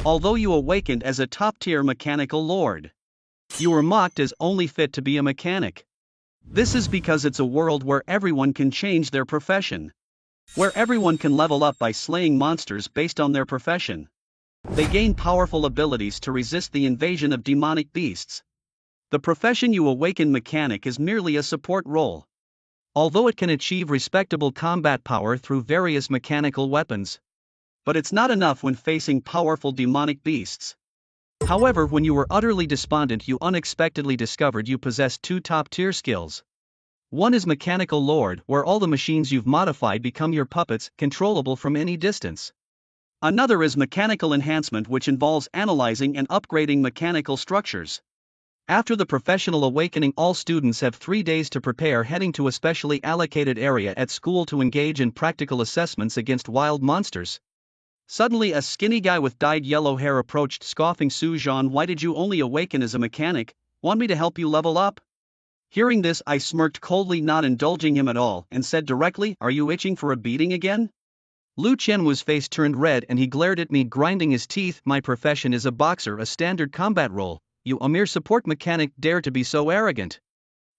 although you awakened as a top-tier mechanical lord. You were mocked as only fit to be a mechanic. This is because it's a world where everyone can change their profession. Where everyone can level up by slaying monsters based on their profession. They gain powerful abilities to resist the invasion of demonic beasts. The profession you awaken mechanic is merely a support role. Although it can achieve respectable combat power through various mechanical weapons. But it's not enough when facing powerful demonic beasts. However, when you were utterly despondent, you unexpectedly discovered you possessed two top-tier skills. One is Mechanical Lord, where all the machines you've modified become your puppets, controllable from any distance. Another is Mechanical Enhancement, which involves analyzing and upgrading mechanical structures. After the professional awakening, all students have 3 days to prepare, heading to a specially allocated area at school to engage in practical assessments against wild monsters. Suddenly, a skinny guy with dyed yellow hair approached, scoffing. Su-Jean, why did you only awaken as a mechanic? Want me to help you level up? Hearing this, I smirked coldly, not indulging him at all, and said directly, are you itching for a beating again? Lu Qianwu's face turned red and he glared at me, grinding his teeth. My profession is a boxer, a standard combat role. You, a mere support mechanic, dare to be so arrogant.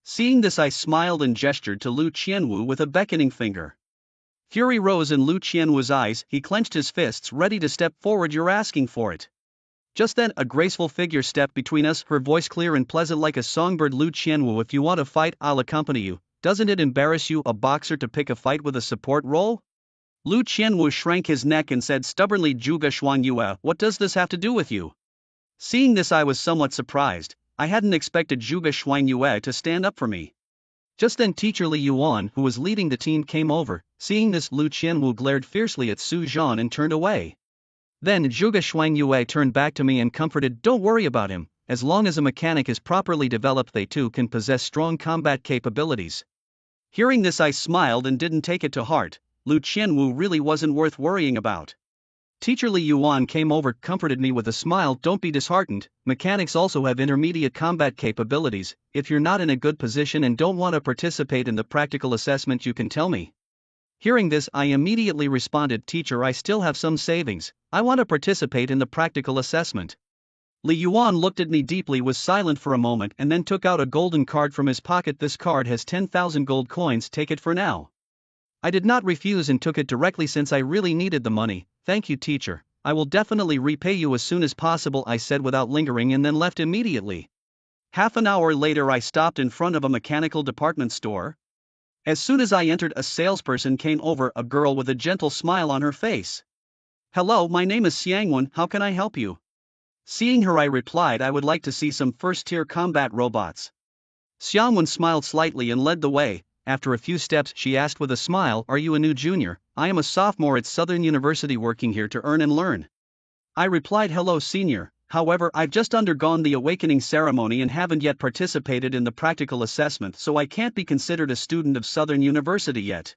Seeing this, I smiled and gestured to Lu Qianwu with a beckoning finger. Fury rose in Lu Qianwu's eyes, he clenched his fists, ready to step forward. You're asking for it. Just then, a graceful figure stepped between us, her voice clear and pleasant like a songbird. Lu Qianwu, if you want to fight, I'll accompany you. Doesn't it embarrass you, a boxer, to pick a fight with a support role? Lu Qianwu shrank his neck and said stubbornly, Zhuge Shuangyue, what does this have to do with you? Seeing this, I was somewhat surprised. I hadn't expected Zhuge Shuangyue to stand up for me. Just then, Teacher Li Yuan, who was leading the team, came over. Seeing this, Lu Qianwu glared fiercely at Su-Jean and turned away. Then Zhuge Shuangyue turned back to me and comforted, don't worry about him. As long as a mechanic is properly developed, they too can possess strong combat capabilities. Hearing this, I smiled and didn't take it to heart. Lu Qianwu really wasn't worth worrying about. Teacher Li Yuan came over, comforted me with a smile. Don't be disheartened, mechanics also have intermediate combat capabilities. If you're not in a good position and don't want to participate in the practical assessment, you can tell me. Hearing this, I immediately responded, Teacher, I still have some savings. I want to participate in the practical assessment. Li Yuan looked at me deeply, was silent for a moment, and then took out a golden card from his pocket. This card has 10,000 gold coins, take it for now. I did not refuse and took it directly since I really needed the money. Thank you, teacher. I will definitely repay you as soon as possible, I said without lingering, and then left immediately. Half an hour later, I stopped in front of a mechanical department store. As soon as I entered, a salesperson came over, a girl with a gentle smile on her face. Hello, my name is Xiangwen, how can I help you? Seeing her, I replied, I would like to see some first-tier combat robots. Xiangwen smiled slightly and led the way. After a few steps, she asked with a smile, are you a new junior? I am a sophomore at Southern University working here to earn and learn. I replied, hello senior, however I've just undergone the awakening ceremony and haven't yet participated in the practical assessment, so I can't be considered a student of Southern University yet.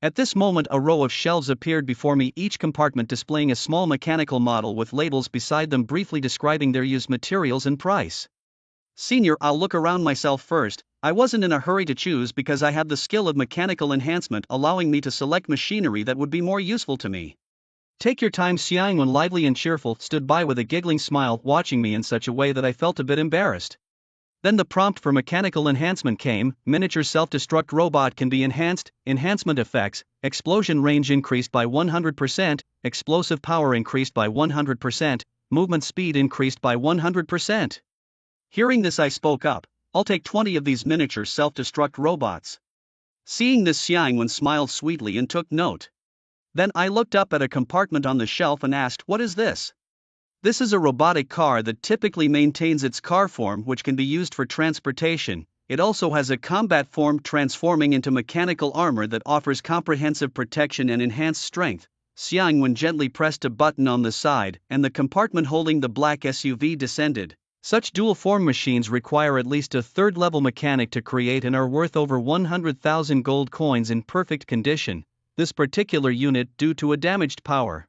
At this moment, a row of shelves appeared before me, each compartment displaying a small mechanical model with labels beside them briefly describing their used materials and price. Senior, I'll look around myself first. I wasn't in a hurry to choose because I have the skill of mechanical enhancement, allowing me to select machinery that would be more useful to me. Take your time. Xiangwen, lively and cheerful, stood by with a giggling smile, watching me in such a way that I felt a bit embarrassed. Then the prompt for mechanical enhancement came. Miniature self-destruct robot can be enhanced. Enhancement effects: explosion range increased by 100%, explosive power increased by 100%, movement speed increased by 100%. Hearing this, I spoke up. I'll take 20 of these miniature self-destruct robots. Seeing this, Xiangwen smiled sweetly and took note. Then I looked up at a compartment on the shelf and asked, what is this? This is a robotic car that typically maintains its car form, which can be used for transportation. It also has a combat form, transforming into mechanical armor that offers comprehensive protection and enhanced strength. Xiangwen gently pressed a button on the side, and the compartment holding the black SUV descended. Such dual-form machines require at least a third-level mechanic to create and are worth over 100,000 gold coins in perfect condition. This particular unit, due to a damaged power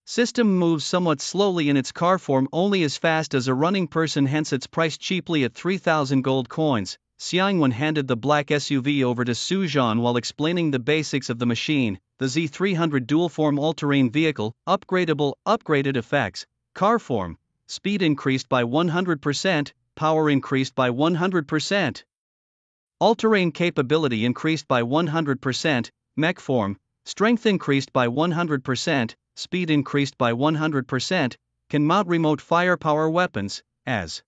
system, moves somewhat slowly in its car form, only as fast as a running person, hence it's priced cheaply at 3,000 gold coins. Xiangwen handed the black SUV over to Su-Jean while explaining the basics of the machine. The Z300 dual-form all-terrain vehicle, upgraded effects, Car form: speed increased by 100%, power increased by 100%. All-terrain capability increased by 100%, mech form: strength increased by 100%, speed increased by 100%, can mount remote firepower weapons. As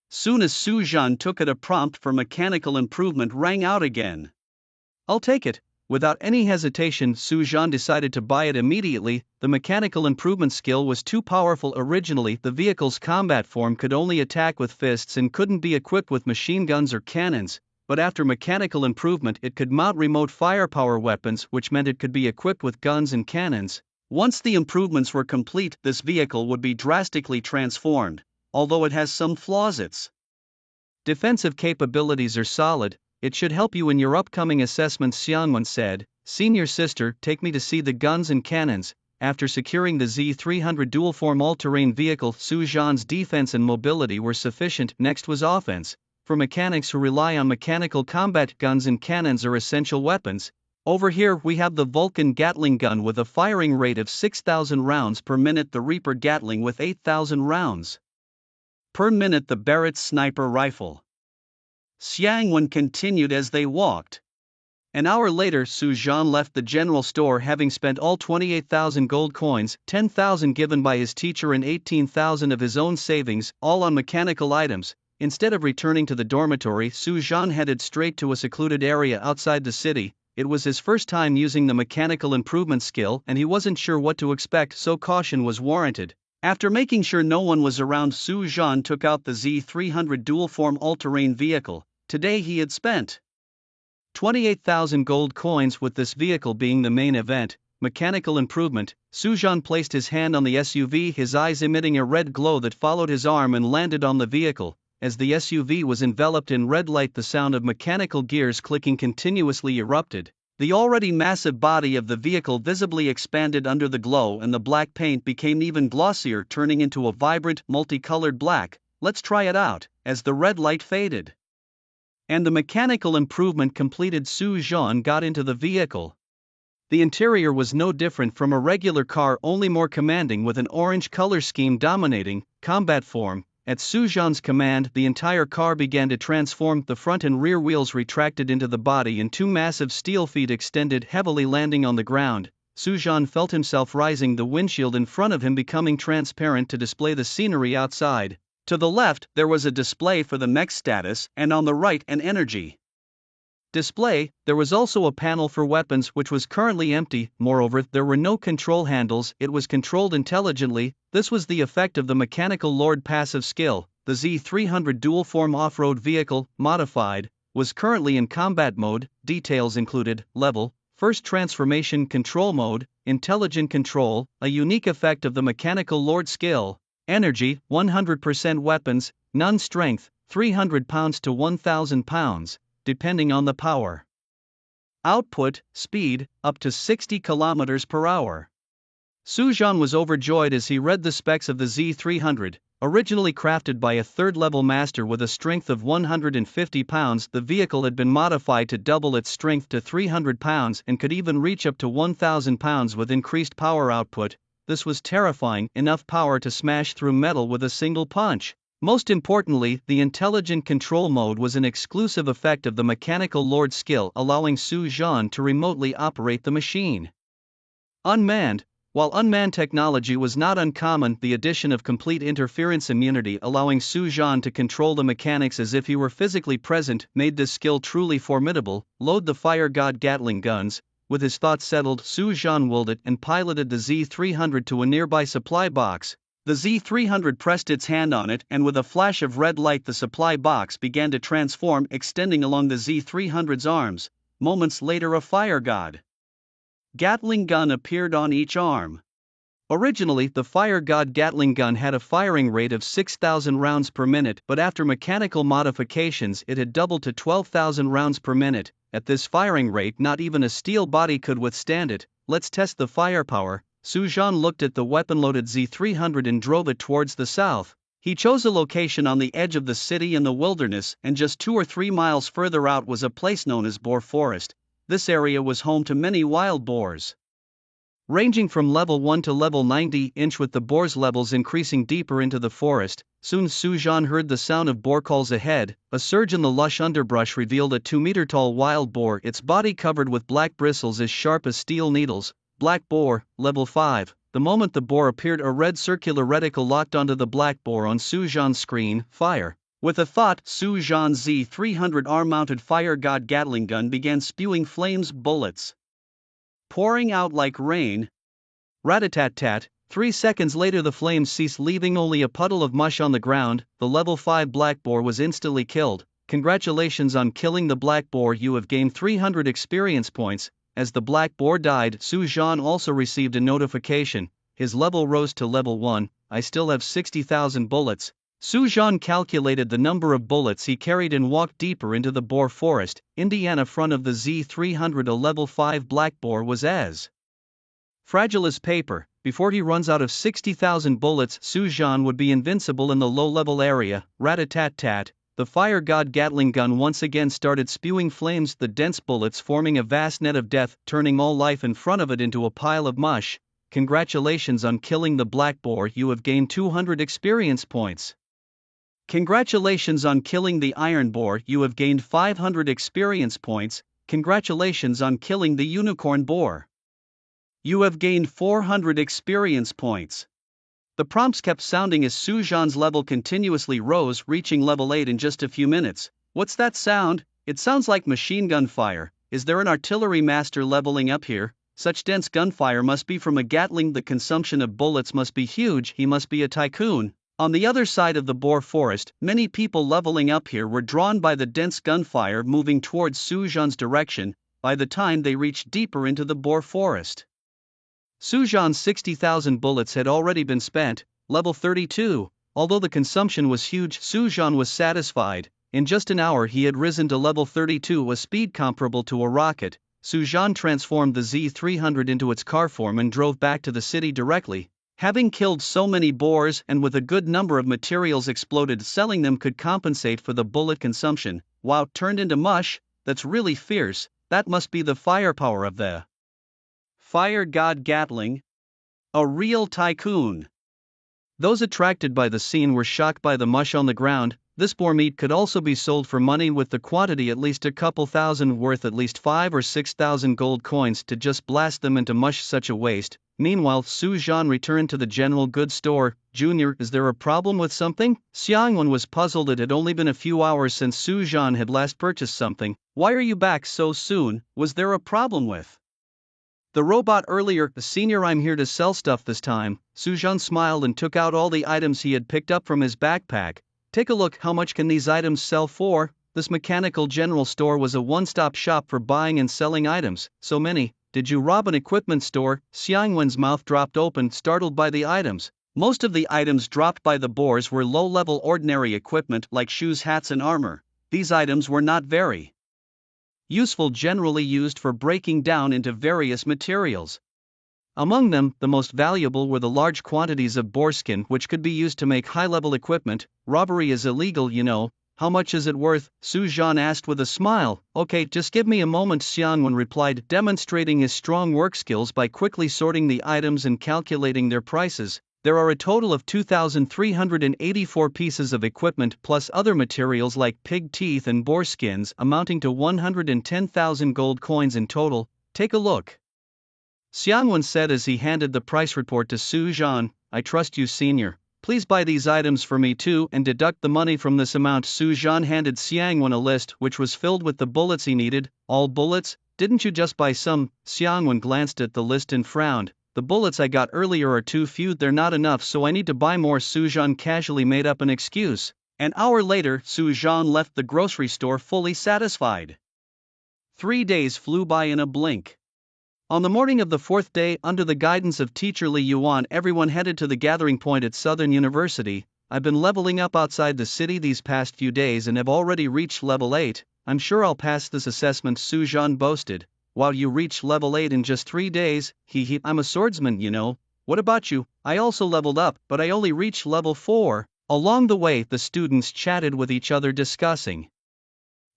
soon as Su Zhan took it, a prompt for mechanical improvement rang out again. "I'll take it." Without any hesitation, Su Zhan decided to buy it immediately. The mechanical improvement skill was too powerful. Originally, the vehicle's combat form could only attack with fists and couldn't be equipped with machine guns or cannons, but after mechanical improvement it could mount remote firepower weapons, which meant it could be equipped with guns and cannons. Once the improvements were complete, this vehicle would be drastically transformed. Although it has some flaws, its defensive capabilities are solid. It should help you in your upcoming assessments, Xiangwen said. "Senior sister, take me to see the guns and cannons." After securing the Z-300 dual-form all-terrain vehicle, Su Zhan's defense and mobility were sufficient. Next was offense. For mechanics who rely on mechanical combat, guns and cannons are essential weapons. Over here we have the Vulcan Gatling gun with a firing rate of 6,000 rounds per minute, the Reaper Gatling with 8,000 rounds per minute, the Barrett sniper rifle. Xiangwen continued as they walked. An hour later, Su Zhan left the general store having spent all 28,000 gold coins, 10,000 given by his teacher and 18,000 of his own savings, all on mechanical items. Instead of returning to the dormitory, Su Zhan headed straight to a secluded area outside the city. It was his first time using the mechanical improvement skill and he wasn't sure what to expect, so caution was warranted. After making sure no one was around, Su Zhan took out the Z-300 dual-form all-terrain vehicle. Today he had spent 28,000 gold coins, with this vehicle being the main event. Mechanical improvement. Su Zhan placed his hand on the SUV, his eyes emitting a red glow that followed his arm and landed on the vehicle. As the SUV was enveloped in red light, the sound of mechanical gears clicking continuously erupted. The already massive body of the vehicle visibly expanded under the glow and the black paint became even glossier, turning into a vibrant, multicolored black. "Let's try it out." As the red light faded and the mechanical improvement completed, Su Zhan got into the vehicle. The interior was no different from a regular car, only more commanding, with an orange color scheme dominating. Combat form. At Su Zhan's command, the entire car began to transform. The front and rear wheels retracted into the body and two massive steel feet extended heavily, landing on the ground. Su Zhan felt himself rising, the windshield in front of him becoming transparent to display the scenery outside. To the left, there was a display for the mech status, and on the right, an energy display. There was also a panel for weapons, which was currently empty. Moreover, there were no control handles, it was controlled intelligently. This was the effect of the Mechanical Lord passive skill. The Z-300 dual-form off-road vehicle, modified, was currently in combat mode. Details included: level, first transformation, control mode, intelligent control, a unique effect of the Mechanical Lord skill. Energy, 100%, weapons, none, strength, 300 pounds to 1,000 pounds, depending on the power. Output, speed, up to 60 kilometers per hour. Su Zhan was overjoyed as he read the specs of the Z-300. Originally crafted by a third-level master with a strength of 150 pounds, the vehicle had been modified to double its strength to 300 pounds and could even reach up to 1,000 pounds with increased power output. This was terrifying, enough power to smash through metal with a single punch. Most importantly, the intelligent control mode was an exclusive effect of the Mechanical Lord skill, allowing Su Zhan to remotely operate the machine. Unmanned. While unmanned technology was not uncommon, the addition of complete interference immunity, allowing Su Zhan to control the mechanics as if he were physically present, made this skill truly formidable. Load the Fire God Gatling guns. With his thoughts settled, Su Zhan willed it and piloted the Z-300 to a nearby supply box. The Z-300 pressed its hand on it, and with a flash of red light the supply box began to transform, extending along the Z-300's arms. Moments later, a Fire God Gatling gun appeared on each arm. Originally, the Fire God Gatling gun had a firing rate of 6,000 rounds per minute, but after mechanical modifications it had doubled to 12,000 rounds per minute. At this firing rate, not even a steel body could withstand it. "Let's test the firepower." Su Zhan looked at the weapon-loaded Z-300 and drove it towards the south. He chose a location on the edge of the city in the wilderness, and just 2 or 3 miles further out was a place known as Boar Forest. This area was home to many wild boars. ranging from level 1 to level 90-inch with the boar's levels increasing deeper into the forest. Soon Su Zhan heard the sound of boar calls ahead. A surge in the lush underbrush revealed a 2-meter-tall wild boar, its body covered with black bristles as sharp as steel needles. Black boar, level 5. The moment the boar appeared, a red circular reticle locked onto the black boar on Su Zhan's screen. Fire. With a thought, Su Zhan's Z-300 arm-mounted fire god Gatling gun began spewing flames, bullets pouring out like rain. Rat-a-tat-tat. 3 seconds later the flames ceased, leaving only a puddle of mush on the ground. The level 5 black boar was instantly killed. Congratulations on killing the black boar, you have gained 300 experience points. As the black boar died, Su Zhan also received a notification. His level rose to level 1. I still have 60,000 bullets. Su Zhan calculated the number of bullets he carried and walked deeper into the boar forest. Indiana front of the Z-300, a level 5 black boar was as fragile as paper. Before he runs out of 60,000 bullets, Su Zhan would be invincible in the low-level area. Rat-a-tat-tat. The fire god Gatling gun once again started spewing flames, the dense bullets forming a vast net of death, turning all life in front of it into a pile of mush. Congratulations on killing the black boar, you have gained 200 experience points. Congratulations on killing the iron boar, you have gained 500 experience points. Congratulations on killing the unicorn boar. You have gained 400 experience points. The prompts kept sounding as Su Zhan's level continuously rose, reaching level 8 in just a few minutes. What's that sound? It sounds like machine gun fire. Is there an artillery master leveling up here? Such dense gunfire must be from a Gatling. The consumption of bullets must be huge. He must be a tycoon. On the other side of the boar forest, many people leveling up here were drawn by the dense gunfire moving towards Su Zhan's direction. By the time they reached deeper into the boar forest, Su Zhan's 60,000 bullets had already been spent. Level 32. Although the consumption was huge, Su Zhan was satisfied. In just an hour he had risen to level 32, a speed comparable to a rocket. Su Zhan transformed the Z-300 into its car form and drove back to the city directly. Having killed so many boars and with a good number of materials exploded, selling them could compensate for the bullet consumption. Wow, turned into mush? That's really fierce. That must be the firepower of the fire god Gatling. A real tycoon. Those attracted by the scene were shocked by the mush on the ground. This boar meat could also be sold for money, with the quantity at least a couple thousand, worth at least 5,000 or 6,000 gold coins. To just blast them into mush, such a waste. Meanwhile, Su Zhan returned to the general goods store. Junior, is there a problem with something? Xiangwen was puzzled. It had only been a few hours since Su Zhan had last purchased something. Why are you back so soon? Was there a problem with the robot earlier? Senior, I'm here to sell stuff this time. Su Zhan smiled and took out all the items he had picked up from his backpack. Take a look. How much can these items sell for? This mechanical general store was a one-stop shop for buying and selling items. So many. Did you rob an equipment store? Xiangwen's mouth dropped open, startled by the items. Most of the items dropped by the boars were low-level ordinary equipment like shoes, hats and armor. These items were not very useful, generally used for breaking down into various materials. Among them, the most valuable were the large quantities of boar skin, which could be used to make high-level equipment. Robbery is illegal, you know. How much is it worth? Su Zhan asked with a smile. Okay, just give me a moment, Xiangwen replied, demonstrating his strong work skills by quickly sorting the items and calculating their prices. There are a total of 2,384 pieces of equipment plus other materials like pig teeth and boar skins, amounting to 110,000 gold coins in total. Take a look, Xiangwen said as he handed the price report to Su Zhan. I trust you, senior. Please buy these items for me too and deduct the money from this amount. Su Zhan handed Xiangwen a list which was filled with the bullets he needed. All bullets? Didn't you just buy some? Xiangwen glanced at the list and frowned. The bullets I got earlier are too few, they're not enough, so I need to buy more. Su Zhan casually made up an excuse. An hour later, Su Zhan left the grocery store fully satisfied. 3 days flew by in a blink. On the morning of the 4th day, under the guidance of teacher Li Yuan, everyone headed to the gathering point at Southern University. I've been leveling up outside the city these past few days and have already reached level 8. I'm sure I'll pass this assessment, Su Zhan boasted. Wow, you reached level 8 in just 3 days? Hee. I'm a swordsman, you know. What about you? I also leveled up, but I only reached level 4. Along the way, the students chatted with each other, discussing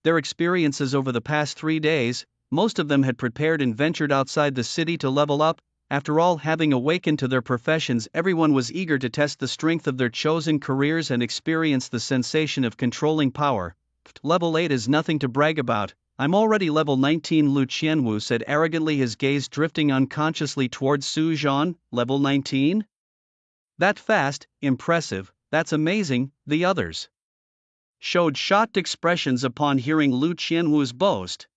their experiences over the past 3 days. Most of them had prepared and ventured outside the city to level up. After all, having awakened to their professions, everyone was eager to test the strength of their chosen careers and experience the sensation of controlling power. Level 8 is nothing to brag about. I'm already level 19, Lu Qianwu said arrogantly, his gaze drifting unconsciously towards Su Zhan. Level 19? That fast, impressive, that's amazing. The others showed shocked expressions upon hearing Lu Qianwu's boast.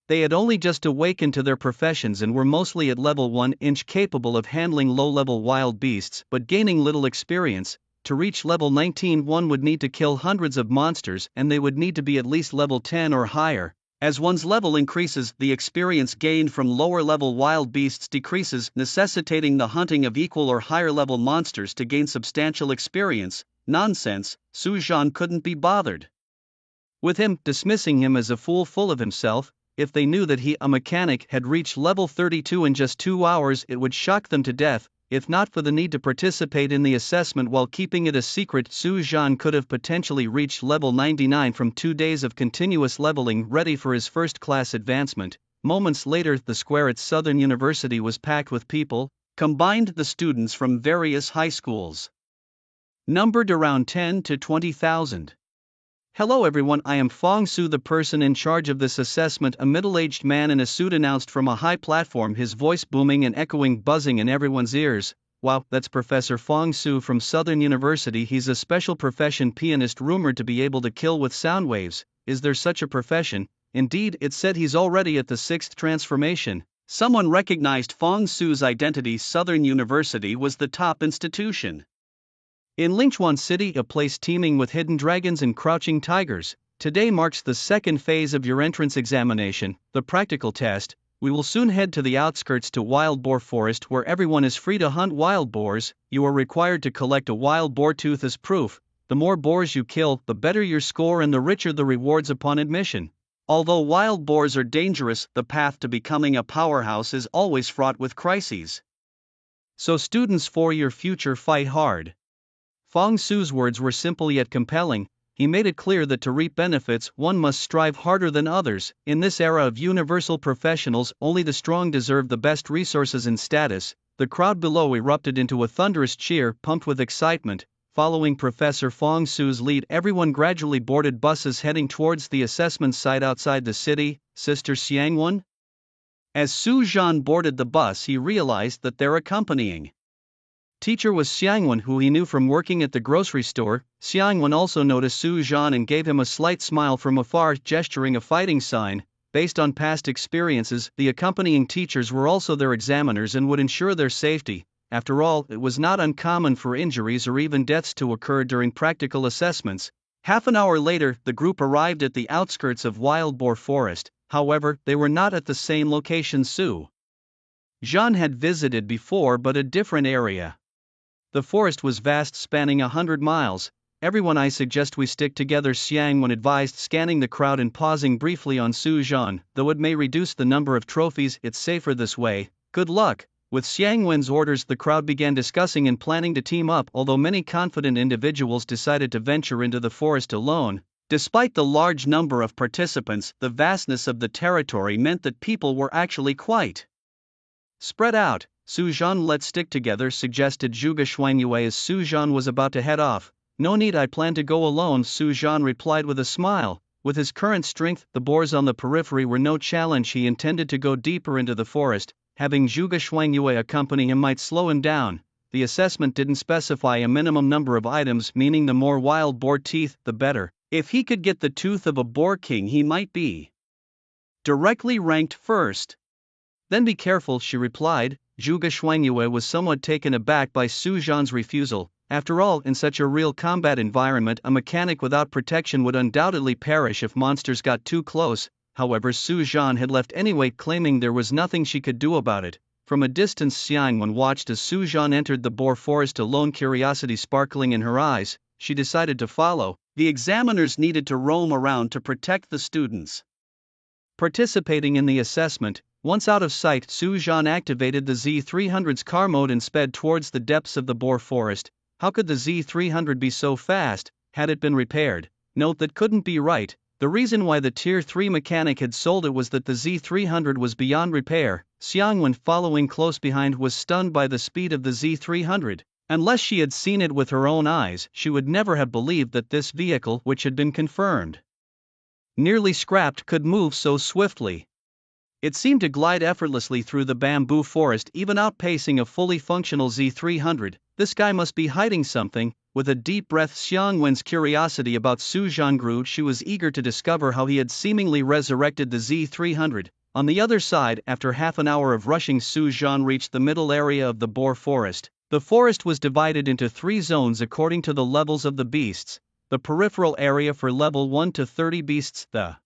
They had only just awakened to their professions and were mostly at level 1 inch, capable of handling low-level wild beasts but gaining little experience. To reach level 19, one would need to kill hundreds of monsters, and they would need to be at least level 10 or higher. As one's level increases, the experience gained from lower-level wild beasts decreases, necessitating the hunting of equal or higher-level monsters to gain substantial experience. Nonsense, Su Zhan couldn't be bothered with him, dismissing him as a fool full of himself. If they knew that he, a mechanic, had reached level 32 in just 2 hours, it would shock them to death. If not for the need to participate in the assessment while keeping it a secret, Su Zhan could have potentially reached level 99 from 2 days of continuous leveling, ready for his first-class advancement. Moments later, the square at Southern University was packed with people, combined the students from various high schools, numbered around 10 to 20,000. Hello everyone, I am Fong Su, the person in charge of this assessment. A middle-aged man in a suit announced from a high platform, his voice booming and echoing, buzzing in everyone's ears. Wow, that's Professor Fong Su from Southern University. He's a special profession pianist rumored to be able to kill with sound waves. Is there such a profession? Indeed, it said he's already at the 6th transformation. Someone recognized Fong Su's identity. Southern University was the top institution in Lingchuan City, a place teeming with hidden dragons and crouching tigers. Today marks the second phase of your entrance examination, the practical test. We will soon head to the outskirts to Wild Boar Forest, where everyone is free to hunt wild boars. You are required to collect a wild boar tooth as proof. The more boars you kill, the better your score and the richer the rewards upon admission. Although wild boars are dangerous, the path to becoming a powerhouse is always fraught with crises. So students, for your future, fight hard. Fong Su's words were simple yet compelling. He made it clear that to reap benefits, one must strive harder than others. In this era of universal professionals, only the strong deserve the best resources and status. The crowd below erupted into a thunderous cheer, pumped with excitement. Following Professor Fong Su's lead, everyone gradually boarded buses heading towards the assessment site outside the city. Sister Xiangwen? As Su Zhan boarded the bus, he realized that their accompanying teacher was Xiangwen, who he knew from working at the grocery store. Xiangwen also noticed Su Zhan and gave him a slight smile from afar, gesturing a fighting sign. Based on past experiences, the accompanying teachers were also their examiners and would ensure their safety. After all, it was not uncommon for injuries or even deaths to occur during practical assessments. Half an hour later, the group arrived at the outskirts of Wild Boar Forest. However, they were not at the same location Su Zhan had visited before, but a different area. The forest was vast, spanning 100 miles. Everyone, I suggest we stick together, Xiangwen advised, scanning the crowd and pausing briefly on Su Zhan. Though it may reduce the number of trophies, it's safer this way. Good luck. With Xiangwen's orders, the crowd began discussing and planning to team up, although many confident individuals decided to venture into the forest alone. Despite the large number of participants, the vastness of the territory meant that people were actually quite spread out. Su Zhan, let's stick together, suggested Zhuge Xuanyue as Su Zhan was about to head off. No need, I plan to go alone, Su Zhan replied with a smile. With his current strength, the boars on the periphery were no challenge. He intended to go deeper into the forest. Having Zhuge Xuanyue accompany him might slow him down. The assessment didn't specify a minimum number of items, meaning the more wild boar teeth, the better. If he could get the tooth of a boar king, he might be directly ranked first. Then be careful, she replied. Zhuge Xuanyue was somewhat taken aback by Su Zhan's refusal. After all, in such a real combat environment, a mechanic without protection would undoubtedly perish if monsters got too close. However, Su Zhan had left anyway, claiming there was nothing she could do about it. From a distance, Xiangwen watched as Su Zhan entered the boar forest, alone, curiosity sparkling in her eyes. She decided to follow. The examiners needed to roam around to protect the students participating in the assessment. Once out of sight, Su Zhan activated the Z300's car mode and sped towards the depths of the boar forest. How could the Z300 be so fast? Had it been repaired? Note that couldn't be right. The reason why the Tier 3 mechanic had sold it was that the Z300 was beyond repair. Xiangwen, following close behind, was stunned by the speed of the Z300. Unless she had seen it with her own eyes, she would never have believed that this vehicle, which had been confirmed nearly scrapped, could move so swiftly. It seemed to glide effortlessly through the bamboo forest, even outpacing a fully functional Z300. This guy must be hiding something. With a deep breath, Xiangwen's curiosity about Su Zhan grew. She was eager to discover how he had seemingly resurrected the Z300. On the other side, after half an hour of rushing, Su Zhan reached the middle area of the boar forest. The forest was divided into 3 zones according to the levels of the beasts: the peripheral area for level 1 to 30 beasts, the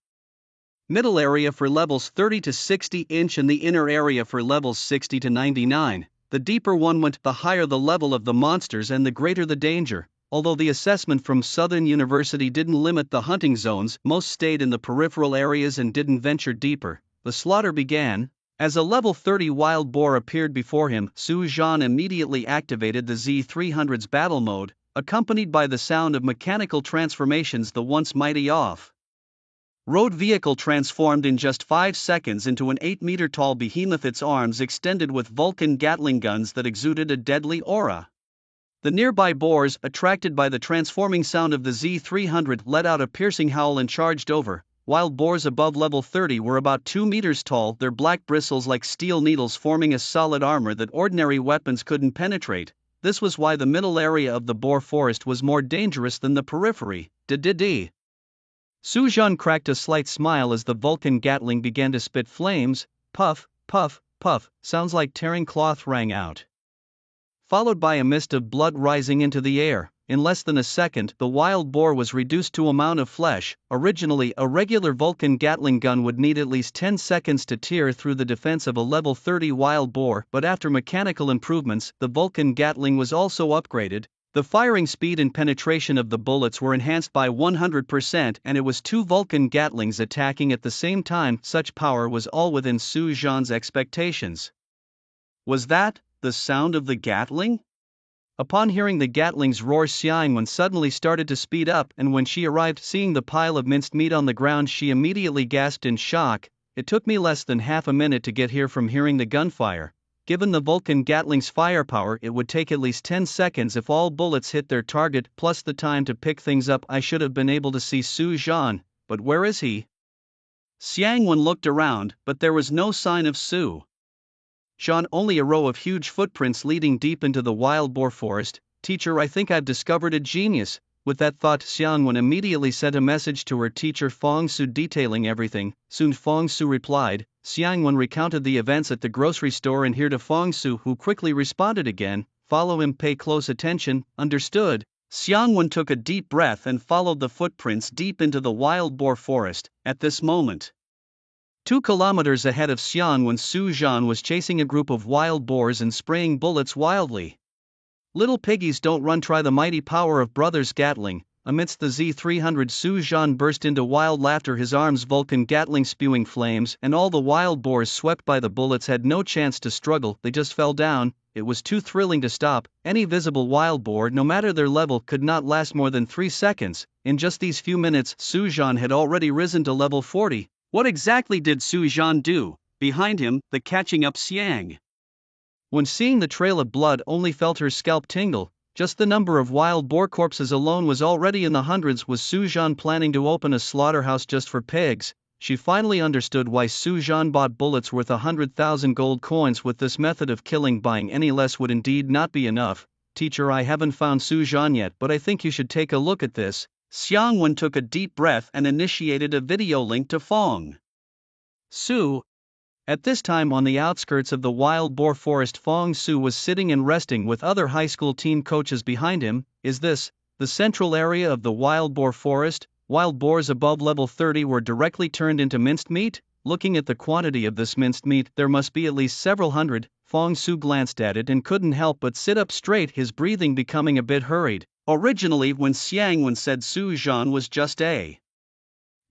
middle area for levels 30 to 60 inch, and the inner area for levels 60 to 99. The deeper one went, the higher the level of the monsters and the greater the danger. Although the assessment from Southern University didn't limit the hunting zones, most stayed in the peripheral areas and didn't venture deeper. The slaughter began. As a level 30 wild boar appeared before him, Su Zhan immediately activated the Z300's battle mode, accompanied by the sound of mechanical transformations. The once mighty off-road vehicle transformed in just 5 seconds into an 8-meter-tall behemoth, its arms extended with Vulcan Gatling guns that exuded a deadly aura. The nearby boars, attracted by the transforming sound of the Z300, let out a piercing howl and charged over. Wild boars above level 30 were about 2 meters tall, their black bristles like steel needles forming a solid armor that ordinary weapons couldn't penetrate. This was why the middle area of the boar forest was more dangerous than the periphery. Su Zhan cracked a slight smile as the Vulcan Gatling began to spit flames. Puff, puff, puff, sounds like tearing cloth rang out, followed by a mist of blood rising into the air. In less than a second, the wild boar was reduced to a mound of flesh. Originally, a regular Vulcan Gatling gun would need at least 10 seconds to tear through the defense of a level 30 wild boar, but after mechanical improvements, the Vulcan Gatling was also upgraded. The firing speed and penetration of the bullets were enhanced by 100%, and it was 2 Vulcan Gatlings attacking at the same time. Such power was all within Su Zhan's expectations. Was that the sound of the Gatling? Upon hearing the Gatling's roar, Xiangwen suddenly started to speed up, and when she arrived, seeing the pile of minced meat on the ground, she immediately gasped in shock. It took me less than half a minute to get here from hearing the gunfire. Given the Vulcan Gatling's firepower, it would take at least 10 seconds if all bullets hit their target, plus the time to pick things up. I should have been able to see Su Zhan, but where is he? Xiangwen looked around, but there was no sign of Su Zhan, only a row of huge footprints leading deep into the wild boar forest. Teacher, I think I've discovered a genius. With that thought, Xiangwen immediately sent a message to her teacher Fong Su detailing everything. Soon Fong Su replied. Xiangwen recounted the events at the grocery store and here to Fong Su, who quickly responded again. Follow him, pay close attention. Understood. Xiangwen took a deep breath and followed the footprints deep into the wild boar forest. At this moment, 2 kilometers ahead of Xiangwen, Su Zhan was chasing a group of wild boars and spraying bullets wildly. Little piggies don't run, try the mighty power of Brothers Gatling. Amidst the Z300, Su Zhan burst into wild laughter, his arms Vulcan Gatling spewing flames, and all the wild boars swept by the bullets had no chance to struggle, they just fell down. It was too thrilling to stop. Any visible wild boar, no matter their level, could not last more than 3 seconds. In just these few minutes, Su Zhan had already risen to level 40. What exactly did Su Zhan do? Behind him, the catching up Xiang, when seeing the trail of blood, only felt her scalp tingle. Just the number of wild boar corpses alone was already in the hundreds. Was Su Zhan planning to open a slaughterhouse just for pigs? She finally understood why Su Zhan bought bullets worth 100,000 gold coins. With this method of killing, buying any less would indeed not be enough. Teacher, I haven't found Su Zhan yet, but I think you should take a look at this. Xiangwen took a deep breath and initiated a video link to Fong Su. At this time, on the outskirts of the wild boar forest, Fong Su was sitting and resting with other high school team coaches behind him. Is this the central area of the wild boar forest? Wild boars above level 30 were directly turned into minced meat? Looking at the quantity of this minced meat, there must be at least several hundred. Fong Su glanced at it and couldn't help but sit up straight, his breathing becoming a bit hurried. Originally, when Xiangwen said Su Zhan was just a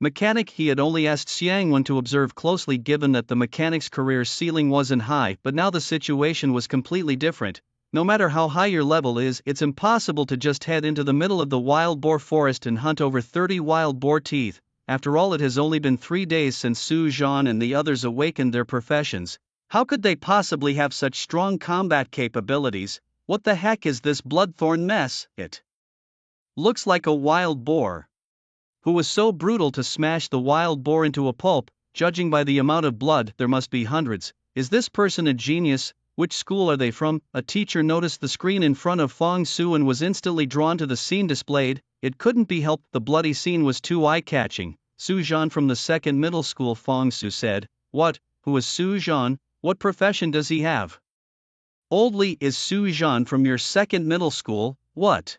mechanic, he had only asked Xiangwen to observe closely, given that the mechanic's career ceiling wasn't high, but now the situation was completely different. No matter how high your level is, it's impossible to just head into the middle of the wild boar forest and hunt over 30 wild boar teeth. After all, it has only been 3 days since Su Zhan and the others awakened their professions. How could they possibly have such strong combat capabilities? What the heck is this bloodthorn mess? It looks like a wild boar. Who was so brutal to smash the wild boar into a pulp? Judging by the amount of blood, there must be hundreds. Is this person a genius? Which school are they from? A teacher noticed the screen in front of Fong Su and was instantly drawn to the scene displayed. It couldn't be helped, the bloody scene was too eye-catching. Su Zhan from the second middle school, Fong Su said. What? Who is Su Zhan? What profession does he have? Old Li is Su Zhan from your second middle school. What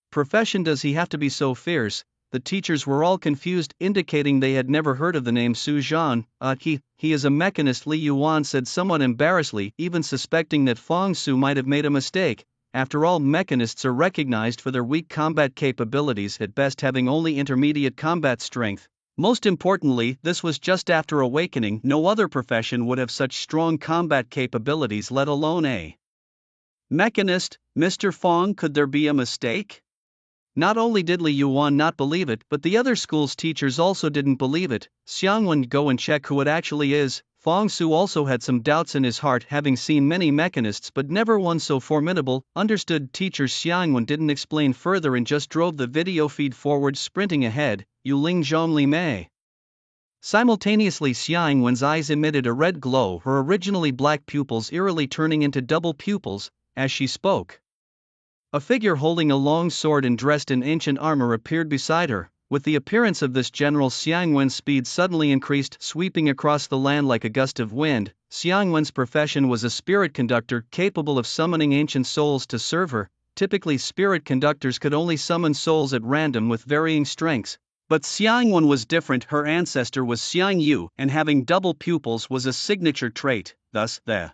profession does he have to be so fierce? The teachers were all confused, indicating they had never heard of the name Su Zhan. He is a mechanist, Li Yuan said somewhat embarrassedly, even suspecting that Fong Su might have made a mistake. After all, mechanists are recognized for their weak combat capabilities, at best having only intermediate combat strength. Most importantly, this was just after awakening. No other profession would have such strong combat capabilities, let alone a mechanist. Mr. Fong, could there be a mistake? Not only did Li Yuan not believe it, but the other school's teachers also didn't believe it. Xiangwen, go and check who it actually is. Fong Su also had some doubts in his heart, having seen many mechanists but never one so formidable. Understood. Teacher Xiangwen didn't explain further and just drove the video feed forward, sprinting ahead. Yuling Zhongli Mei. Simultaneously, Xiangwen's eyes emitted a red glow, her originally black pupils eerily turning into double pupils as she spoke. A figure holding a long sword and dressed in ancient armor appeared beside her. With the appearance of this general, Xiangwen's speed suddenly increased, sweeping across the land like a gust of wind. Xiangwen's profession was a spirit conductor, capable of summoning ancient souls to serve her. Typically, spirit conductors could only summon souls at random with varying strengths. But Xiangwen was different. Her ancestor was Xiang Yu, and having double pupils was a signature trait. Thus, the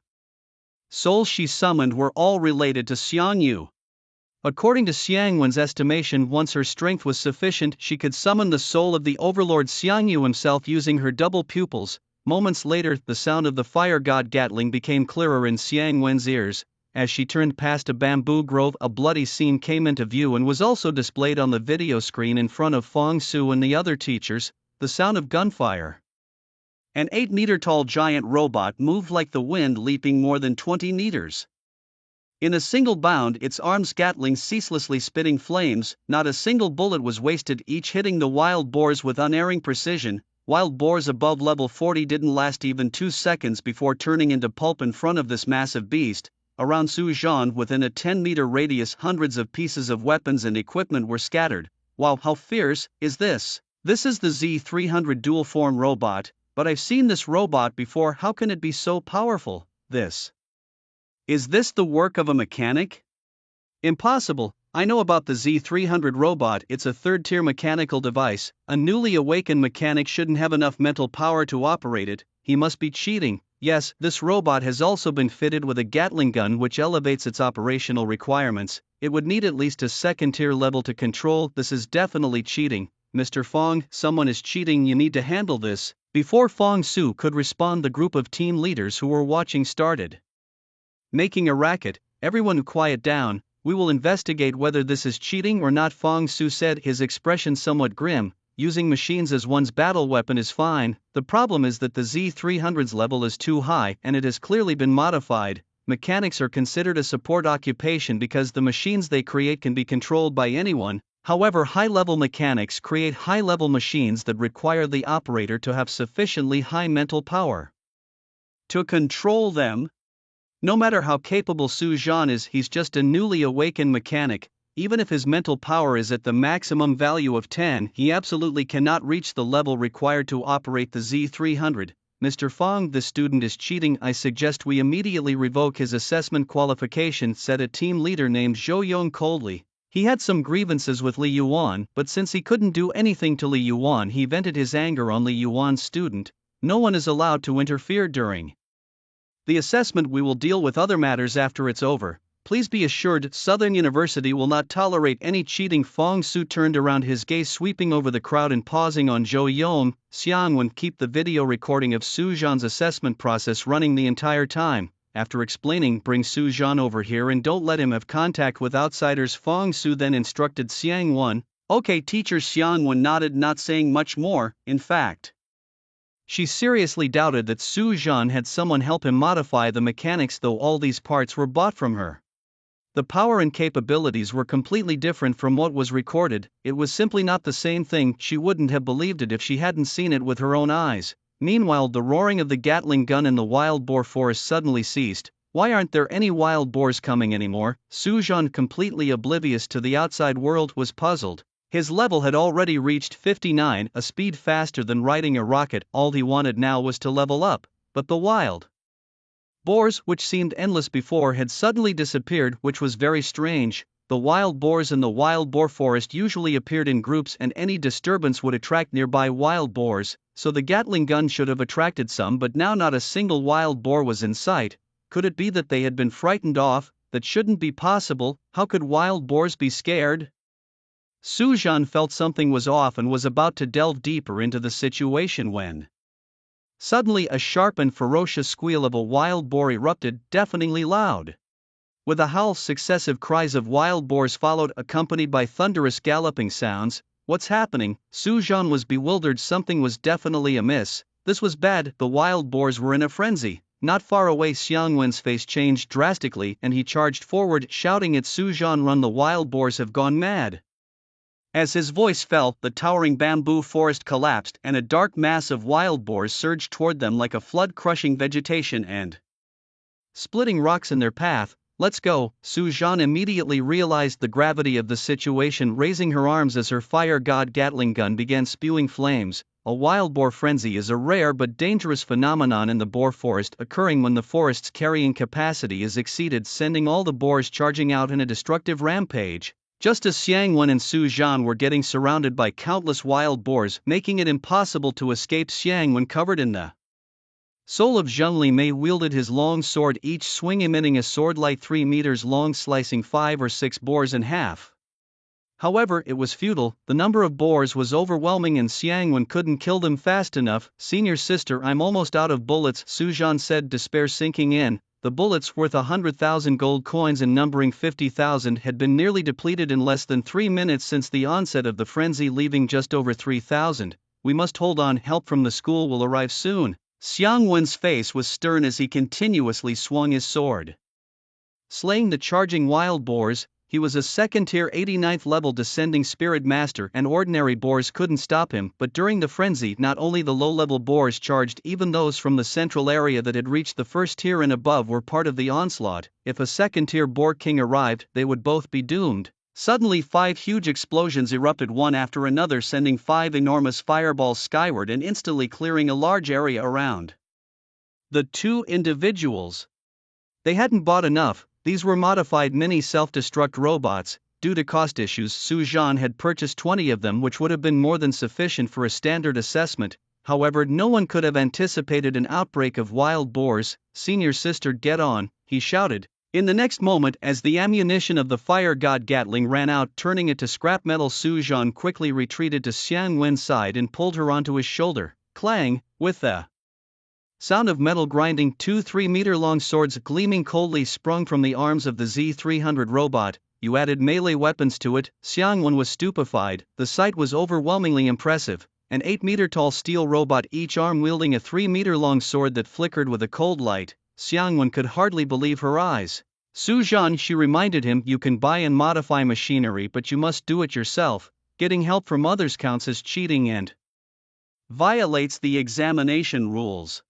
souls she summoned were all related to Xiang Yu. According to Xiangwen's estimation, once her strength was sufficient, she could summon the soul of the overlord Xiang Yu himself using her double pupils. Moments later, the sound of the fire god Gatling became clearer in Xiangwen's ears. As she turned past a bamboo grove, a bloody scene came into view and was also displayed on the video screen in front of Fong Su and the other teachers. The sound of gunfire. An 8-meter-tall giant robot moved like the wind, leaping more than 20 meters. In a single bound, its arms Gatling ceaselessly spitting flames. Not a single bullet was wasted, each hitting the wild boars with unerring precision. Wild boars above level 40 didn't last even 2 seconds before turning into pulp in front of this massive beast. Around Su Zhan, within a 10-meter radius, hundreds of pieces of weapons and equipment were scattered. Wow, how fierce is this? This is the Z300 dual-form robot, but I've seen this robot before. How can it be so powerful? Is this the work of a mechanic? Impossible. I know about the Z300 robot, it's a third-tier mechanical device. A newly awakened mechanic shouldn't have enough mental power to operate it, he must be cheating. Yes, this robot has also been fitted with a Gatling gun which elevates its operational requirements. It would need at least a second-tier level to control. This is definitely cheating. Mr. Fong, someone is cheating, you need to handle this. Before Fong Su could respond, the group of team leaders who were watching started making a racket. Everyone quiet down, we will investigate whether this is cheating or not, Fong Su said, his expression somewhat grim. Using machines as one's battle weapon is fine, the problem is that the Z300's level is too high and it has clearly been modified. Mechanics are considered a support occupation because the machines they create can be controlled by anyone. However, high-level mechanics create high-level machines that require the operator to have sufficiently high mental power to control them. No matter how capable Su Zhan is, he's just a newly awakened mechanic. Even if his mental power is at the maximum value of 10, he absolutely cannot reach the level required to operate the Z300. Mr. Fong, the student is cheating. I suggest we immediately revoke his assessment qualification, said a team leader named Zhou Yong coldly. He had some grievances with Li Yuan, but since he couldn't do anything to Li Yuan, he vented his anger on Li Yuan's student. No one is allowed to interfere during the assessment. We will deal with other matters after it's over. Please be assured, Southern University will not tolerate any cheating. Fong Su turned around, his gaze sweeping over the crowd and pausing on Zhou Yong. Xiangwen, keep the video recording of Su Zhan's assessment process running the entire time. After explaining, bring Su Zhan over here and don't let him have contact with outsiders. Fong Su then instructed Xiangwen. Okay, teacher. Xiangwen nodded, not saying much more. In fact, She seriously doubted that Su Zhan had someone help him modify the mechanics, though all these parts were bought from her. The power and capabilities were completely different from what was recorded. It was simply not the same thing. She wouldn't have believed it if she hadn't seen it with her own eyes. Meanwhile, the roaring of the Gatling gun in the wild boar forest suddenly ceased. Why aren't there any wild boars coming anymore? Su Zhan, completely oblivious to the outside world, was puzzled. His level had already reached 59, a speed faster than riding a rocket. All he wanted now was to level up. But the wild boars, which seemed endless before, had suddenly disappeared, which was very strange. The wild boars in the wild boar forest usually appeared in groups, and any disturbance would attract nearby wild boars, so the Gatling gun should have attracted some, but now not a single wild boar was in sight. Could it be that they had been frightened off? That shouldn't be possible. How could wild boars be scared? Su Zhan felt something was off and was about to delve deeper into the situation when suddenly a sharp and ferocious squeal of a wild boar erupted, deafeningly loud. With a howl, successive cries of wild boars followed, accompanied by thunderous galloping sounds. What's happening? Su Zhan was bewildered. Something was definitely amiss. This was bad. The wild boars were in a frenzy. Not far away, Xiang Wen's face changed drastically and he charged forward, shouting at Su Zhan, "Run, the wild boars have gone mad." As his voice fell, the towering bamboo forest collapsed and a dark mass of wild boars surged toward them like a flood, crushing vegetation and splitting rocks in their path. "Let's go." Su Zhan immediately realized the gravity of the situation, raising her arms as her fire god Gatling gun began spewing flames. A wild boar frenzy is a rare but dangerous phenomenon in the boar forest, occurring when the forest's carrying capacity is exceeded, sending all the boars charging out in a destructive rampage. Just as Xiang Wen and Su Zhan were getting surrounded by countless wild boars, making it impossible to escape, Xiang Wen, covered in the soul of Zheng Li Mei, wielded his long sword, each swing emitting a sword-light 3 meters long, slicing 5 or 6 boars in half. However, it was futile. The number of boars was overwhelming and Xiang Wen couldn't kill them fast enough. "Senior sister, I'm almost out of bullets," Su Zhan said, despair sinking in. The bullets, worth 100,000 gold coins and numbering 50,000, had been nearly depleted in less than 3 minutes since the onset of the frenzy, leaving just over 3,000. "We must hold on. Help from the school will arrive soon." Xiang Wen's face was stern as he continuously swung his sword, slaying the charging wild boars. He was a second-tier 89th level descending spirit master, and ordinary boars couldn't stop him. But during the frenzy, not only the low-level boars charged, even those from the central area that had reached the first tier and above were part of the onslaught. If a second-tier boar king arrived, they would both be doomed. Suddenly 5 huge explosions erupted one after another, sending 5 enormous fireballs skyward and instantly clearing a large area around the 2 individuals. They hadn't bought enough. These were modified mini self-destruct robots. Due to cost issues, Su Zhan had purchased 20 of them, which would have been more than sufficient for a standard assessment. However, no one could have anticipated an outbreak of wild boars. "Senior sister, get on," he shouted. In the next moment, as the ammunition of the fire god Gatling ran out, turning it to scrap metal, Su Zhan quickly retreated to Xiang Wen's side and pulled her onto his shoulder. Clang! With the sound of metal grinding, 2 3-meter-long swords gleaming coldly sprung from the arms of the Z-300 robot. "You added melee weapons to it?" Xiang Wen was stupefied. The sight was overwhelmingly impressive. An 8-meter-tall steel robot, each arm wielding a 3-meter-long sword that flickered with a cold light. Xiang Wen could hardly believe her eyes. "Su Zhan," she reminded him, "you can buy and modify machinery, but you must do it yourself. Getting help from others counts as cheating and violates the examination rules."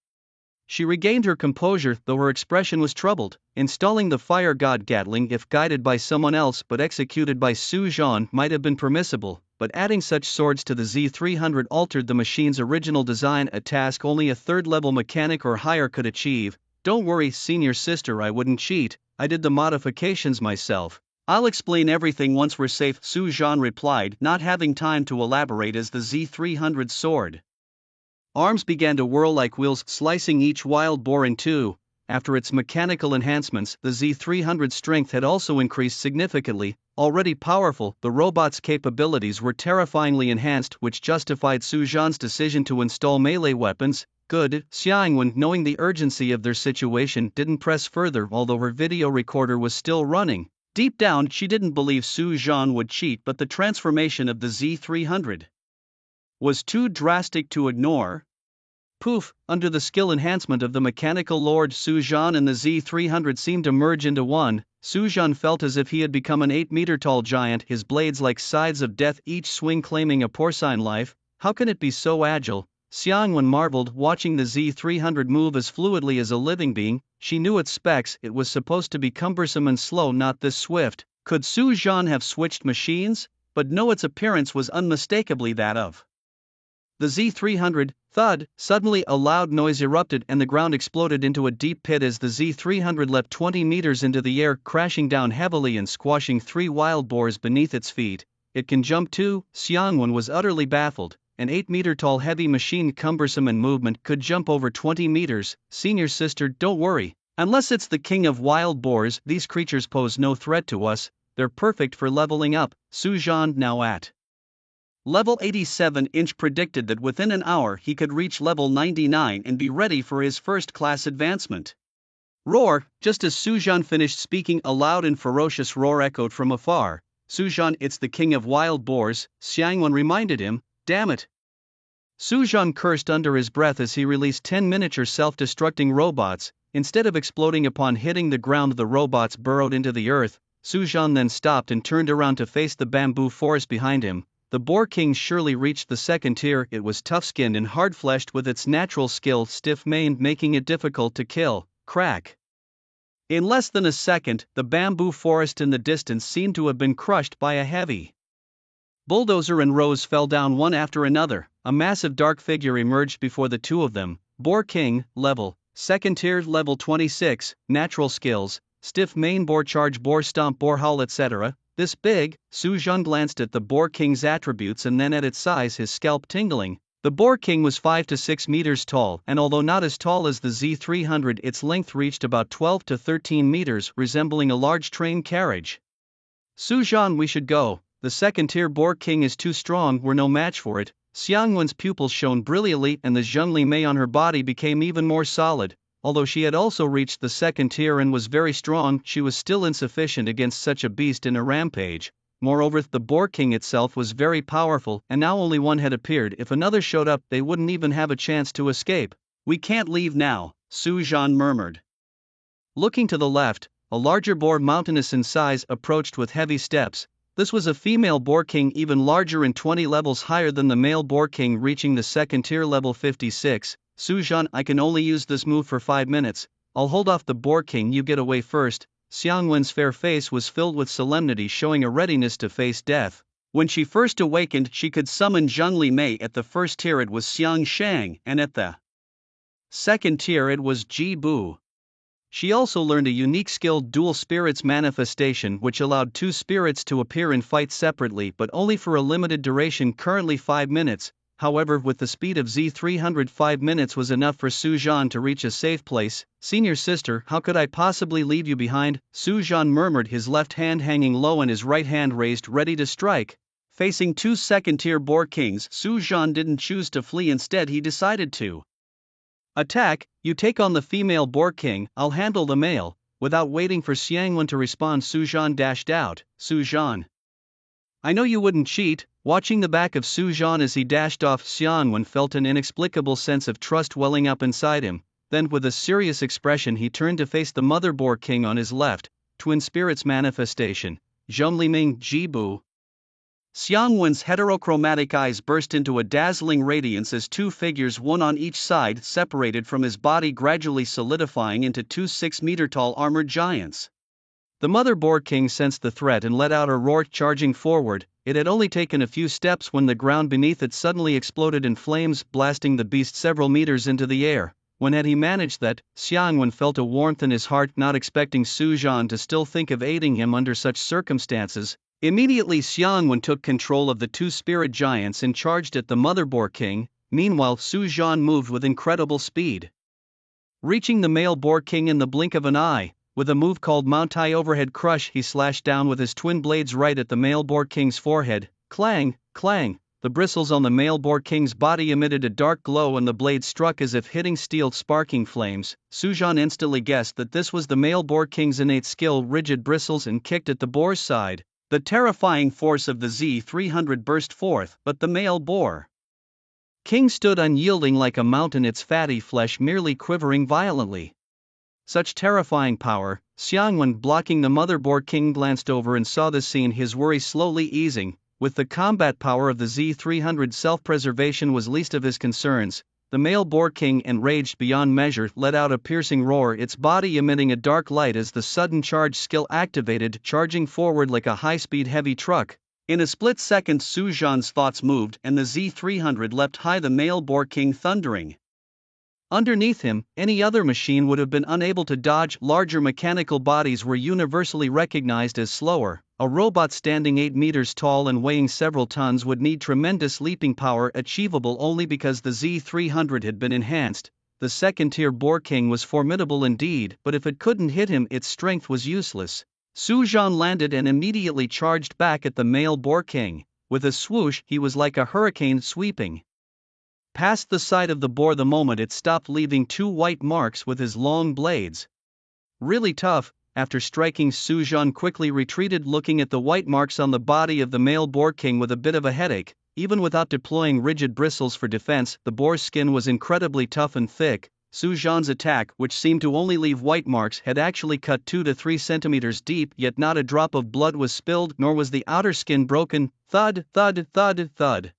She regained her composure, though her expression was troubled. Installing the fire god Gatling, if guided by someone else but executed by Su Zhan, might have been permissible, but adding such swords to the Z-300 altered the machine's original design, a task only a third-level mechanic or higher could achieve. "Don't worry, senior sister, I wouldn't cheat. I did the modifications myself. I'll explain everything once we're safe," Su Zhan replied, not having time to elaborate as the Z-300 sword arms began to whirl like wheels, slicing each wild boar in two. After its mechanical enhancements, the Z-300's strength had also increased significantly. Already powerful, the robot's capabilities were terrifyingly enhanced, which justified Su Zhan's decision to install melee weapons. Good. Xiang Wen, knowing the urgency of their situation, didn't press further, although her video recorder was still running. Deep down, she didn't believe Su Zhan would cheat, but the transformation of the Z-300 was too drastic to ignore. Poof, under the skill enhancement of the mechanical lord Su-Jian and the Z300 seemed to merge into one. Su-Jian felt as if he had become an 8-meter-tall giant, his blades like scythes of death, each swing claiming a porcine life. How can it be so agile? Xiangwen marveled, watching the Z300 move as fluidly as a living being. She knew its specs, it was supposed to be cumbersome and slow, not this swift. Could Su-Jian have switched machines? But no, its appearance was unmistakably that of the Z300. Thud! Suddenly a loud noise erupted and the ground exploded into a deep pit as the Z300 leapt 20 meters into the air, crashing down heavily and squashing 3 wild boars beneath its feet. It can jump too? Xiangwen was utterly baffled. An 8-meter-tall heavy machine, cumbersome in movement, could jump over 20 meters. Senior sister, don't worry. Unless it's the king of wild boars, these creatures pose no threat to us. They're perfect for leveling up. Su-Jian, now at level 87-inch, predicted that within an hour he could reach level 99 and be ready for his first-class advancement. Roar! Just as Su-Jian finished speaking, a loud and ferocious roar echoed from afar. Su-Jian, it's the king of wild boars, Xiangwen reminded him. Damn it! Su-Jian cursed under his breath as he released 10 miniature self-destructing robots. Instead of exploding upon hitting the ground, the robots burrowed into the earth. Su-Jian then stopped and turned around to face the bamboo forest behind him. The Boar King surely reached the second tier. It was tough-skinned and hard-fleshed, with its natural skill stiff-maned, making it difficult to kill. Crack! In less than a second, the bamboo forest in the distance seemed to have been crushed by a heavy bulldozer, and rows fell down one after another. A massive dark figure emerged before the two of them. Boar King, level, second tier, level 26, natural skills, stiff mane, boar charge, boar stomp, boar howl, etc. This big? Su-Jian glanced at the Boar King's attributes and then at its size, his scalp tingling. The Boar King was 5 to 6 meters tall, and although not as tall as the Z300, its length reached about 12 to 13 meters, resembling a large train carriage. Su-Jian, we should go. The second-tier Boar King is too strong, we're no match for it. Xiangwen's pupils shone brilliantly and the Zhongli Mei on her body became even more solid. Although she had also reached the second tier and was very strong, she was still insufficient against such a beast in a rampage. Moreover, the Boar King itself was very powerful, and now only one had appeared. If another showed up, they wouldn't even have a chance to escape. We can't leave now, Su-Jian murmured. Looking to the left, a larger boar, mountainous in size, approached with heavy steps. This was a female Boar King, even larger and 20 levels higher than the male Boar King, reaching the second tier, level 56. Su-Jian, I can only use this move for 5 minutes. I'll hold off the Boar King, you get away first. Xiangwen's fair face was filled with solemnity, showing a readiness to face death. When she first awakened, she could summon Zhongli Mei. At the first tier it was Xiang Shang, and at the second tier it was Ji Bu. She also learned a unique skill, Dual Spirits Manifestation, which allowed 2 spirits to appear and fight separately, but only for a limited duration, currently 5 minutes. However, with the speed of Z300, 5 minutes was enough for Su-Jian to reach a safe place. Senior sister, how could I possibly leave you behind? Su-Jian murmured, his left hand hanging low and his right hand raised, ready to strike. Facing 2 second-tier Boar Kings, Su-Jian didn't choose to flee. Instead, he decided to attack. You take on the female Boar King, I'll handle the male. Without waiting for Xiangwen to respond, Su-Jian dashed out. Su-Jian, I know you wouldn't cheat. Watching the back of Su-Jian as he dashed off, Xiangwen felt an inexplicable sense of trust welling up inside him. Then, with a serious expression, he turned to face the Mother Boar King on his left. Twin Spirits Manifestation. Zhongli Ming, Ji Bu. Xiangwen's heterochromatic eyes burst into a dazzling radiance as 2 figures, one on each side, separated from his body, gradually solidifying into 2 6-meter-tall armored giants. The Mother Boar King sensed the threat and let out a roar, charging forward. It had only taken a few steps when the ground beneath it suddenly exploded in flames, blasting the beast several meters into the air. When had he managed that? Xiangwen felt a warmth in his heart, not expecting Su-Jian to still think of aiding him under such circumstances. Immediately, Xiangwen took control of the 2 spirit giants and charged at the Mother Boar King. Meanwhile, Su-Jian moved with incredible speed, reaching the male Boar King in the blink of an eye. With a move called Mount Tai Overhead Crush, he slashed down with his twin blades right at the male Boar King's forehead. Clang, clang, the bristles on the male Boar King's body emitted a dark glow and the blade struck as if hitting steel, sparking flames. Su-Jian instantly guessed that this was the male Boar King's innate skill, rigid bristles, and kicked at the boar's side. The terrifying force of the Z300 burst forth, but the male boar King stood unyielding like a mountain, its fatty flesh merely quivering violently. Such terrifying power. Xiangwen, blocking the mother boar king, glanced over and saw this scene, his worry slowly easing. With the combat power of the Z300, self-preservation was least of his concerns. The male boar king, enraged beyond measure, let out a piercing roar, its body emitting a dark light as the sudden charge skill activated, charging forward like a high-speed heavy truck. In a split second, Su Zhan's thoughts moved and the Z300 leapt high, the male boar king thundering. Underneath him, any other machine would have been unable to dodge. Larger mechanical bodies were universally recognized as slower. A robot standing 8 meters tall and weighing several tons would need tremendous leaping power, achievable only because the Z300 had been enhanced. The second-tier Boar King was formidable indeed, but if it couldn't hit him, its strength was useless. Su Zhan landed and immediately charged back at the male Boar King. With a swoosh, he was like a hurricane sweeping past the side of the boar the moment it stopped, leaving 2 white marks with his long blades. Really tough. After striking, Su Zhan quickly retreated, looking at the white marks on the body of the male boar king with a bit of a headache. Even without deploying rigid bristles for defense, the boar's skin was incredibly tough and thick. Su Zhan's attack, which seemed to only leave white marks, had actually cut 2 to 3 centimeters deep, yet not a drop of blood was spilled, nor was the outer skin broken. Thud, thud, thud, thud.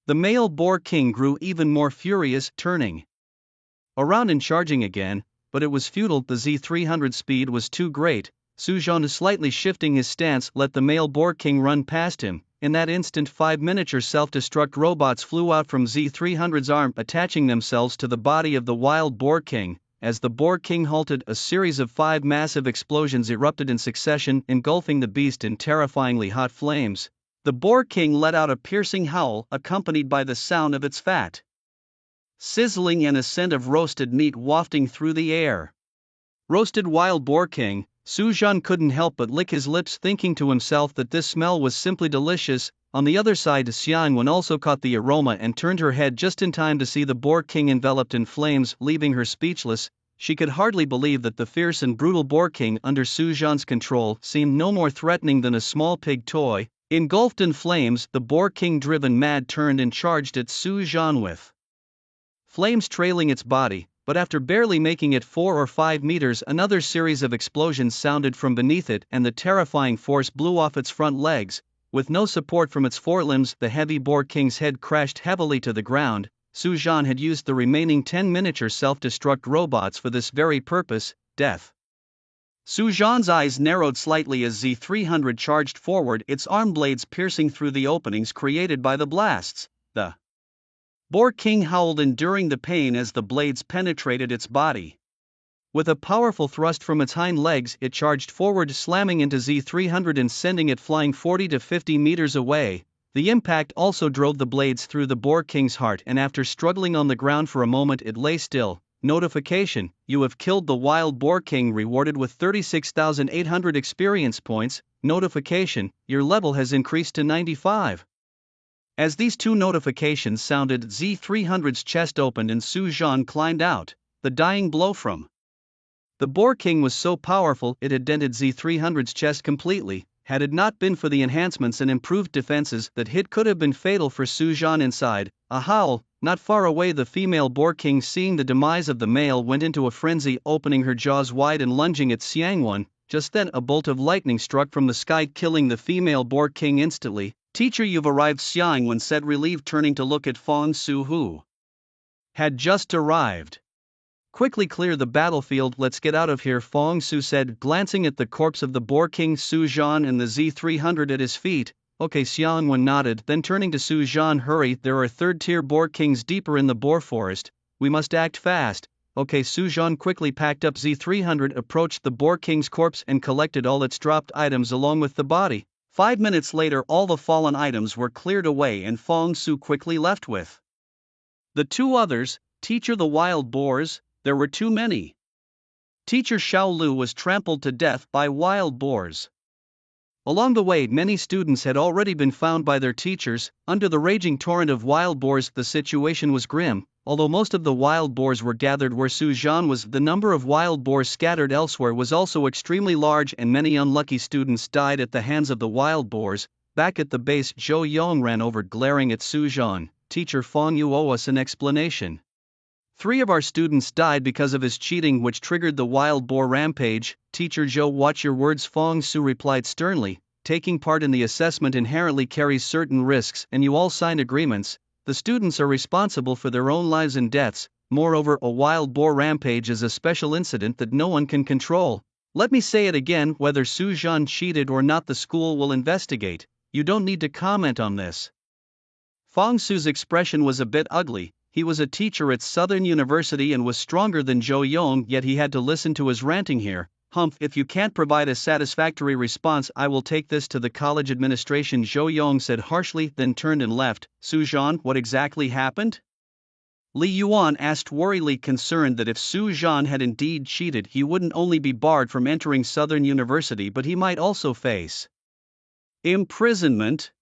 The male boar king grew even more furious, turning around and charging again, but it was futile. The Z300 speed was too great. Su Zhan, slightly shifting his stance, let the male boar king run past him. In that instant, 5 miniature self-destruct robots flew out from Z300's arm, attaching themselves to the body of the wild boar king. As the boar king halted, a series of 5 massive explosions erupted in succession, engulfing the beast in terrifyingly hot flames. The boar king let out a piercing howl, accompanied by the sound of its fat sizzling and a scent of roasted meat wafting through the air. Roasted wild boar king. Su Zhan couldn't help but lick his lips, thinking to himself that this smell was simply delicious. On the other side, Xiangwen also caught the aroma and turned her head just in time to see the boar king enveloped in flames, leaving her speechless. She could hardly believe that the fierce and brutal boar king under Su Zhan's control seemed no more threatening than a small pig toy. Engulfed in flames, the boar king, driven mad, turned and charged at Su Zhan with flames trailing its body. But after barely making it 4 or 5 meters, another series of explosions sounded from beneath it, and the terrifying force blew off its front legs. With no support from its forelimbs, the heavy boar king's head crashed heavily to the ground. Su Zhan had used the remaining 10 miniature self-destruct robots for this very purpose: death. Su Zhan's eyes narrowed slightly as Z300 charged forward, its arm blades piercing through the openings created by the blasts. The boar king howled, enduring the pain as the blades penetrated its body. With a powerful thrust from its hind legs, it charged forward, slamming into Z300 and sending it flying 40 to 50 meters away. The impact also drove the blades through the boar king's heart, and after struggling on the ground for a moment, it lay still. Notification: you have killed the wild boar king, rewarded with 36,800 experience points. Notification: your level has increased to 95. As these 2 notifications sounded, Z300's chest opened and Su Zhan climbed out. The dying blow from the boar king was so powerful it had dented Z300's chest completely. Had it not been for the enhancements and improved defenses, that hit could have been fatal for Su Zhan. Inside, a howl. Not far away, the female boar king, seeing the demise of the male, went into a frenzy, opening her jaws wide and lunging at Xiangwen. Just then, a bolt of lightning struck from the sky, killing the female boar king instantly. Teacher, you've arrived, Xiangwen said, relieved, turning to look at Fong Su, who had just arrived. Quickly clear the battlefield, let's get out of here, Fong Su said, glancing at the corpse of the boar king, Su Zhan, and the Z300 at his feet. Okay, Xiangwen nodded, then turning to Su Zhan, hurry, there are 3rd-tier boar kings deeper in the boar forest. We must act fast. Okay, Su Zhan quickly packed up Z300, approached the boar king's corpse and collected all its dropped items along with the body. 5 minutes later, all the fallen items were cleared away and Fong Su quickly left with the 2 others. Teacher, the wild boars, there were too many. Teacher Xiao Lu was trampled to death by wild boars. Along the way, many students had already been found by their teachers. Under the raging torrent of wild boars, the situation was grim. Although most of the wild boars were gathered where Su Zhan was, the number of wild boars scattered elsewhere was also extremely large, and many unlucky students died at the hands of the wild boars. Back at the base, Zhou Yong ran over, glaring at Su Zhan. Teacher Fong, you owe us an explanation. 3 of our students died because of his cheating, which triggered the wild boar rampage. Teacher Zhou, watch your words, Fong Su replied sternly. Taking part in the assessment inherently carries certain risks, and you all signed agreements. The students are responsible for their own lives and deaths. Moreover, a wild boar rampage is a special incident that no one can control. Let me say it again, whether Su Zhan cheated or not, the school will investigate. You don't need to comment on this. Fong Su's expression was a bit ugly. He was a teacher at Southern University and was stronger than Zhou Yong, yet he had to listen to his ranting here. Humph, if you can't provide a satisfactory response, I will take this to the college administration, Zhou Yong said harshly, then turned and left. Su Zhan, what exactly happened? Li Yuan asked, worriedly concerned that if Su Zhan had indeed cheated, he wouldn't only be barred from entering Southern University but he might also face imprisonment.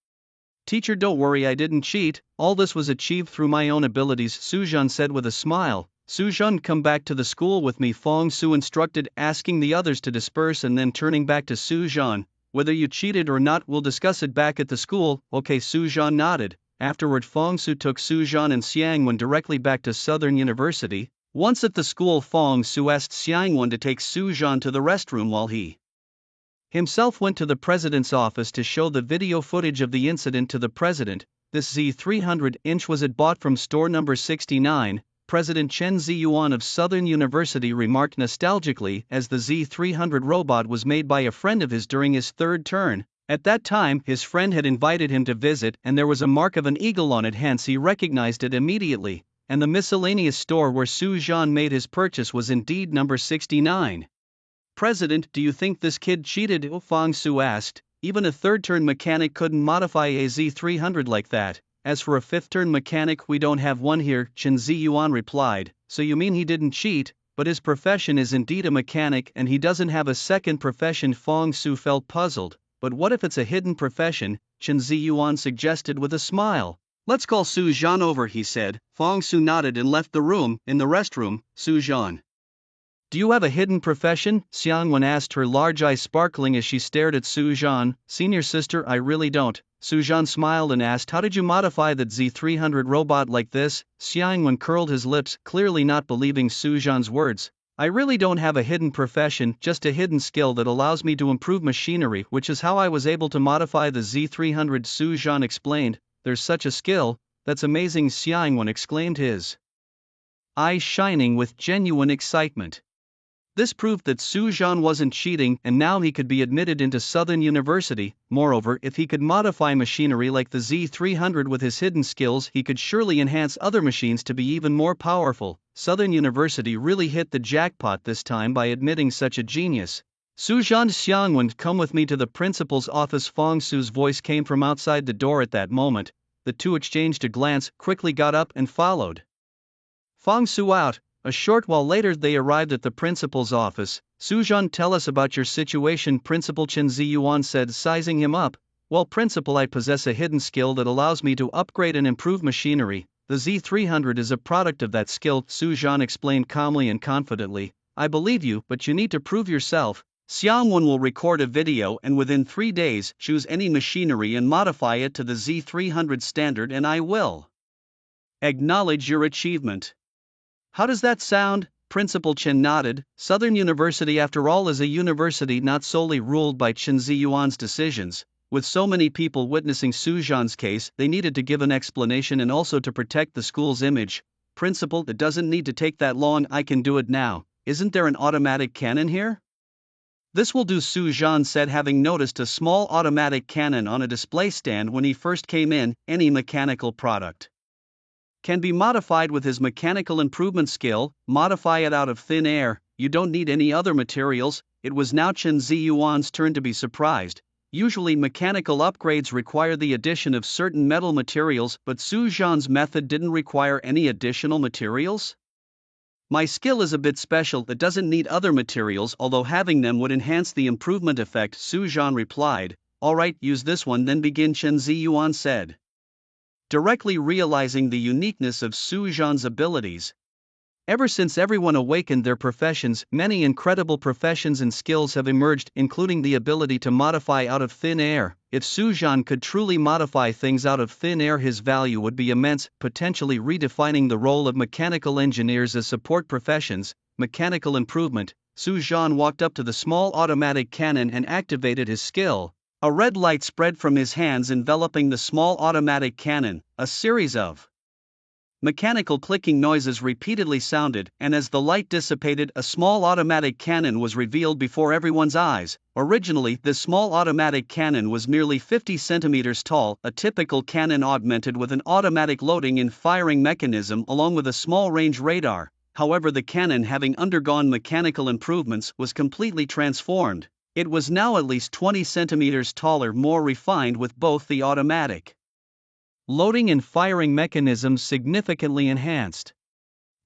Teacher, don't worry, I didn't cheat, all this was achieved through my own abilities, Su Zhan said with a smile. Su Zhan, come back to the school with me, Fong Su instructed, asking the others to disperse and then turning back to Su Zhan. Whether you cheated or not, we'll discuss it back at the school. Okay, Su Zhan nodded. Afterward, Fong Su took Su Zhan and Xiangwen directly back to Southern University. Once at the school, Fong Su asked Xiangwen to take Su Zhan to the restroom while he himself went to the president's office to show the video footage of the incident to the president. This Z300-inch was it bought from store number 69, President Chen Ziyuan of Southern University remarked nostalgically, as the Z300 robot was made by a friend of his during his third term. At that time, his friend had invited him to visit and there was a mark of an eagle on it, hence he recognized it immediately. And the miscellaneous store where Su Zhan made his purchase was indeed number 69. President, do you think this kid cheated? Fong Su asked. Even a third-turn mechanic couldn't modify a Z300 like that. As for a fifth-turn mechanic, we don't have one here, Chen Ziyuan replied. So you mean he didn't cheat, but his profession is indeed a mechanic and he doesn't have a second profession? Fong Su felt puzzled. But what if it's a hidden profession? Chen Ziyuan suggested with a smile. Let's call Su Zhan over, he said. Fong Su nodded and left the room. In the restroom, Su Zhan. Do you have a hidden profession? Xiangwen asked, her large eyes sparkling as she stared at Su Zhan. Senior sister, I really don't. Su Zhan smiled and asked, how did you modify that Z300 robot like this? Xiangwen curled his lips, clearly not believing Su Zhan's words. I really don't have a hidden profession, just a hidden skill that allows me to improve machinery, which is how I was able to modify the Z300, Su Zhan explained. There's such a skill? That's amazing, Xiangwen exclaimed, his eyes shining with genuine excitement. This proved that Su Zhan wasn't cheating and now he could be admitted into Southern University. Moreover, if he could modify machinery like the Z300 with his hidden skills, he could surely enhance other machines to be even more powerful. Southern University really hit the jackpot this time by admitting such a genius. Su Zhan, Xiangwen, come with me to the principal's office. Fong Su's voice came from outside the door at that moment. The two exchanged a glance, quickly got up and followed Fong Su out. A short while later they arrived at the principal's office. Su Zhan, tell us about your situation, Principal Chen Ziyuan said, sizing him up. Well, Principal, I possess a hidden skill that allows me to upgrade and improve machinery. The Z300 is a product of that skill, Su Zhan explained calmly and confidently. I believe you, but you need to prove yourself. Xiangwen will record a video and within 3 days choose any machinery and modify it to the Z300 standard, and I will acknowledge your achievement. How does that sound? Principal Chen nodded. Southern University, after all, is a university not solely ruled by Chen Ziyuan's decisions. With so many people witnessing Su Zhan's case, they needed to give an explanation and also to protect the school's image. Principal, it doesn't need to take that long, I can do it now. Isn't there an automatic cannon here? This will do, Su Zhan said, having noticed a small automatic cannon on a display stand when he first came in. Any mechanical product can be modified with his mechanical improvement skill. Modify it out of thin air, you don't need any other materials. It was now Chen Ziyuan's turn to be surprised. Usually mechanical upgrades require the addition of certain metal materials, but Su Zhan's method didn't require any additional materials? My skill is a bit special, it doesn't need other materials, although having them would enhance the improvement effect, Su Zhan replied. Alright, use this one then begin, Chen Ziyuan said. Directly realizing the uniqueness of Su Zhan's abilities, Ever since everyone awakened their professions, many incredible professions and skills have emerged, including the ability to modify out of thin air. If Su Zhan could truly modify things out of thin air, his value would be immense, potentially redefining the role of mechanical engineers as support professions. Mechanical improvement. Su Zhan walked up to the small automatic cannon and activated his skill. A red light spread from his hands, enveloping the small automatic cannon. A series of mechanical clicking noises repeatedly sounded, and as the light dissipated, a small automatic cannon was revealed before everyone's eyes. Originally, this small automatic cannon was merely 50 centimeters tall, a typical cannon augmented with an automatic loading and firing mechanism along with a small range radar. However, the cannon, having undergone mechanical improvements, was completely transformed. It was now at least 20 centimeters taller, more refined, with both the automatic loading and firing mechanisms significantly enhanced.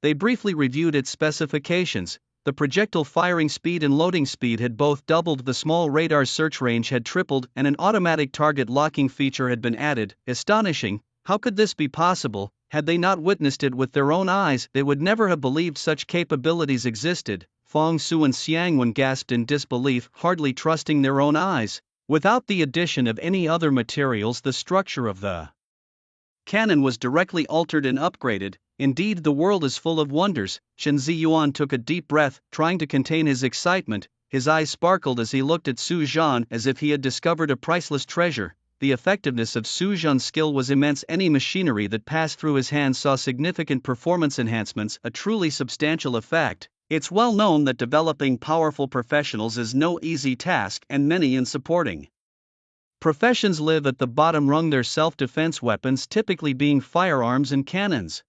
They briefly reviewed its specifications. The projectile firing speed and loading speed had both doubled, the small radar's search range had tripled, and an automatic target locking feature had been added. Astonishing! How could this be possible? Had they not witnessed it with their own eyes, they would never have believed such capabilities existed. Fong Su and Xiangwen gasped in disbelief, hardly trusting their own eyes. Without the addition of any other materials, the structure of the cannon was directly altered and upgraded. Indeed, the world is full of wonders. Chen Ziyuan took a deep breath, trying to contain his excitement. His eyes sparkled as he looked at Su Zhan as if he had discovered a priceless treasure. The effectiveness of Su Zhan's skill was immense. Any machinery that passed through his hands saw significant performance enhancements, a truly substantial effect. It's well known that developing powerful professionals is no easy task, and many in supporting professions live at the bottom rung, their self-defense weapons typically being firearms and cannons.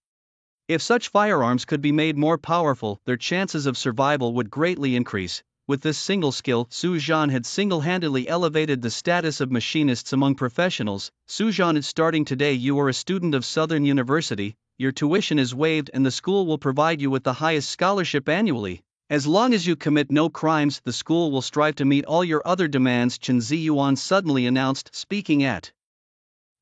If such firearms could be made more powerful, their chances of survival would greatly increase. With this single skill, Su Zhan had single-handedly elevated the status of machinists among professionals. Su Zhan is starting today. You are a student of Southern University, your tuition is waived and the school will provide you with the highest scholarship annually. As long as you commit no crimes, the school will strive to meet all your other demands, Chen Ziyuan suddenly announced, speaking at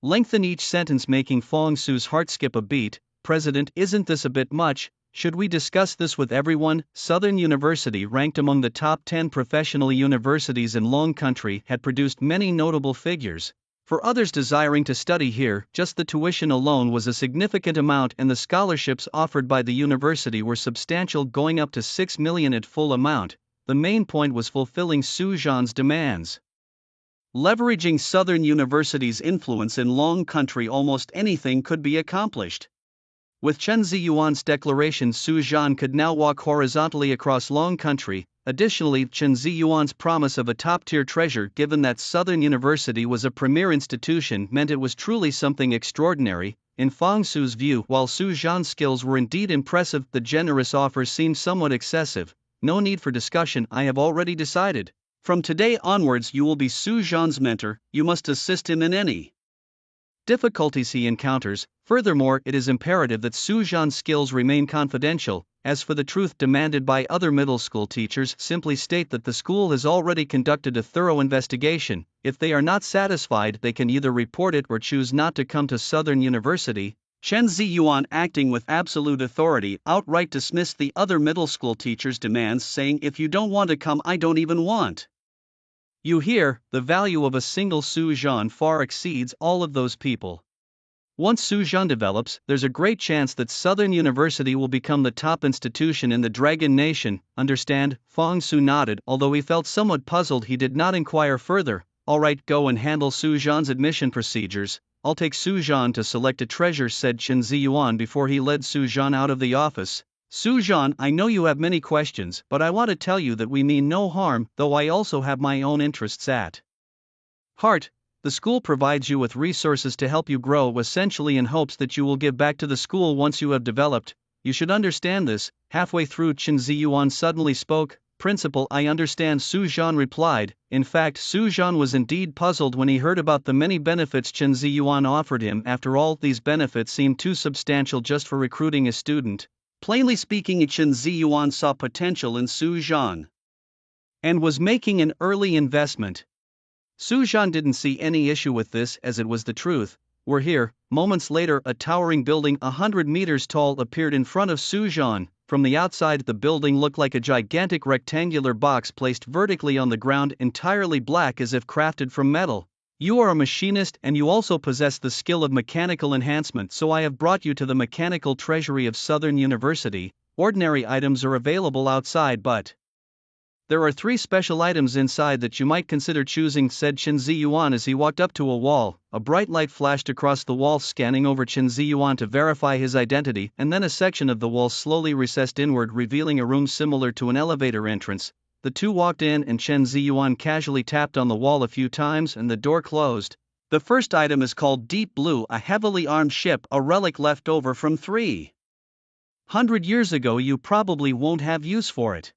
length in each sentence, making Fong Su's heart skip a beat. President, isn't this a bit much? Should we discuss this with everyone? Southern University, ranked among the top 10 professional universities in Long Country, had produced many notable figures. For others desiring to study here, just the tuition alone was a significant amount, and the scholarships offered by the university were substantial, going up to 6 million at full amount. The main point was fulfilling Su Zhan's demands. Leveraging Southern University's influence in Long Country, almost anything could be accomplished. With Chen Ziyuan's declaration, Su Zhan could now walk horizontally across Long Country. Additionally, Chen Ziyuan's promise of a top-tier treasure, given that Southern University was a premier institution, meant it was truly something extraordinary. In Fong Su's view, while Su Zhan's skills were indeed impressive, the generous offer seemed somewhat excessive. No need for discussion, I have already decided. From today onwards you will be Su Zhan's mentor. You must assist him in any difficulties he encounters. Furthermore, it is imperative that Su Zhan's skills remain confidential. As for the truth demanded by other middle school teachers, simply state that the school has already conducted a thorough investigation. If they are not satisfied, they can either report it or choose not to come to Southern University. Chen Ziyuan, acting with absolute authority, outright dismissed the other middle school teachers' demands, saying, if you don't want to come, I don't even want you here. The value of a single Su Zhan far exceeds all of those people. Once Su Zhan develops, there's a great chance that Southern University will become the top institution in the Dragon Nation. Understand? Fong Su nodded. Although he felt somewhat puzzled, he did not inquire further. Alright, go and handle Su Zhan's admission procedures. I'll take Su Zhan to select a treasure, said Chen Ziyuan before he led Su Zhan out of the office. Su Zhan, I know you have many questions, but I want to tell you that we mean no harm, though I also have my own interests at heart. The school provides you with resources to help you grow, essentially in hopes that you will give back to the school once you have developed. You should understand this. Halfway through, Chen Ziyuan suddenly spoke. Principal, I understand, Su Zhan replied. In fact, Su Zhan was indeed puzzled when he heard about the many benefits Chen Ziyuan offered him. After all, these benefits seemed too substantial just for recruiting a student. Plainly speaking, Chen Ziyuan saw potential in Su Zhan and was making an early investment. Su Zhan didn't see any issue with this, as it was the truth. We're here. Moments later, a towering building 100 meters tall appeared in front of Su Zhan. From the outside, the building looked like a gigantic rectangular box placed vertically on the ground, entirely black as if crafted from metal. You are a machinist and you also possess the skill of mechanical enhancement, so I have brought you to the mechanical treasury of Southern University. Ordinary items are available outside, but there are 3 special items inside that you might consider choosing, said Chen Ziyuan as he walked up to a wall. A bright light flashed across the wall, scanning over Chen Ziyuan to verify his identity, and then a section of the wall slowly recessed inward, revealing a room similar to an elevator entrance. The two walked in and Chen Ziyuan casually tapped on the wall a few times and the door closed. The first item is called Deep Blue, a heavily armed ship, a relic left over from 300 years ago. You probably won't have use for it.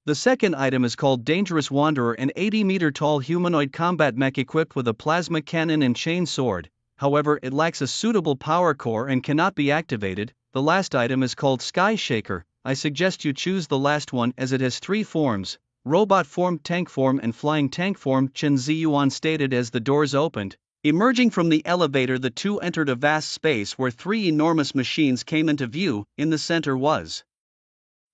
The second item is called Dangerous Wanderer, an 80-meter-tall humanoid combat mech equipped with a plasma cannon and chain sword. However, it lacks a suitable power core and cannot be activated. The last item is called Sky Shaker. I suggest you choose the last one as it has 3 forms: robot form, tank form, and flying tank form, Chen Ziyuan stated as the doors opened. Emerging from the elevator, the two entered a vast space where 3 enormous machines came into view. In the center was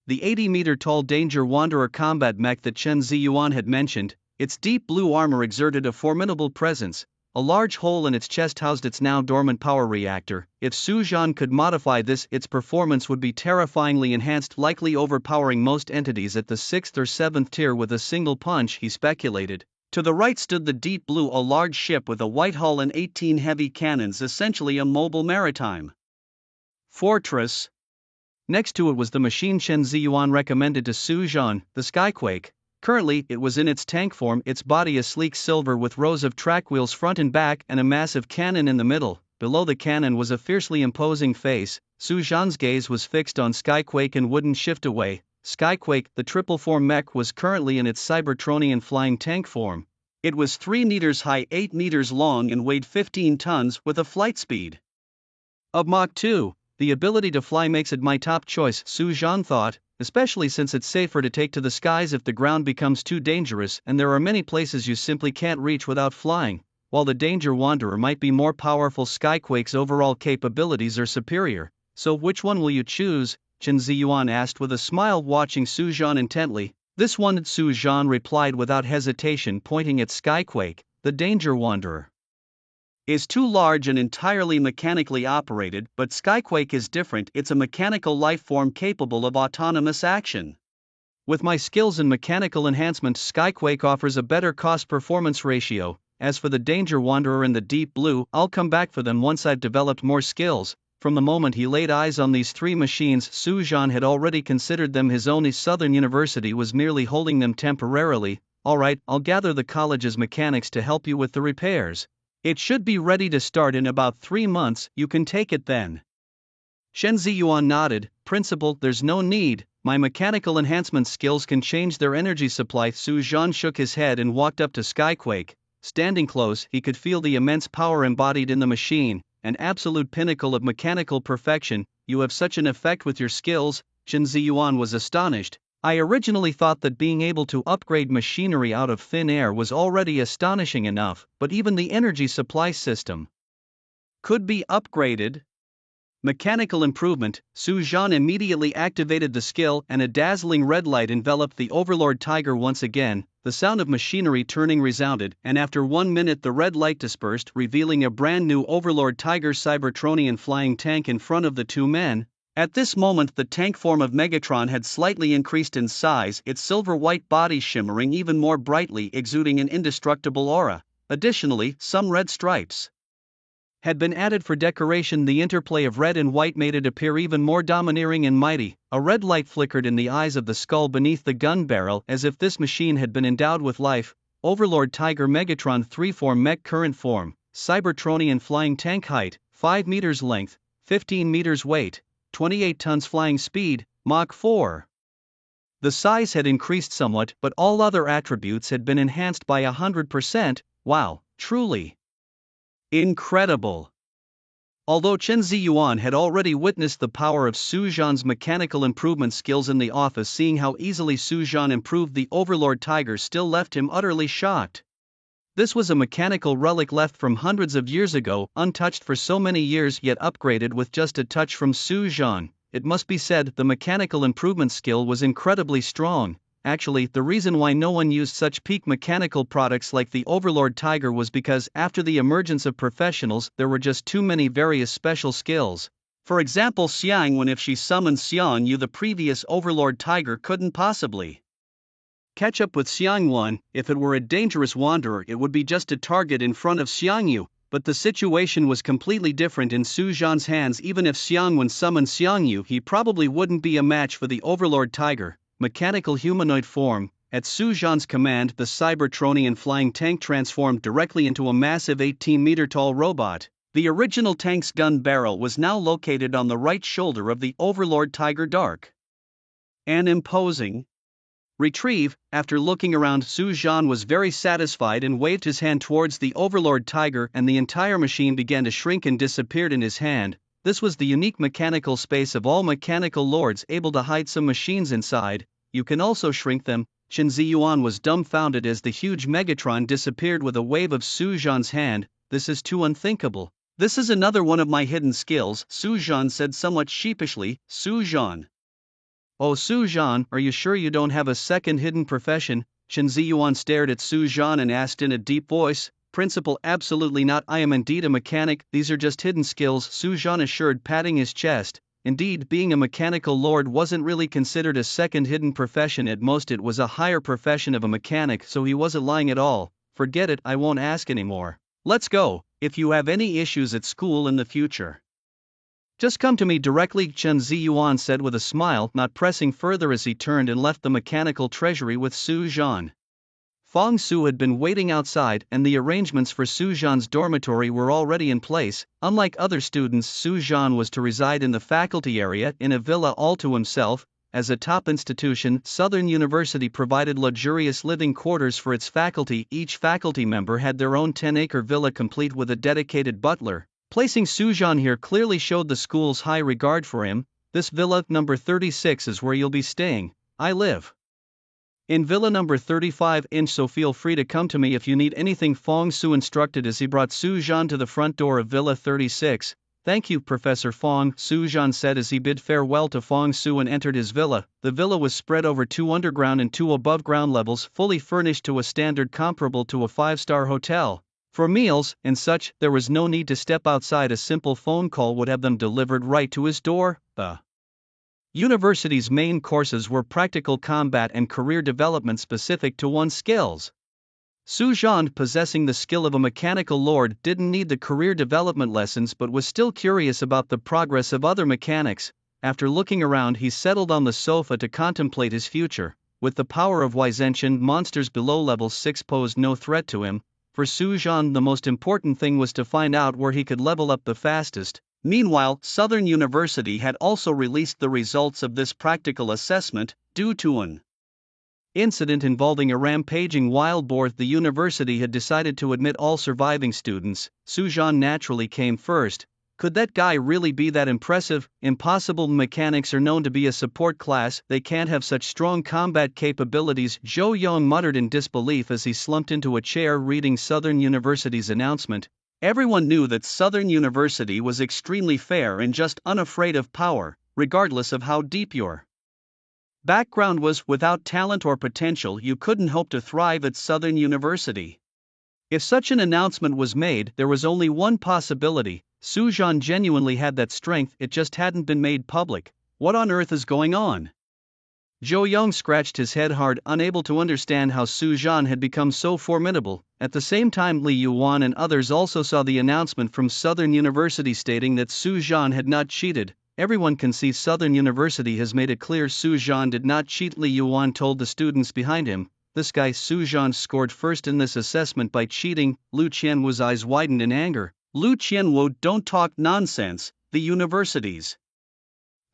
the 80-meter-tall Danger Wanderer combat mech that Chen Ziyuan had mentioned. Its deep blue armor exerted a formidable presence. A large hole in its chest housed its now dormant power reactor. If Su Zhan could modify this, its performance would be terrifyingly enhanced, likely overpowering most entities at the 6th or 7th tier with a single punch, he speculated. To the right stood the Deep Blue, a large ship with a white hull and 18 heavy cannons, essentially a mobile maritime fortress. Next to it was the machine Chen Ziyuan recommended to Su Zhan, the Skyquake. Currently, it was in its tank form, its body a sleek silver with rows of track wheels front and back and a massive cannon in the middle. Below the cannon was a fiercely imposing face. Su Zhan's gaze was fixed on Skyquake and wouldn't shift away. Skyquake, the triple form mech, was currently in its Cybertronian flying tank form. It was 3 meters high, 8 meters long, and weighed 15 tons, with a flight speed of Mach 2. The ability to fly makes it my top choice, Su Zhan thought, especially since it's safer to take to the skies if the ground becomes too dangerous, and there are many places you simply can't reach without flying. While the Danger Wanderer might be more powerful, Skyquake's overall capabilities are superior. So which one will you choose? Chen Ziyuan asked with a smile, watching Su Zhan intently. This one, Su Zhan replied without hesitation, pointing at Skyquake. The Danger Wanderer is too large and entirely mechanically operated, but Skyquake is different. It's a mechanical life form capable of autonomous action. With my skills in mechanical enhancement, Skyquake offers a better cost-performance ratio. As for the Danger Wanderer and the Deep Blue, I'll come back for them once I've developed more skills. From the moment he laid eyes on these 3 machines, Su Zhan had already considered them his own. Southern University was merely holding them temporarily. Alright, I'll gather the college's mechanics to help you with the repairs. It should be ready to start in about 3 months, you can take it then. Chen Ziyuan nodded. Principal, there's no need, my mechanical enhancement skills can change their energy supply. Su Zhan shook his head and walked up to Skyquake. Standing close, he could feel the immense power embodied in the machine, an absolute pinnacle of mechanical perfection. You have such an effect with your skills? Chen Ziyuan was astonished. I originally thought that being able to upgrade machinery out of thin air was already astonishing enough, but even the energy supply system could be upgraded. Mechanical improvement. Su Zhan immediately activated the skill, and a dazzling red light enveloped the Overlord Tiger once again. The sound of machinery turning resounded, and after 1 minute the red light dispersed, revealing a brand new Overlord Tiger Cybertronian flying tank in front of the 2 men. At this moment, the tank form of Megatron had slightly increased in size, its silver-white body shimmering even more brightly, exuding an indestructible aura. Additionally, some red stripes had been added for decoration. The interplay of red and white made it appear even more domineering and mighty. A red light flickered in the eyes of the skull beneath the gun barrel, as if this machine had been endowed with life. Overlord Tiger Megatron 3-form mech, current form, Cybertronian flying tank, height 5 meters, length 15 meters, weight 28 tons, flying speed Mach 4. The size had increased somewhat, but all other attributes had been enhanced by 100%. Wow, truly incredible. Although Chen Ziyuan had already witnessed the power of Su Zhan's mechanical improvement skills in the office, seeing how easily Su Zhan improved the Overlord Tiger still left him utterly shocked. This was a mechanical relic left from hundreds of years ago, untouched for so many years, yet upgraded with just a touch from Su Zhan. it must be said the mechanical improvement skill was incredibly strong. Actually, the reason why no one used such peak mechanical products like the Overlord Tiger was because after the emergence of professionals there were just too many various special skills. For example, Xiang Wen, if she summoned Xiang Yu, the previous Overlord Tiger couldn't possibly catch up with Xiang Wen. If it were a dangerous wanderer it would be just a target in front of Xiang Yu, but the situation was completely different in Su Zhan's hands. Even if Xiang Wen summoned Xiang Yu, he probably wouldn't be a match for the Overlord Tiger. Mechanical humanoid form. At Su Zhan's command, the Cybertronian flying tank transformed directly into a massive 18-meter-tall robot. The original tank's gun barrel was now located on the right shoulder of the Overlord Tiger. Dark and imposing. Retrieve. After looking around, Su Zhan was very satisfied and waved his hand towards the Overlord Tiger, and the entire machine began to shrink and disappeared in his hand. This was the unique mechanical space of all mechanical lords, able to hide some machines inside. You can also shrink them. Chen Ziyuan was dumbfounded as the huge Megatron disappeared with a wave of Su Zhan's hand. This is too unthinkable. This is another one of my hidden skills, Su Zhan said somewhat sheepishly. Su Zhan. Oh, Su Zhan, are you sure you don't have a second hidden profession? Chen Ziyuan stared at Su Zhan and asked in a deep voice. Principal, absolutely not. I am indeed a mechanic. These are just hidden skills, Su Zhan assured, patting his chest. Indeed, being a mechanical lord wasn't really considered a second hidden profession. At most it was a higher profession of a mechanic, so he wasn't lying at all. Forget it, I won't ask anymore. Let's go. If you have any issues at school in the future, just come to me directly, Chen Ziyuan said with a smile, not pressing further as he turned and left the mechanical treasury with Su Zhan. Fong Su had been waiting outside, and the arrangements for Su Zhan's dormitory were already in place. Unlike other students, Su Zhan was to reside in the faculty area in a villa all to himself. As a top institution, Southern University provided luxurious living quarters for its faculty. Each faculty member had their own 10-acre villa complete with a dedicated butler. Placing Su Zhan here clearly showed the school's high regard for him. This villa, number 36, is where you'll be staying. I live in villa number 35, so feel free to come to me if you need anything, Fong Su instructed as he brought Su Zhan to the front door of villa 36. Thank you, Professor Fong, Su Zhan said as he bid farewell to Fong Su and entered his villa. The villa was spread over 2 underground and 2 above-ground levels, fully furnished to a standard comparable to a 5-star hotel. For meals and such, there was no need to step outside. A simple phone call would have them delivered right to his door. The university's main courses were practical combat and career development specific to one's skills. Su Zhan, possessing the skill of a mechanical lord, didn't need the career development lessons but was still curious about the progress of other mechanics. After looking around, he settled on the sofa to contemplate his future. With the power of Wizentian, monsters below level 6 posed no threat to him. For Su Zhan, the most important thing was to find out where he could level up the fastest. Meanwhile, Southern University had also released the results of this practical assessment. Due to an incident involving a rampaging wild boar, the university had decided to admit all surviving students. Su Zhan naturally came first. Could that guy really be that impressive? Impossible. Mechanics are known to be a support class, they can't have such strong combat capabilities, Zhou Yong muttered in disbelief as he slumped into a chair reading Southern University's announcement. Everyone knew that Southern University was extremely fair and just, unafraid of power, regardless of how deep your background was. Without talent or potential, you couldn't hope to thrive at Southern University. If such an announcement was made, there was only one possibility. Su Zhan genuinely had that strength, it just hadn't been made public. What on earth is going on? Zhou Yong scratched his head hard, unable to understand how Su Zhan had become so formidable. At the same time, Li Yuan and others also saw the announcement from Southern University stating that Su Zhan had not cheated. Everyone can see Southern University has made it clear Su Zhan did not cheat, Li Yuan told the students behind him. This guy Su Zhan scored first in this assessment by cheating. Lu Qianwu's eyes widened in anger. Lu Qianwu, don't talk nonsense, the university's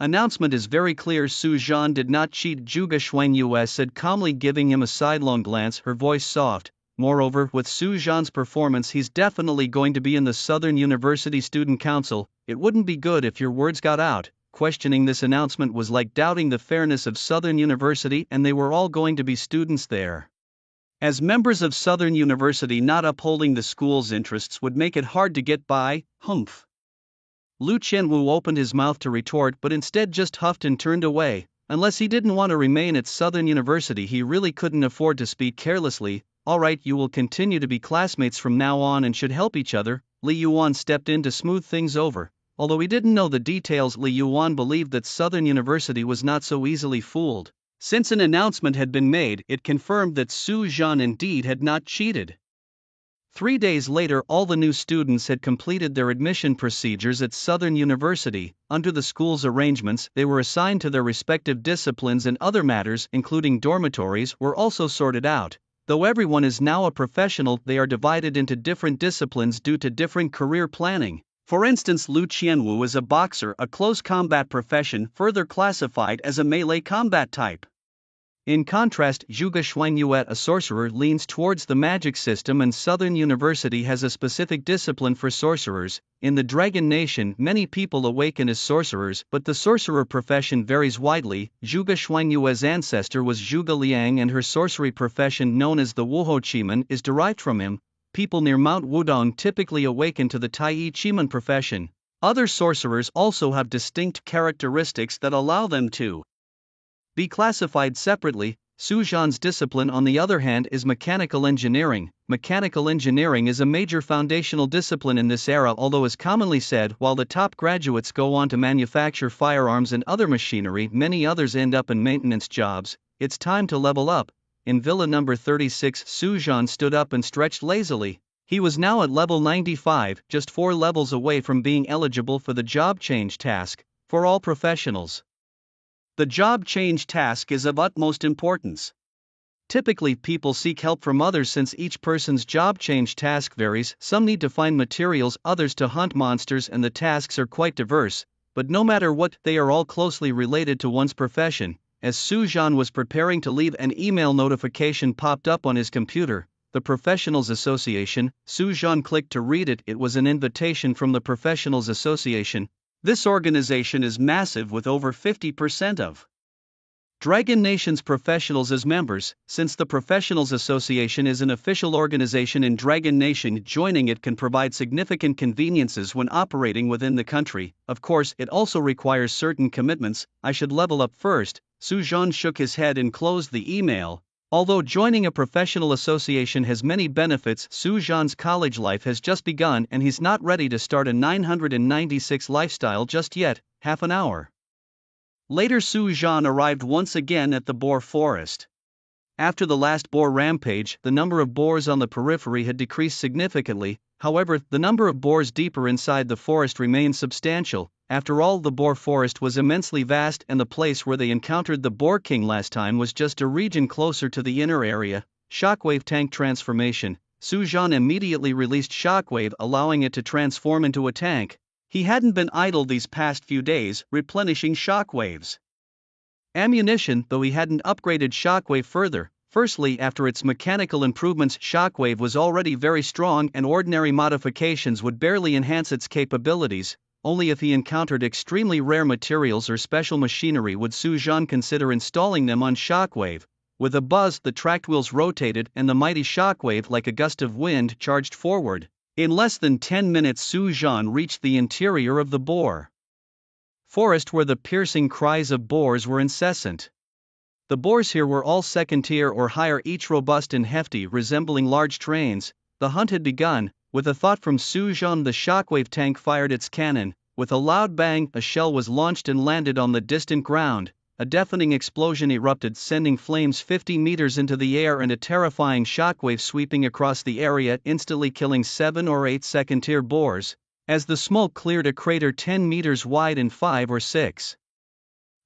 announcement is very clear. Su Zhan did not cheat, Zhuge Xuanyue said calmly, giving him a sidelong glance, her voice soft. Moreover, with Su Zhan's performance, he's definitely going to be in the Southern University Student Council. It wouldn't be good if your words got out. Questioning this announcement was like doubting the fairness of Southern University, and they were all going to be students there. As members of Southern University, not upholding the school's interests would make it hard to get by. Humph. Lu Qianwu opened his mouth to retort but instead just huffed and turned away. Unless he didn't want to remain at Southern University, he really couldn't afford to speak carelessly. Alright, you will continue to be classmates from now on and should help each other. Li Yuan stepped in to smooth things over. Although he didn't know the details, Li Yuan believed that Southern University was not so easily fooled. Since an announcement had been made, it confirmed that Su Zhan indeed had not cheated. 3 days later, all the new students had completed their admission procedures at Southern University. Under the school's arrangements, they were assigned to their respective disciplines, and other matters, including dormitories, were also sorted out. Though everyone is now a professional, they are divided into different disciplines due to different career planning. For instance, Lu Qianwu is a boxer, a close combat profession, further classified as a melee combat type. In contrast, Zhuge Xuanyuet, a sorcerer, leans towards the magic system, and Southern University has a specific discipline for sorcerers. In the Dragon Nation, many people awaken as sorcerers, but the sorcerer profession varies widely. Zhuge Xuanyuet's ancestor was Zhuge Liang, and her sorcery profession, known as the Wuhou Qimen, is derived from him. People near Mount Wudong typically awaken to the Tai Qimen profession. Other sorcerers also have distinct characteristics that allow them to be classified separately. Su Zhan's discipline, on the other hand, is mechanical engineering. Mechanical engineering is a major foundational discipline in this era, although, as commonly said, while the top graduates go on to manufacture firearms and other machinery, many others end up in maintenance jobs. It's time to level up. In Villa number 36, Su Zhan stood up and stretched lazily. He was now at level 95, just 4 levels away from being eligible for the job change task. For all professionals, the job change task is of utmost importance. Typically, people seek help from others since each person's job change task varies. Some need to find materials, others to hunt monsters, and the tasks are quite diverse. But no matter what, they are all closely related to one's profession. As Su Zhan was preparing to leave, an email notification popped up on his computer. The Professionals Association. Su Zhan clicked to read it. It was an invitation from the Professionals Association. This organization is massive, with over 50% of Dragon Nation's professionals as members. Since the Professionals Association is an official organization in Dragon Nation, joining it can provide significant conveniences when operating within the country. Of course, it also requires certain commitments. I should level up first. Su Zhan shook his head and closed the email. Although joining a professional association has many benefits, Su Zhan's college life has just begun and he's not ready to start a 996 lifestyle just yet. Half an hour later, Su Zhan arrived once again at the boar forest. After the last boar rampage, the number of boars on the periphery had decreased significantly. However, the number of boars deeper inside the forest remained substantial. After all, the boar forest was immensely vast, and the place where they encountered the Boar King last time was just a region closer to the inner area. Shockwave tank transformation. Su Zhan immediately released Shockwave, allowing it to transform into a tank. He hadn't been idle these past few days, replenishing Shockwave's ammunition, though he hadn't upgraded Shockwave further. Firstly, after its mechanical improvements, Shockwave was already very strong, and ordinary modifications would barely enhance its capabilities. Only if he encountered extremely rare materials or special machinery would Su Zhan consider installing them on Shockwave. With a buzz, the tracked wheels rotated, and the mighty Shockwave, like a gust of wind, charged forward. In less than 10 minutes, Su Zhan reached the interior of the boar forest, where the piercing cries of boars were incessant. The boars here were all second tier or higher, each robust and hefty, resembling large trains. The hunt had begun. With a thought from Su Zhan, the Shockwave tank fired its cannon. With a loud bang, a shell was launched and landed on the distant ground. A deafening explosion erupted, sending flames 50 meters into the air and a terrifying shockwave sweeping across the area, instantly killing 7 or 8 second-tier boars. As the smoke cleared, a crater 10 meters wide and 5 or 6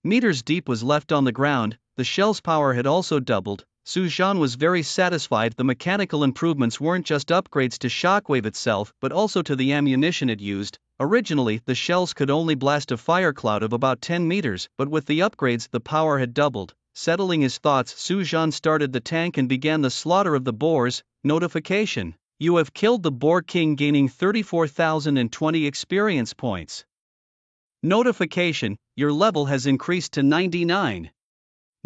meters deep was left on the ground. The shell's power had also doubled. Su Zhan was very satisfied. The mechanical improvements weren't just upgrades to Shockwave itself, but also to the ammunition it used. Originally, the shells could only blast a fire cloud of about 10 meters, but with the upgrades, the power had doubled. Settling his thoughts, Su Zhan started the tank and began the slaughter of the boars. Notification: you have killed the Boar King, gaining 34,020 experience points. Notification: your level has increased to 99.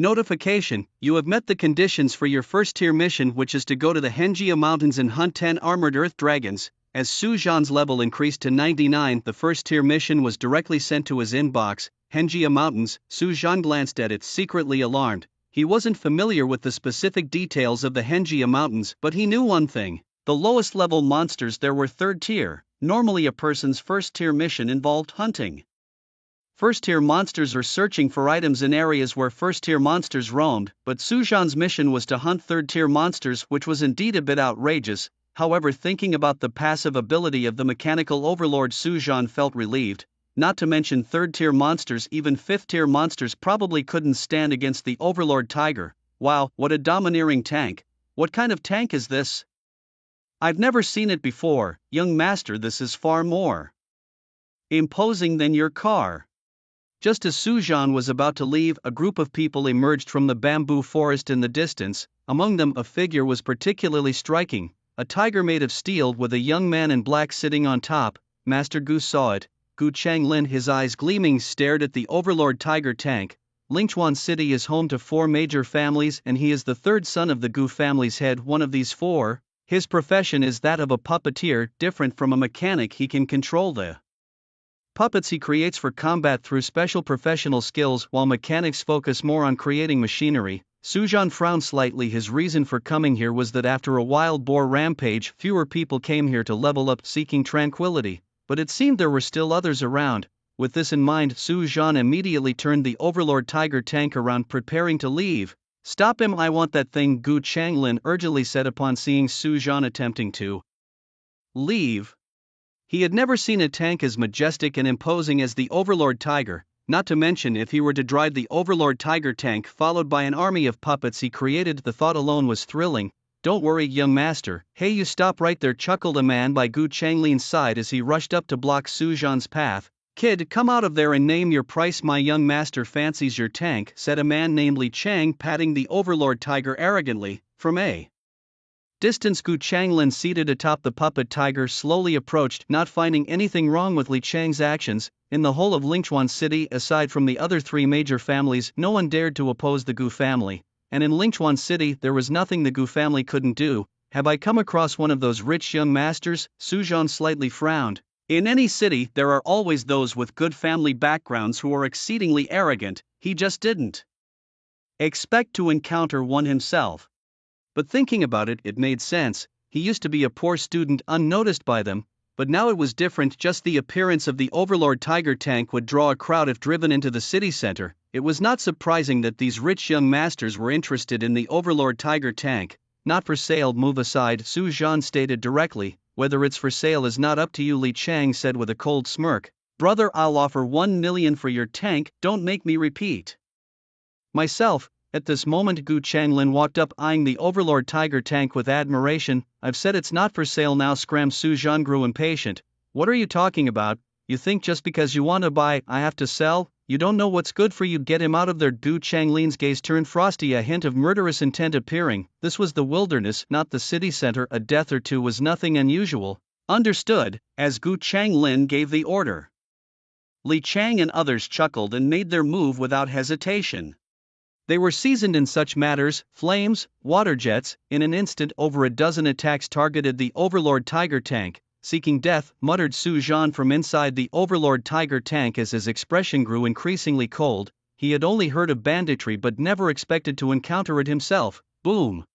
Notification: you have met the conditions for your first tier mission, which is to go to the Hengjia Mountains and hunt 10 armored earth dragons. As Su Zhan's level increased to 99, the first-tier mission was directly sent to his inbox, Hengjia Mountains. Su Zhan glanced at it, secretly alarmed. He wasn't familiar with the specific details of the Hengjia Mountains, but he knew one thing. The lowest level monsters there were third tier. Normally a person's first-tier mission involved hunting. First-tier monsters are searching for items in areas where first-tier monsters roamed, but Su Zhan's mission was to hunt third-tier monsters, which was indeed a bit outrageous. However, thinking about the passive ability of the mechanical overlord, Su Zhan felt relieved. Not to mention third-tier monsters, even fifth-tier monsters probably couldn't stand against the overlord tiger. Wow, what a domineering tank. What kind of tank is this? I've never seen it before, young master. This is far more imposing than your car. Just as Su Zhan was about to leave, a group of people emerged from the bamboo forest in the distance. Among them, a figure was particularly striking, a tiger made of steel with a young man in black sitting on top. Master Gu saw it. Gu Changlin, his eyes gleaming, stared at the overlord tiger tank. Lingchuan City is home to 4 major families, and he is the third son of the Gu family's head. One of these 4, his profession is that of a puppeteer. Different from a mechanic, he can control the puppets he creates for combat through special professional skills, while mechanics focus more on creating machinery. Su Zhan frowned slightly. His reason for coming here was that after a wild boar rampage, fewer people came here to level up, seeking tranquility, but it seemed there were still others around. With this in mind, Su Zhan immediately turned the overlord tiger tank around, preparing to leave. Stop him, I want that thing, Gu Changlin urgently said upon seeing Su Zhan attempting to leave. He had never seen a tank as majestic and imposing as the overlord tiger, not to mention if he were to drive the overlord tiger tank followed by an army of puppets he created, the thought alone was thrilling. Don't worry, young master. Hey, you stop right there, chuckled a man by Gu Changlin's side as he rushed up to block Su Zhan's path. Kid, come out of there and name your price. My young master fancies your tank, said a man named Li Chang, patting the overlord tiger arrogantly. From a distance, Gu Changlin, seated atop the puppet tiger, slowly approached, not finding anything wrong with Li Chang's actions. In the whole of Lingchuan City, aside from the other 3 major families, no one dared to oppose the Gu family, and in Lingchuan City there was nothing the Gu family couldn't do. Have I come across one of those rich young masters? Su Zhan slightly frowned. In any city, there are always those with good family backgrounds who are exceedingly arrogant. He just didn't expect to encounter one himself. But thinking about it, it made sense. He used to be a poor student, unnoticed by them, but now it was different. Just the appearance of the overlord tiger tank would draw a crowd if driven into the city center. It was not surprising that these rich young masters were interested in the overlord tiger tank. Not for sale, move aside, Su Zhan stated directly. Whether it's for sale is not up to you, Li Chang said with a cold smirk. Brother, I'll offer 1 million for your tank, don't make me repeat myself. At this moment, Gu Changlin walked up, eyeing the overlord tiger tank with admiration. I've said it's not for sale now, scram. Su Zhan grew impatient. What are you talking about? You think just because you want to buy, I have to sell? You don't know what's good for you. Get him out of there. Gu Changlin's gaze turned frosty, a hint of murderous intent appearing. This was the wilderness, not the city center. A death or two was nothing unusual. Understood, as Gu Changlin gave the order. Li Chang and others chuckled and made their move without hesitation. They were seasoned in such matters. Flames, water jets, in an instant over a dozen attacks targeted the overlord tiger tank. Seeking death, muttered Su Zhan from inside the overlord tiger tank as his expression grew increasingly cold. He had only heard of banditry but never expected to encounter it himself. Boom!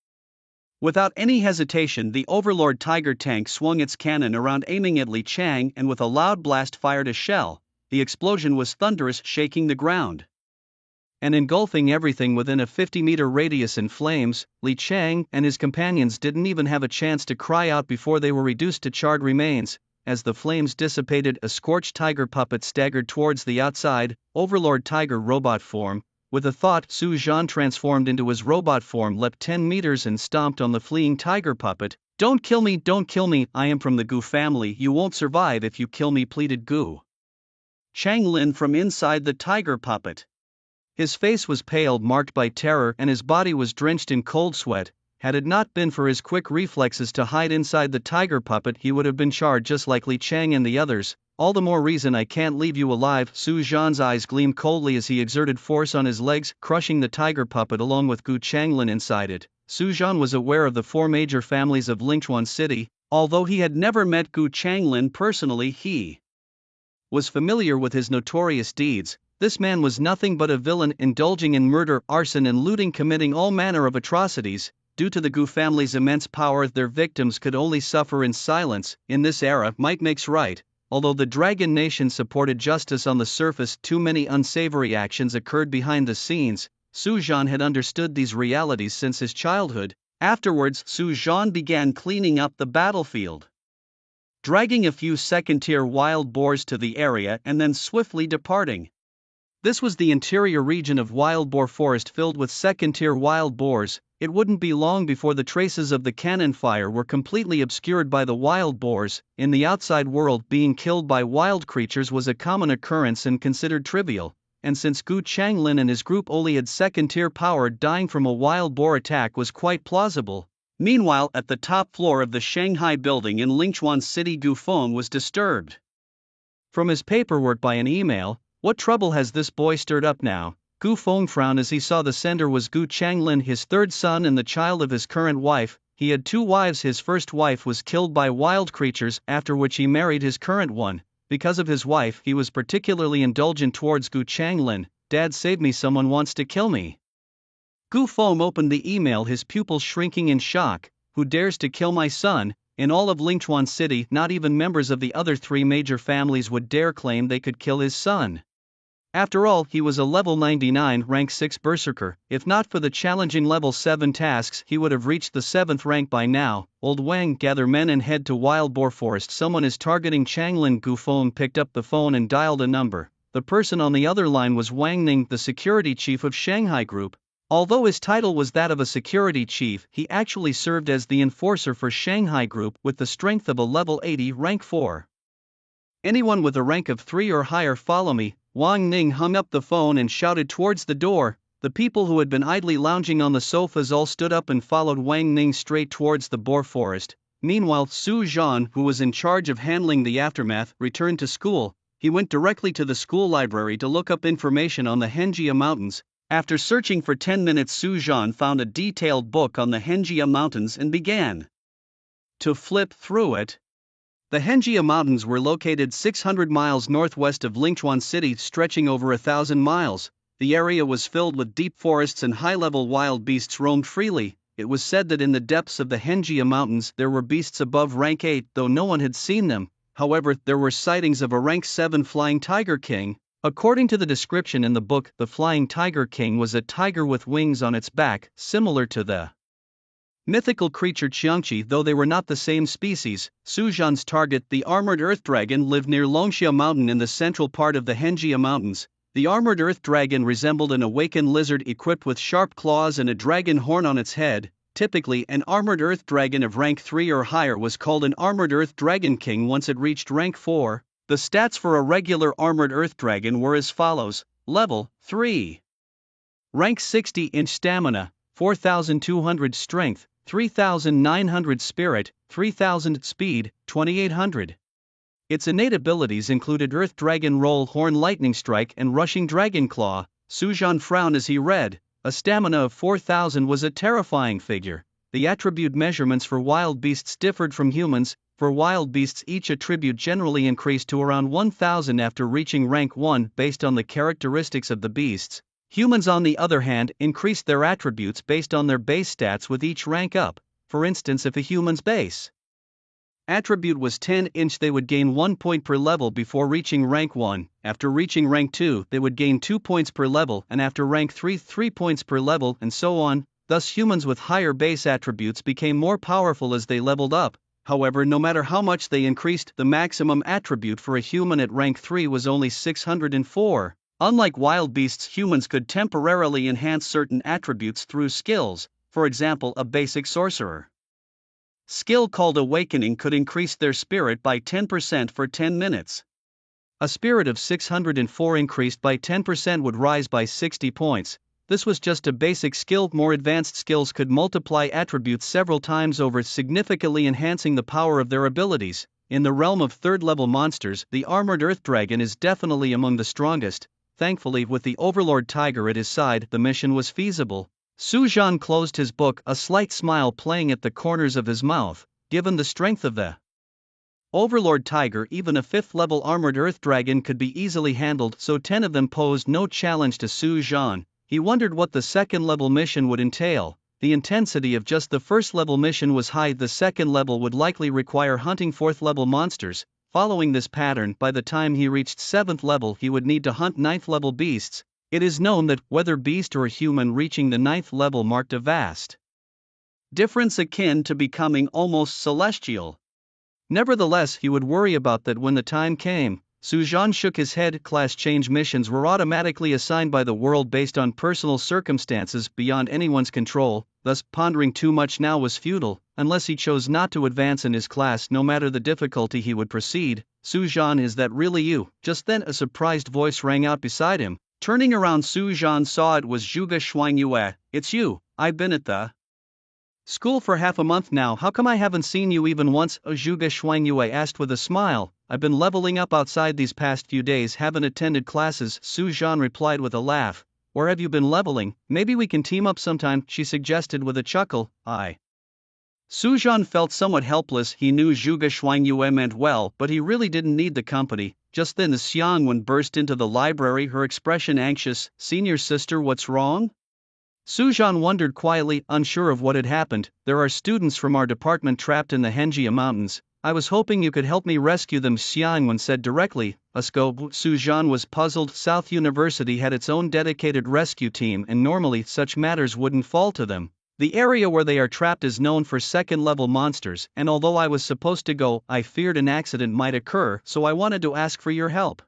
Without any hesitation, the overlord tiger tank swung its cannon around, aiming at Li Chang, and with a loud blast fired a shell. The explosion was thunderous, shaking the ground and engulfing everything within a 50-meter radius in flames. Li Chang and his companions didn't even have a chance to cry out before they were reduced to charred remains. As the flames dissipated, a scorched tiger puppet staggered towards the outside, overlord tiger robot form. With a thought, Su Zhan transformed into his robot form, leapt 10 meters and stomped on the fleeing tiger puppet. Don't kill me, don't kill me, I am from the Gu family. You won't survive if you kill me, pleaded Gu Changlin from inside the tiger puppet. His face was pale, marked by terror, and his body was drenched in cold sweat. Had it not been for his quick reflexes to hide inside the tiger puppet, he would have been charred just like Li Chang and the others. All the more reason I can't leave you alive. Su Zhan's eyes gleamed coldly as he exerted force on his legs, crushing the tiger puppet along with Gu Changlin inside it. Su Zhan was aware of the 4 major families of Lingchuan City. Although he had never met Gu Changlin personally, he was familiar with his notorious deeds. This man was nothing but a villain, indulging in murder, arson and looting, committing all manner of atrocities. Due to the Gu family's immense power, their victims could only suffer in silence. In this era, might makes right. Although the Dragon Nation supported justice on the surface, too many unsavory actions occurred behind the scenes. Su Jian had understood these realities since his childhood. Afterwards, Su Jian began cleaning up the battlefield, dragging a few second-tier wild boars to the area and then swiftly departing. This was the interior region of wild boar forest filled with second-tier wild boars. It wouldn't be long before the traces of the cannon fire were completely obscured by the wild boars. In the outside world, being killed by wild creatures was a common occurrence and considered trivial, and since Gu Changlin and his group only had second-tier power, dying from a wild boar attack was quite plausible. Meanwhile, at the top floor of the Shanghai building in Lingchuan City, Gu Feng was disturbed from his paperwork by an email. What trouble has this boy stirred up now? Gu Feng frowned as he saw the sender was Gu Changlin, his third son and the child of his current wife. He had two wives. His first wife was killed by wild creatures, after which he married his current one. Because of his wife, he was particularly indulgent towards Gu Changlin. Dad, save me, someone wants to kill me. Gu Feng opened the email, his pupils shrinking in shock. Who dares to kill my son? In all of Lingchuan City, not even members of the other three major families would dare claim they could kill his son. After all, he was a level 99 rank 6 berserker. If not for the challenging level 7 tasks, he would have reached the 7th rank by now. Old Wang, gather men and head to Wild Boar Forest. Someone is targeting Changlin. Gu Feng picked up the phone and dialed a number. The person on the other line was Wang Ning, the security chief of Shanghai Group. Although his title was that of a security chief, he actually served as the enforcer for Shanghai Group with the strength of a level 80 rank 4. Anyone with a rank of 3 or higher, follow me. Wang Ning hung up the phone and shouted towards the door. The people who had been idly lounging on the sofas all stood up and followed Wang Ning straight towards the boar forest. Meanwhile, Su Jian, who was in charge of handling the aftermath, returned to school. He went directly to the school library to look up information on the Hengjia Mountains. After searching for 10 minutes, Su Jian found a detailed book on the Hengjia Mountains and began to flip through it. The Hengjia Mountains were located 600 miles northwest of Lingchuan City, stretching over 1,000 miles. The area was filled with deep forests and high-level wild beasts roamed freely. It was said that in the depths of the Hengjia Mountains there were beasts above rank 8, though no one had seen them. However, there were sightings of a rank 7 flying tiger king. According to the description in the book, the flying tiger king was a tiger with wings on its back, similar to the mythical creature Qiangqi, though they were not the same species. Su Jian's target, the armored earth dragon, lived near Longxia Mountain in the central part of the Hengjia Mountains. The armored earth dragon resembled an awakened lizard equipped with sharp claws and a dragon horn on its head. Typically, an armored earth dragon of rank 3 or higher was called an armored earth dragon king once it reached rank 4. The stats for a regular armored earth dragon were as follows: Level 3. Rank 60-inch stamina, 4,200 strength, 3,900 spirit, 3,000 speed, 2,800. Its innate abilities included Earth Dragon Roll, Horn Lightning Strike and Rushing Dragon Claw. Su Jian frowned as he read. A stamina of 4,000 was a terrifying figure. The attribute measurements for wild beasts differed from humans. For wild beasts, each attribute generally increased to around 1,000 after reaching rank 1 based on the characteristics of the beasts. Humans, on the other hand, increased their attributes based on their base stats with each rank up. For instance, if a human's base attribute was 10-inch, they would gain 1 point per level before reaching rank 1. After reaching rank 2, they would gain 2 points per level, and after rank 3, 3 points per level, and so on. Thus, humans with higher base attributes became more powerful as they leveled up. However, no matter how much they increased, the maximum attribute for a human at rank 3 was only 604. Unlike wild beasts, humans could temporarily enhance certain attributes through skills. For example, a basic sorcerer skill called Awakening could increase their spirit by 10% for 10 minutes. A spirit of 604 increased by 10% would rise by 60 points. This was just a basic skill. More advanced skills could multiply attributes several times over, significantly enhancing the power of their abilities. In the realm of third-level monsters, the armored earth dragon is definitely among the strongest. Thankfully, with the Overlord Tiger at his side, the mission was feasible. Su Jian closed his book, a slight smile playing at the corners of his mouth. given the strength of the Overlord Tiger. Even a 5th-level armored Earth Dragon could be easily handled, so 10 of them posed no challenge to Su Zhan. He wondered what the 2nd-level mission would entail. The intensity of just the 1st-level mission was high. The 2nd level would likely require hunting 4th-level monsters. Following this pattern, by the time he reached 7th level he would need to hunt 9th-level beasts. It is known that, whether beast or human, reaching the 9th level marked a vast difference akin to becoming almost celestial. Nevertheless, he would worry about that when the time came. Su Zhan shook his head. Class change missions were automatically assigned by the world based on personal circumstances beyond anyone's control, thus pondering too much now was futile. Unless he chose not to advance in his class, no matter the difficulty he would proceed. Su Zhan, is that really you? Just then a surprised voice rang out beside him. Turning around, Su Zhan saw it was Zhuge Xuangyue. It's you. I've been at the school for half a month now. How come I haven't seen you even once? Zhuge Xuangyue asked with a smile. I've been leveling up outside these past few days, haven't attended classes. Su Zhan replied with a laugh. Where have you been leveling? Maybe we can team up sometime, she suggested with a chuckle. Su Zhan felt somewhat helpless. He knew Zhuge Xuangyue meant well, but he really didn't need the company. Just then Xiangwen burst into the library, her expression anxious. Senior sister, what's wrong? Su Zhan wondered quietly, unsure of what had happened. There are students from our department trapped in the Henjia Mountains. I was hoping you could help me rescue them, Xiangwen said directly. Usco. Su Zhan was puzzled. South University had its own dedicated rescue team, and normally such matters wouldn't fall to them. The area where they are trapped is known for 2nd-level monsters, and although I was supposed to go, I feared an accident might occur, so I wanted to ask for your help.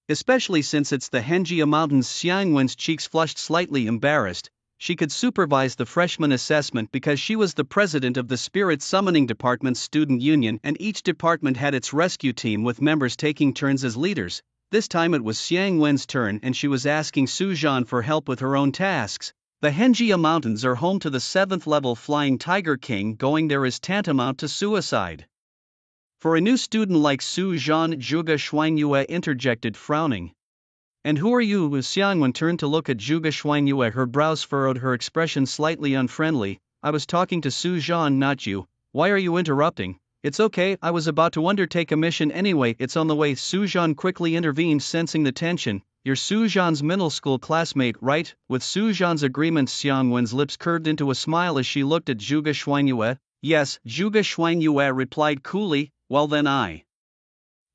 Especially since it's the Henjia Mountains. Xiangwen's cheeks flushed, slightly embarrassed. She could supervise the freshman assessment because she was the president of the Spirit Summoning Department's student union, and each department had its rescue team with members taking turns as leaders. This time it was Xiangwen's turn, and she was asking Su Zhan for help with her own tasks. The Henjia Mountains are home to the 7th-level Flying Tiger King. Going there is tantamount to suicide. For a new student like Su Zhan, Zhuge Xuangyue interjected, frowning. And who are you? Xiangwen turned to look at Zhuge Xuangyue, her brows furrowed, her expression slightly unfriendly. I was talking to Su Zhan, not you. Why are you interrupting? It's okay, I was about to undertake a mission anyway. It's on the way. Su Zhan quickly intervened, sensing the tension. You're Su Zhan's middle school classmate, right? With Su Zhan's agreement, Xiangwen's lips curved into a smile as she looked at Zhuge Xuangyue. Yes, Zhuge Xuangyue replied coolly. Well then, I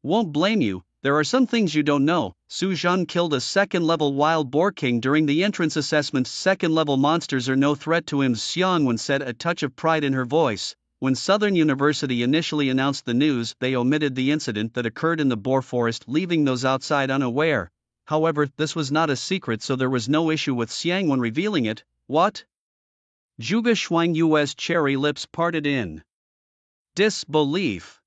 won't blame you. There are some things you don't know. Su Zhan killed a 2nd-level wild boar king during the entrance assessment. 2nd-level monsters are no threat to him, Xiangwen said, a touch of pride in her voice. When Southern University initially announced the news, they omitted the incident that occurred in the boar forest, leaving those outside unaware. However, this was not a secret, so there was no issue with Xiangwen revealing it. What? Zhuge Xuangyue's cherry lips parted in disbelief.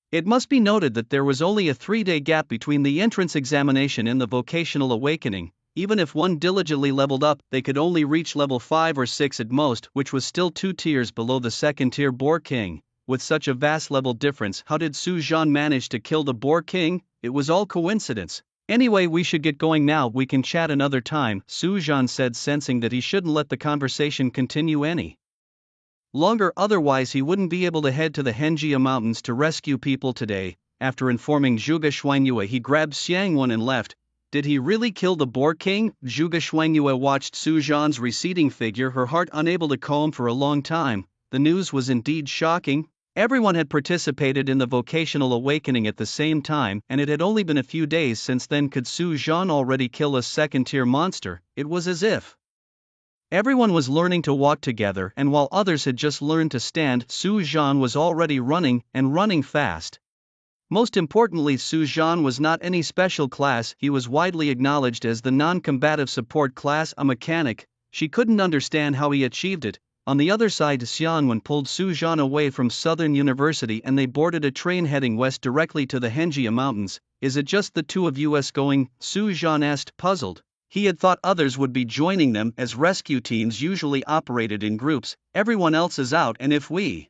It must be noted that there was only a 3-day gap between the entrance examination and the vocational awakening. Even if one diligently leveled up, they could only reach level 5 or 6 at most, which was still 2 tiers below the 2nd-tier Boar King. With such a vast level difference, how did Su Zhan manage to kill the Boar King? It was all coincidence. Anyway, we should get going now. We can chat another time, Su Zhan said, sensing that he shouldn't let the conversation continue any longer, otherwise he wouldn't be able to head to the Henjia Mountains to rescue people today. After informing Zhuge Xuangyue, he grabbed Xiangwen and left. Did he really kill the Boar King? Zhuge Xuangyue watched Su Zhan's receding figure, her heart unable to calm for a long time. The news was indeed shocking. Everyone had participated in the vocational awakening at the same time, and it had only been a few days since then. Could Su Zhan already kill a 2nd-tier monster? It was as if everyone was learning to walk together, and while others had just learned to stand, Su Zhan was already running, and running fast. Most importantly, Su Zhan was not any special class. He was widely acknowledged as the non-combative support class, a mechanic. She couldn't understand how he achieved it. On the other side, Xiangwen pulled Su Zhan away from Southern University and they boarded a train heading west directly to the Henjia Mountains. Is it just the two of us going? Su Zhan asked, puzzled. He had thought others would be joining them, as rescue teams usually operated in groups. Everyone else is out, and if we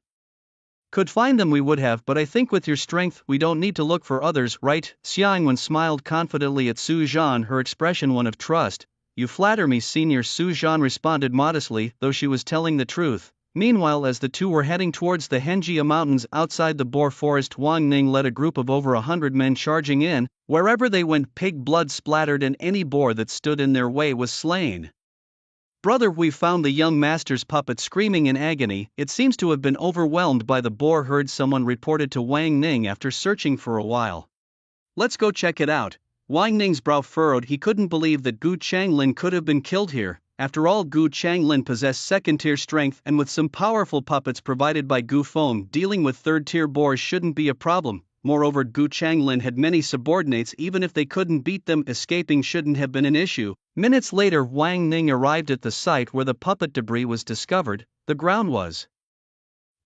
could find them we would have, but I think with your strength we don't need to look for others, right? Xiangwen smiled confidently at Su Zhan, her expression one of trust. You flatter me, senior. Su Zhan responded modestly, though she was telling the truth. Meanwhile, as the two were heading towards the Henjia Mountains outside the Boar Forest, Wang Ning led a group of over 100 men charging in. Wherever they went, pig blood splattered and any boar that stood in their way was slain. "Brother, we found the young master's puppet screaming in agony. It seems to have been overwhelmed by the boar herd," someone reported to Wang Ning after searching for a while. "Let's go check it out." Wang Ning's brow furrowed. He couldn't believe that Gu Changlin could have been killed here. After all, Gu Changlin possessed second-tier strength, and with some powerful puppets provided by Gu Feng, dealing with third-tier boars shouldn't be a problem. Moreover, Gu Changlin had many subordinates. Even if they couldn't beat them, escaping shouldn't have been an issue. Minutes later, Wang Ning arrived at the site where the puppet debris was discovered. The ground was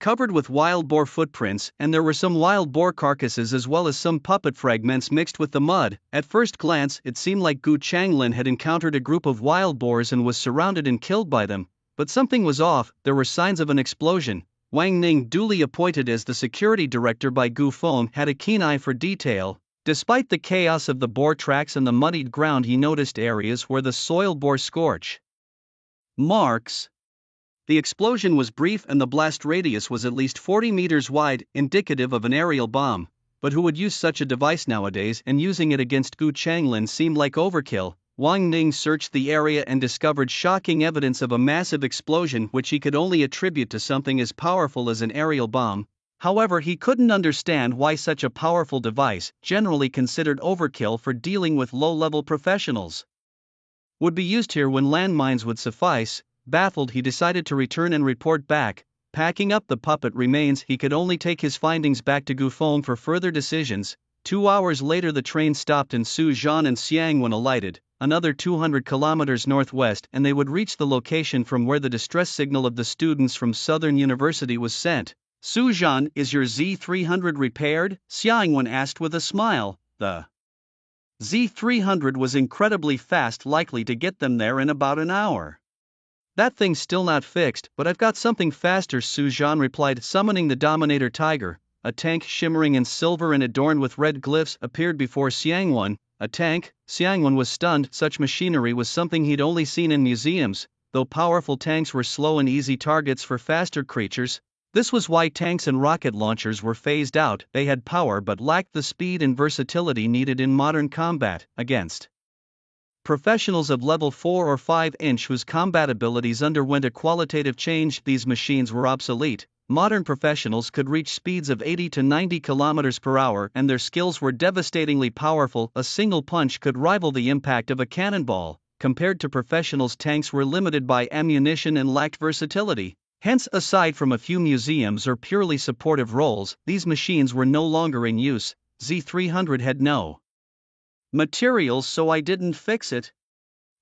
covered with wild boar footprints, and there were some wild boar carcasses as well as some puppet fragments mixed with the mud. At first glance, it seemed like Gu Changlin had encountered a group of wild boars and was surrounded and killed by them. But something was off. There were signs of an explosion. Wang Ning, duly appointed as the security director by Gu Feng, had a keen eye for detail. Despite the chaos of the boar tracks and the muddied ground, he noticed areas where the soil bore scorch marks. The explosion was brief and the blast radius was at least 40 meters wide, indicative of an aerial bomb. But who would use such a device nowadays, and using it against Gu Changlin seemed like overkill. Wang Ning searched the area and discovered shocking evidence of a massive explosion which he could only attribute to something as powerful as an aerial bomb. However, he couldn't understand why such a powerful device, generally considered overkill for dealing with low-level professionals, would be used here when landmines would suffice. Baffled, he decided to return and report back. Packing up the puppet remains, he could only take his findings back to Gu Feng for further decisions. 2 hours later, the train stopped and Su Zhan and Xiangwen alighted. Another 200 kilometers northwest, and they would reach the location from where the distress signal of the students from Southern University was sent. "Su Zhan, is your Z300 repaired?" Xiangwen asked with a smile. The Z300 was incredibly fast, likely to get them there in about an hour. "That thing's still not fixed, but I've got something faster," Su Zhan replied, summoning the Dominator Tiger. A tank shimmering in silver and adorned with red glyphs appeared before Xiangwen. A tank? Xiangwen was stunned. Such machinery was something he'd only seen in museums. Though powerful tanks were slow and easy targets for faster creatures, this was why tanks and rocket launchers were phased out. They had power but lacked the speed and versatility needed in modern combat against professionals of level 4 or 5 whose combat abilities underwent a qualitative change. These machines were obsolete. Modern professionals could reach speeds of 80 to 90 kilometers per hour, and their skills were devastatingly powerful. A single punch could rival the impact of a cannonball. Compared to professionals, tanks were limited by ammunition and lacked versatility. Hence, aside from a few museums or purely supportive roles, these machines were no longer in use. Z300 had no materials, so I didn't fix it.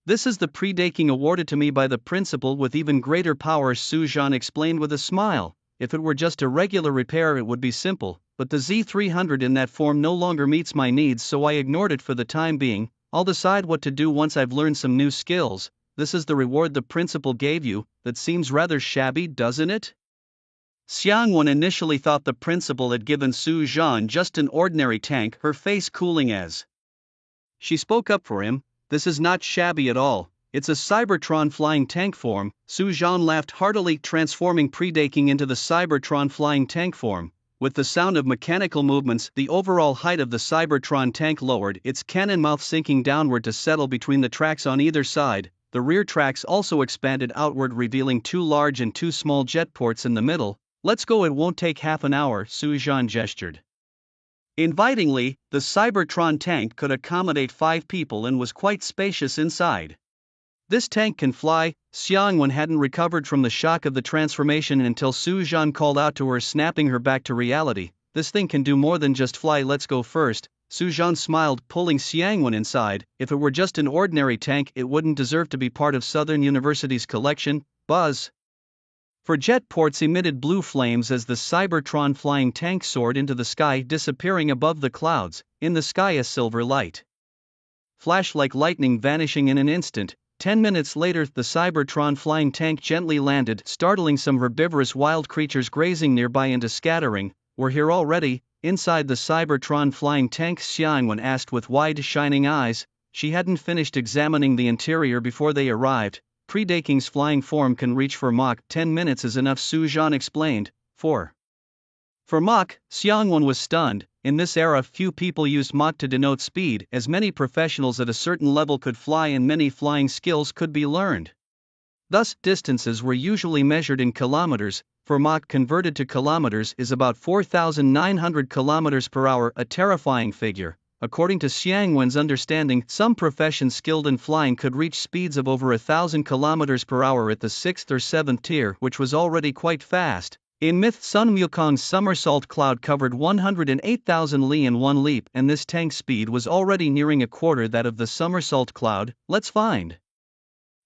This is the pre-daking awarded to me by the principal with even greater power, Su Zhan explained with a smile. If it were just a regular repair it would be simple, but the Z300 in that form no longer meets my needs, so I ignored it for the time being. I'll decide what to do once I've learned some new skills. This is the reward the principal gave you. That seems rather shabby, doesn't it? Xiangwen initially thought the principal had given Su Zhan just an ordinary tank, her face cooling as she spoke up for him. "This is not shabby at all. It's a Cybertron flying tank form." Su Zhan laughed heartily, transforming pre-daking into the Cybertron flying tank form. With the sound of mechanical movements, the overall height of the Cybertron tank lowered, its cannon mouth sinking downward to settle between the tracks on either side. The rear tracks also expanded outward, revealing 2 large and 2 small jet ports in the middle. "Let's go, it won't take half an hour," Su Zhan gestured invitingly. The Cybertron tank could accommodate 5 people and was quite spacious inside. "This tank can fly." Xiangwen hadn't recovered from the shock of the transformation until Su Zhan called out to her, snapping her back to reality. "This thing can do more than just fly. Let's go first." Su Zhan smiled, pulling Xiangwen inside. If it were just an ordinary tank, it wouldn't deserve to be part of Southern University's collection. Buzz for jet ports emitted blue flames as the Cybertron flying tank soared into the sky, disappearing above the clouds. In the sky, a silver light flashed like lightning, vanishing in an instant. 10 minutes later, the Cybertron flying tank gently landed, startling some herbivorous wild creatures grazing nearby into scattering. "We're here already?" Inside the Cybertron flying tank, Xiangwen asked with wide, shining eyes. She hadn't finished examining the interior before they arrived. Pre-Daking's flying form can reach for Mach 10 minutes is enough, Su Zhan explained. 4. For Mach, Xiangwen was stunned. In this era, few people used Mach to denote speed, as many professionals at a certain level could fly and many flying skills could be learned. Thus, distances were usually measured in kilometers. For Mach converted to kilometers is about 4,900 kilometers per hour, a terrifying figure. According to Xiangwen's understanding, some professions skilled in flying could reach speeds of over 1,000 kilometers per hour at the 6th or 7th tier, which was already quite fast. In myth, Sun Wukong's somersault cloud covered 108,000 li in one leap, and this tank's speed was already nearing a quarter that of the somersault cloud. Let's find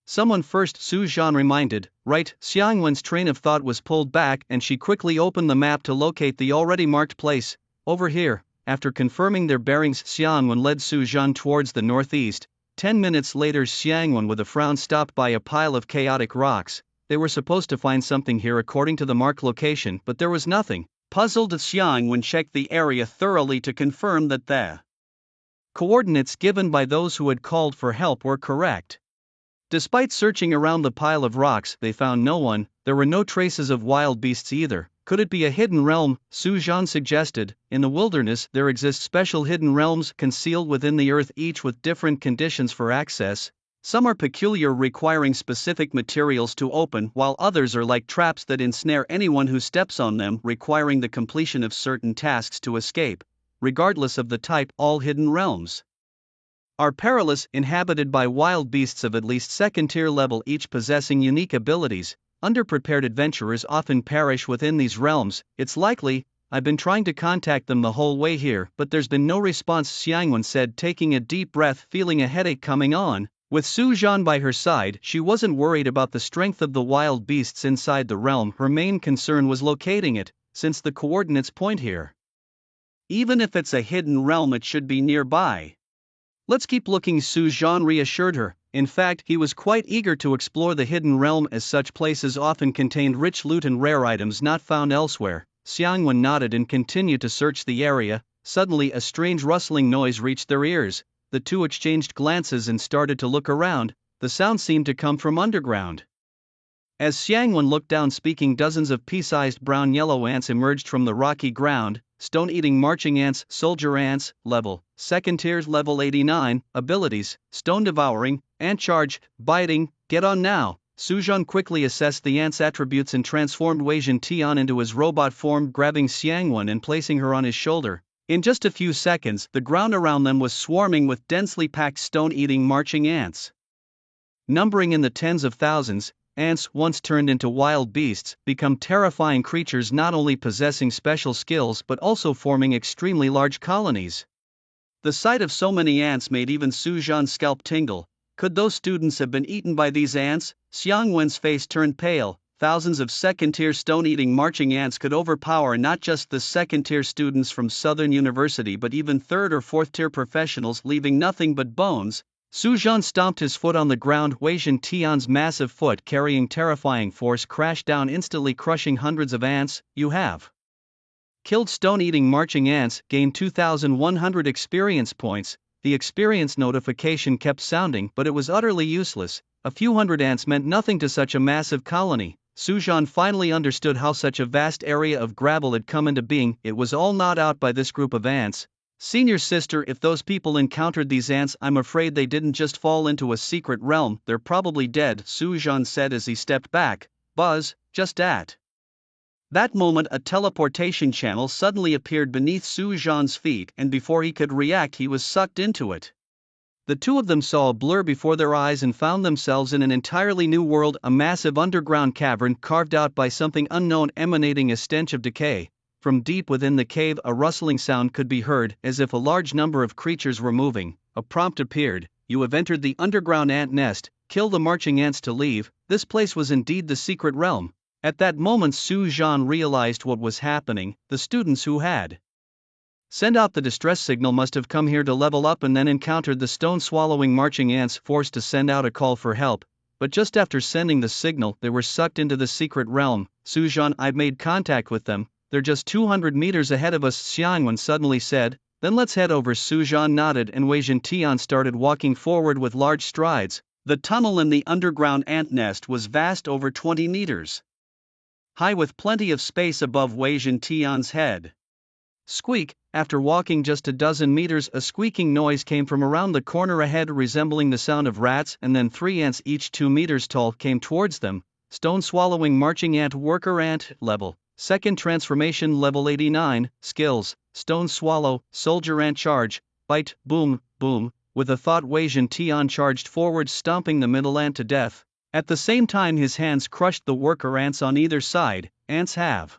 someone first, Su Zhan reminded. Right, Xiangwen's train of thought was pulled back and she quickly opened the map to locate the already marked place. Over here. After confirming their bearings, Xiangwen led Su Zhan towards the northeast. 10 minutes later, Xiangwen with a frown stopped by a pile of chaotic rocks. They were supposed to find something here according to the marked location, but there was nothing. Puzzled, Xiangwen checked the area thoroughly to confirm that the coordinates given by those who had called for help were correct. Despite searching around the pile of rocks, they found no one. There were no traces of wild beasts either. Could it be a hidden realm? Su Zhan suggested. In the wilderness, there exist special hidden realms concealed within the earth, each with different conditions for access. Some are peculiar, requiring specific materials to open, while others are like traps that ensnare anyone who steps on them, requiring the completion of certain tasks to escape. Regardless of the type, all hidden realms are perilous, inhabited by wild beasts of at least second-tier level, each possessing unique abilities. Underprepared adventurers often perish within these realms. It's likely. I've been trying to contact them the whole way here, but there's been no response, Xiangwen said, taking a deep breath, feeling a headache coming on. With Su Zhan by her side, she wasn't worried about the strength of the wild beasts inside the realm. Her main concern was locating it, since the coordinates point here. Even if it's a hidden realm, it should be nearby. Let's keep looking, Su Zhan reassured her. In fact, he was quite eager to explore the hidden realm, as such places often contained rich loot and rare items not found elsewhere. Xiangwen nodded and continued to search the area. Suddenly, a strange rustling noise reached their ears. The two exchanged glances and started to look around. The sound seemed to come from underground. As Xiangwen looked down, speaking, dozens of pea-sized brown-yellow ants emerged from the rocky ground. Stone-eating marching ants, soldier ants, level, second tiers, level 89, abilities, stone-devouring, ant charge, biting, get on now. Su Zhan quickly assessed the ant's attributes and transformed Wei Zhentian into his robot form, grabbing Xiangwen and placing her on his shoulder. In just a few seconds, the ground around them was swarming with densely packed stone-eating marching ants. Numbering in the tens of thousands, ants, once turned into wild beasts, become terrifying creatures, not only possessing special skills but also forming extremely large colonies. The sight of so many ants made even Su Zhan's scalp tingle. Could those students have been eaten by these ants? Xiangwen's face turned pale. Thousands of second-tier stone-eating marching ants could overpower not just the second-tier students from Southern University but even third- or fourth-tier professionals, leaving nothing but bones. Su Zhan stomped his foot on the ground. Wei Zhentian's massive foot, carrying terrifying force, crashed down, instantly crushing hundreds of ants. You have killed stone-eating marching ants, gained 2,100 experience points. The experience notification kept sounding, but it was utterly useless. A few hundred ants meant nothing to such a massive colony. Su Zhan finally understood how such a vast area of gravel had come into being. It was all gnawed out by this group of ants. Senior sister, if those people encountered these ants, I'm afraid they didn't just fall into a secret realm, they're probably dead, Su Zhan said as he stepped back. Buzz, just at that moment, a teleportation channel suddenly appeared beneath Su Zhan's feet, and before he could react, he was sucked into it. The two of them saw a blur before their eyes and found themselves in an entirely new world, a massive underground cavern carved out by something unknown, emanating a stench of decay. From deep within the cave, a rustling sound could be heard, as if a large number of creatures were moving. A prompt appeared: you have entered the underground ant nest, kill the marching ants to leave. This place was indeed the secret realm. At that moment, Su Zhan realized what was happening. The students who had sent out the distress signal must have come here to level up and then encountered the stone-swallowing marching ants, forced to send out a call for help. But just after sending the signal, they were sucked into the secret realm. Su Zhan, I've made contact with them. They're just 200 meters ahead of us, Xiangwen suddenly said. Then let's head over. Su Zhan nodded and Wei Zhentian started walking forward with large strides. The tunnel in the underground ant nest was vast, over 20 meters high, with plenty of space above Wei Tian's head. Squeak! After walking just a dozen meters, a squeaking noise came from around the corner ahead, resembling the sound of rats, and then 3 ants, each 2 meters tall, came towards them. Stone swallowing marching ant, worker ant, level. Second transformation, level 89, skills, stone swallow, soldier ant, charge, bite, boom, boom. With a thought, Wei Tian charged forward, stomping the middle ant to death. At the same time, his hands crushed the worker ants on either side. Ants have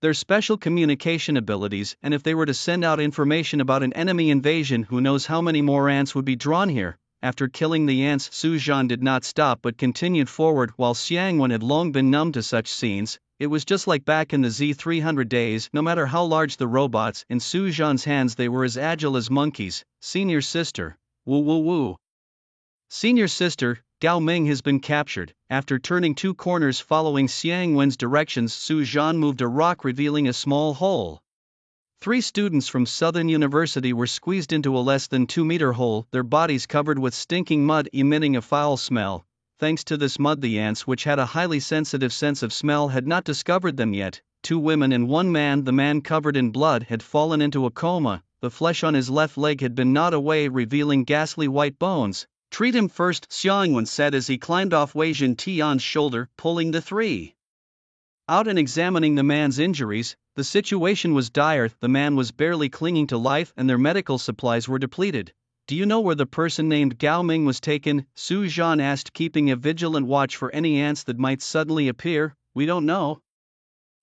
their special communication abilities, and if they were to send out information about an enemy invasion, who knows how many more ants would be drawn here. After killing the ants, Su Zhan did not stop but continued forward, while Xiangwen had long been numb to such scenes. It was just like back in the Z300 days. No matter how large the robots, in Su Zhan's hands they were as agile as monkeys. Senior sister. Woo woo woo. Senior sister, Gao Ming has been captured. After turning 2 corners following Xiangwen's directions, Su Zhan moved a rock, revealing a small hole. 3 students from Southern University were squeezed into a less than 2-meter hole, their bodies covered with stinking mud emitting a foul smell. Thanks to this mud, the ants, which had a highly sensitive sense of smell, had not discovered them yet. 2 women and 1 man. The man, covered in blood, had fallen into a coma. The flesh on his left leg had been gnawed away, revealing ghastly white bones. Treat him first, Xiangwen said as he climbed off Wei Tian's shoulder, pulling the 3 out and examining the man's injuries. The situation was dire. The man was barely clinging to life and their medical supplies were depleted. Do you know where the person named Gao Ming was taken? Su Zhan asked, keeping a vigilant watch for any ants that might suddenly appear. We don't know.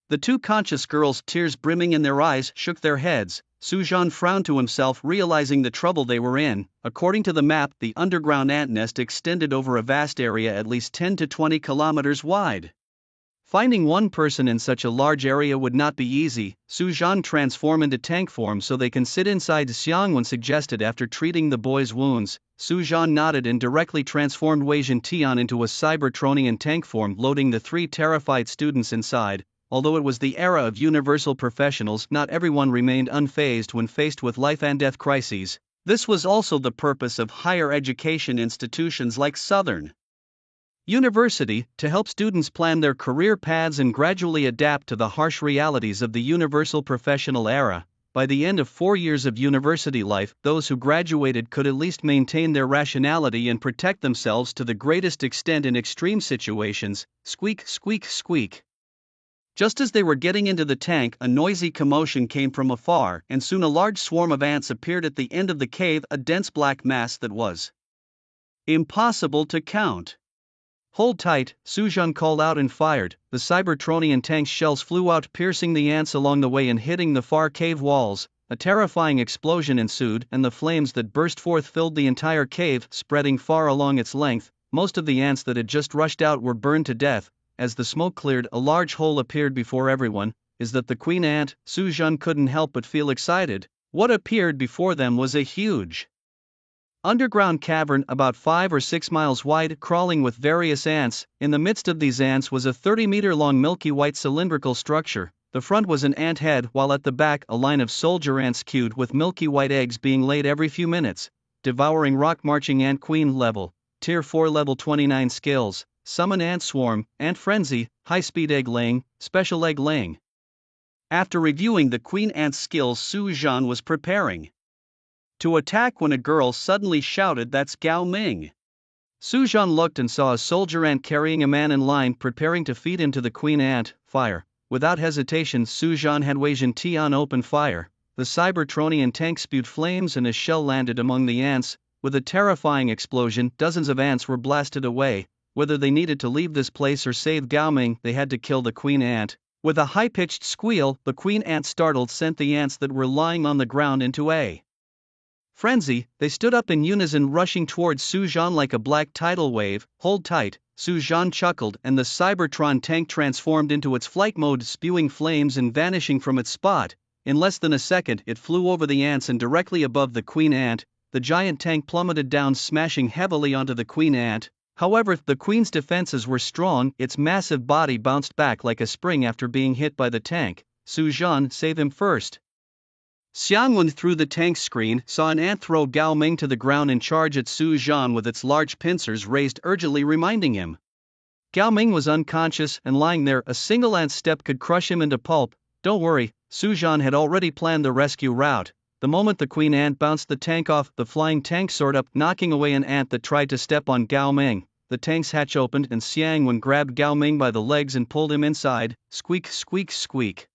The 2 conscious girls, tears brimming in their eyes, shook their heads. Su Zhan frowned to himself, realizing the trouble they were in. According to the map, the underground ant nest extended over a vast area at least 10 to 20 kilometers wide. Finding one person in such a large area would not be easy. Su Zhan transform into tank form so they can sit inside, Xiangwen suggested after treating the boy's wounds. Su Zhan nodded and directly transformed Wei Tian into a Cybertronian tank form, loading the 3 terrified students inside. Although it was the era of universal professionals, not everyone remained unfazed when faced with life and death crises. This was also the purpose of higher education institutions like Southern University, to help students plan their career paths and gradually adapt to the harsh realities of the universal professional era. By the end of 4 years of university life, those who graduated could at least maintain their rationality and protect themselves to the greatest extent in extreme situations. Squeak, squeak, squeak. Just as they were getting into the tank, a noisy commotion came from afar, and soon a large swarm of ants appeared at the end of the cave, a dense black mass that was impossible to count. Hold tight, Su Zhan called out and fired. The Cybertronian tank's shells flew out, piercing the ants along the way and hitting the far cave walls. A terrifying explosion ensued, and the flames that burst forth filled the entire cave, spreading far along its length. Most of the ants that had just rushed out were burned to death. As the smoke cleared, a large hole appeared before everyone. Is that the queen ant? Su Zhan couldn't help but feel excited. What appeared before them was a huge underground cavern about 5 or 6 miles wide, crawling with various ants. In the midst of these ants was a 30-meter-long milky white cylindrical structure. The front was an ant head, while at the back a line of soldier ants queued with milky white eggs being laid every few minutes. Devouring rock, marching ant, queen level, tier 4, level 29 skills. Summon ant swarm, ant frenzy, high-speed egg laying, special egg laying. After reviewing the queen ant's skills, Su Zhan was preparing to attack when a girl suddenly shouted, "That's Gao Ming!" Su Zhan looked and saw a soldier ant carrying a man in line, preparing to feed into the queen ant. Fire. Without hesitation, Su Zhan had Wei Tian open fire. The Cybertronian tank spewed flames and a shell landed among the ants. With a terrifying explosion, dozens of ants were blasted away. Whether they needed to leave this place or save Gao Ming, they had to kill the queen ant. With a high-pitched squeal, the queen ant, startled, sent the ants that were lying on the ground into a frenzy. They stood up in unison, rushing towards Su Zhan like a black tidal wave. Hold tight, Su Zhan chuckled, and the Cybertron tank transformed into its flight mode, spewing flames and vanishing from its spot. In less than a second, it flew over the ants and directly above the queen ant. The giant tank plummeted down, smashing heavily onto the queen ant. However, the queen's defenses were strong. Its massive body bounced back like a spring after being hit by the tank. Su Zhan, save him first. Xiangwen through the tank screen saw an ant throw Gao Ming to the ground and charge at Su Zhan with its large pincers raised urgently, reminding him. Gao Ming was unconscious and lying there. A single ant step could crush him into pulp. Don't worry, Su Zhan had already planned the rescue route. The moment the queen ant bounced the tank off, the flying tank soared up, knocking away an ant that tried to step on Gao Ming. The tank's hatch opened and Xiangwen grabbed Gao Ming by the legs and pulled him inside. Squeak, squeak, squeak.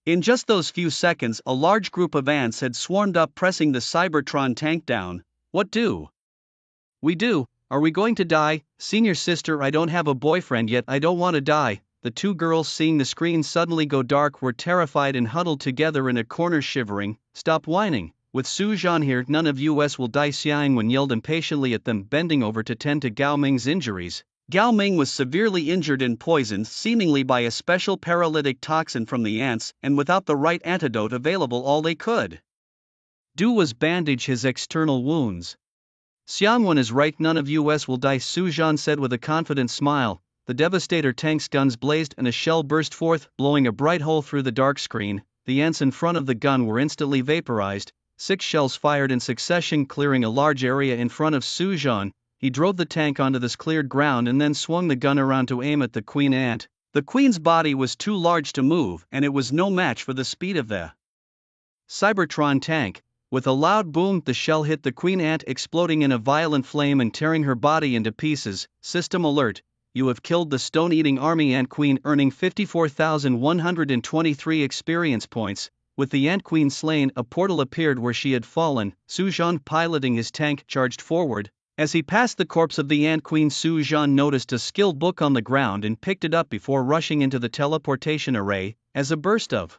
In just those few seconds, a large group of ants had swarmed up, pressing the Cybertron tank down. What do we do? Are we going to die? Senior sister, I don't have a boyfriend yet. I don't want to die. The two girls, seeing the screen suddenly go dark, were terrified and huddled together in a corner, shivering. Stop whining. With Su Zhan here, none of us will die. Xiangwen yelled impatiently at them, bending over to tend to Gao Ming's injuries. Gao Ming was severely injured and poisoned, seemingly by a special paralytic toxin from the ants, and without the right antidote available, all they could do was bandage his external wounds. Xiangwen is right, none of us will die, Su Zhan said with a confident smile. The Devastator tank's guns blazed and a shell burst forth, blowing a bright hole through the dark screen. The ants in front of the gun were instantly vaporized. 6 shells fired in succession, clearing a large area in front of Su Zhan. He drove the tank onto this cleared ground and then swung the gun around to aim at the queen ant. The queen's body was too large to move, and it was no match for the speed of the Cybertron tank. With a loud boom, the shell hit the queen ant, exploding in a violent flame and tearing her body into pieces. System alert: you have killed the stone-eating army ant queen, earning 54,123 experience points. With the ant queen slain, a portal appeared where she had fallen. Su Zhan, piloting his tank, charged forward. As he passed the corpse of the ant queen, Su Zhan noticed a skill book on the ground and picked it up before rushing into the teleportation array. As a burst of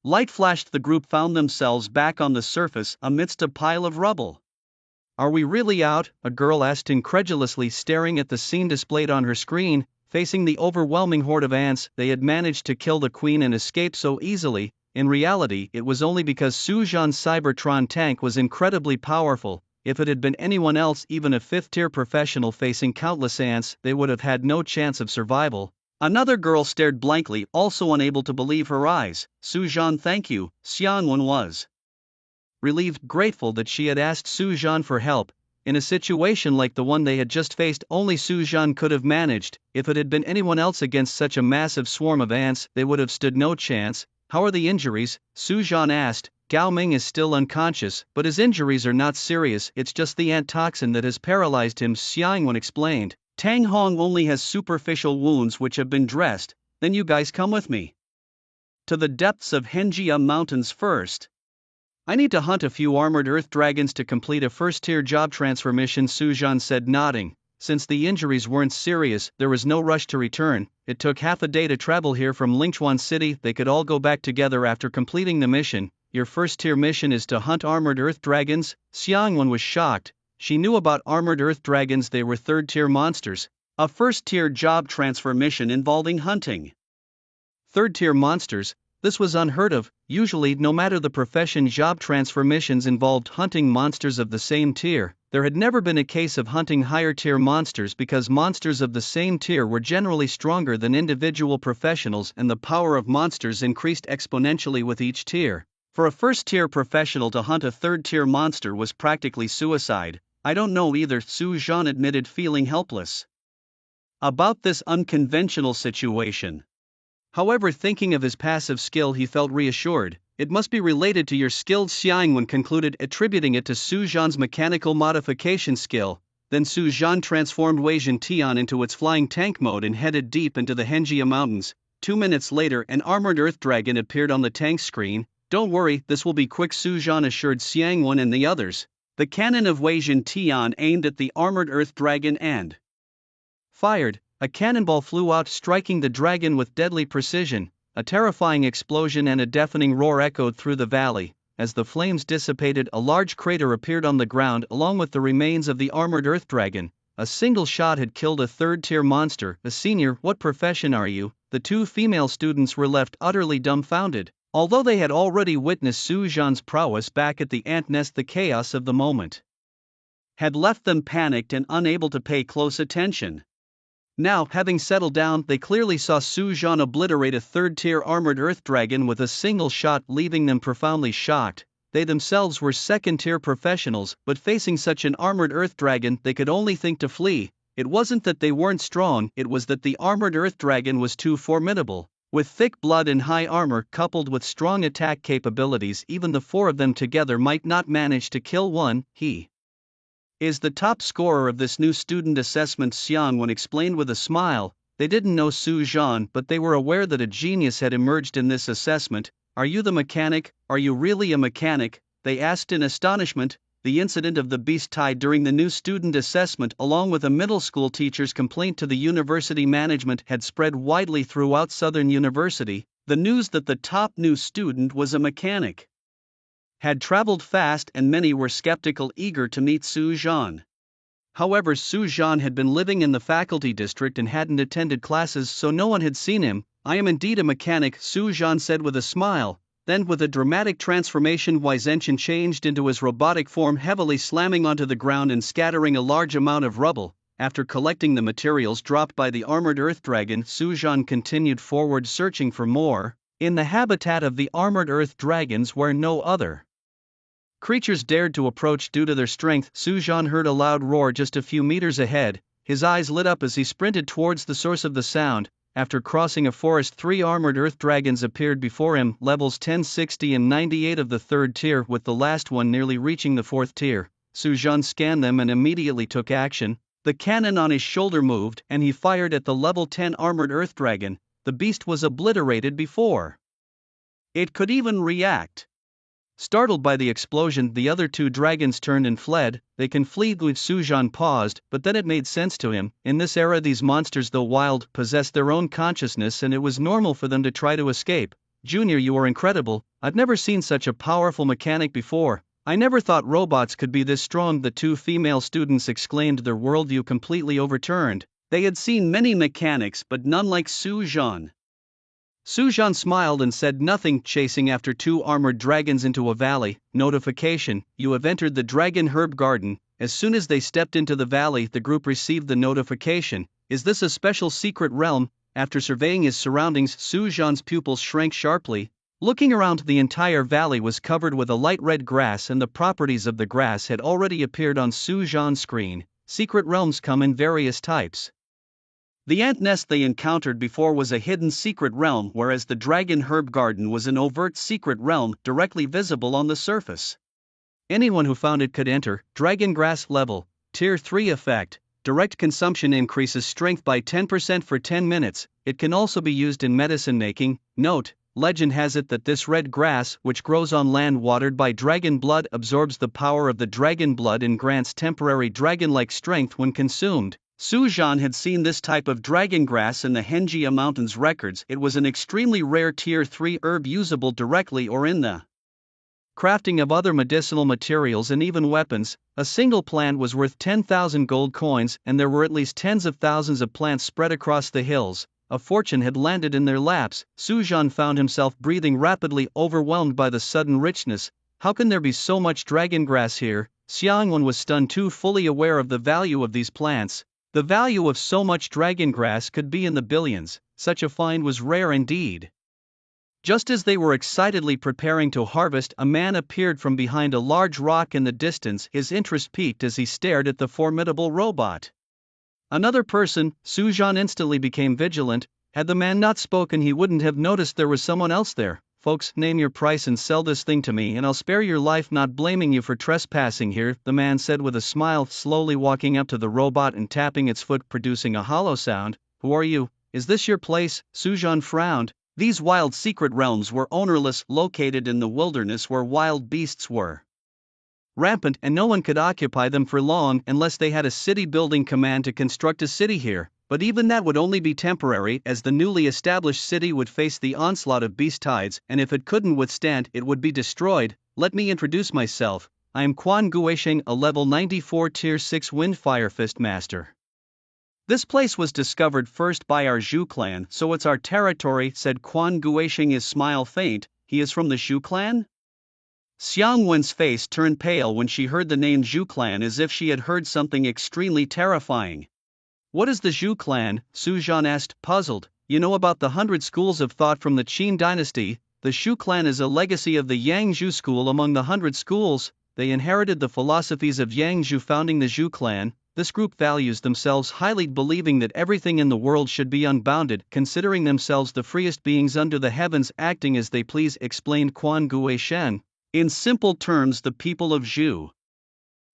light flashed, the group found themselves back on the surface amidst a pile of rubble. Are we really out? A girl asked incredulously, staring at the scene displayed on her screen. Facing the overwhelming horde of ants, they had managed to kill the queen and escape so easily. In reality, it was only because Su Zhan's Cybertron tank was incredibly powerful. If it had been anyone else, even a 5th-tier professional facing countless ants, they would have had no chance of survival. Another girl stared blankly, also unable to believe her eyes. Su Zhan, thank you. Xiangwen was relieved, grateful that she had asked Su Zhan for help. In a situation like the one they had just faced, only Su Zhan could have managed. If it had been anyone else against such a massive swarm of ants, they would have stood no chance. How are the injuries? Su Zhan asked. Gao Ming is still unconscious, but his injuries are not serious. It's just the ant toxin that has paralyzed him, Xiangwen explained. Tang Hong only has superficial wounds which have been dressed. Then you guys come with me to the depths of Henjia Mountains first. I need to hunt a few armored earth dragons to complete a first-tier job transfer mission, Su Zhan said, nodding. Since the injuries weren't serious, there was no rush to return. It took half a day to travel here from Lingchuan City. They could all go back together after completing the mission. Your first-tier mission is to hunt armored earth dragons? Xiangwen was shocked. She knew about armored earth dragons, they were 3rd-tier monsters. A first-tier job transfer mission involving hunting 3rd-tier monsters? This was unheard of. Usually, no matter the profession, job transfer missions involved hunting monsters of the same tier. There had never been a case of hunting higher-tier monsters because monsters of the same tier were generally stronger than individual professionals, and the power of monsters increased exponentially with each tier. For a first-tier professional to hunt a 3rd-tier monster was practically suicide. I don't know either, Su Zhan admitted, feeling helpless about this unconventional situation. However, thinking of his passive skill, he felt reassured. It must be related to your skill, Xiangwen concluded, attributing it to Su Zhan's mechanical modification skill. Then Su Zhan transformed Weijin Tian into its flying tank mode and headed deep into the Henjia Mountains. 2 minutes later, an armored earth dragon appeared on the tank screen. Don't worry, this will be quick, Su Zhan assured Xiangwen and the others. The cannon of Weijin Tian aimed at the armored earth dragon and fired. A cannonball flew out, striking the dragon with deadly precision. A terrifying explosion and a deafening roar echoed through the valley. As the flames dissipated, a large crater appeared on the ground along with the remains of the armored earth dragon. A single shot had killed a 3rd-tier monster. A senior, what profession are you? The 2 female students were left utterly dumbfounded. Although they had already witnessed Su Zhan's prowess back at the ant nest, the chaos of the moment had left them panicked and unable to pay close attention. Now, having settled down, they clearly saw Su Zhan obliterate a third-tier armored Earth Dragon with a single shot, leaving them profoundly shocked. They themselves were second-tier professionals, but facing such an armored Earth Dragon, they could only think to flee. It wasn't that they weren't strong, it was that the armored Earth Dragon was too formidable. With thick blood and high armor coupled with strong attack capabilities, even the four of them together might not manage to kill one. He is the top scorer of this new student assessment, Xiang Wen explained with a smile. They didn't know Su Zhan, but they were aware that a genius had emerged in this assessment. Are you the mechanic? Are you really a mechanic? They asked in astonishment. The incident of the beast tide during the new student assessment, along with a middle school teacher's complaint to the university management, had spread widely throughout Southern University. The news that the top new student was a mechanic had traveled fast, and many were skeptical, eager to meet Su Zhan. However, Su Zhan had been living in the faculty district and hadn't attended classes, so no one had seen him. I am indeed a mechanic, Su Zhan said with a smile. Then, with a dramatic transformation, Wei Zhenqian changed into his robotic form, heavily slamming onto the ground and scattering a large amount of rubble. After collecting the materials dropped by the armored Earth Dragon, Su Zhan continued forward, searching for more. In the habitat of the armored Earth Dragons, where no other creatures dared to approach due to their strength, Su Zhan heard a loud roar just a few meters ahead. His eyes lit up as he sprinted towards the source of the sound. After crossing a forest, 3 armored Earth Dragons appeared before him, levels 10, 60 and 98 of the 3rd tier, with the last one nearly reaching the 4th tier. Su Zhan scanned them and immediately took action. The cannon on his shoulder moved, and he fired at the level 10 armored Earth Dragon. The beast was obliterated before it could even react. Startled by the explosion, the other 2 dragons turned and fled. They can flee. Su Zhan paused, but then it made sense to him. In this era, these monsters, though wild, possessed their own consciousness, and it was normal for them to try to escape. Junior, you are incredible. I've never seen such a powerful mechanic before. I never thought robots could be this strong, the 2 female students exclaimed, their worldview completely overturned. They had seen many mechanics, but none like Su Zhan. Su Zhan smiled and said nothing, chasing after 2 armored dragons into a valley. Notification: you have entered the Dragon Herb Garden. As soon as they stepped into the valley, the group received the notification. Is this a special secret realm? After surveying his surroundings, Su Zhan's pupils shrank sharply. Looking around, the entire valley was covered with a light red grass, and the properties of the grass had already appeared on Su Zhan's screen. Secret realms come in various types. The ant nest they encountered before was a hidden secret realm, whereas the Dragon Herb Garden was an overt secret realm, directly visible on the surface. Anyone who found it could enter. Dragon Grass level, Tier 3 effect. Direct consumption increases strength by 10% for 10 minutes. It can also be used in medicine making. Note: legend has it that this red grass, which grows on land watered by dragon blood, absorbs the power of the dragon blood and grants temporary dragon-like strength when consumed. Su Zhan had seen this type of dragon grass in the Hengjia Mountains records. It was an extremely rare Tier 3 herb, usable directly or in the crafting of other medicinal materials and even weapons. A single plant was worth 10,000 gold coins, and there were at least tens of thousands of plants spread across the hills. A fortune had landed in their laps. Su Zhan found himself breathing rapidly, overwhelmed by the sudden richness. How can there be so much dragon grass here? Xiang Wen was stunned too, fully aware of the value of these plants. The value of so much dragon grass could be in the billions. Such a find was rare indeed. Just as they were excitedly preparing to harvest, a man appeared from behind a large rock in the distance. His interest peaked as he stared at the formidable robot. Another person. Su Zhan instantly became vigilant. Had the man not spoken, he wouldn't have noticed there was someone else there. Folks, name your price and sell this thing to me, and I'll spare your life, not blaming you for trespassing here, the man said with a smile, slowly walking up to the robot and tapping its foot, producing a hollow sound. Who are you? Is this your place? Su Zhan frowned. These wild secret realms were ownerless, located in the wilderness where wild beasts were rampant, and no one could occupy them for long unless they had a city-building command to construct a city here. But even that would only be temporary, as the newly established city would face the onslaught of beast tides, and if it couldn't withstand, it would be destroyed. Let me introduce myself. I am Quan Guisheng, a level 94 Tier 6 Wind Fire Fist Master. This place was discovered first by our Zhu clan, so it's our territory, said Quan Guisheng, his smile faint. He is from the Zhu clan? Xiang Wen's face turned pale when she heard the name Zhu clan, as if she had heard something extremely terrifying. What is the Zhou clan? Su Zhan asked, puzzled. You know about the 100 schools of thought from the Qin dynasty? The Zhou clan is a legacy of the Yang Zhu school among the 100 schools. They inherited the philosophies of Yang Zhu founding the Zhou clan. This group values themselves highly, believing that everything in the world should be unbounded, considering themselves the freest beings under the heavens, acting as they please, explained Quan Guishan. In simple terms, the people of Zhou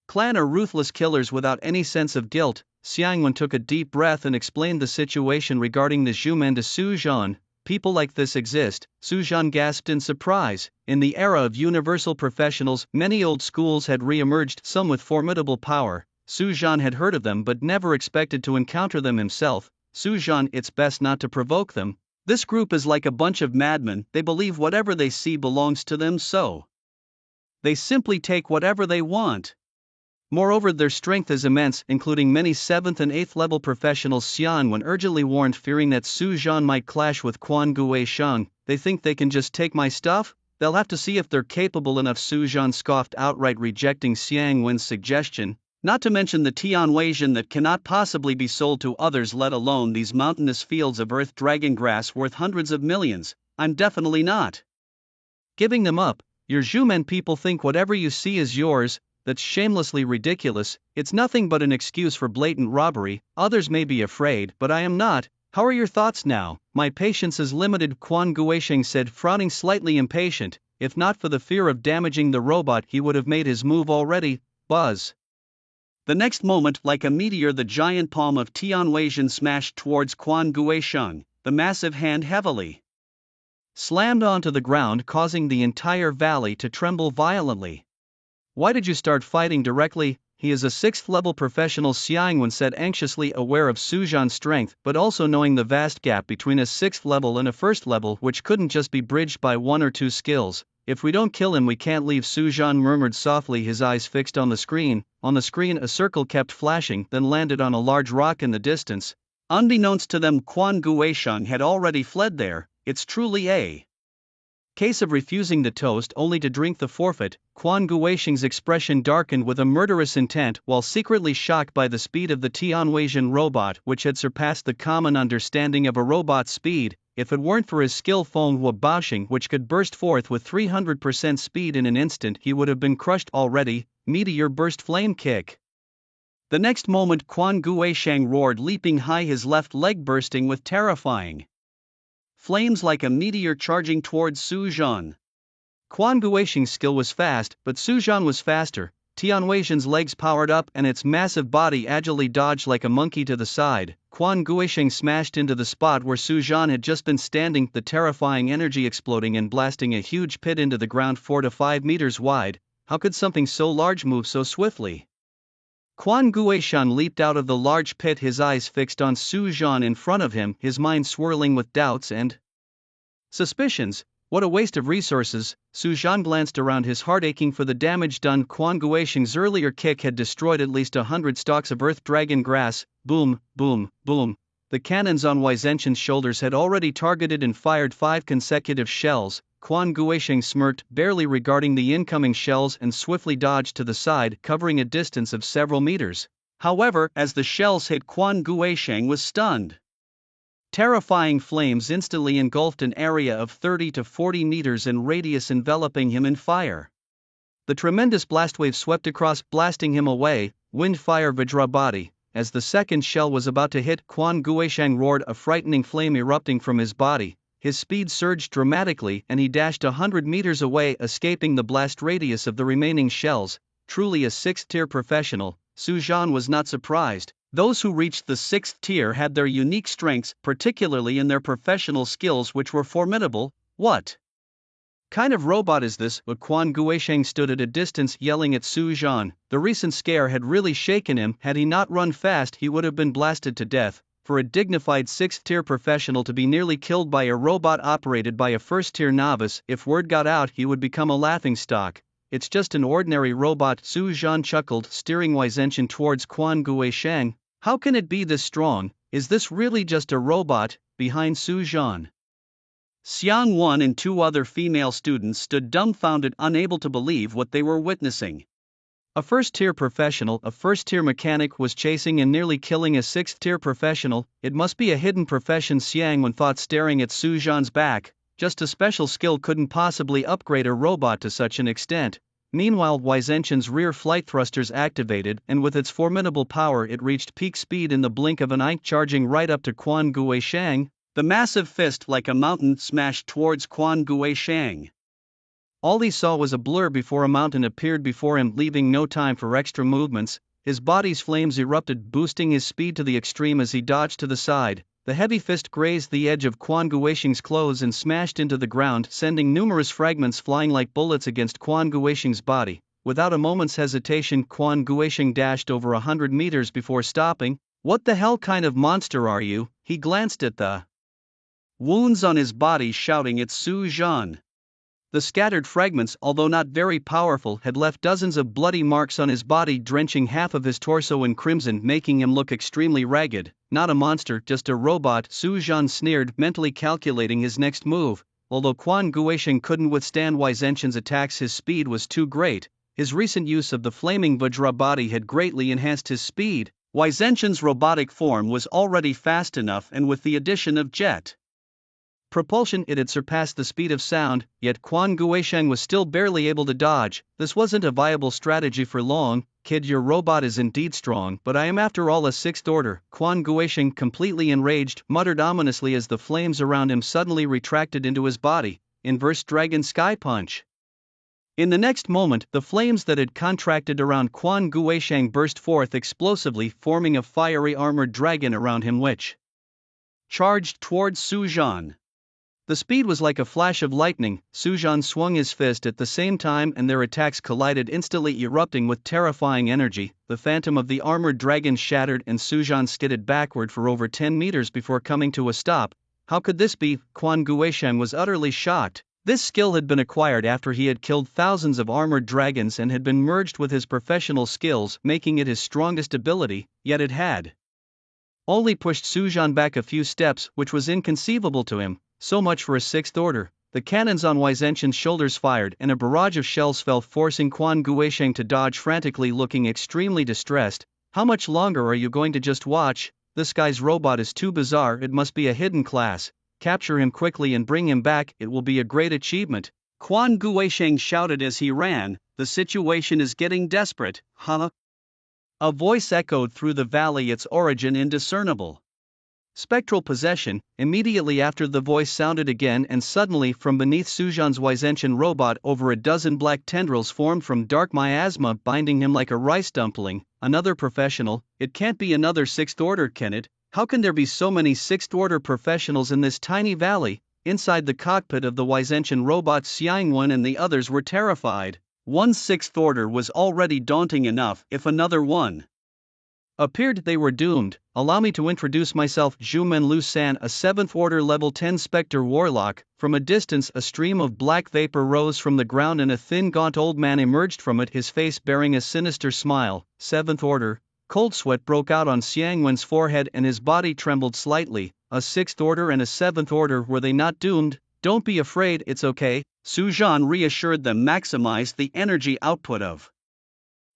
clan are ruthless killers without any sense of guilt. Xiangwen took a deep breath and explained the situation regarding the Zhou men to Su Zhan. People like this exist, Su Zhan gasped in surprise. In the era of universal professionals, many old schools had re-emerged, some with formidable power. Su Zhan had heard of them but never expected to encounter them himself. Su Zhan, it's best not to provoke them. This group is like a bunch of madmen, they believe whatever they see belongs to them, so they simply take whatever they want. Moreover, their strength is immense, including many 7th and 8th level professionals. Xianwen urgently warned, fearing that Su Zhan might clash with Quan Guisheng. They think they can just take my stuff? They'll have to see if they're capable enough. Su Zhan scoffed, outright rejecting Xiangwen's suggestion. Not to mention the Tian Weijian that cannot possibly be sold to others, let alone these mountainous fields of earth dragon grass worth hundreds of millions. I'm definitely not giving them up. Your Zhumen people think whatever you see is yours. That's shamelessly ridiculous. It's nothing but an excuse for blatant robbery. Others may be afraid, but I am not. How are your thoughts now? My patience is limited, Quan Guisheng said, frowning, slightly impatient. If not for the fear of damaging the robot, he would have made his move already. Buzz. The next moment, like a meteor, the giant palm of Tian Weijian smashed towards Quan Guisheng. The massive hand heavily slammed onto the ground, causing the entire valley to tremble violently. Why did you start fighting directly? He is a 6th level professional, Xiangwen said, anxiously, aware of Su Zhan's strength but also knowing the vast gap between a 6th level and a 1st level, which couldn't just be bridged by 1 or 2 skills. If we don't kill him, we can't leave, Su Zhan murmured softly, his eyes fixed on the screen. On the screen a circle kept flashing, then landed on a large rock in the distance. Unbeknownst to them, Quan Guisheng had already fled there. It's truly a case of refusing the toast only to drink the forfeit. Quan Guisheng's expression darkened with a murderous intent, while secretly shocked by the speed of the Tian Weijian robot, which had surpassed the common understanding of a robot's speed. If it weren't for his skill Feng Hua Baoxing, which could burst forth with 300% speed in an instant, he would have been crushed already. Meteor burst flame kick. The next moment Quan Guisheng roared, leaping high, his left leg bursting with terrifying flames like a meteor charging towards Su Zhan. Quan Guisheng's skill was fast, but Su Zhan was faster. Tian Weijian's legs powered up and its massive body agilely dodged like a monkey to the side. Quan Guisheng smashed into the spot where Su Zhan had just been standing, the terrifying energy exploding and blasting a huge pit into the ground 4 to 5 meters wide. How could something so large move so swiftly? Quan Guisheng leaped out of the large pit, his eyes fixed on Su Zhan in front of him, his mind swirling with doubts and suspicions. What a waste of resources. Su Zhan glanced around, his heart aching for the damage done. Quan Guisheng's earlier kick had destroyed at least 100 stalks of earth dragon grass. Boom, boom, boom. The cannons on Weizenchen's shoulders had already targeted and fired 5 consecutive shells. Quan Guisheng smirked, barely regarding the incoming shells, and swiftly dodged to the side, covering a distance of several meters. However, as the shells hit, Quan Guisheng was stunned. Terrifying flames instantly engulfed an area of 30 to 40 meters in radius, enveloping him in fire. The tremendous blast wave swept across, blasting him away. Wind, fire, Vajra body. As the second shell was about to hit, Quan Guisheng roared, a frightening flame erupting from his body. His speed surged dramatically and he dashed 100 meters away, escaping the blast radius of the remaining shells. Truly a 6th tier professional, Su Zhan was not surprised. Those who reached the 6th tier had their unique strengths, particularly in their professional skills, which were formidable. What kind of robot is this? But Quan Guisheng stood at a distance, yelling at Su Zhan. The recent scare had really shaken him. Had he not run fast, he would have been blasted to death. For a dignified 6th tier professional to be nearly killed by a robot operated by a 1st tier novice, if word got out, he would become a laughingstock. It's just an ordinary robot, Su Zhan chuckled, steering Weizenchen towards Quan Guisheng. How can it be this strong? Is this really just a robot? Behind Su Zhan, Xiangwen and 2 other female students stood dumbfounded, unable to believe what they were witnessing. A first-tier professional, a first-tier mechanic was chasing and nearly killing a sixth-tier professional. It must be a hidden profession, Xiang Wen thought, staring at Su Zhan's back. Just a special skill couldn't possibly upgrade a robot to such an extent. Meanwhile, Wei Zhenqian's rear flight thrusters activated, and with its formidable power it reached peak speed in the blink of an eye, charging right up to Quan Guisheng. The massive fist, like a mountain, smashed towards Quan Guisheng. All he saw was a blur before a mountain appeared before him, leaving no time for extra movements. His body's flames erupted, boosting his speed to the extreme as he dodged to the side. The heavy fist grazed the edge of Quan Guisheng's clothes and smashed into the ground, sending numerous fragments flying like bullets against Quan Guisheng's body. Without a moment's hesitation, Quan Guisheng dashed over 100 meters before stopping. "What the hell kind of monster are you?" He glanced at the wounds on his body, shouting at Su Zhan. The scattered fragments, although not very powerful, had left dozens of bloody marks on his body, drenching half of his torso in crimson, making him look extremely ragged. "Not a monster, just a robot," Su Zhan sneered, mentally calculating his next move. Although Quan Guisheng couldn't withstand Wei Zhenqian's attacks, his speed was too great. His recent use of the flaming Vajra body had greatly enhanced his speed. Wei Zhenqian's robotic form was already fast enough, and with the addition of jet propulsion it had surpassed the speed of sound, yet Quan Guisheng was still barely able to dodge. This wasn't a viable strategy for long. "Kid, your robot is indeed strong, but I am after all a sixth order," Quan Guisheng, completely enraged, muttered ominously as the flames around him suddenly retracted into his body. Inverse Dragon Sky Punch. In the next moment, the flames that had contracted around Quan Guisheng burst forth explosively, forming a fiery armored dragon around him which charged towards Su Zhan. The speed was like a flash of lightning. Su Zhan swung his fist at the same time and their attacks collided, instantly erupting with terrifying energy. The phantom of the armored dragon shattered and Su Zhan skidded backward for over 10 meters before coming to a stop. How could this be? Quan Guisheng was utterly shocked. This skill had been acquired after he had killed thousands of armored dragons and had been merged with his professional skills, making it his strongest ability, yet it had only pushed Su Zhan back a few steps, which was inconceivable to him. So much for a sixth order. The cannons on Wei Zhenqian's shoulders fired and a barrage of shells fell, forcing Quan Guisheng to dodge frantically, looking extremely distressed. "How much longer are you going to just watch? This guy's robot is too bizarre, it must be a hidden class. Capture him quickly and bring him back, it will be a great achievement," Quan Guisheng shouted as he ran. "The situation is getting desperate, huh?" A voice echoed through the valley, its origin indiscernible. Spectral possession. Immediately after, the voice sounded again, and suddenly from beneath Su Zhan's Wei Zhenqian robot over a dozen black tendrils formed from dark miasma, binding him like a rice dumpling. "Another professional? It can't be another sixth order, can it? How can there be so many sixth order professionals in this tiny valley?" Inside the cockpit of the Wei Zhenqian robot, Xiang Wen and the others were terrified. One sixth order was already daunting enough. If another one appeared, they were doomed. "Allow me to introduce myself, Zhumen Lu San, a 7th order level 10 Spectre Warlock." From a distance, a stream of black vapor rose from the ground and a thin, gaunt old man emerged from it, his face bearing a sinister smile. 7th order. Cold sweat broke out on Xiang Wen's forehead and his body trembled slightly. A 6th order and a 7th order, were they not doomed? "Don't be afraid, it's okay," Su Zhan reassured them. "Maximize the energy output of."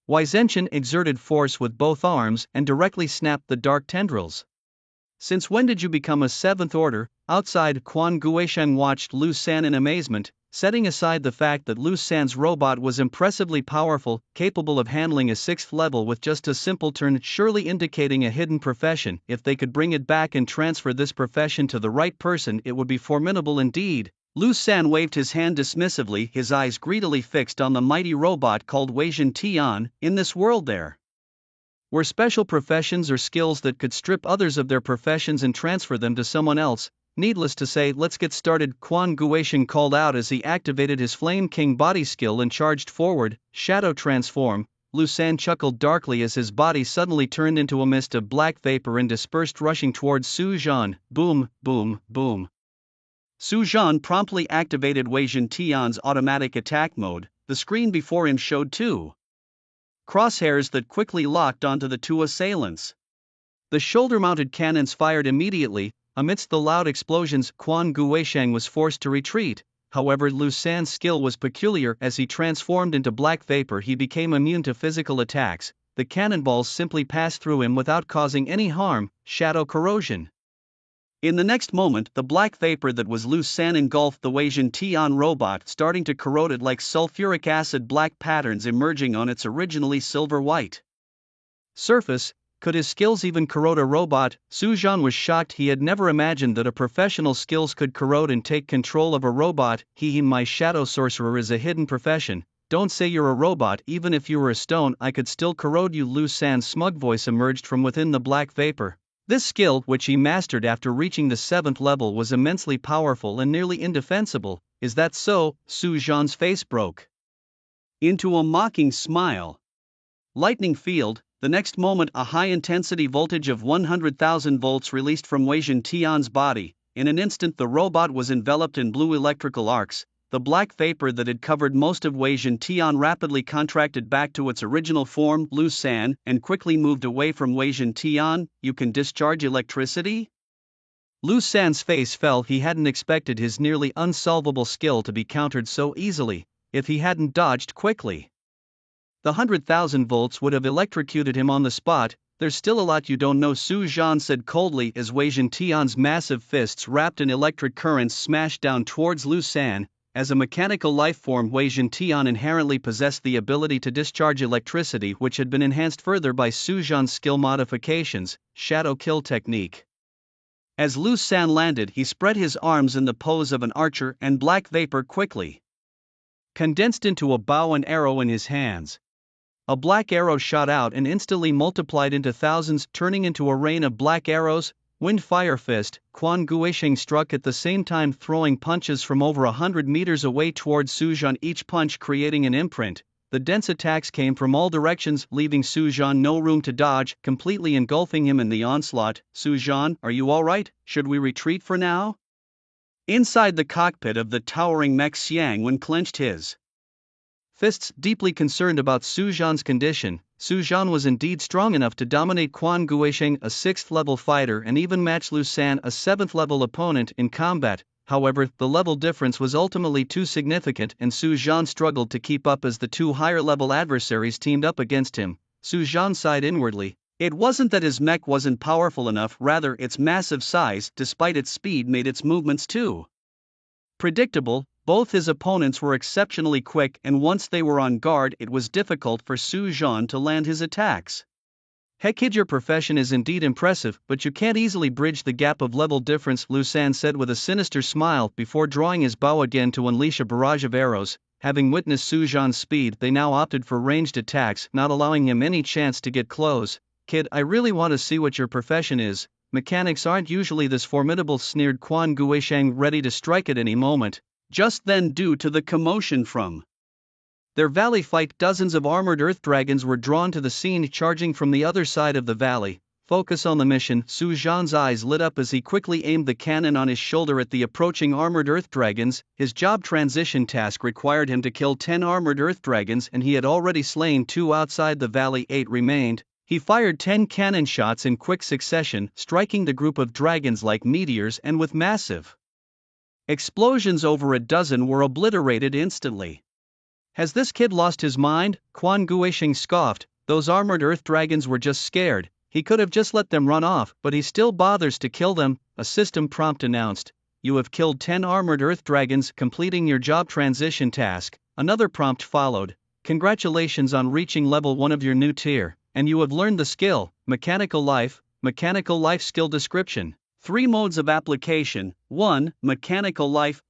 Wei Zhenqian exerted force with both arms and directly snapped the dark tendrils. "Since when did you become a 7th order?" Outside, Quan Guisheng watched Lu San in amazement. Setting aside the fact that Lu San's robot was impressively powerful, capable of handling a 6th level with just a simple turn, surely indicating a hidden profession, if they could bring it back and transfer this profession to the right person, it would be formidable indeed. Lu San waved his hand dismissively, his eyes greedily fixed on the mighty robot called Weijin Tian. In this world there were special professions or skills that could strip others of their professions and transfer them to someone else. Needless to say, let's get started, Quan Guisheng called out as he activated his Flame King body skill and charged forward. Shadow transform. Lu San chuckled darkly as his body suddenly turned into a mist of black vapor and dispersed, rushing towards Su Zhan. Boom, boom, boom. Su Zhan promptly activated Weijin Tian's automatic attack mode. The screen before him showed two crosshairs that quickly locked onto the two assailants. The shoulder-mounted cannons fired immediately. Amidst the loud explosions, Quan Guisheng was forced to retreat. However, Liu San's skill was peculiar. As he transformed into black vapor, he became immune to physical attacks. The cannonballs simply passed through him without causing any harm. Shadow corrosion. In the next moment, the black vapor that was Liu San engulfed the Weijin Tian robot, starting to corrode it like sulfuric acid, black patterns emerging on its originally silver-white surface. Could his skills even corrode a robot? Su Zhan was shocked. He had never imagined that a professional skills could corrode and take control of a robot. My shadow sorcerer is a hidden profession. Don't say you're a robot. Even if you were a stone, I could still corrode you. Liu San's smug voice emerged from within the black vapor. This skill, which he mastered after reaching the 7th level, was immensely powerful and nearly indefensible. Is that so? Su Zhan's face broke into a mocking smile. Lightning field. The next moment, a high-intensity voltage of 100,000 volts released from Weijin Tian's body. In an instant, the robot was enveloped in blue electrical arcs. The black vapor that had covered most of Weijin Tian rapidly contracted back to its original form, Liu San, and quickly moved away from Weijin Tian. You can discharge electricity? Liu San's face fell. He hadn't expected his nearly unsolvable skill to be countered so easily, if he hadn't dodged quickly. The 100,000 volts would have electrocuted him on the spot. There's still a lot you don't know, Su Zhan said coldly as Weijin Tian's massive fists wrapped in electric currents smashed down towards Liu San. As a mechanical life form, Weijin Tian inherently possessed the ability to discharge electricity, which had been enhanced further by Su Zhan's skill modifications, shadow kill technique. As Liu San landed, he spread his arms in the pose of an archer, and black vapor quickly condensed into a bow and arrow in his hands. A black arrow shot out and instantly multiplied into thousands, turning into a rain of black arrows. Wind Fire Fist. Quan Guisheng struck at the same time, throwing punches from over 100 meters away towards Su Zhan, each punch creating an imprint. The dense attacks came from all directions, leaving Su Zhan no room to dodge, completely engulfing him in the onslaught. Su Zhan, are you alright? Should we retreat for now? Inside the cockpit of the towering mech, Xiang Wen clenched his fists, deeply concerned about Su Zhan's condition. Su Zhan was indeed strong enough to dominate Quan Guisheng, a 6th-level fighter, and even match Liu San, a 7th-level opponent, in combat. However, the level difference was ultimately too significant, and Su Zhan struggled to keep up as the two higher-level adversaries teamed up against him. Su Zhan sighed inwardly. It wasn't that his mech wasn't powerful enough, rather its massive size, despite its speed, made its movements too predictable. Both his opponents were exceptionally quick, and once they were on guard, it was difficult for Su Zhan to land his attacks. Heck, kid, your profession is indeed impressive, but you can't easily bridge the gap of level difference, Liu San said with a sinister smile before drawing his bow again to unleash a barrage of arrows. Having witnessed Su Zhan's speed, they now opted for ranged attacks, not allowing him any chance to get close. Kid, I really want to see what your profession is. Mechanics aren't usually this formidable, sneered Quan Guisheng, ready to strike at any moment. Just then, due to the commotion from their valley fight, dozens of armored earth dragons were drawn to the scene, charging from the other side of the valley. Focus on the mission. Su Zhan's eyes lit up as he quickly aimed the cannon on his shoulder at the approaching armored earth dragons. His job transition task required him to kill 10 armored earth dragons, and he had already slain 2 outside the valley. 8 remained. He fired 10 cannon shots in quick succession, striking the group of dragons like meteors, and with massive explosions, over a dozen were obliterated instantly. Has this kid lost his mind? Quan Guisheng scoffed. Those armored earth dragons were just scared. He could have just let them run off, but he still bothers to kill them. A system prompt announced. You have killed 10 armored earth dragons, completing your job transition task. Another prompt followed. Congratulations on reaching level 1 of your new tier, and you have learned the skill, Mechanical Life skill description. 3 modes of application. 1. Mechanical life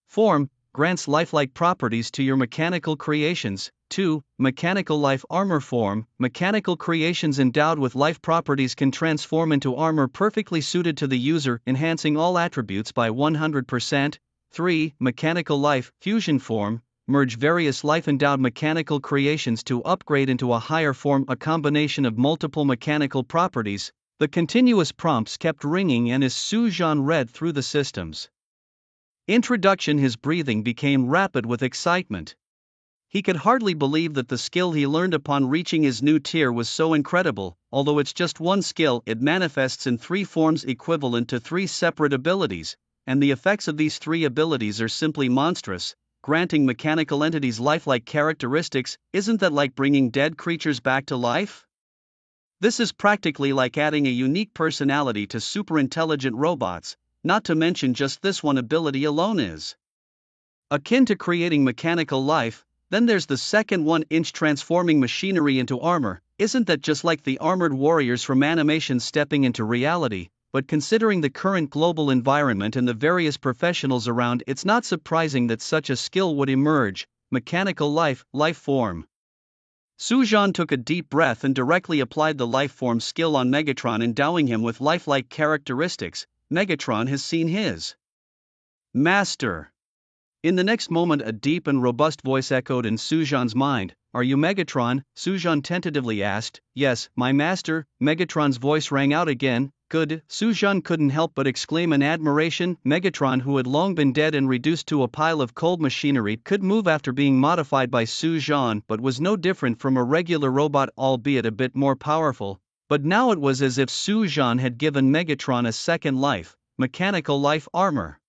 form, grants lifelike properties to your mechanical creations. 2. Mechanical life armor form, mechanical creations endowed with life properties can transform into armor perfectly suited to the user, enhancing all attributes by 100%. 3. Mechanical life fusion form, merge various life-endowed mechanical creations to upgrade into a higher form, a combination of multiple mechanical properties. The continuous prompts kept ringing, and as Su Zhan read through the system's introduction, his breathing became rapid with excitement. He could hardly believe that the skill he learned upon reaching his new tier was so incredible. Although it's just one skill, it manifests in 3 forms equivalent to 3 separate abilities, and the effects of these three abilities are simply monstrous. Granting mechanical entities lifelike characteristics, isn't that like bringing dead creatures back to life? This is practically like adding a unique personality to superintelligent robots, not to mention just this one ability alone is akin to creating mechanical life. Then there's the second one, transforming machinery into armor. Isn't that just like the armored warriors from animation stepping into reality? But considering the current global environment and the various professionals around, it's not surprising that such a skill would emerge. Mechanical life form. Su-Jan took a deep breath and directly applied the life form skill on Megatron, endowing him with lifelike characteristics. Megatron has seen his master. In the next moment, a deep and robust voice echoed in Su-Jan's mind. "Are you Megatron?" Su-Jan tentatively asked. "Yes, my master." Megatron's voice rang out again. "Good." Su-Jan couldn't help but exclaim in admiration. Megatron, who had long been dead and reduced to a pile of cold machinery, could move after being modified by Su-Jan, but was no different from a regular robot, albeit a bit more powerful. But now it was as if Su-Jan had given Megatron a second life, mechanical life armor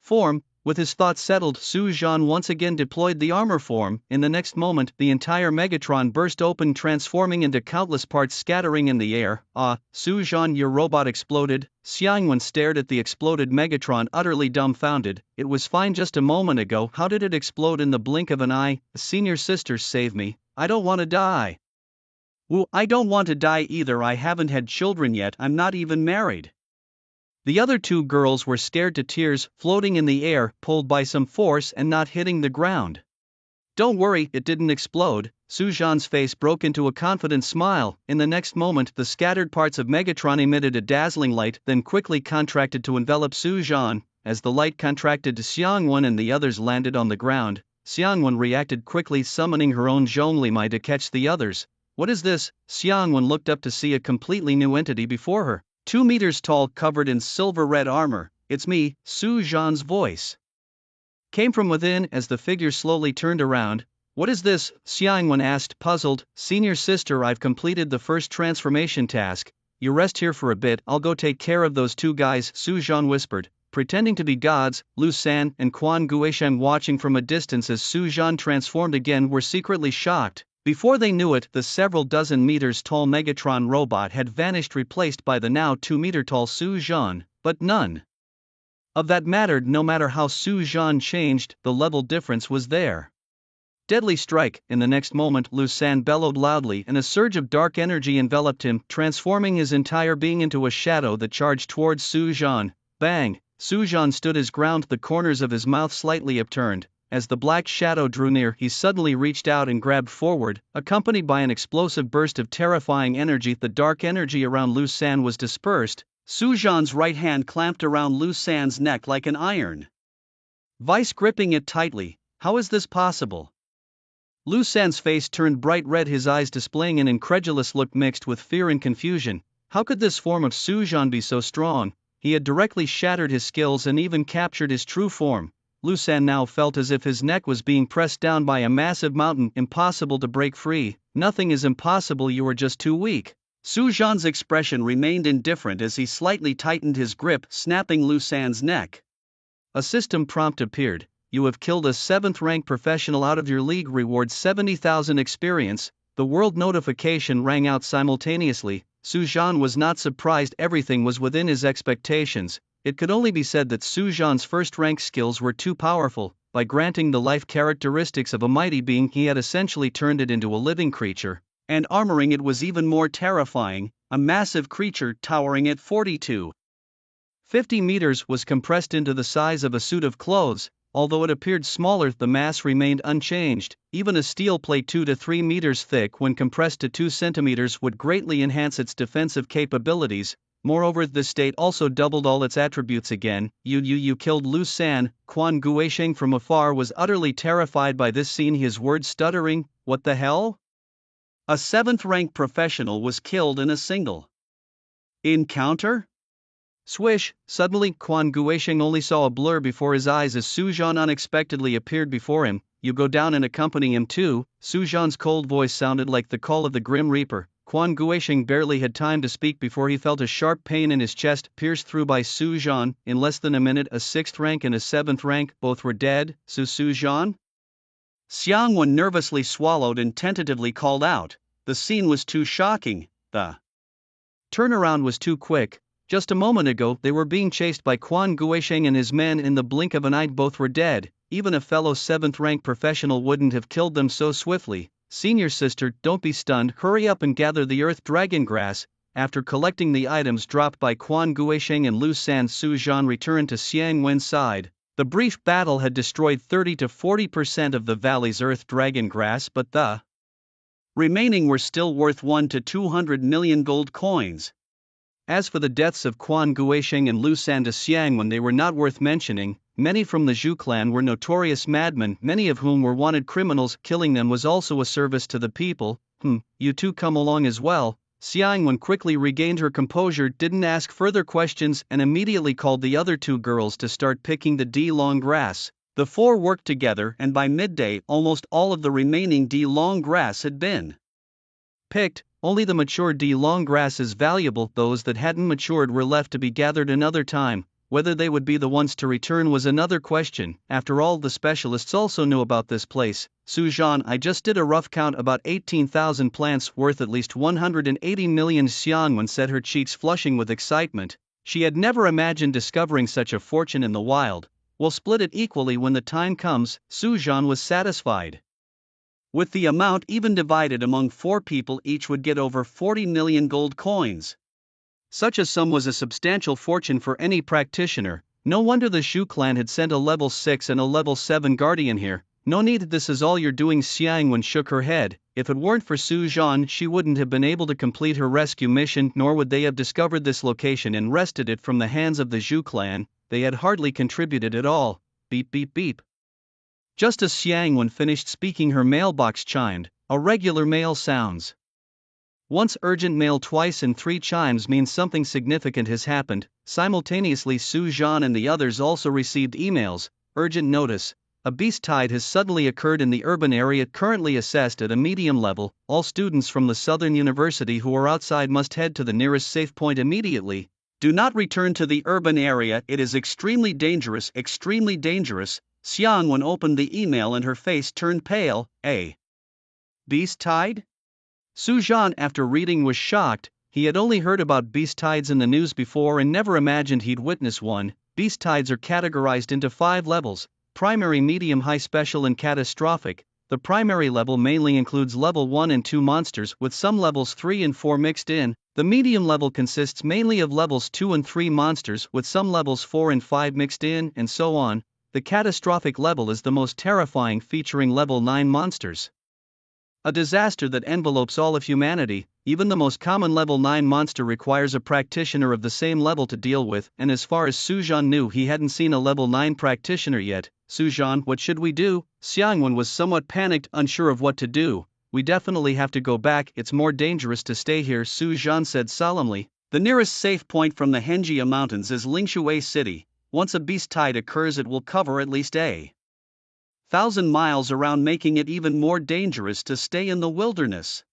form. With his thoughts settled, Su-Jan once again deployed the armor form. In the next moment, the entire Megatron burst open, transforming into countless parts scattering in the air. "Ah, Su-Jan, your robot exploded." Xiangwen stared at the exploded Megatron, utterly dumbfounded. "It was fine just a moment ago. How did it explode in the blink of an eye?" "Senior sister, save me. I don't want to die." "Woo, I don't want to die either. I haven't had children yet. I'm not even married." The other two girls were scared to tears, floating in the air, pulled by some force and not hitting the ground. "Don't worry, it didn't explode." Su-Jan's face broke into a confident smile. In the next moment, the scattered parts of Megatron emitted a dazzling light, then quickly contracted to envelop Su-Jan. As the light contracted, Xiangwen and the others landed on the ground. Xiangwen reacted quickly, summoning her own Zhongli to catch the others. "What is this?" Xiangwen looked up to see a completely new entity before her. 2 meters tall, covered in silver-red armor. "It's me." Su-Jan's voice came from within as the figure slowly turned around. "What is this?" Xiangwen asked, puzzled. "Senior sister, I've completed the first transformation task. You rest here for a bit, I'll go take care of those two guys," Su-Jan whispered. Pretending to be gods, Lu San and Quan Guisheng, watching from a distance as Su-Jan transformed again, were secretly shocked. Before they knew it, the several dozen meters tall Megatron robot had vanished, replaced by the now 2-meter tall Su-Jan. But none of that mattered. No matter how Su-Jan changed, the level difference was there. Deadly strike! In the next moment, Lu San bellowed loudly, and a surge of dark energy enveloped him, transforming his entire being into a shadow that charged towards Su-Jan. Bang! Su-Jan stood his ground, the corners of his mouth slightly upturned. As the black shadow drew near, he suddenly reached out and grabbed forward, accompanied by an explosive burst of terrifying energy. The dark energy around Lu San was dispersed. Su-Jan's right hand clamped around Lu San's neck like an iron vice, gripping it tightly. "How is this possible?" Lu San's face turned bright red, his eyes displaying an incredulous look mixed with fear and confusion. How could this form of Su-Jan be so strong? He had directly shattered his skills and even captured his true form. Lu San now felt as if his neck was being pressed down by a massive mountain, impossible to break free. "Nothing is impossible, you are just too weak." Su-Jan's expression remained indifferent as he slightly tightened his grip, snapping Lu San's neck. A system prompt appeared. "You have killed a 7th rank professional out of your league. Reward 70,000 experience." The world notification rang out simultaneously. Su-Jan was not surprised, everything was within his expectations. It could only be said that Su-Jan's first-rank skills were too powerful. By granting the life characteristics of a mighty being, he had essentially turned it into a living creature, and armoring it was even more terrifying. A massive creature towering at 42.50 meters was compressed into the size of a suit of clothes. Although it appeared smaller, the mass remained unchanged. Even a steel plate 2 to 3 meters thick, when compressed to 2 centimeters, would greatly enhance its defensive capabilities. Moreover, this state also doubled all its attributes again. You killed Lu San." Quan Guisheng from afar was utterly terrified by this scene, his words stuttering. "What the hell? A 7th rank professional was killed in a single encounter?" Swish! Suddenly, Quan Guisheng only saw a blur before his eyes as Su-Jan unexpectedly appeared before him. "You go down and accompany him too." Su-Jan's cold voice sounded like the call of the Grim Reaper. Quan Guisheng barely had time to speak before he felt a sharp pain in his chest pierced through by Su Zhan. In less than a minute, a 6th rank and a 7th rank, both were dead. Su Zhan? Xiang Wen nervously swallowed and tentatively called out. The scene was too shocking. The turnaround was too quick. Just a moment ago, they were being chased by Quan Guisheng and his men. In the blink of an eye, both were dead. Even a fellow 7th rank professional wouldn't have killed them so swiftly. Senior sister, don't be stunned, hurry up and gather the earth dragon grass. After collecting the items dropped by Quan Guisheng and Lu San, Su Zhan returned to Xiang Wen's side. The brief battle had destroyed 30 to 40% of the valley's earth dragon grass, but the remaining were still worth 1 to 200 million gold coins. As for the deaths of Quan Guisheng and Lu San to Xiang Wen, they were not worth mentioning. Many from the Zhu clan were notorious madmen, many of whom were wanted criminals. Killing them was also a service to the people. You two come along as well. Xiang Wen quickly regained her composure, didn't ask further questions, and immediately called the other 2 girls to start picking the D-long grass. The 4 worked together, and by midday, almost all of the remaining D-long grass had been picked. Only the mature D-long grass is valuable. Those that hadn't matured were left to be gathered another time. Whether they would be the ones to return was another question. After all, the specialists also knew about this place. Su Zhan, I just did a rough count, about 18,000 plants worth at least 180 million. Xiang Wen said, her cheeks flushing with excitement. She had never imagined discovering such a fortune in the wild. We'll split it equally when the time comes. Su Zhan was satisfied. With the amount even divided among 4 people, each would get over 40 million gold coins. Such a sum was a substantial fortune for any practitioner. No wonder the Zhu clan had sent a level 6 and a level 7 guardian here. No need. This is all you're doing. Xiang Wen shook her head. If it weren't for Su Zhan, she wouldn't have been able to complete her rescue mission, nor would they have discovered this location and wrested it from the hands of the Zhu clan. They had hardly contributed at all. Beep beep beep. Just as Xiang Wen finished speaking, her mailbox chimed. A regular mail sounds. Once urgent mail, twice in 3 chimes means something significant has happened. Simultaneously, Su Zhan and the others also received emails. Urgent notice. A beast tide has suddenly occurred in the urban area, currently assessed at a medium level. All students from the Southern University who are outside must head to the nearest safe point immediately. Do not return to the urban area, it is extremely dangerous, extremely dangerous. Xiang Wen opened the email and her face turned pale. A beast tide? Su Zhan, after reading, was shocked. He had only heard about beast tides in the news before and never imagined he'd witness one. Beast tides are categorized into 5 levels: primary, medium, high, special, and catastrophic. The primary level mainly includes level 1 and 2 monsters, with some levels 3 and 4 mixed in. The medium level consists mainly of levels 2 and 3 monsters, with some levels 4 and 5 mixed in, and so on. The catastrophic level is the most terrifying, featuring level 9 monsters. A disaster that envelopes all of humanity. Even the most common level 9 monster requires a practitioner of the same level to deal with, and as far as Su Zhan knew, he hadn't seen a level 9 practitioner yet. Su Zhan, what should we do? Xiang Wen was somewhat panicked, unsure of what to do. We definitely have to go back, it's more dangerous to stay here, Su Zhan said solemnly. The nearest safe point from the Hengjia Mountains is Lingshui City. Once a beast tide occurs, it will cover at least 1,000 miles around, making it even more dangerous to stay in the wilderness.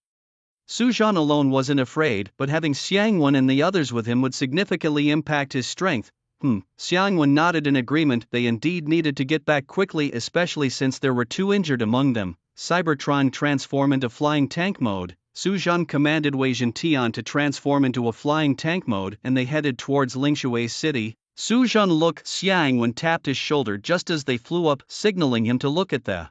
Su Zhan alone wasn't afraid, but having Xiang Wen and the others with him would significantly impact his strength. Xiang Wen nodded in agreement. They indeed needed to get back quickly, especially since there were 2 injured among them. Cybertron, transform into flying tank mode. Su Zhan commanded Wei Zhentian to transform into a flying tank mode, and they headed towards Lingshui City. Su Zhan, look! Xiang Wen tapped his shoulder just as they flew up, signaling him to look at the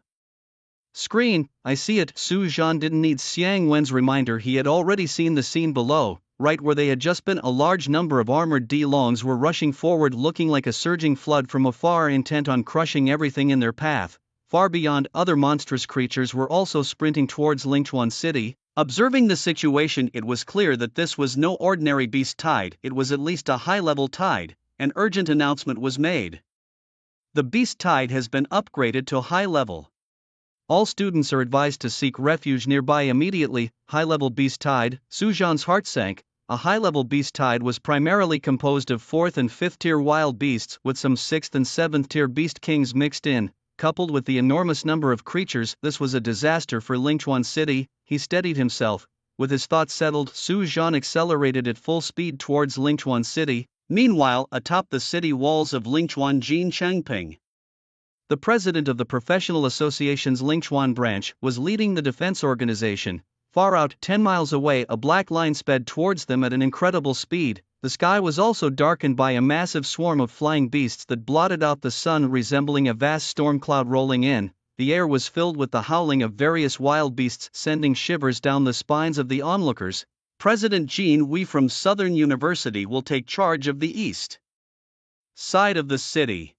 screen. I see it. Su Zhan didn't need Xiang Wen's reminder, he had already seen the scene below. Right where they had just been, a large number of armored D-longs were rushing forward, looking like a surging flood from afar, intent on crushing everything in their path. Far beyond, other monstrous creatures were also sprinting towards Lingchuan City. Observing the situation, it was clear that this was no ordinary beast tide, it was at least a high-level tide. An urgent announcement was made. The beast tide has been upgraded to high level. All students are advised to seek refuge nearby immediately. High-level beast tide. Su Zhan's heart sank. A high-level beast tide was primarily composed of 4th and 5th tier wild beasts, with some 6th and 7th tier beast kings mixed in. Coupled with the enormous number of creatures, this was a disaster for Lingchuan City. He steadied himself. With his thoughts settled, Su Jian accelerated at full speed towards Lingchuan City. Meanwhile, atop the city walls of Lingchuan, Jin Changping, the president of the Professional Association's Lingchuan branch, was leading the defense organization. Far out, 10 miles away, a black line sped towards them at an incredible speed. The sky was also darkened by a massive swarm of flying beasts that blotted out the sun, resembling a vast storm cloud rolling in. The air was filled with the howling of various wild beasts, sending shivers down the spines of the onlookers. President Jin Wei from Southern University will take charge of the east side of the city.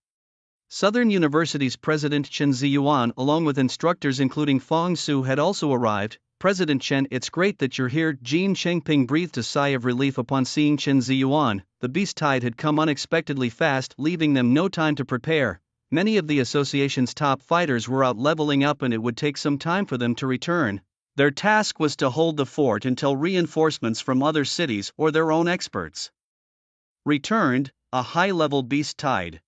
Southern University's President Chen Ziyuan, along with instructors including Fong Su, had also arrived. President Chen, it's great that you're here. Jin Changping breathed a sigh of relief upon seeing Chen Ziyuan. The beast tide had come unexpectedly fast, leaving them no time to prepare. Many of the association's top fighters were out leveling up, and it would take some time for them to return. Their task was to hold the fort until reinforcements from other cities or their own experts returned. A high-level beast tide.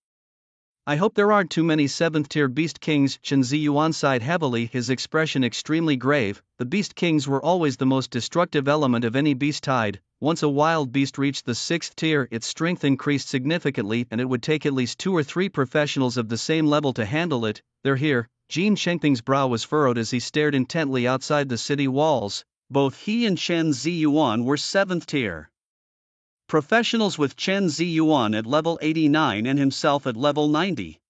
I hope there aren't too many 7th-tier Beast Kings. Chen Ziyuan sighed heavily, his expression extremely grave. The Beast Kings were always the most destructive element of any beast tide. Once a wild beast reached the 6th tier, its strength increased significantly, and it would take at least 2 or 3 professionals of the same level to handle it. They're here. Jin Changping's brow was furrowed as he stared intently outside the city walls. Both he and Chen Ziyuan were 7th tier professionals, with Chen Ziyuan at level 89 and himself at level 90.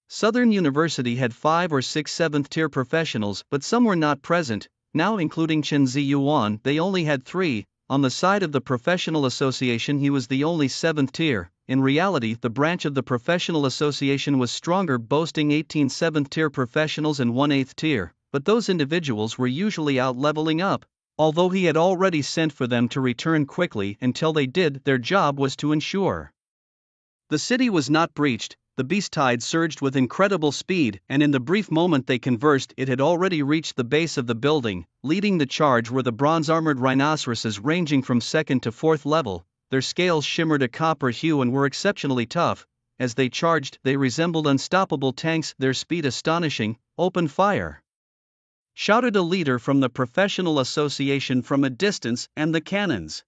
Southern University had 5 or 6 7th-tier professionals, but some were not present. Now, including Chen Ziyuan, they only had 3. On the side of the Professional Association, he was the only 7th tier. In reality, the branch of the Professional Association was stronger, boasting 18 7th-tier professionals and 1 8th tier, but those individuals were usually out leveling up. Although he had already sent for them to return quickly, until they did, their job was to ensure the city was not breached. The beast tide surged with incredible speed, and in the brief moment they conversed, it had already reached the base of the building. Leading the charge were the bronze-armored rhinoceroses ranging from 2nd to 4th level. Their scales shimmered a copper hue and were exceptionally tough. As they charged, they resembled unstoppable tanks, their speed astonishing. Open fire! Shouted a leader from the Professional Association from a distance, and the cannons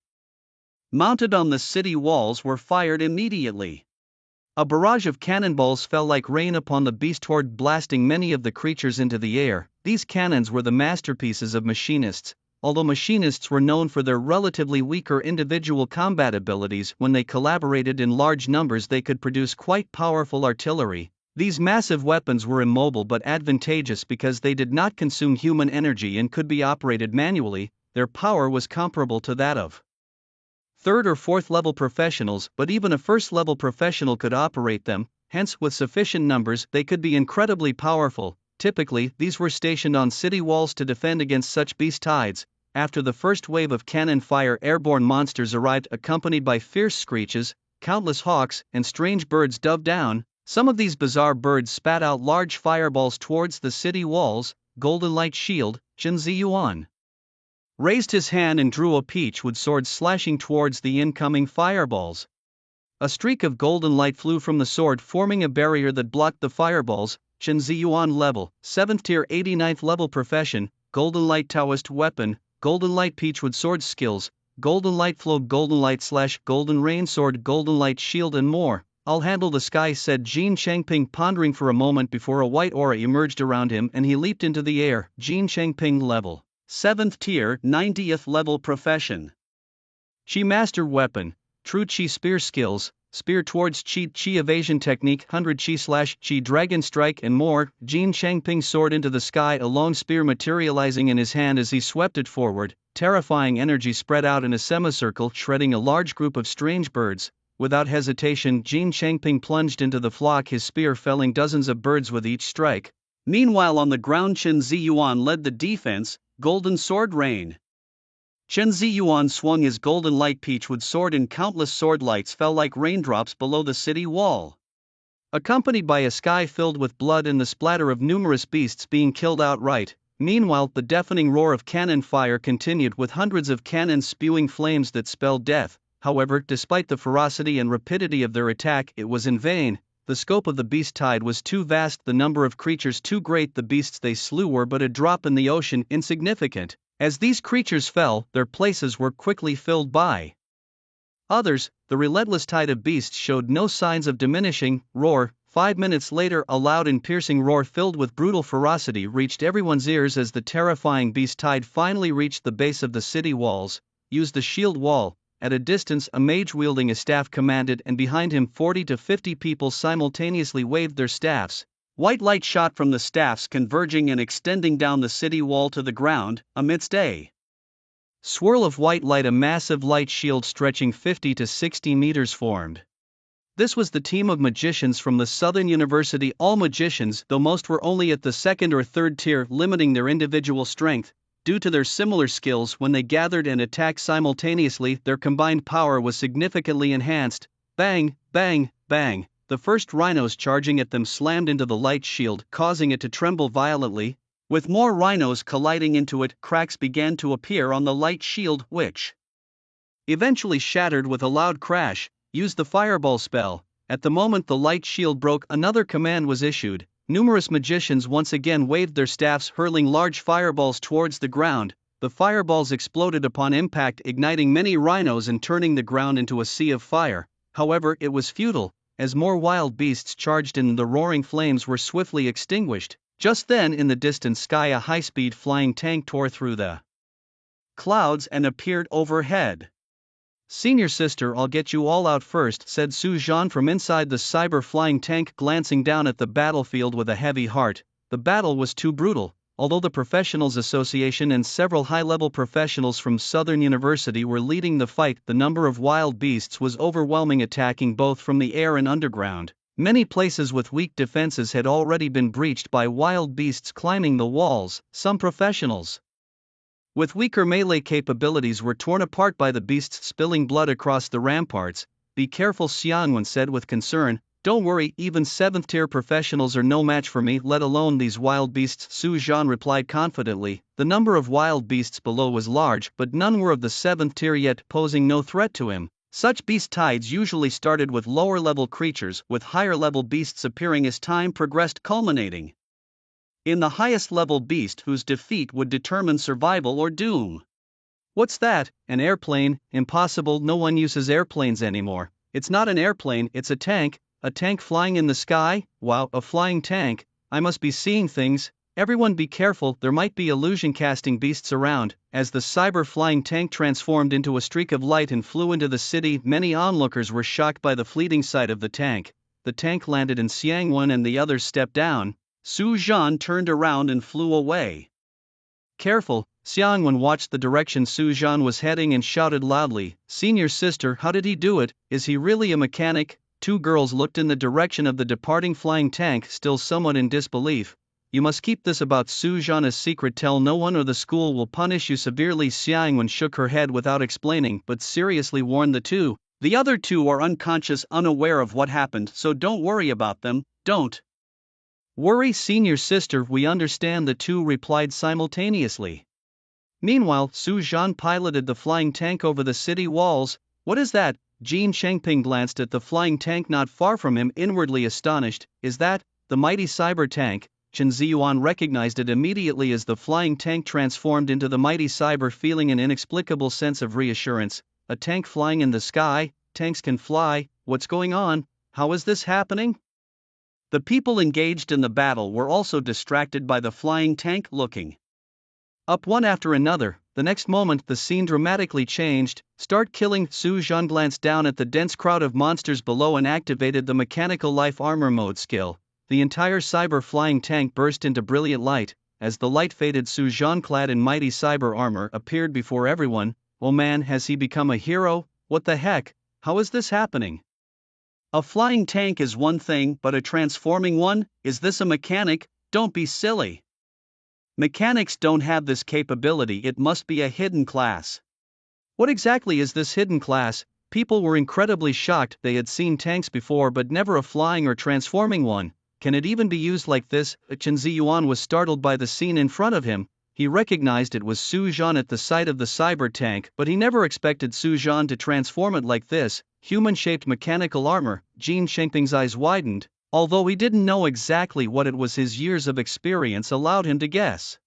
mounted on the city walls were fired immediately. A barrage of cannonballs fell like rain upon the beast horde, blasting many of the creatures into the air. These cannons were the masterpieces of machinists. Although machinists were known for their relatively weaker individual combat abilities, when they collaborated in large numbers they could produce quite powerful artillery. These massive weapons were immobile but advantageous because they did not consume human energy and could be operated manually. Their power was comparable to that of 3rd or 4th level professionals, but even a 1st level professional could operate them. Hence, with sufficient numbers, they could be incredibly powerful. Typically, these were stationed on city walls to defend against such beast tides. After the first wave of cannon fire, airborne monsters arrived, accompanied by fierce screeches. Countless hawks and strange birds dove down. Some of these bizarre birds spat out large fireballs towards the city walls. Golden Light Shield. Chen Ziyuan raised his hand and drew a peachwood sword, slashing towards the incoming fireballs. A streak of golden light flew from the sword, forming a barrier that blocked the fireballs. Chen Ziyuan level 7th tier 89th level profession. Golden Light Taoist weapon. Golden Light Peachwood sword skills. Golden Light Flow, Golden Light Slash, Golden Rain Sword, Golden Light Shield, and more. I'll handle the sky, said Jin Changping, pondering for a moment before a white aura emerged around him and he leaped into the air. Jin Changping level 7th tier 90th level profession. Chi Master weapon. True Chi Spear skills. Spear towards Chi evasion technique, 100 Chi Dragon Strike, and more. Jin Changping soared into the sky, a long spear materializing in his hand as he swept it forward. Terrifying energy spread out in a semicircle, shredding a large group of strange birds. Without hesitation, Jin Changping plunged into the flock, his spear felling dozens of birds with each strike. Meanwhile, on the ground, Chen Ziyuan led the defense. Golden Sword Rain. Chen Ziyuan swung his golden light peachwood sword and countless sword lights fell like raindrops below the city wall, accompanied by a sky filled with blood and the splatter of numerous beasts being killed outright. Meanwhile, the deafening roar of cannon fire continued, with hundreds of cannons spewing flames that spelled death. However, despite the ferocity and rapidity of their attack, it was in vain. The scope of the beast tide was too vast, the number of creatures too great. The beasts they slew were but a drop in the ocean, insignificant. As these creatures fell, their places were quickly filled by others. The relentless tide of beasts showed no signs of diminishing. Roar. 5 minutes later, a loud and piercing roar filled with brutal ferocity reached everyone's ears as the terrifying beast tide finally reached the base of the city walls. Use the shield wall. At a distance, a mage wielding a staff commanded, and behind him 40 to 50 people simultaneously waved their staffs. White light shot from the staffs, converging and extending down the city wall to the ground. Amidst a swirl of white light, a massive light shield stretching 50 to 60 meters formed. This was the team of magicians from the Southern University. All magicians, though most were only at the second or third tier, limiting their individual strength. Due to their similar skills, when they gathered and attacked simultaneously, their combined power was significantly enhanced. Bang, bang, bang. The first rhinos charging at them slammed into the light shield, causing it to tremble violently. With more rhinos colliding into it, cracks began to appear on the light shield, which eventually shattered with a loud crash. Use the fireball spell. At the moment the light shield broke, another command was issued. Numerous magicians once again waved their staffs, hurling large fireballs towards the ground. The fireballs exploded upon impact, igniting many rhinos and turning the ground into a sea of fire. However, it was futile, as more wild beasts charged in. The roaring flames were swiftly extinguished. Just then, in the distant sky, a high-speed flying tank tore through the clouds and appeared overhead. "Senior sister, I'll get you all out first," said Su-Jean from inside the cyber flying tank, glancing down at the battlefield with a heavy heart. The battle was too brutal. Although the Professionals Association and several high-level professionals from Southern University were leading the fight, the number of wild beasts was overwhelming, attacking both from the air and underground. Many places with weak defenses had already been breached by wild beasts climbing the walls. Some professionals with weaker melee capabilities were torn apart by the beasts spilling blood across the ramparts. "Be careful," Xiangwen said with concern. "Don't worry, even 7th tier professionals are no match for me, let alone these wild beasts," Su-Jean replied confidently. The number of wild beasts below was large, but none were of the 7th tier yet, posing no threat to him. Such beast tides usually started with lower level creatures, with higher level beasts appearing as time progressed, culminating in the highest level beast whose defeat would determine survival or doom. "What's that? An airplane? Impossible, no one uses airplanes anymore." "It's not an airplane, it's a tank." "A tank flying in the sky? Wow, a flying tank. I must be seeing things." "Everyone be careful, there might be illusion casting beasts around." As the cyber flying tank transformed into a streak of light and flew into the city, many onlookers were shocked by the fleeting sight of the tank. The tank landed and Xiangwen and the others stepped down. Su-Jean turned around and flew away. "Careful." Xiangwen watched the direction Su-Jean was heading and shouted loudly, "Senior sister, how did he do it? Is he really a mechanic?" Two girls looked in the direction of the departing flying tank, still somewhat in disbelief. "You must keep this about Su-Jean a secret. Tell no one or the school will punish you severely." Xiangwen shook her head without explaining, but seriously warned the two. "The other two are unconscious, unaware of what happened, so don't worry about them." "Don't worry, senior sister, we understand," the two replied simultaneously. Meanwhile, Su-Jean piloted the flying tank over the city walls. "What is that?" Jin Chengping glanced at the flying tank not far from him, inwardly astonished. "Is that the mighty cyber tank?" Chen Ziyuan recognized it immediately as the flying tank transformed into the mighty cyber, feeling an inexplicable sense of reassurance. "A tank flying in the sky? Tanks can fly. What's going on? How is this happening?" The people engaged in the battle were also distracted by the flying tank, looking up one after another. The next moment the scene dramatically changed. "Start killing." Su-Jean glanced down at the dense crowd of monsters below and activated the mechanical life armor mode skill. The entire cyber flying tank burst into brilliant light. As the light faded, Su-Jean, clad in mighty cyber armor, appeared before everyone. "Oh man, has he become a hero? What the heck? How is this happening? A flying tank is one thing, but a transforming one? Is this a mechanic? Don't be silly. Mechanics don't have this capability, it must be a hidden class." "What exactly is this hidden class?" People were incredibly shocked. They had seen tanks before, but never a flying or transforming one. Can it even be used like this? Chen Ziyuan was startled by the scene in front of him. He recognized it was Su-Jean at the sight of the cyber tank, but he never expected Su-Jean to transform it like this. Human-shaped mechanical armor. Jin Chengping's eyes widened. Although he didn't know exactly what it was, his years of experience allowed him to guess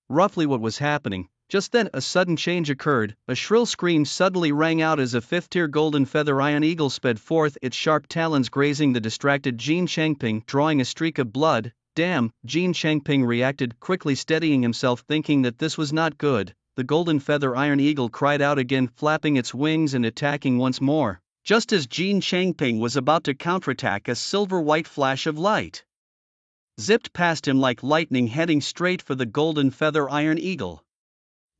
roughly what was happening. Just then a sudden change occurred, a shrill scream suddenly rang out as a fifth-tier golden feather iron eagle sped forth, its sharp talons grazing the distracted Jin Changping, drawing a streak of blood. Damn, Jin Changping reacted, quickly steadying himself, thinking that this was not good. The golden feather iron eagle cried out again, flapping its wings and attacking once more. Just as Jin Changping was about to counterattack, a silver-white flash of light zipped past him like lightning, heading straight for the golden feather iron eagle.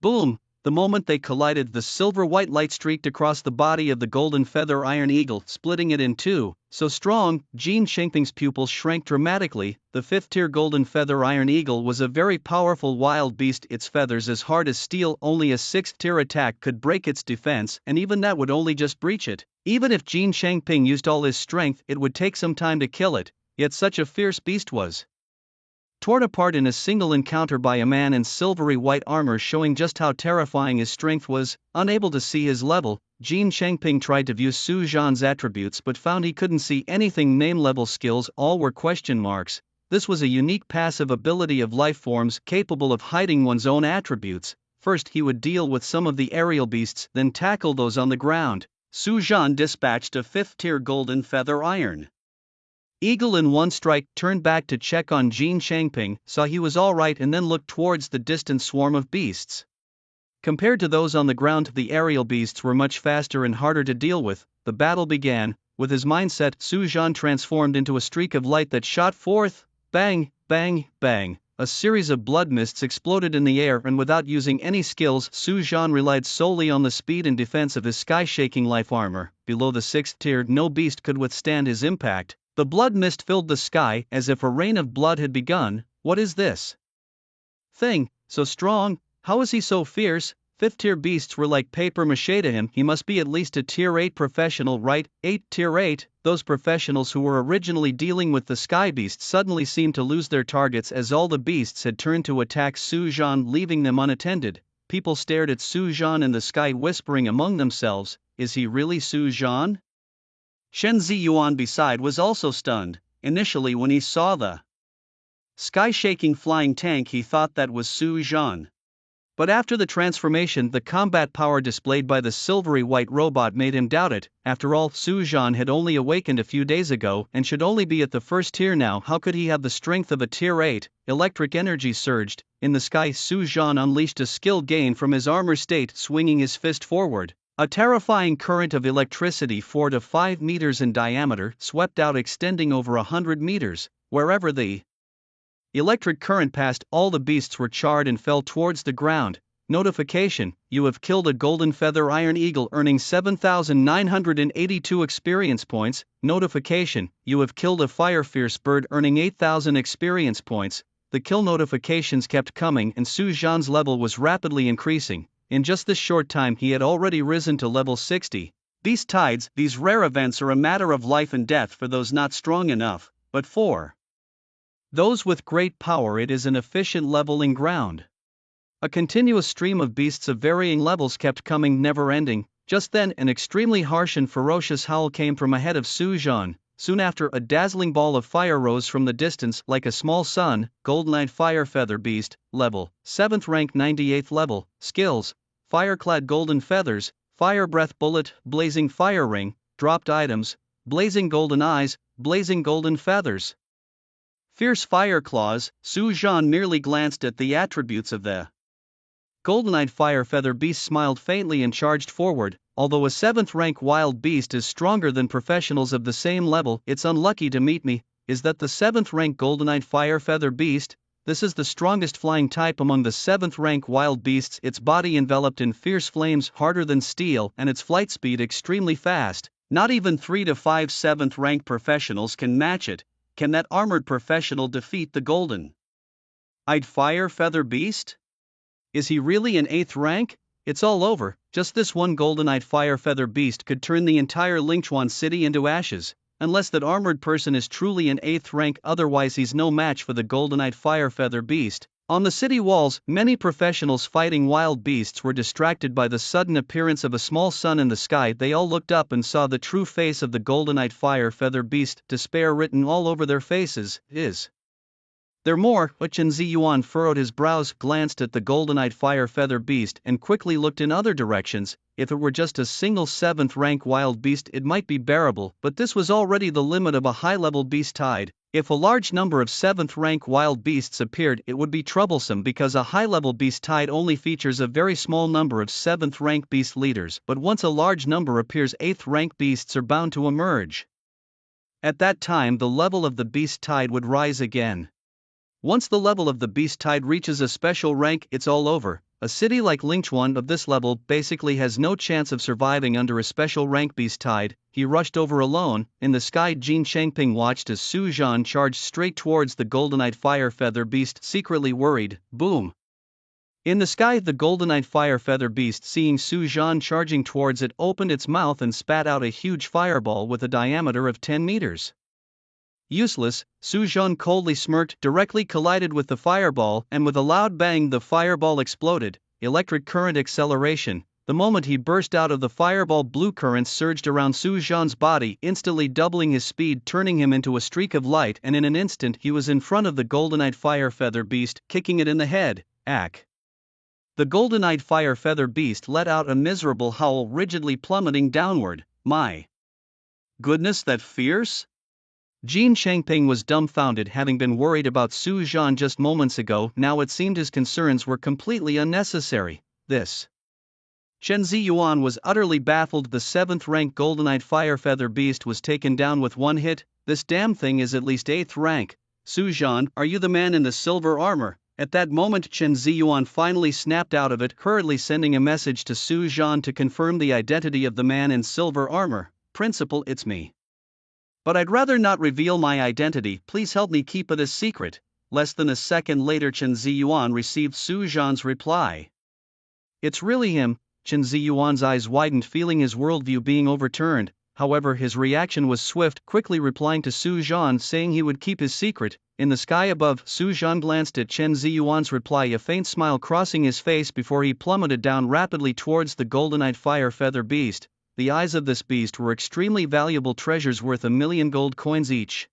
Boom! The moment they collided, the silver-white light streaked across the body of the golden feather iron eagle, splitting it in two. So strong, Jin Changping's pupils shrank dramatically. The fifth-tier golden feather iron eagle was a very powerful wild beast, its feathers as hard as steel. Only a sixth-tier attack could break its defense, and even that would only just breach it. Even if Jin Changping used all his strength, it would take some time to kill it, yet such a fierce beast was torn apart in a single encounter by a man in silvery white armor, showing just how terrifying his strength was. Unable to see his level, Jin Changping tried to view Su Zhan's attributes but found he couldn't see anything. Name-level skills, all were question marks. This was a unique passive ability of life forms capable of hiding one's own attributes. First he would deal with some of the aerial beasts, then tackle those on the ground. Su Zhan dispatched a fifth-tier golden feather iron eagle in one strike, turned back to check on Jin Changping, saw he was alright, and then looked towards the distant swarm of beasts. Compared to those on the ground, the aerial beasts were much faster and harder to deal with. The battle began. With his mindset, Su Zhan transformed into a streak of light that shot forth. Bang, bang, bang. A series of blood mists exploded in the air, and without using any skills, Su Zhan relied solely on the speed and defense of his sky-shaking life armor. Below the sixth tier, no beast could withstand his impact. The blood mist filled the sky, as if a rain of blood had begun. What is this thing? So strong? How is he so fierce? Fifth-tier beasts were like paper mache to him. He must be at least a tier 8 professional, right? Tier 8? Those professionals who were originally dealing with the sky beasts suddenly seemed to lose their targets, as all the beasts had turned to attack Su Zhan, leaving them unattended. People stared at Su Zhan in the sky, whispering among themselves, is he really Su Zhan? Shen Ziyuan beside was also stunned. Initially when he saw the sky-shaking flying tank, he thought that was Su Zhan. But after the transformation, the combat power displayed by the silvery white robot made him doubt it. After all, Su Zhan had only awakened a few days ago and should only be at the first tier now. How could he have the strength of a tier 8? Electric energy surged. In the sky, Su Zhan unleashed a skill gained from his armor state, swinging his fist forward. A terrifying current of electricity 4 to 5 meters in diameter swept out, extending over 100 meters. Wherever the electric current passed, all the beasts were charred and fell towards the ground. Notification: you have killed a golden feather iron eagle, earning 7,982 experience points. Notification: you have killed a fire fierce bird, earning 8,000 experience points. The kill notifications kept coming, and Su Zhan's level was rapidly increasing. In just this short time he had already risen to level 60. Beast tides, these rare events are a matter of life and death for those not strong enough, but for those with great power it is an efficient leveling ground. A continuous stream of beasts of varying levels kept coming, never ending. Just then an extremely harsh and ferocious howl came from ahead of Su Zhan. Soon after, a dazzling ball of fire rose from the distance like a small sun. Goldenite Fire Feather Beast, level 7th rank, 98th level. Skills: Fireclad Golden Feathers, Fire Breath Bullet, Blazing Fire Ring. Dropped items: Blazing Golden Eyes, Blazing Golden Feathers, Fierce Fire Claws. Su Zhan merely glanced at the attributes of the Goldenite Fire Feather Beast, smiled faintly and charged forward. Although a 7th rank wild beast is stronger than professionals of the same level, it's unlucky to meet me. Is that the 7th rank Goldenite Fire Feather Beast? This is the strongest flying type among the 7th rank wild beasts. Its body enveloped in fierce flames, harder than steel, and its flight speed extremely fast. Not even 3 to 5 7th rank professionals can match it. Can that armored professional defeat the Golden-eyed Fire Feather Beast? Is he really an 8th rank? It's all over. Just this one Goldenite Fire Feather Beast could turn the entire Lingchuan city into ashes. Unless that armored person is truly an 8th rank, otherwise he's no match for the Goldenite Fire Feather Beast. On the city walls, many professionals fighting wild beasts were distracted by the sudden appearance of a small sun in the sky. They all looked up and saw the true face of the Goldenite Fire Feather Beast, despair written all over their faces. Is But Chen Ziyuan furrowed his brows, glanced at the golden-eyed fire feather beast, and quickly looked in other directions. If it were just a single 7th rank wild beast, it might be bearable, but this was already the limit of a high-level beast tide. If a large number of 7th rank wild beasts appeared, it would be troublesome because a high-level beast tide only features a very small number of 7th rank beast leaders, but once a large number appears, 8th rank beasts are bound to emerge. At that time, the level of the beast tide would rise again. Once the level of the beast tide reaches a special rank, it's all over. A city like Lingchuan of this level basically has no chance of surviving under a special rank beast tide. He rushed over alone. In the sky, Jin Changping watched as Su Zhan charged straight towards the golden-eyed fire feather beast, secretly worried. Boom! In the sky, the golden-eyed fire feather beast, seeing Su Zhan charging towards it, opened its mouth and spat out a huge fireball with a diameter of 10 meters. Useless, Su Zhan coldly smirked, directly collided with the fireball, and with a loud bang the fireball exploded. Electric current acceleration. The moment he burst out of the fireball, blue currents surged around Su Zhan's body, instantly doubling his speed, turning him into a streak of light, and in an instant he was in front of the golden-eyed fire feather beast, kicking it in the head. Ack! The golden-eyed fire feather beast let out a miserable howl, rigidly plummeting downward. My goodness, that fierce? Jin Changping was dumbfounded, having been worried about Su Zhan just moments ago. Now it seemed his concerns were completely unnecessary. This Chen Ziyuan was utterly baffled. The 7th rank golden-eyed fire feather beast was taken down with one hit. This damn thing is at least 8th rank. Su Zhan, are you the man in the silver armor? At that moment, Chen Ziyuan finally snapped out of it, hurriedly sending a message to Su Zhan to confirm the identity of the man in silver armor. Principal, it's me. But I'd rather not reveal my identity, please help me keep it a secret. Less than a second later, Chen Ziyuan received Su Zhan's reply. It's really him. Chen Ziyuan's eyes widened, feeling his worldview being overturned. However, his reaction was swift, quickly replying to Su Zhan saying he would keep his secret. In the sky above, Su Zhan glanced at Chen Ziyuan's reply, a faint smile crossing his face before he plummeted down rapidly towards the golden-eyed fire feather beast. The eyes of this beast were extremely valuable treasures worth 1,000,000 gold coins each.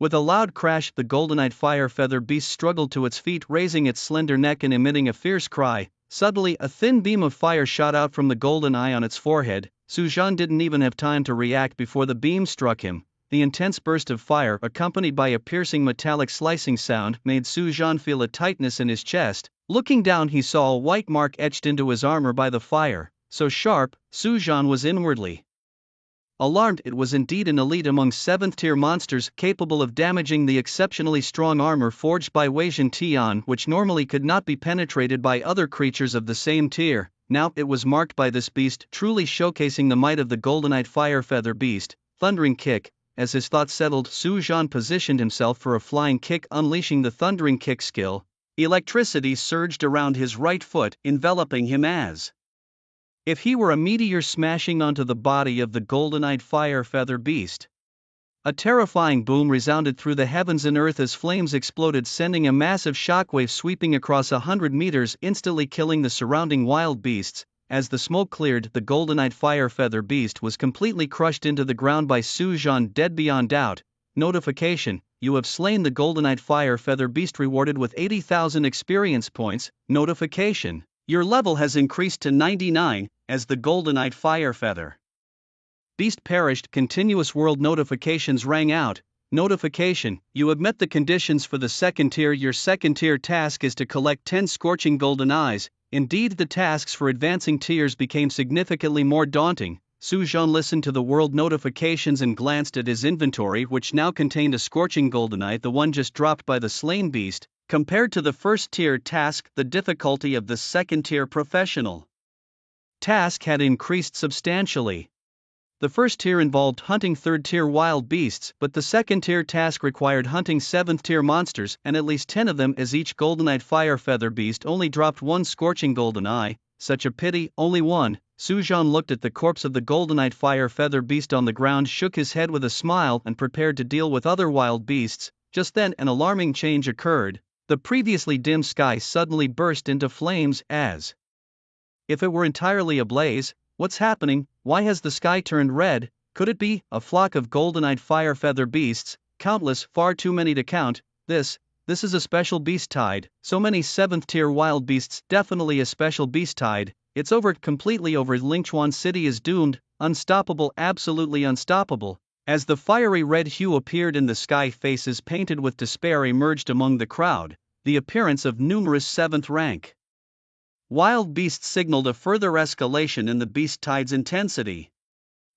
With a loud crash, the golden-eyed fire feather beast struggled to its feet, raising its slender neck and emitting a fierce cry. Suddenly, a thin beam of fire shot out from the golden eye on its forehead. Su Zhan didn't even have time to react before the beam struck him. The intense burst of fire, accompanied by a piercing metallic slicing sound, made Su Zhan feel a tightness in his chest. Looking down, he saw a white mark etched into his armor by the fire. So sharp, Su Zhan was inwardly alarmed. It was indeed an elite among 7th-tier monsters, capable of damaging the exceptionally strong armor forged by Weijin Tian, which normally could not be penetrated by other creatures of the same tier. Now it was marked by this beast, truly showcasing the might of the golden-eyed fire feather beast. Thundering kick. As his thoughts settled, Su Zhan positioned himself for a flying kick, unleashing the thundering kick skill. Electricity surged around his right foot, enveloping him as if he were a meteor smashing onto the body of the golden-eyed fire feather beast. A terrifying boom resounded through the heavens and earth as flames exploded, sending a massive shockwave sweeping across 100 meters, instantly killing the surrounding wild beasts. As the smoke cleared, the golden-eyed fire feather beast was completely crushed into the ground by Su Zhan, dead beyond doubt. Notification: you have slain the golden-eyed fire feather beast, rewarded with 80,000 experience points. Notification: your level has increased to 99, as the golden-eyed fire feather beast perished. Continuous world notifications rang out. Notification: you have met the conditions for the 2nd tier. Your 2nd tier task is to collect 10 scorching golden eyes. Indeed, the tasks for advancing tiers became significantly more daunting. Su Zhan listened to the world notifications and glanced at his inventory, which now contained a scorching golden eye, the one just dropped by the slain beast. Compared to the 1st tier task, the difficulty of the 2nd tier professional task had increased substantially. The 1st tier involved hunting 3rd tier wild beasts, but the 2nd tier task required hunting 7th tier monsters, and at least 10 of them, as each golden-eyed fire feather beast only dropped one scorching golden eye. Such a pity, only one. Su Zhan looked at the corpse of the golden-eyed fire feather beast on the ground, shook his head with a smile, and prepared to deal with other wild beasts. Just then, an alarming change occurred. The previously dim sky suddenly burst into flames, as if it were entirely ablaze. What's happening? Why has the sky turned red? Could it be a flock of golden-eyed fire feather beasts? Countless, far too many to count. This this is a special beast tide, so many 7th tier wild beasts, definitely a special beast tide, it's over, completely over. Lingchuan City is doomed, unstoppable, absolutely unstoppable. As the fiery red hue appeared in the sky, faces painted with despair emerged among the crowd, the appearance of numerous 7th rank wild beasts signaled a further escalation in the beast tide's intensity.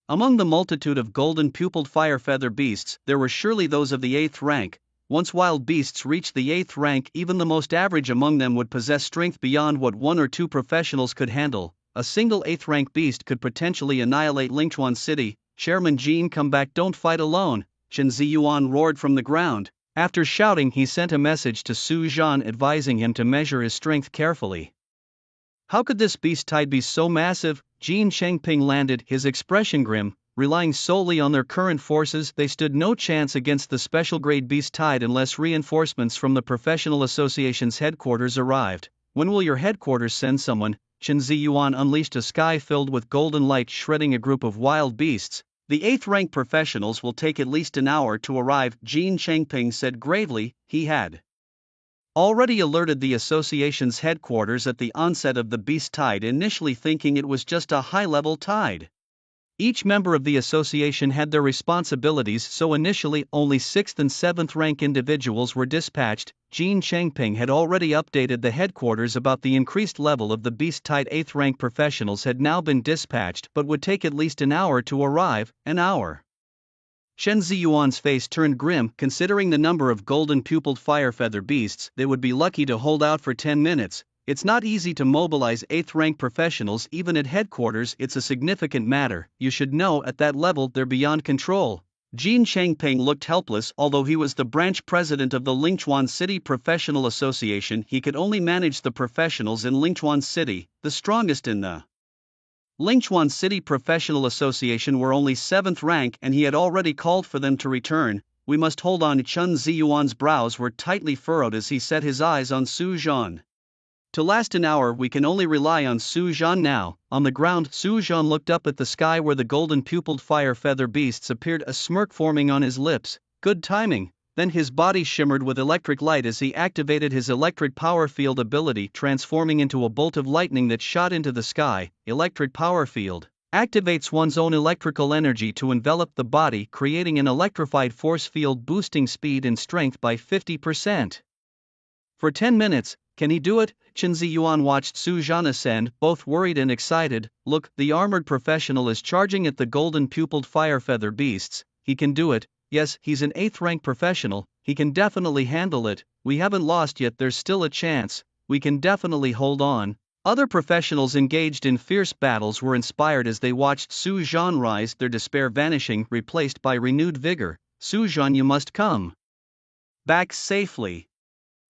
Among the multitude of golden-pupiled firefeather beasts, there were surely those of the 8th rank. Once wild beasts reached the 8th rank, even the most average among them would possess strength beyond what 1 or 2 professionals could handle. A single 8th rank beast could potentially annihilate Lingchuan City. Chairman Jin, come back, don't fight alone, Chen Ziyuan roared from the ground. After shouting, he sent a message to Su Zhan advising him to measure his strength carefully. How could this beast tide be so massive? Jin Chengping landed, his expression grim. Relying solely on their current forces, they stood no chance against the special grade beast tide unless reinforcements from the Professional Association's headquarters arrived. When will your headquarters send someone? Chen Ziyuan unleashed a sky filled with golden light, shredding a group of wild beasts. The 8th rank professionals will take at least an hour to arrive, Jin Chengping said gravely. He had already alerted the association's headquarters at the onset of the beast tide, initially thinking it was just a high-level tide. Each member of the association had their responsibilities, so initially only 6th and 7th rank individuals were dispatched. Jin Chengping had already updated the headquarters about the increased level of the beast tide. 8th rank professionals had now been dispatched but would take at least an hour to arrive. An hour. Chen Ziyuan's face turned grim. Considering the number of golden-pupiled firefeather beasts, they would be lucky to hold out for 10 minutes. It's not easy to mobilize 8th rank professionals even at headquarters. It's a significant matter. You should know, at that level they're beyond control. Jin Chengping looked helpless. Although he was the branch president of the Lingchuan City Professional Association, he could only manage the professionals in Lingchuan City. The strongest in the Lingchuan City Professional Association were only 7th rank, and he had already called for them to return. We must hold on. Chen Ziyuan's brows were tightly furrowed as he set his eyes on Su Zhan. To last an hour, we can only rely on Su Zhan now. On the ground, Su Zhan looked up at the sky where the golden-pupiled fire-feather beasts appeared, a smirk forming on his lips. Good timing. Then his body shimmered with electric light as he activated his electric power field ability, transforming into a bolt of lightning that shot into the sky. Electric power field activates one's own electrical energy to envelop the body, creating an electrified force field, boosting speed and strength by 50%. For 10 minutes, can he do it? Chen Ziyuan watched Su Zhan ascend, both worried and excited. Look, the armored professional is charging at the golden-pupiled firefeather beasts. He can do it. Yes, he's an 8th rank professional, he can definitely handle it. We haven't lost yet, there's still a chance, we can definitely hold on. Other professionals engaged in fierce battles were inspired as they watched Su Zhan rise, their despair vanishing, replaced by renewed vigor. Su Zhan, you must come back safely.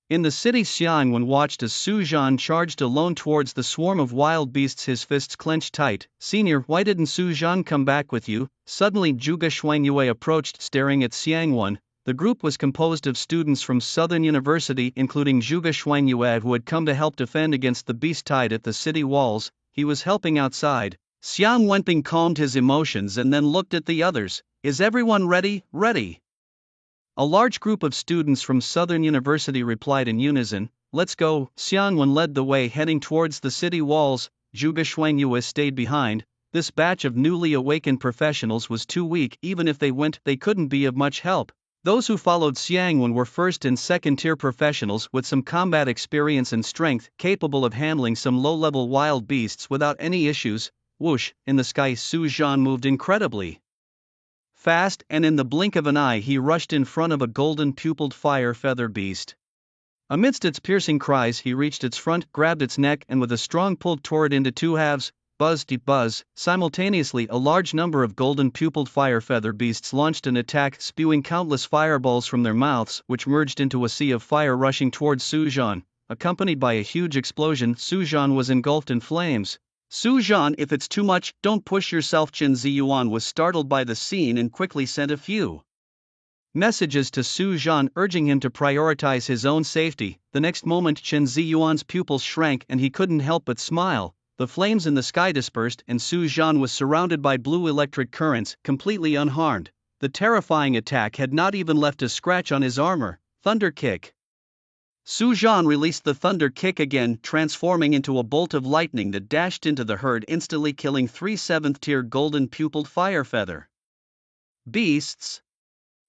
In the city, Xiangwen watched as Su Zhan charged alone towards the swarm of wild beasts, his fists clenched tight. Senior, why didn't Su Zhan come back with you? Suddenly Zhuge Xuangyue approached, staring at Xiangwen. The group was composed of students from Southern University, including Zhuge Xuangyue, who had come to help defend against the beast tide at the city walls. He was helping outside. Xiang Wenping calmed his emotions and then looked at the others. Is everyone ready? Ready. A large group of students from Southern University replied in unison. Let's go. Xiangwen led the way, heading towards the city walls. Zhuge Xuangyue stayed behind. This batch of newly awakened professionals was too weak. Even if they went, they couldn't be of much help. Those who followed Xiangwen were 1st and 2nd tier professionals with some combat experience and strength, capable of handling some low-level wild beasts without any issues. Whoosh, in the sky Su Zhan moved incredibly fast, and in the blink of an eye he rushed in front of a golden-pupiled fire-feather beast. Amidst its piercing cries, he reached its front, grabbed its neck, and with a strong pull tore it into 2 halves. Buzz, deep buzz. Simultaneously, a large number of golden-pupiled fire-feather beasts launched an attack, spewing countless fireballs from their mouths, which merged into a sea of fire rushing towards Su Zhan. Accompanied by a huge explosion, Su Zhan was engulfed in flames. Su Zhan, if it's too much, don't push yourself. Chen Ziyuan was startled by the scene and quickly sent a few messages to Su Zhan urging him to prioritize his own safety. The next moment Chen Ziyuan's pupils shrank and he couldn't help but smile. The flames in the sky dispersed and Su Zhan was surrounded by blue electric currents, completely unharmed. The terrifying attack had not even left a scratch on his armor. Thunder kick. Su Jian released the thunder kick again, transforming into a bolt of lightning that dashed into the herd, instantly killing 3 7th-tier golden-pupiled fire feather beasts.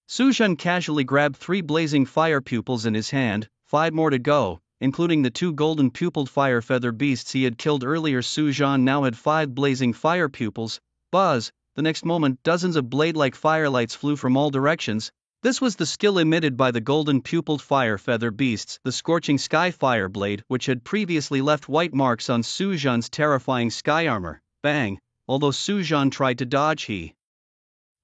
Su Jian casually grabbed 3 blazing fire pupils in his hand, 5 more to go, including the 2 golden-pupiled fire feather beasts he had killed earlier. Su Jian now had 5 blazing fire pupils. Buzz! The next moment, dozens of blade-like firelights flew from all directions. This was the skill emitted by the golden-pupiled fire feather beasts, the scorching sky fire blade, which had previously left white marks on Su Jian's terrifying sky armor. Bang! Although Su Jian tried to dodge, he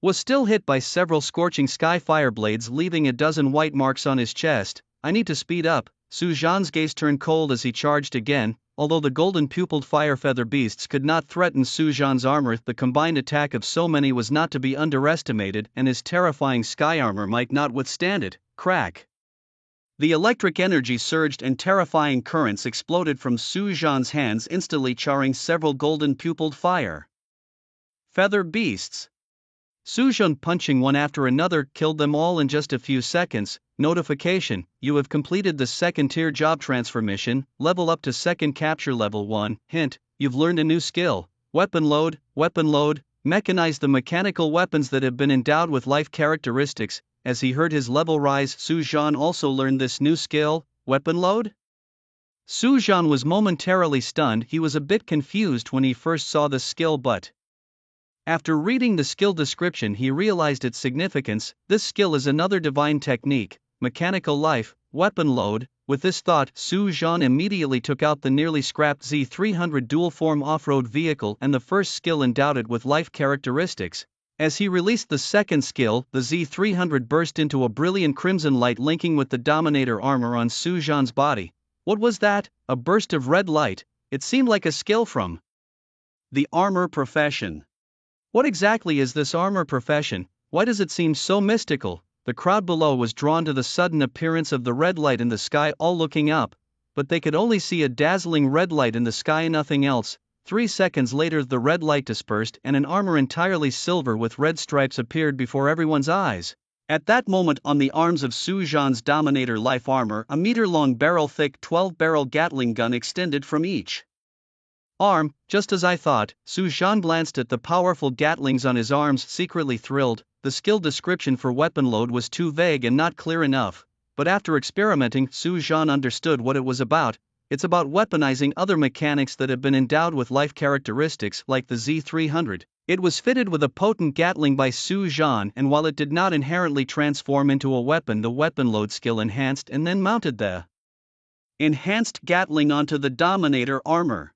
was still hit by several scorching sky fire blades, leaving a dozen white marks on his chest. I need to speed up. Su Jian's gaze turned cold as he charged again. Although the golden-pupiled fire feather beasts could not threaten Su Jian's armor, the combined attack of so many was not to be underestimated, and his terrifying sky armor might not withstand it. Crack! The electric energy surged and terrifying currents exploded from Su Jian's hands, instantly charring several golden-pupiled fire feather beasts. Su Jian, punching one after another, killed them all in just a few seconds. Notification: you have completed the 2nd tier job transfer mission, level up to 2nd capture level 1. Hint: you've learned a new skill, weapon load. Mechanize the mechanical weapons that have been endowed with life characteristics. As he heard his level rise, Su Jian also learned this new skill, weapon load. Su Jian was momentarily stunned. He was a bit confused when he first saw the skill, but after reading the skill description he realized its significance. This skill is another divine technique, mechanical life, weapon load. With this thought, Su Jian immediately took out the nearly scrapped Z300 dual-form off-road vehicle and the first skill endowed it with life characteristics. As he released the 2nd skill, the Z300 burst into a brilliant crimson light, linking with the Dominator armor on Su Jian's body. What was that? A burst of red light? It seemed like a skill from the armor profession. What exactly is this armor profession? Why does it seem so mystical? The crowd below was drawn to the sudden appearance of the red light in the sky, all looking up, but they could only see a dazzling red light in the sky, nothing else. 3 seconds later the red light dispersed and an armor entirely silver with red stripes appeared before everyone's eyes. At that moment, on the arms of Su Jian's Dominator life armor, a meter-long barrel-thick 12-barrel Gatling gun extended from each arm. Just as I thought. Su Jian glanced at the powerful Gatlings on his arms, secretly thrilled. The skill description for weapon load was too vague and not clear enough, but after experimenting, Su Jian understood what it was about. It's about weaponizing other mechanics that have been endowed with life characteristics, like the Z300. It was fitted with a potent Gatling by Su Jian, and while it did not inherently transform into a weapon, the weapon load skill enhanced and then mounted the enhanced Gatling onto the Dominator armor.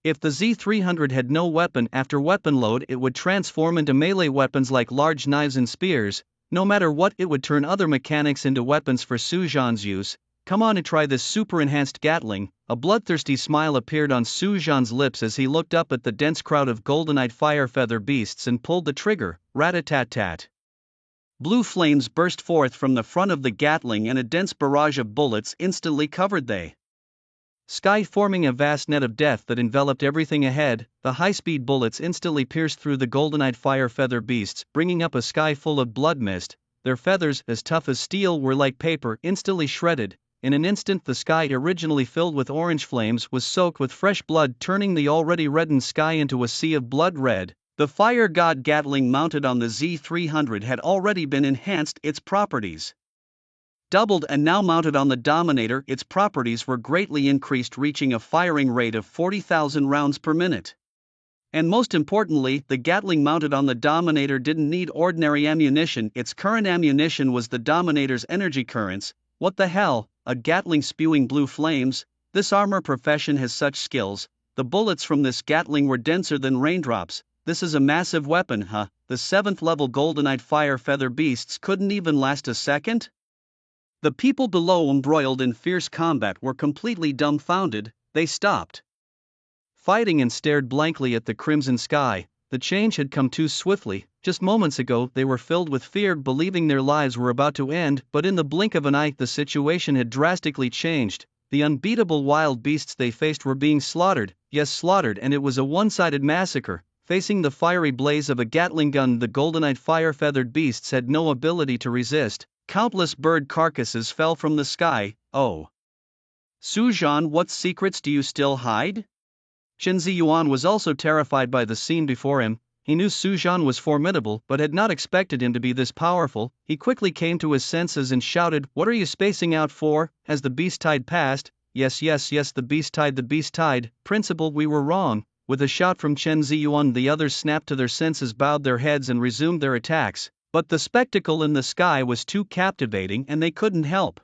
If the Z300 had no weapon, after weapon load it would transform into melee weapons like large knives and spears. No matter what, it would turn other mechanics into weapons for Su Jian's use. Come on and try this super enhanced Gatling. A bloodthirsty smile appeared on Su Jian's lips as he looked up at the dense crowd of golden-eyed fire feather beasts and pulled the trigger. Rat-a-tat-tat. Blue flames burst forth from the front of the Gatling and a dense barrage of bullets instantly covered the sky, forming a vast net of death that enveloped everything ahead. The high-speed bullets instantly pierced through the golden-eyed fire feather beasts, bringing up a sky full of blood mist. Their feathers, as tough as steel, were like paper, instantly shredded. In an instant the sky, originally filled with orange flames, was soaked with fresh blood, turning the already reddened sky into a sea of blood red. The fire god Gatling mounted on the Z300 had already been enhanced, its properties doubled, and now mounted on the Dominator its properties were greatly increased, reaching a firing rate of 40,000 rounds per minute. And most importantly, the Gatling mounted on the Dominator didn't need ordinary ammunition, its current ammunition was the Dominator's energy currents. What the hell? A Gatling spewing blue flames? This armor profession has such skills. The bullets from this Gatling were denser than raindrops. This is a massive weapon, huh? The 7th level golden-eyed fire feather beasts couldn't even last a second? The people below, embroiled in fierce combat, were completely dumbfounded. They stopped fighting and stared blankly at the crimson sky. The change had come too swiftly. Just moments ago they were filled with fear, believing their lives were about to end, but in the blink of an eye the situation had drastically changed. The unbeatable wild beasts they faced were being slaughtered, yes, slaughtered, and it was a one-sided massacre. Facing the fiery blaze of a Gatling gun, the golden-eyed fire-feathered beasts had no ability to resist. Countless bird carcasses fell from the sky. Oh, Su Zhan, what secrets do you still hide? Chen Ziyuan was also terrified by the scene before him. He knew Su Zhan was formidable but had not expected him to be this powerful. He quickly came to his senses and shouted, "What are you spacing out for? Has the beast tide passed?" Yes, the beast tide, principal, we were wrong." With a shout from Chen Ziyuan, the others snapped to their senses, bowed their heads and resumed their attacks, but the spectacle in the sky was too captivating and they couldn't help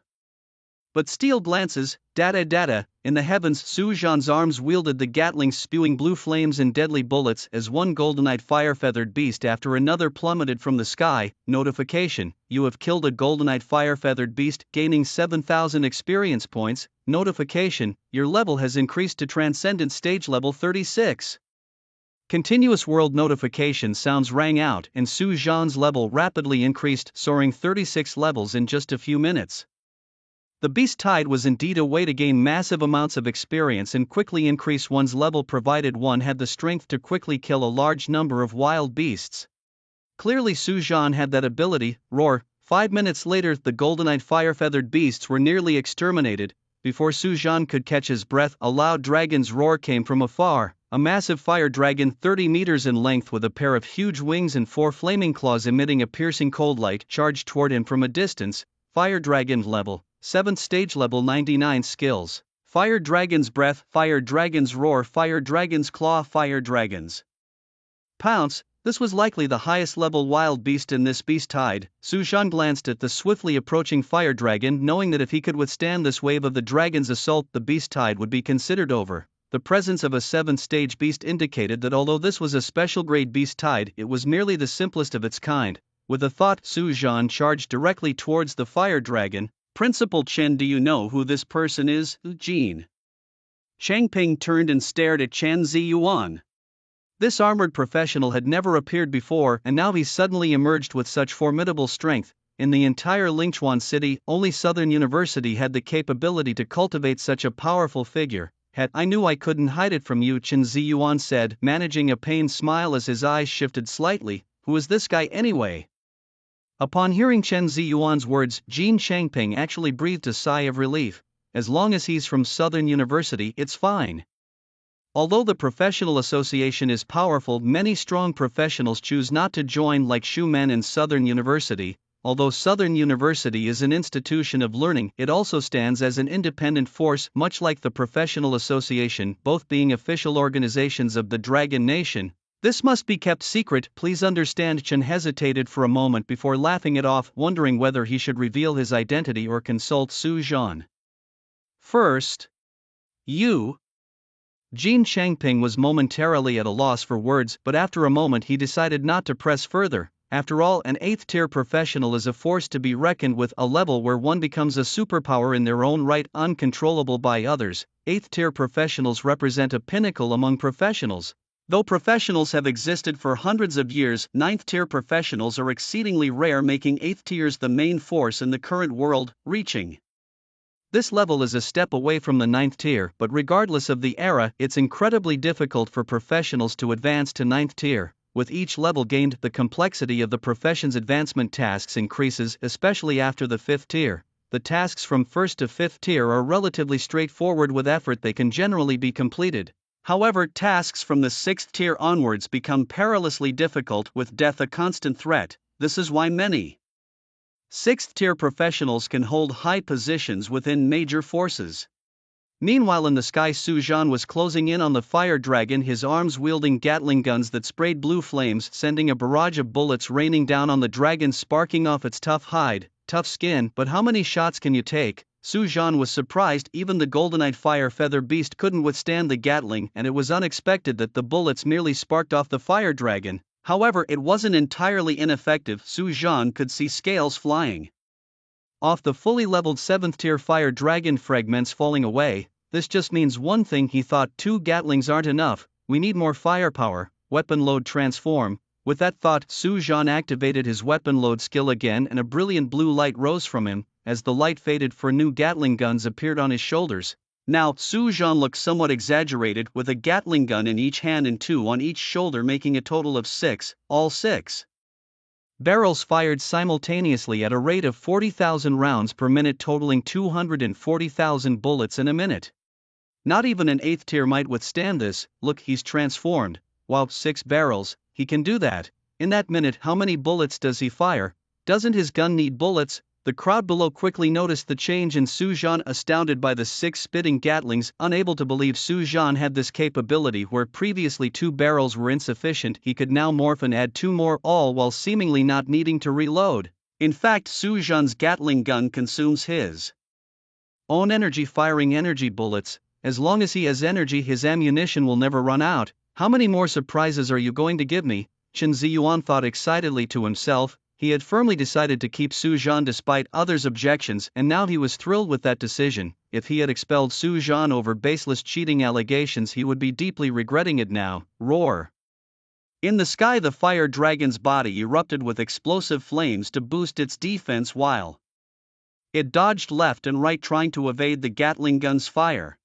but steal glances. Data. In the heavens, Su Zhan's arms wielded the Gatling, spewing blue flames and deadly bullets as one golden-eyed fire-feathered beast after another plummeted from the sky. Notification: you have killed a golden-eyed fire-feathered beast, gaining 7,000 experience points. Notification: your level has increased to Transcendent Stage Level 36. Continuous world notification sounds rang out and Su Zhan's level rapidly increased, soaring 36 levels in just a few minutes. The beast tide was indeed a way to gain massive amounts of experience and quickly increase one's level, provided one had the strength to quickly kill a large number of wild beasts. Clearly Su Zhan had that ability. Roar! 5 minutes later, the golden-eyed fire-feathered beasts were nearly exterminated. Before Su Zhan could catch his breath, a loud dragon's roar came from afar. A massive fire dragon 30 meters in length with a pair of huge wings and 4 flaming claws emitting a piercing cold light charged toward him from a distance. Fire dragon level 7th stage, level 99 skills. Fire dragon's breath, fire dragon's roar, fire dragon's claw, fire dragon's pounce. This was likely the highest level wild beast in this beast tide. Su Zhan glanced at the swiftly approaching fire dragon, knowing that if he could withstand this wave of the dragon's assault, the beast tide would be considered over. The presence of a 7th stage beast indicated that although this was a special grade beast tide, it was merely the simplest of its kind. With a thought, Su Zhan charged directly towards the fire dragon. Principal Chen, do you know who this person is? Jin Changping turned and stared at Chen Ziyuan. This armored professional had never appeared before, and now he suddenly emerged with such formidable strength. In the entire Lingchuan city, only Southern University had the capability to cultivate such a powerful figure. I knew I couldn't hide it from you, Chen Ziyuan said, managing a pained smile as his eyes shifted slightly. Who is this guy anyway? Upon hearing Chen Ziyuan's words, Jin Changping actually breathed a sigh of relief. As long as he's from Southern University, it's fine. Although the professional association is powerful, many strong professionals choose not to join, like Xu Men in Southern University. Although Southern University is an institution of learning, it also stands as an independent force, much like the professional association, both being official organizations of the Dragon Nation. This must be kept secret, please understand. Chen hesitated for a moment before laughing it off, wondering whether he should reveal his identity or consult Su Zhan. First, you. Jin Changping was momentarily at a loss for words, but after a moment he decided not to press further. After all, an 8th tier professional is a force to be reckoned with, a level where one becomes a superpower in their own right, uncontrollable by others. 8th tier professionals represent a pinnacle among professionals. Though professionals have existed for hundreds of years, 9th tier professionals are exceedingly rare, making 8th tiers the main force in the current world. Reaching this level is a step away from the 9th tier, but regardless of the era, it's incredibly difficult for professionals to advance to 9th tier. With each level gained, the complexity of the profession's advancement tasks increases, especially after the 5th tier. The tasks from 1st to 5th tier are relatively straightforward. With effort they can generally be completed. However, tasks from the 6th tier onwards become perilously difficult, with death a constant threat. This is why many 6th tier professionals can hold high positions within major forces. Meanwhile in the sky, Su Zhan was closing in on the fire dragon, his arms wielding Gatling guns that sprayed blue flames, sending a barrage of bullets raining down on the dragon, sparking off its tough hide, tough skin. But how many shots can you take? Su Zhan was surprised. Even the golden-eyed fire feather beast couldn't withstand the Gatling, and it was unexpected that the bullets merely sparked off the fire dragon. However, it wasn't entirely ineffective. Su Zhan could see scales flying off the fully leveled 7th tier fire dragon, fragments falling away. This just means one thing, he thought: 2 Gatlings aren't enough, we need more firepower. Weapon load transform. With that thought, Su Zhan activated his weapon load skill again, and a brilliant blue light rose from him. As the light faded, 4 new Gatling guns appeared on his shoulders. Now, Su Zhan looked somewhat exaggerated, with a Gatling gun in each hand and 2 on each shoulder, making a total of 6, all 6 Barrels fired simultaneously at a rate of 40,000 rounds per minute, totaling 240,000 bullets in a minute. Not even an 8th tier might withstand this. Look, he's transformed. Wow, 6 barrels, he can do that. In that minute, how many bullets does he fire? Doesn't his gun need bullets? The crowd below quickly noticed the change in Su Jian, astounded by the 6 spitting Gatlings, unable to believe Su Jian had this capability. Where previously 2 barrels were insufficient, he could now morph and add 2 more, all while seemingly not needing to reload. In fact, Su Jian's Gatling gun consumes his own energy, firing energy bullets. As long as he has energy, his ammunition will never run out. How many more surprises are you going to give me? Chen Ziyuan thought excitedly to himself. He had firmly decided to keep Su Jian despite others' objections, and now he was thrilled with that decision. If he had expelled Su Jian over baseless cheating allegations, he would be deeply regretting it now. Roar! In the sky, the fire dragon's body erupted with explosive flames to boost its defense while it dodged left and right, trying to evade the Gatling gun's fire.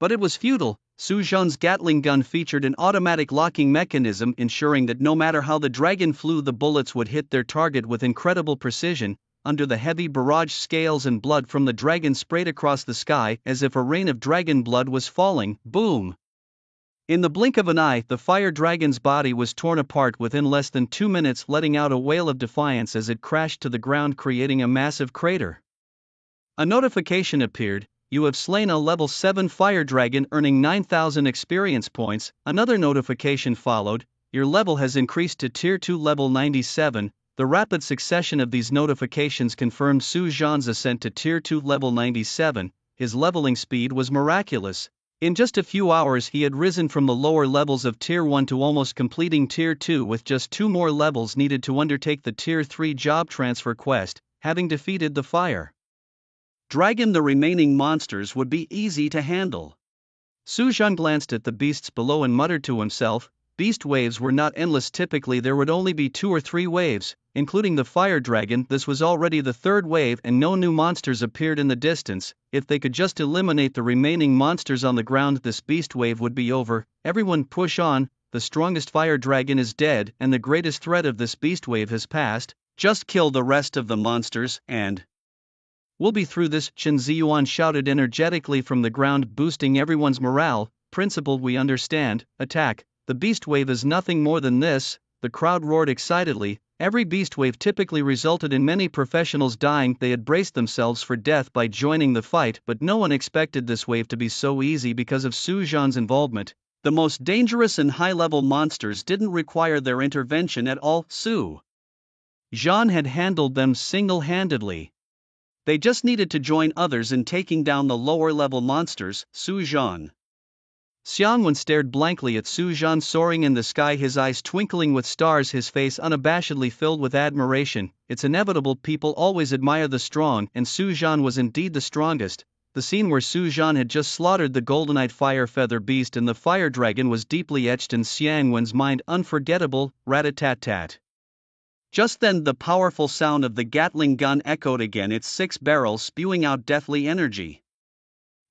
But it was futile. Su Jian's Gatling gun featured an automatic locking mechanism, ensuring that no matter how the dragon flew, the bullets would hit their target with incredible precision. Under the heavy barrage, scales and blood from the dragon sprayed across the sky as if a rain of dragon blood was falling. Boom! In the blink of an eye, the fire dragon's body was torn apart within less than 2 minutes, letting out a wail of defiance as it crashed to the ground, creating a massive crater. A notification appeared. You have slain a level 7 fire dragon, earning 9,000 experience points. Another notification followed. Your level has increased to tier 2 level 97. The rapid succession of these notifications confirmed Su Jian's ascent to tier 2 level 97. His leveling speed was miraculous. In just a few hours, he had risen from the lower levels of tier 1 to almost completing tier 2, with just 2 more levels needed to undertake the tier 3 job transfer quest. Having defeated the fire dragon, the remaining monsters would be easy to handle. Su Jian glanced at the beasts below and muttered to himself. Beast waves were not endless. Typically there would only be 2 or 3 waves, including the fire dragon. This was already the 3rd wave and no new monsters appeared in the distance. If they could just eliminate the remaining monsters on the ground, this beast wave would be over. Everyone push on, the strongest fire dragon is dead and the greatest threat of this beast wave has passed. Just kill the rest of the monsters and we'll be through this, Chen Ziyuan shouted energetically from the ground, boosting everyone's morale. Principal, we understand. Attack. The beast wave is nothing more than this, the crowd roared excitedly. Every beast wave typically resulted in many professionals dying. They had braced themselves for death by joining the fight, but no one expected this wave to be so easy because of Su Jian's involvement. The most dangerous and high-level monsters didn't require their intervention at all. Su Jian had handled them single-handedly. They just needed to join others in taking down the lower-level monsters. Su Jian. Xiangwen stared blankly at Su Jian soaring in the sky, his eyes twinkling with stars, his face unabashedly filled with admiration. It's inevitable, people always admire the strong, and Su Jian was indeed the strongest. The scene where Su Jian had just slaughtered the goldenite fire feather beast and the fire dragon was deeply etched in Xiangwen's mind. Unforgettable. Rat-a-tat-tat. Just then the powerful sound of the Gatling gun echoed again, its 6 barrels spewing out deathly energy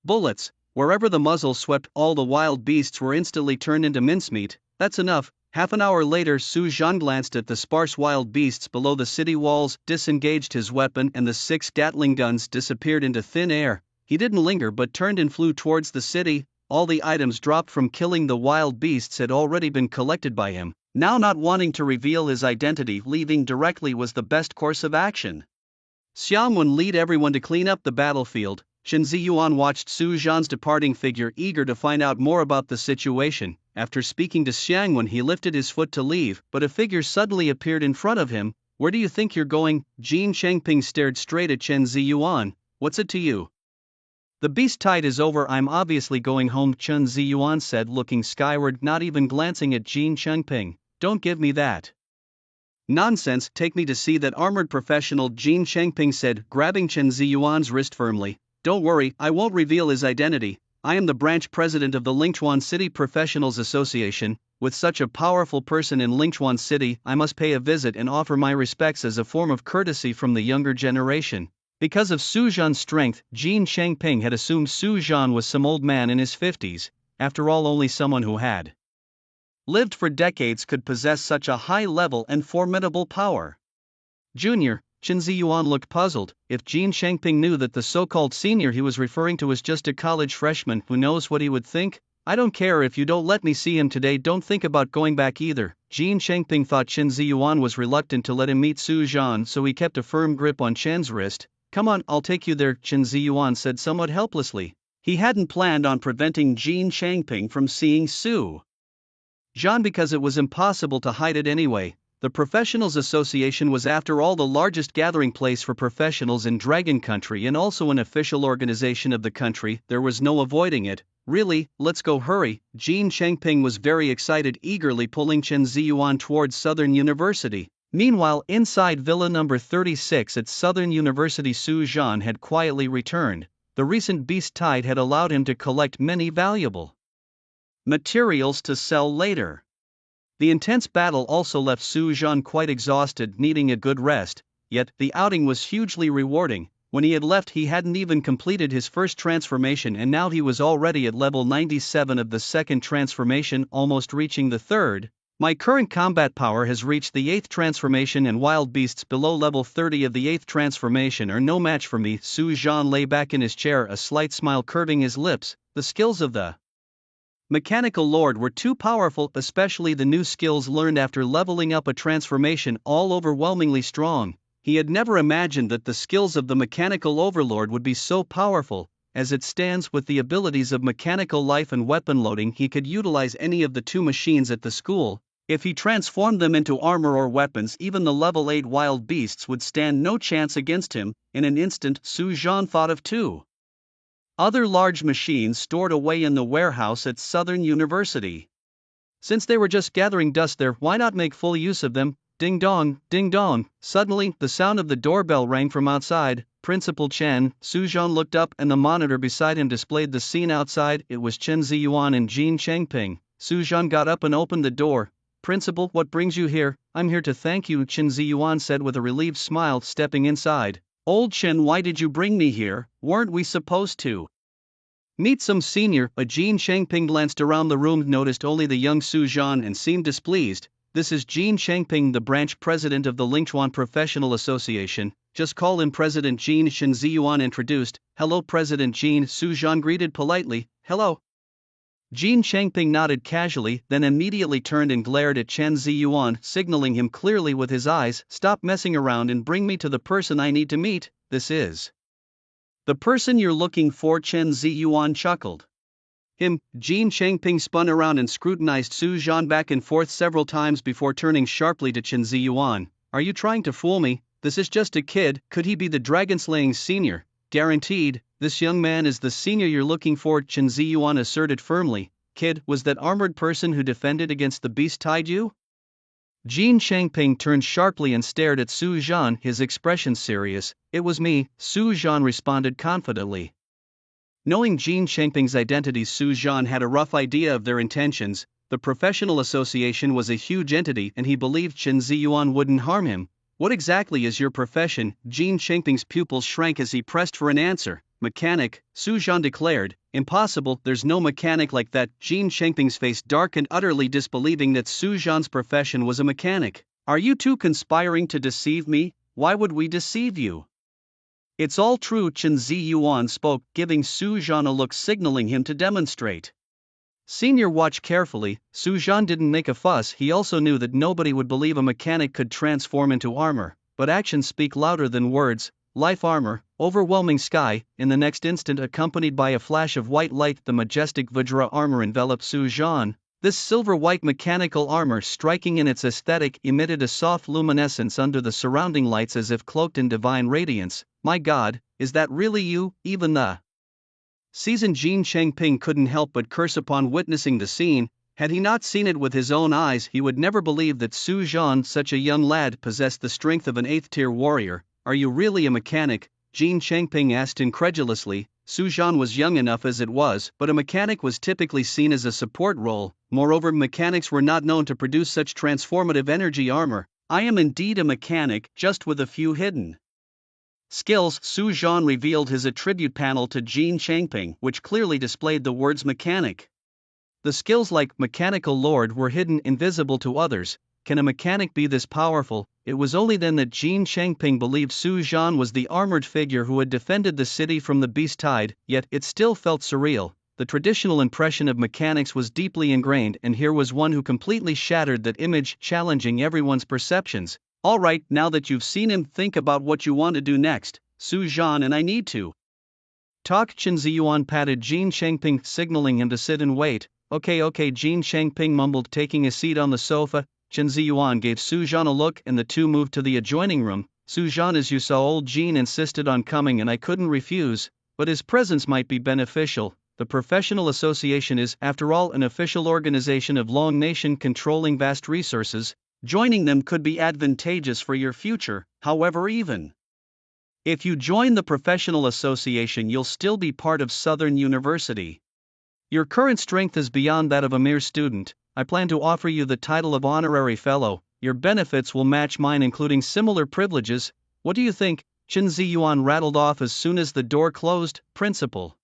bullets. Wherever the muzzle swept, all the wild beasts were instantly turned into mincemeat. That's enough. Half an hour later, Su Jian glanced at the sparse wild beasts below the city walls, disengaged his weapon, and the 6 Gatling guns disappeared into thin air. He didn't linger but turned and flew towards the city. All the items dropped from killing the wild beasts had already been collected by him. Now, not wanting to reveal his identity, leaving directly was the best course of action. Xiangwen lead everyone to clean up the battlefield. Chen Ziyuan watched Su Jian's departing figure, eager to find out more about the situation. After speaking to Xiangwen, he lifted his foot to leave, but a figure suddenly appeared in front of him. Where do you think you're going? Jin Chengping stared straight at Chen Ziyuan. What's it to you? The beast tide is over. I'm obviously going home, Chen Ziyuan said, looking skyward, not even glancing at Jin Chengping. Don't give me that nonsense. Take me to see that armored professional, Jin Chengping said, grabbing Chen Ziyuan's wrist firmly. Don't worry, I won't reveal his identity. I am the branch president of the Lingchuan City Professionals Association. With such a powerful person in Lingchuan City, I must pay a visit and offer my respects as a form of courtesy from the younger generation. Because of Su Jian's strength, Jin Chengping had assumed Su Jian was some old man in his 50s. After all, only someone who had lived for decades could possess such a high level and formidable power. Junior, Chen Ziyuan looked puzzled. If Jin Changping knew that the so-called senior he was referring to was just a college freshman, who knows what he would think? I don't care if you don't let me see him today, don't think about going back either. Jin Changping thought Chen Ziyuan was reluctant to let him meet Su Zhan, so he kept a firm grip on Chen's wrist. Come on, I'll take you there, Chen Ziyuan said somewhat helplessly. He hadn't planned on preventing Jin Changping from seeing Su Zhan because it was impossible to hide it anyway. The Professionals Association was after all the largest gathering place for professionals in Dragon Country and also an official organization of the country. There was no avoiding it. Really, let's go, hurry. Jin Changping was very excited, eagerly pulling Chen Ziyuan towards Southern University. Meanwhile, inside Villa number 36 at Southern University, Su Zhan had quietly returned. The recent beast tide had allowed him to collect many valuable materials to sell later. The intense battle also left Su Zhan quite exhausted, needing a good rest, yet the outing was hugely rewarding. When he had left, he hadn't even completed his first transformation, and now he was already at level 97 of the second transformation, almost reaching the third. My current combat power has reached the 8th transformation, and wild beasts below level 30 of the 8th transformation are no match for me. Su Zhan lay back in his chair, a slight smile curving his lips. The skills of the Mechanical Lord were too powerful, especially the new skills learned after leveling up a transformation, all overwhelmingly strong. He had never imagined that the skills of the Mechanical Overlord would be so powerful. As it stands, with the abilities of mechanical life and weapon loading, he could utilize any of the two machines at the school. If he transformed them into armor or weapons, even the level 8 wild beasts would stand no chance against him. In an instant, Su Zhan thought of two other large machines stored away in the warehouse at Southern University. Since they were just gathering dust there, why not make full use of them? Ding dong, ding dong. Suddenly, the sound of the doorbell rang from outside. Principal Chen. Su Zhan looked up, and the monitor beside him displayed the scene outside. It was Chen Ziyuan and Jin Changping. Su Zhan got up and opened the door. Principal, what brings you here? I'm here to thank you, Chen Ziyuan said with a relieved smile, stepping inside. Old Chen, why did you bring me here? Weren't we supposed to meet some senior? But Jin Changping glanced around the room, noticed only the young Su Zhan, and seemed displeased. This is Jin Changping, the branch president of the Lingchuan Professional Association. Just call him President Jin. Chen Ziyuan introduced. Hello, President Jin. Su Zhan greeted politely. Hello. Jin Changping nodded casually, then immediately turned and glared at Chen Ziyuan, signaling him clearly with his eyes. Stop messing around and bring me to the person I need to meet. This is the person you're looking for, Chen Ziyuan chuckled. Him. Jin Changping spun around and scrutinized Su Zhan back and forth several times before turning sharply to Chen Ziyuan. Are you trying to fool me? This is just a kid. Could he be the dragon-slaying senior? Guaranteed. This young man is the senior you're looking for, Chen Ziyuan asserted firmly. Kid, was that armored person who defended against the beast tide you? Jin Changping turned sharply and stared at Su Zhan, his expression serious. It was me, Su Zhan responded confidently. Knowing Jin Changping's identity, Su Zhan had a rough idea of their intentions. The professional association was a huge entity, and he believed Chen Ziyuan wouldn't harm him. What exactly is your profession? Jin Changping's pupils shrank as he pressed for an answer. Mechanic, Su Zhan declared. Impossible, there's no mechanic like that. Jin Changping's face darkened, utterly disbelieving that Su Zhan's profession was a mechanic. Are you two conspiring to deceive me? Why would we deceive you? It's all true, Chen Ziyuan spoke, giving Su Zhan a look, signaling him to demonstrate. Senior, watch carefully. Su Zhan didn't make a fuss. He also knew that nobody would believe a mechanic could transform into armor, but actions speak louder than words. Life armor, overwhelming sky. In the next instant, accompanied by a flash of white light, the majestic Vajra armor enveloped Su Zhan. This silver-white mechanical armor, striking in its aesthetic, emitted a soft luminescence under the surrounding lights as if cloaked in divine radiance. My God, is that really you? Even the seasoned Jin Changping couldn't help but curse upon witnessing the scene. Had he not seen it with his own eyes, he would never believe that Su Zhan, such a young lad, possessed the strength of an 8th-tier warrior. Are you really a mechanic? Jin Changping asked incredulously. Su Zhan was young enough as it was, but a mechanic was typically seen as a support role. Moreover, mechanics were not known to produce such transformative energy armor. I am indeed a mechanic, just with a few hidden skills. Su Zhan revealed his attribute panel to Jin Changping, which clearly displayed the words mechanic. The skills like Mechanical Lord were hidden, invisible to others. can a mechanic be this powerful? It was only then that Jin Chengping believed Su Zhan was the armored figure who had defended the city from the beast tide, yet it still felt surreal. The traditional impression of mechanics was deeply ingrained, and here was one who completely shattered that image, challenging everyone's perceptions. Alright, now that you've seen him, think about what you want to do next. Su Zhan and I need to talk. Chen Ziyuan patted Jin Chengping, signaling him to sit and wait. Okay, Jin Chengping mumbled, taking a seat on the sofa. Chen Ziyuan gave Su Zhan a look and the two moved to the adjoining room. Su Zhan, as you saw, old Jin insisted on coming and I couldn't refuse, but his presence might be beneficial. The professional association is, after all, an official organization of Long Nation controlling vast resources. Joining them could be advantageous for your future. However, even if you join the professional association, you'll still be part of Southern University. Your current strength is beyond that of a mere student. I plan to offer you the title of honorary fellow. Your benefits will match mine, including similar privileges. What do you think? Chen Ziyuan rattled off as soon as the door closed. Principal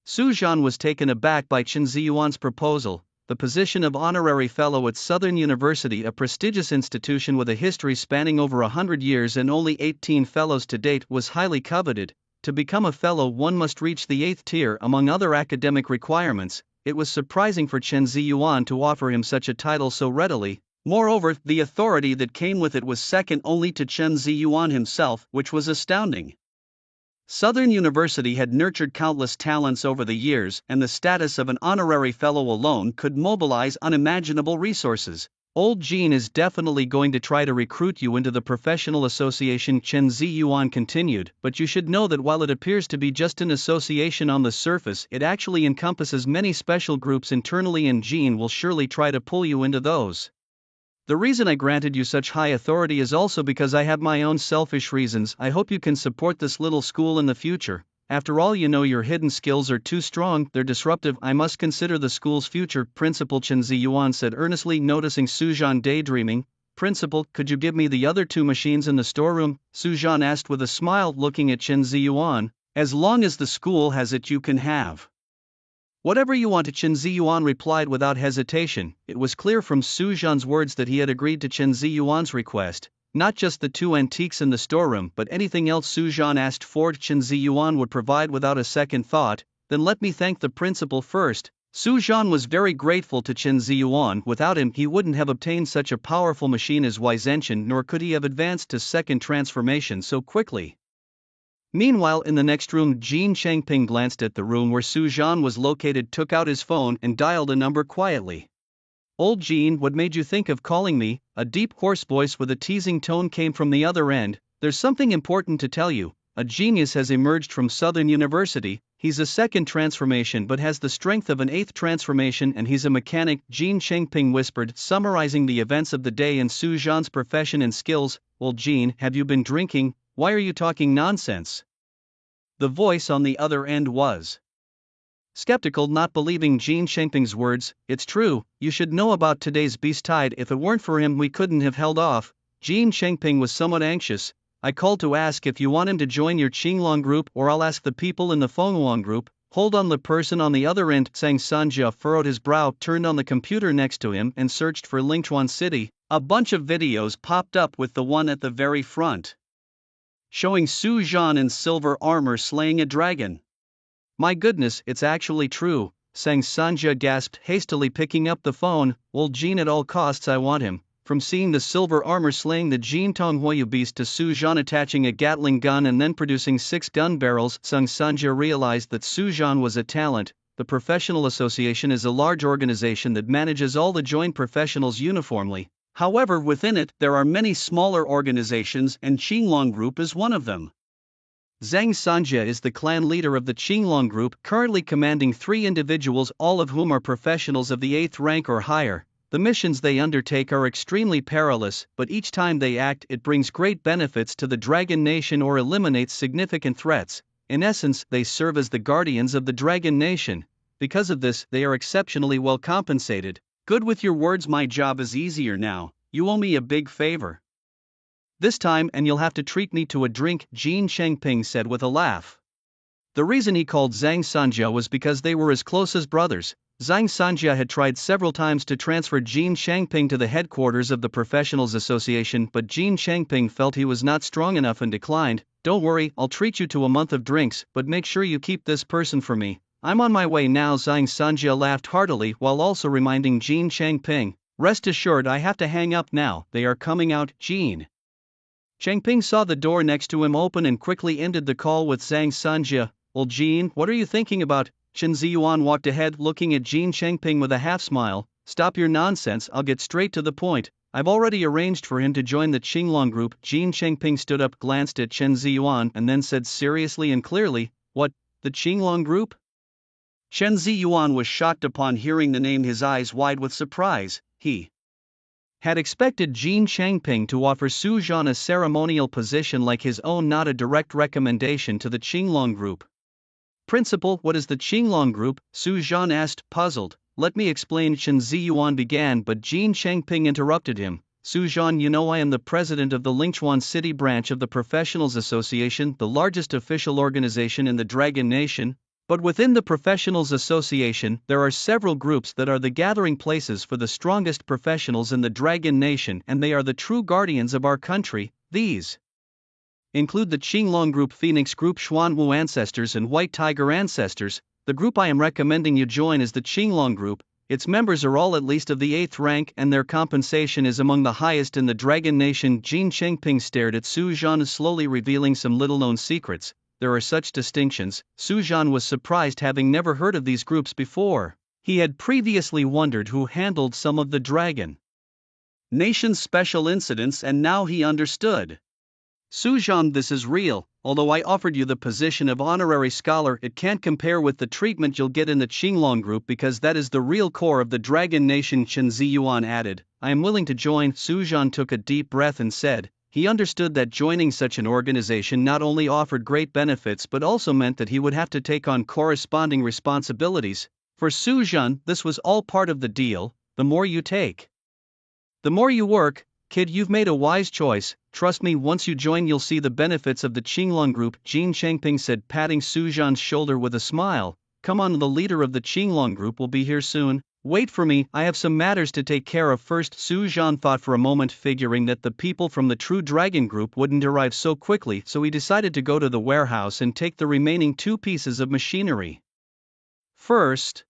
Su Zhan was taken aback by Chen Ziyuan's proposal. The position of honorary fellow at Southern University, a prestigious institution with a history spanning over 100 years and only 18 fellows to date, was highly coveted. To become a fellow, one must reach the 8th tier among other academic requirements. It was surprising for Chen Ziyuan to offer him such a title so readily. Moreover, the authority that came with it was second only to Chen Ziyuan himself, which was astounding. Southern University had nurtured countless talents over the years, and the status of an honorary fellow alone could mobilize unimaginable resources. Old Jin is definitely going to try to recruit you into the professional association, Chen Ziyuan continued, but you should know that while it appears to be just an association on the surface, it actually encompasses many special groups internally, and Jin will surely try to pull you into those. The reason I granted you such high authority is also because I have my own selfish reasons. I hope you can support this little school in the future. After all, you know, your hidden skills are too strong, they're disruptive. I must consider the school's future, Principal, Chen Ziyuan said earnestly, noticing Su Zhan daydreaming. Principal, could you give me the other 2 machines in the storeroom? Su Zhan asked with a smile, looking at Chen Ziyuan. As long as the school has it, you can have whatever you want, Chen Ziyuan replied without hesitation. It was clear from Su Zhan's words that he had agreed to Chen Ziyuan's request. Not just the 2 antiques in the storeroom, but anything else Su Zhan asked for, Chen Ziyuan would provide without a second thought. Then let me thank the principal first. Su Zhan was very grateful to Chen Ziyuan. Without him, he wouldn't have obtained such a powerful machine as Wizenshin, nor could he have advanced to second transformation so quickly. Meanwhile, in the next room, Jin Chengping glanced at the room where Su Zhan was located, took out his phone, and dialed a number quietly. Old Jin, what made you think of calling me? A deep, hoarse voice with a teasing tone came from the other end. There's something important to tell you. A genius has emerged from Southern University. He's a second transformation but has the strength of an 8th transformation, and he's a mechanic, Jin Chengping whispered, summarizing the events of the day and Su Zhan's profession and skills. Well, Jin, have you been drinking? Why are you talking nonsense? The voice on the other end was skeptical, not believing Jin Chengping's words. It's true, you should know about today's beast tide. If it weren't for him, we couldn't have held off. Jin Chengping was somewhat anxious. I called to ask if you want him to join your Qinglong group, or I'll ask the people in the Fenghuang group. Hold on. The person on the other end, Sang Sanja, furrowed his brow, turned on the computer next to him, and searched for Lingchuan City. A bunch of videos popped up, with the one at the very front showing Su Zhan in silver armor slaying a dragon. My goodness, it's actually true, Sang Sanja gasped, hastily picking up the phone. Well, Jin, at all costs I want him. From seeing the silver armor slaying the Jin Tonghuoyu beast to Su Zhan attaching a Gatling gun and then producing 6 gun barrels, Sang Sanja realized that Su Zhan was a talent. The professional association is a large organization that manages all the joint professionals uniformly. However, within it, there are many smaller organizations, and Qinglong Group is one of them. Zhang Sanja is the clan leader of the Qinglong Group, currently commanding 3 individuals, all of whom are professionals of the 8th rank or higher. The missions they undertake are extremely perilous, but each time they act, it brings great benefits to the Dragon Nation or eliminates significant threats. In essence, they serve as the guardians of the Dragon Nation. Because of this, they are exceptionally well compensated. Good with your words, my job is easier now. You owe me a big favor. This time, and you'll have to treat me to a drink, Jin Chengping said with a laugh. The reason he called Zhang Sanja was because they were as close as brothers. Zhang Sanjia had tried several times to transfer Jin Changping to the headquarters of the Professionals Association, but Jin Changping felt he was not strong enough and declined. "Don't worry, I'll treat you to a month of drinks, but make sure you keep this person for me. I'm on my way now." Zhang Sanjia laughed heartily while also reminding Jin Changping, "Rest assured, I have to hang up now, they are coming out." Jin Changping saw the door next to him open and quickly ended the call with Zhang Sanjia. "Well, Jin, what are you thinking about?" Chen Ziyuan walked ahead, looking at Jin Changping with a half smile. "Stop your nonsense, I'll get straight to the point. I've already arranged for him to join the Qinglong group." Jin Changping stood up, glanced at Chen Ziyuan, and then said seriously and clearly, "What, the Qinglong group?" Chen Ziyuan was shocked upon hearing the name, his eyes wide with surprise. He had expected Jin Changping to offer Su Zhan a ceremonial position like his own, not a direct recommendation to the Qinglong group. "Principal, what is the Qinglong group?" Su Zhan asked, puzzled. "Let me explain," Chen Ziyuan began, but Jin Changping interrupted him. "Su Zhan, you know I am the president of the Lingchuan City branch of the Professionals Association, the largest official organization in the Dragon Nation. But within the Professionals Association, there are several groups that are the gathering places for the strongest professionals in the Dragon Nation, and they are the true guardians of our country. These include the Qinglong Group, Phoenix Group, Xuanwu Ancestors, and White Tiger Ancestors. The group I am recommending you join is the Qinglong Group. Its members are all at least of the 8th rank, and their compensation is among the highest in the Dragon Nation." Jin Changping stared at Su Zhan, slowly revealing some little-known secrets. There are such distinctions. Su Zhan was surprised, having never heard of these groups before. He had previously wondered who handled some of the Dragon Nation's special incidents, and now he understood. "Su Zhan, this is real. Although I offered you the position of honorary scholar, it can't compare with the treatment you'll get in the Qinglong group, because that is the real core of the Dragon Nation," Chen Ziyuan added. "I am willing to join." Su Zhan took a deep breath and said, he understood that joining such an organization not only offered great benefits but also meant that he would have to take on corresponding responsibilities. For Su Zhan, this was all part of the deal. The more you take, the more you work. "Kid, you've made a wise choice. Trust me, once you join you'll see the benefits of the Qinglong group," Jin Changping said, patting Su Zhan's shoulder with a smile. "Come on, the leader of the Qinglong group will be here soon. Wait for me, I have some matters to take care of first." Su Zhan thought for a moment, figuring that the people from the True Dragon group wouldn't arrive so quickly, so he decided to go to the warehouse and take the remaining 2 pieces of machinery first.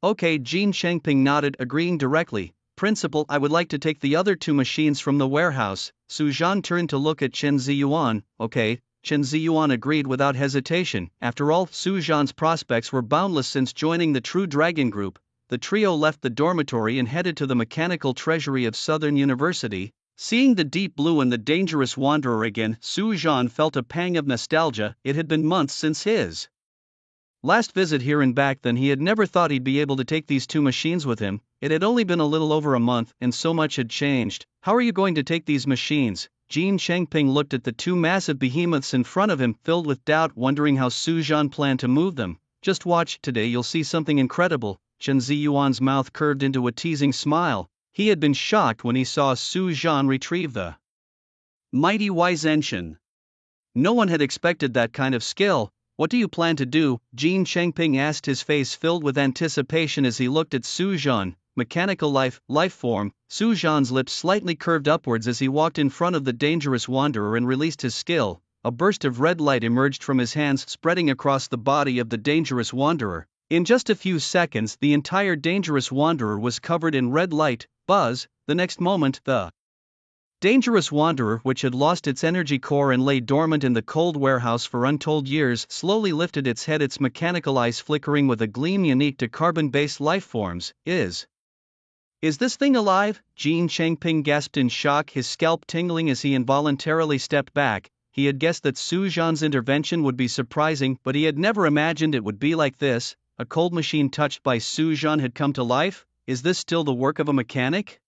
"Okay," Jin Changping nodded, agreeing directly. "Principal, I would like to take the other 2 machines from the warehouse." Su Zhan turned to look at Chen Ziyuan. "Okay." Chen Ziyuan agreed without hesitation. After all, Su Zhan's prospects were boundless since joining the True Dragon group. The trio left the dormitory and headed to the mechanical treasury of Southern University. Seeing the Deep Blue and the Dangerous Wanderer again, Su Zhan felt a pang of nostalgia. It had been months since his last visit here and back then. He had never thought he'd be able to take these 2 machines with him. It had only been a little over a month, and so much had changed. "How are you going to take these machines?" Jin Changping looked at the 2 massive behemoths in front of him, filled with doubt, wondering how Su Zhan planned to move them. "Just watch, today you'll see something incredible." Chen Ziyuan's mouth curved into a teasing smile. He had been shocked when he saw Su Zhan retrieve the mighty Wizenshin. No one had expected that kind of skill. "What do you plan to do?" Jin Changping asked, his face filled with anticipation as he looked at Su Zhan. "Mechanical life form." Su Zhan's lips slightly curved upwards as he walked in front of the Dangerous Wanderer and released his skill. A burst of red light emerged from his hands, spreading across the body of the Dangerous Wanderer. In just a few seconds, the entire Dangerous Wanderer was covered in red light. Buzz! The next moment, the Dangerous Wanderer, which had lost its energy core and lay dormant in the cold warehouse for untold years, slowly lifted its head, its mechanical eyes flickering with a gleam unique to carbon-based life forms. Is this thing alive?" Jin Changping gasped in shock, his scalp tingling as he involuntarily stepped back. He had guessed that Su Zhan's intervention would be surprising, but he had never imagined it would be like this. A cold machine touched by Su Zhan had come to life? Is this still the work of a mechanic?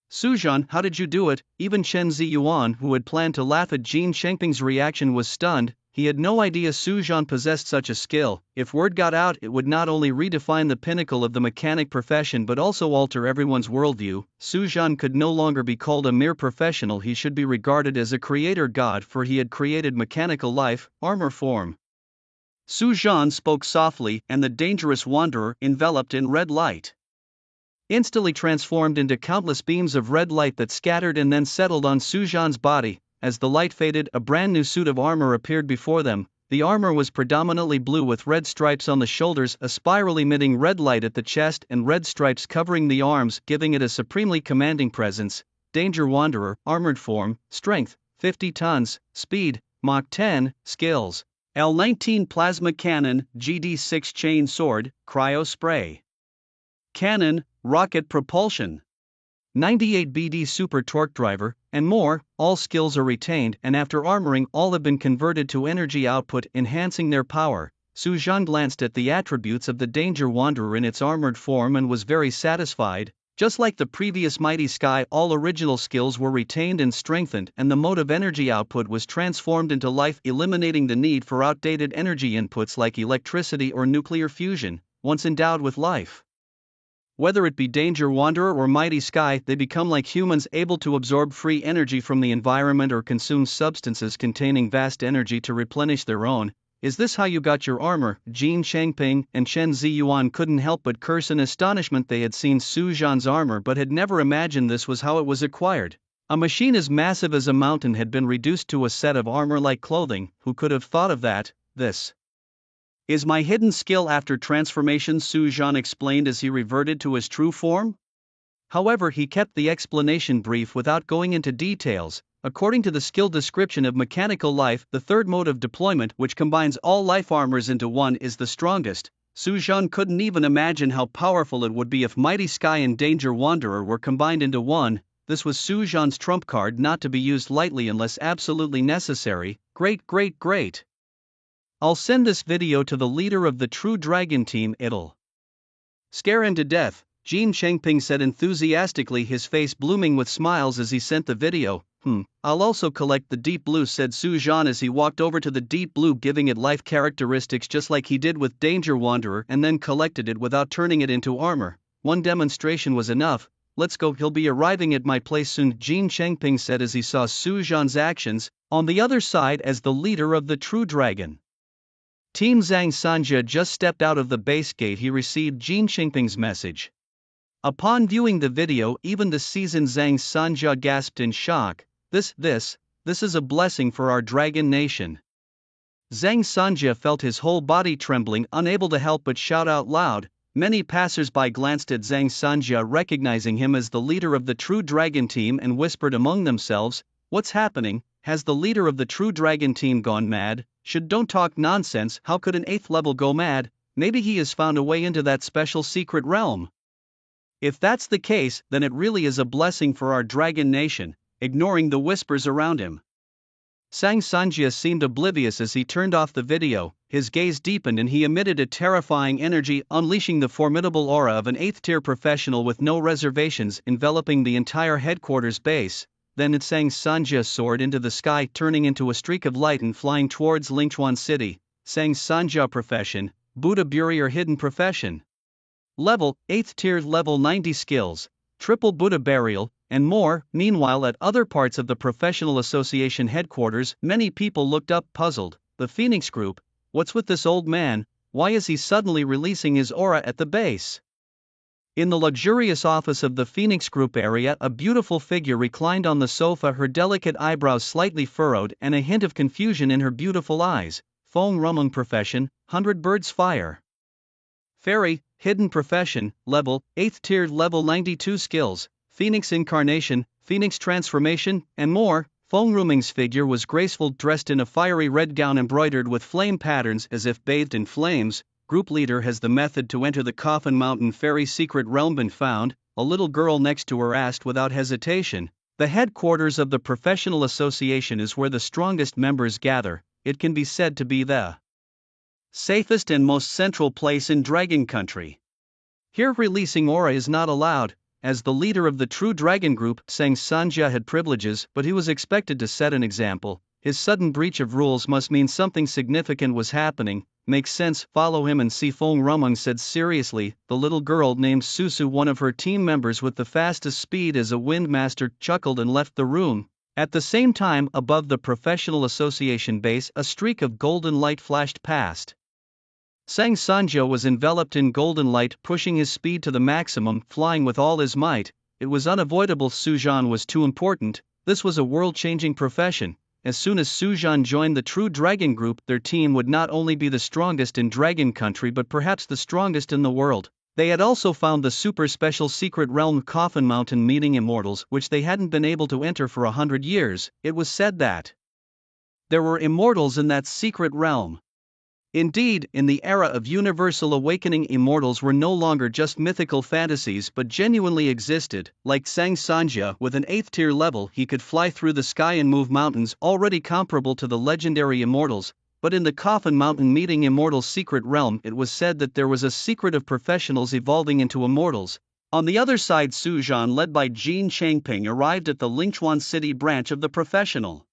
"Su Zhan, how did you do it?" Even Chen Ziyuan, who had planned to laugh at Jin Changping's reaction, was stunned. He had no idea Su Zhan possessed such a skill. If word got out, it would not only redefine the pinnacle of the mechanic profession but also alter everyone's worldview. Su Zhan could no longer be called a mere professional, he should be regarded as a creator god, for he had created mechanical life, armor form. Su Zhan spoke softly, and the dangerous wanderer, enveloped in red light, instantly transformed into countless beams of red light that scattered and then settled on Su Zhan's body. As the light faded, a brand new suit of armor appeared before them. The armor was predominantly blue with red stripes on the shoulders, a spiral emitting red light at the chest, and red stripes covering the arms, giving it a supremely commanding presence. Danger Wanderer, armored form, strength, 50 tons, speed, Mach 10, skills, L19 plasma cannon, GD6 chain sword, cryo spray cannon, rocket propulsion, 98 BD super torque driver, and more. All skills are retained, and after armoring, all have been converted to energy output, enhancing their power. Su Zhan glanced at the attributes of the Danger Wanderer in its armored form and was very satisfied. Just like the previous Mighty Sky, all original skills were retained and strengthened, and the mode of energy output was transformed into life, eliminating the need for outdated energy inputs like electricity or nuclear fusion. Once endowed with life, whether it be Danger Wanderer or Mighty Sky, they become like humans, able to absorb free energy from the environment or consume substances containing vast energy to replenish their own. Is this how you got your armor? Jin Changping and Chen Ziyuan couldn't help but curse in astonishment. They had seen Su Zhan's armor but had never imagined this was how it was acquired. A machine as massive as a mountain had been reduced to a set of armor-like clothing. Who could have thought of that? This is my hidden skill after transformation, Su Zhan explained as he reverted to his true form. However, he kept the explanation brief without going into details. According to the skill description of mechanical life, the third mode of deployment, which combines all life armors into one, is the strongest. Su Zhan couldn't even imagine how powerful it would be if Mighty Sky and Danger Wanderer were combined into one. This was Su Zhan's trump card, not to be used lightly unless absolutely necessary. Great. I'll send this video to the leader of the True Dragon team. It'll scare him to death, Jin Changping said enthusiastically, his face blooming with smiles as he sent the video. I'll also collect the Deep Blue, said Su Zhan as he walked over to the Deep Blue, giving it life characteristics just like he did with Danger Wanderer, and then collected it without turning it into armor. One demonstration was enough. Let's go, he'll be arriving at my place soon, Jin Changping said as he saw Su Zhan's actions. On the other side, as the leader of the True Dragon team, Zhang Sanja just stepped out of the base gate. He received Jin Changping's message. Upon viewing the video, even the seasoned Zhang Sanja gasped in shock. This is a blessing for our dragon nation. Zhang Sanja felt his whole body trembling, unable to help but shout out loud. Many passers-by glanced at Zhang Sanja, recognizing him as the leader of the True Dragon team, and whispered among themselves, "What's happening? Has the leader of the True Dragon team gone mad? Don't talk nonsense. How could an 8th level go mad? Maybe he has found a way into that special secret realm. If that's the case, then it really is a blessing for our dragon nation." Ignoring the whispers around him, Zhang Sanja seemed oblivious as he turned off the video. His gaze deepened and he emitted a terrifying energy, unleashing the formidable aura of an 8th-tier professional with no reservations, enveloping the entire headquarters base. Then Zhang Sanja soared into the sky, turning into a streak of light and flying towards Lingchuan City. Zhang Sanja profession, Buddha Barrier hidden profession. Level, 8th tier, level 90 skills, triple Buddha burial, and more. Meanwhile, at other parts of the Professional Association headquarters, many people looked up puzzled. The Phoenix Group, what's with this old man? Why is he suddenly releasing his aura at the base? In the luxurious office of the Phoenix Group area, a beautiful figure reclined on the sofa, her delicate eyebrows slightly furrowed and a hint of confusion in her beautiful eyes. Feng Rumung profession, 100 birds fire. Fairy, hidden profession, level, 8th tier, level 92 skills, Phoenix incarnation, Phoenix transformation, and more. Feng Rumung's figure was graceful, dressed in a fiery red gown embroidered with flame patterns as if bathed in flames. Group leader: has the method to enter the Coffin Mountain Fairy secret realm been found? A little girl next to her asked without hesitation. The headquarters of the Professional Association is where the strongest members gather. It can be said to be the safest and most central place in Dragon Country. Here releasing aura is not allowed. As the leader of the True Dragon Group, Zhang Sanja had privileges, but he was expected to set an example. His sudden breach of rules must mean something significant was happening. Makes sense, follow him and see, Feng Rumung said seriously. The little girl named Susu, one of her team members with the fastest speed as a windmaster, chuckled and left the room. At the same time, above the Professional Association base, a streak of golden light flashed past. Zhang Sanjia was enveloped in golden light, pushing his speed to the maximum, flying with all his might. It was unavoidable. Su Zhan was too important. This was a world-changing profession. As soon as Su Zhan joined the True Dragon Group, their team would not only be the strongest in Dragon Country but perhaps the strongest in the world. They had also found the super special secret realm Coffin Mountain, meeting immortals, which they hadn't been able to enter for 100 years. It was said that there were immortals in that secret realm. Indeed, in the era of universal awakening, immortals were no longer just mythical fantasies but genuinely existed. Like Zhang Sanjia, with an 8th tier level, he could fly through the sky and move mountains, already comparable to the legendary immortals. But in the Coffin Mountain meeting immortals secret realm, it was said that there was a secret of professionals evolving into immortals. On the other side, Su Zhan, led by Jin Changping, arrived at the Lingchuan City branch of the Professional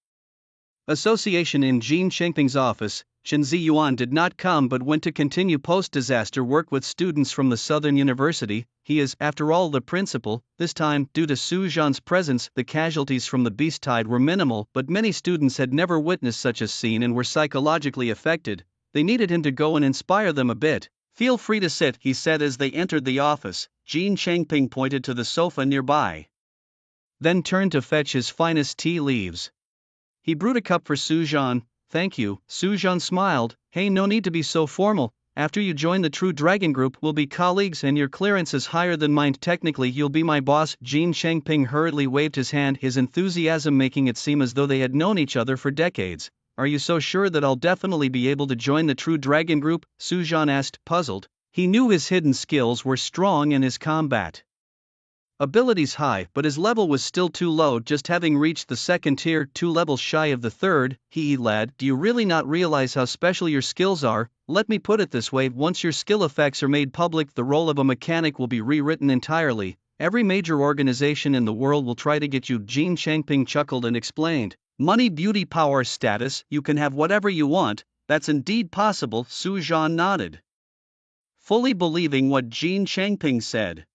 Association. In Jin Changping's office, Chen Ziyuan did not come but went to continue post-disaster work with students from the Southern University. He is, after all, the principal. This time, due to Su Zhan's presence, the casualties from the beast tide were minimal, but many students had never witnessed such a scene and were psychologically affected. They needed him to go and inspire them a bit. "Feel free to sit," he said as they entered the office. Jin Changping pointed to the sofa nearby, then turned to fetch his finest tea leaves. He brewed a cup for Su Zhan. "Thank you." Su Zhan smiled. "Hey, no need to be so formal. After you join the True Dragon Group, we'll be colleagues and your clearance is higher than mine. Technically, you'll be my boss." Jin Changping hurriedly waved his hand, his enthusiasm making it seem as though they had known each other for decades. "Are you so sure that I'll definitely be able to join the True Dragon Group?" Su Zhan asked, puzzled. He knew his hidden skills were strong and his combat abilities high, but his level was still too low, just having reached the 2nd tier, 2 levels shy of the 3rd. Lad, do you really not realize how special your skills are? Let me put it this way, once your skill effects are made public, the role of a mechanic will be rewritten entirely. Every major organization in the world will try to get you." Jin Changping chuckled and explained. "Money, beauty, power, status, you can have whatever you want." "That's indeed possible." Su Zhan nodded, fully believing what Jin Changping said.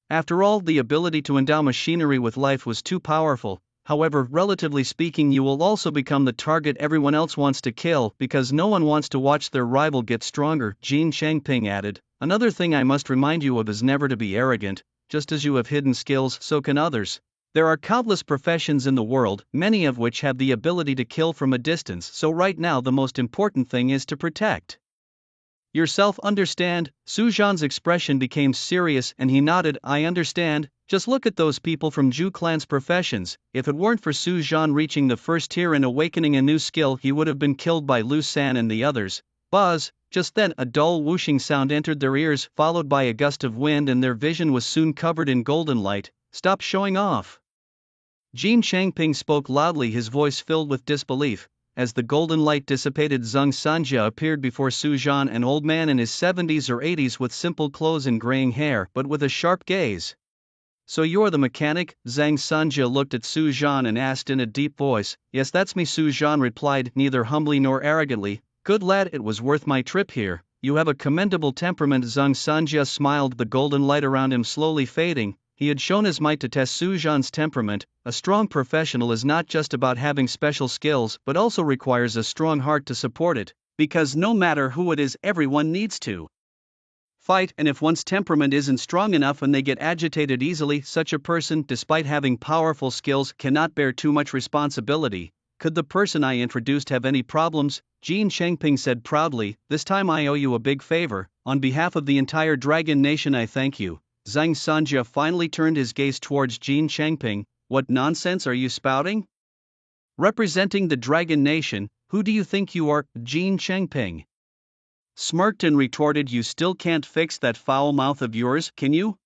After all, the ability to endow machinery with life was too powerful. However, relatively speaking, you will also become the target everyone else wants to kill, because no one wants to watch their rival get stronger. Jin Changping added, "Another thing I must remind you of is never to be arrogant. Just as you have hidden skills, so can others. There are countless professions in the world, many of which have the ability to kill from a distance, so right now the most important thing is to protect yourself. Understand?" Su Zhan's expression became serious and he nodded. "I understand. Just look at those people from Zhu Clan's professions. If it weren't for Su Zhan reaching the 1st tier and awakening a new skill, he would have been killed by Lu San and the others." Buzz! Just then a dull whooshing sound entered their ears, followed by a gust of wind, and their vision was soon covered in golden light. "Stop showing off!" Jin Changping spoke loudly, his voice filled with disbelief. As the golden light dissipated, Zhang Sanjia appeared before Su Zhan, an old man in his 70s or 80s with simple clothes and graying hair, but with a sharp gaze. "So you're the mechanic?" Zhang Sanjia looked at Su Zhan and asked in a deep voice. "Yes, that's me," Su Zhan replied, neither humbly nor arrogantly. "Good lad, it was worth my trip here. You have a commendable temperament." Zhang Sanjia smiled, the golden light around him slowly fading. He had shown his might to test Su Zhan's temperament. A strong professional is not just about having special skills but also requires a strong heart to support it, because no matter who it is, everyone needs to fight, and if one's temperament isn't strong enough and they get agitated easily, such a person, despite having powerful skills, cannot bear too much responsibility. "Could the person I introduced have any problems?" Jin Changping said proudly. "This time I owe you a big favor. On behalf of the entire Dragon Nation, I thank you." Zhang Sanjia finally turned his gaze towards Jin Changping. "What nonsense are you spouting? Representing the Dragon Nation, who do you think you are?" Jin Changping smirked and retorted, "You still can't fix that foul mouth of yours, can you?"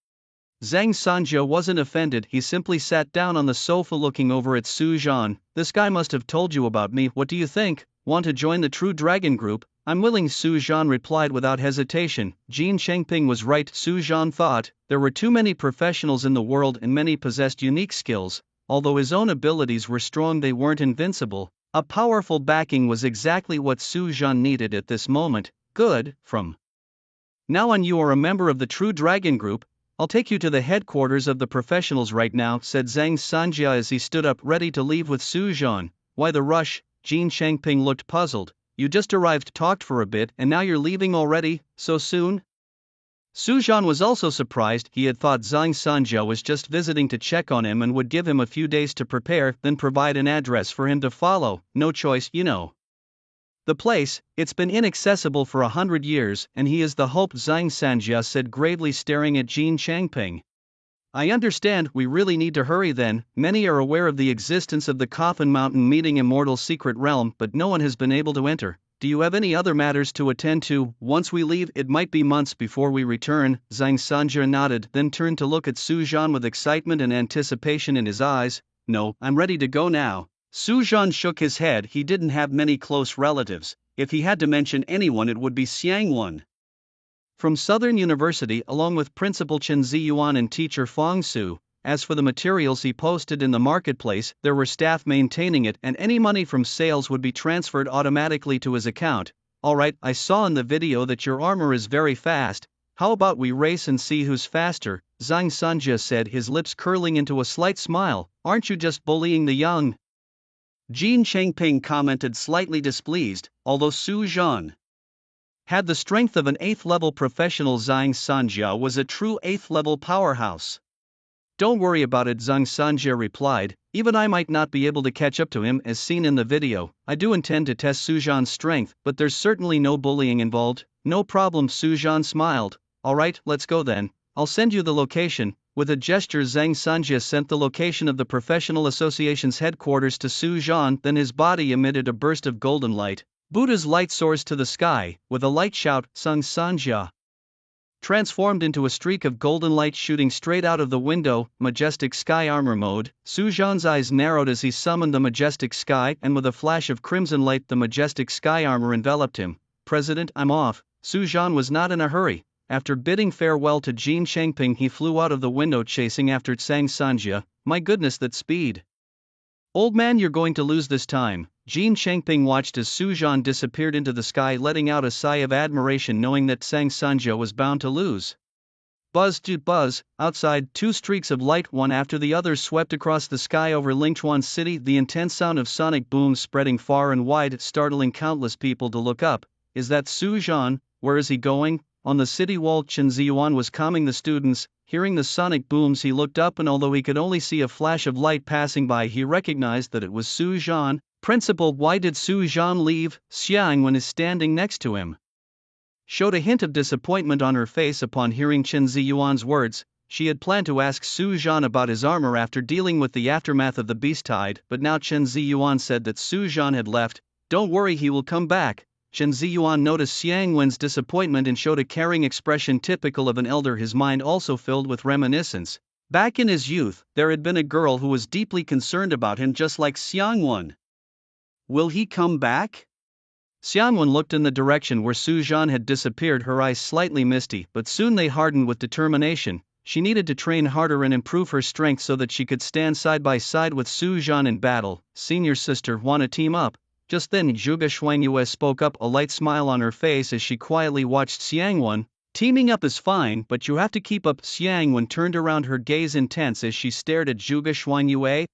Zhang Sanjia wasn't offended, he simply sat down on the sofa looking over at Su Zhan. "This guy must have told you about me. What do you think? Want to join the True Dragon Group?" "I'm willing," Su Zhan replied without hesitation. Jin Changping was right, Su Zhan thought. There were too many professionals in the world and many possessed unique skills. Although his own abilities were strong, they weren't invincible. A powerful backing was exactly what Su Zhan needed at this moment. "Good, from now on you are a member of the True Dragon Group. I'll take you to the headquarters of the professionals right now," said Zhang Sanjia as he stood up ready to leave with Su Zhan. "Why the rush?" Jin Changping looked puzzled. You just arrived, talked for a bit, and now you're leaving already, so soon? Su Zhan was also surprised. He had thought Zhang Sanjia was just visiting to check on him and would give him a few days to prepare, then provide an address for him to follow. No choice, you know. The place, it's been inaccessible for 100 years, and he is the hope, Zhang Sanjia said gravely, staring at Jin Changping. I understand, we really need to hurry then. Many are aware of the existence of the Coffin Mountain Meeting Immortal Secret Realm, but no one has been able to enter. Do you have any other matters to attend to? Once we leave, it might be months before we return. Zhang Sanjia nodded, then turned to look at Su Zhan with excitement and anticipation in his eyes. No, I'm ready to go now. Su Zhan shook his head. He didn't have many close relatives. If he had to mention anyone, it would be Xiang Wen from Southern University, along with Principal Chen Ziyuan and teacher Fang Su. As for the materials he posted in the marketplace, there were staff maintaining it, and any money from sales would be transferred automatically to his account. Alright, I saw in the video that your armor is very fast. How about we race and see who's faster? Zhang Sanjia said, his lips curling into a slight smile. Aren't you just bullying the young? Jin Changping commented, slightly displeased. Although Su Zhan had the strength of an 8th level professional, Zhang Sanjia was a true 8th level powerhouse. Don't worry about it, Zhang Sanjia replied. Even I might not be able to catch up to him as seen in the video. I do intend to test Su Zhan's strength, but there's certainly no bullying involved. No problem, Su Zhan smiled. Alright, let's go then. I'll send you the location. With a gesture, Zhang Sanjia sent the location of the Professional Association's headquarters to Su Zhan, then his body emitted a burst of golden light. Buddha's light soars to the sky. With a light shout, Zhang Sanjia transformed into a streak of golden light shooting straight out of the window. Majestic Sky Armor Mode. Su Zhan's eyes narrowed as he summoned the Majestic Sky, and with a flash of crimson light the Majestic Sky Armor enveloped him. President, I'm off. Su Zhan was not in a hurry. After bidding farewell to Jin Changping, he flew out of the window chasing after Zhang Sanjia. My goodness, that speed. Old man, you're going to lose this time. Jin Changping watched as Su Zhan disappeared into the sky, letting out a sigh of admiration knowing that Zhang Sanjia was bound to lose. Buzz to buzz, outside, two streaks of light one after the other swept across the sky over Lingchuan City, the intense sound of sonic booms spreading far and wide, startling countless people to look up. Is that Su Zhan? Where is he going? On the city wall, Chen Ziyuan was calming the students. Hearing the sonic booms, he looked up, and although he could only see a flash of light passing by, he recognized that it was Su Zhan. Principal, why did Su Zhan leave? Xiang Wen is standing next to him. Showed a hint of disappointment on her face upon hearing Chen Ziyuan's words. She had planned to ask Su Zhan about his armor after dealing with the aftermath of the beast tide, but now Chen Ziyuan said that Su Zhan had left. Don't worry, he will come back. Chen Ziyuan noticed Xiang Wen's disappointment and showed a caring expression typical of an elder, his mind also filled with reminiscence. Back in his youth, there had been a girl who was deeply concerned about him, just like Xiang Wen. Will he come back? Xiang Wen looked in the direction where Su Zhan had disappeared, her eyes slightly misty, but soon they hardened with determination. She needed to train harder and improve her strength so that she could stand side by side with Su Zhan in battle. Senior sister, wanna team up? Just then Zhuge Xuanyue spoke up, a light smile on her face as she quietly watched Xiang Wen. Teaming up is fine, but you have to keep up. Xiang Wen turned around, her gaze intense as she stared at Zhuge Xuanyue.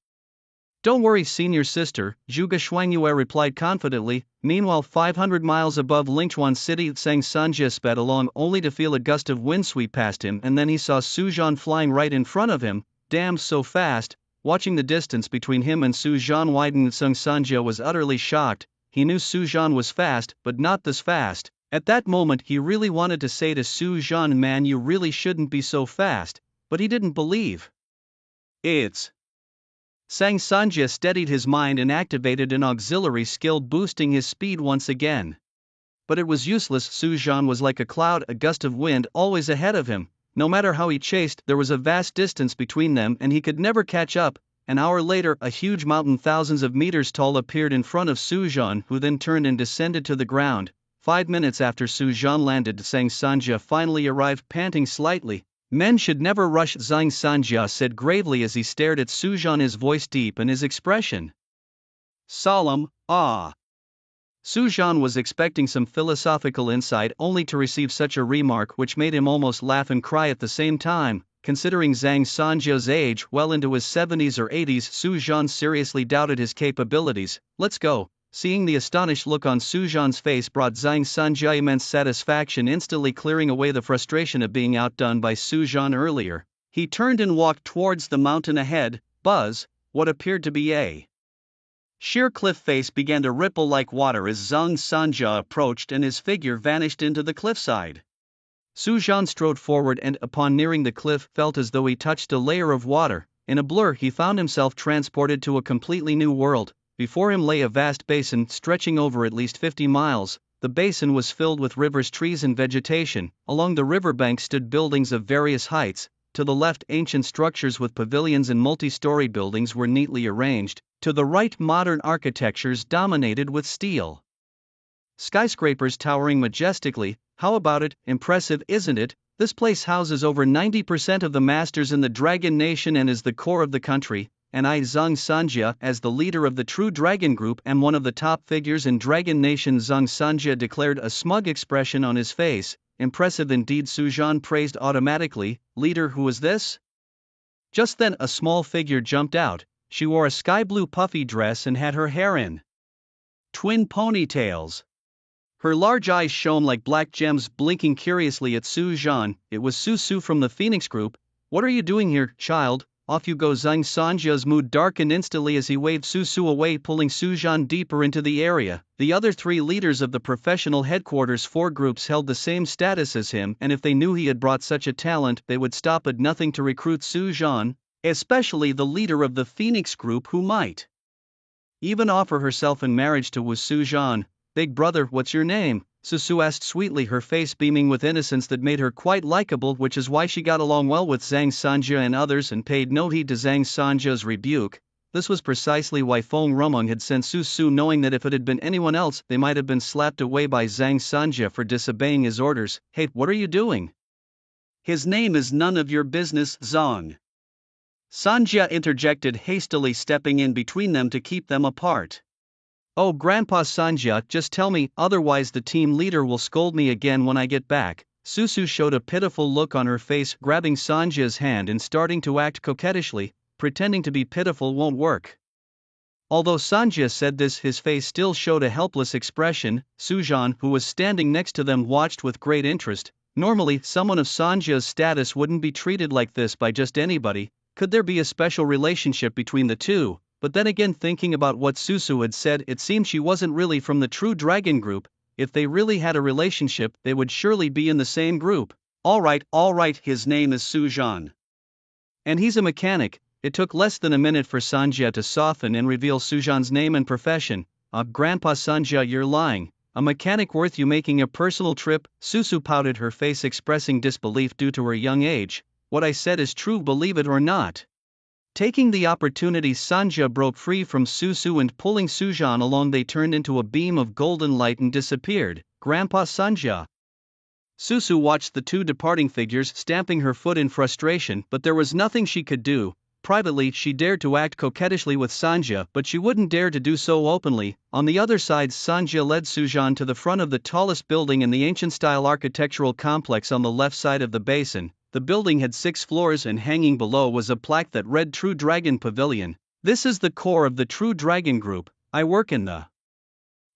Don't worry, senior sister, Zhuge Xuanyue replied confidently. Meanwhile, 500 miles above Lingchuan City, Zhang Sanjia sped along only to feel a gust of wind sweep past him, and then he saw Su Zhan flying right in front of him. Damn, so fast. Watching the distance between him and Su Zhan widen, Zhang Sanjia was utterly shocked. He knew Su Zhan was fast, but not this fast. At that moment he really wanted to say to Su Zhan, man, you really shouldn't be so fast, but he didn't believe. It's Zhang Sanjia steadied his mind and activated an auxiliary skill, boosting his speed once again. But it was useless. Su Zhan was like a cloud, a gust of wind, always ahead of him. No matter how he chased, there was a vast distance between them and he could never catch up. An hour later, a huge mountain thousands of meters tall appeared in front of Su Zhan, who then turned and descended to the ground. 5 minutes after Su Zhan landed, Zhang Sanjia finally arrived, panting slightly. Men should never rush, Zhang Sanjia said gravely as he stared at Su Zhan, his voice deep and his expression solemn. Su Zhan was expecting some philosophical insight, only to receive such a remark, which made him almost laugh and cry at the same time. Considering Zhang Sanjia's age, well into his 70s or 80s, Su Zhan seriously doubted his capabilities. Let's go. Seeing the astonished look on Su Zhan's face brought Zhang Sanjia immense satisfaction, instantly clearing away the frustration of being outdone by Su Zhan earlier. He turned and walked towards the mountain ahead. Buzz, what appeared to be a sheer cliff face began to ripple like water as Zhang Sanjia approached and his figure vanished into the cliffside. Su Zhan strode forward and, upon nearing the cliff, felt as though he touched a layer of water. In a blur he found himself transported to a completely new world. Before him lay a vast basin stretching over at least 50 miles. The basin was filled with rivers, trees and vegetation. Along the riverbank stood buildings of various heights. To the left, ancient structures with pavilions and multi-story buildings were neatly arranged. To the right, modern architectures dominated with steel skyscrapers towering majestically. How about it? Impressive, isn't it? This place houses over 90% of the masters in the Dragon Nation and is the core of the country. And I, Zhang Sanjia, as the leader of the True Dragon Group and one of the top figures in Dragon Nation, Zhang Sanjia declared, a smug expression on his face. Impressive indeed, Su Zhan praised automatically. Leader, who is this? Just then a small figure jumped out. She wore a sky blue puffy dress and had her hair in twin ponytails. Her large eyes shone like black gems, blinking curiously at Su Zhan. It was Su from the Phoenix Group. What are you doing here, child? Off you go. Zhang Sanjia's mood darkened instantly as he waved Su away, pulling Su Zhan deeper into the area. The other three leaders of the professional headquarters 4 groups held the same status as him, and if they knew he had brought such a talent, they would stop at nothing to recruit Su Zhan, especially the leader of the Phoenix Group, who might even offer herself in marriage to Su Zhan. Big brother, what's your name? Su asked sweetly, her face beaming with innocence that made her quite likable, which is why she got along well with Zhang Sanjia and others and paid no heed to Zhang Sanjia's rebuke. This was precisely why Feng Rumong had sent Su, knowing that if it had been anyone else, they might have been slapped away by Zhang Sanjia for disobeying his orders. Hey, what are you doing? His name is none of your business, Zhang Sanjia interjected hastily, stepping in between them to keep them apart. Oh, Grandpa Sanjia, just tell me, otherwise the team leader will scold me again when I get back. Su showed a pitiful look on her face, grabbing Sanjia's hand and starting to act coquettishly. Pretending to be pitiful won't work. Although Sanjia said this, his face still showed a helpless expression. Su Zhan, who was standing next to them, watched with great interest. Normally, someone of Sanjia's status wouldn't be treated like this by just anybody. Could there be a special relationship between the two? But then again, thinking about what Su had said, it seemed she wasn't really from the True Dragon Group. If they really had a relationship, they would surely be in the same group. All right, his name is Su Zhan. And he's a mechanic. It took less than a minute for Sanjia to soften and reveal Su Zhan's name and profession. Grandpa Sanjia, you're lying. A mechanic worth you making a personal trip? Su pouted, her face expressing disbelief due to her young age. What I said is true, believe it or not. Taking the opportunity, Sanjia broke free from Su and pulling Su Zhan along, they turned into a beam of golden light and disappeared. Grandpa Sanjia. Su watched the two departing figures, stamping her foot in frustration, but there was nothing she could do. Privately, she dared to act coquettishly with Sanjia, but she wouldn't dare to do so openly. On the other side, Sanjia led Su Zhan to the front of the tallest building in the ancient-style architectural complex on the left side of the basin. The building had 6 floors, and hanging below was a plaque that read True Dragon Pavilion. This is the core of the True Dragon Group. I work in the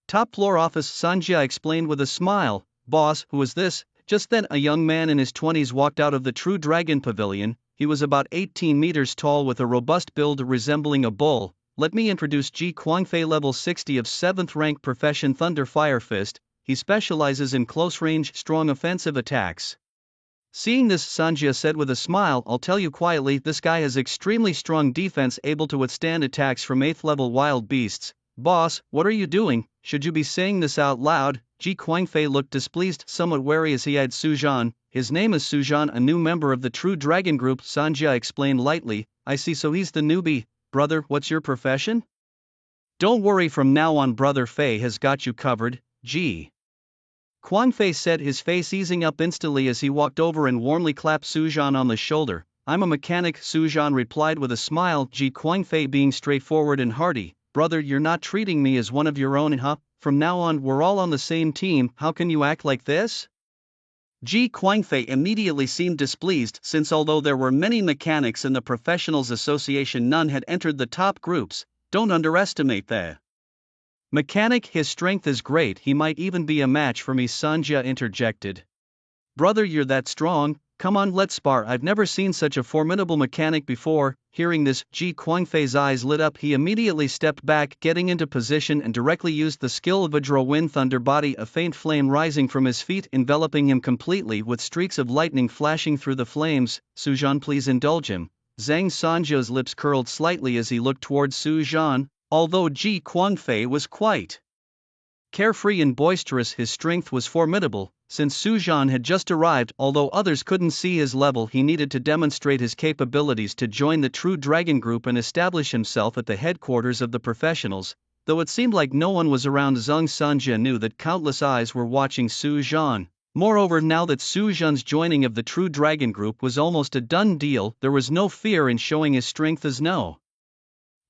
top floor office, Sanjia explained with a smile. Boss, who is this? Just then a young man in his 20s walked out of the True Dragon Pavilion. He was about 18 meters tall with a robust build resembling a bull. Let me introduce Ji Kuangfei, level 60 of 7th rank, profession Thunder Fire Fist. He specializes in close-range, strong offensive attacks. Seeing this, Sanjia said with a smile, I'll tell you quietly, this guy has extremely strong defense, able to withstand attacks from 8th level wild beasts. Boss, what are you doing? Should you be saying this out loud? Ji Kuangfei looked displeased, somewhat wary as he eyed Su Zhan. His name is Su Zhan, a new member of the True Dragon Group, Sanjia explained lightly. I see, so he's the newbie. Brother, what's your profession? Don't worry, from now on Brother Fei has got you covered. Ji Kuangfei said, his face easing up instantly as he walked over and warmly clapped Su Zhan on the shoulder. I'm a mechanic, Su Zhan replied with a smile, Ji Kuangfei being straightforward and hearty. Brother, you're not treating me as one of your own, huh? From now on we're all on the same team, how can you act like this? Ji Kuangfei immediately seemed displeased, since although there were many mechanics in the Professionals Association, none had entered the top groups. Don't underestimate the Mechanic, his strength is great, he might even be a match for me, Sanja interjected. Brother, you're that strong, come on, let's spar. I've never seen such a formidable mechanic before. Hearing this, Ji Guangfei's eyes lit up. He immediately stepped back, getting into position, and directly used the skill of Vajra Wind Thunder Body, a faint flame rising from his feet, enveloping him completely with streaks of lightning flashing through the flames. Sujan, please indulge him. Zhang Sanjia's lips curled slightly as he looked towards Sujan. Although Ji Guangfei was quite carefree and boisterous, his strength was formidable. Since Sujan had just arrived, although others couldn't see his level, he needed to demonstrate his capabilities to join the True Dragon Group and establish himself at the headquarters of the professionals. Though it seemed like no one was around, Zhang Sanja knew that countless eyes were watching Sujan. Moreover, now that Sujan's joining of the True Dragon Group was almost a done deal, there was no fear in showing his strength, as no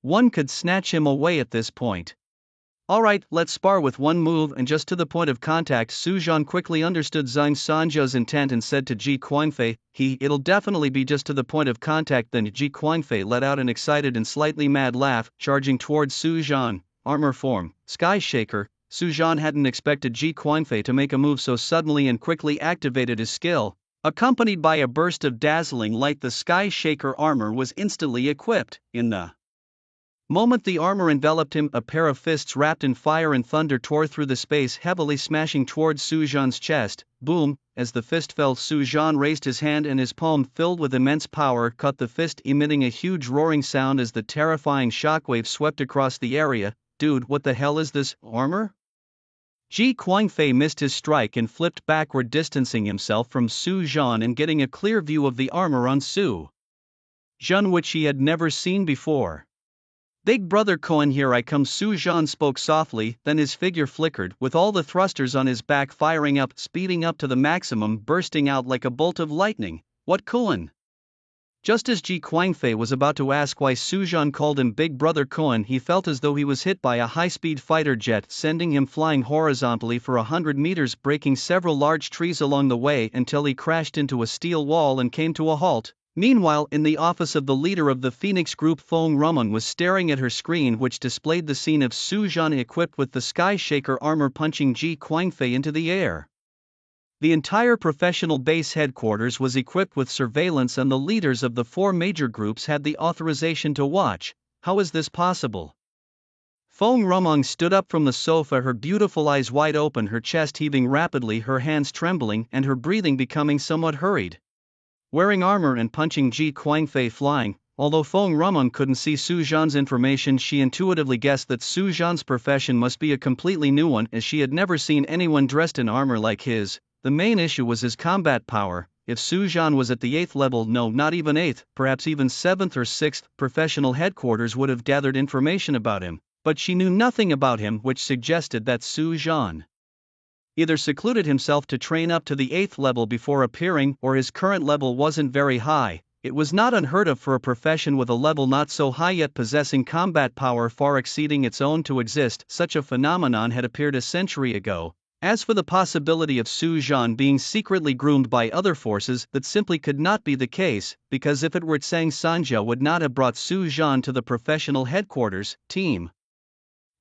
one could snatch him away at this point. Alright, let's spar with one move and just to the point of contact. Sujan quickly understood Zhang Sanjia's intent and said to Ji Guangfei, it'll definitely be just to the point of contact. Then Ji Guangfei let out an excited and slightly mad laugh, charging towards Sujan. Armor form, Sky Shaker. Sujan hadn't expected Ji Guangfei to make a move so suddenly and quickly activated his skill. Accompanied by a burst of dazzling light, the Sky Shaker armor was instantly equipped. In the moment the armor enveloped him, a pair of fists wrapped in fire and thunder tore through the space, heavily smashing towards Sujan's chest. Boom! As the fist fell, Sujan raised his hand and his palm, filled with immense power, caught the fist, emitting a huge roaring sound as the terrifying shockwave swept across the area. Dude, what the hell is this, armor? Ji Guangfei missed his strike and flipped backward, distancing himself from Sujan and getting a clear view of the armor on Sujan, which he had never seen before. Big brother Cohen, here I come, Sujan spoke softly, then his figure flickered, with all the thrusters on his back firing up, speeding up to the maximum, bursting out like a bolt of lightning. What, Cohen? Just as Ji Guangfei was about to ask why Sujan called him Big Brother Cohen, he felt as though he was hit by a high-speed fighter jet, sending him flying horizontally for 100 meters, breaking several large trees along the way until he crashed into a steel wall and came to a halt. Meanwhile, in the office of the leader of the Phoenix Group, Feng Rumeng was staring at her screen, which displayed the scene of Sujan equipped with the Sky Shaker armor punching Ji Guangfei into the air. The entire professional base headquarters was equipped with surveillance, and the leaders of the four major groups had the authorization to watch. How is this possible? Feng Rumeng stood up from the sofa, her beautiful eyes wide open, her chest heaving rapidly, her hands trembling, and her breathing becoming somewhat hurried. Wearing armor and punching Ji Guangfei flying. Although Feng Rumeng couldn't see Sujan's information, she intuitively guessed that Sujan's profession must be a completely new one, as she had never seen anyone dressed in armor like his. The main issue was his combat power. If Sujan was at the 8th level, no, not even 8th, perhaps even 7th or 6th, professional headquarters would have gathered information about him. But she knew nothing about him, which suggested that Sujan either secluded himself to train up to the 8th level before appearing, or his current level wasn't very high. It was not unheard of for a profession with a level not so high yet possessing combat power far exceeding its own to exist. Such a phenomenon had appeared a century ago. As for the possibility of Sujan being secretly groomed by other forces, that simply could not be the case, because if it were, Zhang Sanja would not have brought Sujan to the professional headquarters. Team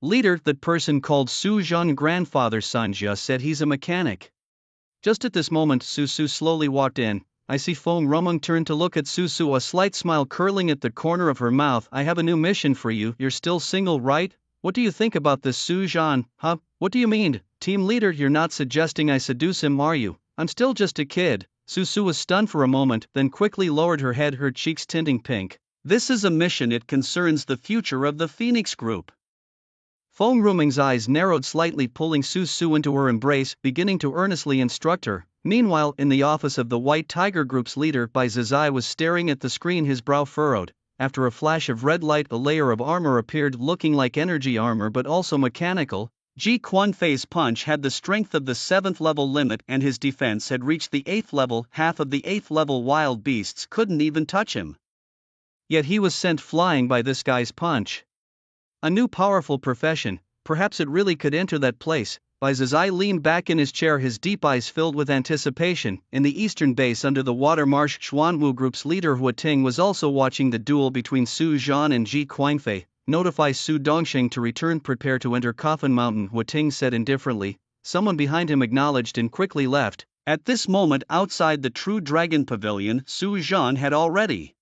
leader, that person called Sujan. Grandfather Sanja said he's a mechanic. Just at this moment, Susu slowly walked in. I see Feng Rumeng turned to look at Susu, a slight smile curling at the corner of her mouth. I have a new mission for you. You're still single, right? What do you think about this, Sujan? Huh? What do you mean? Team leader, you're not suggesting I seduce him, are you? I'm still just a kid. Susu was stunned for a moment, then quickly lowered her head, her cheeks tinting pink. This is a mission. It concerns the future of the Phoenix Group. Feng Rumeng's eyes narrowed slightly, pulling Susu into her embrace, beginning to earnestly instruct her. Meanwhile, in the office of the White Tiger Group's leader, Bai Zizai was staring at the screen, his brow furrowed. After a flash of red light, a layer of armor appeared, looking like energy armor but also mechanical. Ji Guangfei's punch had the strength of the 7th level limit, and his defense had reached the 8th level. Half of the 8th level wild beasts couldn't even touch him. Yet he was sent flying by this guy's punch. A new powerful profession, perhaps it really could enter that place. Bai Zizai leaned back in his chair, his deep eyes filled with anticipation. In the eastern base under the water marsh, Xuanwu Group's leader Hua Ting was also watching the duel between Sujan and Ji Guangfei. notify Su Dongsheng to return. Prepare to enter Coffin Mountain, Hua Ting said indifferently. Someone behind him acknowledged and quickly left. At this moment outside the True Dragon Pavilion, Su Zhan had already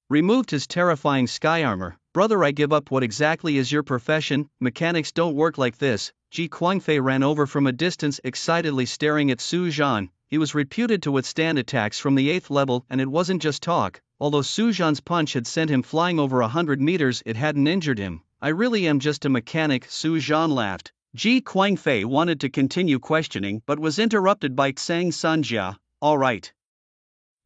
removed his terrifying sky armor. Brother, I give up. What exactly is your profession? Mechanics don't work like this. Ji Guangfei ran over from a distance, excitedly staring at Su Zhan. He was reputed to withstand attacks from the 8th level, and it wasn't just talk. Although Su Zhan's punch had sent him flying over 100 meters, it hadn't injured him. I really am just a mechanic, Su Zhan laughed. Ji Guangfei wanted to continue questioning but was interrupted by Zhang Sanjia. All right.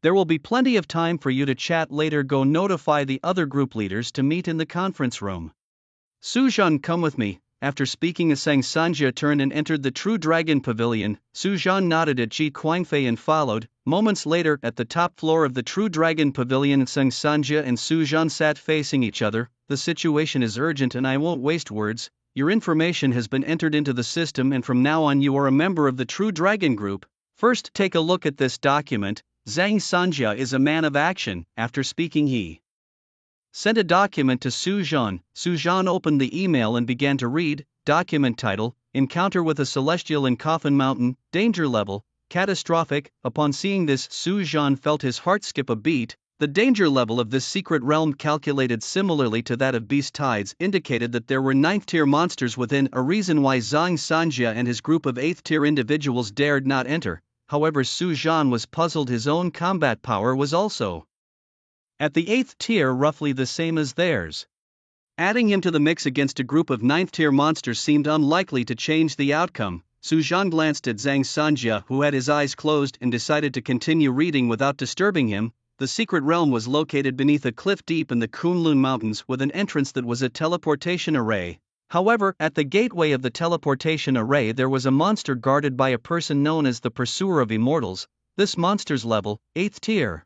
There will be plenty of time for you to chat later. Go notify the other group leaders to meet in the conference room. Su Zhan, come with me. After speaking, Zhang Sanjia turned and entered the True Dragon Pavilion. Su Zhan nodded at Ji Guangfei and followed. Moments later, at the top floor of the True Dragon Pavilion, Zhang Sanjia and Su Zhan sat facing each other. The situation is urgent and I won't waste words. Your information has been entered into the system and from now on you are a member of the True Dragon Group. First, take a look at this document. Zhang Sanjia is a man of action. After speaking, he sent a document to Su Zhan. Su Zhan opened the email and began to read. Document title: Encounter with a Celestial in Coffin Mountain, danger level, catastrophic. Upon seeing this, Su Zhan felt his heart skip a beat. The danger level of this secret realm, calculated similarly to that of Beast Tides, indicated that there were 9th-tier monsters within, a reason why Zhang Sanjia and his group of 8th-tier individuals dared not enter. However, Su Zhan was puzzled. His own combat power was also at the 8th tier, roughly the same as theirs. Adding him to the mix against a group of 9th-tier monsters seemed unlikely to change the outcome. Su Zhan glanced at Zhang Sanjia, who had his eyes closed, and decided to continue reading without disturbing him. The secret realm was located beneath a cliff deep in the Kunlun Mountains, with an entrance that was a teleportation array. However, at the gateway of the teleportation array there was a monster guarded by a person known as the Pursuer of Immortals. This monster's level, 8th tier.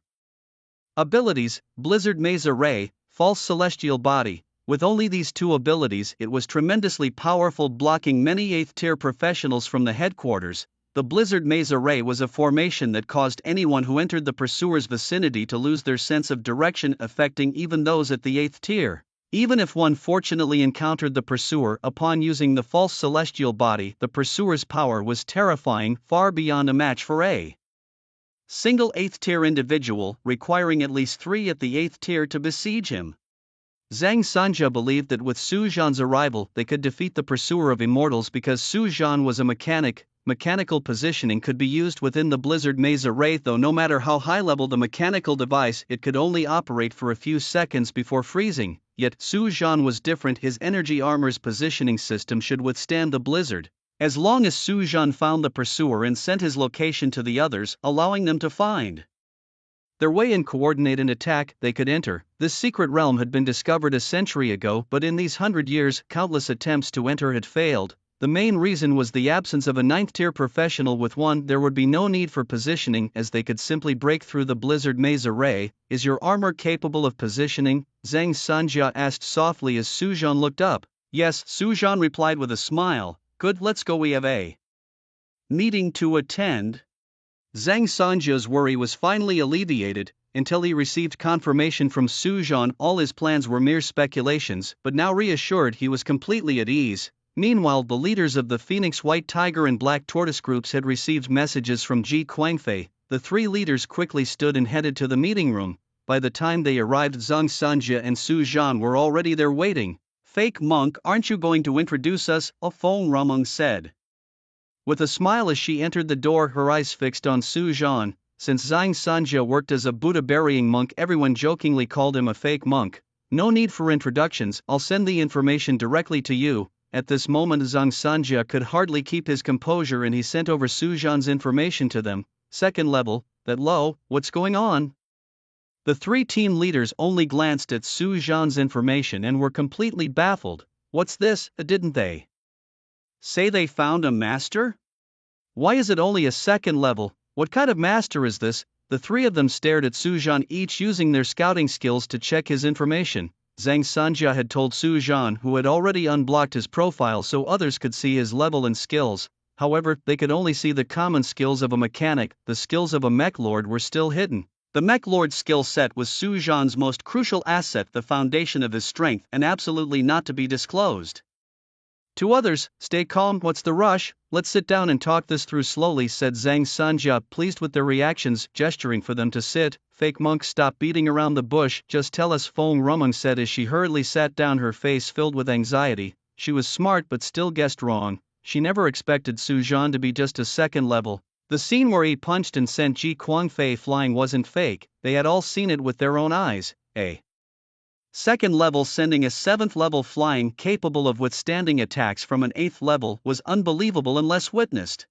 Abilities: Blizzard Maze Array, False Celestial Body. With only these two abilities, it was tremendously powerful, blocking many 8th tier professionals from the headquarters. The Blizzard Maze Array was a formation that caused anyone who entered the Pursuer's vicinity to lose their sense of direction, affecting even those at the 8th tier. Even if one fortunately encountered the Pursuer upon using the false celestial body, the Pursuer's power was terrifying, far beyond a match for a single 8th tier individual, requiring at least 3 at the 8th tier to besiege him. Zhang Sanjia believed that with Su Zhan's arrival they could defeat the Pursuer of Immortals because Su Zhan was a mechanic. Mechanical positioning could be used within the Blizzard Maze Array, though no matter how high level the mechanical device, it could only operate for a few seconds before freezing. Yet, Su Zhan was different. His energy armor's positioning system should withstand the blizzard. As long as Su Zhan found the Pursuer and sent his location to the others, allowing them to find their way and coordinate an attack, they could enter. This secret realm had been discovered a century ago, but in these 100 years, countless attempts to enter had failed. The main reason was the absence of a 9th-tier professional. With one, there would be no need for positioning, as they could simply break through the Blizzard Maze Array. Is your armor capable of positioning? Zhang Sanjia asked softly as Su Zhan looked up. Yes, Su Zhan replied with a smile. Good, let's go, we have a meeting to attend. Zhang Sanjia's worry was finally alleviated, until he received confirmation from Su Zhan. All his plans were mere speculations, but now reassured, he was completely at ease. Meanwhile, the leaders of the Phoenix White Tiger and Black Tortoise groups had received messages from Ji Guangfei. The 3 leaders quickly stood and headed to the meeting room. By the time they arrived, Zhang Sanjia and Su Zhan were already there waiting. Fake monk, aren't you going to introduce us? A Feng Rameng said with a smile as she entered the door, her eyes fixed on Su Zhan. Since Zhang Sanjia worked as a Buddha-burying monk, everyone jokingly called him a fake monk. No need for introductions, I'll send the information directly to you. At this moment, Zhang Sanjia could hardly keep his composure and he sent over Su Zhan's information to them. 2nd level, that low, what's going on? The 3 team leaders only glanced at Su Zhan's information and were completely baffled. What's this? Didn't they say they found a master? Why is it only a 2nd level? What kind of master is this? The 3 of them stared at Su Zhan, each using their scouting skills to check his information. Zhang Sanjia had told Su Zhan, who had already unblocked his profile so others could see his level and skills. However, they could only see the common skills of a mechanic. The skills of a mech lord were still hidden. The Mech Lord's skill set was Su Zhan's most crucial asset, the foundation of his strength, and absolutely not to be disclosed. To others, stay calm, what's the rush, let's sit down and talk this through slowly, said Zhang Sanjia, pleased with their reactions, gesturing for them to sit. Fake monk, stop beating around the bush, just tell us, Feng Rumeng said as she hurriedly sat down, her face filled with anxiety. She was smart but still guessed wrong. She never expected Su Zhan to be just a second level. The scene where he punched and sent Ji Guangfei flying wasn't fake, they had all seen it with their own eyes. A second level sending a 7th level flying capable of withstanding attacks from an 8th level was unbelievable unless witnessed.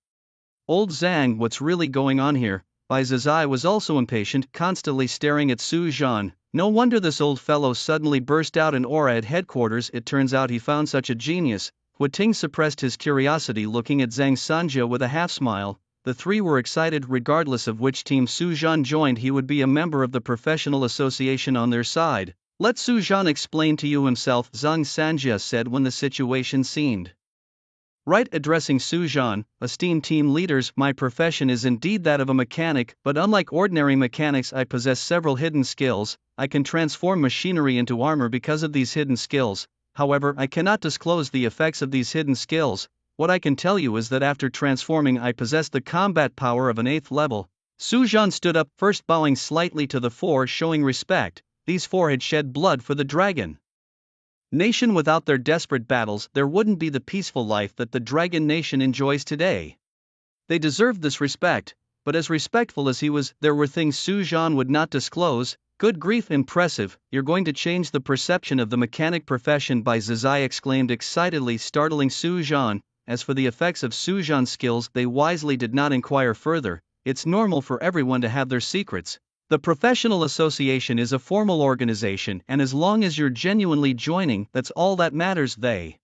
Old Zhang, what's really going on here? Bai Zizai was also impatient, constantly staring at Su Zhan. No wonder this old fellow suddenly burst out in aura at headquarters, it turns out he found such a genius. Hua Ting suppressed his curiosity, looking at Zhang Sanjia with a half smile. The three were excited. Regardless of which team Su Zhan joined, he would be a member of the professional association on their side. Let Su Zhan explain to you himself, Zhang Sanjia said when the situation seemed right. Addressing Su Zhan, esteemed team leaders, my profession is indeed that of a mechanic, but unlike ordinary mechanics I possess several hidden skills. I can transform machinery into armor because of these hidden skills. However, I cannot disclose the effects of these hidden skills. What I can tell you is that after transforming I possess the combat power of an 8th level. Su Zhan stood up, first bowing slightly to the four, showing respect. These four had shed blood for the dragon nation. Without their desperate battles, there wouldn't be the peaceful life that the dragon nation enjoys today. They deserved this respect, but as respectful as he was, there were things Su Zhan would not disclose. Good grief, impressive, you're going to change the perception of the mechanic profession, Bai Zizai exclaimed excitedly, startling Su Zhan. As for the effects of Su Zhan's skills, they wisely did not inquire further. It's normal for everyone to have their secrets. The professional association is a formal organization, and as long as you're genuinely joining, that's all that matters. They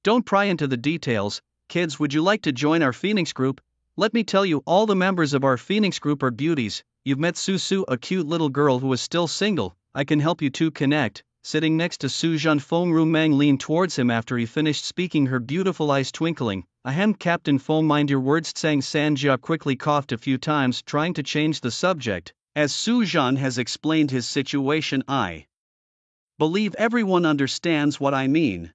don't pry into the details. Kids, would you like to join our Phoenix group? Let me tell you, all the members of our Phoenix group are beauties. You've met Su Su, a cute little girl who is still single. I can help you two connect. Sitting next to Su Zhan, Feng Rumeng leaned towards him after he finished speaking, her beautiful eyes twinkling. Ahem, Captain Feng, mind your words. Zhang Sanjia quickly coughed a few times, trying to change the subject. As Su Zhan has explained his situation, I believe everyone understands what I mean.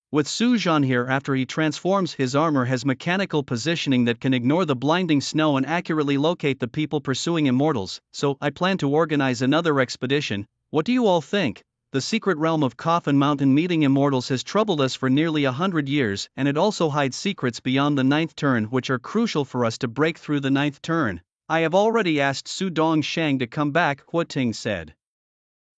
With Su Zhan here, after he transforms, his armor has mechanical positioning that can ignore the blinding snow and accurately locate the people pursuing immortals, so I plan to organize another expedition. What do you all think? The secret realm of Coffin Mountain meeting immortals has troubled us for nearly 100 years, and it also hides secrets beyond the 9th turn which are crucial for us to break through the 9th turn. I have already asked Su Dongshang to come back, Hua Ting said.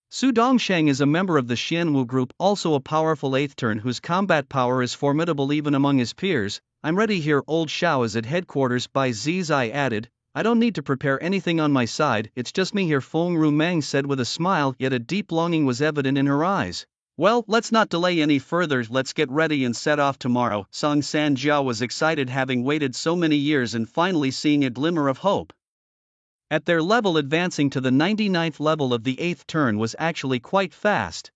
Su Dongshang is a member of the Xianwu group, also a powerful 8th turn whose combat power is formidable even among his peers. I'm ready here. Old Xiao is at headquarters, Bai Zizai added. I don't need to prepare anything on my side, it's just me here, Feng Rumeng said with a smile, yet a deep longing was evident in her eyes. Well, let's not delay any further, let's get ready and set off tomorrow. Zhang Sanjia was excited, having waited so many years and finally seeing a glimmer of hope. At their level, advancing to the 99th level of the 8th turn was actually quite fast.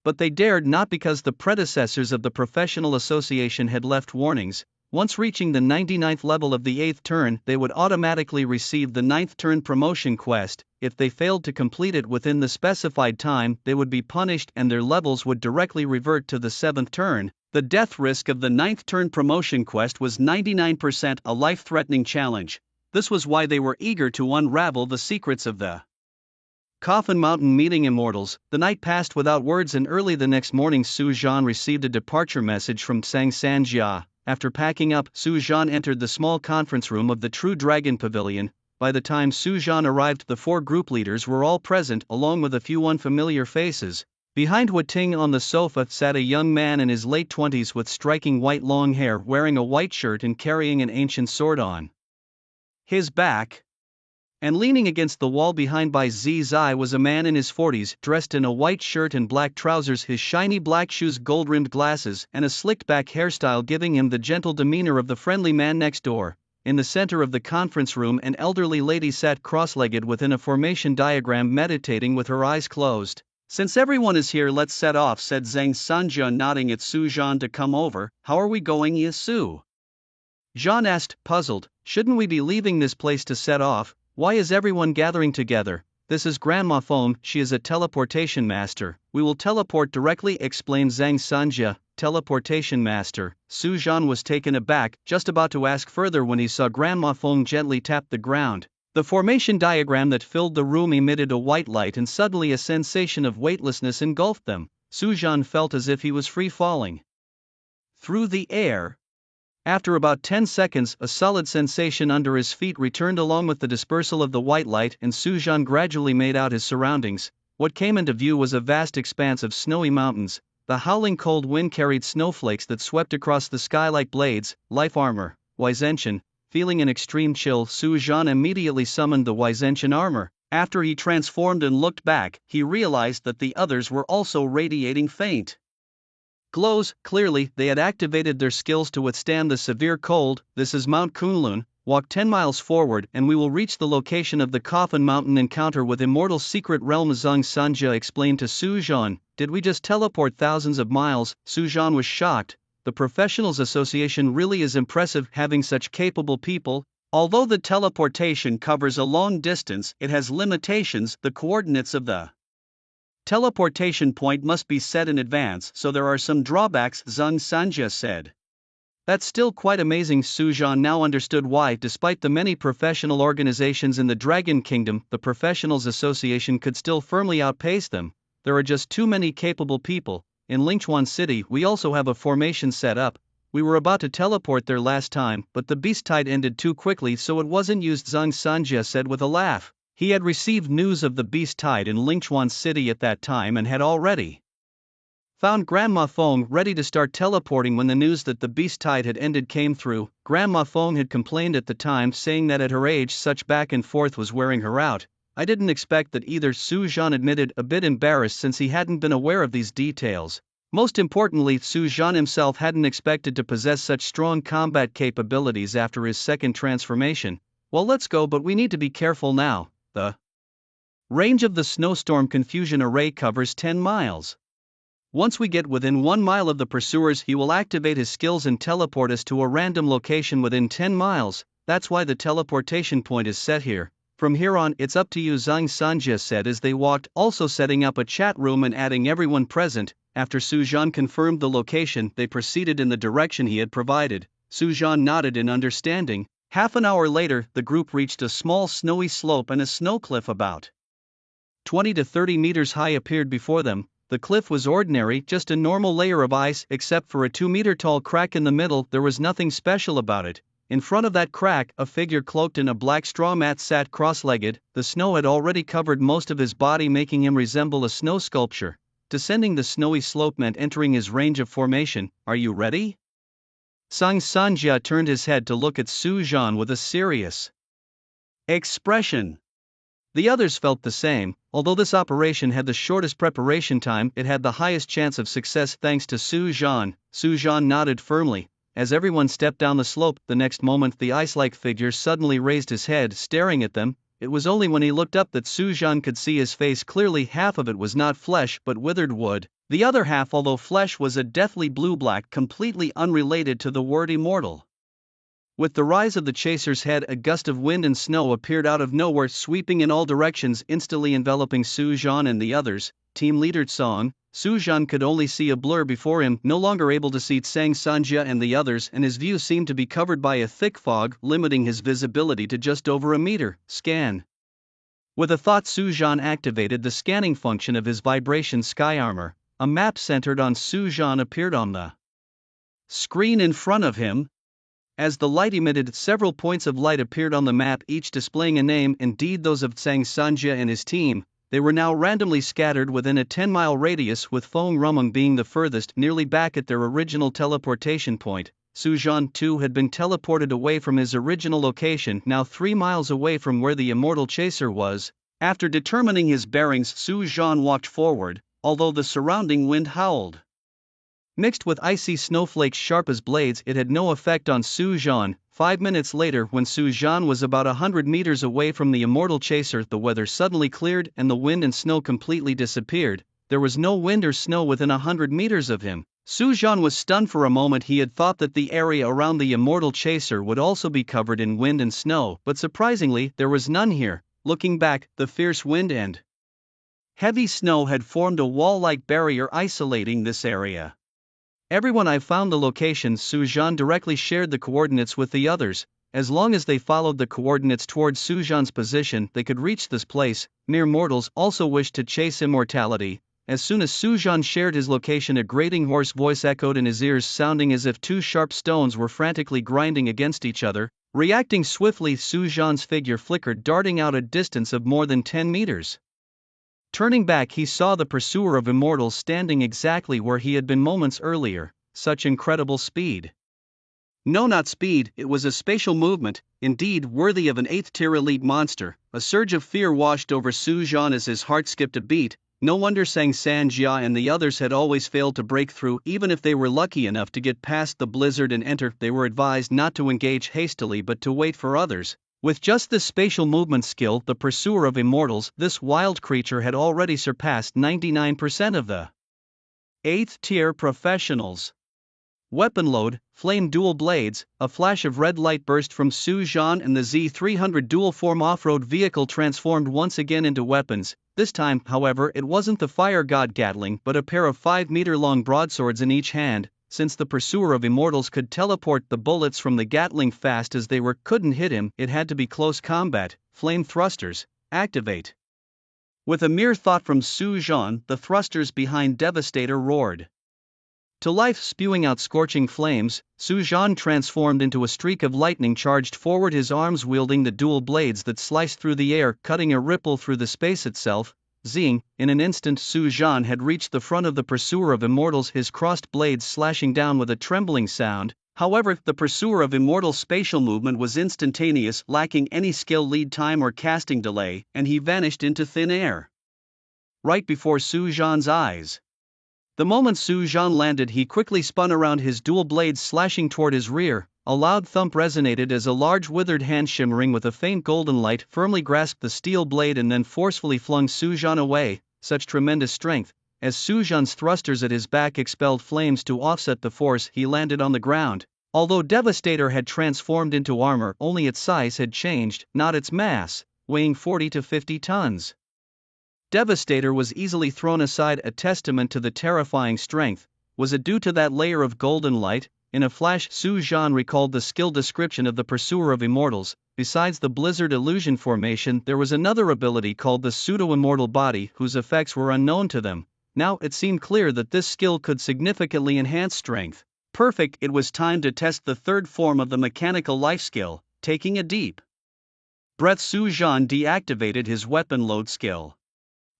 But they dared not because the predecessors of the professional association had left warnings. Once reaching the 99th level of the 8th turn, they would automatically receive the 9th turn promotion quest. If they failed to complete it within the specified time, they would be punished and their levels would directly revert to the 7th turn. The death risk of the 9th turn promotion quest was 99%, a life-threatening challenge. This was why they were eager to unravel the secrets of the Coffin Mountain meeting immortals. The night passed without words, and early the next morning Su Zhan received a departure message from Zhang Sanjia. After packing up, Su Zhan entered the small conference room of the True Dragon Pavilion. By the time Su Zhan arrived, the four group leaders were all present, along with a few unfamiliar faces. Behind Hua Ting on the sofa sat a young man in his late 20s with striking white long hair, wearing a white shirt and carrying an ancient sword on his back. And leaning against the wall behind Bai Zizai was a man in his 40s, dressed in a white shirt and black trousers, his shiny black shoes, gold-rimmed glasses, and a slicked-back hairstyle giving him the gentle demeanor of the friendly man next door. In the center of the conference room, an elderly lady sat cross-legged within a formation diagram, meditating with her eyes closed. Since everyone is here, let's set off, said Zhang Sanjia, nodding at Su Zhan to come over. How are we going, Su Zhan asked, puzzled. Shouldn't we be leaving this place to set off? Why is everyone gathering together? This is Grandma Feng, she is a teleportation master. We will teleport directly, explained Zhang Sanjia. Teleportation master. Su Zhan was taken aback, just about to ask further when he saw Grandma Feng gently tap the ground. The formation diagram that filled the room emitted a white light and suddenly a sensation of weightlessness engulfed them. Su Zhan felt as if he was free falling through the air. After about 10 seconds, a solid sensation under his feet returned along with the dispersal of the white light, and Su Zhan gradually made out his surroundings. What came into view was a vast expanse of snowy mountains. The howling cold wind carried snowflakes that swept across the sky like blades. Life armor. Wizentian. Feeling an extreme chill, Su Zhan immediately summoned the Wizentian armor. After he transformed and looked back, he realized that the others were also radiating faint glows. Clearly, they had activated their skills to withstand the severe cold. This is Mount Kunlun. Walk 10 miles forward and we will reach the location of the Coffin Mountain encounter with Immortal Secret Realm. Zhang Sanjia explained to Su Zhan. Did we just teleport thousands of miles? Su Zhan was shocked. The Professionals Association really is impressive having such capable people. Although the teleportation covers a long distance, it has limitations. The coordinates of the teleportation point must be set in advance, so there are some drawbacks, Zhang Sanjia said. That's still quite amazing. Su Zhan now understood why, despite the many professional organizations in the Dragon Kingdom, the Professionals Association could still firmly outpace them. There are just too many capable people. In Lingchuan City, we also have a formation set up. We were about to teleport there last time, but the beast tide ended too quickly, so it wasn't used, Zhang Sanjia said with a laugh. He had received news of the beast tide in Lingchuan City at that time and had already found Grandma Feng ready to start teleporting when the news that the beast tide had ended came through. Grandma Feng had complained at the time, saying that at her age such back and forth was wearing her out. I didn't expect that either, Su Zhan admitted, a bit embarrassed since he hadn't been aware of these details. Most importantly, Su Zhan himself hadn't expected to possess such strong combat capabilities after his second transformation. Well, let's go, but we need to be careful now. The range of the snowstorm confusion array covers 10 miles. Once we get within 1 mile of the pursuers, he will activate his skills and teleport us to a random location within 10 miles. That's why the teleportation point is set here. From here on, it's up to you, Zhang Sanjia said as they walked, also setting up a chat room and adding everyone present. After Su Zhan confirmed the location, they proceeded in the direction he had provided. Su Zhan nodded in understanding. Half an hour later, the group reached a small snowy slope, and a snow cliff about 20 to 30 meters high appeared before them. The cliff was ordinary, just a normal layer of ice, except for a 2-meter-tall crack in the middle. There was nothing special about it. In front of that crack, a figure cloaked in a black straw mat sat cross-legged. The snow had already covered most of his body, making him resemble a snow sculpture. Descending the snowy slope meant entering his range of formation. Are you ready? Zhang Sanjia turned his head to look at Su Zhan with a serious expression. The others felt the same. Although this operation had the shortest preparation time, it had the highest chance of success thanks to Su Zhan. Su Zhan nodded firmly. As everyone stepped down the slope, the next moment the ice-like figure suddenly raised his head, staring at them. It was only when he looked up that Su Zhan could see his face clearly. Half of it was not flesh but withered wood. The other half, although flesh, was a deathly blue-black, completely unrelated to the word immortal. With the rise of the chaser's head, a gust of wind and snow appeared out of nowhere, sweeping in all directions, instantly enveloping Su Zhan and the others. Team leader Song. Su Zhan could only see a blur before him, no longer able to see Zhang Sanjia and the others, and his view seemed to be covered by a thick fog, limiting his visibility to just over a meter. Scan. With a thought, Su Zhan activated the scanning function of his vibration sky armor. A map centered on Su Zhan appeared on the screen in front of him. As the light emitted, several points of light appeared on the map, each displaying a name, indeed those of Zhang Sanjia and his team. They were now randomly scattered within a 10-mile radius, with Feng Rumeng being the furthest, nearly back at their original teleportation point. Su Zhan too had been teleported away from his original location, now 3 miles away from where the immortal chaser was. After determining his bearings, Su Zhan walked forward, although the surrounding wind howled. Mixed with icy snowflakes sharp as blades, it had no effect on Su Zhan. 5 minutes later, when Su Zhan was about 100 meters away from the immortal chaser, the weather suddenly cleared and the wind and snow completely disappeared. There was no wind or snow within 100 meters of him. Su Jian was stunned for a moment. He had thought that the area around the immortal chaser would also be covered in wind and snow, but surprisingly, there was none here. Looking back, the fierce wind and heavy snow had formed a wall-like barrier isolating this area. Everyone I found the location. Su Jian directly shared the coordinates with the others. As long as they followed the coordinates towards Su Jian's position, they could reach this place. Mere mortals also wished to chase immortality. As soon as Su Jian shared his location, a grating hoarse voice echoed in his ears, sounding as if two sharp stones were frantically grinding against each other. Reacting swiftly, Su Jian's figure flickered, darting out a distance of more than 10 meters. Turning back, he saw the pursuer of immortals standing exactly where he had been moments earlier. Such incredible speed. No, not speed, it was a spatial movement, indeed worthy of an 8th-tier elite monster. A surge of fear washed over Su Jian as his heart skipped a beat. No wonder Sang Sanjia and the others had always failed to break through. Even if they were lucky enough to get past the blizzard and enter, they were advised not to engage hastily but to wait for others. With just this spatial movement skill, the pursuer of immortals, this wild creature had already surpassed 99% of the 8th-tier professionals. Weapon load, flame dual blades. A flash of red light burst from Su Jian, and the Z300 dual-form off-road vehicle transformed once again into weapons. This time, however, it wasn't the fire god Gatling but a pair of 5-meter-long broadswords in each hand. Since the pursuer of immortals could teleport the bullets from the Gatling fast as they couldn't hit him, it had to be close combat. Flame thrusters, activate. With a mere thought from Su Jian, the thrusters behind Devastator roared to life, spewing out scorching flames. Su Jian transformed into a streak of lightning, charged forward, his arms wielding the dual blades that sliced through the air, cutting a ripple through the space itself. Zing! In an instant, Su Jian had reached the front of the pursuer of immortals, his crossed blades slashing down with a trembling sound. However, the pursuer of immortals' spatial movement was instantaneous, lacking any skill lead time or casting delay, and he vanished into thin air right before Su Jian's eyes. The moment Su Jian landed, he quickly spun around, his dual blades slashing toward his rear. A loud thump resonated as a large withered hand shimmering with a faint golden light firmly grasped the steel blade and then forcefully flung Su Jian away. Such tremendous strength. As Su Jian's thrusters at his back expelled flames to offset the force, he landed on the ground. Although Devastator had transformed into armor, only its size had changed, not its mass, weighing 40 to 50 tons. Devastator was easily thrown aside. A testament to the terrifying strength. Was it due to that layer of golden light? In a flash, Su Jian recalled the skill description of the pursuer of immortals. Besides the blizzard illusion formation, there was another ability called the pseudo-immortal body, whose effects were unknown to them. Now it seemed clear that this skill could significantly enhance strength. Perfect. It was time to test the third form of the mechanical life skill. Taking a deep breath, Su Jian deactivated his weapon load skill.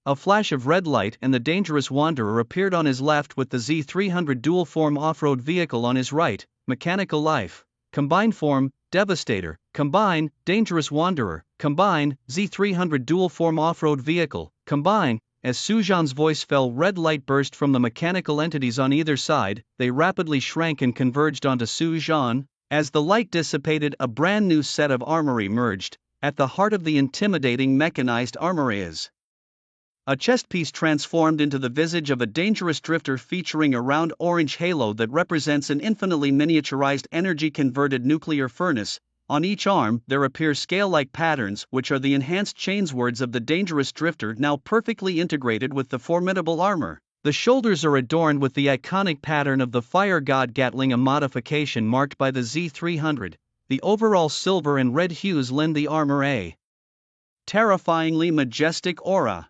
A flash of red light and the dangerous wanderer appeared on his left with the Z300 dual-form off-road vehicle on his right. Mechanical life. Combine form, Devastator. Combine, dangerous wanderer. Combine, Z300 dual-form off-road vehicle. Combine. As Su Jian's voice fell, red light burst from the mechanical entities on either side. They rapidly shrank and converged onto Su Jian. As the light dissipated, a brand new set of armor emerged. At the heart of the intimidating mechanized armor is a chest piece transformed into the visage of a dangerous drifter, featuring a round orange halo that represents an infinitely miniaturized energy-converted nuclear furnace. On each arm, there appear scale-like patterns, which are the enhanced chainswords of the dangerous drifter, now perfectly integrated with the formidable armor. The shoulders are adorned with the iconic pattern of the fire god Gatling, a modification marked by the Z300. The overall silver and red hues lend the armor a terrifyingly majestic aura.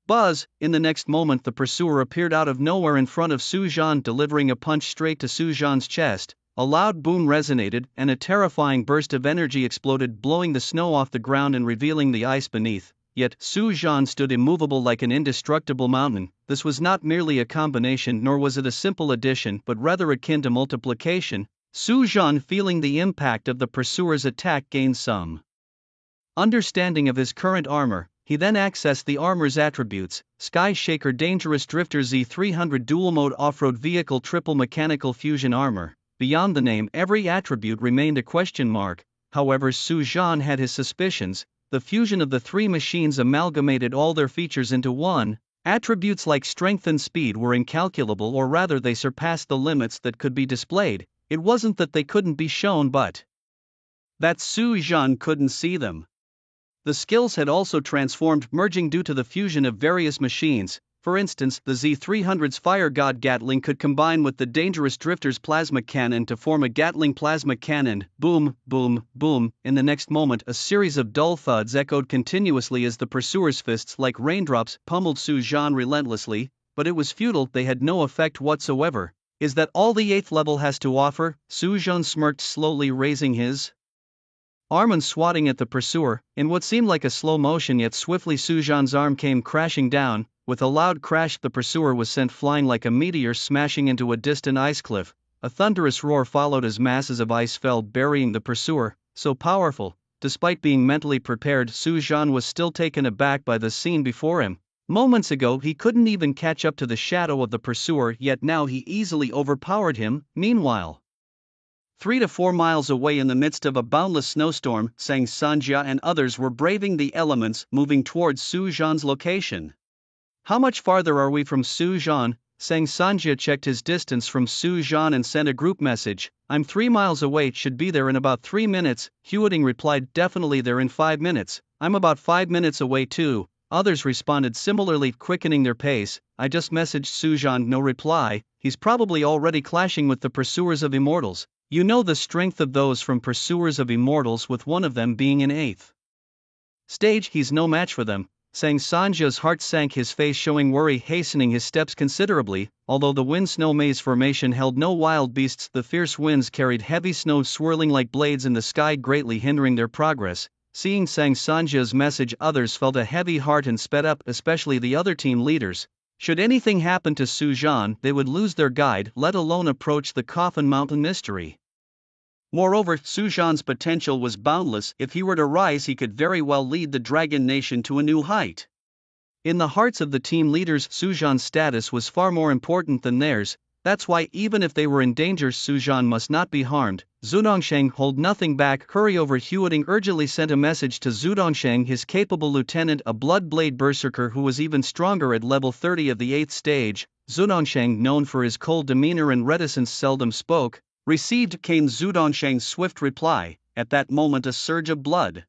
Buzz! In the next moment, the pursuer appeared out of nowhere in front of Su Jian, delivering a punch straight to Su Jian's chest. A loud boom resonated, and a terrifying burst of energy exploded, blowing the snow off the ground and revealing the ice beneath. Yet, Su Jian stood immovable like an indestructible mountain. This was not merely a combination, nor was it a simple addition, but rather akin to multiplication. Su Jian, feeling the impact of the pursuer's attack, gained some understanding of his current armor. He then accessed the armor's attributes: Sky Shaker, Dangerous Drifter, Z300 Dual Mode Off-Road Vehicle, Triple Mechanical Fusion Armor. Beyond the name, every attribute remained a question mark. However, Su Jian had his suspicions. The fusion of the three machines amalgamated all their features into one. Attributes like strength and speed were incalculable, or rather they surpassed the limits that could be displayed. It wasn't that they couldn't be shown, but that Su Zhan couldn't see them. The skills had also transformed, merging due to the fusion of various machines. For instance, the Z-300's Fire God Gatling could combine with the dangerous Drifter's plasma cannon to form a Gatling plasma cannon. Boom, boom, boom. In the next moment, a series of dull thuds echoed continuously as the pursuer's fists, like raindrops, pummeled Su Zhan relentlessly, but it was futile, they had no effect whatsoever. Is that all the 8th level has to offer? Su Zhan smirked, slowly raising his arm and swatting at the pursuer. In what seemed like a slow motion, yet swiftly, Su Zhan's arm came crashing down. With a loud crash, the pursuer was sent flying like a meteor, smashing into a distant ice cliff. A thunderous roar followed as masses of ice fell, burying the pursuer. So powerful, despite being mentally prepared, Su Zhan was still taken aback by the scene before him. Moments ago he couldn't even catch up to the shadow of the pursuer, yet now he easily overpowered him. Meanwhile, 3 to 4 miles away, in the midst of a boundless snowstorm, Zhang Sanjia and others were braving the elements, moving towards Su Zhan's location. How much farther are we from Su Zhan? Zhang Sanjia checked his distance from Su Zhan and sent a group message. I'm 3 miles away, should be there in about 3 minutes. Huiting replied, definitely there in 5 minutes. I'm about 5 minutes away too. Others responded similarly, quickening their pace. I just messaged Su Zhan, no reply. He's probably already clashing with the pursuers of immortals. You know the strength of those from pursuers of immortals, with one of them being in 8th stage, he's no match for them. Zhang Sanjia's heart sank, his face showing worry, hastening his steps considerably. Although the wind snow maze formation held no wild beasts, the fierce winds carried heavy snow swirling like blades in the sky, greatly hindering their progress. Seeing Zhang Sanjia's message, others felt a heavy heart and sped up, especially the other team leaders. Should anything happen to Su Zhan, they would lose their guide, let alone approach the Coffin Mountain mystery. Moreover, Su Zhan's potential was boundless. If he were to rise, he could very well lead the Dragon Nation to a new height. In the hearts of the team leaders, Su Zhan's status was far more important than theirs. That's why, even if they were in danger, Su Zhan must not be harmed. Zhudongshan, hold nothing back, hurry over. Huiting urgently sent a message to Zhudongshan, his capable lieutenant, a Bloodblade berserker who was even stronger at level 30 of the 8th stage. Zhudongshan, known for his cold demeanor and reticence, seldom spoke. Received, came Zhudongshan's swift reply. At that moment a surge of blood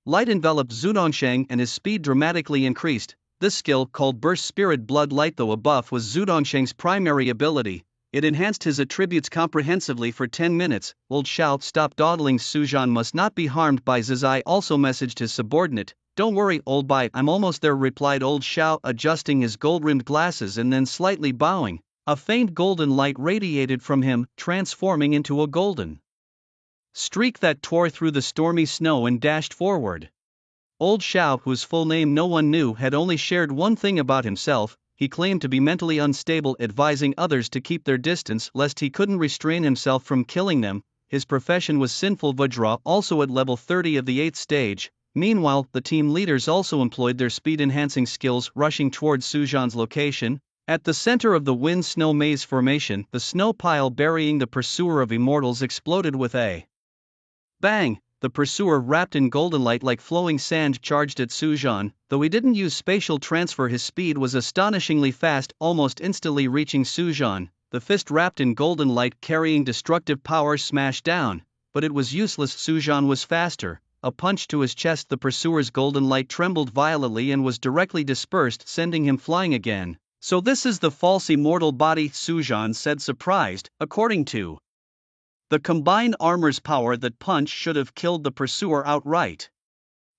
light enveloped Zhudongshan and his speed dramatically increased. This skill, called Burst Spirit Blood Light, though a buff, was Zhudongshan's primary ability. It enhanced his attributes comprehensively for 10 minutes. Old Shao, stop dawdling. Su Zhan must not be harmed by Zizai also messaged his subordinate. Don't worry, old boy, I'm almost there, replied Old Shao, adjusting his gold-rimmed glasses and then slightly bowing. A faint golden light radiated from him, transforming into a golden streak that tore through the stormy snow and dashed forward. Old Shao, whose full name no one knew, had only shared one thing about himself. He claimed to be mentally unstable, advising others to keep their distance lest he couldn't restrain himself from killing them. His profession was Sinful Vajra, also at level 30 of the 8th stage. Meanwhile, the team leaders also employed their speed-enhancing skills, rushing towards Su Zhan's location. At the center of the wind snow maze formation, the snow pile burying the pursuer of immortals exploded with a bang. The pursuer, wrapped in golden light like flowing sand, charged at Su Zhan. Though he didn't use spatial transfer, his speed was astonishingly fast, almost instantly reaching Su Zhan. The fist, wrapped in golden light carrying destructive power, smashed down. But it was useless, Su Zhan was faster. A punch to his chest, the pursuer's golden light trembled violently and was directly dispersed, sending him flying again. So this is the false immortal body, Su Zhan said, surprised. According to the combined armor's power, that punch should have killed the pursuer outright.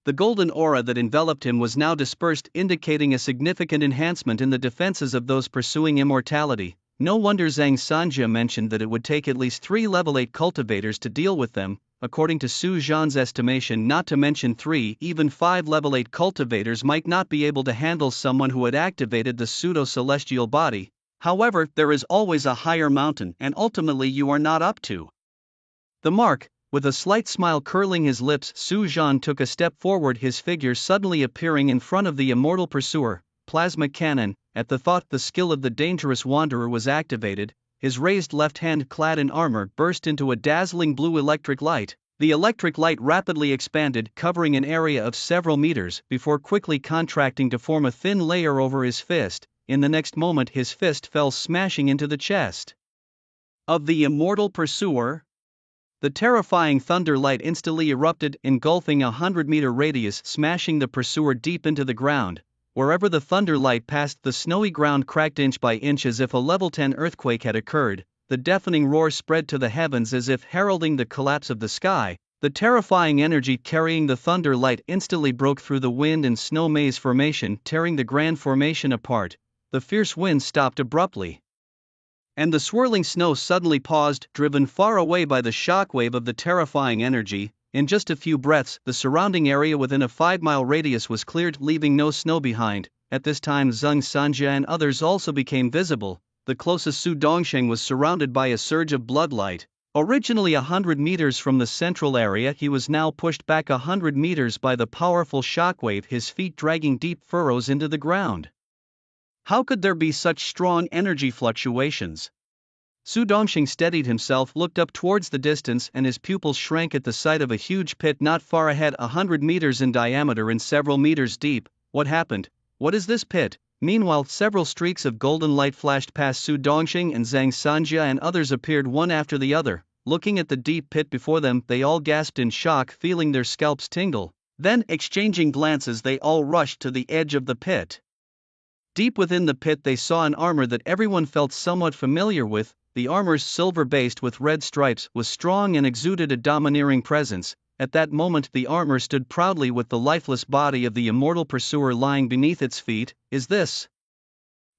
The golden aura that enveloped him was now dispersed, indicating a significant enhancement in the defenses of those pursuing immortality. No wonder Zhang Sanjia mentioned that it would take at least 3 level 8 cultivators to deal with them. According to Su Zhan's estimation, not to mention 3, even 5 level 8 cultivators might not be able to handle someone who had activated the pseudo-celestial body. However, there is always a higher mountain, and ultimately you are not up to the mark. With a slight smile curling his lips, Su Zhan took a step forward, his figure suddenly appearing in front of the immortal pursuer. Plasma cannon. At the thought, the skill of the dangerous wanderer was activated. His raised left hand, clad in armor, burst into a dazzling blue electric light. The electric light rapidly expanded, covering an area of several meters, before quickly contracting to form a thin layer over his fist. In the next moment his fist fell smashing into the chest of the immortal pursuer. The terrifying thunder light instantly erupted, engulfing a 100-meter radius, smashing the pursuer deep into the ground. Wherever the thunder light passed, the snowy ground cracked inch by inch as if a level 10 earthquake had occurred. The deafening roar spread to the heavens as if heralding the collapse of the sky. The terrifying energy carrying the thunder light instantly broke through the wind and snow maze formation, tearing the grand formation apart. The fierce wind stopped abruptly, and the swirling snow suddenly paused, driven far away by the shockwave of the terrifying energy. In just a few breaths, the surrounding area within a 5-mile radius was cleared, leaving no snow behind. At this time Zhang Sanjia and others also became visible. The closest Su Dongsheng was surrounded by a surge of bloodlight. Originally 100 meters from the central area, he was now pushed back 100 meters by the powerful shockwave, his feet dragging deep furrows into the ground. How could there be such strong energy fluctuations? Su Dongsheng steadied himself, looked up towards the distance, and his pupils shrank at the sight of a huge pit not far ahead, 100 meters in diameter and several meters deep. What happened? What is this pit? Meanwhile, several streaks of golden light flashed past Su Dongsheng, and Zhang Sanjia and others appeared one after the other. Looking at the deep pit before them, they all gasped in shock, feeling their scalps tingle. Then, exchanging glances, they all rushed to the edge of the pit. Deep within the pit they saw an armor that everyone felt somewhat familiar with. The armor's silver-based with red stripes was strong and exuded a domineering presence. At that moment the armor stood proudly with the lifeless body of the immortal pursuer lying beneath its feet. Is this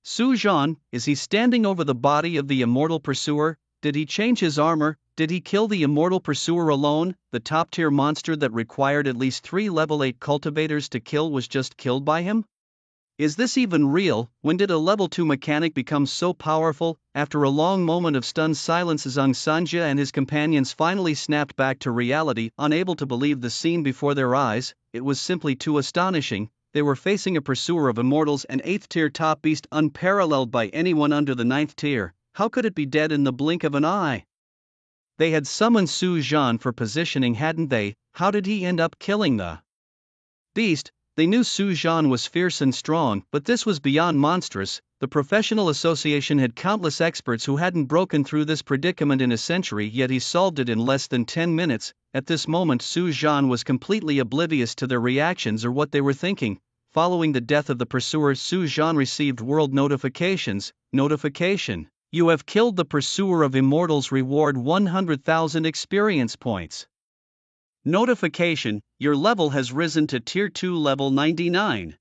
Su Zhan? Is he standing over the body of the immortal pursuer? Did he change his armor? Did he kill the immortal pursuer alone? The top-tier monster that required at least 3 level 8 cultivators to kill was just killed by him? Is this even real? When did a level 2 mechanic become so powerful? After a long moment of stunned silence, Zhang Sanjia and his companions finally snapped back to reality, unable to believe the scene before their eyes. It was simply too astonishing. They were facing a pursuer of immortals, an 8th tier top beast unparalleled by anyone under the 9th tier. How could it be dead in the blink of an eye? They had summoned Su Zhan for positioning, hadn't they? How did he end up killing the beast? They knew Su Zhan was fierce and strong, but this was beyond monstrous. The professional association had countless experts who hadn't broken through this predicament in a century, yet he solved it in less than 10 minutes. At this moment Su Zhan was completely oblivious to their reactions or what they were thinking. Following the death of the pursuer, Su Zhan received world notifications. Notification: you have killed the pursuer of immortals, reward 100,000 experience points. Notification: your level has risen to Tier 2 level 99.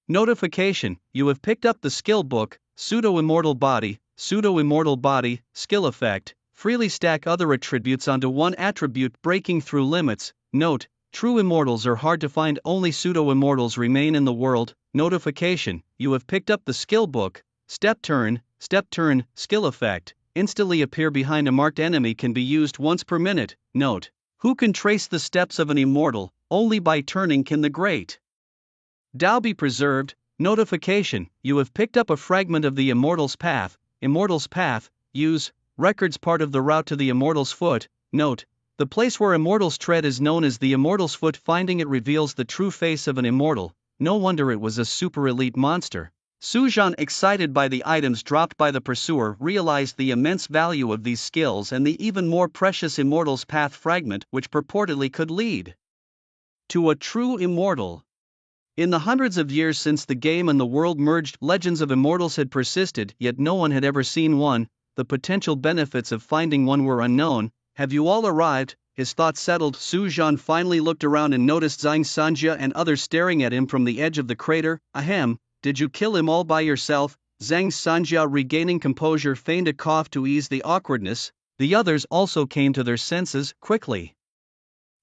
Notification: you have picked up the skill book, Pseudo-Immortal Body, Skill Effect. Freely stack other attributes onto one attribute, breaking through limits. Note: true immortals are hard to find, only pseudo-immortals remain in the world. Notification: you have picked up the skill book, Step Turn, Skill Effect. Instantly appear behind a marked enemy, can be used once per minute. Note: who can trace the steps of an immortal? Only by turning can the great Tao be preserved. Notification: you have picked up a fragment of the Immortal's Path. Immortal's Path. Use records part of the route to the Immortal's Foot. Note: the place where immortals tread is known as the Immortal's Foot. Finding it reveals the true face of an immortal. No wonder it was a super elite monster. Su Zhan, excited by the items dropped by the pursuer, realized the immense value of these skills and the even more precious Immortal's Path fragment, which purportedly could lead to a true immortal. In the hundreds of years since the game and the world merged, legends of immortals had persisted, yet no one had ever seen one. The potential benefits of finding one were unknown. Have you all arrived? His thoughts settled, Su Zhan finally looked around and noticed Zhang Sanjia and others staring at him from the edge of the crater. Ahem. Did you kill him all by yourself? Zhang Sanjia, regaining composure, feigned a cough to ease the awkwardness. The others also came to their senses, quickly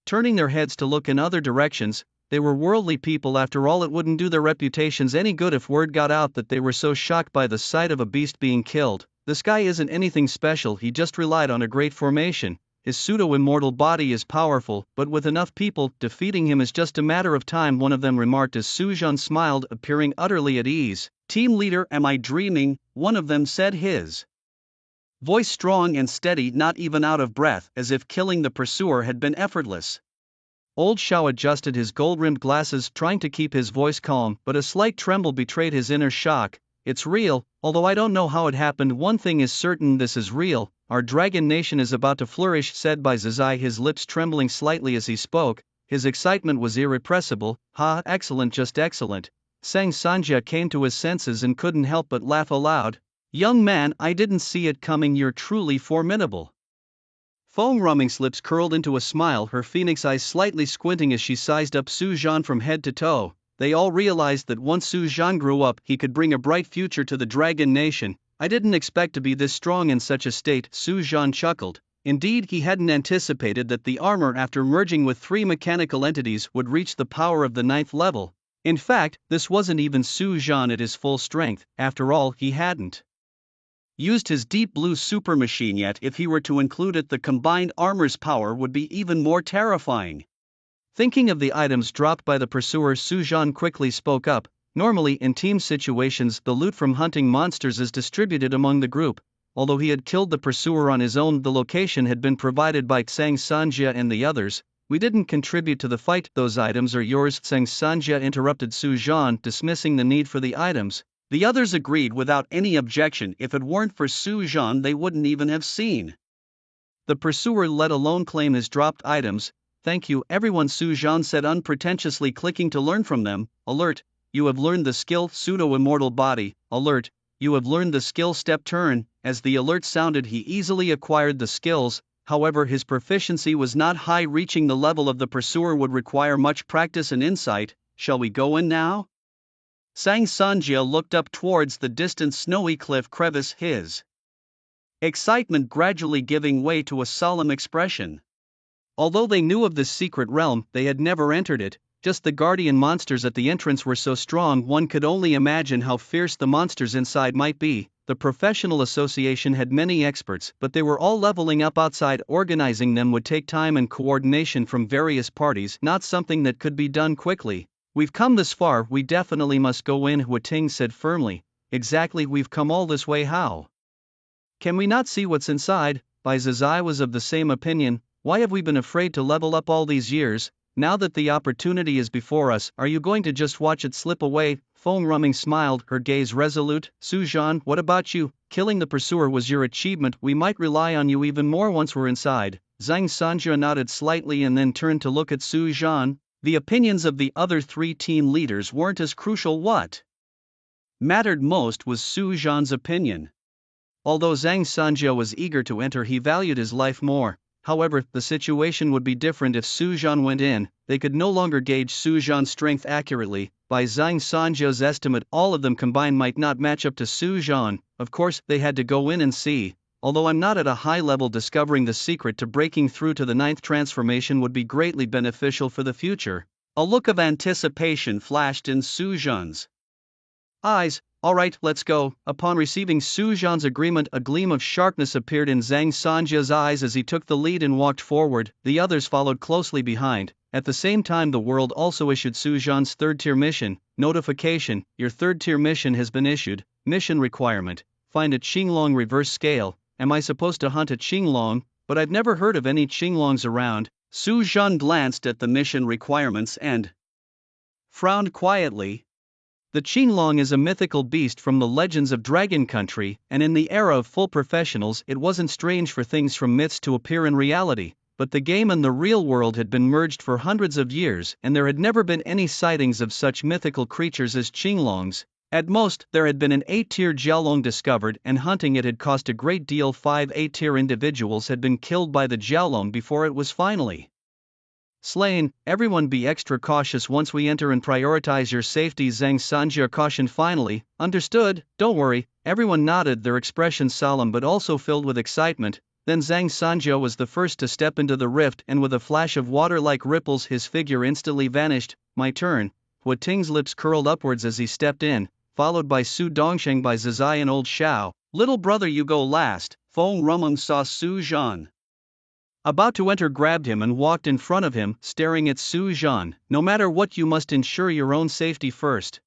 turning their heads to look in other directions. They were worldly people after all. It wouldn't do their reputations any good if word got out that they were so shocked by the sight of a beast being killed. This guy isn't anything special, he just relied on a great formation. His pseudo-immortal body is powerful, but with enough people, defeating him is just a matter of time, one of them remarked as Su Zhan smiled, appearing utterly at ease. Team leader, am I dreaming? One of them said. His Voice strong and steady, not even out of breath, as if killing the pursuer had been effortless. Old Xiao adjusted his gold-rimmed glasses, trying to keep his voice calm, but a slight tremble betrayed his inner shock. It's real, although I don't know how it happened. One thing is certain, this is real. Our dragon nation is about to flourish, said Bai Zizai, his lips trembling slightly as he spoke. His excitement was irrepressible. Ha, excellent, just excellent. Zhang Sanjia came to his senses and couldn't help but laugh aloud. Young man, I didn't see it coming, you're truly formidable. Feng Ruming's lips curled into a smile, her phoenix eyes slightly squinting as she sized up Su Zhan from head to toe. They all realized that once Su Zhan grew up, he could bring a bright future to the Dragon Nation. I didn't expect to be this strong in such a state, Su Zhan chuckled. Indeed, he hadn't anticipated that the armor, after merging with 3 mechanical entities, would reach the power of the 9th level. In fact, this wasn't even Su Zhan at his full strength. After all, he hadn't used his deep blue super machine yet. If he were to include it, the combined armor's power would be even more terrifying. Thinking of the items dropped by the pursuer, Su Zhan quickly spoke up. Normally, in team situations, the loot from hunting monsters is distributed among the group. Although he had killed the pursuer on his own, the location had been provided by Zhang Sanjia and the others. We didn't contribute to the fight. Those items are yours, Zhang Sanjia interrupted Su Zhan, dismissing the need for the items. The others agreed without any objection. If it weren't for Su Zhan, they wouldn't even have seen the pursuer, let alone claim his dropped items. Thank you, everyone, Su Zhan said unpretentiously, clicking to learn from them. Alert, you have learned the skill Pseudo-Immortal Body. Alert, you have learned the skill Step Turn. As the alert sounded, he easily acquired the skills. However, his proficiency was not high. Reaching the level of the pursuer would require much practice and insight. Shall we go in now? Zhang Sanjia looked up towards the distant snowy cliff crevice, his excitement gradually giving way to a solemn expression. Although they knew of this secret realm, they had never entered it. Just the guardian monsters at the entrance were so strong, one could only imagine how fierce the monsters inside might be. The professional association had many experts, but they were all leveling up outside. Organizing them would take time and coordination from various parties, not something that could be done quickly. We've come this far, we definitely must go in, Hua Ting said firmly. Exactly, we've come all this way, how can we not see what's inside? Bai Zizai was of the same opinion. Why have we been afraid to level up all these years? Now that the opportunity is before us, are you going to just watch it slip away? Feng Ruming smiled, her gaze resolute. Su Zhan, what about you? Killing the pursuer was your achievement. We might rely on you even more once we're inside. Zhang Sanjia nodded slightly and then turned to look at Su Zhan. The opinions of the other 3 team leaders weren't as crucial. What mattered most was Su Zhan's opinion. Although Zhang Sanjia was eager to enter, he valued his life more. However, the situation would be different if Su Zhan went in. They could no longer gauge Su Zhan's strength accurately. By Zhang Sanjia's estimate, all of them combined might not match up to Su Zhan. Of course, they had to go in and see. Although I'm not at a high level, discovering the secret to breaking through to the 9th transformation would be greatly beneficial for the future. A look of anticipation flashed in Su Zhan's eyes. Alright, let's go. Upon receiving Su Zhan's agreement, a gleam of sharpness appeared in Zhang Sanjia's eyes as he took the lead and walked forward. The others followed closely behind. At the same time, the world also issued Su Zhan's 3rd-tier mission. Notification, your 3rd-tier mission has been issued. Mission requirement, find a Qinglong reverse scale. Am I supposed to hunt a Qinglong? But I've never heard of any Qinglongs around. Su Zhan glanced at the mission requirements and frowned quietly. The Qinglong is a mythical beast from the legends of Dragon Country, and in the era of full professionals, it wasn't strange for things from myths to appear in reality. But the game and the real world had been merged for hundreds of years, and there had never been any sightings of such mythical creatures as Qinglongs. At most, there had been an 8-tier Jiaolong discovered, and hunting it had cost a great deal. 5 8-tier individuals had been killed by the Jiaolong before it was finally slain. Everyone be extra cautious once we enter and prioritize your safety, Zhang Sanjia cautioned finally. Understood, don't worry. Everyone nodded, their expressions solemn but also filled with excitement. Then Zhang Sanjia was the first to step into the rift, and with a flash of water-like ripples his figure instantly vanished. My turn. Hua Ting's lips curled upwards as he stepped in, followed by Su Dongsheng, Bai Zizai and Old Xiao. Little brother, you go last. Feng Rumeng saw Su Zhan about to enter, grabbed him and walked in front of him, staring at Su Zhan. No matter what, you must ensure your own safety first.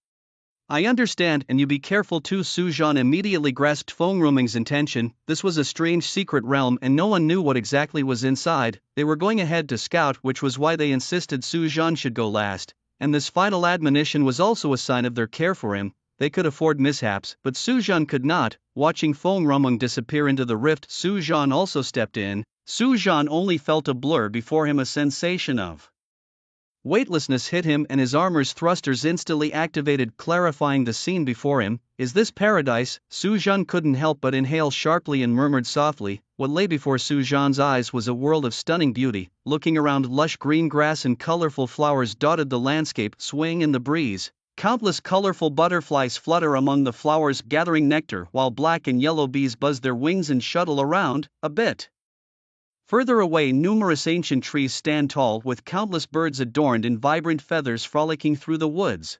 I understand, and you be careful too. Su Zhan immediately grasped Feng Ruming's intention. This was a strange secret realm and no one knew what exactly was inside. They were going ahead to scout, which was why they insisted Su Zhan should go last, and this final admonition was also a sign of their care for him. They could afford mishaps, but Su Zhan could not. Watching Feng Ruming disappear into the rift, Su Zhan also stepped in. Su Zhan only felt a blur before him, a sensation of weightlessness hit him and his armor's thrusters instantly activated, clarifying the scene before him. Is this paradise? Su Zhan couldn't help but inhale sharply and murmured softly. What lay before Su Zhan's eyes was a world of stunning beauty. Looking around, lush green grass and colorful flowers dotted the landscape, swaying in the breeze. Countless colorful butterflies flutter among the flowers, gathering nectar, while black and yellow bees buzz their wings and shuttle around. A bit further away, numerous ancient trees stand tall, with countless birds adorned in vibrant feathers frolicking through the woods.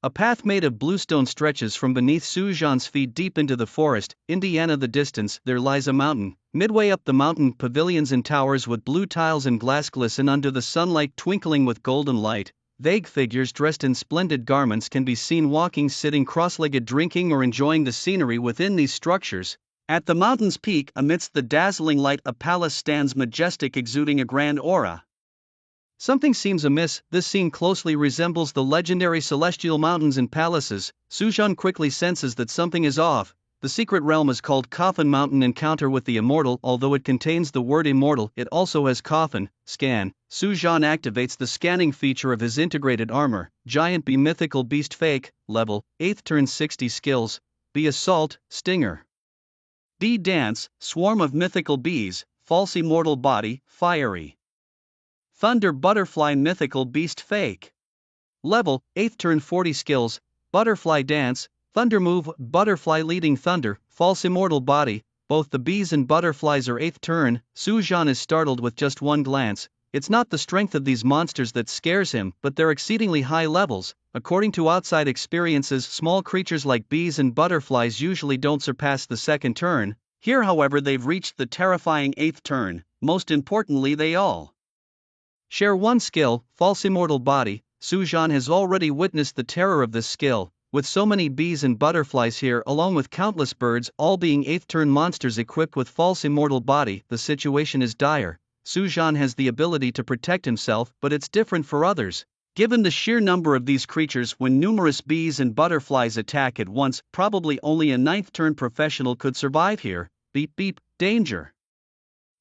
A path made of bluestone stretches from beneath Su Zhan's feet deep into the forest. Indiana, the distance, there lies a mountain. Midway up the mountain, pavilions and towers with blue tiles and glass glisten under the sunlight, twinkling with golden light. Vague figures dressed in splendid garments can be seen walking, sitting cross-legged, drinking or enjoying the scenery within these structures. At the mountain's peak, amidst the dazzling light, a palace stands majestic, exuding a grand aura. Something seems amiss. This scene closely resembles the legendary celestial mountains and palaces. Su Zhan quickly senses that something is off. The secret realm is called Coffin Mountain. Encounter with the immortal. Although it contains the word immortal, it also has coffin. Scan. Su Zhan activates the scanning feature of his integrated armor. Giant Bee, mythical beast, fake, level, 8th turn, 60 skills. B, assault, stinger. D, dance, swarm of mythical bees, false immortal body, fiery. Thunder, butterfly, mythical beast, fake. Level, 8th turn, 40 skills. Butterfly dance, thunder move, butterfly leading thunder, false immortal body. Both the bees and butterflies are 8th turn. Su Zhan is startled with just one glance. It's not the strength of these monsters that scares him, but their exceedingly high levels. According to outside experiences, small creatures like bees and butterflies usually don't surpass the 2nd turn. Here, however, they've reached the terrifying 8th turn. Most importantly, they all share one skill, false immortal body. Su Zhan has already witnessed the terror of this skill. With so many bees and butterflies here, along with countless birds, all being 8th turn monsters equipped with false immortal body, the situation is dire. Su Zhan has the ability to protect himself, but it's different for others. Given the sheer number of these creatures, when numerous bees and butterflies attack at once, probably only a 9th turn professional could survive here. Beep beep, danger.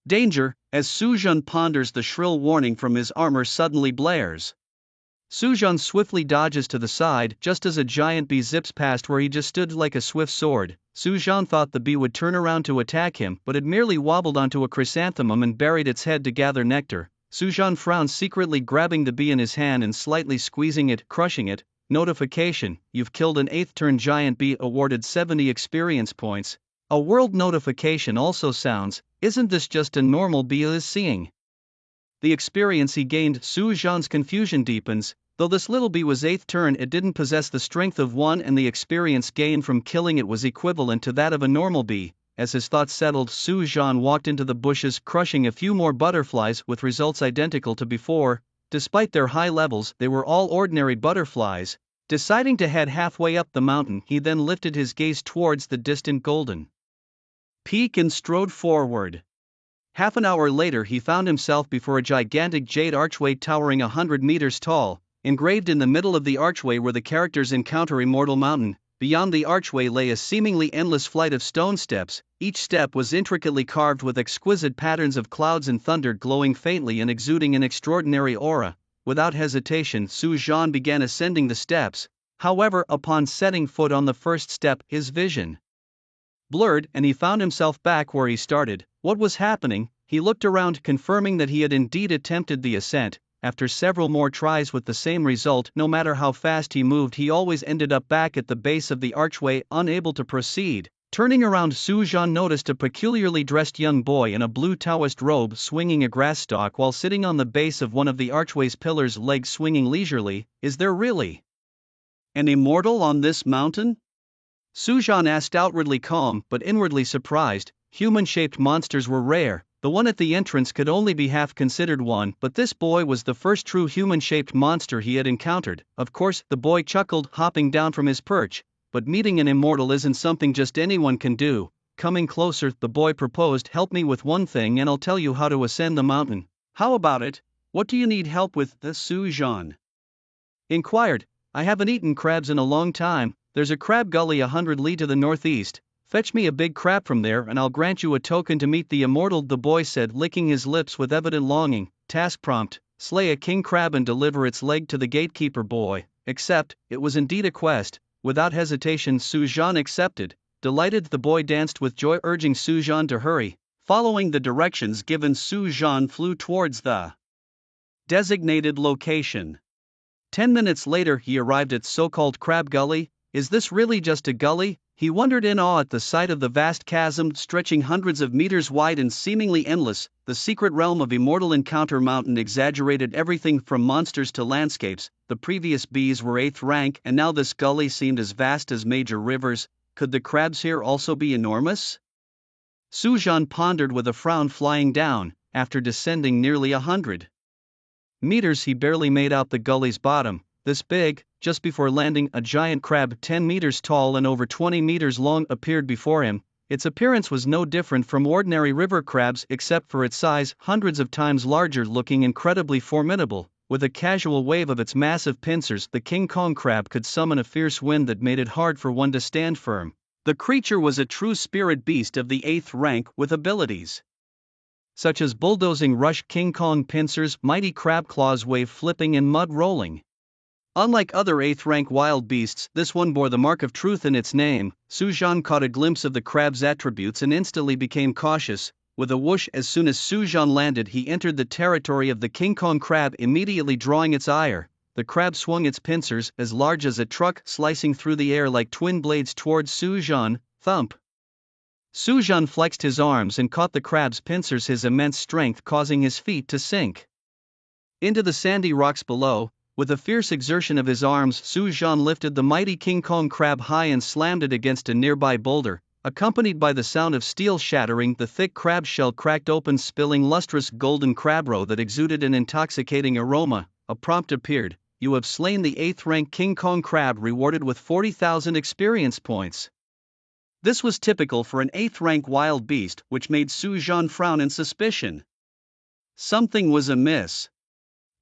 Danger. As Su Zhan ponders, the shrill warning from his armor suddenly blares. Su Zhan swiftly dodges to the side just as a giant bee zips past where he just stood like a swift sword. Su Zhan thought the bee would turn around to attack him, but it merely wobbled onto a chrysanthemum and buried its head to gather nectar. Su Zhan frowned, secretly grabbing the bee in his hand and slightly squeezing it, crushing it. Notification: you've killed an 8th turn giant bee, awarded 70 experience points. A world notification also sounds, isn't this just a normal bee is seeing? The experience he gained. Su Zhan's confusion deepens. Though this little bee was 8th turn, it didn't possess the strength of one, and the experience gained from killing it was equivalent to that of a normal bee. As his thoughts settled, Su Zhan walked into the bushes, crushing a few more butterflies with results identical to before. Despite their high levels, they were all ordinary butterflies. Deciding to head halfway up the mountain, he then lifted his gaze towards the distant golden peak and strode forward. Half an hour later, he found himself before a gigantic jade archway towering 100 meters tall. Engraved in the middle of the archway were the characters "Encounter Immortal Mountain." Beyond the archway lay a seemingly endless flight of stone steps. Each step was intricately carved with exquisite patterns of clouds and thunder, glowing faintly and exuding an extraordinary aura. Without hesitation, Su Zhan began ascending the steps. However, upon setting foot on the first step, his vision blurred, and he found himself back where he started. What was happening? He looked around, confirming that he had indeed attempted the ascent. After several more tries with the same result, no matter how fast he moved, he always ended up back at the base of the archway, unable to proceed. Turning around, Su Zhan noticed a peculiarly dressed young boy in a blue Taoist robe swinging a grass stalk while sitting on the base of one of the archway's pillars, legs swinging leisurely. Is there really an immortal on this mountain? Su Zhan asked, outwardly calm but inwardly surprised. Human-shaped monsters were rare. The one at the entrance could only be half considered one, but this boy was the first true human-shaped monster he had encountered. Of course, the boy chuckled, hopping down from his perch, but meeting an immortal isn't something just anyone can do. Coming closer, the boy proposed, "Help me with one thing and I'll tell you how to ascend the mountain." "How about it? What do you need help with?" the Su Zhan inquired. "I haven't eaten crabs in a long time. There's a crab gully 100 li to the northeast. Fetch me a big crab from there and I'll grant you a token to meet the immortal," the boy said, licking his lips with evident longing. Task prompt: slay a king crab and deliver its leg to the gatekeeper boy. Accept. It was indeed a quest. Without hesitation, Su Zhan accepted. Delighted, the boy danced with joy, urging Su Zhan to hurry. Following the directions given, Su Zhan flew towards the designated location. 10 minutes later, he arrived at so-called Crab Gully. Is this really just a gully? He wondered in awe at the sight of the vast chasm stretching hundreds of meters wide and seemingly endless. The secret realm of Immortal Encounter Mountain exaggerated everything from monsters to landscapes. The previous bees were 8th rank, and now this gully seemed as vast as major rivers. Could the crabs here also be enormous? Su Zhan pondered with a frown. Flying down, after descending nearly 100 meters, he barely made out the gully's bottom. This big, just before landing, a giant crab 10 meters tall and over 20 meters long appeared before him. Its appearance was no different from ordinary river crabs except for its size, hundreds of times larger, looking incredibly formidable. With a casual wave of its massive pincers, the King Kong crab could summon a fierce wind that made it hard for one to stand firm. The creature was a true spirit beast of the 8th rank, with abilities such as bulldozing rush, King Kong pincers, mighty crab claws, wave flipping, and mud rolling. Unlike other 8th rank wild beasts, this one bore the mark of truth in its name. Su Zhan caught a glimpse of the crab's attributes and instantly became cautious. With a whoosh, as soon as Su Zhan landed, he entered the territory of the King Kong crab, immediately drawing its ire. The crab swung its pincers, as large as a truck, slicing through the air like twin blades towards Su Zhan. Thump! Su Zhan flexed his arms and caught the crab's pincers, his immense strength causing his feet to sink into the sandy rocks below. With a fierce exertion of his arms, Su Zhan lifted the mighty King Kong crab high and slammed it against a nearby boulder. Accompanied by the sound of steel shattering, the thick crab shell cracked open, spilling lustrous golden crab roe that exuded an intoxicating aroma. A prompt appeared: you have slain the 8th rank King Kong crab, rewarded with 40,000 experience points. This was typical for an 8th rank wild beast, which made Su Zhan frown in suspicion. Something was amiss.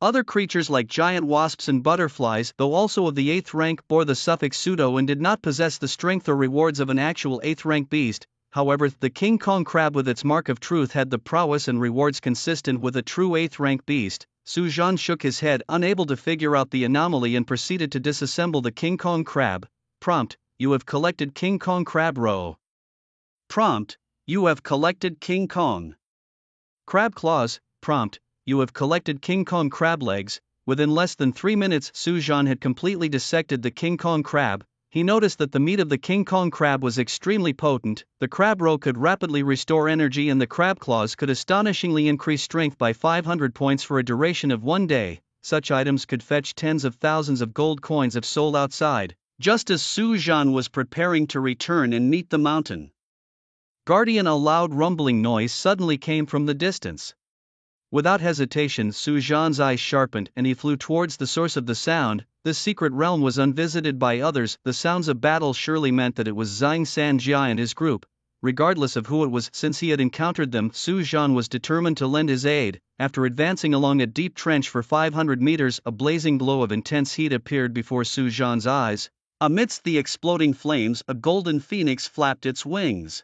Other creatures like giant wasps and butterflies, though also of the 8th rank, bore the suffix pseudo and did not possess the strength or rewards of an actual 8th rank beast. However, the King Kong crab with its mark of truth had the prowess and rewards consistent with a true 8th rank beast. Su Zhan shook his head, unable to figure out the anomaly, and proceeded to disassemble the King Kong crab. Prompt: you have collected King Kong crab roe. Prompt: you have collected King Kong crab claws. Prompt: you have collected King Kong crab legs. Within less than 3 minutes, Su Zhan had completely dissected the King Kong crab. He noticed that the meat of the King Kong crab was extremely potent. The crab roe could rapidly restore energy, and the crab claws could astonishingly increase strength by 500 points for a duration of 1 day. Such items could fetch tens of thousands of gold coins if sold outside. Just as Su Zhan was preparing to return and meet the mountain guardian, a loud rumbling noise suddenly came from the distance. Without hesitation, Su Zhan's eyes sharpened and he flew towards the source of the sound. This secret realm was unvisited by others. The sounds of battle surely meant that it was Zhang Sanjia and his group. Regardless of who it was, since he had encountered them, Su Zhan was determined to lend his aid. After advancing along a deep trench for 500 meters, a blazing glow of intense heat appeared before Su Zhan's eyes. Amidst the exploding flames, a golden phoenix flapped its wings,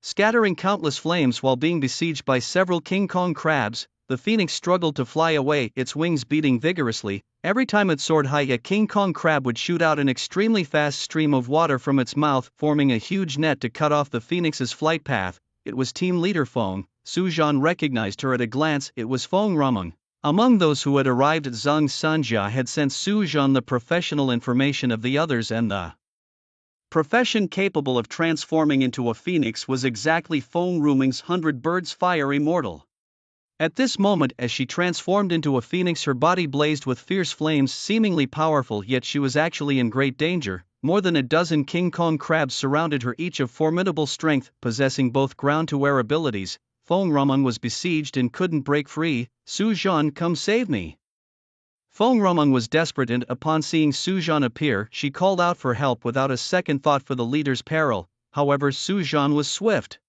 scattering countless flames while being besieged by several King Kong crabs. The phoenix struggled to fly away, its wings beating vigorously. Every time it soared high, a King Kong crab would shoot out an extremely fast stream of water from its mouth, forming a huge net to cut off the phoenix's flight path. It was team leader Feng. Su Zhan recognized her at a glance. It was Feng Rumeng. Among those who had arrived, Zhang Sanjia had sent Su Zhan the professional information of the others, and the profession capable of transforming into a phoenix was exactly Feng Rumeng's 100 Birds Fire Immortal. At this moment, as she transformed into a phoenix, her body blazed with fierce flames, seemingly powerful, yet she was actually in great danger. More than a dozen King Kong crabs surrounded her, each of formidable strength, possessing both ground-to-air abilities. Feng Rumeng was besieged and couldn't break free. Su Zhan, come save me. Feng Rumeng was desperate and, upon seeing Su Zhan appear, she called out for help without a second thought for the leader's peril. However, Su Zhan was swift.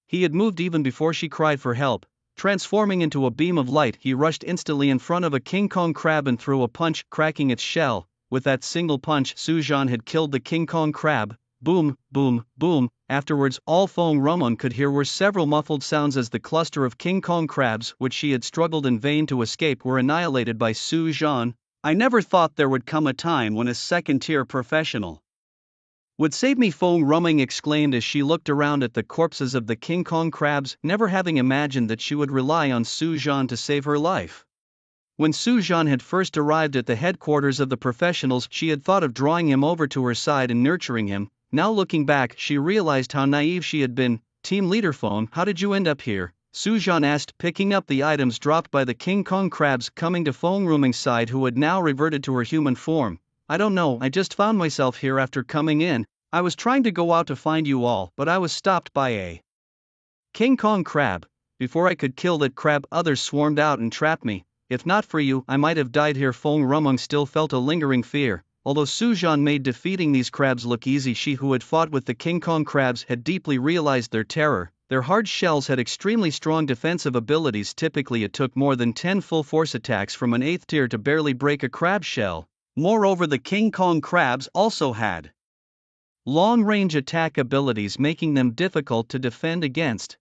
He had moved even before she cried for help. Transforming into a beam of light, he rushed instantly in front of a King Kong crab and threw a punch, cracking its shell. With that single punch, Su Zhan had killed the King Kong crab. Boom, boom, boom. Afterwards, all Feng Rumeng could hear were several muffled sounds as the cluster of King Kong crabs, which she had struggled in vain to escape, were annihilated by Su Zhan. I never thought there would come a time when a second-tier professional would save me, Feng Rumeng exclaimed as she looked around at the corpses of the King Kong crabs, never having imagined that she would rely on Su Zhan to save her life. When Su Zhan had first arrived at the headquarters of the professionals, she had thought of drawing him over to her side and nurturing him. Now looking back, she realized how naive she had been. Team leader Feng, how did you end up here? Su Zhan asked, picking up the items dropped by the King Kong crabs, coming to Feng Rumeng's side, who had now reverted to her human form. I don't know, I just found myself here after coming in. I was trying to go out to find you all, but I was stopped by a King Kong crab. Before I could kill that crab, others swarmed out and trapped me. If not for you, I might have died here. Feng Rumeng still felt a lingering fear. Although Su Zhan made defeating these crabs look easy, she who had fought with the King Kong crabs had deeply realized their terror. Their hard shells had extremely strong defensive abilities. Typically it took more than 10 full force attacks from an 8th tier to barely break a crab shell. Moreover, the King Kong crabs also had long-range attack abilities, making them difficult to defend against.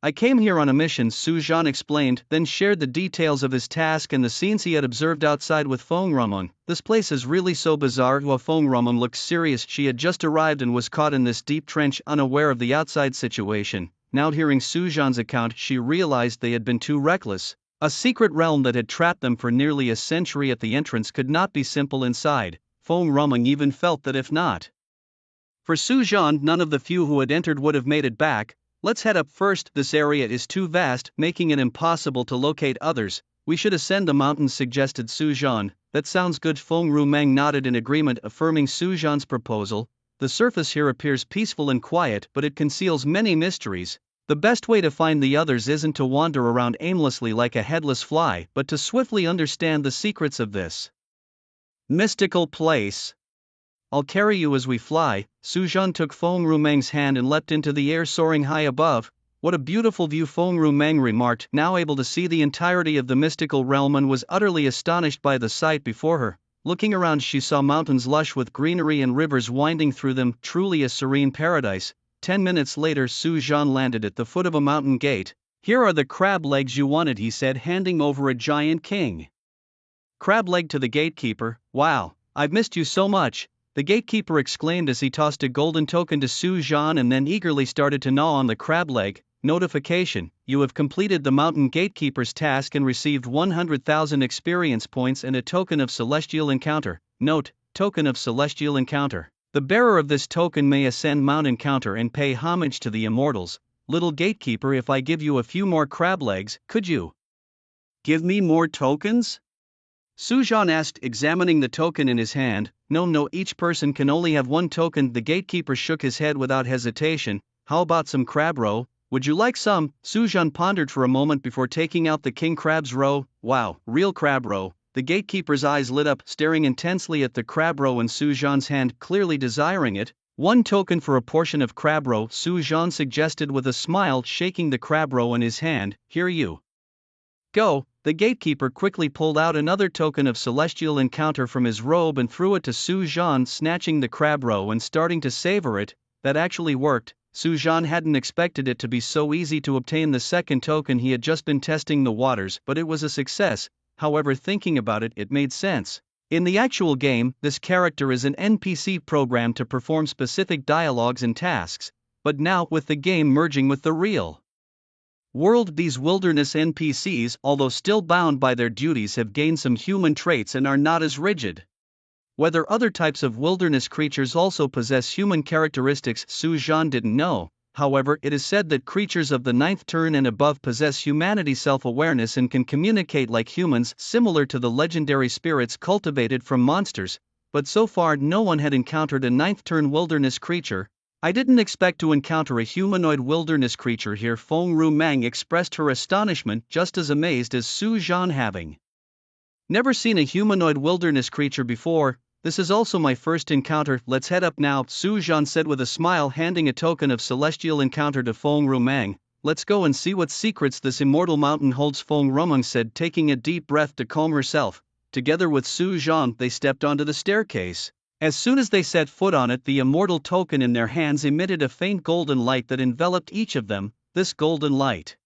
I came here on a mission, Su Zhan explained, then shared the details of his task and the scenes he had observed outside with Feng Rumeng. This place is really so bizarre. While Feng Rumeng looked serious, she had just arrived and was caught in this deep trench, unaware of the outside situation. Now hearing Su Zhan's account, she realized they had been too reckless. A secret realm that had trapped them for nearly a century at the entrance could not be simple inside. Feng Rumeng even felt that if not for Su Zhan, none of the few who had entered would have made it back. Let's head up first. This area is too vast, making it impossible to locate others. We should ascend the mountains, suggested Su Zhan. That sounds good. Feng Rumeng nodded in agreement, affirming Su Zhan's proposal. The surface here appears peaceful and quiet, but it conceals many mysteries. The best way to find the others isn't to wander around aimlessly like a headless fly, but to swiftly understand the secrets of this mystical place. I'll carry you as we fly. Su Zhan took Feng Rumeng's hand and leapt into the air, soaring high above. What a beautiful view, Feng Rumeng remarked, now able to see the entirety of the mystical realm, and was utterly astonished by the sight before her. Looking around, she saw mountains lush with greenery and rivers winding through them, truly a serene paradise. 10 minutes later, Su Zhan landed at the foot of a mountain gate. Here are the crab legs you wanted, he said, handing over a giant king crab leg to the gatekeeper. Wow, I've missed you so much, the gatekeeper exclaimed as he tossed a golden token to Su Zhan and then eagerly started to gnaw on the crab leg. Notification: you have completed the mountain gatekeeper's task and received 100,000 experience points and a token of celestial encounter. Note: token of celestial encounter. The bearer of this token may ascend Mount Encounter and pay homage to the immortals. Little gatekeeper, if I give you a few more crab legs, could you give me more tokens? Su Zhan asked, examining the token in his hand. No, each person can only have one token. The gatekeeper shook his head without hesitation. How about some crab roe? Would you like some? Su Zhan pondered for a moment before taking out the king crab's roe. Wow, real crab roe. The gatekeeper's eyes lit up, staring intensely at the crab roe in Su Zhan's hand, clearly desiring it. One token for a portion of crab roe, Su Zhan suggested with a smile, shaking the crab roe in his hand. Here you go. The gatekeeper quickly pulled out another token of celestial encounter from his robe and threw it to Su Zhan, snatching the crab roe and starting to savor it. That actually worked. Su Zhan hadn't expected it to be so easy to obtain the second token. He had just been testing the waters, but it was a success. However, thinking about it, it made sense. In the actual game, this character is an NPC programmed to perform specific dialogues and tasks. But now, with the game merging with the real world, these wilderness NPCs, although still bound by their duties, have gained some human traits and are not as rigid. Whether other types of wilderness creatures also possess human characteristics, Su Zhan didn't know. However, it is said that creatures of the 9th turn and above possess humanity's self-awareness and can communicate like humans, similar to the legendary spirits cultivated from monsters. But so far no one had encountered a 9th turn wilderness creature. I didn't expect to encounter a humanoid wilderness creature here. Feng Rumeng expressed her astonishment, just as amazed as Su Zhan, having never seen a humanoid wilderness creature before. This is also my first encounter. Let's head up now, Su Zhan said with a smile, handing a token of celestial encounter to Feng Rumeng. Let's go and see what secrets this immortal mountain holds, Feng Rumeng said, taking a deep breath to calm herself. Together with Su Zhan, they stepped onto the staircase. As soon as they set foot on it, the immortal token in their hands emitted a faint golden light that enveloped each of them. This golden light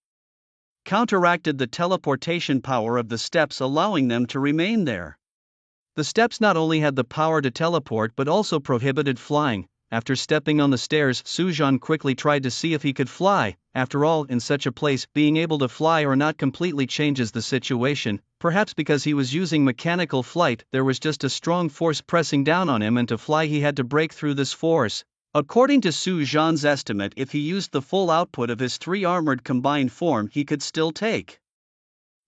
counteracted the teleportation power of the steps, allowing them to remain there. The steps not only had the power to teleport but also prohibited flying. After stepping on the stairs, Su Zhan quickly tried to see if he could fly. After all, in such a place, being able to fly or not completely changes the situation. Perhaps because he was using mechanical flight, there was just a strong force pressing down on him, and to fly he had to break through this force. According to Su Zhan's estimate, if he used the full output of his 3 armored combined form, he could still take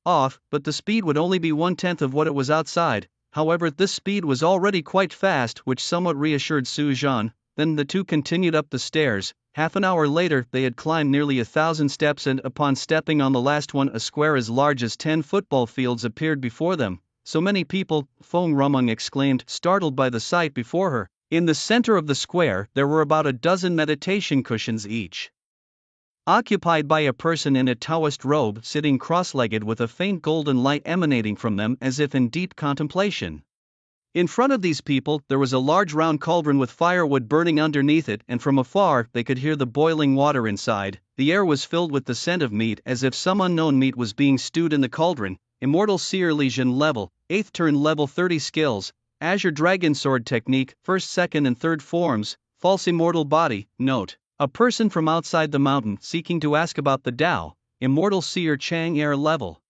off, but the speed would only be 1/10 of what it was outside. However, this speed was already quite fast, which somewhat reassured Su Zhan. Then the two continued up the stairs. Half an hour later, they had climbed nearly 1,000 steps, and upon stepping on the last one, a square as large as 10 football fields appeared before them. So many people, Feng Rumeng exclaimed, startled by the sight before her. In the center of the square, there were about a dozen meditation cushions, each occupied by a person in a Taoist robe, sitting cross-legged with a faint golden light emanating from them as if in deep contemplation. In front of these people, there was a large round cauldron with firewood burning underneath it, and from afar, they could hear the boiling water inside. The air was filled with the scent of meat, as if some unknown meat was being stewed in the cauldron. Immortal Seer Legion level, 8th turn, level 30 skills, Azure Dragon Sword technique, 1st, 2nd and 3rd forms, false immortal body. Note: a person from outside the mountain seeking to ask about the Tao. Immortal Seer Chang Air level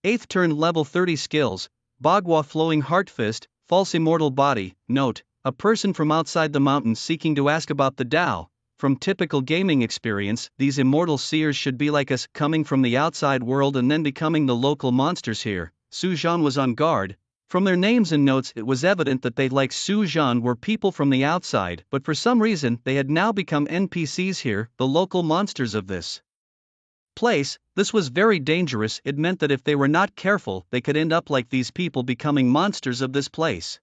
8th turn, level 30 skills, Bagua Flowing Heart Fist, false immortal body. Note: a person from outside the mountain seeking to ask about the Tao. From typical gaming experience, these immortal seers should be like us, coming from the outside world and then becoming the local monsters here. Su Zhan was on guard. From their names and notes, it was evident that they, like Su Zhan, were people from the outside, but for some reason, they had now become NPCs here, the local monsters of this place. This was very dangerous. It meant that if they were not careful, they could end up like these people, becoming monsters of this place.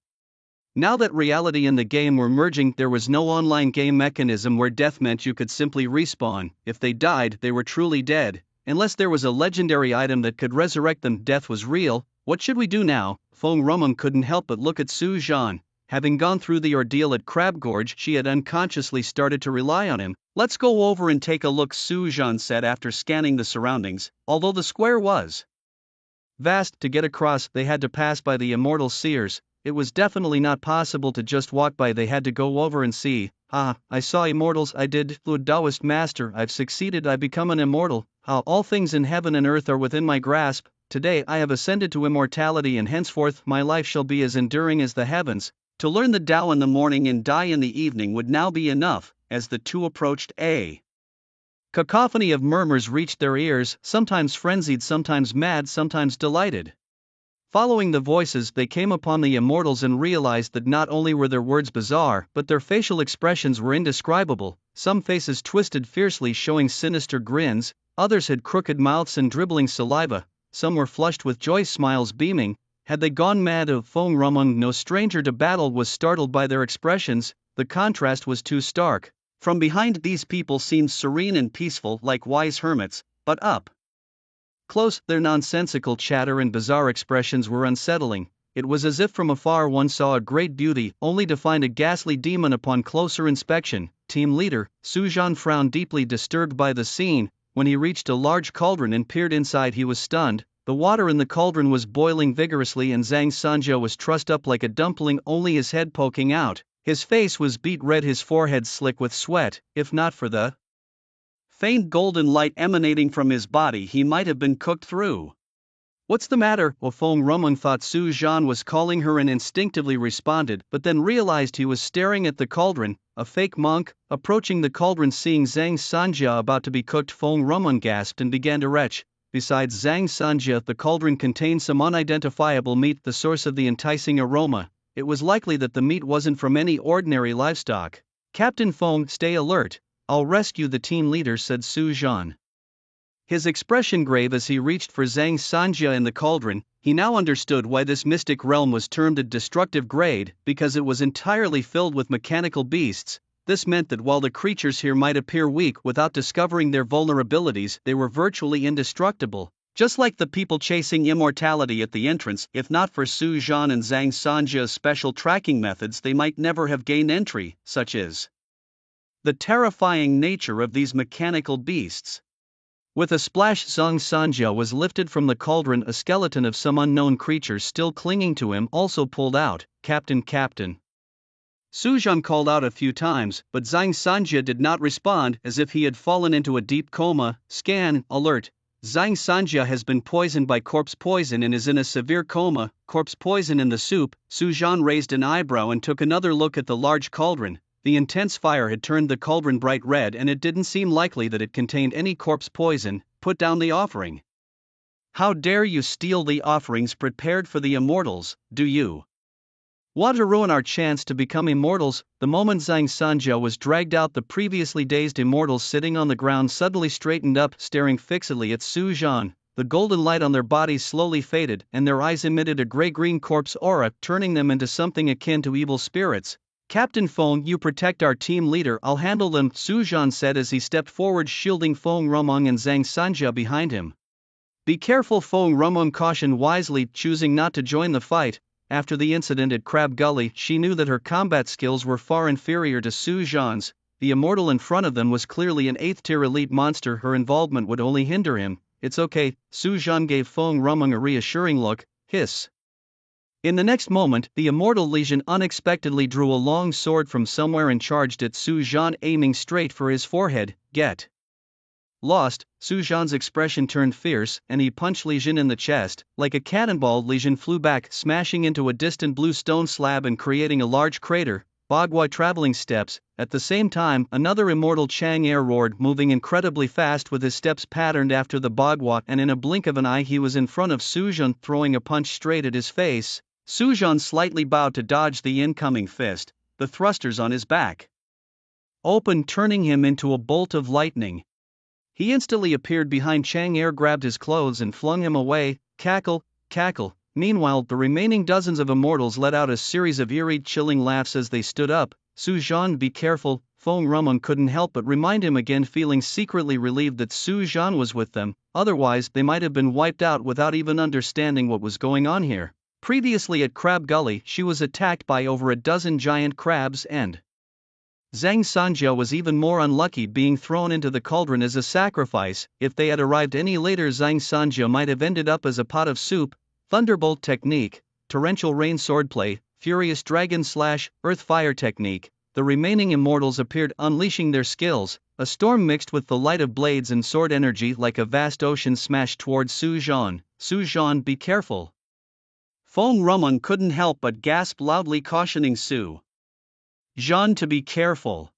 Now that reality and the game were merging, there was no online game mechanism where death meant you could simply respawn. If they died, they were truly dead. Unless there was a legendary item that could resurrect them, death was real. What should we do now? Feng Rumeng couldn't help but look at Su Zhan. Having gone through the ordeal at Crab Gorge, she had unconsciously started to rely on him. Let's go over and take a look, Su Zhan said after scanning the surroundings. Although the square was vast, to get across, they had to pass by the immortal seers. It was definitely not possible to just walk by, they had to go over and see. Ah, I saw immortals, I did, Lord Taoist Master, I've succeeded, I become an immortal. How all things in heaven and earth are within my grasp. Today I have ascended to immortality, and henceforth my life shall be as enduring as the heavens. To learn the Tao in the morning and die in the evening would now be enough. As the two approached, a cacophony of murmurs reached their ears, sometimes frenzied, sometimes mad, sometimes delighted. Following the voices, they came upon the immortals and realized that not only were their words bizarre, but their facial expressions were indescribable. Some faces twisted fiercely, showing sinister grins, others had crooked mouths and dribbling saliva, some were flushed with joy, smiles beaming. Had they gone mad? Feng Rumeng, no stranger to battle, was startled by their expressions. The contrast was too stark. From behind, these people seemed serene and peaceful, like wise hermits, but up close, their nonsensical chatter and bizarre expressions were unsettling. It was as if from afar one saw a great beauty, only to find a ghastly demon upon closer inspection. Team leader, Su Zhan, frowned, deeply disturbed by the scene. When he reached a large cauldron and peered inside, he was stunned. The water in the cauldron was boiling vigorously, and Zhang Sanjia was trussed up like a dumpling, only his head poking out. His face was beet red, his forehead slick with sweat. If not for the faint golden light emanating from his body, he might have been cooked through. What's the matter? Feng Rumeng thought Su Zhan was calling her and instinctively responded, but then realized he was staring at the cauldron. A fake monk? Approaching the cauldron, seeing Zhang Sanjia about to be cooked, Feng Rumeng gasped and began to retch. Besides Zhang Sanjia, the cauldron contained some unidentifiable meat, the source of the enticing aroma. It was likely that the meat wasn't from any ordinary livestock. Captain Feng, stay alert, I'll rescue the team leader, said Su Zhan. His expression grave as he reached for Zhang Sanjia in the cauldron. He now understood why this mystic realm was termed a destructive grade, because it was entirely filled with mechanical beasts. This meant that while the creatures here might appear weak without discovering their vulnerabilities, they were virtually indestructible. Just like the people chasing immortality at the entrance, if not for Su Zhan and Zhang Sanjia's special tracking methods, they might never have gained entry, such as the terrifying nature of these mechanical beasts. With a splash, Zhang Sanjia was lifted from the cauldron. A skeleton of some unknown creature still clinging to him also pulled out. Captain, Captain. Su Zhan called out a few times, but Zhang Sanjia did not respond, as if he had fallen into a deep coma. Scan, alert. Zhang Sanjia has been poisoned by corpse poison and is in a severe coma. Corpse poison in the soup. Su Zhan raised an eyebrow and took another look at the large cauldron. The intense fire had turned the cauldron bright red, and it didn't seem likely that it contained any corpse poison. Put down the offering. How dare you steal the offerings prepared for the immortals, do you want to ruin our chance to become immortals? The moment Zhang Sanjia was dragged out, the previously dazed immortals sitting on the ground suddenly straightened up, staring fixedly at Su Zhan. The golden light on their bodies slowly faded, and their eyes emitted a gray-green corpse aura, turning them into something akin to evil spirits. Captain Feng, you protect our team leader, I'll handle them, Su Zhan said as he stepped forward, shielding Feng Rumong and Zhang Sanjia behind him. Be careful, Feng Rumong cautioned wisely, choosing not to join the fight. After the incident at Crab Gully, she knew that her combat skills were far inferior to Su Zhan's. The immortal in front of them was clearly an 8th-tier elite monster. Her involvement would only hinder him. It's okay, Su Zhan gave Feng Rumong a reassuring look. Hiss. In the next moment, the immortal legion unexpectedly drew a long sword from somewhere and charged at Su Zhan, aiming straight for his forehead. Get lost. Su Zhan's expression turned fierce, and he punched Legion in the chest. Like a cannonball, Legion flew back, smashing into a distant blue stone slab and creating a large crater. Bagua traveling steps. At the same time, another immortal Chang Air roared, moving incredibly fast with his steps patterned after the Bagua, and in a blink of an eye he was in front of Su Zhan, throwing a punch straight at his face. Su Zhan slightly bowed to dodge the incoming fist, the thrusters on his back open, turning him into a bolt of lightning. He instantly appeared behind Chang Air, grabbed his clothes and flung him away. Cackle, cackle. Meanwhile, the remaining dozens of immortals let out a series of eerie, chilling laughs as they stood up. Su Zhan, be careful, Feng Rumong couldn't help but remind him again, feeling secretly relieved that Su Zhan was with them, otherwise they might have been wiped out without even understanding what was going on here. Previously at Crab Gully, she was attacked by over a dozen giant crabs, and Zhang Sanjia was even more unlucky, being thrown into the cauldron as a sacrifice. If they had arrived any later, Zhang Sanjia might have ended up as a pot of soup. Thunderbolt technique, torrential rain swordplay, furious dragon slash, earth fire technique. The remaining immortals appeared, unleashing their skills. A storm mixed with the light of blades and sword energy like a vast ocean smashed towards Su Zhan. Su Zhan, be careful. Feng Rumong couldn't help but gasp loudly, cautioning Su Zhan to be careful.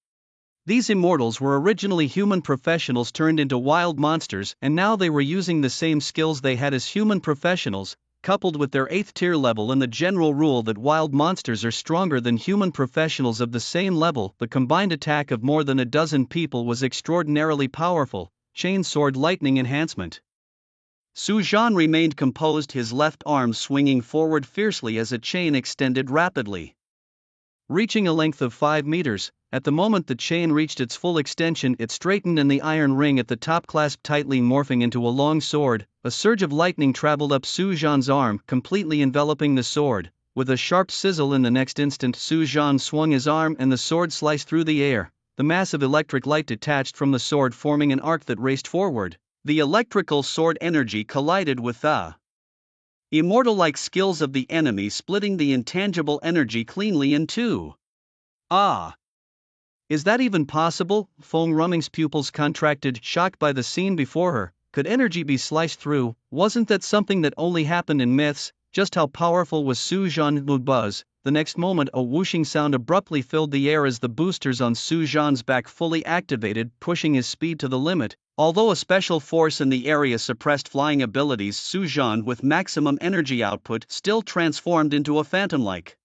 These immortals were originally human professionals turned into wild monsters, and now they were using the same skills they had as human professionals, coupled with their 8th-tier level and the general rule that wild monsters are stronger than human professionals of the same level. The combined attack of more than a dozen people was extraordinarily powerful. Chain sword lightning enhancement. Su Zhan remained composed, his left arm swinging forward fiercely as a chain extended rapidly, reaching a length of 5 meters. At the moment the chain reached its full extension, it straightened and the iron ring at the top clasped tightly, morphing into a long sword. A surge of lightning traveled up Su Zhan's arm, completely enveloping the sword. With a sharp sizzle in the next instant, Su Zhan swung his arm and the sword sliced through the air. The massive electric light detached from the sword, forming an arc that raced forward. The electrical sword energy collided with the immortal-like skills of the enemy, splitting the intangible energy cleanly in two. Ah! Is that even possible? Feng Rumong's pupils contracted, shocked by the scene before her. Could energy be sliced through? Wasn't that something that only happened in myths? Just how powerful was Su Zhan? Buzz. The next moment a whooshing sound abruptly filled the air as the boosters on Su Zhan's back fully activated, pushing his speed to the limit. Although a special force in the area suppressed flying abilities, Su Zhan, with maximum energy output, still transformed into a phantom-like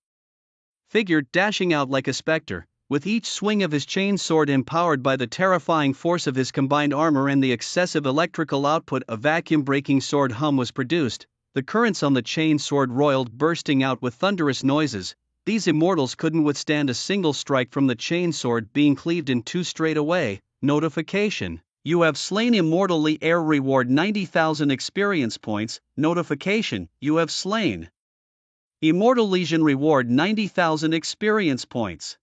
figure, dashing out like a specter. With each swing of his chain sword empowered by the terrifying force of his combined armor and the excessive electrical output, a vacuum-breaking sword hum was produced. The currents on the chain sword roiled, bursting out with thunderous noises. These immortals couldn't withstand a single strike from the chain sword being cleaved in two straight away. Notification: you have slain Immortal Li Air. Reward 90,000 experience points. Notification: you have slain Immortal Legion. Reward 90,000 experience points.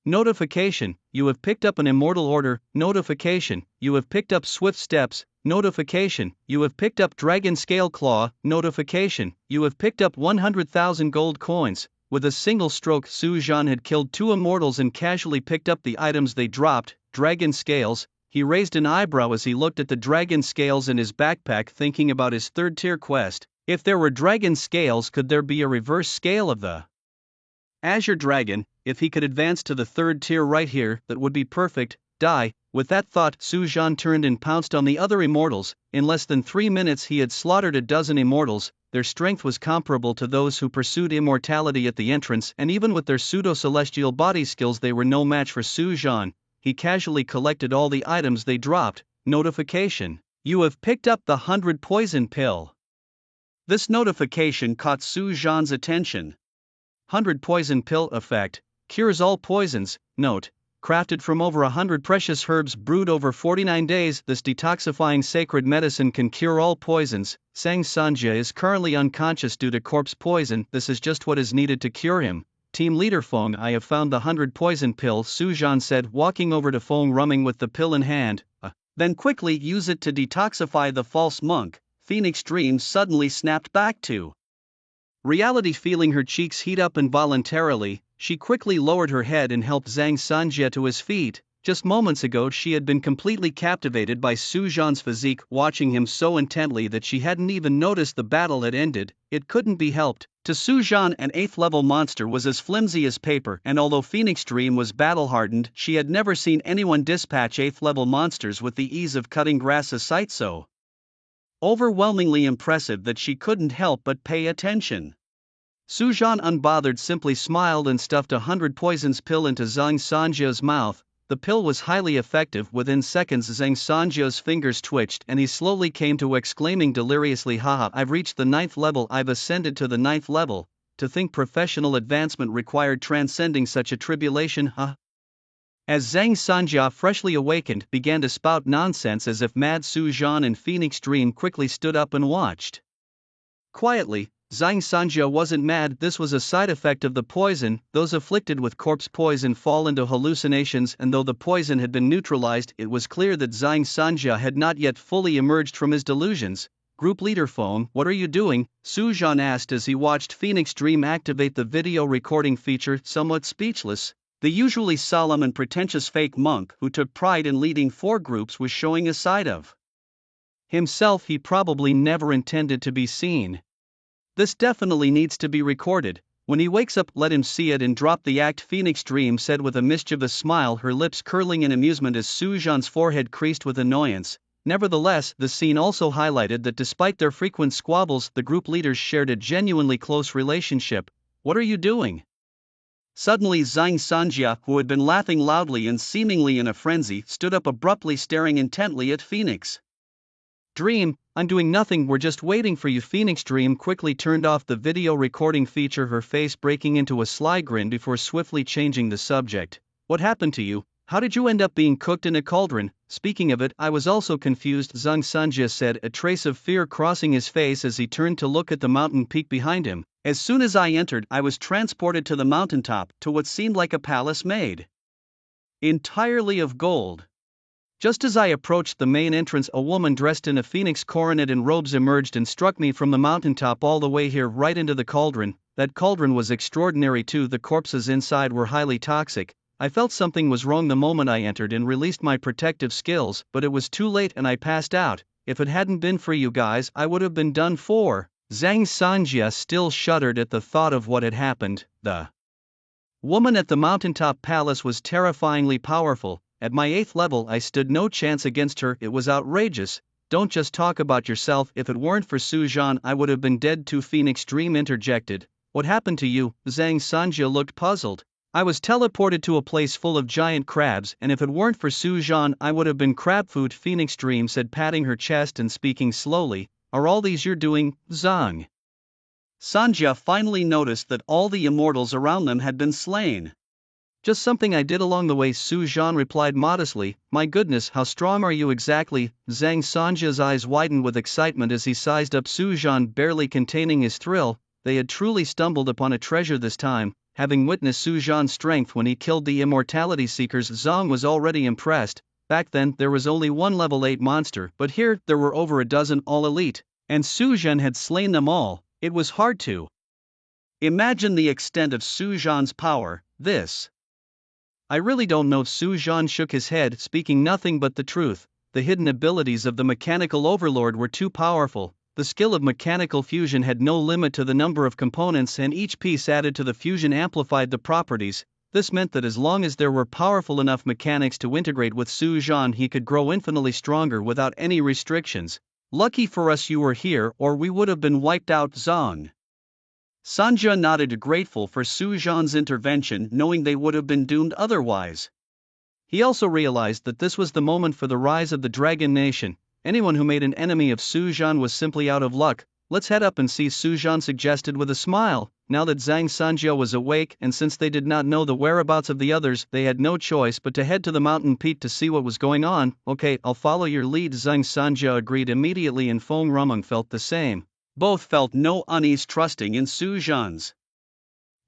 Notification: you have picked up an Immortal Order. Notification: you have picked up Swift Steps. Notification: you have picked up Dragon Scale Claw. Notification: you have picked up 100,000 gold coins. With a single stroke, Su Zhan had killed two immortals and casually picked up the items they dropped. Dragon Scales. He raised an eyebrow as he looked at the dragon scales in his backpack, thinking about his third-tier quest. If there were dragon scales, could there be a reverse scale of the Azure Dragon? If he could advance to the third tier right here, that would be perfect. Die. With that thought, Su Zhan turned and pounced on the other immortals. In less than 3 minutes he had slaughtered a dozen immortals. Their strength was comparable to those who pursued immortality at the entrance, and even with their pseudo-celestial body skills they were no match for Su Zhan. He casually collected all the items they dropped. Notification: you have picked up the 100 poison pill. This notification caught Su Zhan's attention. 100 poison pill effect, cures all poisons. Note: crafted from over 100 precious herbs brewed over 49 days, this detoxifying sacred medicine can cure all poisons. Zhang Sanjia is currently unconscious due to corpse poison. This is just what is needed to cure him. Team leader Feng, I have found the 100 poison pill, Su Zhan said, walking over to Feng, rumming with the pill in hand. Then quickly use it to detoxify the false monk. Phoenix Dream suddenly snapped back to reality. Feeling her cheeks heat up involuntarily, she quickly lowered her head and helped Zhang Sanjia to his feet. Just moments ago she had been completely captivated by Su Zhan's physique, watching him so intently that she hadn't even noticed the battle had ended. It couldn't be helped. To Su Zhan, an 8th level monster was as flimsy as paper, and although Phoenix Dream was battle-hardened, she had never seen anyone dispatch 8th level monsters with the ease of cutting grass, a sight so overwhelmingly impressive that she couldn't help but pay attention. Su Zhan, unbothered, simply smiled and stuffed 100 poisons pill into Zhang Sanjia's mouth. The pill was highly effective. Within seconds Zhang Sanjia's fingers twitched and he slowly came to, exclaiming deliriously, haha, I've reached the 9th level, I've ascended to the 9th level. To think professional advancement required transcending such a tribulation, huh? As Zhang Sanjia, freshly awakened, began to spout nonsense as if mad, Su Zhan and Phoenix Dream quickly stood up and watched. Quietly, Zhang Sanjia wasn't mad. This was a side effect of the poison. Those afflicted with corpse poison fall into hallucinations, and though the poison had been neutralized, it was clear that Zhang Sanjia had not yet fully emerged from his delusions. Group leader Feng, what are you doing? Su Zhan asked as he watched Phoenix Dream activate the video recording feature, somewhat speechless. The usually solemn and pretentious fake monk who took pride in leading 4 groups was showing a side of himself he probably never intended to be seen. This definitely needs to be recorded. When he wakes up, let him see it and drop the act, Phoenix Dream said with a mischievous smile, her lips curling in amusement as Su Zhan's forehead creased with annoyance. Nevertheless, the scene also highlighted that despite their frequent squabbles, the group leaders shared a genuinely close relationship. What are you doing? Suddenly Zhang Sanjia, who had been laughing loudly and seemingly in a frenzy, stood up abruptly, staring intently at Phoenix Dream. I'm doing nothing, we're just waiting for you. Phoenix Dream quickly turned off the video recording feature, her face breaking into a sly grin before swiftly changing the subject. What happened to you? How did you end up being cooked in a cauldron? Speaking of it, I was also confused, Zhang Sanjia said, a trace of fear crossing his face as he turned to look at the mountain peak behind him. As soon as I entered, I was transported to the mountaintop, to what seemed like a palace made entirely of gold. Just as I approached the main entrance, a woman dressed in a phoenix coronet and robes emerged and struck me from the mountaintop all the way here, right into the cauldron. That cauldron was extraordinary too, the corpses inside were highly toxic. I felt something was wrong the moment I entered and released my protective skills, but it was too late and I passed out. If it hadn't been for you guys, I would have been done for. Zhang Sanjia still shuddered at the thought of what had happened. The woman at the mountaintop palace was terrifyingly powerful. At my 8th level I stood no chance against her. It was outrageous. Don't just talk about yourself, if it weren't for Su Zhan I would have been dead too, Phoenix Dream interjected. What happened to you? Zhang Sanjia looked puzzled. I was teleported to a place full of giant crabs, and if it weren't for Su Zhan, I would have been crab food. Phoenix Dream said, patting her chest and speaking slowly. Are all these you're doing, Zhang? Sanjia finally noticed that all the immortals around them had been slain. Just something I did along the way, Su Zhan replied modestly. My goodness, how strong are you exactly? Zhang Sanjia's eyes widened with excitement as he sized up Su Zhan, barely containing his thrill. They had truly stumbled upon a treasure this time. Having witnessed Su Zhan's strength when he killed the Immortality Seekers, Zhang was already impressed. Back then, there was only one level 8 monster, but here, there were over a dozen all elite, and Su Zhan had slain them all. It was hard to imagine the extent of Su Zhan's power. I really don't know. Su Zhan shook his head, speaking nothing but the truth. The hidden abilities of the mechanical overlord were too powerful. The skill of mechanical fusion had no limit to the number of components, and each piece added to the fusion amplified the properties. This meant that as long as there were powerful enough mechanics to integrate with Su Zhan, he could grow infinitely stronger without any restrictions. Lucky for us you were here, or we would have been wiped out, Zhang. Sanjia nodded, grateful for Su Zhan's intervention, knowing they would have been doomed otherwise. He also realized that this was the moment for the rise of the Dragon Nation. Anyone who made an enemy of Su Zhan was simply out of luck. Let's head up and see, Su Zhan suggested with a smile. Now that Zhang Sanjia was awake, and since they did not know the whereabouts of the others, they had no choice but to head to the mountain peak to see what was going on. Okay, I'll follow your lead, Zhang Sanjia agreed immediately, and Feng Rumeng felt the same. Both felt no unease trusting in Su Zhan's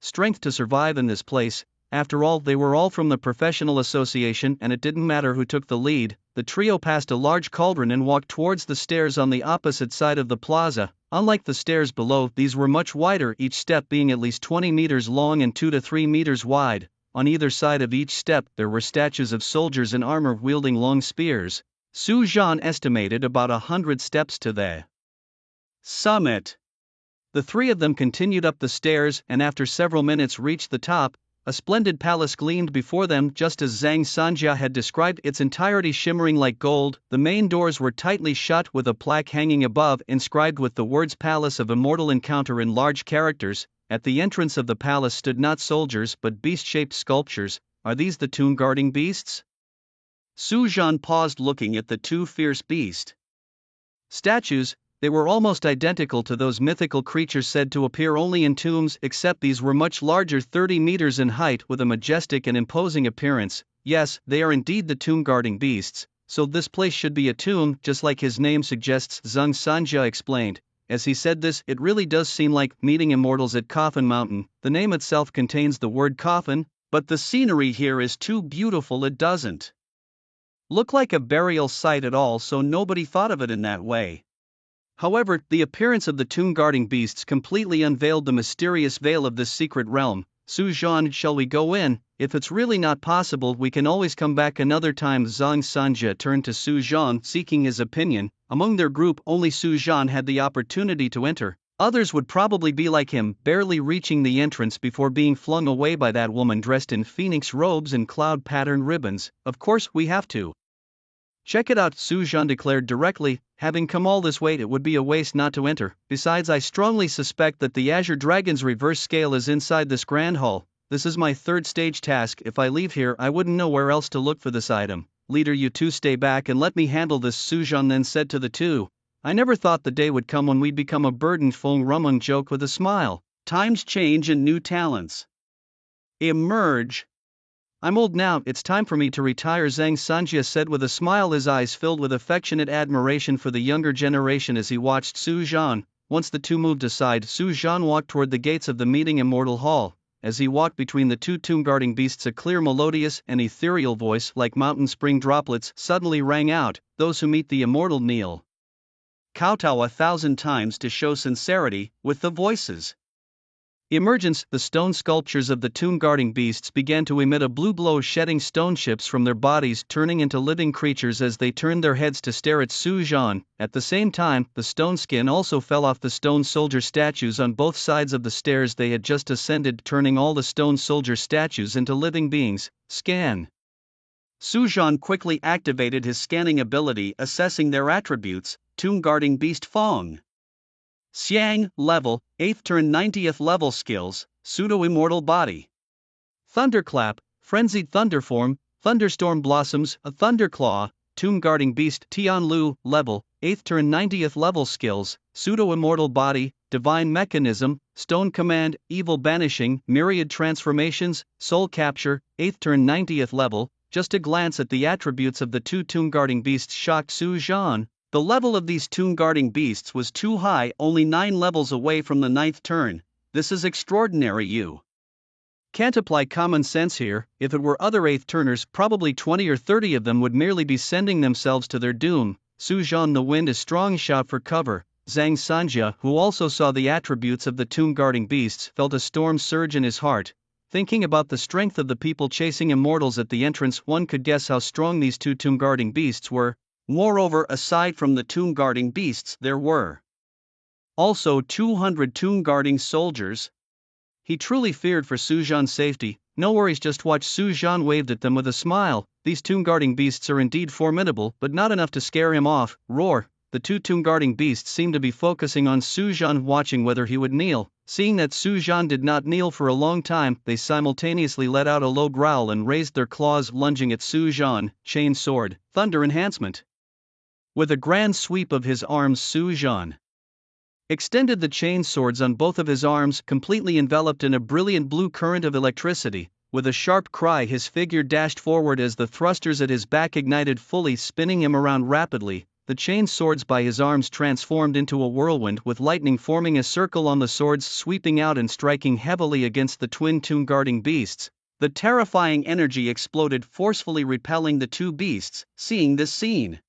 strength to survive in this place. After all, they were all from the professional association, and it didn't matter who took the lead. The trio passed a large cauldron and walked towards the stairs on the opposite side of the plaza. Unlike the stairs below, these were much wider, each step being at least 20 meters long and 2 to 3 meters wide. On either side of each step, there were statues of soldiers in armor wielding long spears. Su Zhan estimated about 100 steps to the summit. The three of them continued up the stairs, and after several minutes reached the top. A splendid palace gleamed before them, just as Zhang Sanjia had described, its entirety shimmering like gold. The main doors were tightly shut, with a plaque hanging above inscribed with the words Palace of Immortal Encounter in large characters. At the entrance of the palace stood not soldiers but beast-shaped sculptures. Are these the tomb guarding beasts? Su Zhan paused, looking at the two fierce beast statues. They were almost identical to those mythical creatures said to appear only in tombs, except these were much larger, 30 meters in height, with a majestic and imposing appearance. Yes, they are indeed the tomb-guarding beasts, so this place should be a tomb, just like his name suggests, Zhang Sanjia explained. As he said this, it really does seem like meeting immortals at Coffin Mountain. The name itself contains the word coffin, but the scenery here is too beautiful, it doesn't look like a burial site at all, so nobody thought of it in that way. However, the appearance of the tomb-guarding beasts completely unveiled the mysterious veil of this secret realm. Su Zhan, shall we go in? If it's really not possible, we can always come back another time. Zhang Sanjia turned to Su Zhan, seeking his opinion. Among their group, only Su Zhan had the opportunity to enter. Others would probably be like him, barely reaching the entrance before being flung away by that woman dressed in phoenix robes and cloud-patterned ribbons. Of course, we have to check it out, Su Zhan declared directly. Having come all this way, it would be a waste not to enter. Besides, I strongly suspect that the Azure Dragon's reverse scale is inside this grand hall. This is my third stage task. If I leave here, I wouldn't know where else to look for this item. Leader, you two stay back and let me handle this, Su Zhan then said to the two. I never thought the day would come when we'd become a burden, Feng Rumeng joked with a smile. Times change and new talents emerge. I'm old now, it's time for me to retire, Zhang Sanjia said with a smile, his eyes filled with affectionate admiration for the younger generation as he watched Su Zhan. Once the two moved aside, Su Zhan walked toward the gates of the meeting immortal hall. As he walked between the two tomb-guarding beasts, a clear, melodious, and ethereal voice, like mountain spring droplets, suddenly rang out. Those who meet the immortal kneel kowtow 1,000 times to show sincerity. With the voices emergence, the stone sculptures of the tomb-guarding beasts began to emit a blue glow, shedding stone chips from their bodies, turning into living creatures as they turned their heads to stare at Su Zhan. At the same time, the stone skin also fell off the stone soldier statues on both sides of the stairs they had just ascended, turning all the stone soldier statues into living beings. Scan. Su Zhan quickly activated his scanning ability, assessing their attributes. Tomb-guarding beast Feng Xiang, level, 8th turn 90th level skills, pseudo-immortal body. Thunderclap, Frenzied Thunderform, Thunderstorm Blossoms, a Thunderclaw, Tomb Guarding Beast Tianlu, level, 8th turn 90th level skills, Pseudo-Immortal Body, Divine Mechanism, Stone Command, Evil Banishing, Myriad Transformations, Soul Capture, 8th turn 90th level. Just a glance at the attributes of the two Tomb Guarding Beasts shocked Su Zhan. The level of these Tomb Guarding Beasts was too high, only 9 levels away from the 9th turn. This is extraordinary. You can't apply common sense here. If it were other 8th turners, probably 20 or 30 of them would merely be sending themselves to their doom. Su Zhan, the wind is strong, shout for cover. Zhang Sanja, who also saw the attributes of the Tomb Guarding Beasts, felt a storm surge in his heart. Thinking about the strength of the people chasing immortals at the entrance, one could guess how strong these two Tomb Guarding Beasts were. Moreover, aside from the Tomb Guarding Beasts, there were also 200 Tomb Guarding soldiers. He truly feared for Su Zhan's safety. No worries, just watch. Su Zhan waved at them with a smile. These Tomb Guarding Beasts are indeed formidable, but not enough to scare him off. Roar! The two Tomb Guarding Beasts seemed to be focusing on Su Zhan, watching whether he would kneel. Seeing that Su Zhan did not kneel for a long time, they simultaneously let out a low growl and raised their claws, lunging at Su Zhan. Chain Sword, Thunder Enhancement. With a grand sweep of his arms, Su Zhan extended the chain swords on both of his arms, completely enveloped in a brilliant blue current of electricity. With a sharp cry, his figure dashed forward as the thrusters at his back ignited fully, spinning him around rapidly. The chain swords by his arms transformed into a whirlwind, with lightning forming a circle on the swords, sweeping out and striking heavily against the twin Tomb Guarding Beasts. The terrifying energy exploded, forcefully repelling the two beasts. Seeing this scene,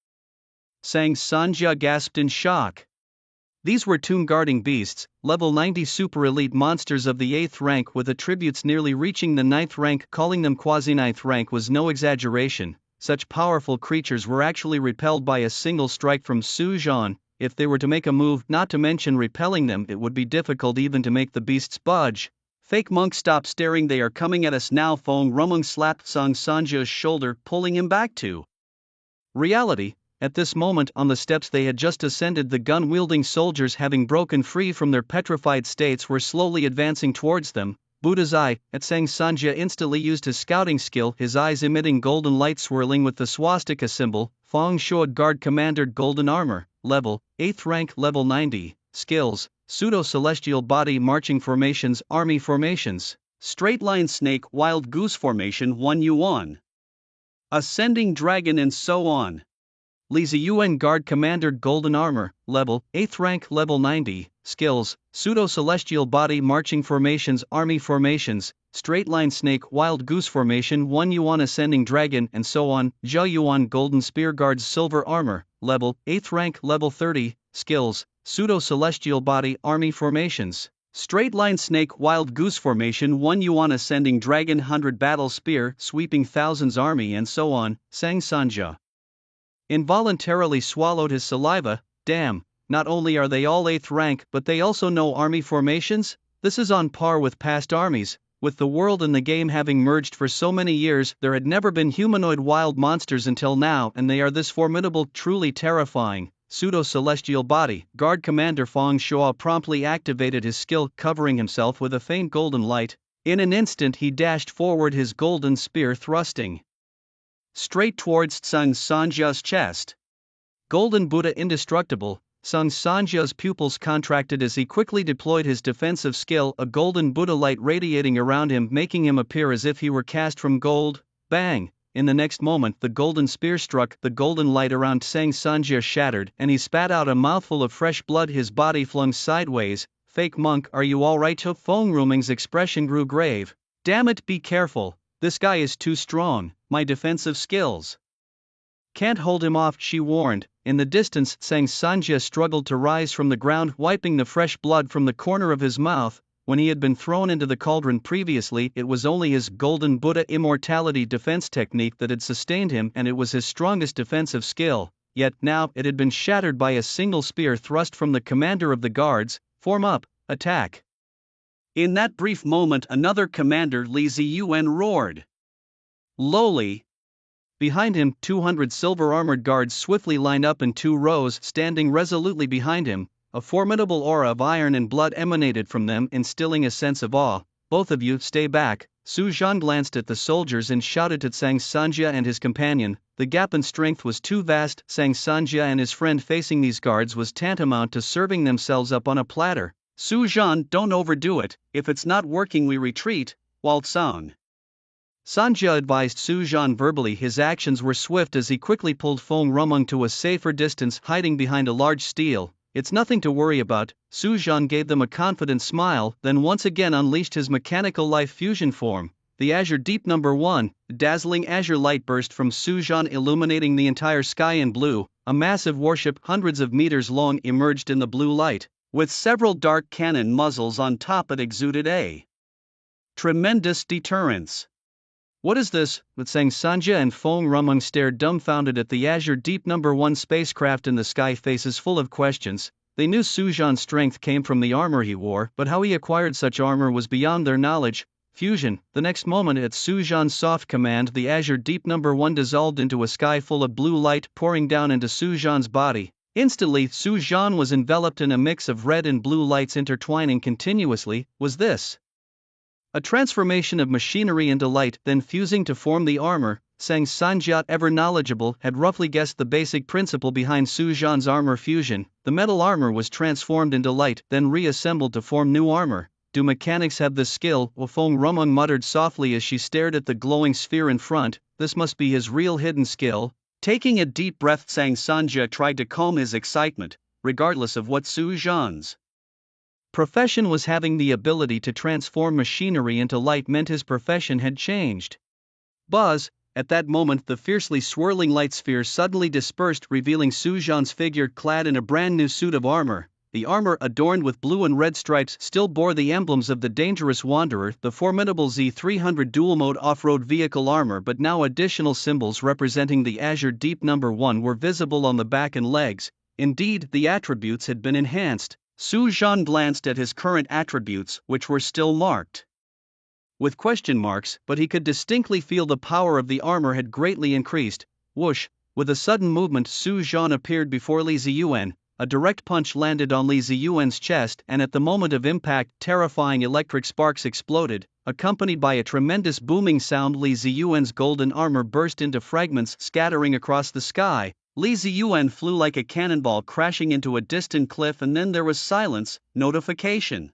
Zhang Sanja gasped in shock. These were Tomb Guarding Beasts, level 90 super elite monsters of the 8th rank with attributes nearly reaching the 9th rank. Calling them quasi-9th rank was no exaggeration. Such powerful creatures were actually repelled by a single strike from Su Zhan. If they were to make a move, not to mention repelling them, it would be difficult even to make the beasts budge. Fake monk, stop staring, they are coming at us now. Feng Rumeng slapped Zhang Sanjia's shoulder, pulling him back to reality. At this moment, on the steps they had just ascended, the gun-wielding soldiers, having broken free from their petrified states, were slowly advancing towards them. Buddha's Eye, at Zhang Sanja instantly used his scouting skill, his eyes emitting golden light swirling with the swastika symbol. Feng Shuo, Guard Commander, Golden Armor, level, 8th rank, level 90, skills, Pseudo-Celestial Body, Marching Formations, Army Formations, Straight Line Snake, Wild Goose Formation 1 Yuan, Ascending Dragon and so on. Li Ziyuan, Guard Commander, Golden Armor, level, 8th rank, level 90, skills, Pseudo-Celestial Body, Marching Formations, Army Formations, Straight Line Snake, Wild Goose Formation 1 Yuan, Ascending Dragon and so on. Zhao Yuan, Golden Spear, Guards Silver Armor, level, 8th rank, level 30, skills, Pseudo-Celestial Body, Army Formations, Straight Line Snake, Wild Goose Formation 1 Yuan, Ascending Dragon, 100 Battle Spear, Sweeping Thousands Army and so on. Zhang Sanja involuntarily swallowed his saliva. Damn, not only are they all 8th rank, but they also know army formations? This is on par with past armies. With the world and the game having merged for so many years, there had never been humanoid wild monsters until now, and they are this formidable, truly terrifying. Pseudo-Celestial Body, Guard Commander Feng Shuo promptly activated his skill, covering himself with a faint golden light. In an instant he dashed forward, his golden spear thrusting straight towards Zhang Sanjia's chest. Golden Buddha indestructible. Zhang Sanjia's pupils contracted as he quickly deployed his defensive skill, a golden Buddha light radiating around him, making him appear as if he were cast from gold. Bang! In the next moment, the golden spear struck, the golden light around Zhang Sanjia shattered, and he spat out a mouthful of fresh blood, his body flung sideways. Fake monk, are you alright? Feng Rumeng's expression grew grave. Damn it, be careful. This guy is too strong. My defensive skills can't hold him off, she warned. In the distance, Zhang Sanjia struggled to rise from the ground, wiping the fresh blood from the corner of his mouth. When he had been thrown into the cauldron previously, it was only his golden Buddha immortality defense technique that had sustained him, and it was his strongest defensive skill. Yet now, it had been shattered by a single spear thrust from the commander of the guards. Form up, attack. In that brief moment, another commander, Li Ziyuan, roared. Lowly. Behind him, 200 silver-armored guards swiftly lined up in 2 rows, standing resolutely behind him. A formidable aura of iron and blood emanated from them, instilling a sense of awe. both of you stay back. Su Zhan glanced at the soldiers and shouted to Zhang Sanjia and his companion. The gap in strength was too vast. Zhang Sanjia and his friend facing these guards was tantamount to serving themselves up on a platter. Su Zhan, don't overdo it, if it's not working we retreat, Walt Song. Sanjia advised Su Zhan verbally. His actions were swift as he quickly pulled Feng Rumeng to a safer distance, hiding behind a large stele. It's nothing to worry about. Su Zhan gave them a confident smile, then once again unleashed his mechanical life fusion form. The Azure Deep #1, dazzling azure light burst from Su Zhan, illuminating the entire sky in blue. A massive warship hundreds of meters long emerged in the blue light, with several dark cannon muzzles on top. It exuded a tremendous deterrence. What is this? Zhang Sanjia and Feng Rumeng stared dumbfounded at the Azure Deep #1 spacecraft in the sky, faces full of questions. They knew Su Zhan's strength came from the armor he wore, but how he acquired such armor was beyond their knowledge. Fusion. The next moment, at Su Zhan's soft command, the Azure Deep #1 dissolved into a sky full of blue light, pouring down into Su Zhan's body. Instantly, Su Zhan was enveloped in a mix of red and blue lights intertwining continuously. Was this a transformation of machinery into light, then fusing to form the armor? Zhang Sanjia, ever knowledgeable, had roughly guessed the basic principle behind Su Zhan's armor fusion. The metal armor was transformed into light, then reassembled to form new armor. Do mechanics have this skill? Feng Rumeng muttered softly as she stared at the glowing sphere in front. This must be his real hidden skill. Taking a deep breath, Zhang Sanjia tried to calm his excitement, regardless of what Su Zhan's profession was. Having the ability to transform machinery into light meant his profession had changed. Buzz! At that moment, the fiercely swirling light sphere suddenly dispersed, revealing Su Zhan's figure clad in a brand new suit of armor. The armor, adorned with blue and red stripes, still bore the emblems of the dangerous wanderer, the formidable Z300 dual-mode off-road vehicle armor, but now additional symbols representing the Azure Deep #1 were visible on the back and legs. Indeed, the attributes had been enhanced. Su Zhan glanced at his current attributes, which were still marked with question marks, but he could distinctly feel the power of the armor had greatly increased. Whoosh! With a sudden movement, Su Zhan appeared before Li Ziyuan. A direct punch landed on Li Ziyuan's chest, and at the moment of impact, terrifying electric sparks exploded, accompanied by a tremendous booming sound. Li Ziyuan's golden armor burst into fragments, scattering across the sky. Li Ziyuan flew like a cannonball, crashing into a distant cliff, and then there was silence. Notification: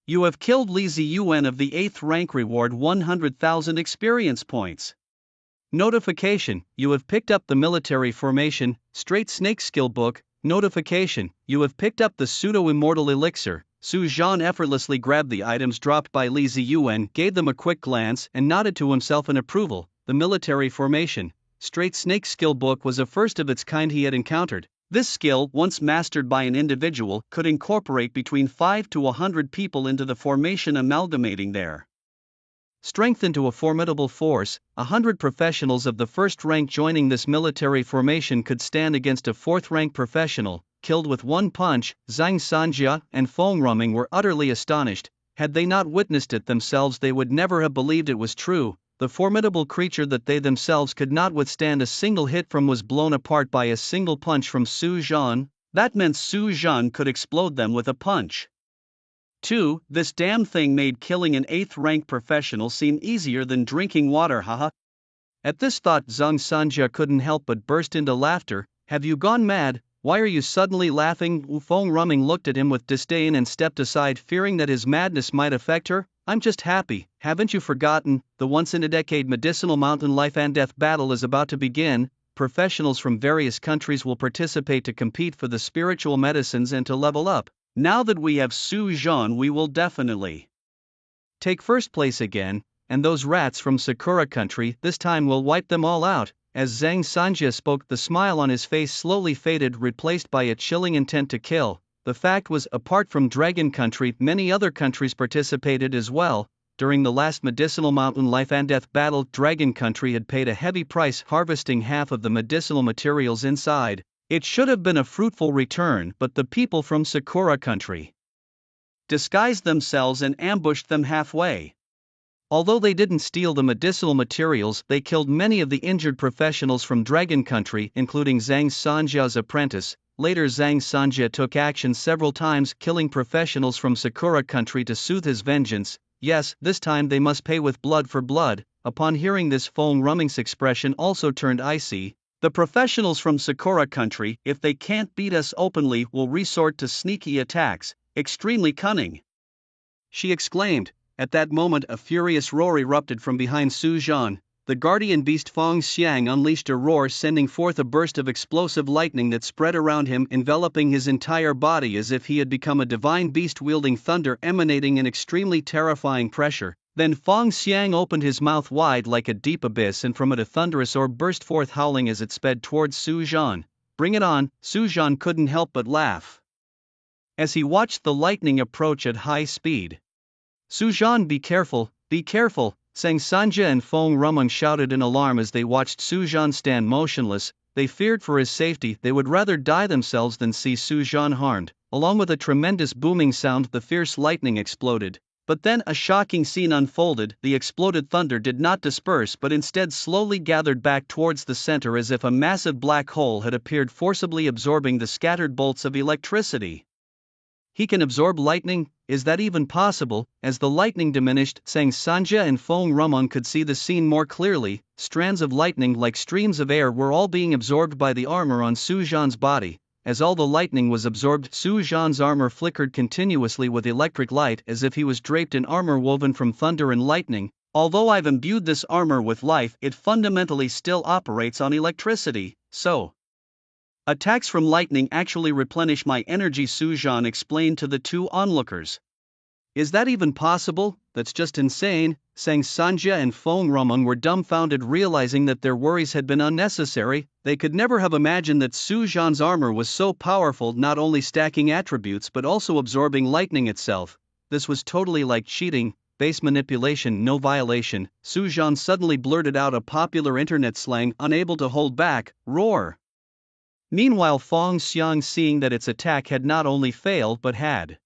you have killed Li Ziyuan of the 8th rank. Reward 100,000 experience points. Notification: you have picked up the military formation, straight snake skill book. Notification: you have picked up the pseudo-immortal elixir. Su Zhan effortlessly grabbed the items dropped by Li Ziyuan, gave them a quick glance, and nodded to himself in approval. The military formation, straight snake skill book was a first of its kind he had encountered. This skill, once mastered by an individual, could incorporate between 5 to 100 people into the formation, amalgamating their strength into a formidable force. 100 professionals of the 1st rank joining this military formation could stand against a 4th rank professional, killed with one punch. Zhang Sanjia and Feng Rumeng were utterly astonished. Had they not witnessed it themselves, they would never have believed it was true. The formidable creature that they themselves could not withstand a single hit from was blown apart by a single punch from Su Zhan. That meant Su Zhan could explode them with a punch. 2. This damn thing made killing an 8th rank professional seem easier than drinking water, haha. At this thought, Zhang Sanjia couldn't help but burst into laughter. Have you gone mad? Why are you suddenly laughing? Feng Rumeng looked at him with disdain and stepped aside, fearing that his madness might affect her. I'm just happy. Haven't you forgotten? The once-in-a-decade medicinal mountain life and death battle is about to begin. Professionals from various countries will participate to compete for the spiritual medicines and to level up. Now that we have Su Zhan, we will definitely take first place again, and those rats from Sakura country, this time we'll wipe them all out. As Zhang Sanjia spoke, the smile on his face slowly faded, replaced by a chilling intent to kill. The fact was, apart from Dragon Country, many other countries participated as well. During the last medicinal mountain life and death battle, Dragon Country had paid a heavy price, harvesting half of the medicinal materials inside. It should have been a fruitful return, but the people from Sakura Country disguised themselves and ambushed them halfway. Although they didn't steal the medicinal materials, they killed many of the injured professionals from Dragon Country, including Zhang Sanjia's apprentice. Later, Zhang Sanjia took action several times, killing professionals from Sakura Country to soothe his vengeance. Yes, this time they must pay with blood for blood. Upon hearing this, Feng Ruming's expression also turned icy. The professionals from Sakura country, if they can't beat us openly, will resort to sneaky attacks, extremely cunning, she exclaimed. At that moment a furious roar erupted from behind Su Zhan. The guardian beast Feng Xiang unleashed a roar, sending forth a burst of explosive lightning that spread around him, enveloping his entire body as if he had become a divine beast wielding thunder, emanating an extremely terrifying pressure. Then Feng Xiang opened his mouth wide like a deep abyss, and from it a thunderous orb burst forth, howling as it sped towards Su Zhan. Bring it on! Su Zhan couldn't help but laugh as he watched the lightning approach at high speed. Su Zhan, be careful, be careful! Sang Sanja and Feng Ruming shouted in alarm as they watched Su Zhan stand motionless. They feared for his safety. They would rather die themselves than see Su Zhan harmed. Along with a tremendous booming sound, the fierce lightning exploded. But then a shocking scene unfolded. The exploded thunder did not disperse but instead slowly gathered back towards the center, as if a massive black hole had appeared, forcibly absorbing the scattered bolts of electricity. He can absorb lightning? Is that even possible? As the lightning diminished, Sang Sanja and Feng Ruming could see the scene more clearly. Strands of lightning like streams of air were all being absorbed by the armor on Su Zhan's body. As all the lightning was absorbed, Su Zhan's armor flickered continuously with electric light, as if he was draped in armor woven from thunder and lightning. Although I've imbued this armor with life, it fundamentally still operates on electricity, so attacks from lightning actually replenish my energy, Su Zhan explained to the two onlookers. Is that even possible? That's just insane. Sang Sanja and Feng Ruming were dumbfounded, realizing that their worries had been unnecessary. They could never have imagined that Su Zhan's armor was so powerful, not only stacking attributes but also absorbing lightning itself. This was totally like cheating, base manipulation, no violation. Su Zhan suddenly blurted out a popular internet slang, unable to hold back, roar. Meanwhile, Feng Xiang, seeing that its attack had not only failed but had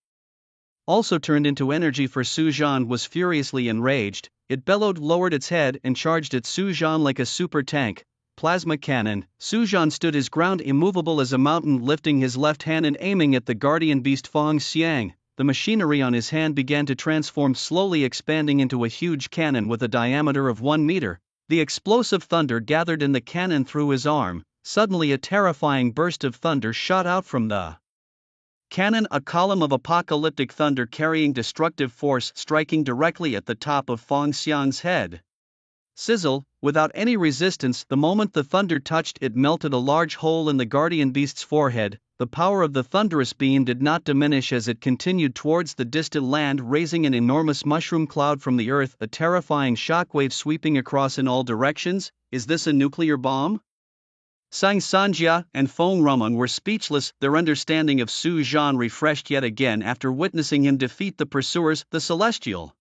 also turned into energy for Su Zhan, was furiously enraged. It bellowed, lowered its head, and charged at Su Zhan like a super tank. Plasma cannon. Su Zhan stood his ground, immovable as a mountain, lifting his left hand and aiming at the guardian beast Feng Xiang. The machinery on his hand began to transform, slowly expanding into a huge cannon with a diameter of 1 meter. The explosive thunder gathered in the cannon through his arm. Suddenly a terrifying burst of thunder shot out from the cannon, a column of apocalyptic thunder carrying destructive force, striking directly at the top of Feng Xiang's head. Sizzle! Without any resistance, the moment the thunder touched it, melted a large hole in the guardian beast's forehead. The power of the thunderous beam did not diminish as it continued towards the distant land, raising an enormous mushroom cloud from the earth, a terrifying shockwave sweeping across in all directions. Is this a nuclear bomb? Sang Sanja and Feng Ruming were speechless, their understanding of Su Zhan refreshed yet again after witnessing him defeat the pursuers. The celestial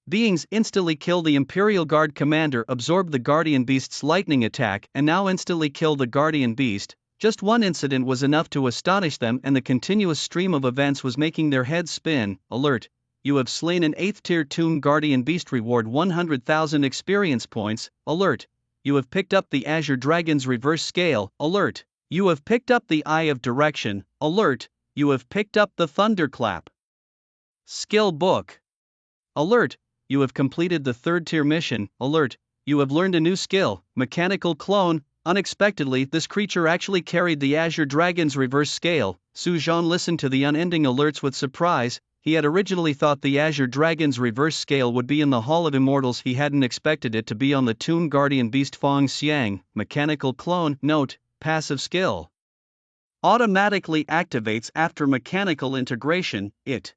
beings instantly kill the Imperial Guard commander, absorb the guardian beast's lightning attack, and now instantly kill the guardian beast. Just one incident was enough to astonish them, and the continuous stream of events was making their heads spin. Alert! You have slain an 8th tier Tomb Guardian Beast. Reward 100,000 experience points. Alert! You have picked up the Azure Dragon's reverse scale. Alert! You have picked up the Eye of Direction. Alert! You have picked up the Thunderclap skill book. Alert! You have completed the 3rd tier mission. Alert! You have learned a new skill, Mechanical Clone. Unexpectedly, this creature actually carried the Azure Dragon's reverse scale. Su Zhan listened to the unending alerts with surprise. He had originally thought the Azure Dragon's reverse scale would be in the Hall of Immortals. He hadn't expected it to be on the Tomb Guardian Beast Feng Xiang. Mechanical Clone. Note: passive skill automatically activates after mechanical integration. It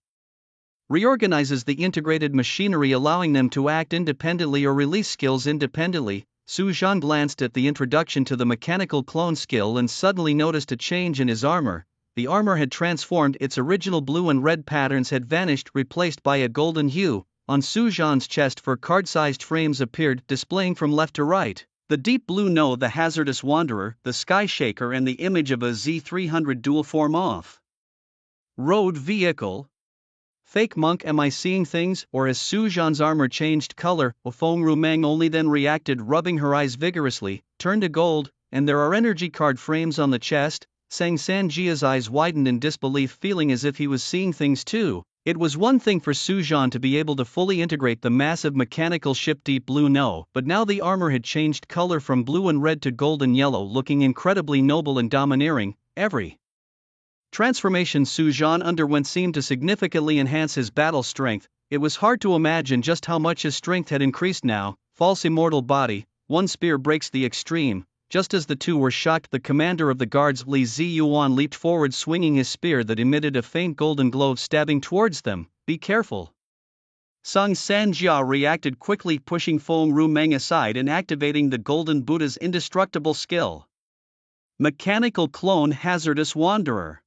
reorganizes the integrated machinery, allowing them to act independently or release skills independently. Su Zhan glanced at the introduction to the mechanical clone skill and suddenly noticed a change in his armor. The armor had transformed, its original blue and red patterns had vanished, replaced by a golden hue. On Su Zhan's chest, 4 card-sized frames appeared, displaying from left to right the deep blue No, the Hazardous Wanderer, the Sky Shaker, and the image of a Z300 dual-form off-road vehicle. Fake monk, am I seeing things? Or has Su Zhan's armor changed color? Feng Ruming only then reacted, rubbing her eyes vigorously, turned to gold, and there are energy card frames on the chest. Sang Sanjia's eyes widened in disbelief, feeling as if he was seeing things too. It was one thing for Sujan to be able to fully integrate the massive mechanical ship Deep Blue No, but now the armor had changed color from blue and red to golden yellow, looking incredibly noble and domineering. Every transformation Sujan underwent seemed to significantly enhance his battle strength. It was hard to imagine just how much his strength had increased now. False immortal body, one spear breaks the extreme. Just as the two were shocked, the commander of the guards Li Ziyuan leaped forward, swinging his spear that emitted a faint golden glow, stabbing towards them. Be careful. Sung Sanjia reacted quickly, pushing Feng Rumeng aside and activating the Golden Buddha's indestructible skill. Mechanical clone Hazardous Wanderer.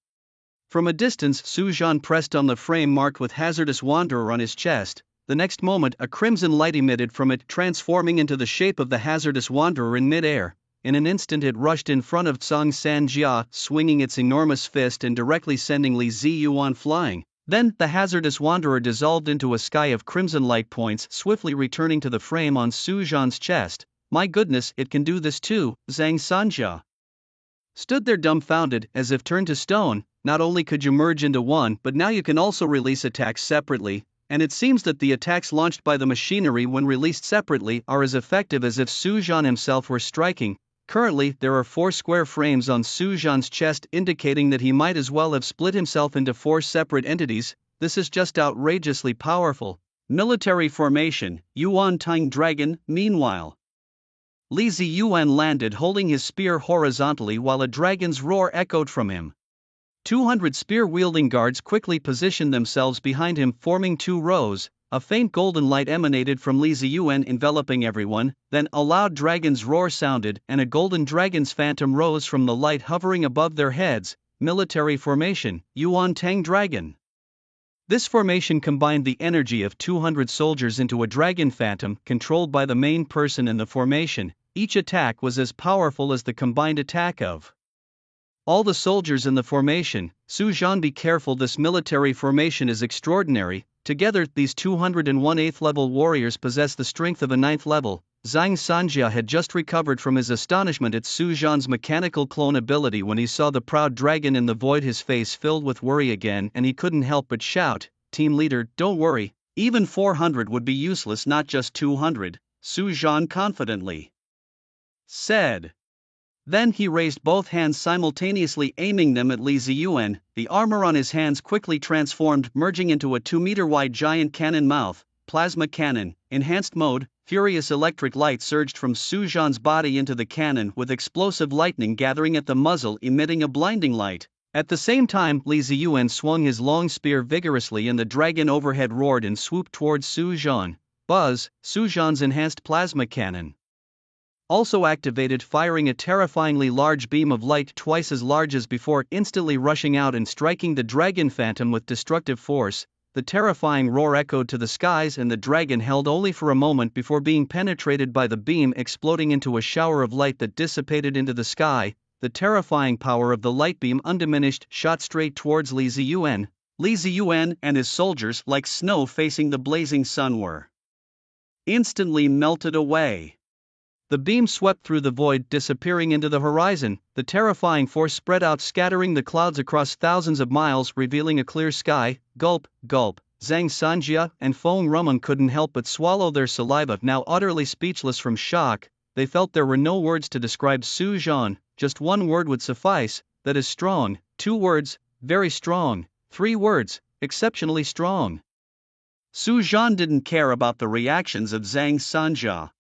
From a distance, Sujan pressed on the frame marked with Hazardous Wanderer on his chest. The next moment, a crimson light emitted from it, transforming into the shape of the Hazardous Wanderer in mid-air. In an instant it rushed in front of Sung Sanjia, swinging its enormous fist and directly sending Li Ziyuan flying. Then, the Hazardous Wanderer dissolved into a sky of crimson light points, swiftly returning to the frame on Sujan's chest. My goodness, it can do this too. Zhang Sanjia stood there dumbfounded, as if turned to stone. Not only could you merge into one, but now you can also release attacks separately, and it seems that the attacks launched by the machinery when released separately are as effective as if Sujan himself were striking. Currently, there are 4 square frames on Sujan's chest, indicating that he might as well have split himself into 4 separate entities. This is just outrageously powerful. Military formation, Yuan Tang Dragon. Meanwhile, Li Ziyuan landed holding his spear horizontally while a dragon's roar echoed from him. 200 spear-wielding guards quickly positioned themselves behind him, forming 2 rows. A faint golden light emanated from Li Ziyuan, enveloping everyone. Then a loud dragon's roar sounded, and a golden dragon's phantom rose from the light, hovering above their heads. Military formation, Yuan Tang Dragon. This formation combined the energy of 200 soldiers into a dragon phantom, controlled by the main person in the formation. Each attack was as powerful as the combined attack of all the soldiers in the formation. Sujan, be careful, this military formation is extraordinary. Together, these 201 8th level warriors possess the strength of a 9th level. Zhang Sanjia had just recovered from his astonishment at Sujan's mechanical clone ability when he saw the proud dragon in the void. His face filled with worry again, and he couldn't help but shout, "Team leader, don't worry. Even 400 would be useless, not just 200, Sujan confidently said. Then he raised both hands simultaneously, aiming them at Li Ziyuan. The armor on his hands quickly transformed, merging into a 2-meter-wide giant cannon mouth. Plasma cannon, enhanced mode. Furious electric light surged from Sujan's body into the cannon, with explosive lightning gathering at the muzzle, emitting a blinding light. At the same time, Li Ziyuan swung his long spear vigorously and the dragon overhead roared and swooped towards Sujan. Buzz, Sujan's enhanced plasma cannon also activated, firing a terrifyingly large beam of light twice as large as before, instantly rushing out and striking the dragon phantom with destructive force. The terrifying roar echoed to the skies, and the dragon held only for a moment before being penetrated by the beam, exploding into a shower of light that dissipated into the sky. The terrifying power of the light beam, undiminished, shot straight towards Li Ziyuan. Li Ziyuan and his soldiers, like snow facing the blazing sun, were instantly melted away. The beam swept through the void, disappearing into the horizon. The terrifying force spread out, scattering the clouds across thousands of miles, revealing a clear sky. Gulp, gulp. Zhang Sanjia and Feng Rumeng couldn't help but swallow their saliva, now utterly speechless from shock. They felt there were no words to describe Sujan. Just one word would suffice. That is strong. 2 words, very strong. 3 words, exceptionally strong. Sujan didn't care about the reactions of Zhang Sanjia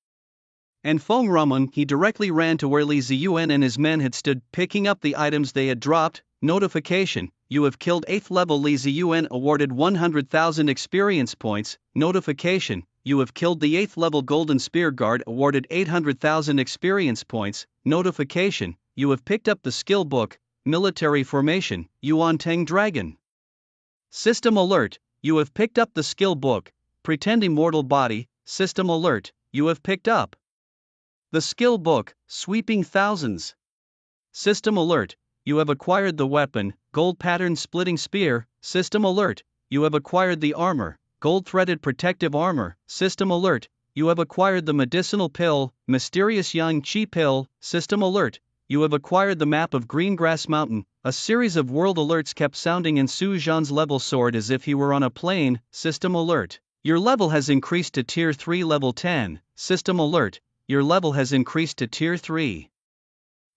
and Feng Rumeng. He directly ran to where Li Ziyuan and his men had stood, picking up the items they had dropped. Notification: you have killed 8th level Li Ziyuan, awarded 100,000 experience points. Notification: you have killed the 8th level Golden Spear Guard, awarded 800,000 experience points. Notification: you have picked up the skill book, Military Formation, Yuan Tang Dragon. System alert: you have picked up the skill book, Pretend Immortal Body. System alert: you have picked up the skill book, Sweeping Thousands. System alert: you have acquired the weapon, Gold Pattern Splitting Spear. System alert: you have acquired the armor, Gold Threaded Protective Armor. System alert: you have acquired the medicinal pill, Mysterious Young Chi Pill. System alert: you have acquired the map of Greengrass Mountain. A series of world alerts kept sounding in Su Zhan's level soared as if he were on a plane. System alert. Your level has increased to Tier 3 level 10. System alert. Your level has increased to Tier 3.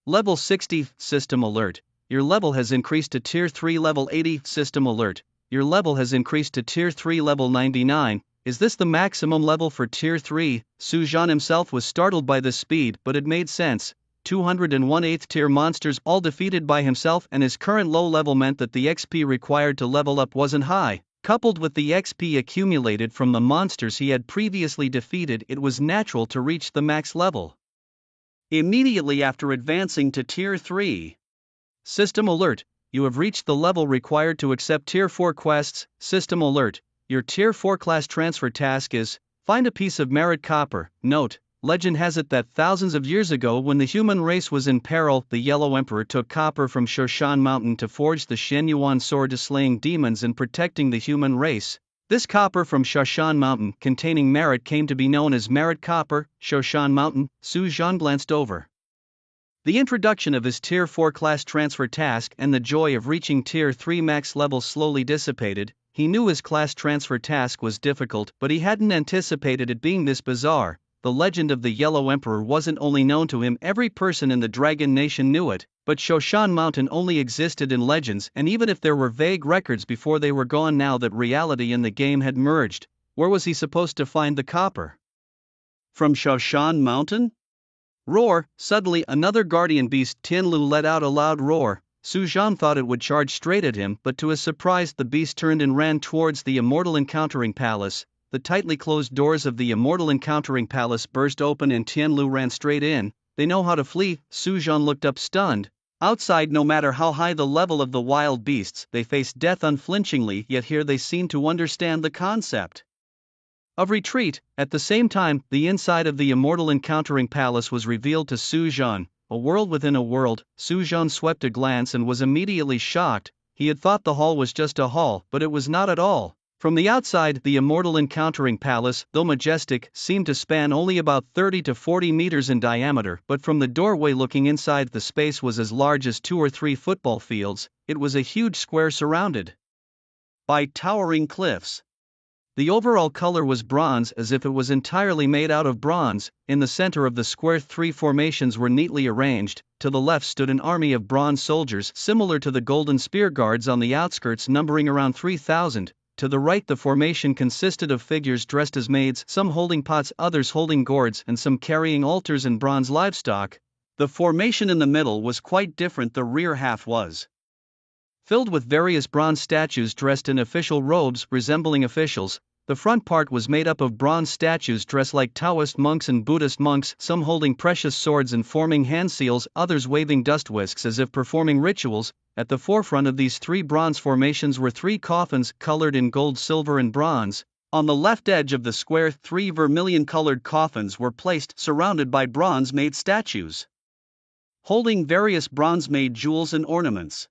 Level 60. System alert. Your level has increased to Tier 3 level 80. System alert. Your level has increased to Tier 3 level 99. Is this the maximum level for Tier 3? Su Zhan himself was startled by this speed, but it made sense. 201 8th tier monsters all defeated by himself, and his current low level meant that the XP required to level up wasn't high. Coupled with the XP accumulated from the monsters he had previously defeated, it was natural to reach the max level immediately after advancing to Tier 3. System alert. You have reached the level required to accept Tier 4 quests. System alert. Your Tier 4 class transfer task is, find a piece of merit copper. Note, legend has it that thousands of years ago when the human race was in peril, the Yellow Emperor took copper from Shoshan Mountain to forge the Shenyuan sword to slaying demons and protecting the human race. This copper from Shoshan Mountain containing merit came to be known as merit copper. Shoshan Mountain. Su Zhan glanced over the introduction of his Tier 4 class transfer task, and the joy of reaching Tier 3 max level slowly dissipated. He knew his class transfer task was difficult, but he hadn't anticipated it being this bizarre. The legend of the Yellow Emperor wasn't only known to him, every person in the Dragon Nation knew it, but Shoshan Mountain only existed in legends, and even if there were vague records before, they were gone now that reality and the game had merged. Where was he supposed to find the copper? From Shoshan Mountain? Roar! Suddenly another guardian beast, Tianlu, let out a loud roar. Su Zhan thought it would charge straight at him, but to his surprise the beast turned and ran towards the Immortal Encountering Palace. The tightly closed doors of the Immortal Encountering Palace burst open and Tianlu ran straight in. They know how to flee. Su Zhan looked up stunned. Outside, no matter how high the level of the wild beasts, they faced death unflinchingly, yet here they seemed to understand the concept of retreat. At the same time, the inside of the Immortal Encountering Palace was revealed to Su Zhan. A world within a world. Su Zhan swept a glance and was immediately shocked. He had thought the hall was just a hall, but it was not at all. From the outside, the Immortal Encountering Palace, though majestic, seemed to span only about 30 to 40 meters in diameter, but from the doorway looking inside, the space was as large as 2 or 3 football fields. It was a huge square surrounded by towering cliffs. The overall color was bronze, as if it was entirely made out of bronze. In the center of the square, 3 formations were neatly arranged. To the left stood an army of bronze soldiers, similar to the Golden Spear Guards on the outskirts, numbering around 3,000. To the right, the formation consisted of figures dressed as maids, some holding pots, others holding gourds, and some carrying altars and bronze livestock. The formation in the middle was quite different. The rear half was filled with various bronze statues dressed in official robes resembling officials. The front part was made up of bronze statues dressed like Taoist monks and Buddhist monks, some holding precious swords and forming hand seals, others waving dust whisks as if performing rituals. At the forefront of these 3 bronze formations were 3 coffins, colored in gold, silver and bronze. On the left edge of the square, 3 vermilion-colored coffins were placed, surrounded by bronze-made statues, holding various bronze-made jewels and ornaments.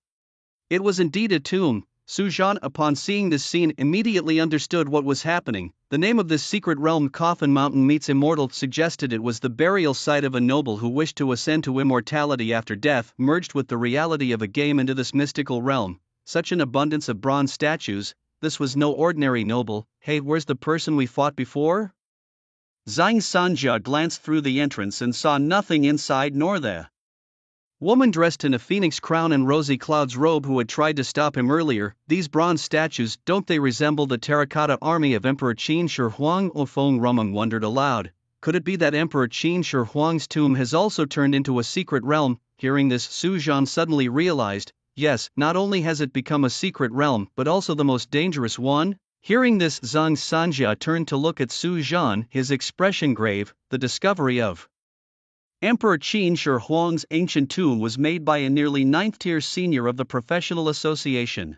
It was indeed a tomb. Su Zhan, upon seeing this scene, immediately understood what was happening. The name of this secret realm, Coffin Mountain meets Immortal, suggested it was the burial site of a noble who wished to ascend to immortality after death, merged with the reality of a game into this mystical realm. Such an abundance of bronze statues. This was no ordinary noble. Hey, where's the person we fought before? Zhang Sanjia glanced through the entrance and saw nothing inside nor the woman dressed in a phoenix crown and rosy cloud's robe who had tried to stop him earlier. These bronze statues, don't they resemble the terracotta army of Emperor Qin Shi Huang? Feng Rumeng wondered aloud. Could it be that Emperor Qin Shi Huang's tomb has also turned into a secret realm? Hearing this, Su Zhan suddenly realized, yes, not only has it become a secret realm, but also the most dangerous one. Hearing this, Zhang Sanjia turned to look at Su Zhan, his expression grave. The discovery of Emperor Qin Shi Huang's ancient tomb was made by a nearly 9th-tier senior of the Professional Association.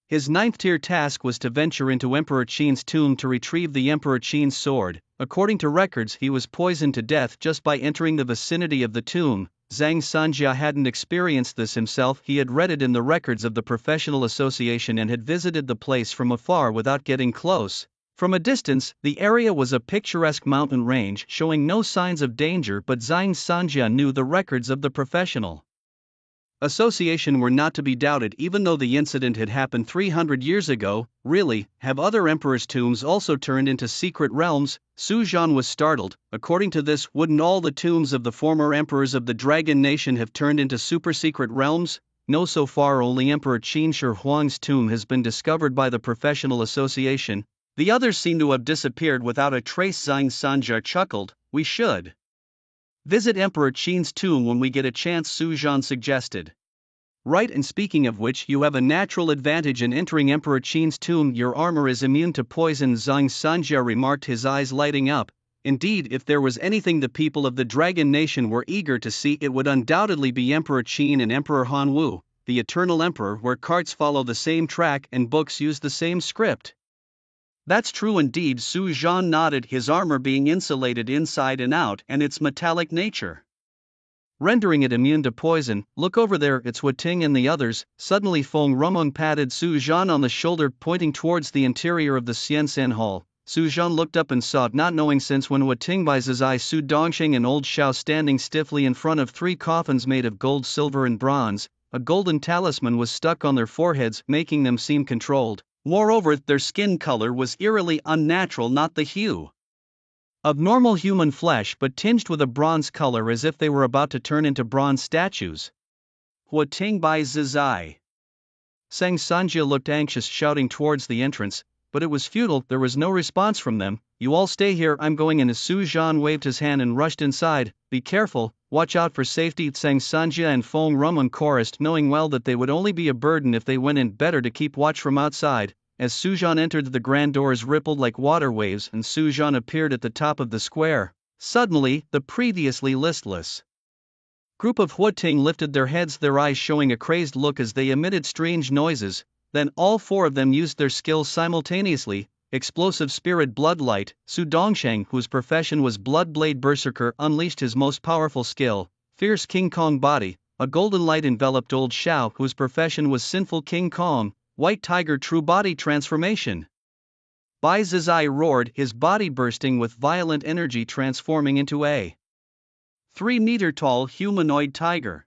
His 9th-tier task was to venture into Emperor Qin's tomb to retrieve the Emperor Qin's sword. According to records, he was poisoned to death just by entering the vicinity of the tomb. Zhang Sanjia hadn't experienced this himself. He had read it in the records of the Professional Association and had visited the place from afar without getting close. From a distance, the area was a picturesque mountain range showing no signs of danger, but Zhang Sanjia knew the records of the professional association were not to be doubted, even though the incident had happened 300 years ago. Really, have other emperors' tombs also turned into secret realms? Su Zhan was startled. According to this, wouldn't all the tombs of the former emperors of the Dragon Nation have turned into super secret realms? No, so far only Emperor Qin Shi Huang's tomb has been discovered by the professional association. The others seem to have disappeared without a trace. Zhang Sanjia chuckled. We should visit Emperor Qin's tomb when we get a chance, Su Zhan suggested. Right, and speaking of which, you have a natural advantage in entering Emperor Qin's tomb. Your armor is immune to poison, Zhang Sanjia remarked, his eyes lighting up. Indeed, if there was anything the people of the Dragon Nation were eager to see, it would undoubtedly be Emperor Qin and Emperor Han Wu, the Eternal Emperor, where carts follow the same track and books use the same script. That's true indeed, Su Zhan nodded, his armor being insulated inside and out and its metallic nature rendering it immune to poison. Look over there, it's Hu Ting and the others. Suddenly Feng Rumeng patted Su Zhan on the shoulder, pointing towards the interior of the Xiansan Hall. Su Zhan looked up and saw, not knowing since when, Hu Ting, Bai Zizai, Su Dongsheng and Old Shao standing stiffly in front of 3 coffins made of gold, silver and bronze. A golden talisman was stuck on their foreheads, making them seem controlled. Moreover, their skin color was eerily unnatural, not the hue of normal human flesh but tinged with a bronze color, as if they were about to turn into bronze statues. Hu Ting, Bai Zizai. Zhang Sanjia looked anxious, shouting towards the entrance, but it was futile. There was no response from them. You all stay here, I'm going in. As Su Zhan waved his hand and rushed inside. Be careful, watch out for safety, Zhang Sanjia and Feng Rumeng chorused, knowing well that they would only be a burden if they went in. Better to keep watch from outside. As Su Zhan entered, the grand doors rippled like water waves and Su Zhan appeared at the top of the square. Suddenly, the previously listless group of Hu Ting lifted their heads, their eyes showing a crazed look as they emitted strange noises. Then all 4 of them used their skills simultaneously. Explosive Spirit Bloodlight. Su Dongsheng, whose profession was Blood Blade Berserker, unleashed his most powerful skill, Fierce King Kong Body. A golden light enveloped Old Shao, whose profession was Sinful King Kong, White Tiger True Body Transformation. Bai Zizai roared, his body bursting with violent energy, transforming into a 3-meter-tall humanoid tiger.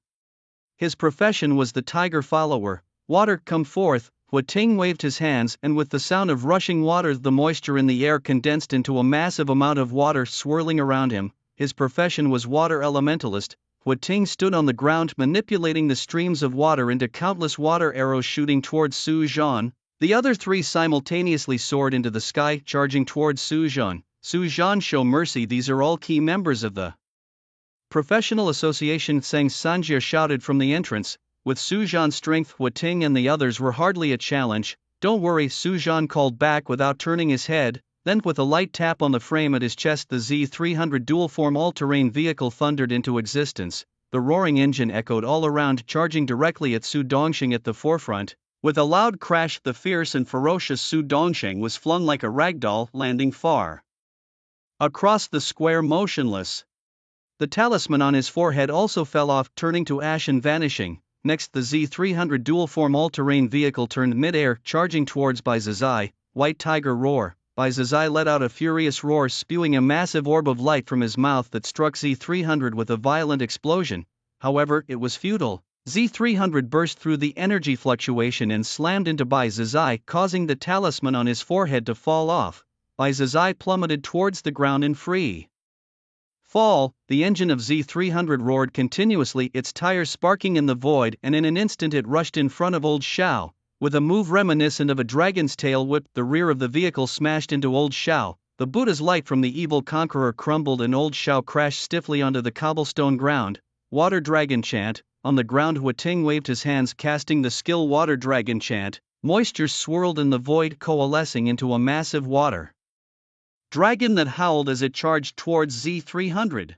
His profession was the Tiger Follower. Water, come forth. Hu Ting waved his hands, and with the sound of rushing water, the moisture in the air condensed into a massive amount of water swirling around him. His profession was Water Elementalist. Hu Ting stood on the ground, manipulating the streams of water into countless water arrows shooting towards Su Zhan. The other 3 simultaneously soared into the sky, charging towards Su Zhan. Su Zhan, show mercy, these are all key members of the Professional Association, Zhang Sanjia shouted from the entrance. With Su Zhan's strength, Hu Ting and the others were hardly a challenge. Don't worry, Su Zhan called back without turning his head. Then, with a light tap on the frame at his chest, the Z300 dual-form all-terrain vehicle thundered into existence. The roaring engine echoed all around, charging directly at Su Dongsheng at the forefront. With a loud crash, the fierce and ferocious Su Dongsheng was flung like a ragdoll, landing far across the square, motionless. The talisman on his forehead also fell off, turning to ash and vanishing. Next, the Z300 dual-form all-terrain vehicle turned mid-air, charging towards Bai Zizai. White Tiger Roar. Bai Zizai let out a furious roar, spewing a massive orb of light from his mouth that struck Z300 with a violent explosion. However, it was futile. Z300 burst through the energy fluctuation and slammed into Bai Zizai, causing the talisman on his forehead to fall off. Bai Zizai plummeted towards the ground in free fall. The engine of Z300 roared continuously, its tires sparking in the void, and in an instant it rushed in front of Old Shao. With a move reminiscent of a dragon's tail whip, the rear of the vehicle smashed into Old Shao. The Buddha's light from the evil conqueror crumbled and Old Shao crashed stiffly onto the cobblestone ground. Water Dragon Chant. On the ground, Hu Ting waved his hands, casting the skill Water Dragon Chant. Moisture swirled in the void, coalescing into a massive water dragon that howled as it charged towards Z300.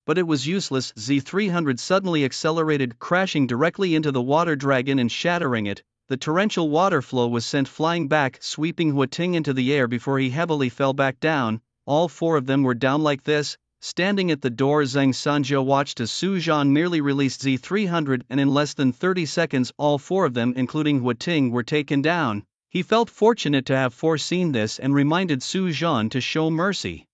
But it was useless. Z300 suddenly accelerated, crashing directly into the water dragon and shattering it. The torrential water flow was sent flying back, sweeping Hu Ting into the air before he heavily fell back down. All 4 of them were down like this. Standing at the door, Zhang Sanjia watched as Su Zhan merely released Z300, and in less than 30 seconds all 4 of them, including Hu Ting, were taken down. He felt fortunate to have foreseen this and reminded Su Zhan to show mercy.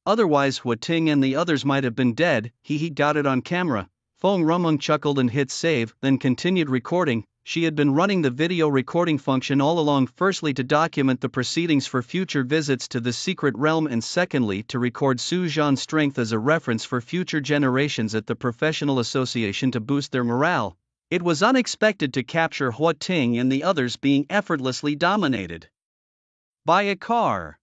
Otherwise Hua Ting and the others might have been dead. He got it on camera. Feng Rumeng chuckled and hit save, then continued recording. She had been running the video recording function all along, firstly to document the proceedings for future visits to the secret realm, and secondly to record Su Zhan's strength as a reference for future generations at the professional association to boost their morale. It was unexpected to capture Hua Ting and the others being effortlessly dominated by a car.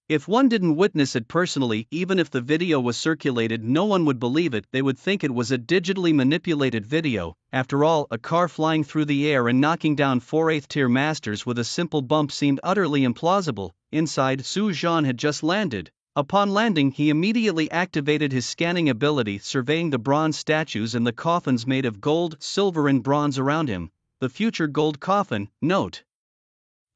If one didn't witness it personally, even if the video was circulated, no one would believe it. They would think it was a digitally manipulated video. After all, a car flying through the air and knocking down 4 8th-tier masters with a simple bump seemed utterly implausible. Inside, Su Zhan had just landed. Upon landing, he immediately activated his scanning ability, surveying the bronze statues and the coffins made of gold, silver and bronze around him. The future gold coffin, note.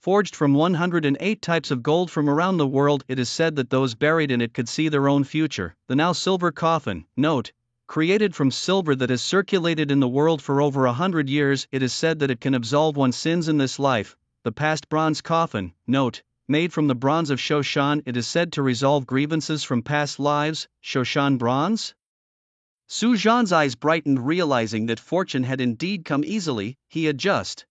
Forged from 108 types of gold from around the world, it is said that those buried in it could see their own future. The now silver coffin, note. Created from silver that has circulated in the world for over 100 years, it is said that it can absolve one's sins in this life. The past bronze coffin, note. Made from the bronze of Shoshan, it is said to resolve grievances from past lives. Shoshan bronze? Su Zhan's eyes brightened, realizing that fortune had indeed come easily. He had just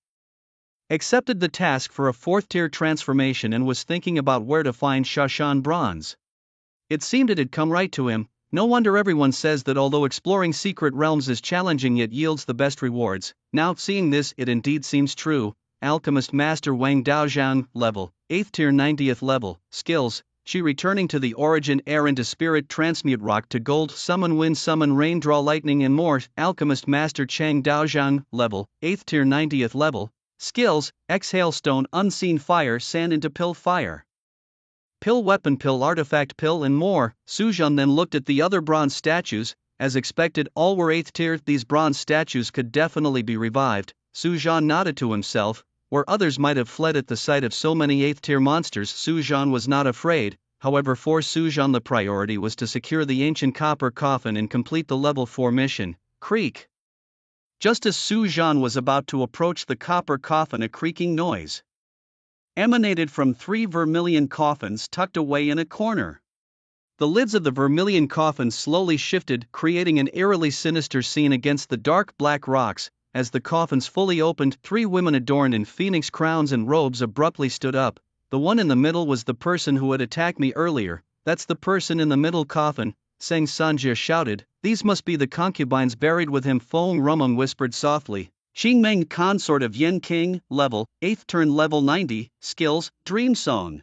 accepted the task for a 4th-tier transformation and was thinking about where to find Shoshan bronze. It seemed it had come right to him. No wonder everyone says that although exploring secret realms is challenging, it yields the best rewards. Now seeing this, it indeed seems true. Alchemist Master Wang Daozhang, level 8th tier, 90th level. Skills: She returning to the origin, air into spirit, transmute rock to gold, summon wind, summon rain, draw lightning and more. Alchemist Master Chang Daozhang, level 8th tier, 90th level. Skills: Exhale stone, unseen fire, sand into pill, fire. Pill, weapon, pill, artifact, pill and more. Su Zhan then looked at the other bronze statues. As expected, all were 8th tier. These bronze statues could definitely be revived. Su Zhan nodded to himself. Where others might have fled at the sight of so many 8th tier monsters, Su Zhan was not afraid. However, for Su Zhan the priority was to secure the ancient copper coffin and complete the level 4 mission. Creak. Just as Su Zhan was about to approach the copper coffin, a creaking noise emanated from 3 vermilion coffins tucked away in a corner. The lids of the vermilion coffins slowly shifted, creating an eerily sinister scene against the dark black rocks. As the coffins fully opened, 3 women adorned in phoenix crowns and robes abruptly stood up. The one in the middle was the person who had attacked me earlier. That's the person in the middle coffin, Seng Sanjia shouted. These must be the concubines buried with him, Feng Rumeng whispered softly. Qingmeng, consort of Yen King, level 8th turn, level 90. Skills: Dream Song,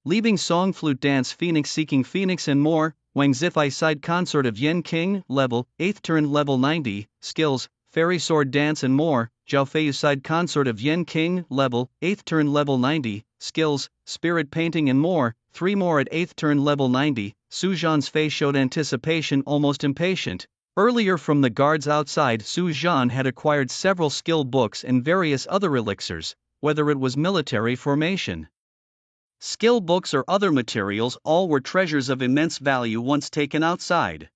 Leaving Song, Flute Dance, Phoenix Seeking Phoenix and more. Wang Zifei side, consort of Yen King, level 8th turn, level 90. Skills: Fairy Sword Dance and more. Zhao Fei side, consort of Yen King, level 8th turn, level 90. Skills: Spirit Painting and more. 3 more at 8th turn, level 90. Su Zhan's face showed anticipation, almost impatient. Earlier from the guards outside, Su Zhan had acquired several skill books and various other elixirs. Whether it was military formation, skill books or other materials, all were treasures of immense value once taken outside.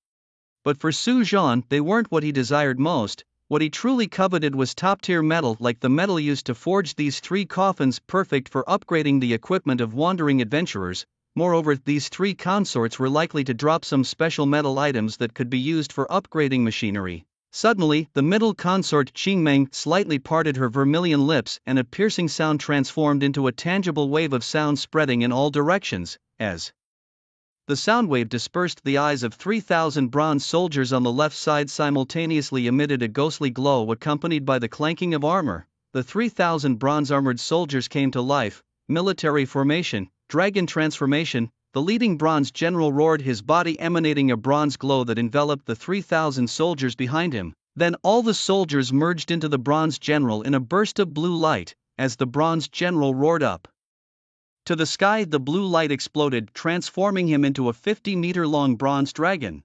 But for Su Zhan, they weren't what he desired most. What he truly coveted was top-tier metal, like the metal used to forge these 3 coffins, perfect for upgrading the equipment of wandering adventurers. Moreover, these 3 consorts were likely to drop some special metal items that could be used for upgrading machinery. Suddenly, the middle consort Qingmeng slightly parted her vermilion lips, and a piercing sound transformed into a tangible wave of sound spreading in all directions. As the sound wave dispersed, the eyes of 3,000 bronze soldiers on the left side simultaneously emitted a ghostly glow accompanied by the clanking of armor. The 3,000 bronze-armored soldiers came to life. Military formation, dragon transformation. The leading bronze general roared, his body emanating a bronze glow that enveloped the 3,000 soldiers behind him. Then all the soldiers merged into the bronze general in a burst of blue light. As the bronze general roared up to the sky, the blue light exploded, transforming him into a 50-meter-long bronze dragon.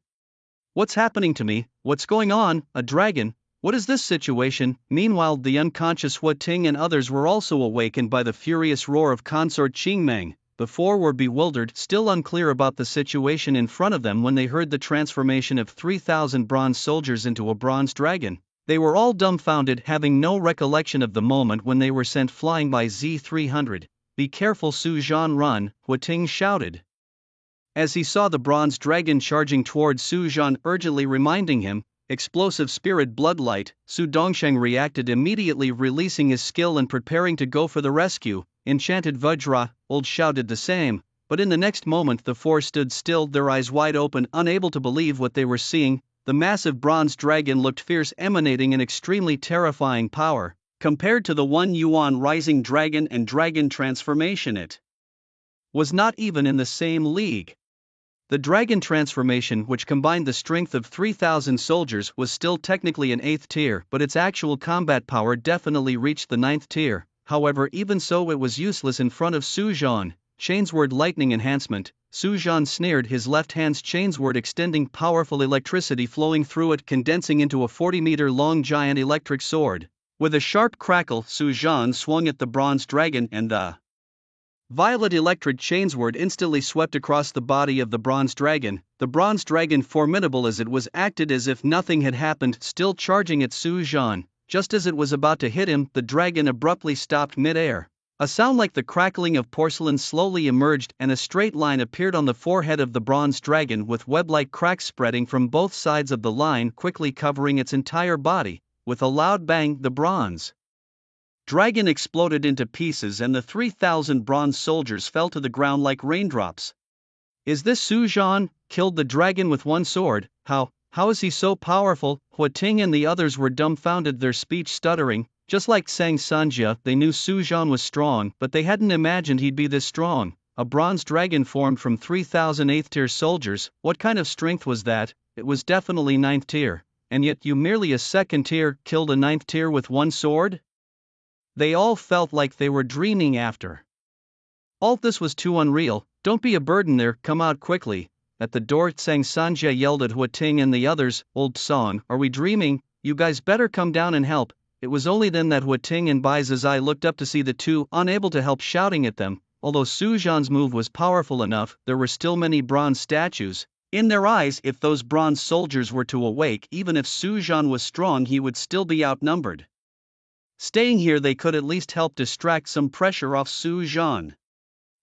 What's happening to me? What's going on? A dragon? What is this situation? Meanwhile, the unconscious Hua Ting and others were also awakened by the furious roar of consort Qingmeng. The 4 were bewildered, still unclear about the situation in front of them when they heard the transformation of 3,000 bronze soldiers into a bronze dragon. They were all dumbfounded, having no recollection of the moment when they were sent flying by Z-300. "Be careful, Su Zhan, run," Huating shouted. As he saw the bronze dragon charging toward Su Zhan, urgently reminding him, "Explosive spirit bloodlight," Su Dongsheng reacted immediately, releasing his skill and preparing to go for the rescue. "Enchanted Vajra," Old shouted the same, but in the next moment the four stood still, their eyes wide open, unable to believe what they were seeing. The massive bronze dragon looked fierce, emanating an extremely terrifying power. Compared to the one Yuan Rising Dragon and Dragon Transformation, it was not even in the same league. The Dragon Transformation, which combined the strength of 3,000 soldiers, was still technically an 8th tier, but its actual combat power definitely reached the 9th tier. However, even so, it was useless in front of Su Zhan. Chainsword Lightning Enhancement. Su Zhan sneered, his left hand's chainsword extending, powerful electricity flowing through it, condensing into a 40-meter-long giant electric sword. With a sharp crackle, Su Zhan swung at the bronze dragon, and the violet electric chainsword instantly swept across the body of the bronze dragon. The bronze dragon, formidable as it was, acted as if nothing had happened, still charging at Su Zhan. Just as it was about to hit him, the dragon abruptly stopped mid-air. A sound like the crackling of porcelain slowly emerged, and a straight line appeared on the forehead of the bronze dragon, with web-like cracks spreading from both sides of the line, quickly covering its entire body. With a loud bang, the bronze dragon exploded into pieces, and the 3,000 bronze soldiers fell to the ground like raindrops. "Is this Su Zhan? Killed the dragon with one sword? How is he so powerful?" Huating and the others were dumbfounded, their speech stuttering. Just like Zhang Sanjia, they knew Su Zhan was strong, but they hadn't imagined he'd be this strong. A bronze dragon formed from 3,000 8th tier soldiers. What kind of strength was that? It was definitely 9th tier. And yet you, merely a 2nd tier, killed a 9th tier with one sword? They all felt like they were dreaming after all. This was too unreal. "Don't be a burden there, come out quickly." At the door, Zhang Sanjia yelled at Huating and the others, "Old Song, are we dreaming? You guys better come down and help." It was only then that Huating and Bai Zizai looked up to see the two, unable to help shouting at them. Although Su Zhan's move was powerful enough, there were still many bronze statues in their eyes. If those bronze soldiers were to awake, even if Su Zhan was strong, he would still be outnumbered. Staying here, they could at least help distract some pressure off Su Zhan.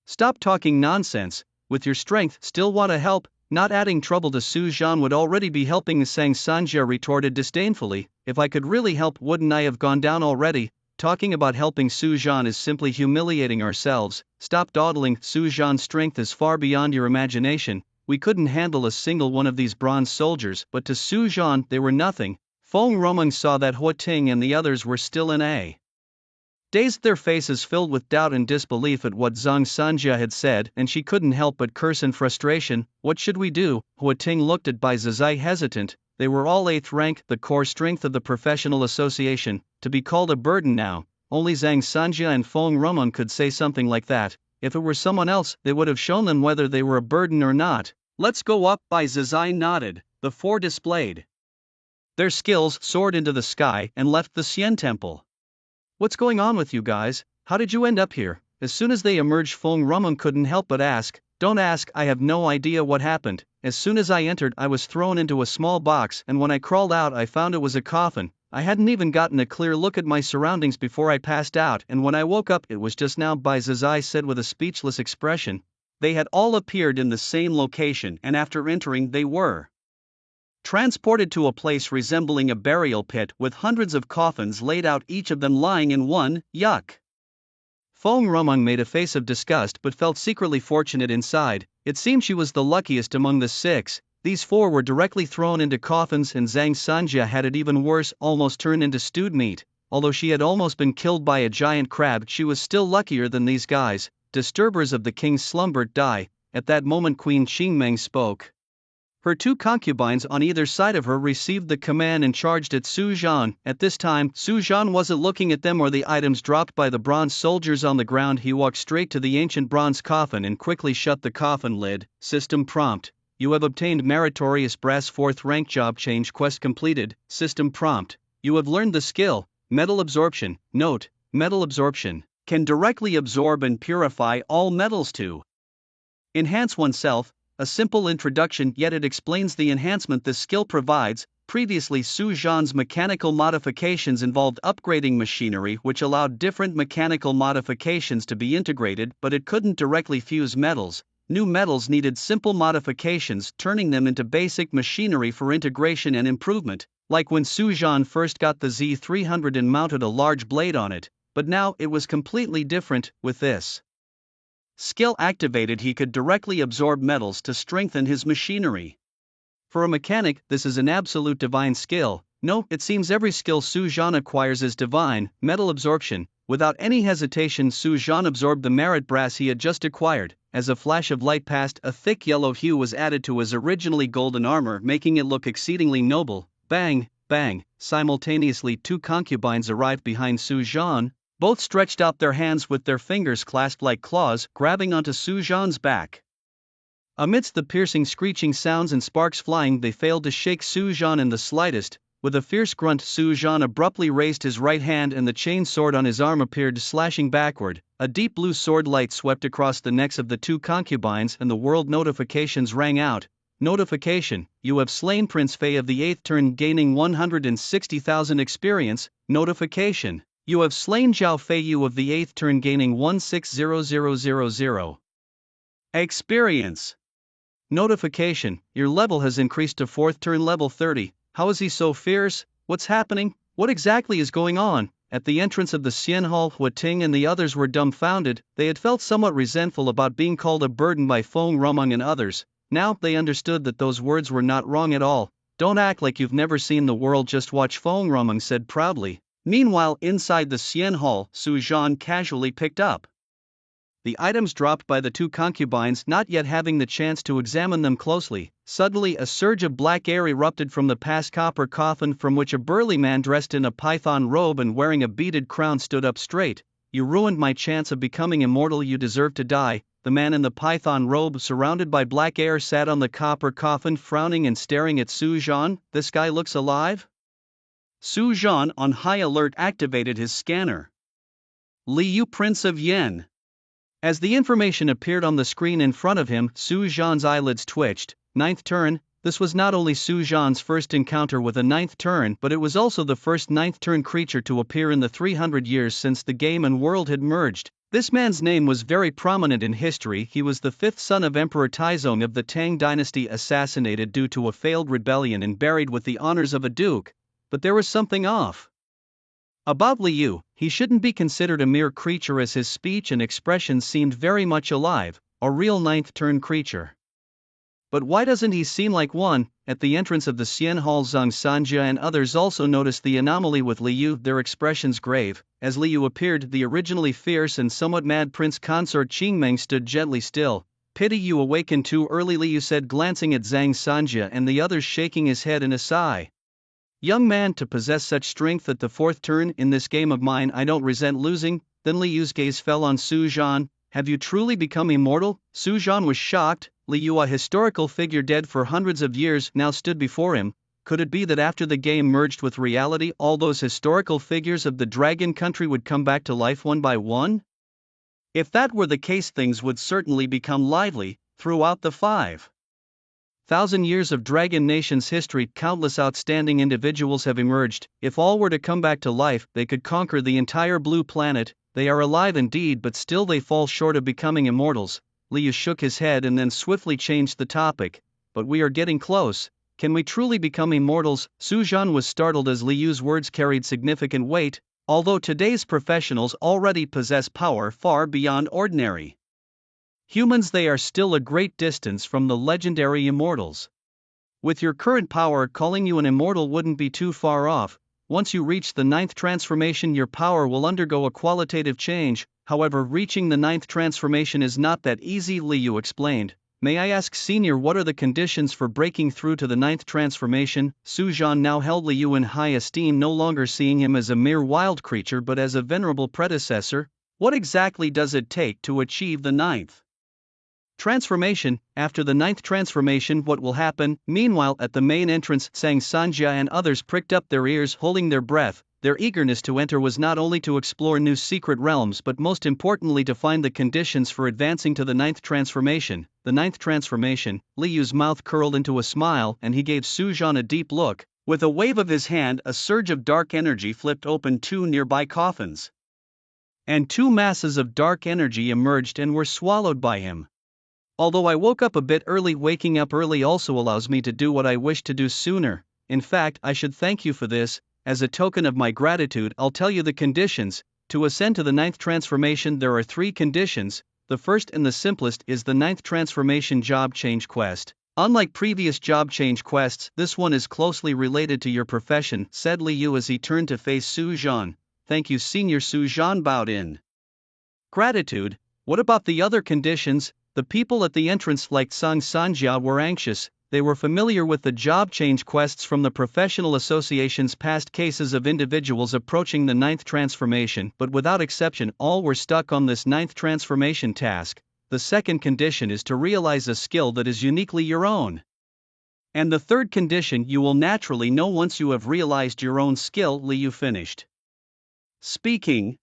"Stop talking nonsense. With your strength, still want to help? Not adding trouble to Su Zhan would already be helping," Zhang Sanjia retorted disdainfully. "If I could really help, wouldn't I have gone down already? Talking about helping Su Zhan is simply humiliating ourselves. Stop dawdling. Su Zhan's strength is far beyond your imagination. We couldn't handle a single one of these bronze soldiers." But to Su Zhan, they were nothing. Feng Romeng saw that Huating and the others were still in a dazed, their faces filled with doubt and disbelief at what Zhang Sanjia had said, and she couldn't help but curse in frustration. "What should we do?" Huating looked at Bai Zizai, hesitant. They were all 8th rank, the core strength of the professional association. To be called a burden now, only Zhang Sanjia and Feng Romeng could say something like that. If it were someone else, they would have shown them whether they were a burden or not. "Let's go up," Bai Zizai nodded. The four displayed their skills, soared into the sky, and left the Xian Temple. "What's going on with you guys? How did you end up here?" As soon as they emerged, Feng Romeng couldn't help but ask. "Don't ask, I have no idea what happened. As soon as I entered, I was thrown into a small box, and when I crawled out, I found it was a coffin. I hadn't even gotten a clear look at my surroundings before I passed out, and when I woke up, it was just now," Bai Zizai said with a speechless expression. They had all appeared in the same location, and after entering, they were transported to a place resembling a burial pit, with hundreds of coffins laid out, each of them lying in one. Yuck! Feng Romeng made a face of disgust but felt secretly fortunate inside. It seemed she was the luckiest among the 6. These 4 were directly thrown into coffins, and Zhang Sanjia had it even worse, almost turned into stewed meat. Although she had almost been killed by a giant crab, she was still luckier than these guys. "Disturbers of the king's slumber, die." At that moment, Queen Qingmeng spoke. Her 2 concubines on either side of her received the command and charged at Su Zhan. At this time, Su Zhan wasn't looking at them or the items dropped by the bronze soldiers on the ground. He walked straight to the ancient bronze coffin and quickly shut the coffin lid. System prompt. You have obtained meritorious brass 4th rank, job change quest completed. System prompt. You have learned the skill, metal absorption. Note, metal absorption can directly absorb and purify all metals to enhance oneself. A simple introduction, yet it explains the enhancement this skill provides. Previously, Su Zhan's mechanical modifications involved upgrading machinery which allowed different mechanical modifications to be integrated, but it couldn't directly fuse metals. New metals needed simple modifications, turning them into basic machinery for integration and improvement, like when Su Zhan first got the Z300 and mounted a large blade on it, but now it was completely different. With this skill activated, he could directly absorb metals to strengthen his machinery. For a mechanic, this is an absolute divine skill. No, it seems every skill Su Zhan acquires is divine. Metal absorption. Without any hesitation, Su Zhan absorbed the Marit brass he had just acquired. As a flash of light passed, a thick yellow hue was added to his originally golden armor, making it look exceedingly noble. Bang, bang. Simultaneously, two concubines arrived behind Su Zhan. Both stretched out their hands with their fingers clasped like claws, grabbing onto Su Zhan's back. Amidst the piercing screeching sounds and sparks flying, they failed to shake Su Zhan in the slightest. With a fierce grunt, Su Zhan abruptly raised his right hand and the chain sword on his arm appeared, slashing backward. A deep blue sword light swept across the necks of the two concubines and the world notifications rang out. Notification: you have slain Prince Fei of the 8th turn, gaining 160,000 experience. Notification: you have slain Zhao Feiyu of the 8th turn, gaining 160000 experience. Notification: your level has increased to 4th turn level 30. How is he so fierce? What's happening? What exactly is going on? At the entrance of the Xian Hall, Hua Ting and the others were dumbfounded. They had felt somewhat resentful about being called a burden by Feng Rumeng and others. Now they understood that those words were not wrong at all. Don't act like you've never seen the world, just watch, Feng Rumeng said proudly. Meanwhile, inside the Xian Hall, Su Zhan casually picked up the items dropped by the two concubines, not yet having the chance to examine them closely. Suddenly, a surge of black air erupted from the past copper coffin, from which a burly man dressed in a python robe and wearing a beaded crown stood up straight. You ruined my chance of becoming immortal, you deserve to die. The man in the python robe, surrounded by black air, sat on the copper coffin, frowning and staring at Su Zhan. This guy looks alive? Su Zhan, on high alert, activated his scanner. Li Yu, Prince of Yen. As the information appeared on the screen in front of him, Su Zhan's eyelids twitched. 9th turn. This was not only Su Zhan's first encounter with a 9th turn, but it was also the first 9th turn creature to appear in the 300 years since the game and world had merged. This man's name was very prominent in history. He was the 5th son of Emperor Taizong of the Tang dynasty, assassinated due to a failed rebellion and buried with the honors of a duke. But there was something off about Li Yu. He shouldn't be considered a mere creature, as his speech and expressions seemed very much alive, a real 9th turn creature. But why doesn't he seem like one? At the entrance of the Xian Hall, Zhang Sanja and others also noticed the anomaly with Li Yu, their expressions grave. As Li Yu appeared, the originally fierce and somewhat mad prince consort Qingmeng stood gently still. Pity you awakened too early, Li Yu said, glancing at Zhang Sanja and the others, shaking his head in a sigh. Young man, to possess such strength at the 4th turn in this game of mine, I don't resent losing. Then Li Yu's gaze fell on Su Zhan. Have you truly become immortal? Su Zhan was shocked. Li Yu, a historical figure dead for hundreds of years, now stood before him. Could it be that after the game merged with reality, all those historical figures of the Dragon Country would come back to life one by one? If that were the case, things would certainly become lively. Throughout the 5,000 years of Dragon Nation's history, countless outstanding individuals have emerged. If all were to come back to life, they could conquer the entire blue planet. They are alive indeed, but still they fall short of becoming immortals. Li Yu shook his head and then swiftly changed the topic. But we are getting close. Can we truly become immortals? Su Zhan was startled as Li Yu's words carried significant weight. Although today's professionals already possess power far beyond ordinary humans, they are still a great distance from the legendary immortals. With your current power, calling you an immortal wouldn't be too far off. Once you reach the 9th transformation, your power will undergo a qualitative change. However, reaching the 9th transformation is not that easy, Li Yu explained. May I ask, Senior, what are the conditions for breaking through to the 9th transformation? Su Zhan now held Li Yu in high esteem, no longer seeing him as a mere wild creature but as a venerable predecessor. What exactly does it take to achieve the 9th transformation? After the 9th transformation, what will happen? Meanwhile, at the main entrance, Zhang Sanja and others pricked up their ears, holding their breath. Their eagerness to enter was not only to explore new secret realms but most importantly to find the conditions for advancing to the 9th transformation. The 9th transformation. Li Yu's mouth curled into a smile and he gave Su Zhan a deep look. With a wave of his hand, a surge of dark energy flipped open two nearby coffins. And two masses of dark energy emerged and were swallowed by him. Although I woke up a bit early, waking up early also allows me to do what I wish to do sooner. In fact, I should thank you for this. As a token of my gratitude, I'll tell you the conditions. To ascend to the 9th transformation, there are 3 conditions. The first and the simplest is the 9th transformation job change quest. Unlike previous job change quests, this one is closely related to your profession, said Liu as he turned to face Su Zhan. Thank you, Senior. Su Zhan bowed in gratitude. What about the other conditions? The people at the entrance like Zhang Sanjia were anxious. They were familiar with the job change quests from the professional association's past cases of individuals approaching the 9th transformation, but without exception all were stuck on this 9th transformation task. The second condition is to realize a skill that is uniquely your own. And the third condition you will naturally know once you have realized your own skill. Liu finished speaking.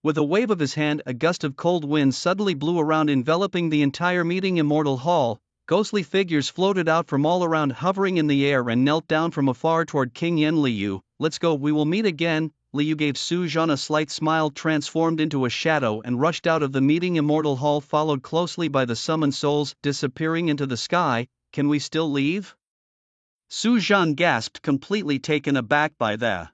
With a wave of his hand, a gust of cold wind suddenly blew around, enveloping the entire meeting immortal hall. Ghostly figures floated out from all around, hovering in the air, and knelt down from afar toward King Yan. Liu, let's go, we will meet again. Liu gave Su Zhan a slight smile, transformed into a shadow, and rushed out of the meeting immortal hall, followed closely by the summoned souls, disappearing into the sky. Can we still leave? Su Zhan gasped, completely taken aback by the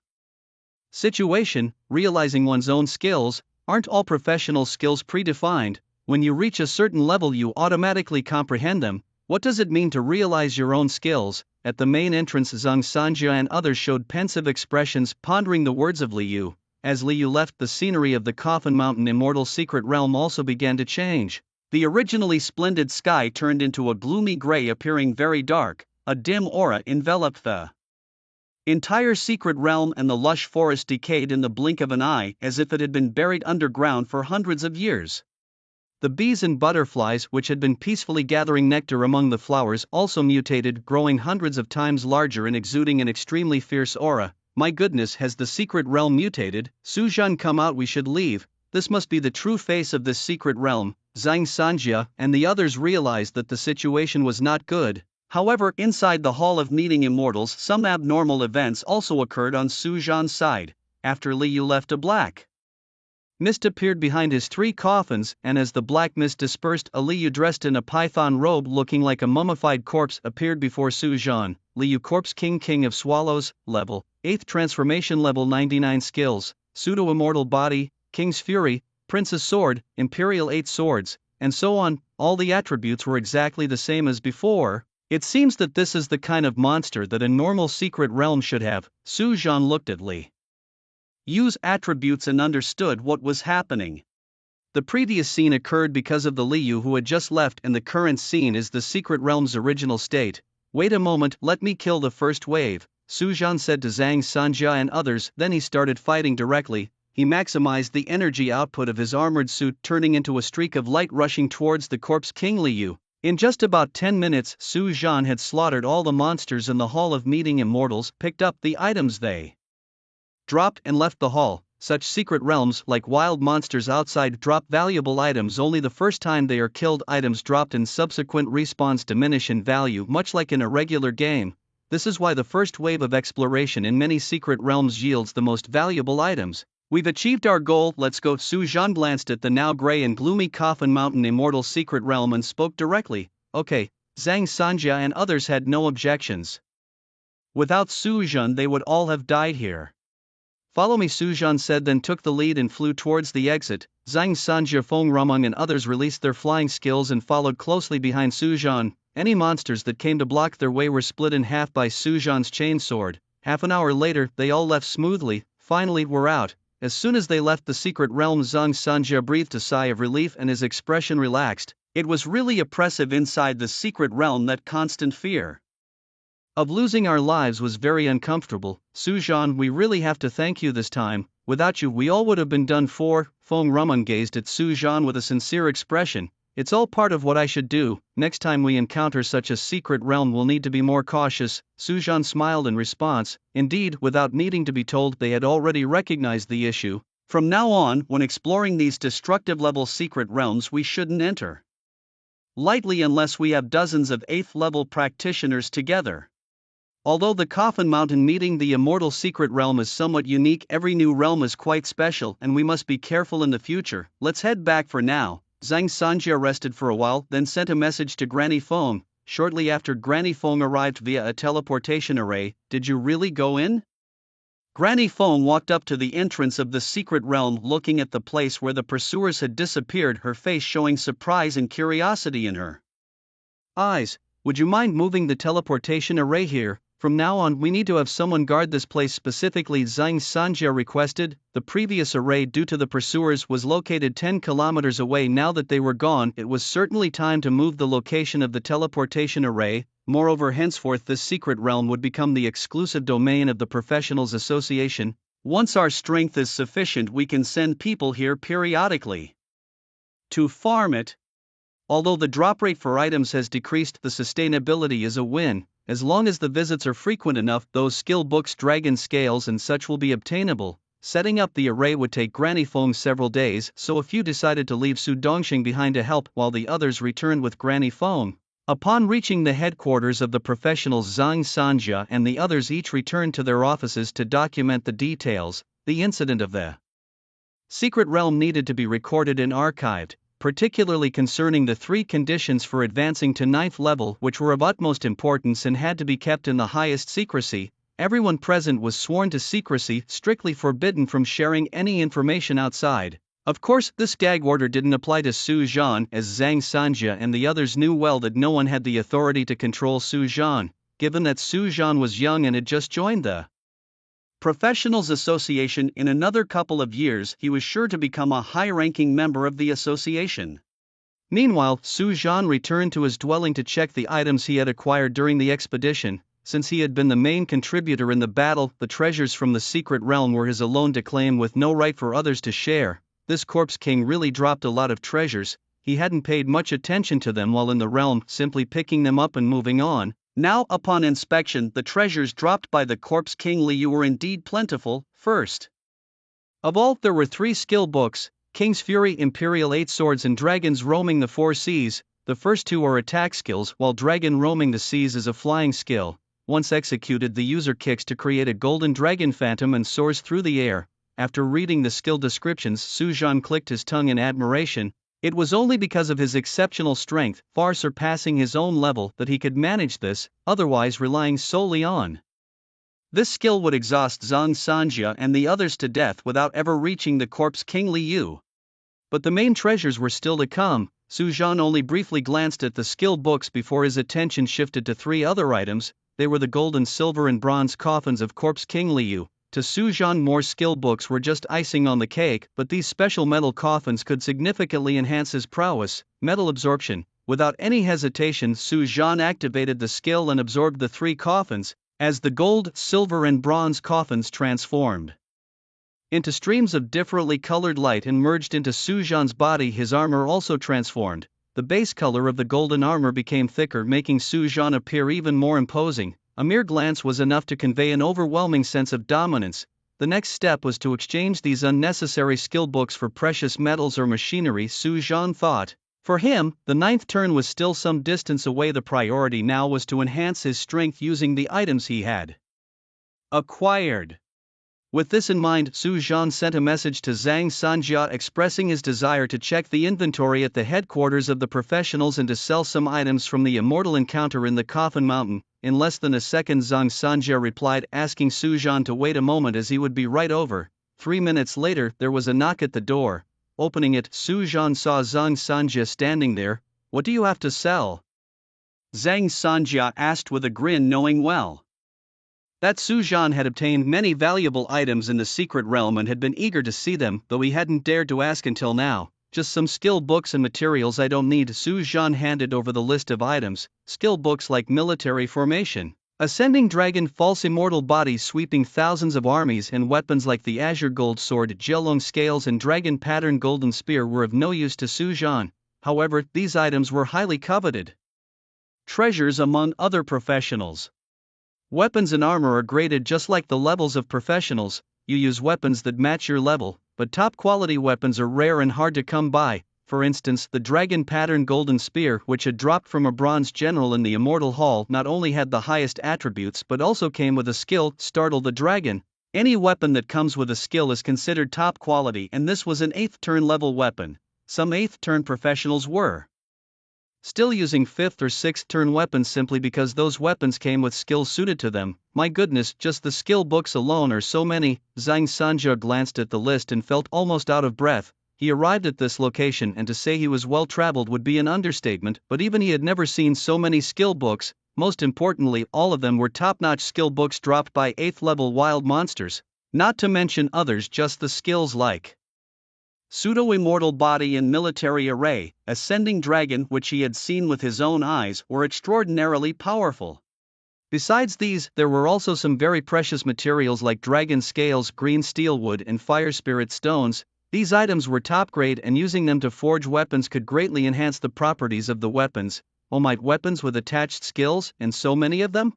situation. Realizing one's own skills, aren't all professional skills predefined? When you reach a certain level you automatically comprehend them. What does it mean to realize your own skills? At the main entrance, Zhang Sanjia and others showed pensive expressions, pondering the words of Liu. As Liu left, the scenery of the Coffin Mountain Immortal Secret Realm also began to change. The originally splendid sky turned into a gloomy gray, appearing very dark. A dim aura enveloped the entire secret realm, and the lush forest decayed in the blink of an eye, as if it had been buried underground for hundreds of years. The bees and butterflies, which had been peacefully gathering nectar among the flowers, also mutated, growing hundreds of times larger and exuding an extremely fierce aura. My goodness, has the secret realm mutated? Su Zhan, come out, we should leave. This must be the true face of this secret realm. Zhang Sanjia and the others realized that the situation was not good. However, inside the Hall of Meeting Immortals, some abnormal events also occurred on Su Zhan's side. After Liu left, a black mist appeared behind his 3 coffins, and as the black mist dispersed, a Liu dressed in a python robe looking like a mummified corpse appeared before Su Zhan. Liu, Corpse King of Swallows, level 8th transformation, level 99 skills, pseudo-immortal body, King's Fury, Prince's Sword, Imperial 8 swords, and so on. All the attributes were exactly the same as before. It seems that this is the kind of monster that a normal secret realm should have. Su Zhan looked at Liu's attributes and understood what was happening. The previous scene occurred because of the Liu who had just left, and the current scene is the secret realm's original state. Wait a moment, let me kill the first wave, Su Zhan said to Zhang Sanjia and others. Then he started fighting directly. He maximized the energy output of his armored suit, turning into a streak of light rushing towards the Corpse King Liu. In just about 10 minutes, Su Zhan had slaughtered all the monsters in the Hall of Meeting Immortals, picked up the items they dropped, and left the hall. Such secret realms, like wild monsters outside, drop valuable items only the first time they are killed. Items dropped and subsequent respawns diminish in value, much like in a regular game. This is why the first wave of exploration in many secret realms yields the most valuable items. We've achieved our goal, let's go. Su Zhan glanced at the now gray and gloomy Coffin Mountain Immortal Secret Realm and spoke directly. Okay. Zhang Sanjia and others had no objections. Without Su Zhan they would all have died here. Follow me, Su Zhan said, then took the lead and flew towards the exit. Zhang Sanjia, Feng Rumeng and others released their flying skills and followed closely behind Su Zhan. Any monsters that came to block their way were split in half by Su Zhan's chainsword. Half an hour later, they all left smoothly. Finally, we're out. As soon as they left the secret realm, Zhang Sanjia breathed a sigh of relief and his expression relaxed. It was really oppressive inside the secret realm. That constant fear of losing our lives was very uncomfortable. Su Zhan, we really have to thank you this time. Without you, we all would have been done for. Feng Rumeng gazed at Su Zhan with a sincere expression. It's all part of what I should do. Next time we encounter such a secret realm, we'll need to be more cautious. Su Zhan smiled in response. Indeed, without needing to be told, they had already recognized the issue. From now on, when exploring these destructive level secret realms, we shouldn't enter lightly unless we have dozens of 8th level practitioners together. Although the Coffin Mountain meeting the immortal secret realm is somewhat unique, every new realm is quite special and we must be careful in the future. Let's head back for now. Zhang Sanjia rested for a while, then sent a message to Granny Feng. Shortly after, Granny Feng arrived via a teleportation array. Did you really go in? Granny Feng walked up to the entrance of the secret realm, looking at the place where the pursuers had disappeared, her face showing surprise and curiosity in her eyes. Would you mind moving the teleportation array here? From now on, we need to have someone guard this place specifically, Zhang Sanjia requested. The previous array, due to the pursuers, was located 10 kilometers away. Now that they were gone, it was certainly time to move the location of the teleportation array. Moreover, henceforth this secret realm would become the exclusive domain of the Professionals Association. Once our strength is sufficient, we can send people here periodically to farm it. Although the drop rate for items has decreased, the sustainability is a win. As long as the visits are frequent enough, those skill books, dragon scales and such will be obtainable. Setting up the array would take Granny Feng several days, so a few decided to leave Su Dongxing behind to help, while the others returned with Granny Feng. Upon reaching the headquarters of the professionals, Zhang Sanjia and the others each returned to their offices to document the details. The incident of the secret realm needed to be recorded and archived, particularly concerning the 3 conditions for advancing to 9th level, which were of utmost importance and had to be kept in the highest secrecy. Everyone present was sworn to secrecy, strictly forbidden from sharing any information outside. Of course, this gag order didn't apply to Su Zhan, as Zhang Sanjia and the others knew well that no one had the authority to control Su Zhan, given that Su Zhan was young and had just joined the Professionals Association. In another couple of years, he was sure to become a high-ranking member of the association. Meanwhile, Su Zhan returned to his dwelling to check the items he had acquired during the expedition. Since he had been the main contributor in the battle, the treasures from the secret realm were his alone to claim with no right for others to share. This corpse king really dropped a lot of treasures. He hadn't paid much attention to them while in the realm, simply picking them up and moving on. Now, upon inspection, the treasures dropped by the corpse king Liu were indeed plentiful. First of all, there were 3 skill books: King's Fury, Imperial 8 Swords and Dragons Roaming the 4 Seas. The first 2 are attack skills, while Dragon Roaming the Seas is a flying skill. Once executed, the user kicks to create a golden dragon phantom and soars through the air. After reading the skill descriptions, Su Zhan clicked his tongue in admiration. It was only because of his exceptional strength, far surpassing his own level, that he could manage this, otherwise relying solely on this skill would exhaust Zhang Sanjia and the others to death without ever reaching the corpse king Liu. But the main treasures were still to come. Su Zhan only briefly glanced at the skill books before his attention shifted to 3 other items. They were the gold and silver and bronze coffins of corpse king Liu. To Su Zhan, more skill books were just icing on the cake, but these special metal coffins could significantly enhance his prowess. Metal absorption. Without any hesitation, Su Zhan activated the skill and absorbed the 3 coffins. As the gold, silver and bronze coffins transformed into streams of differently colored light and merged into Su Zhan's body, his armor also transformed. The base color of the golden armor became thicker, making Su Zhan appear even more imposing. A mere glance was enough to convey an overwhelming sense of dominance. The next step was to exchange these unnecessary skill books for precious metals or machinery, Su Zhan thought. For him, the 9th turn was still some distance away. The priority now was to enhance his strength using the items he had acquired. With this in mind, Su Zhan sent a message to Zhang Sanjia expressing his desire to check the inventory at the headquarters of the professionals and to sell some items from the immortal encounter in the Coffin Mountain. In less than a second, Zhang Sanjia replied, asking Su Zhan to wait a moment as he would be right over. 3 minutes later, there was a knock at the door. Opening it, Su Zhan saw Zhang Sanjia standing there. "What do you have to sell?" Zhang Sanjia asked with a grin, knowing well that Su Zhan had obtained many valuable items in the secret realm and had been eager to see them, though he hadn't dared to ask until now. "Just some skill books and materials I don't need." Su Zhan handed over the list of items. Skill books like military formation, ascending dragon, false immortal body sweeping thousands of armies, and weapons like the azure gold sword, Jielong scales and dragon pattern golden spear were of no use to Su Zhan. However, these items were highly coveted treasures among other professionals. Weapons and armor are graded just like the levels of professionals. You use weapons that match your level, but top quality weapons are rare and hard to come by. For instance, the dragon pattern golden spear, which had dropped from a bronze general in the Immortal Hall, not only had the highest attributes but also came with a skill, Startle the Dragon. Any weapon that comes with a skill is considered top quality, and this was an 8th turn level weapon. Some 8th turn professionals were still using 5th or 6th turn weapons simply because those weapons came with skills suited to them. My goodness, just the skill books alone are so many. Zhang Sanjia glanced at the list and felt almost out of breath. He arrived at this location, and to say he was well traveled would be an understatement, but even he had never seen so many skill books. Most importantly, all of them were top-notch skill books dropped by 8th level wild monsters. Not to mention others, just the skills like Pseudo-Immortal Body in Military Array, Ascending Dragon, which he had seen with his own eyes, were extraordinarily powerful. Besides these, there were also some very precious materials like dragon scales, green steel wood, and fire spirit stones. These items were top grade, and using them to forge weapons could greatly enhance the properties of the weapons. Oh, might weapons with attached skills, and so many of them?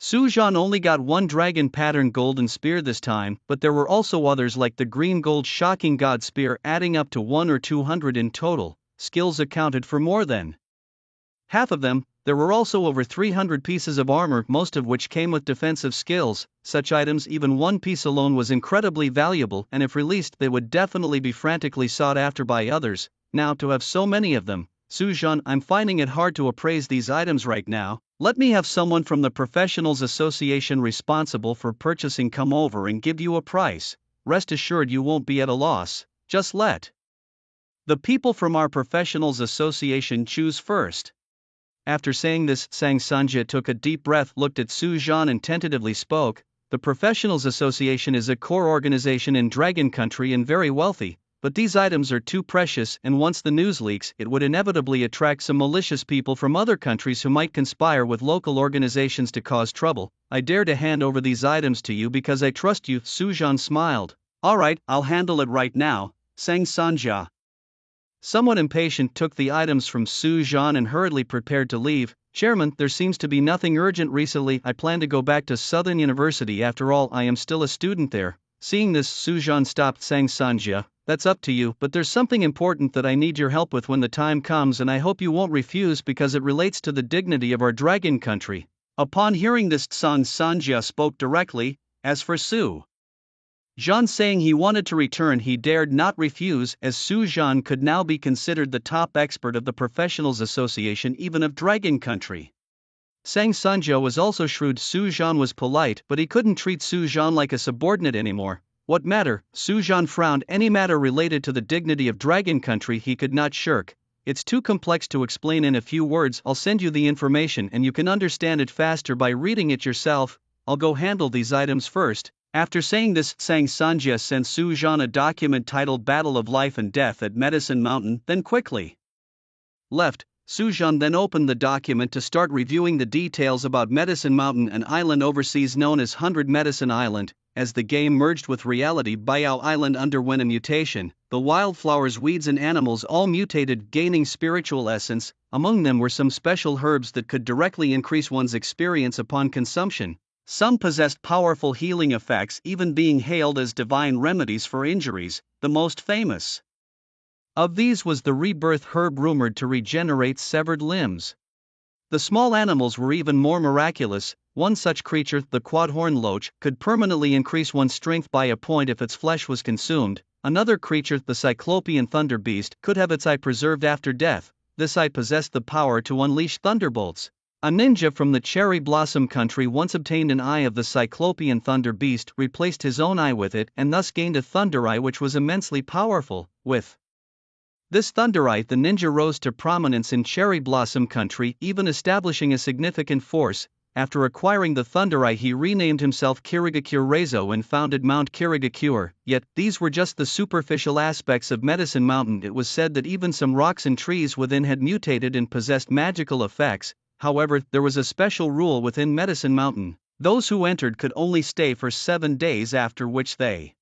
Su Zhan only got one dragon pattern golden spear this time, but there were also others like the green gold shocking god spear, adding up to 100 or 200 in total. Skills accounted for more than half of them. There were also over 300 pieces of armor, most of which came with defensive skills. Such items, even one piece alone, was incredibly valuable, and if released they would definitely be frantically sought after by others. Now, to have so many of them, Su Zhan, I'm finding it hard to appraise these items right now. Let me have someone from the Professionals Association responsible for purchasing come over and give you a price. Rest assured you won't be at a loss. Just let the people from our Professionals Association choose first. After saying this, Zhang Sanjia took a deep breath, looked at Su Zhan, and tentatively spoke. The Professionals Association is a core organization in Dragon Country and very wealthy, but these items are too precious, and once the news leaks, it would inevitably attract some malicious people from other countries who might conspire with local organizations to cause trouble. I dare to hand over these items to you because I trust you. Su Zhan smiled. Alright, I'll handle it right now, Zhang Sanjia. Somewhat impatient, took the items from Su Zhan and hurriedly prepared to leave. Chairman, there seems to be nothing urgent recently. I plan to go back to Southern University. After all, I am still a student there. Seeing this, Su Zhan stopped Zhang Sanjia. That's up to you, but there's something important that I need your help with when the time comes, and I hope you won't refuse because it relates to the dignity of our Dragon Country. Upon hearing this, Zhang Sanjia spoke directly. As for Su Zhan saying he wanted to return, he dared not refuse, as Su Zhan could now be considered the top expert of the Professionals Association, even of Dragon Country. Zhang Sanjia was also shrewd. Su Zhan was polite, but he couldn't treat Su Zhan like a subordinate anymore. What matter? Su Zhan frowned. Any matter related to the dignity of Dragon Country he could not shirk. It's too complex to explain in a few words. I'll send you the information and you can understand it faster by reading it yourself. I'll go handle these items first. After saying this, Zhang Sanjia sent Su Zhan a document titled Battle of Life and Death at Medicine Mountain, then quickly left. Su Zhan then opened the document to start reviewing the details about Medicine Mountain, an island overseas known as 100 Medicine Island. As the game merged with reality, Baiao Island underwent a mutation. The wildflowers, weeds and animals all mutated, gaining spiritual essence. Among them were some special herbs that could directly increase one's experience upon consumption. Some possessed powerful healing effects, even being hailed as divine remedies for injuries. The most famous of these was the rebirth herb, rumored to regenerate severed limbs. The small animals were even more miraculous. One such creature, the quadhorn loach, could permanently increase one's strength by a point if its flesh was consumed. Another creature, the cyclopean thunder beast, could have its eye preserved after death. This eye possessed the power to unleash thunderbolts. A ninja from the Cherry Blossom Country once obtained an eye of the cyclopean thunder beast, replaced his own eye with it, and thus gained a thunder eye which was immensely powerful. With this thunder eye, the ninja rose to prominence in Cherry Blossom Country, even establishing a significant force. After acquiring the thunder eye, he renamed himself Kirigakure Reizo and founded Mount Kirigakure. Yet, these were just the superficial aspects of Medicine Mountain. It was said that even some rocks and trees within had mutated and possessed magical effects. However, there was a special rule within Medicine Mountain. Those who entered could only stay for 7 days, after which they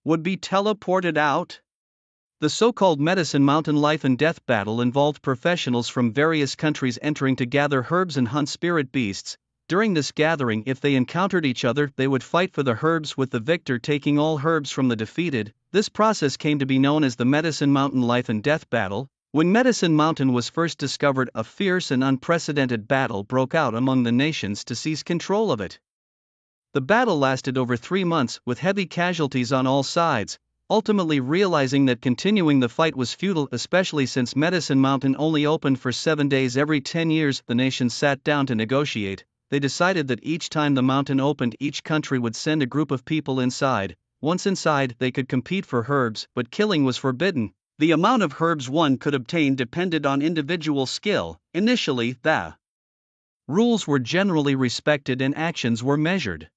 would be teleported out. The so-called Medicine Mountain life and death battle involved professionals from various countries entering to gather herbs and hunt spirit beasts. During this gathering, if they encountered each other, they would fight for the herbs, with the victor taking all herbs from the defeated. This process came to be known as the Medicine Mountain Life and Death Battle. When Medicine Mountain was first discovered, a fierce and unprecedented battle broke out among the nations to seize control of it. The battle lasted over 3 months, with heavy casualties on all sides. Ultimately realizing that continuing the fight was futile, especially since Medicine Mountain only opened for 7 days every 10 years, the nations sat down to negotiate. They decided that each time the mountain opened, each country would send a group of people inside. Once inside, they could compete for herbs, but killing was forbidden. The amount of herbs one could obtain depended on individual skill. Initially, the rules were generally respected and actions were measured.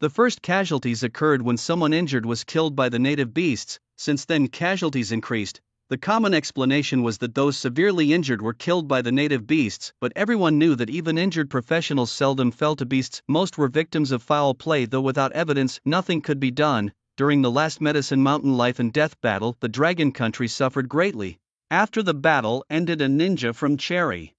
The first casualties occurred when someone injured was killed by the native beasts. Since then, casualties increased. The common explanation was that those severely injured were killed by the native beasts, but everyone knew that even injured professionals seldom fell to beasts. Most were victims of foul play, though without evidence, nothing could be done. During the last Medicine Mountain Life and Death battle, the Dragon Country suffered greatly. After the battle ended, a ninja from Cherry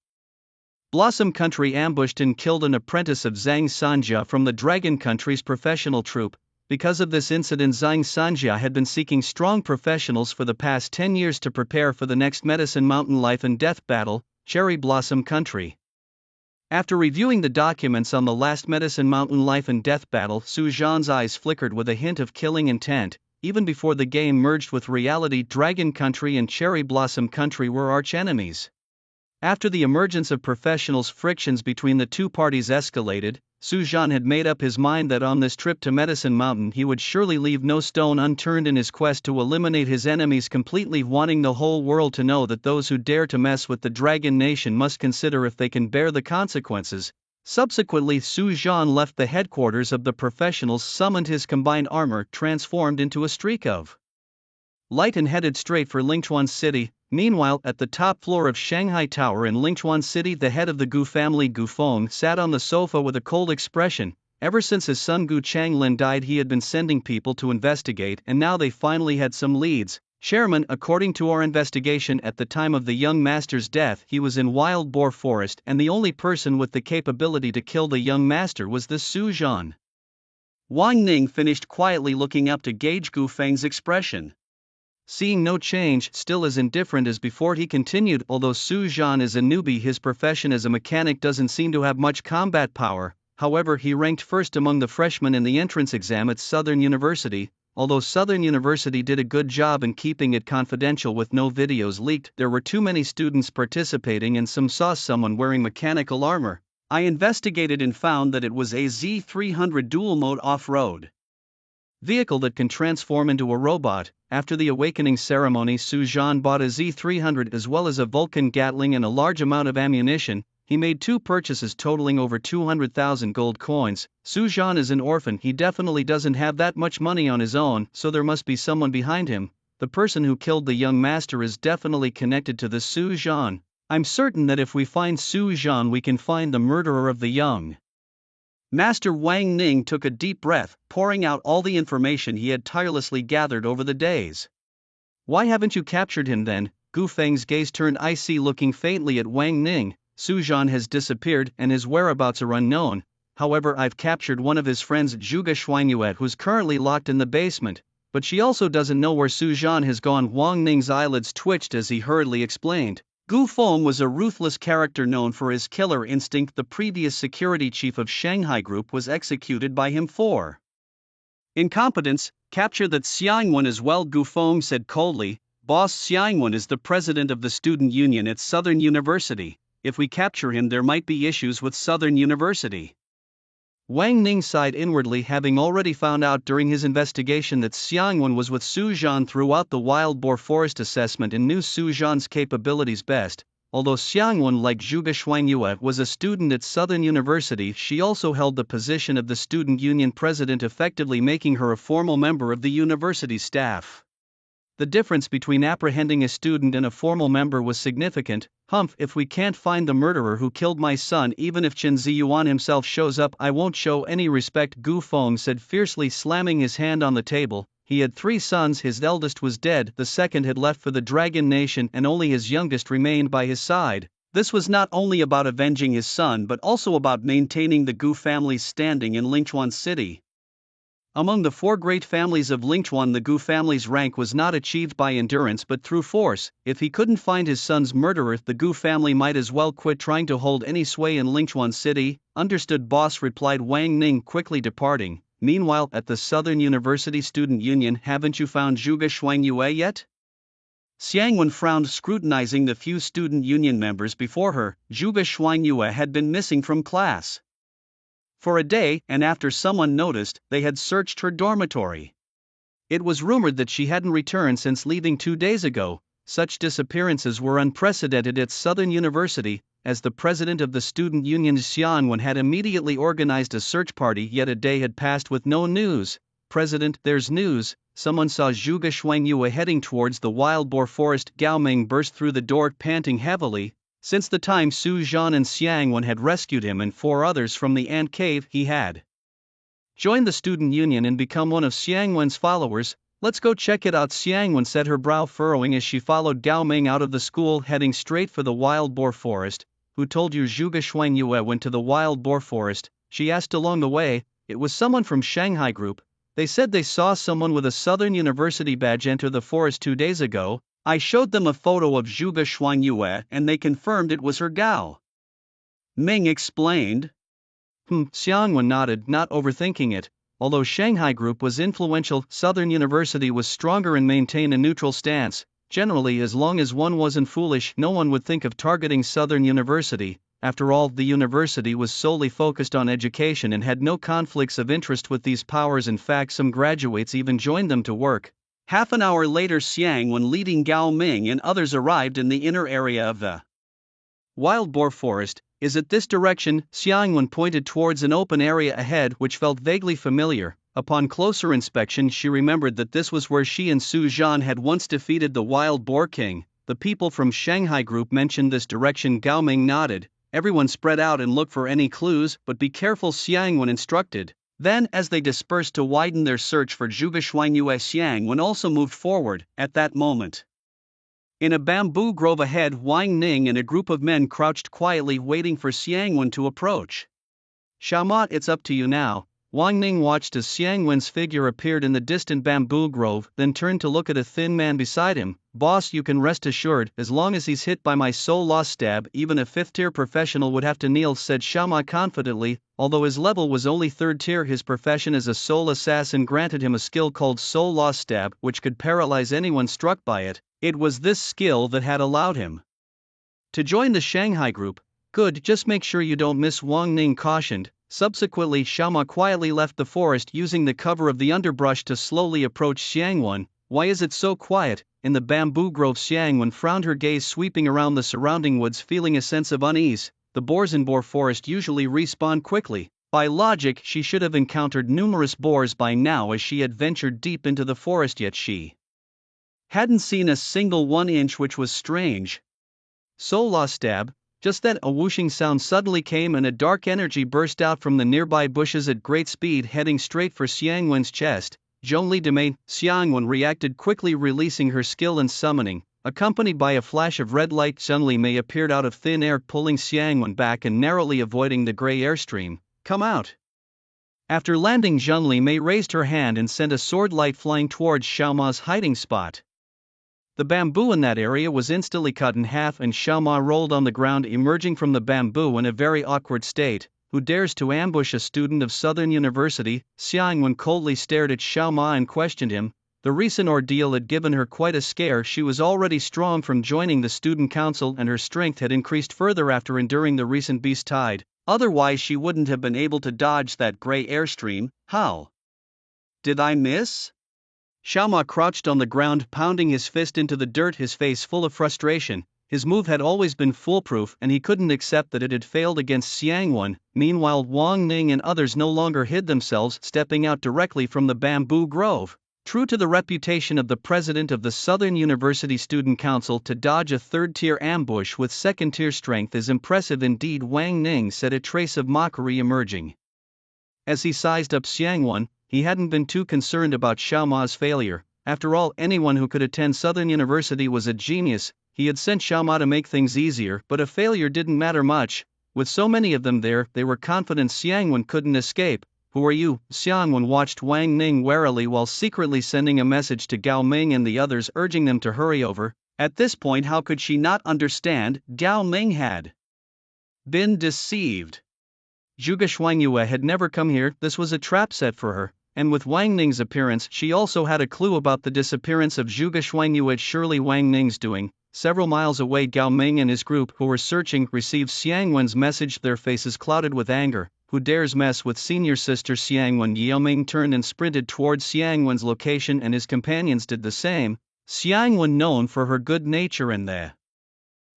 Blossom Country ambushed and killed an apprentice of Zhang Sanjia from the Dragon Country's professional troupe. Because of this incident, Zhang Sanjia had been seeking strong professionals for the past 10 years to prepare for the next Medicine Mountain Life and Death battle, Cherry Blossom Country. After reviewing the documents on the last Medicine Mountain Life and Death battle, Su Zhan's eyes flickered with a hint of killing intent. Even before the game merged with reality, Dragon Country and Cherry Blossom Country were arch-enemies. After the emergence of professionals, frictions between the two parties escalated. Su Zhan had made up his mind that on this trip to Medicine Mountain he would surely leave no stone unturned in his quest to eliminate his enemies completely, wanting the whole world to know that those who dare to mess with the Dragon Nation must consider if they can bear the consequences. Subsequently, Su Zhan left the headquarters of the professionals, summoned his combined armor, transformed into a streak of light, and headed straight for Lingchuan City. Meanwhile, at the top floor of Shanghai Tower in Lingchuan City, the head of the Gu family, Gu Feng, sat on the sofa with a cold expression. Ever since his son Gu Changlin died, he had been sending people to investigate, and now they finally had some leads. Chairman, according to our investigation, at the time of the young master's death, he was in Wild Boar Forest, and the only person with the capability to kill the young master was this Su Zhan. Wang Ning finished quietly, looking up to gauge Gu Feng's expression. Seeing no change, still as indifferent as before, he continued, although Su Zhan is a newbie, his profession as a mechanic doesn't seem to have much combat power. However, he ranked first among the freshmen in the entrance exam at Southern University. Although Southern University did a good job in keeping it confidential with no videos leaked, there were too many students participating and some saw someone wearing mechanical armor. I investigated and found that it was a Z300 dual-mode off-road vehicle that can transform into a robot. After the awakening ceremony, Su Zhan bought a Z300 as well as a Vulcan Gatling and a large amount of ammunition. He made 2 purchases totaling over 200,000 gold coins. Su Zhan is an orphan, he definitely doesn't have that much money on his own, so there must be someone behind him. The person who killed the young master is definitely connected to the Su Zhan. I'm certain that if we find Su Zhan, we can find the murderer of the young master. Wang Ning took a deep breath, pouring out all the information he had tirelessly gathered over the days. Why haven't you captured him then? Gu Feng's gaze turned icy, looking faintly at Wang Ning. Su Zhan has disappeared and his whereabouts are unknown. However, I've captured one of his friends, Zhuge Xuanyuet, who's currently locked in the basement. But she also doesn't know where Su Zhan has gone. Wang Ning's eyelids twitched as he hurriedly explained. Gu Feng was a ruthless character known for his killer instinct. The previous security chief of Shanghai Group was executed by him for incompetence. Capture that Xiangwen as well, Gu Feng said coldly. Boss, Xiangwen is the president of the student union at Southern University. If we capture him, there might be issues with Southern University. Wang Ning sighed inwardly, having already found out during his investigation that Xiangwen was with Su Zhan throughout the Wild Boar Forest assessment and knew Su Zhan's capabilities best. Although Xiangwen, like Zhuge Xuanyue, was a student at Southern University, she also held the position of the student union president, effectively making her a formal member of the university staff. The difference between apprehending a student and a formal member was significant. Humph, if we can't find the murderer who killed my son, even if Chen Ziyuan himself shows up, I won't show any respect, Gu Feng said fiercely, slamming his hand on the table. He had 3 sons, his eldest was dead, the second had left for the Dragon Nation, and only his youngest remained by his side. This was not only about avenging his son but also about maintaining the Gu family's standing in Lingchuan City. Among the four great families of Lingchuan, the Gu family's rank was not achieved by endurance but through force. If he couldn't find his son's murderer, the Gu family might as well quit trying to hold any sway in Lingchuan city. Understood, boss, replied Wang Ning, quickly departing. Meanwhile, at the Southern University Student Union, haven't you found Zhuge Shuangyue yet? Xiang Wen frowned, scrutinizing the few student union members before her. Zhuge Shuangyue had been missing from class for a day, and after someone noticed, they had searched her dormitory. It was rumored that she hadn't returned since leaving 2 days ago. Such disappearances were unprecedented at Southern University. As the president of the student union, Xiang Wen had immediately organized a search party, yet a day had passed with no news. President, there's news. Someone saw Zhuge Shuangyue heading towards the wild boar forest. Gao Ming burst through the door, panting heavily. Since the time Su Zhan and Xiang Wen had rescued him and 4 others from the ant cave, he had joined the student union and become one of Xiang Wen's followers. Let's go check it out, Xiang Wen said, her brow furrowing as she followed Gao Ming out of the school, heading straight for the wild boar forest. Who told you Zhuge Shuangyue went to the wild boar forest? She asked along the way. It was someone from Shanghai Group. They said they saw someone with a Southern University badge enter the forest 2 days ago. I showed them a photo of Zhuge Shuangyue and they confirmed it was her. Gao Ming explained. Xiang Wen nodded, not overthinking it. Although Shanghai Group was influential, Southern University was stronger and maintained a neutral stance. Generally, as long as one wasn't foolish, no one would think of targeting Southern University. After all, the university was solely focused on education and had no conflicts of interest with these powers. In fact, some graduates even joined them to work. Half an hour later, Xiang Wen, leading Gao Ming and others, arrived in the inner area of the wild boar forest. Is it this direction? Xiang Wen pointed towards an open area ahead which felt vaguely familiar. Upon closer inspection, she remembered that this was where she and Su Zhan had once defeated the wild boar king. The people from Shanghai Group mentioned this direction. Gao Ming nodded. Everyone spread out and look for any clues, but be careful, Xiang Wen instructed. Then, as they dispersed to widen their search for Zhuge Shuangyue, Xiang Wen also moved forward. At that moment, in a bamboo grove ahead, Wang Ning and a group of men crouched quietly, waiting for Xiang Wen to approach. Xiaoma, it's up to you now. Wang Ning watched as Xiang Wen's figure appeared in the distant bamboo grove, then turned to look at a thin man beside him. Boss, you can rest assured, as long as he's hit by my soul loss stab, even a 5th-tier professional would have to kneel, said Xiaoma confidently. Although his level was only 3rd tier, his profession as a soul assassin granted him a skill called soul loss stab, which could paralyze anyone struck by it. It was this skill that had allowed him to join the Shanghai Group. Good, just make sure you don't miss, Wang Ning cautioned. Subsequently, Xiaoma quietly left the forest, using the cover of the underbrush to slowly approach Xiang Wen. Why is it so quiet? In the bamboo grove, Xiang Wen frowned, her gaze sweeping around the surrounding woods, feeling a sense of unease. The boars in boar forest usually respawn quickly. By logic, she should have encountered numerous boars by now, as she had ventured deep into the forest, yet she hadn't seen a single one, inch, which was strange. Soul loss stab. Just then, a whooshing sound suddenly came and a dark energy burst out from the nearby bushes at great speed, heading straight for Xiang Wen's chest. Zhongli Domain. Xiang Wen reacted quickly, releasing her skill in summoning. Accompanied by a flash of red light, Zhongli Mei appeared out of thin air, pulling Xiang Wen back and narrowly avoiding the gray airstream. Come out. After landing, Zhongli Mei raised her hand and sent a sword light flying towards Xiaoma's hiding spot. The bamboo in that area was instantly cut in half and Xiaoma rolled on the ground, emerging from the bamboo in a very awkward state. Who dares to ambush a student of Southern University? Xiang Wen coldly stared at Xiaoma and questioned him. The recent ordeal had given her quite a scare. She was already strong from joining the student council, and her strength had increased further after enduring the recent beast tide. Otherwise she wouldn't have been able to dodge that gray airstream. How did I miss? Xiaoma crouched on the ground, pounding his fist into the dirt, his face full of frustration. His move had always been foolproof and he couldn't accept that it had failed against Xiang Wen. Meanwhile, Wang Ning and others no longer hid themselves, stepping out directly from the bamboo grove. True to the reputation of the president of the Southern University Student Council, to dodge a 3rd-tier ambush with 2nd-tier strength is impressive indeed, Wang Ning said, a trace of mockery emerging as he sized up Xiang Wen. He hadn't been too concerned about Xiaoma's failure. After all, anyone who could attend Southern University was a genius. He had sent Xiaoma to make things easier, but a failure didn't matter much. With so many of them there, they were confident Xiang Wen couldn't escape. Who are you? Xiangwen watched Wang Ning warily while secretly sending a message to Gao Ming and the others urging them to hurry over. At this point, how could she not understand? Gao Ming had been deceived. Zhuge Shuangyue had never come here, this was a trap set for her, and with Wang Ning's appearance she also had a clue about the disappearance of Zhuge Shuangyue. Surely Wang Ning's doing. Several miles away, Gao Ming and his group who were searching received Xiangwen's message, their faces clouded with anger. Who dares mess with senior sister Xiangwen? Yao Ming turned and sprinted towards Xiangwen's location and his companions did the same. Xiangwen, known for her good nature and the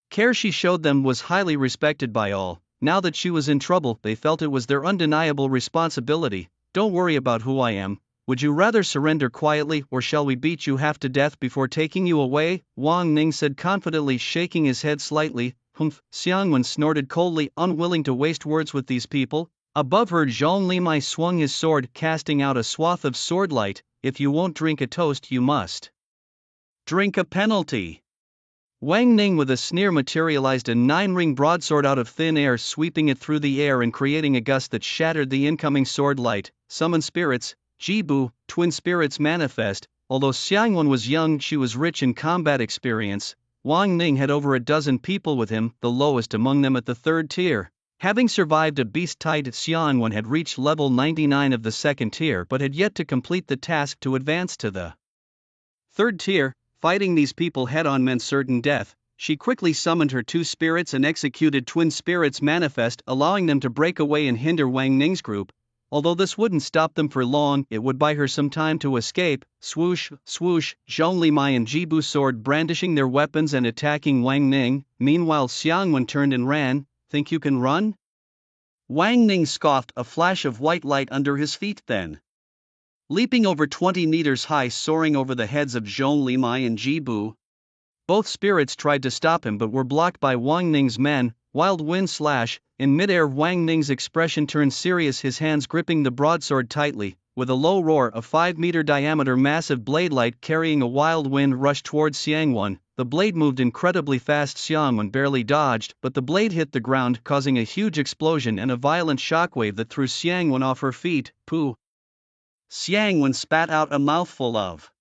care she showed them, was highly respected by all. Now that she was in trouble, they felt it was their undeniable responsibility. Don't worry about who I am. Would you rather surrender quietly, or shall we beat you half to death before taking you away? Wang Ning said confidently, shaking his head slightly. Humph. Xiangwen snorted coldly, unwilling to waste words with these people. Above her, Zhong Limai swung his sword, casting out a swath of sword light. If you won't drink a toast, you must drink a penalty. Wang Ning with a sneer materialized a 9-ring broadsword out of thin air, sweeping it through the air and creating a gust that shattered the incoming sword light. Summon spirits, Jibu, twin spirits manifest. Although Xiangwen was young, she was rich in combat experience. Wang Ning had over a dozen people with him, the lowest among them at the 3rd tier. Having survived a beast-tied, Xiangwen had reached level 99 of the 2nd tier but had yet to complete the task to advance to the 3rd tier. Fighting these people head-on meant certain death. She quickly summoned her 2 spirits and executed twin spirits manifest, allowing them to break away and hinder Wang Ning's group. Although this wouldn't stop them for long, it would buy her some time to escape. Swoosh, swoosh, Zhong Limai and Jibu sword brandishing their weapons and attacking Wang Ning. Meanwhile, Xiangwen turned and ran. Think you can run? Wang Ning scoffed, a flash of white light under his feet, then leaping over 20 meters high, soaring over the heads of Zhong Limai and Jibu. Both spirits tried to stop him but were blocked by Wang Ning's men. Wild wind slash. In midair, Wang Ning's expression turned serious, his hands gripping the broadsword tightly. With a low roar, a 5-meter diameter massive blade light carrying a wild wind rushed towards Xiangwen. The blade moved incredibly fast. Xiangwen barely dodged, but the blade hit the ground, causing a huge explosion and a violent shockwave that threw Xiangwen off her feet. Pooh! Xiangwen spat out a mouthful of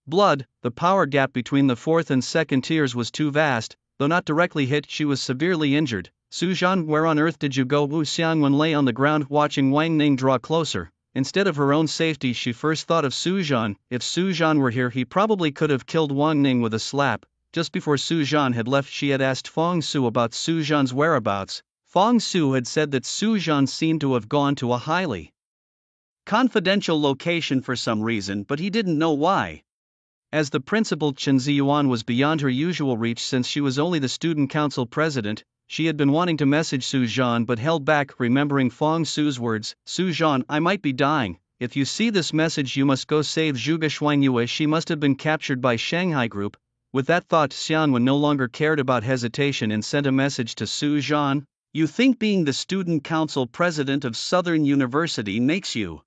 blood. The power gap between the 4th and 2nd tiers was too vast. Though not directly hit, she was severely injured. Su Zhan, where on earth did you go? Wu Xiangwen lay on the ground watching Wang Ning draw closer. Instead of her own safety, she first thought of Su Zhan. If Su Zhan were here, he probably could have killed Wang Ning with a slap. Just before Su Zhan had left, she had asked Fong Su about Su Zhan's whereabouts. Fong Su had said that Su Zhan seemed to have gone to a highly confidential location for some reason, but he didn't know why. As the principal, Chen Ziyuan was beyond her usual reach since she was only the student council president. She had been wanting to message Su Zhan but held back, remembering Fong Su's words. Su Zhan, I might be dying. If you see this message, you must go save Zhuge Shuangyue. She must have been captured by Shanghai Group. With that thought, Xiangwen no longer cared about hesitation and sent a message to Su Zhan. You think being the student council president of Southern University makes you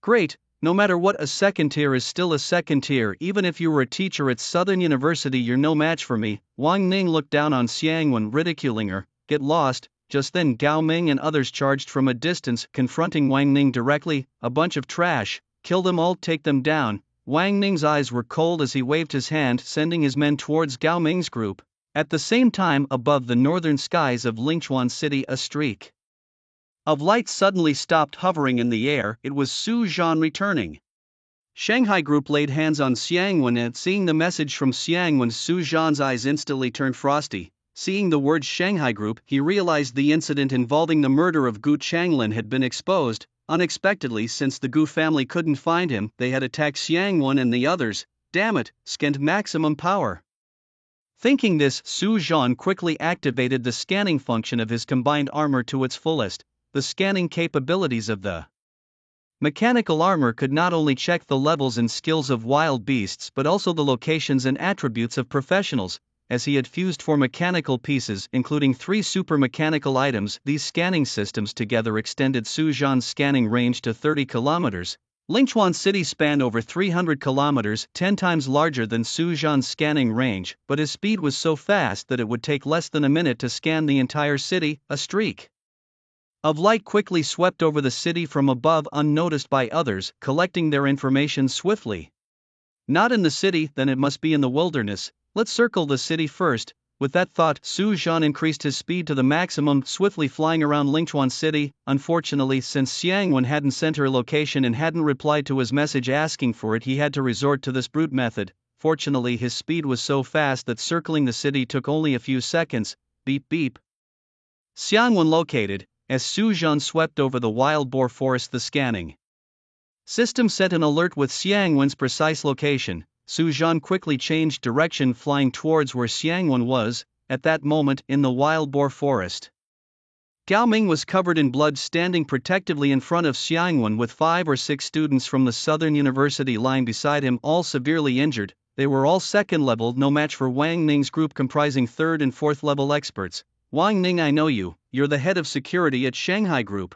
great? No matter what, a 2nd tier is still a 2nd tier. Even if you were a teacher at Southern University, you're no match for me. Wang Ning looked down on Xiangwen, ridiculing her. Get lost. Just then Gao Ming and others charged from a distance, confronting Wang Ning directly. A bunch of trash. Kill them all, take them down. Wang Ning's eyes were cold as he waved his hand, sending his men towards Gao Ming's group. At the same time, above the northern skies of Lingchuan City, a streak of light suddenly stopped hovering in the air. It was Su Zhan returning. Shanghai Group laid hands on Xiangwen, and seeing the message from Xiangwen, Su Zhan's eyes instantly turned frosty. Seeing the words Shanghai Group, he realized the incident involving the murder of Gu Changlin had been exposed. Unexpectedly, since the Gu family couldn't find him, they had attacked Xiangwen and the others. Damn it, scanned maximum power. Thinking this, Su Zhan quickly activated the scanning function of his combined armor to its fullest. The scanning capabilities of the mechanical armor could not only check the levels and skills of wild beasts but also the locations and attributes of professionals. As he had fused 4 mechanical pieces, including 3 super mechanical items, these scanning systems together extended Su Zhan's scanning range to 30 kilometers. Lingchuan City spanned over 300 kilometers, 10 times larger than Su Zhan's scanning range, but his speed was so fast that it would take less than a minute to scan the entire city. A streak of light quickly swept over the city from above unnoticed by others, collecting their information swiftly. Not in the city, then it must be in the wilderness. Let's circle the city first. With that thought, Su Zhan increased his speed to the maximum, swiftly flying around Lingchuan City. Unfortunately, since Xiang Wen hadn't sent her location and hadn't replied to his message asking for it, he had to resort to this brute method. Fortunately, his speed was so fast that circling the city took only a few seconds. Beep beep. Xiang Wen located. As Su Zhan swept over the wild boar forest, the scanning system sent an alert with Xiang Wen's precise location. Su Zhan quickly changed direction, flying towards where Xiang Wen was, at that moment, in the wild boar forest. Gao Ming was covered in blood, standing protectively in front of Xiang Wen with 5 or 6 students from the Southern University lying beside him, all severely injured. They were all second level, no match for Wang Ning's group comprising third and fourth level experts. Wang Ning, I know you, you're the head of security at Shanghai Group.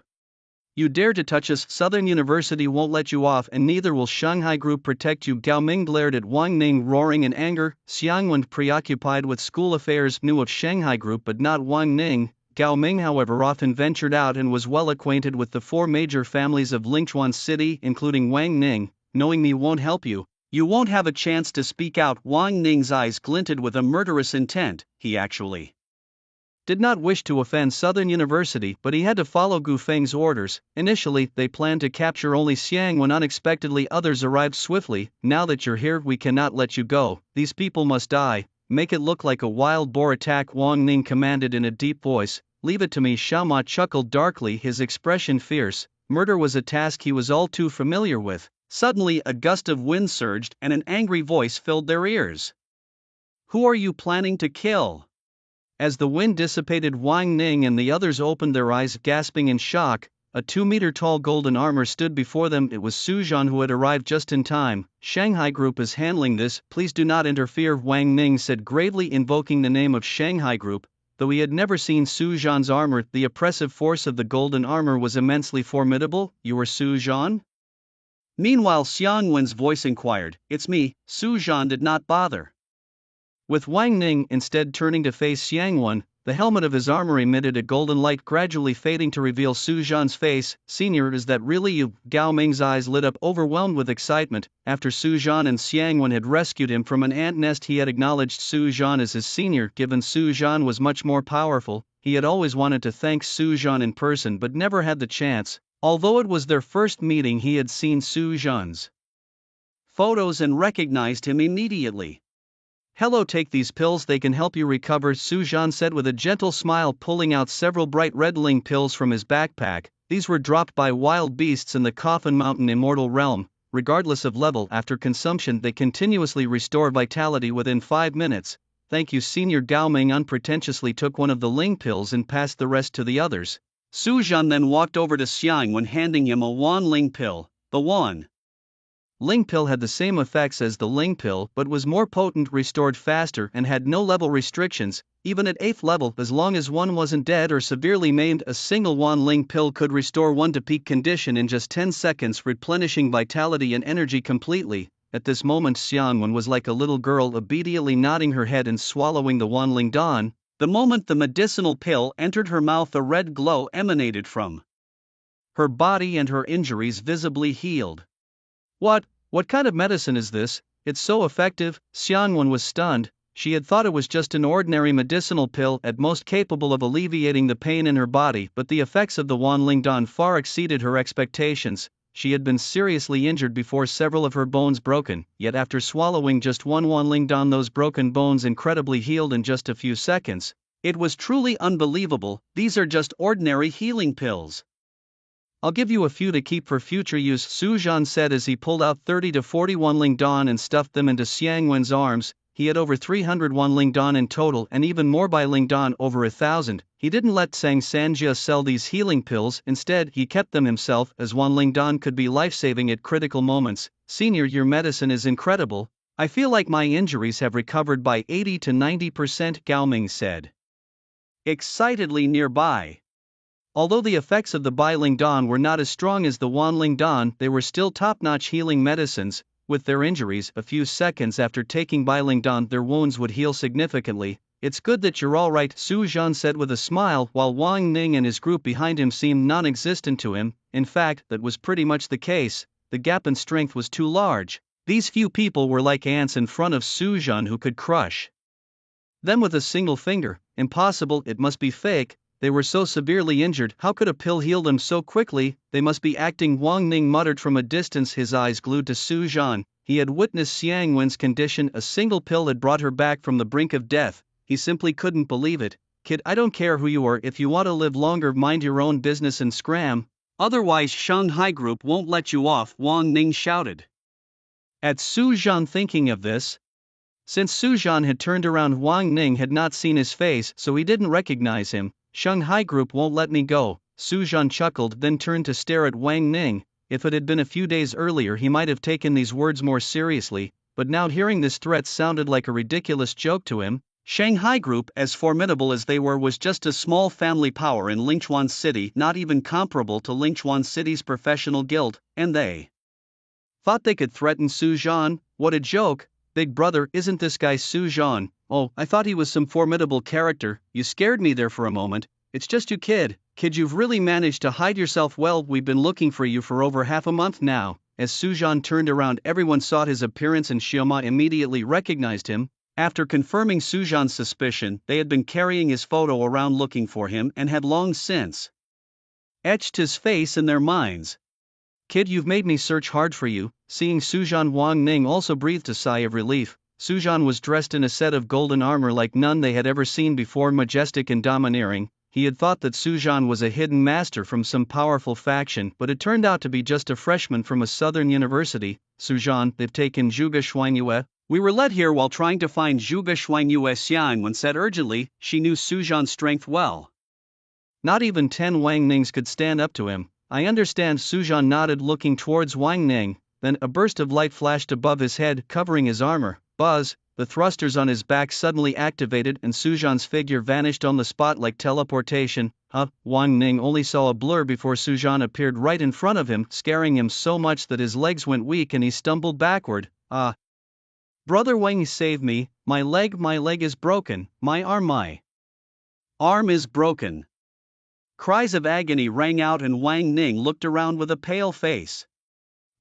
You dare to touch us, Southern University won't let you off, and neither will Shanghai Group protect you. Gao Ming glared at Wang Ning, roaring in anger. Xiang Wen, preoccupied with school affairs, knew of Shanghai Group but not Wang Ning. Gao Ming, however, often ventured out and was well acquainted with the 4 major families of Lingchuan City, including Wang Ning. Knowing me won't help you. You won't have a chance to speak out. Wang Ning's eyes glinted with a murderous intent. He actually did not wish to offend Southern University, but he had to follow Gu Feng's orders. Initially, they planned to capture only Xiang when unexpectedly others arrived swiftly. Now that you're here, we cannot let you go. These people must die. Make it look like a wild boar attack, Wang Ning commanded in a deep voice. Leave it to me, Xiao Ma chuckled darkly, his expression fierce. Murder was a task he was all too familiar with. Suddenly, a gust of wind surged and an angry voice filled their ears. Who are you planning to kill? As the wind dissipated, Wang Ning and the others opened their eyes, gasping in shock. A 2-meter-tall golden armor stood before them. It was Su Zhan, who had arrived just in time. Shanghai Group is handling this, please do not interfere, Wang Ning said gravely, invoking the name of Shanghai Group. Though he had never seen Su Zhan's armor, the oppressive force of the golden armor was immensely formidable. You are Su Zhan? Meanwhile, Xiang Wen's voice inquired. It's me. Su Zhan did not bother with Wang Ning, instead turning to face Xiang Wen. The helmet of his armor emitted a golden light, gradually fading to reveal Su Zhan's face. Senior, is that really you? Gao Ming's eyes lit up, overwhelmed with excitement. After Su Zhan and Xiang Wen had rescued him from an ant nest, he had acknowledged Su Zhan as his senior. Given Su Zhan was much more powerful, he had always wanted to thank Su Zhan in person but never had the chance. Although it was their first meeting, he had seen Su Zhan's photos and recognized him immediately. Hello, take these pills, they can help you recover, Su Zhan said with a gentle smile, pulling out several bright red Ling pills from his backpack. These were dropped by wild beasts in the Coffin Mountain Immortal Realm. Regardless of level, after consumption they continuously restore vitality within 5 minutes. Thank you, Senior. Gao Ming unpretentiously took one of the Ling pills and passed the rest to the others. Su Zhan then walked over to Xiang Wen, handing him a Wan Ling pill. The Wan Ling pill had the same effects as the Ling pill but was more potent, restored faster, and had no level restrictions. Even at 8th level, as long as one wasn't dead or severely maimed, a single Wan Ling pill could restore one to peak condition in just 10 seconds, replenishing vitality and energy completely. At this moment, Xiang Wen was like a little girl, obediently nodding her head and swallowing the Wan Ling Dan. The moment the medicinal pill entered her mouth, a red glow emanated from her body and her injuries visibly healed. What kind of medicine is this? It's so effective. Xiang Wen was stunned. She had thought it was just an ordinary medicinal pill, at most capable of alleviating the pain in her body, but the effects of the Wan Ling Dan far exceeded her expectations. She had been seriously injured before, several of her bones broken, yet after swallowing just one Wan Ling Dan, those broken bones incredibly healed in just a few seconds. It was truly unbelievable. These are just ordinary healing pills. I'll give you a few to keep for future use, Su Zhan said as he pulled out 30 to 40 Wan Ling Dan and stuffed them into Xiang Wen's arms. He had over 300 Wan Ling Dan in total, and even more Bai Ling Dan, over 1,000. He didn't let Zhang Sanjia sell these healing pills, instead he kept them himself, as Wan Ling Dan could be life-saving at critical moments. Senior, your medicine is incredible. I feel like my injuries have recovered by 80 to 90%, Gao Ming said excitedly nearby. Although the effects of the Bai Ling Dan were not as strong as the Wan Ling Dan, they were still top-notch healing medicines. With their injuries, a few seconds after taking Bai Ling Dan, their wounds would heal significantly. It's good that you're all right, Su Zhan said with a smile, while Wang Ning and his group behind him seemed non-existent to him. In fact, that was pretty much the case. The gap in strength was too large. These few people were like ants in front of Su Zhan who could crush them with a single finger. Impossible, it must be fake. They were so severely injured, how could a pill heal them so quickly? They must be acting, Wang Ning muttered from a distance, his eyes glued to Su Zhan. He had witnessed Xiang Wen's condition, a single pill had brought her back from the brink of death. He simply couldn't believe it. Kid, I don't care who you are, if you want to live longer mind your own business and scram. Otherwise Shanghai Group won't let you off, Wang Ning shouted at Su Zhan. Thinking of this, since Su Zhan had turned around, Wang Ning had not seen his face, so he didn't recognize him. Shanghai Group won't let me go, Su Zhan chuckled, then turned to stare at Wang Ning. If it had been a few days earlier he might have taken these words more seriously, but now hearing this threat sounded like a ridiculous joke to him. Shanghai Group, as formidable as they were, was just a small family power in Lingchuan City, not even comparable to Lingchuan City's professional guild, and they thought they could threaten Su Zhan? What a joke! Big brother, isn't this guy Su Zhan? Oh, I thought he was some formidable character. You scared me there for a moment. It's just you, kid. Kid, you've really managed to hide yourself well. We've been looking for you for over half a month now. As Su Zhan turned around, everyone saw his appearance and Xiaoma immediately recognized him. After confirming Su Zhan's suspicion, they had been carrying his photo around looking for him and had long since etched his face in their minds. Kid, you've made me search hard for you. Seeing Su Zhan, Wang Ning also breathed a sigh of relief. Su Zhan was dressed in a set of golden armor like none they had ever seen before, majestic and domineering. He had thought that Su Zhan was a hidden master from some powerful faction, but it turned out to be just a freshman from a southern university. Su Zhan, they've taken Zhuge Xuanyue. We were led here while trying to find Zhuge Xuanyue, Xiang Wen said urgently. She knew Su Zhan's strength well. Not even 10 Wang Nings could stand up to him. I understand, Su Zhan nodded, looking towards Wang Ning. Then a burst of light flashed above his head, covering his armor. Buzz! The thrusters on his back suddenly activated and Su Zhan's figure vanished on the spot like teleportation. Wang Ning only saw a blur before Su Zhan appeared right in front of him, scaring him so much that his legs went weak and he stumbled backward. Brother Wang, save me, my leg is broken, my arm is broken. Cries of agony rang out and Wang Ning looked around with a pale face.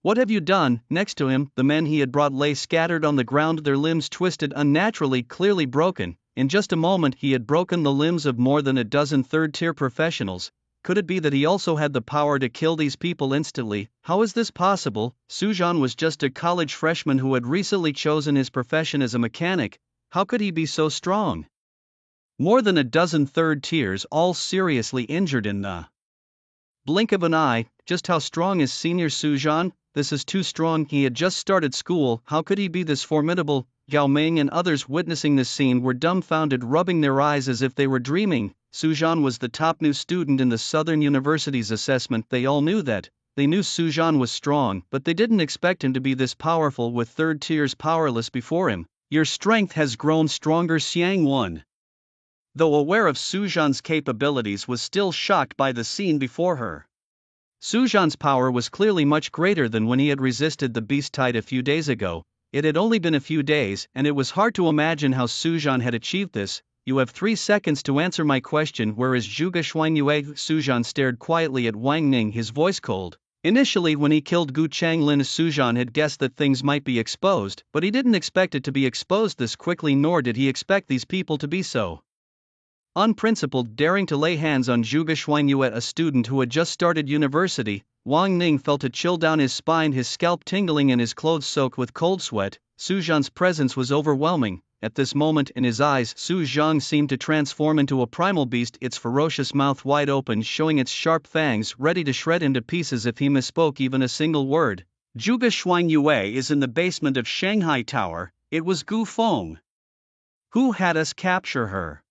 What have you done? Next to him, the men he had brought lay scattered on the ground, their limbs twisted unnaturally, clearly broken. In just a moment he had broken the limbs of more than a dozen third-tier professionals. Could it be that he also had the power to kill these people instantly? How is this possible? Su Zhan was just a college freshman who had recently chosen his profession as a mechanic. How could he be so strong? More than a dozen third tiers, all seriously injured in the blink of an eye. Just how strong is Senior Su Zhan? This is too strong. He had just started school. How could he be this formidable? Yao Ming and others witnessing this scene were dumbfounded, rubbing their eyes as if they were dreaming. Su Zhan was the top new student in the Southern University's assessment. They all knew that. They knew Su Zhan was strong, but they didn't expect him to be this powerful with third tiers powerless before him. Your strength has grown stronger, Xiang Wen, though aware of Su Zhan's capabilities, was still shocked by the scene before her. Su Zhan's power was clearly much greater than when he had resisted the beast tide a few days ago. It had only been a few days, and it was hard to imagine how Su Zhan had achieved this. You have 3 seconds to answer my question. Where is Zhuge Xuanyue? Su Zhan stared quietly at Wang Ning, his voice cold. Initially, when he killed Gu Changlin, Su Zhan had guessed that things might be exposed, but he didn't expect it to be exposed this quickly, nor did he expect these people to be so unprincipled, daring to lay hands on Zhuge Xuanyue, a student who had just started university. Wang Ning felt a chill down his spine, his scalp tingling and his clothes soaked with cold sweat. Su Zhan's presence was overwhelming. At this moment, in his eyes, Su Zhan seemed to transform into a primal beast, its ferocious mouth wide open, showing its sharp fangs, ready to shred into pieces if he misspoke even a single word. Zhuge Xuanyue is in the basement of Shanghai Tower. It was Gu Feng who had us capture her.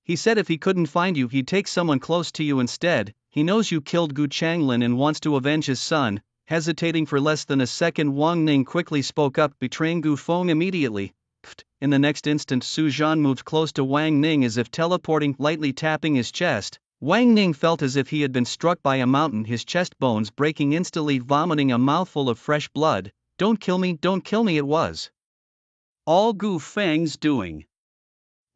He said if he couldn't find you, he'd take someone close to you instead. He knows you killed Gu Changlin and wants to avenge his son. Hesitating for less than a second, Wang Ning quickly spoke up, betraying Gu Feng immediately. In the next instant, Su Zhan moved close to Wang Ning as if teleporting, lightly tapping his chest. Wang Ning felt as if he had been struck by a mountain, his chest bones breaking instantly, vomiting a mouthful of fresh blood. Don't kill me, it was all Gu Feng's doing.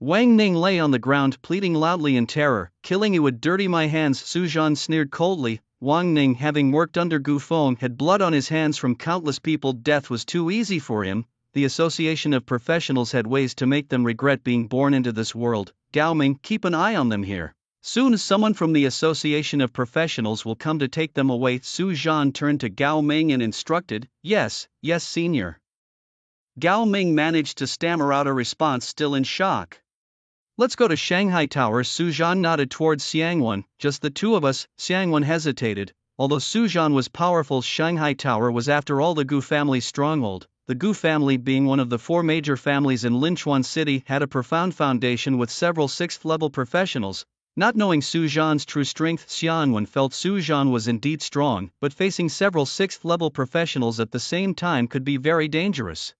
Wang Ning lay on the ground pleading loudly in terror. Killing you would dirty my hands, Su Zhan sneered coldly. Wang Ning, having worked under Gu Feng, had blood on his hands from countless people. Death was too easy for him. The Association of Professionals had ways to make them regret being born into this world. Gao Ming, keep an eye on them here. Soon someone from the Association of Professionals will come to take them away. Su Zhan turned to Gao Ming and instructed, Yes, senior. Gao Ming managed to stammer out a response, still in shock. Let's go to Shanghai Tower. Su Zhan nodded towards Xiangwan. Just the two of us. Xiangwan hesitated. Although Su Zhan was powerful, Shanghai Tower was after all the Gu family's stronghold. The Gu family, being one of the four major families in Linchuan City, had a profound foundation with several sixth-level professionals. Not knowing Su Zhan's true strength, Xiangwan felt Su Zhan was indeed strong, but facing several sixth-level professionals at the same time could be very dangerous.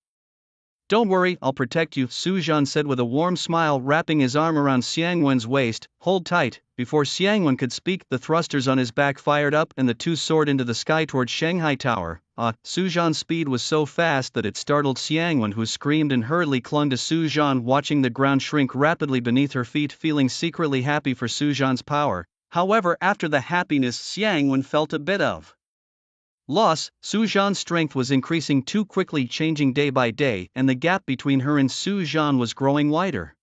Don't worry, I'll protect you, Su Zhan said with a warm smile, wrapping his arm around Xiangwan's waist. Hold tight. Before Xiangwan could speak, the thrusters on his back fired up and the two soared into the sky toward Shanghai Tower. Su Zhan's speed was so fast that it startled Xiangwan, who screamed and hurriedly clung to Su Zhan, watching the ground shrink rapidly beneath her feet, feeling secretly happy for Su Zhan's power. However, after the happiness, Xiangwan felt a bit of loss. Su Zhan's strength was increasing too quickly, changing day by day, and the gap between her and Su Zhan was growing wider.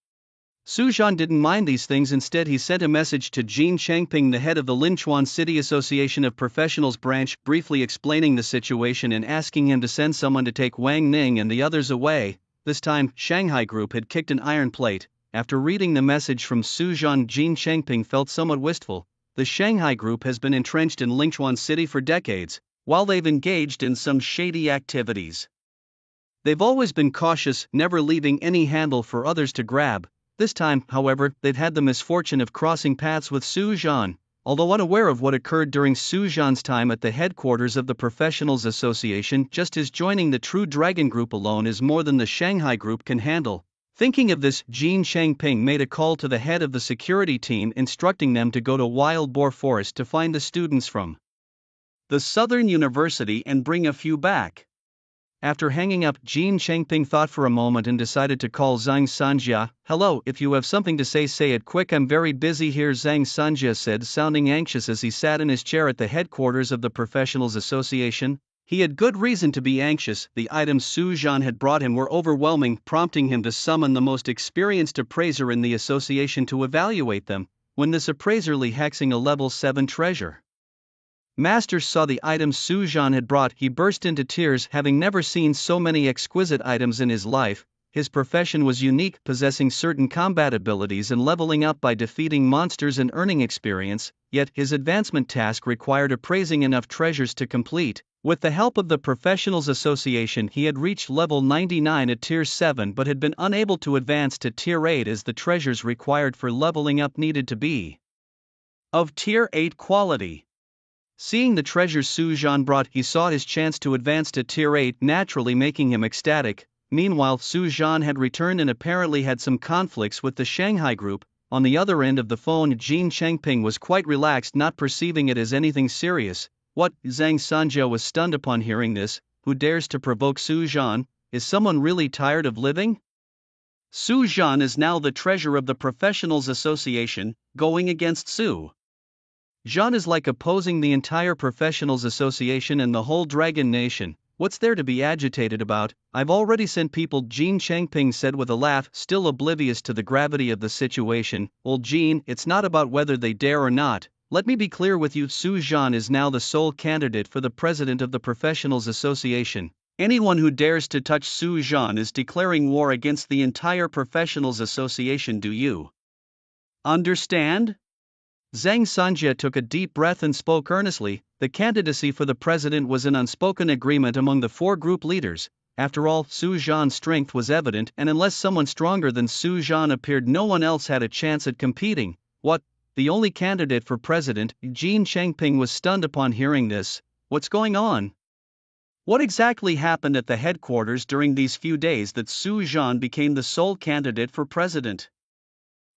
Su Zhan didn't mind these things. Instead, he sent a message to Jin Changping, the head of the Linchuan City Association of Professionals branch, briefly explaining the situation and asking him to send someone to take Wang Ning and the others away. This time, Shanghai Group had kicked an iron plate. After reading the message from Su Zhan, Jin Changping felt somewhat wistful. The Shanghai Group has been entrenched in Linchuan City for decades. While they've engaged in some shady activities, they've always been cautious, never leaving any handle for others to grab. This time, however, they've had the misfortune of crossing paths with Su Zhan. Although unaware of what occurred during Su Zhan's time at the headquarters of the Professionals Association, just his joining the True Dragon Group alone is more than the Shanghai Group can handle. Thinking of this, Jin Changping made a call to the head of the security team, instructing them to go to Wild Boar Forest to find the students from the Southern University and bring a few back. After hanging up, Jin Changping thought for a moment and decided to call Zhang Sanjia. Hello, if you have something to say it quick, I'm very busy here, Zhang Sanjia said, sounding anxious as he sat in his chair at the headquarters of the Professionals Association. He had good reason to be anxious. The items Su Zhan had brought him were overwhelming, prompting him to summon the most experienced appraiser in the association to evaluate them. When this appraiser Li Hexing, a level 7 treasure master, saw the items Su Zhan had brought, he burst into tears, having never seen so many exquisite items in his life. His profession was unique, possessing certain combat abilities and leveling up by defeating monsters and earning experience, yet his advancement task required appraising enough treasures to complete. With the help of the Professionals Association, he had reached level 99 at Tier 7 but had been unable to advance to Tier 8 as the treasures required for leveling up needed to be of Tier 8 quality. Seeing the treasures Su Zhan brought, he saw his chance to advance to Tier 8, naturally making him ecstatic. Meanwhile, Su Zhan had returned and apparently had some conflicts with the Shanghai Group. On the other end of the phone, Jin Changping was quite relaxed, not perceiving it as anything serious. What? Zhang Sanjia was stunned upon hearing this. Who dares to provoke Su Zhan? Is someone really tired of living? Su Zhan is now the treasurer of the Professionals Association, going against Su Zhan is like opposing the entire Professionals Association and the whole Dragon Nation. What's there to be agitated about? I've already sent people, Jin Changping said with a laugh, still oblivious to the gravity of the situation. Old Jin, it's not about whether they dare or not. Let me be clear with you, Su Zhan is now the sole candidate for the president of the Professionals Association. Anyone who dares to touch Su Zhan is declaring war against the entire Professionals Association. Do you understand? Zhang Sanjia took a deep breath and spoke earnestly. The candidacy for the president was an unspoken agreement among the four group leaders. After all, Su Zhan's strength was evident, and unless someone stronger than Su Zhan appeared, no one else had a chance at competing. What? The only candidate for president? Jin Changping was stunned upon hearing this. What's going on? What exactly happened at the headquarters during these few days that Su Zhan became the sole candidate for president?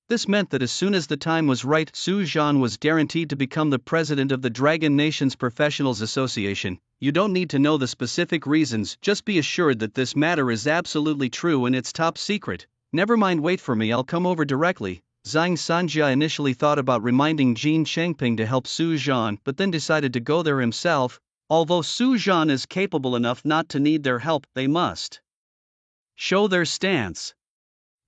This meant that as soon as the time was right, Su Zhan was guaranteed to become the president of the Dragon Nation's Professionals Association. You don't need to know the specific reasons, just be assured that this matter is absolutely true and it's top secret. Never mind, wait for me, I'll come over directly. Zhang Sanjia initially thought about reminding Jin Chengping to help Su Zhan but then decided to go there himself. Although Su Zhan is capable enough not to need their help, they must show their stance.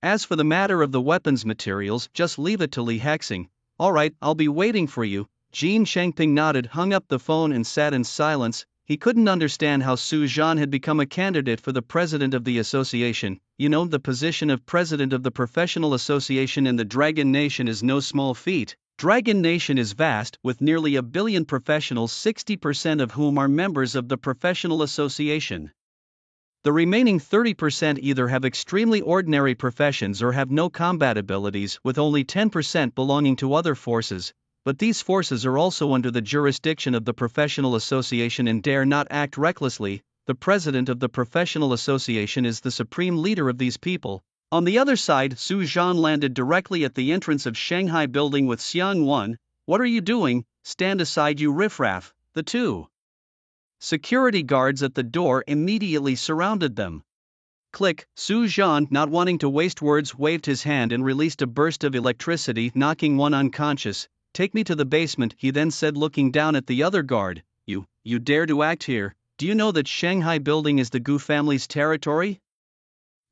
As for the matter of the weapons materials, just leave it to Li Hexing. Alright, I'll be waiting for you. Jin Chengping nodded, hung up the phone and sat in silence. He couldn't understand how Su Zhan had become a candidate for the president of the association. You know, the position of president of the professional association in the Dragon Nation is no small feat. Dragon Nation is vast, with nearly 1 billion professionals, 60% of whom are members of the professional association. The remaining 30% either have extremely ordinary professions or have no combat abilities, with only 10% belonging to other forces. But these forces are also under the jurisdiction of the professional association and dare not act recklessly. The president of the professional association is the supreme leader of these people. On the other side, Su Zhan landed directly at the entrance of Shanghai Building with Xiang Wen. What are you doing? Stand aside, you riffraff. The two security guards at the door immediately surrounded them. Click. Su Zhan, not wanting to waste words, waved his hand and released a burst of electricity, knocking one unconscious. Take me to the basement, he then said, looking down at the other guard. You dare to act here? Do you know that Shanghai Building is the Gu family's territory?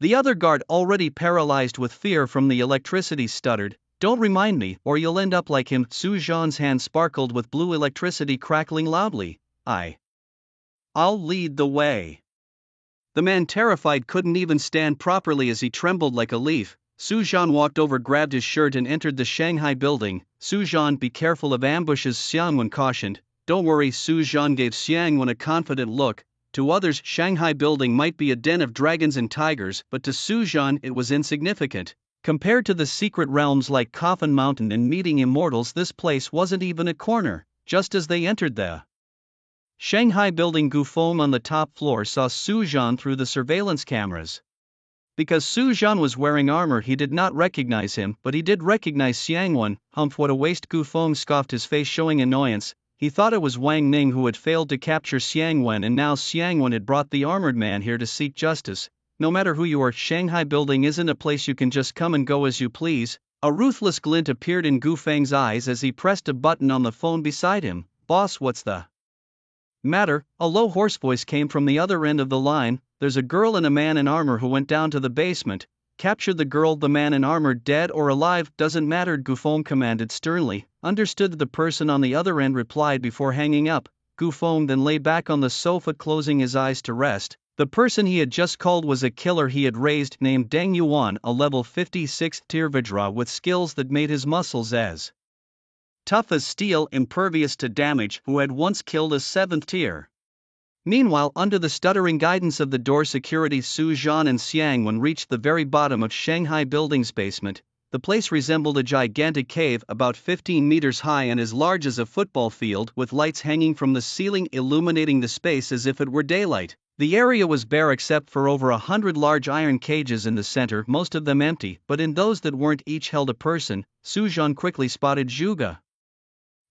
The other guard, already paralyzed with fear from the electricity, stuttered. Don't remind me, or you'll end up like him. Su Zhan's hand sparkled with blue electricity, crackling loudly. I'll lead the way. The man, terrified, couldn't even stand properly as he trembled like a leaf. Su Zhan walked over, grabbed his shirt and entered the Shanghai Building. Su Zhan, be careful of ambushes, Xiang Wen cautioned. Don't worry, Su Zhan gave Xiang Wen a confident look. To others, Shanghai Building might be a den of dragons and tigers, but to Su Zhan it was insignificant. Compared to the secret realms like Coffin Mountain and meeting immortals, this place wasn't even a corner. Just as they entered the Shanghai Building, Gu Feng on the top floor saw Su Zhan through the surveillance cameras. Because Su Zhan was wearing armor, he did not recognize him, but he did recognize Xiang Wen. Humph, what a waste! Gu Feng scoffed, his face showing annoyance. He thought it was Wang Ning who had failed to capture Xiang Wen, and now Xiang Wen had brought the armored man here to seek justice. No matter who you are, Shanghai Building isn't a place you can just come and go as you please. A ruthless glint appeared in Gu Feng's eyes as he pressed a button on the phone beside him. Boss, what's the matter? A low hoarse voice came from the other end of the line. There's a girl and a man in armor who went down to the basement. Capture the girl. The man in armor, dead or alive, doesn't matter, Gu Feng commanded sternly. Understood, the person on the other end replied before hanging up. Gu Feng then lay back on the sofa, closing his eyes to rest. The person he had just called was a killer he had raised, named Deng Yuan, a level 56 tier Vajra with skills that made his muscles as tough as steel, impervious to damage, who had once killed a 7th tier. Meanwhile, under the stuttering guidance of the door security, Su Zhan and Xiang Wen reached the very bottom of Shanghai Building's basement. The place resembled a gigantic cave about 15 meters high and as large as a football field, with lights hanging from the ceiling illuminating the space as if it were daylight. The area was bare except for over 100 large iron cages in the center, most of them empty, but in those that weren't each held a person. Su Zhan quickly spotted Zhuge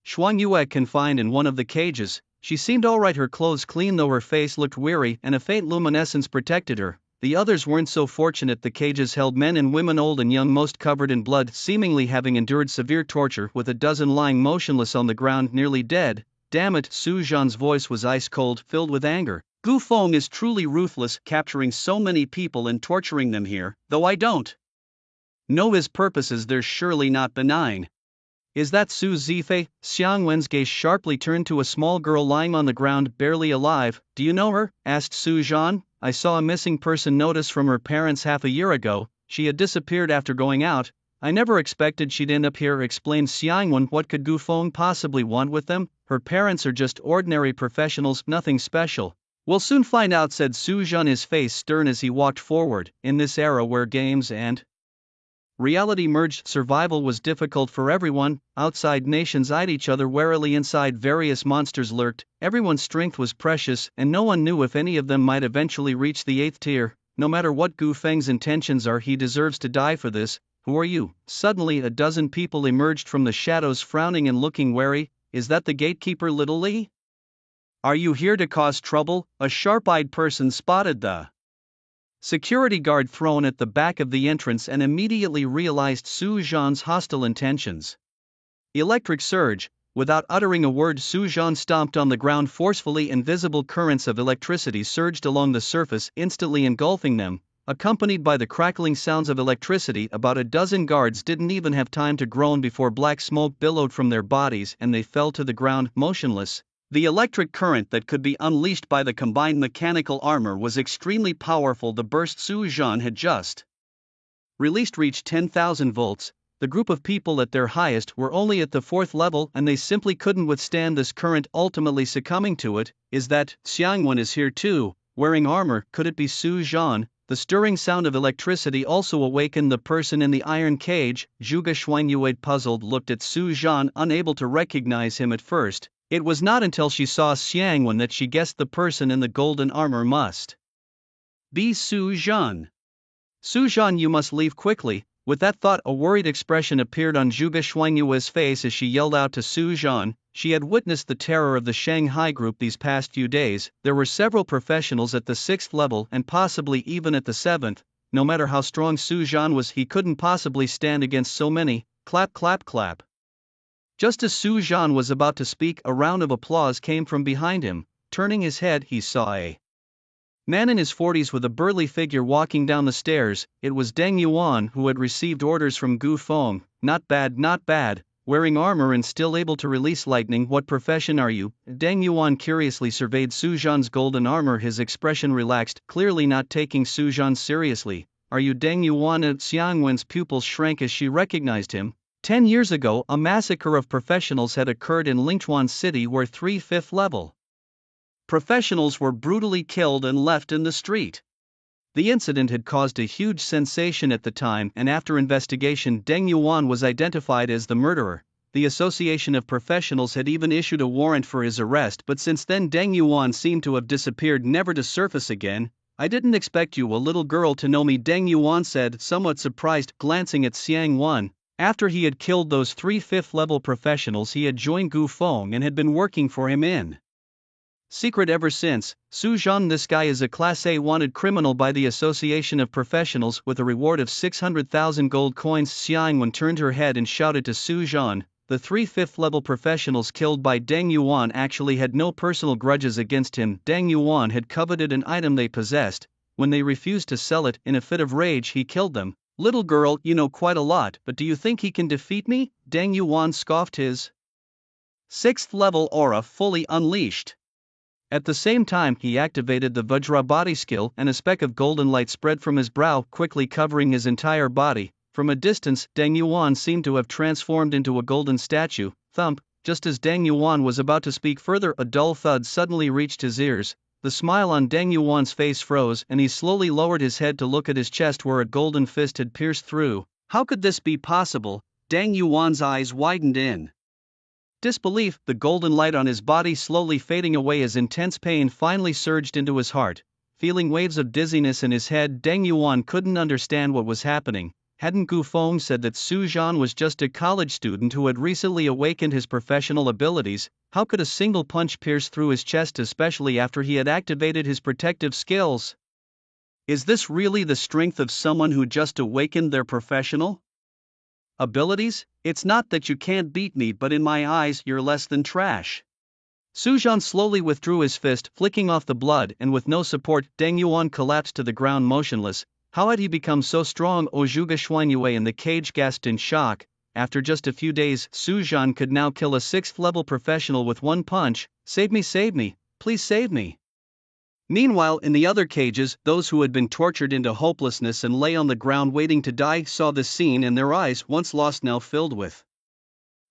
Xuanyue confined in one of the cages. She seemed alright, her clothes clean though her face looked weary, and a faint luminescence protected her. The others weren't so fortunate. The cages held men and women, old and young, most covered in blood, seemingly having endured severe torture, with a dozen lying motionless on the ground, nearly dead. Damn it, Su Zhan's voice was ice cold, filled with anger. Gu Feng is truly ruthless, capturing so many people and torturing them here, though I don't know his purposes. They're surely not benign. Is that Su Zifei? Xiang Wen's gaze sharply turned to a small girl lying on the ground, barely alive. Do you know her? Asked Su Zhan. I saw a missing person notice from her parents half a year ago. She had disappeared after going out. I never expected she'd end up here, explained Xiang Wen. What could Gu Feng possibly want with them? Her parents are just ordinary professionals, nothing special. We'll soon find out, said Su Zhan, his face stern as he walked forward. In this era where games and reality merged, survival was difficult for everyone. Outside nations eyed each other warily, inside various monsters lurked. Everyone's strength was precious, and no one knew if any of them might eventually reach the 8th tier. No matter what Gu Feng's intentions are, he deserves to die for this. Who are you? Suddenly a dozen people emerged from the shadows, frowning and looking wary. Is that the gatekeeper, Little Li? Are you here to cause trouble? A sharp-eyed person spotted the security guard thrown at the back of the entrance and immediately realized Su Zhan's hostile intentions. Electric surge. Without uttering a word, Su Zhan stomped on the ground forcefully. Invisible currents of electricity surged along the surface, instantly engulfing them, accompanied by the crackling sounds of electricity. About a dozen guards didn't even have time to groan before black smoke billowed from their bodies and they fell to the ground, motionless. The electric current that could be unleashed by the combined mechanical armor was extremely powerful. The burst Su Zhan had just released reached 10,000 volts. The group of people at their highest were only at the 4th level and they simply couldn't withstand this current, ultimately succumbing to it. Is that Xiangwen is here too, wearing armor? Could it be Su Zhan? The stirring sound of electricity also awakened the person in the iron cage. Zhuge Xuanyue, puzzled, looked at Su Zhan, unable to recognize him at first. It was not until she saw Xiangwen that she guessed the person in the golden armor must be Su Zhan. Su Zhan, you must leave quickly. With that thought, a worried expression appeared on Zhuge Xuanyue's face as she yelled out to Su Zhan. She had witnessed the terror of the Shanghai group these past few days. There were several professionals at the 6th level and possibly even at the 7th. No matter how strong Su Zhan was, he couldn't possibly stand against so many. Clap, clap, clap. Just as Su Zhan was about to speak, a round of applause came from behind him. Turning his head, he saw a man in his 40s with a burly figure walking down the stairs. It was Deng Yuan, who had received orders from Gu Feng. Not bad, not bad. Wearing armor and still able to release lightning. What profession are you? Deng Yuan curiously surveyed Su Zhan's golden armor, his expression relaxed, clearly not taking Su Zhan seriously. Are you Deng Yuan? Xiangwen's pupils shrank as she recognized him. 10 years ago, a massacre of professionals had occurred in Lingchuan City where 3 5th level professionals were brutally killed and left in the street. The incident had caused a huge sensation at the time, and after investigation, Deng Yuan was identified as the murderer. The Association of Professionals had even issued a warrant for his arrest, but since then Deng Yuan seemed to have disappeared, never to surface again. I didn't expect you, a little girl, to know me, Deng Yuan said, somewhat surprised, glancing at Xiangwen. After he had killed those 3 5th level professionals, he had joined Gu Feng and had been working for him in secret ever since. Su Zhan, this guy is a Class A wanted criminal by the Association of Professionals with a reward of 600,000 gold coins. Xiangwen turned her head and shouted to Su Zhan. The 3 5th level professionals killed by Deng Yuan actually had no personal grudges against him. Deng Yuan had coveted an item they possessed. When they refused to sell it, in a fit of rage he killed them. Little girl, you know quite a lot, but do you think he can defeat me? Deng Yuan scoffed, his 6th level aura fully unleashed. At the same time, he activated the Vajra body skill and a speck of golden light spread from his brow, quickly covering his entire body. From a distance, Deng Yuan seemed to have transformed into a golden statue. Thump! Just as Deng Yuan was about to speak further, a dull thud suddenly reached his ears. The smile on Deng Yuan's face froze and he slowly lowered his head to look at his chest where a golden fist had pierced through. How could this be possible? Deng Yuan's eyes widened in disbelief, the golden light on his body slowly fading away as intense pain finally surged into his heart. Feeling waves of dizziness in his head, Deng Yuan couldn't understand what was happening. Hadn't Gu Feng said that Su Zhan was just a college student who had recently awakened his professional abilities? How could a single punch pierce through his chest, especially after he had activated his protective skills? Is this really the strength of someone who just awakened their professional abilities? It's not that you can't beat me, but in my eyes you're less than trash. Su Zhan slowly withdrew his fist, flicking off the blood, and with no support, Deng Yuan collapsed to the ground motionless. How had he become so strong? Zhuge Xuanyue in the cage gasped in shock. After just a few days, Su Zhan could now kill a 6th level professional with one punch. Save me, please save me. Meanwhile, in the other cages, those who had been tortured into hopelessness and lay on the ground waiting to die saw this scene, and their eyes, once lost, now filled with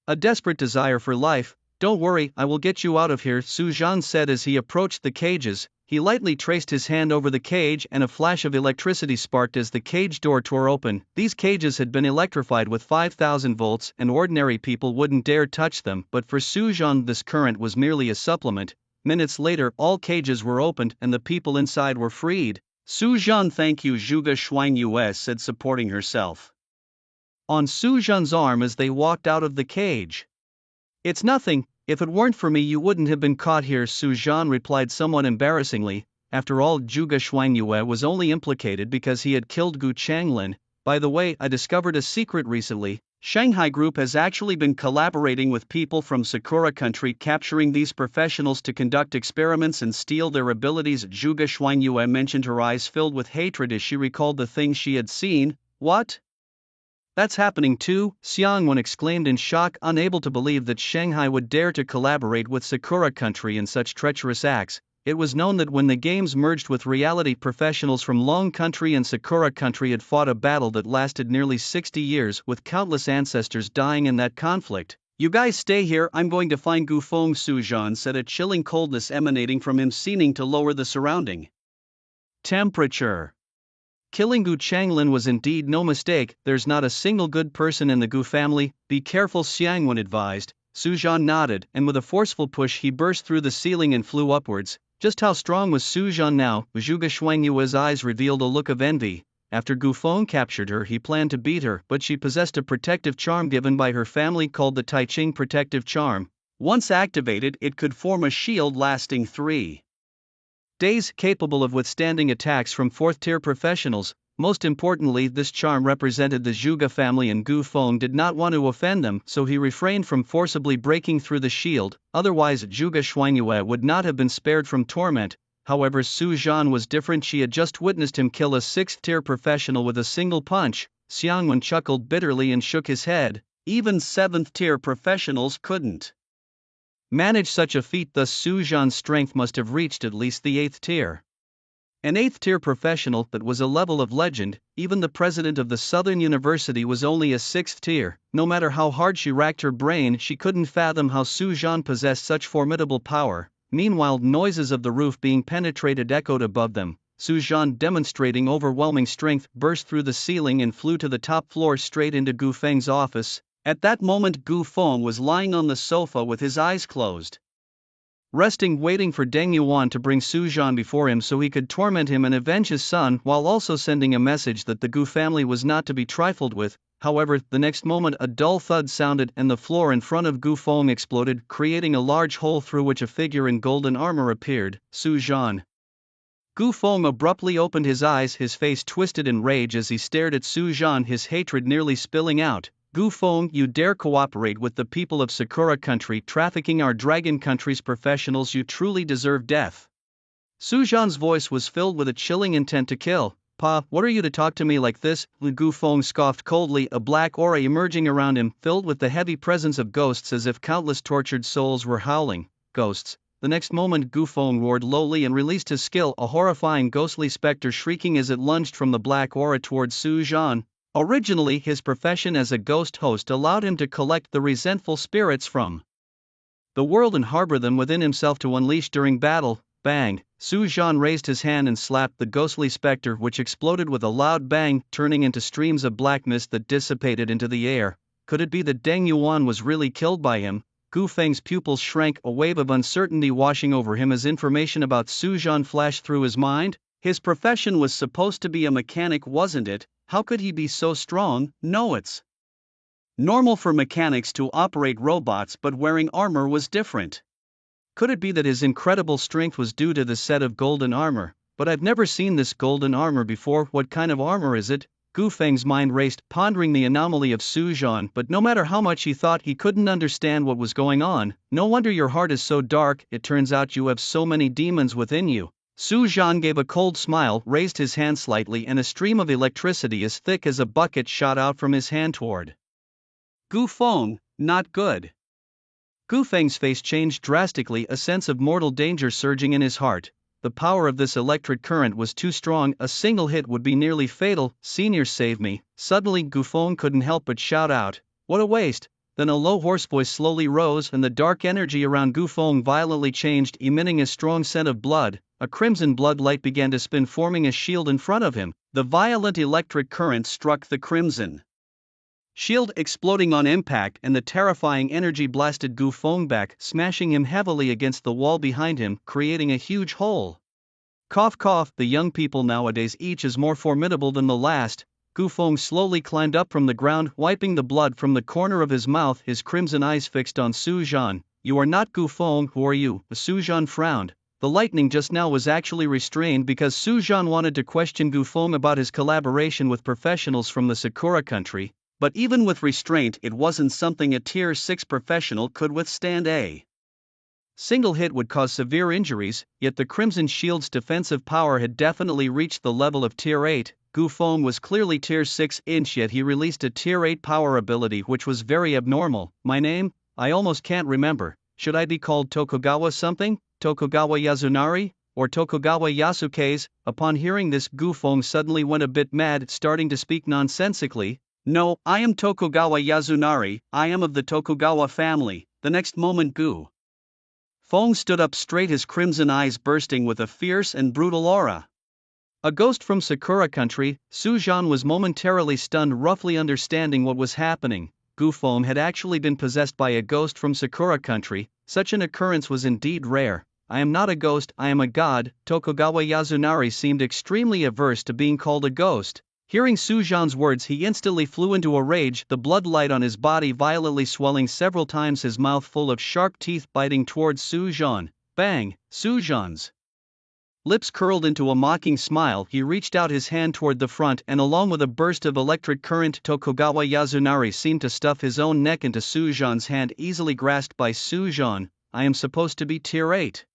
a desperate desire for life. Don't worry, I will get you out of here, Su Zhan said as he approached the cages. He lightly traced his hand over the cage and a flash of electricity sparked as the cage door tore open. These cages had been electrified with 5,000 volts and ordinary people wouldn't dare touch them, but for Su Zhan this current was merely a supplement. Minutes later, all cages were opened and the people inside were freed. Su Zhan, thank you, Zhuge Xuanyue said, supporting herself on Su Zhan's arm as they walked out of the cage. It's nothing. If it weren't for me, you wouldn't have been caught here, Su Zhan replied somewhat embarrassingly. After all, Zhuge Xuangyue was only implicated because he had killed Gu Changlin. By the way, I discovered a secret recently. Shanghai Group has actually been collaborating with people from Sakura country, capturing these professionals to conduct experiments and steal their abilities. Zhuge Xuangyue mentioned, her eyes filled with hatred as she recalled the things she had seen. What? That's happening too? Xiang Wen exclaimed in shock, unable to believe that Shanghai would dare to collaborate with Sakura country in such treacherous acts. It was known that when the games merged with reality, professionals from Long country and Sakura country had fought a battle that lasted nearly 60 years, with countless ancestors dying in that conflict. You guys stay here, I'm going to find Gu Feng, Su Zhan said, a chilling coldness emanating from him seeming to lower the surrounding temperature. Killing Gu Changlin was indeed no mistake. There's not a single good person in the Gu family. Be careful, Xiang Wen advised. Su Zhan nodded, and with a forceful push he burst through the ceiling and flew upwards. Just how strong was Su Zhan now? Zhuge Xuangyue's eyes revealed a look of envy. After Gu Feng captured her, he planned to beat her, but she possessed a protective charm given by her family called the Taiching Protective Charm. Once activated, it could form a shield lasting 3 days, capable of withstanding attacks from 4th-tier professionals. Most importantly, this charm represented the Zhuge family, and Gu Feng did not want to offend them, so he refrained from forcibly breaking through the shield. Otherwise, Zhuge Xuangyue would not have been spared from torment. However, Su Zhan was different. She had just witnessed him kill a 6th-tier professional with a single punch. Xiang Wen chuckled bitterly and shook his head. Even 7th-tier professionals couldn't manage such a feat, thus Su Zhan's strength must have reached at least the 8th tier. An 8th-tier professional, that was a level of legend. Even the president of the Southern University was only a 6th tier. No matter how hard she racked her brain, she couldn't fathom how Su Zhan possessed such formidable power. Meanwhile, noises of the roof being penetrated echoed above them. Su Zhan, demonstrating overwhelming strength, burst through the ceiling and flew to the top floor straight into Gu Feng's office. At that moment, Gu Feng was lying on the sofa with his eyes closed, resting, waiting for Deng Yuan to bring Su Zhan before him so he could torment him and avenge his son, while also sending a message that the Gu family was not to be trifled with. However, the next moment a dull thud sounded and the floor in front of Gu Feng exploded, creating a large hole through which a figure in golden armor appeared. Su Zhan. Gu Feng abruptly opened his eyes, his face twisted in rage as he stared at Su Zhan, his hatred nearly spilling out. Gu Feng, you dare cooperate with the people of Sakura country, trafficking our Dragon country's professionals? You truly deserve death. Su Zhan's voice was filled with a chilling intent to kill. Pa, what are you to talk to me like this? Gu Feng scoffed coldly, a black aura emerging around him, filled with the heavy presence of ghosts, as if countless tortured souls were howling. Ghosts. The next moment, Gu Feng roared lowly and released his skill, a horrifying ghostly specter shrieking as it lunged from the black aura towards Su Zhan. Originally, his profession as a ghost host allowed him to collect the resentful spirits from the world and harbor them within himself to unleash during battle. Bang! Su Zhan raised his hand and slapped the ghostly specter, which exploded with a loud bang, turning into streams of black mist that dissipated into the air. Could it be that Deng Yuan was really killed by him? Gu Feng's pupils shrank, a wave of uncertainty washing over him as information about Su Zhan flashed through his mind. His profession was supposed to be a mechanic, wasn't it? How could he be so strong? No, it's normal for mechanics to operate robots, but wearing armor was different. Could it be that his incredible strength was due to the set of golden armor? But I've never seen this golden armor before. What kind of armor is it? Gu Feng's mind raced, pondering the anomaly of Su Zhan, but no matter how much he thought, he couldn't understand what was going on. No wonder your heart is so dark. It turns out you have so many demons within you. Su Zhan gave a cold smile, raised his hand slightly, and a stream of electricity as thick as a bucket shot out from his hand toward Gu Feng. Not good. Gu Feng's face changed drastically, a sense of mortal danger surging in his heart. The power of this electric current was too strong, a single hit would be nearly fatal. Senior, save me. Suddenly, Gu Feng couldn't help but shout out, "What a waste!" Then a low hoarse voice slowly rose, and the dark energy around Gu Feng violently changed, emitting a strong scent of blood. A crimson blood light began to spin, forming a shield in front of him. The violent electric current struck the crimson shield, exploding on impact, and the terrifying energy blasted Gu Feng back, smashing him heavily against the wall behind him, creating a huge hole. Cough cough, the young people nowadays, each is more formidable than the last. Gu Feng slowly climbed up from the ground, wiping the blood from the corner of his mouth, his crimson eyes fixed on Su Zhan. You are not Gu Feng, who are you? Su Zhan frowned. The lightning just now was actually restrained because Suzhan wanted to question Gufeng about his collaboration with professionals from the Sakura country, but even with restraint it wasn't something a Tier 6 professional could withstand. A single hit would cause severe injuries, yet the Crimson Shield's defensive power had definitely reached the level of Tier 8. Gufeng was clearly Tier 6, yet he released a Tier 8 power ability which was very abnormal. My name? I almost can't remember. Should I be called Tokugawa something? Tokugawa Yazunari? Or Tokugawa Yasuke's? Upon hearing this, Gufeng suddenly went a bit mad, starting to speak nonsensically. No, I am Tokugawa Yazunari, I am of the Tokugawa family. The next moment Gufeng stood up straight, his crimson eyes bursting with a fierce and brutal aura. A ghost from Sakura country, Suzhan was momentarily stunned, roughly understanding what was happening. Gufeng had actually been possessed by a ghost from Sakura country. Such an occurrence was indeed rare. I am not a ghost, I am a god. Tokugawa Yazunari seemed extremely averse to being called a ghost. Hearing Suzhan's words, he instantly flew into a rage, the blood light on his body violently swelling several times, his mouth full of sharp teeth biting towards Suzhan. Bang! Suzhan's lips curled into a mocking smile. He reached out his hand toward the front, and along with a burst of electric current, Tokugawa Yazunari seemed to stuff his own neck into Suzhan's hand, easily grasped by Suzhan. I am supposed to be Tier 8.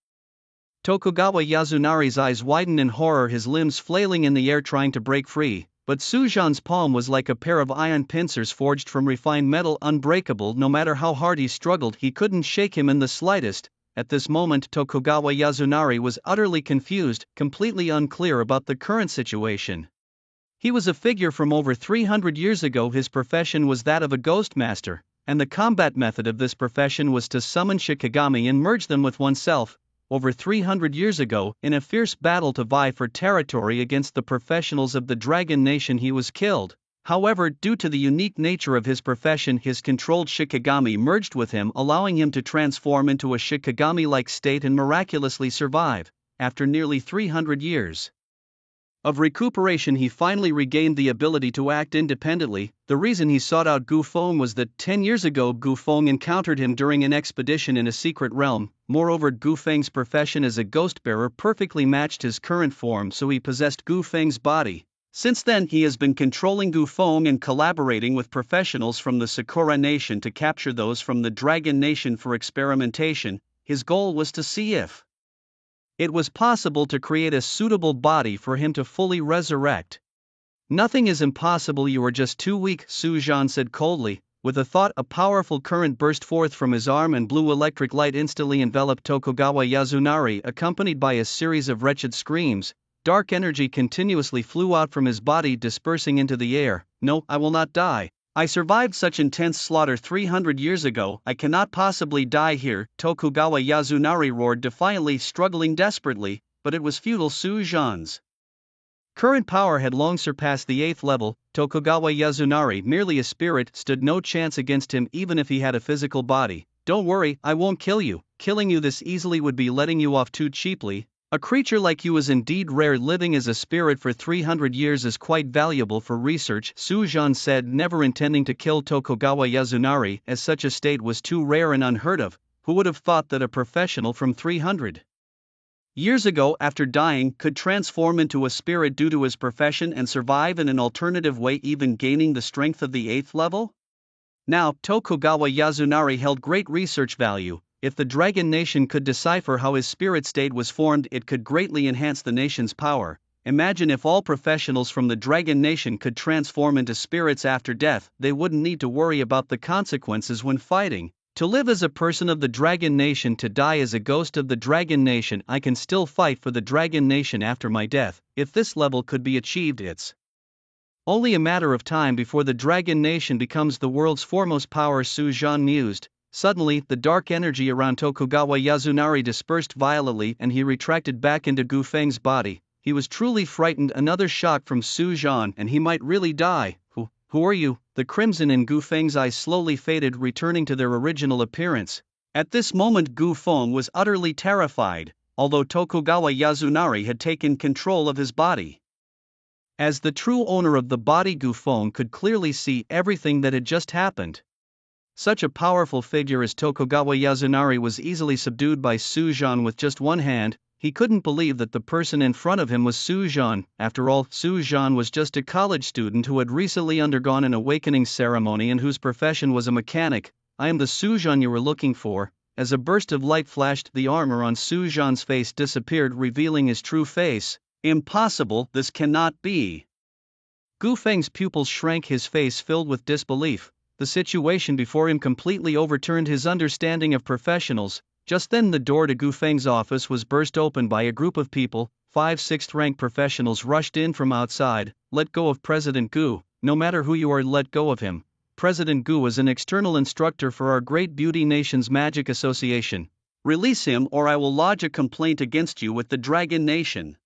Tokugawa Yazunari's eyes widened in horror, his limbs flailing in the air trying to break free, but Suzhan's palm was like a pair of iron pincers forged from refined metal, unbreakable. No matter how hard he struggled, he couldn't shake him in the slightest. At this moment, Tokugawa Yazunari was utterly confused, completely unclear about the current situation. He was a figure from over 300 years ago. His profession was that of a ghost master, and the combat method of this profession was to summon Shikigami and merge them with oneself. Over 300 years ago, in a fierce battle to vie for territory against the professionals of the Dragon Nation, he was killed. However, due to the unique nature of his profession, his controlled Shikigami merged with him, allowing him to transform into a Shikigami-like state and miraculously survive. After nearly 300 years of recuperation, he finally regained the ability to act independently. The reason he sought out Gufeng was that 10 years ago Gufeng encountered him during an expedition in a secret realm. Moreover, Gufeng's profession as a ghost bearer perfectly matched his current form, so he possessed Gufeng's body. Since then, he has been controlling Gufeng and collaborating with professionals from the Sakura Nation to capture those from the Dragon Nation for experimentation. His goal was to see if it was possible to create a suitable body for him to fully resurrect. Nothing is impossible, you are just too weak, Suzhan said coldly. With a thought, a powerful current burst forth from his arm and blue electric light instantly enveloped Tokugawa Yazunari, accompanied by a series of wretched screams. Dark energy continuously flew out from his body, dispersing into the air. No, I will not die. I survived such intense slaughter 300 years ago, I cannot possibly die here, Tokugawa Yazunari roared defiantly, struggling desperately, but it was futile. Suzhan's current power had long surpassed the 8th level. Tokugawa Yazunari, merely a spirit, stood no chance against him even if he had a physical body. Don't worry, I won't kill you. Killing you this easily would be letting you off too cheaply. A creature like you is indeed rare. Living as a spirit for 300 years is quite valuable for research, Suzhan said, never intending to kill Tokugawa Yazunari, as such a state was too rare and unheard of. Who would have thought that a professional from 300 years ago, after dying, could transform into a spirit due to his profession and survive in an alternative way, even gaining the strength of the 8th level? Now, Tokugawa Yazunari held great research value. If the Dragon Nation could decipher how his spirit state was formed, it could greatly enhance the nation's power. Imagine if all professionals from the Dragon Nation could transform into spirits after death, they wouldn't need to worry about the consequences when fighting. To live as a person of the Dragon Nation, to die as a ghost of the Dragon Nation. I can still fight for the Dragon Nation after my death. If this level could be achieved, it's only a matter of time before the Dragon Nation becomes the world's foremost power, Suzhan mused. Suddenly, the dark energy around Tokugawa Yazunari dispersed violently and he retracted back into Gufeng's body. He was truly frightened. Another shock from Suzhan and he might really die. Who are you? The crimson in Gufeng's eyes slowly faded, returning to their original appearance. At this moment Gufeng was utterly terrified, although Tokugawa Yazunari had taken control of his body. As the true owner of the body, Gufeng could clearly see everything that had just happened. Such a powerful figure as Tokugawa Yazunari was easily subdued by Suzhan with just one hand. he couldn't believe that the person in front of him was Su Zhan. After all, Su Zhan was just a college student who had recently undergone an awakening ceremony and whose profession was a mechanic. "I am the Su Zhan you were looking for." As a burst of light flashed, the armor on Su Zhan's face disappeared, revealing his true face. "Impossible, this cannot be." Gu Feng's pupils shrank, his face filled with disbelief. The situation before him completely overturned his understanding of professionals. Just then the door to Gu Feng's office was burst open by a group of people. 5 6th-rank professionals rushed in from outside. "Let go of President Gu. No matter who you are, let go of him. President Gu is an external instructor for our great beauty nation's Magic Association. Release him or I will lodge a complaint against you with the Dragon Nation."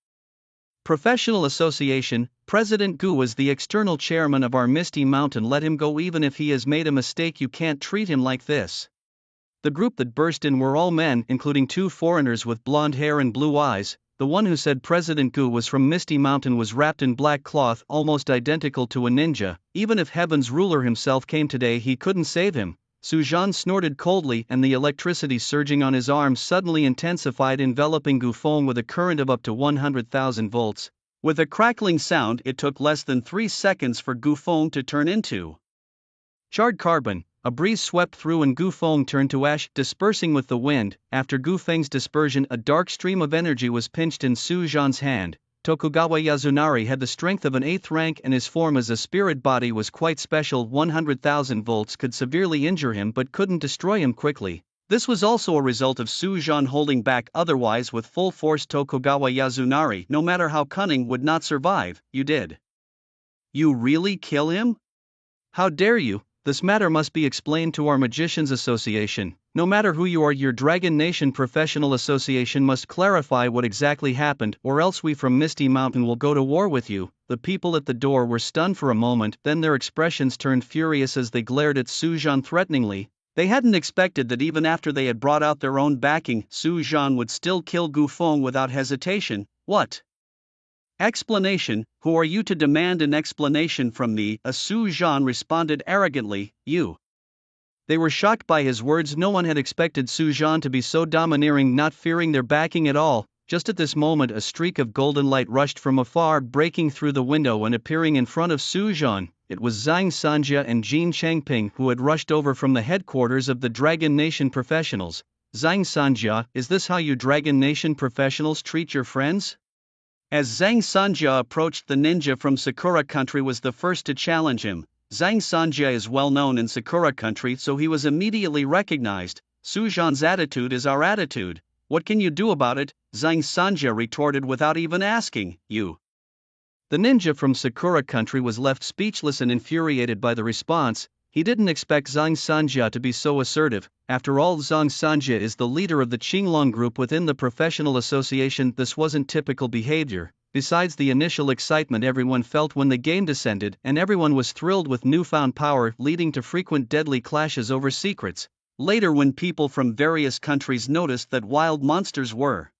Professional Association, President Gu is the external chairman of our Misty Mountain. Let him go even if he has made a mistake. You can't treat him like this. The group that burst in were all men, including 2 foreigners with blonde hair and blue eyes. The one who said President Gu was from Misty Mountain was wrapped in black cloth, almost identical to a ninja. Even if Heaven's ruler himself came today, he couldn't save him. Su Zhan snorted coldly, and the electricity surging on his arms suddenly intensified, enveloping Gu Feng with a current of up to 100,000 volts. With a crackling sound, it took less than 3 seconds for Gu Feng to turn into charred carbon. A breeze swept through and Gu Feng turned to ash, dispersing with the wind. After Gu Feng's dispersion, a dark stream of energy was pinched in Su Zhan's hand. Tokugawa Yazunari had the strength of an 8th rank and his form as a spirit body was quite special. 100,000 volts could severely injure him but couldn't destroy him quickly. This was also a result of Su Zhan holding back, otherwise with full force Tokugawa Yazunari, no matter how cunning, would not survive. "You did. You really kill him? How dare you? This matter must be explained to our Magicians Association. No matter who you are, your Dragon Nation Professional Association must clarify what exactly happened, or else we from Misty Mountain will go to war with you." The people at the door were stunned for a moment, then their expressions turned furious as they glared at Su Zhan threateningly. They hadn't expected that even after they had brought out their own backing, Su Zhan would still kill Gu Feng without hesitation. "What explanation? Who are you to demand an explanation from me?" Su Zhan responded arrogantly. "You." They were shocked by his words. No one had expected Su Zhan to be so domineering, not fearing their backing at all. Just at this moment, a streak of golden light rushed from afar, breaking through the window and appearing in front of Su Zhan. It was Zhang Sanjia and Jin Chengping who had rushed over from the headquarters of the Dragon Nation professionals. "Zhang Sanjia, is this how you Dragon Nation professionals treat your friends?" As Zhang Sanjia approached, the ninja from Sakura country was the first to challenge him. Zhang Sanjia is well known in Sakura country, so he was immediately recognized. "Su Zhan's attitude is our attitude. What can you do about it?" Zhang Sanjia retorted without even asking. "You." The ninja from Sakura country was left speechless and infuriated by the response. He didn't expect Zhang Sanjia to be so assertive. After all, Zhang Sanjia is the leader of the Qinglong group within the professional association. This wasn't typical behavior. Besides the initial excitement everyone felt when the game descended, and everyone was thrilled with newfound power, leading to frequent deadly clashes over secrets. Later, when people from various countries noticed that wild monsters were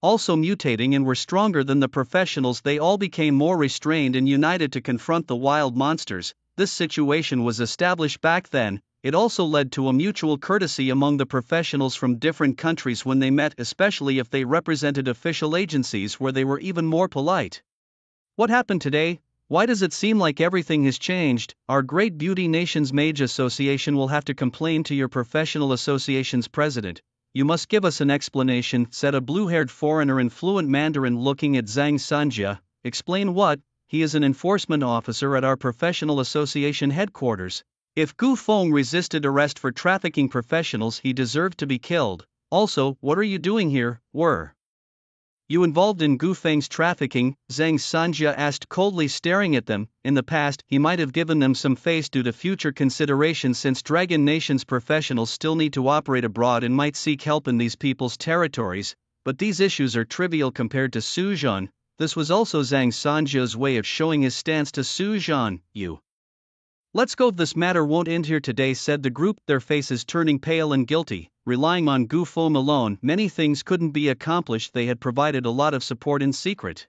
also mutating and were stronger than the professionals, they all became more restrained and united to confront the wild monsters. This situation was established back then. It also led to a mutual courtesy among the professionals from different countries when they met, especially if they represented official agencies where they were even more polite. What happened today? Why does it seem like everything has changed? Our great beauty nation's Mage Association will have to complain to your professional association's president. "You must give us an explanation," said a blue-haired foreigner in fluent Mandarin, looking at Zhang Sanjia. "Explain what?" "He is an enforcement officer at our professional association headquarters. If Gu Feng resisted arrest for trafficking professionals, he deserved to be killed. Also, what are you doing here? Were you involved in Gu Feng's trafficking?" Zhang Sanjia asked coldly, staring at them. In the past, he might have given them some face due to future considerations, since Dragon Nation's professionals still need to operate abroad and might seek help in these people's territories, but these issues are trivial compared to Su Zhan. This was also Zhang Sanjia's way of showing his stance to Su Zhan. "You. Let's go. This matter won't end here today," said the group, their faces turning pale and guilty. Relying on Gu Feng alone, many things couldn't be accomplished. They had provided a lot of support in secret.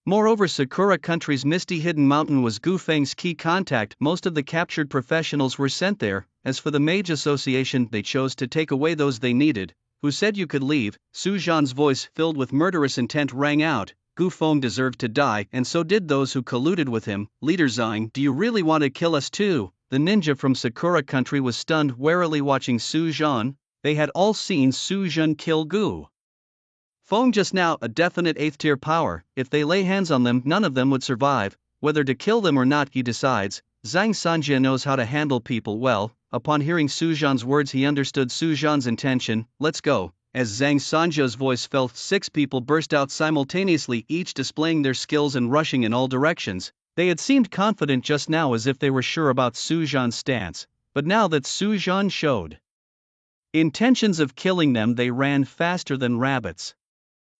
Moreover, Sakura country's Misty Hidden Mountain was Gu Feng's key contact. Most of the captured professionals were sent there. As for the Mage Association, they chose to take away those they needed. Who said you could leave? Su Zhan's voice filled with murderous intent rang out. Gu Feng deserved to die, and so did those who colluded with him. Leader Zhang, do you really want to kill us too? The ninja from Sakura country was stunned, warily watching Su Zhan. They had all seen Su Zhan kill Gu Feng just now, a definite 8th tier power. If they lay hands on them, none of them would survive. Whether to kill them or not, he decides. Zhang Sanjia knows how to handle people well. Upon hearing Su Zhan's words, he understood Su Zhan's intention. Let's go. As Zhang Sanjia's voice fell, 6 people burst out simultaneously, each displaying their skills and rushing in all directions. They had seemed confident just now, as if they were sure about Su Zhan's stance, but now that Su Zhan showed intentions of killing them, they ran faster than rabbits.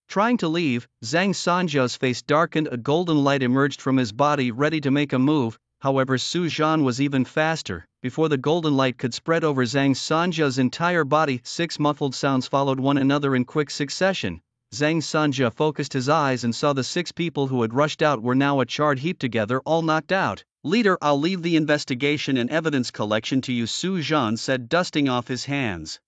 Trying to leave, Zhang Sanjia's face darkened, a golden light emerged from his body, ready to make a move. However, Su Zhan was even faster. Before the golden light could spread over Zhang Sanjia's entire body, 6 muffled sounds followed one another in quick succession. Zhang Sanjia focused his eyes and saw the 6 people who had rushed out were now a charred heap together, all knocked out. Leader, I'll leave the investigation and evidence collection to you, Su Zhan said, dusting off his hands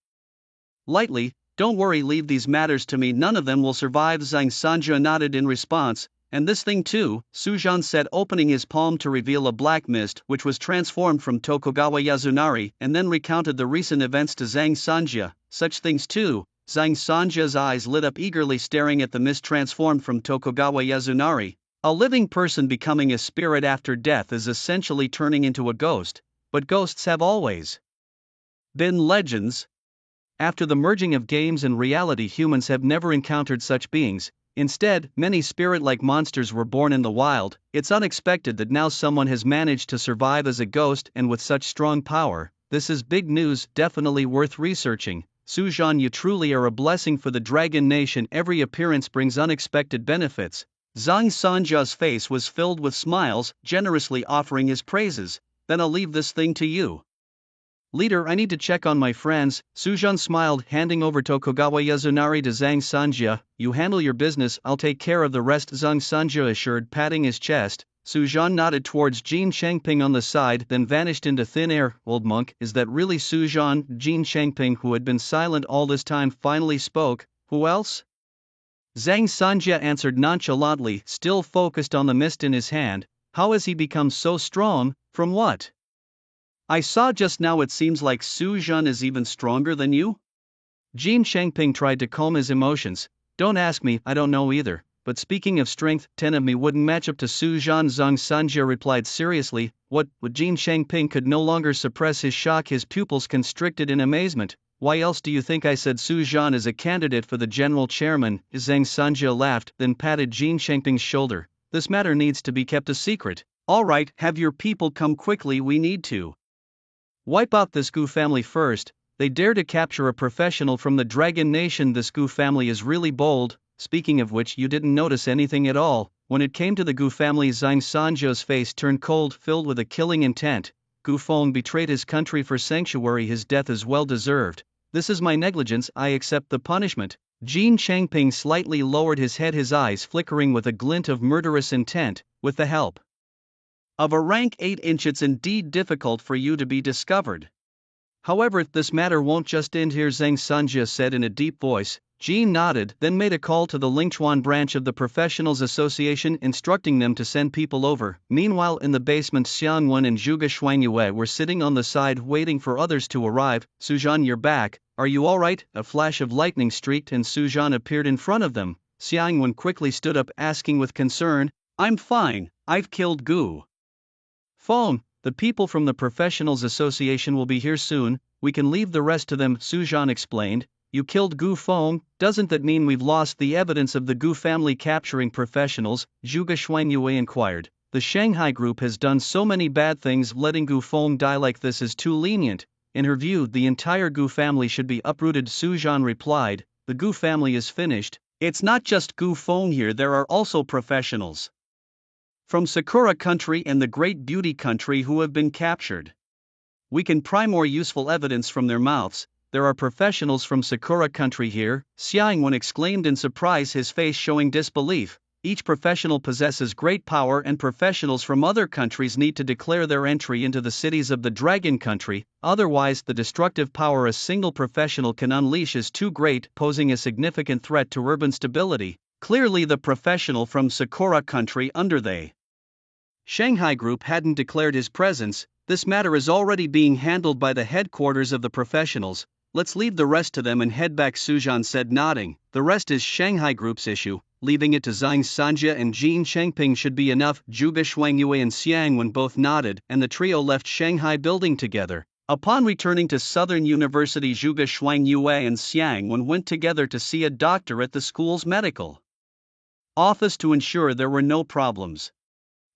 lightly. Don't worry, leave these matters to me, none of them will survive. Zhang Sanjia nodded in response. And this thing too, Su Zhan said, opening his palm to reveal a black mist which was transformed from Tokugawa Yazunari, and then recounted the recent events to Zhang Sanjia. Such things too. Zhang Sanjia's eyes lit up eagerly, staring at the mist transformed from Tokugawa Yazunari. A living person becoming a spirit after death is essentially turning into a ghost, but ghosts have always been legends. After the merging of games and reality, humans have never encountered such beings. Instead, many spirit-like monsters were born in the wild. It's unexpected that now someone has managed to survive as a ghost and with such strong power. This is big news, definitely worth researching. Su Zhan, you truly are a blessing for the Dragon Nation. Every appearance brings unexpected benefits. Zhang Sanjia's face was filled with smiles, generously offering his praises. Then I'll leave this thing to you. Leader, I need to check on my friends. Su Zhan smiled, handing over Tokugawa Yazunari to Zhang Sanjia. You handle your business, I'll take care of the rest, Zhang Sanjia assured, patting his chest. Su Zhan nodded towards Jin Changping on the side, then vanished into thin air. Old monk, is that really Su Zhan? Jin Changping, who had been silent all this time, finally spoke. Who else? Zhang Sanjia answered nonchalantly, still focused on the mist in his hand. How has he become so strong? From what I saw just now, it seems like Su Zhan is even stronger than you? Jin Changping tried to calm his emotions. Don't ask me, I don't know either. But speaking of strength, 10 of me wouldn't match up to Su Zhan, Zhang Sanjia replied seriously. What? Jin Changping could no longer suppress his shock, his pupils constricted in amazement. Why else do you think I said Su Zhan is a candidate for the general chairman? Zhang Sanjia laughed, then patted Jin Changping's shoulder. This matter needs to be kept a secret. All right, have your people come quickly, we need to wipe out this Gu family first. They dare to capture a professional from the Dragon Nation. This Gu family is really bold. Speaking of which, you didn't notice anything at all. When it came to the Gu family, Zhang Sanjia's face turned cold, filled with a killing intent. Gu Feng betrayed his country for sanctuary. His death is well deserved. This is my negligence, I accept the punishment. Jin Changping slightly lowered his head, his eyes flickering with a glint of murderous intent. With the help of a rank 8 inch, it's indeed difficult for you to be discovered. However, this matter won't just end here, Zhang Sanjia said in a deep voice. Jin nodded, then made a call to the Lingchuan branch of the Professionals Association, instructing them to send people over. Meanwhile, in the basement, Xiang Wen and Zhuge Shuangyue were sitting on the side waiting for others to arrive. Su Zhan, you're back. Are you alright? A flash of lightning streaked and Su Zhan appeared in front of them. Xiang Wen quickly stood up, asking with concern, I'm fine, I've killed Gu Feng. The people from the Professionals Association will be here soon, we can leave the rest to them, Su Zhan explained. You killed Gu Feng, doesn't that mean we've lost the evidence of the Gu family capturing professionals? Zhuge Shuangyue inquired. The Shanghai group has done so many bad things, letting Gu Feng die like this is too lenient. In her view, the entire Gu family should be uprooted, Su Zhan replied. The Gu family is finished. It's not just Gu Feng here, there are also professionals from Sakura country and the Great Beauty country who have been captured. We can pry more useful evidence from their mouths. There are professionals from Sakura country here, Xiang Wen exclaimed in surprise, his face showing disbelief. each professional possesses great power and professionals from other countries need to declare their entry into the cities of the Dragon Country, otherwise the destructive power a single professional can unleash is too great, posing a significant threat to urban stability. Clearly the professional from Sakura Country under the Shanghai Group hadn't declared his presence. This matter is already being handled by the headquarters of the professionals. Let's leave the rest to them and head back, Su-Jan said, nodding. The rest is Shanghai Group's issue. Leaving it to Zhang Sanja and Jin Chengping should be enough. Zhuge Shuangyue and Xiang Wen both nodded, and the trio left Shanghai building together. Upon returning to Southern University, Zhuge Shuangyue and Xiang Wen went together to see a doctor at the school's medical office to ensure there were no problems.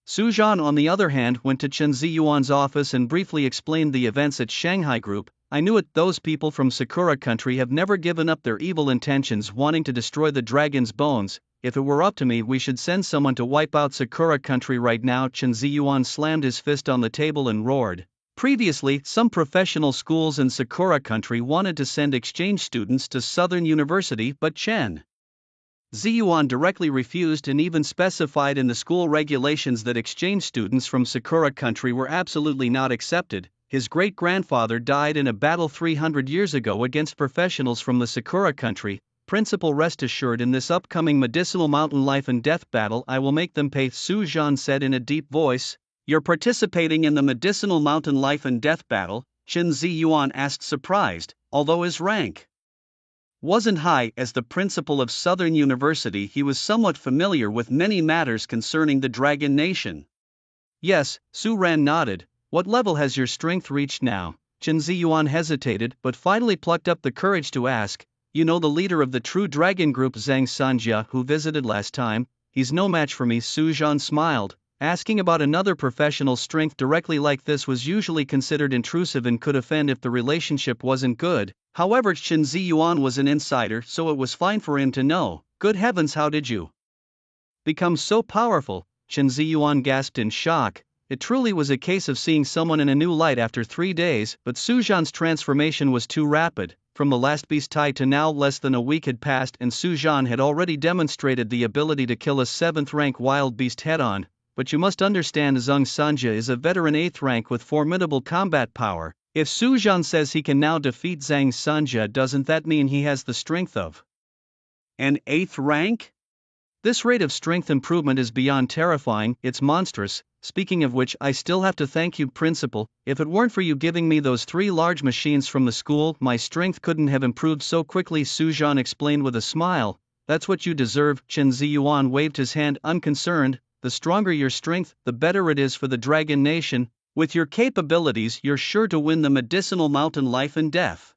Su-Jan, on the other hand, went to Chen Ziyuan's office and briefly explained the events at Shanghai Group. I knew it, those people from Sakura Country have never given up their evil intentions, wanting to destroy the dragon's bones. If it were up to me, we should send someone to wipe out Sakura Country right now. Chen Ziyuan slammed his fist on the table and roared. Previously, some professional schools in Sakura Country wanted to send exchange students to Southern University, but Chen Ziyuan directly refused and even specified in the school regulations that exchange students from Sakura Country were absolutely not accepted. His great-grandfather died in a battle 300 years ago against professionals from the Sakura Country. Principal, rest assured, in this upcoming Medicinal Mountain life and death battle I will make them pay, Su-Jan said in a deep voice. You're participating in the Medicinal Mountain life and death battle? Chen Ziyuan asked, surprised. Although his rank wasn't high as the principal of Southern University, he was somewhat familiar with many matters concerning the Dragon Nation. Yes, Su-Ran nodded. What level has your strength reached now? Chen Ziyuan hesitated, but finally plucked up the courage to ask. You know the leader of the True Dragon Group, Zhang Sanja, who visited last time? He's no match for me. Su-Jan smiled. Asking about another professional's strength directly like this was usually considered intrusive and could offend if the relationship wasn't good. However, Chen Ziyuan was an insider, so it was fine for him to know. Good heavens, how did you become so powerful? Chen Ziyuan gasped in shock. It truly was a case of seeing someone in a new light after 3 days, but Su-Jan's transformation was too rapid. From the last beast tie to now, less than a week had passed and Su-Jan had already demonstrated the ability to kill a 7th-rank wild beast head-on. But you must understand, Zhang Sanja is a veteran 8th rank with formidable combat power. If Su-Jan says he can now defeat Zhang Sanja, doesn't that mean he has the strength of an 8th rank? This rate of strength improvement is beyond terrifying, it's monstrous. Speaking of which, I still have to thank you, Principal. If it weren't for you giving me those 3 large machines from the school, my strength couldn't have improved so quickly, Su-Jan explained with a smile. That's what you deserve. Chen Ziyuan waved his hand, unconcerned. The stronger your strength, the better it is for the Dragon Nation. With your capabilities, you're sure to win the Medicinal Mountain life and death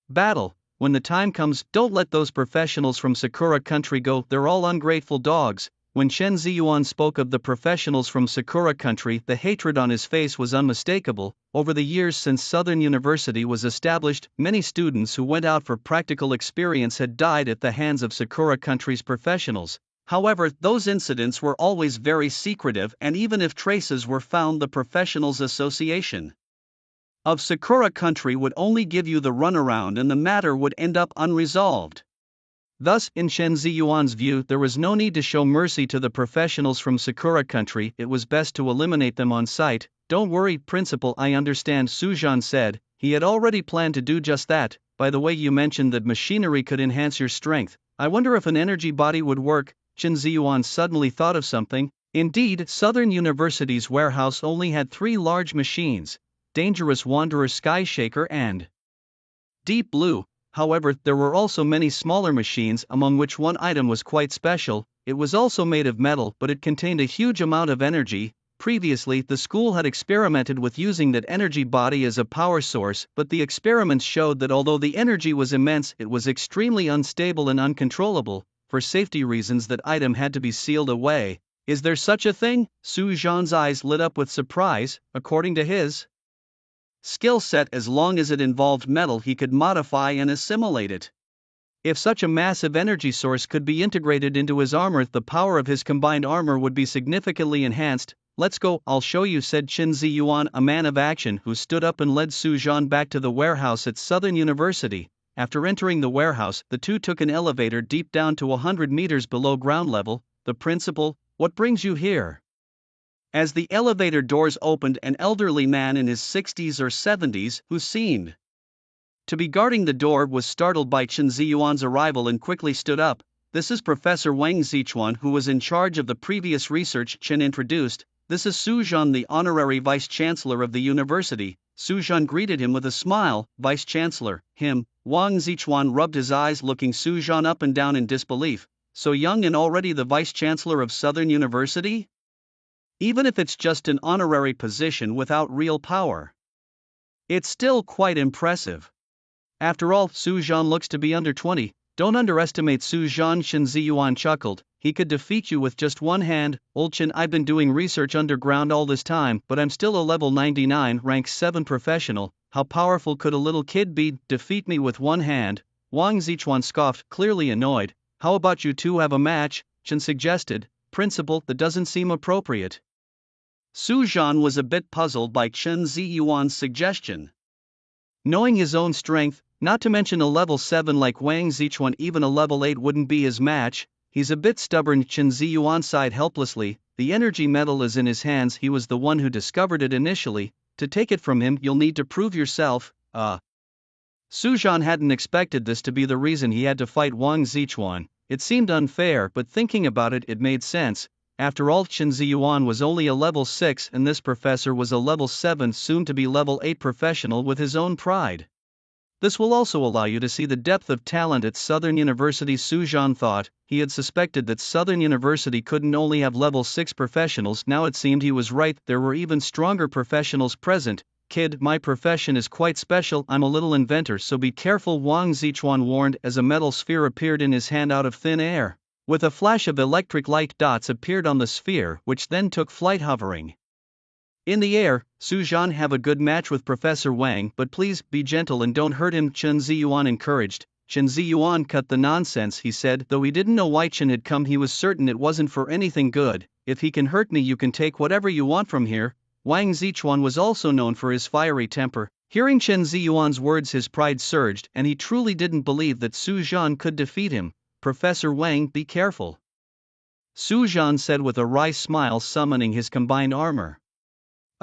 battle. When the time comes, don't let those professionals from Sakura Country go, they're all ungrateful dogs. When Chen Ziyuan spoke of the professionals from Sakura Country, the hatred on his face was unmistakable. Over the years since Southern University was established, many students who went out for practical experience had died at the hands of Sakura Country's professionals. However, those incidents were always very secretive, and even if traces were found, the Professionals Association of Sakura Country would only give you the runaround and the matter would end up unresolved. Thus, in Chen Ziyuan's view, there was no need to show mercy to the professionals from Sakura Country, it was best to eliminate them on sight. Don't worry, Principal, I understand, Su-Jan said. He had already planned to do just that. By the way, you mentioned that machinery could enhance your strength. I wonder if an energy body would work. Chen Ziyuan suddenly thought of something. Indeed, Southern University's warehouse only had 3 large machines: Dangerous Wanderer, Sky Shaker and Deep Blue. However, there were also many smaller machines, among which one item was quite special. It was also made of metal, but it contained a huge amount of energy. Previously, the school had experimented with using that energy body as a power source, but the experiments showed that although the energy was immense, it was extremely unstable and uncontrollable. For safety reasons, that item had to be sealed away. Is there such a thing? Su-Jan's eyes lit up with surprise. According to his skill set, as long as it involved metal, he could modify and assimilate it. If such a massive energy source could be integrated into his armor, the power of his combined armor would be significantly enhanced. Let's go, I'll show you, said Chen Ziyuan, a man of action who stood up and led Su-Jan back to the warehouse at Southern University. After entering the warehouse, the two took an elevator deep down to 100 meters below ground level. the principal, what brings you here? As the elevator doors opened, an elderly man in his 60s or 70s, who seemed to be guarding the door, was startled by Chen Ziyuan's arrival and quickly stood up. This is Professor Wang Zichuan, who was in charge of the previous research, Chen introduced. This is Su Zhan, the honorary vice-chancellor of the university. Su Zhan greeted him with a smile. Vice-chancellor, him. Wang Zichuan rubbed his eyes, looking Su Zhan up and down in disbelief. So young and already the vice-chancellor of Southern University? Even if it's just an honorary position without real power, it's still quite impressive. After all, Su Zhan looks to be under 20. Don't underestimate Su Zhan. Chen Ziyuan chuckled. He could defeat you with just one hand. Old Chen, I've been doing research underground all this time, but I'm still a level 99, rank 7 professional. How powerful could a little kid be? Defeat me with one hand? Wang Zichuan scoffed, clearly annoyed. How about you two have a match? Chen suggested. Principal, that doesn't seem appropriate. Su Zhan was a bit puzzled by Chen Ziyuan's suggestion. Knowing his own strength, not to mention a level 7 like Wang Zichuan, even a level 8 wouldn't be his match. He's a bit stubborn. Chen Ziyuan sighed helplessly. The energy metal is in his hands. He was the one who discovered it initially. To take it from him, you'll need to prove yourself. Su Zhan hadn't expected this to be the reason he had to fight Wang Zichuan. It seemed unfair, but thinking about it, it made sense. After all, Chen Ziyuan was only a level 6 and this professor was a level 7, soon to be level 8 professional with his own pride. This will also allow you to see the depth of talent at Southern University. Su Zhan thought. He had suspected that Southern University couldn't only have level 6 professionals. Now it seemed he was right, there were even stronger professionals present. Kid, my profession is quite special. I'm a little inventor, so be careful, Wang Zichuan warned as a metal sphere appeared in his hand out of thin air. With a flash of electric light, dots appeared on the sphere, which then took flight, hovering in the air. Su Zhan, have a good match with Professor Wang, but please, be gentle and don't hurt him, Chen Ziyuan encouraged. Chen Ziyuan cut the nonsense, he said. Though he didn't know why Chen had come, he was certain it wasn't for anything good. If he can hurt me, you can take whatever you want from here. Wang Zichuan was also known for his fiery temper. Hearing Chen Ziyuan's words, his pride surged, and he truly didn't believe that Su Zhan could defeat him. Professor Wang, be careful, Su Zhan said with a wry smile, summoning his combined armor.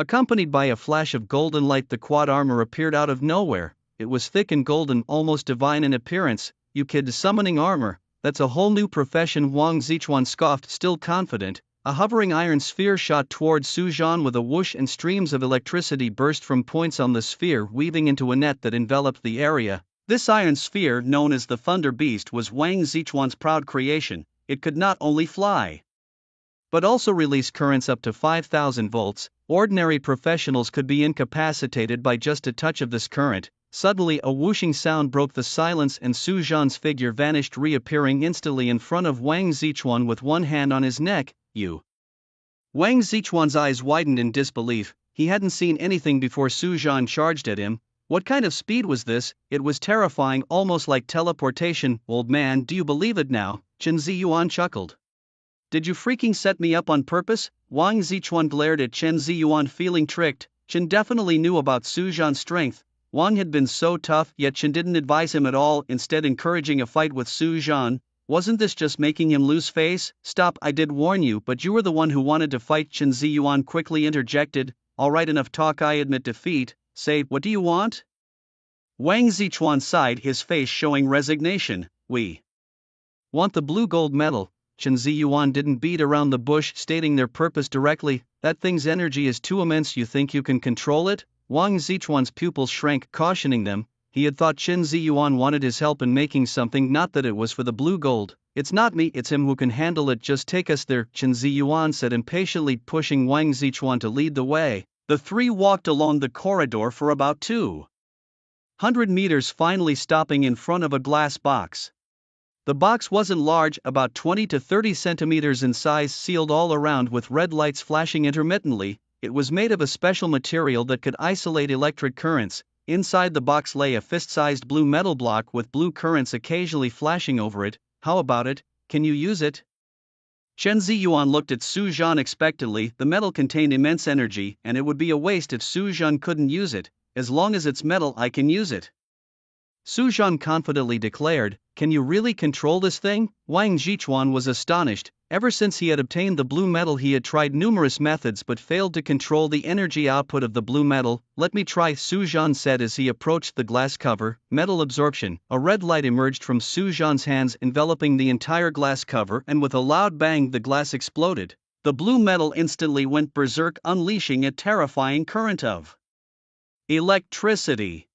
Accompanied by a flash of golden light, the quad armor appeared out of nowhere. It was thick and golden, almost divine in appearance. You kid, summoning armor? That's a whole new profession, Wang Zichuan scoffed, still confident. A hovering iron sphere shot towards Su Zhan with a whoosh, and streams of electricity burst from points on the sphere, weaving into a net that enveloped the area. This iron sphere, known as the Thunder Beast, was Wang Zichuan's proud creation. It could not only fly, but also release currents up to 5,000 volts. Ordinary professionals could be incapacitated by just a touch of this current. Suddenly, a whooshing sound broke the silence, and Su Zhan's figure vanished, reappearing instantly in front of Wang Zichuan with one hand on his neck. You. Wang Zichuan's eyes widened in disbelief. He hadn't seen anything before Su Zhan charged at him. What kind of speed was this? It was terrifying, almost like teleportation. Old man, do you believe it now? Chen Ziyuan chuckled. Did you freaking set me up on purpose? Wang Zichuan glared at Chen Ziyuan, feeling tricked. Chen definitely knew about Su Zhan's strength. Wang had been so tough, yet Chen didn't advise him at all, instead encouraging a fight with Su Zhan. Wasn't this just making him lose face? Stop, I did warn you, but you were the one who wanted to fight, Chen Ziyuan quickly interjected. Alright, enough talk, I admit defeat. Say, what do you want? Wang Zichuan sighed, his face showing resignation. We want the blue gold medal. Chen Ziyuan didn't beat around the bush, stating their purpose directly. That thing's energy is too immense. You think you can control it? Wang Zichuan's pupils shrank, cautioning them. He had thought Chen Ziyuan wanted his help in making something, not that it was for the blue gold. It's not me, it's him who can handle it. Just take us there, Chen Ziyuan said impatiently, pushing Wang Zichuan to lead the way. The three walked along the corridor for about 200 meters, finally stopping in front of a glass box. The box wasn't large, about 20 to 30 centimeters in size, sealed all around with red lights flashing intermittently. It was made of a special material that could isolate electric currents. Inside the box lay a fist-sized blue metal block with blue currents occasionally flashing over it. How about it? Can you use it? Chen Ziyuan looked at Su Zhan expectantly. The metal contained immense energy, and it would be a waste if Su Zhan couldn't use it. As long as it's metal, I can use it, Su Zhan confidently declared. can you really control this thing? Wang Zhichuan was astonished. Ever since he had obtained the blue metal, he had tried numerous methods but failed to control the energy output of the blue metal. Let me try, Su Zhan said as he approached the glass cover. Metal absorption. A red light emerged from Su Zhan's hands, enveloping the entire glass cover, and with a loud bang the glass exploded. The blue metal instantly went berserk, unleashing a terrifying current of electricity.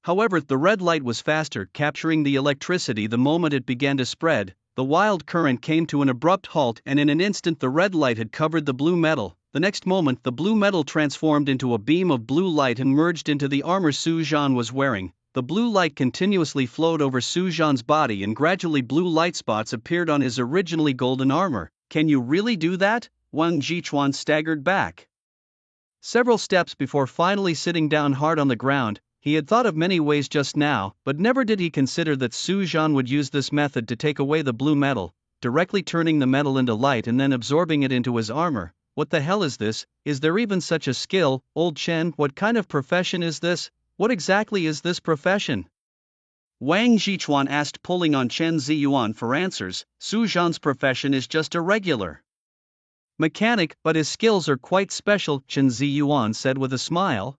However, the red light was faster, capturing the electricity the moment it began to spread. The wild current came to an abrupt halt, and in an instant the red light had covered the blue metal. The next moment the blue metal transformed into a beam of blue light and merged into the armor Su Zhan was wearing. The blue light continuously flowed over Su Zhan's body, and gradually blue light spots appeared on his originally golden armor. Can you really do that? Wang Zhichuan staggered back several steps before finally sitting down hard on the ground. He had thought of many ways just now, but never did he consider that Su Zhan would use this method to take away the blue metal, directly turning the metal into light and then absorbing it into his armor. What the hell is this? Is there even such a skill? Old Chen, what kind of profession is this? What exactly is this profession? Wang Zhichuan asked, pulling on Chen Ziyuan for answers. Su Zhan's profession is just a regular mechanic, but his skills are quite special, Chen Ziyuan said with a smile.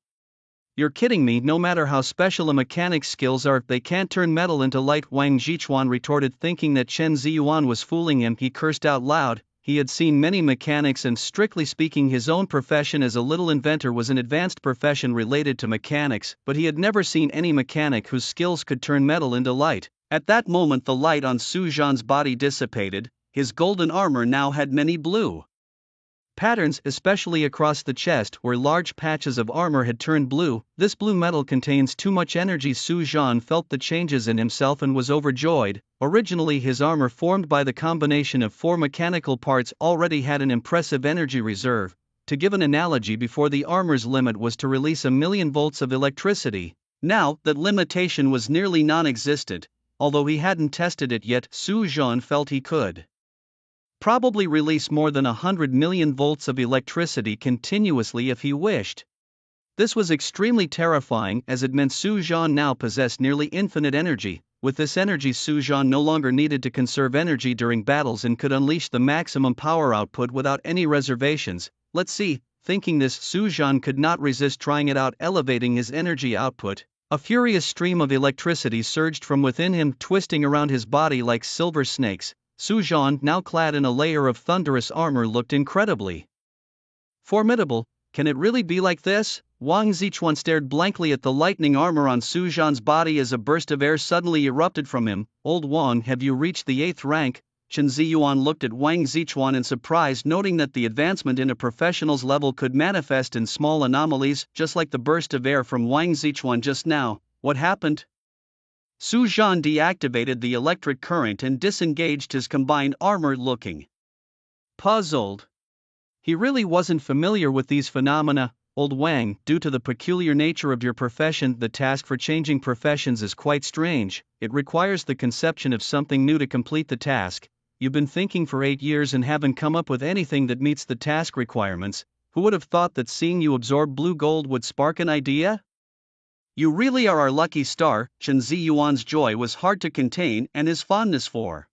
You're kidding me, no matter how special a mechanic's skills are, they can't turn metal into light, Wang Zhichuan retorted, thinking that Chen Ziyuan was fooling him. He cursed out loud. He had seen many mechanics, and strictly speaking his own profession as a little inventor was an advanced profession related to mechanics, but he had never seen any mechanic whose skills could turn metal into light. At that moment the light on Su Zhan's body dissipated. His golden armor now had many blue patterns, especially across the chest where large patches of armor had turned blue. This blue metal contains too much energy. Su Zhan felt the changes in himself and was overjoyed. Originally his armor, formed by the combination of 4 mechanical parts, already had an impressive energy reserve. To give an analogy, before the armor's limit was to release 1,000,000 volts of electricity. Now, that limitation was nearly non-existent. Although he hadn't tested it yet, Su Zhan felt he could probably release more than 100 million volts of electricity continuously if he wished. This was extremely terrifying, as it meant Su Zhan now possessed nearly infinite energy. With this energy, Su Zhan no longer needed to conserve energy during battles and could unleash the maximum power output without any reservations. Let's see. Thinking this, Su Zhan could not resist trying it out, elevating his energy output. A furious stream of electricity surged from within him, twisting around his body like silver snakes. Su Zhan, now clad in a layer of thunderous armor, looked incredibly formidable. Can it really be like this? Wang Zhichuan stared blankly at the lightning armor on Su Zhan's body as a burst of air suddenly erupted from him. Old Wang, have you reached the 8th rank? Chen Ziyuan looked at Wang Zhichuan in surprise, noting that the advancement in a professional's level could manifest in small anomalies, just like the burst of air from Wang Zhichuan just now. What happened? Su Zhan deactivated the electric current and disengaged his combined armor, looking puzzled. He really wasn't familiar with these phenomena. Old Wang, due to the peculiar nature of your profession, the task for changing professions is quite strange. It requires the conception of something new to complete the task. You've been thinking for 8 years and haven't come up with anything that meets the task requirements. Who would have thought that seeing you absorb blue gold would spark an idea? You really are our lucky star. Chen Ziyuan's joy was hard to contain, and his fondness for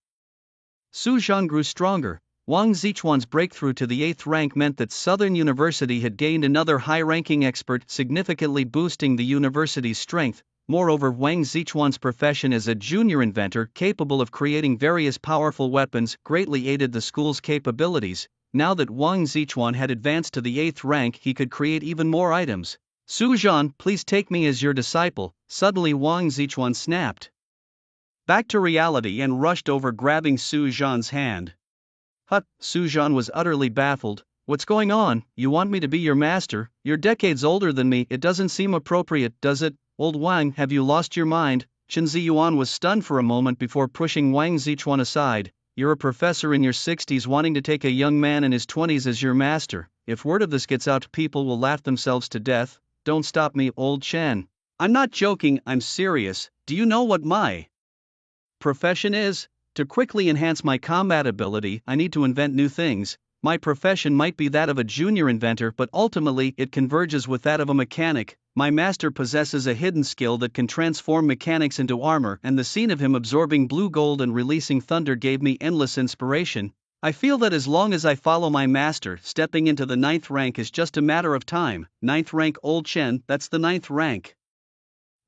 Su Zhan grew stronger. Wang Zhichuan's breakthrough to the 8th rank meant that Southern University had gained another high-ranking expert, significantly boosting the university's strength. Moreover, Wang Zhichuan's profession as a junior inventor, capable of creating various powerful weapons, greatly aided the school's capabilities. Now that Wang Zhichuan had advanced to the 8th rank, he could create even more items. Su Zhan, please take me as your disciple. Suddenly Wang Zhichuan snapped back to reality and rushed over, grabbing Su Zhan's hand. Hut, Su Zhan was utterly baffled. What's going on? You want me to be your master? You're decades older than me. It doesn't seem appropriate, does it? Old Wang, have you lost your mind? Chen Ziyuan was stunned for a moment before pushing Wang Zhichuan aside. You're a professor in your 60s wanting to take a young man in his 20s as your master. If word of this gets out, people will laugh themselves to death. Don't stop me, old Chen. I'm not joking, I'm serious. Do you know what my profession is? To quickly enhance my combat ability, I need to invent new things. My profession might be that of a junior inventor, but ultimately it converges with that of a mechanic. My master possesses a hidden skill that can transform mechanics into armor, and the scene of him absorbing blue gold and releasing thunder gave me endless inspiration. I feel that as long as I follow my master, stepping into the 9th rank is just a matter of time. 9th rank, old Chen, that's the 9th rank.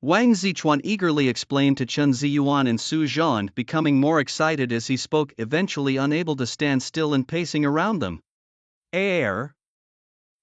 Wang Zichuan eagerly explained to Chen Ziyuan and Su Zhan, becoming more excited as he spoke, eventually unable to stand still and pacing around them.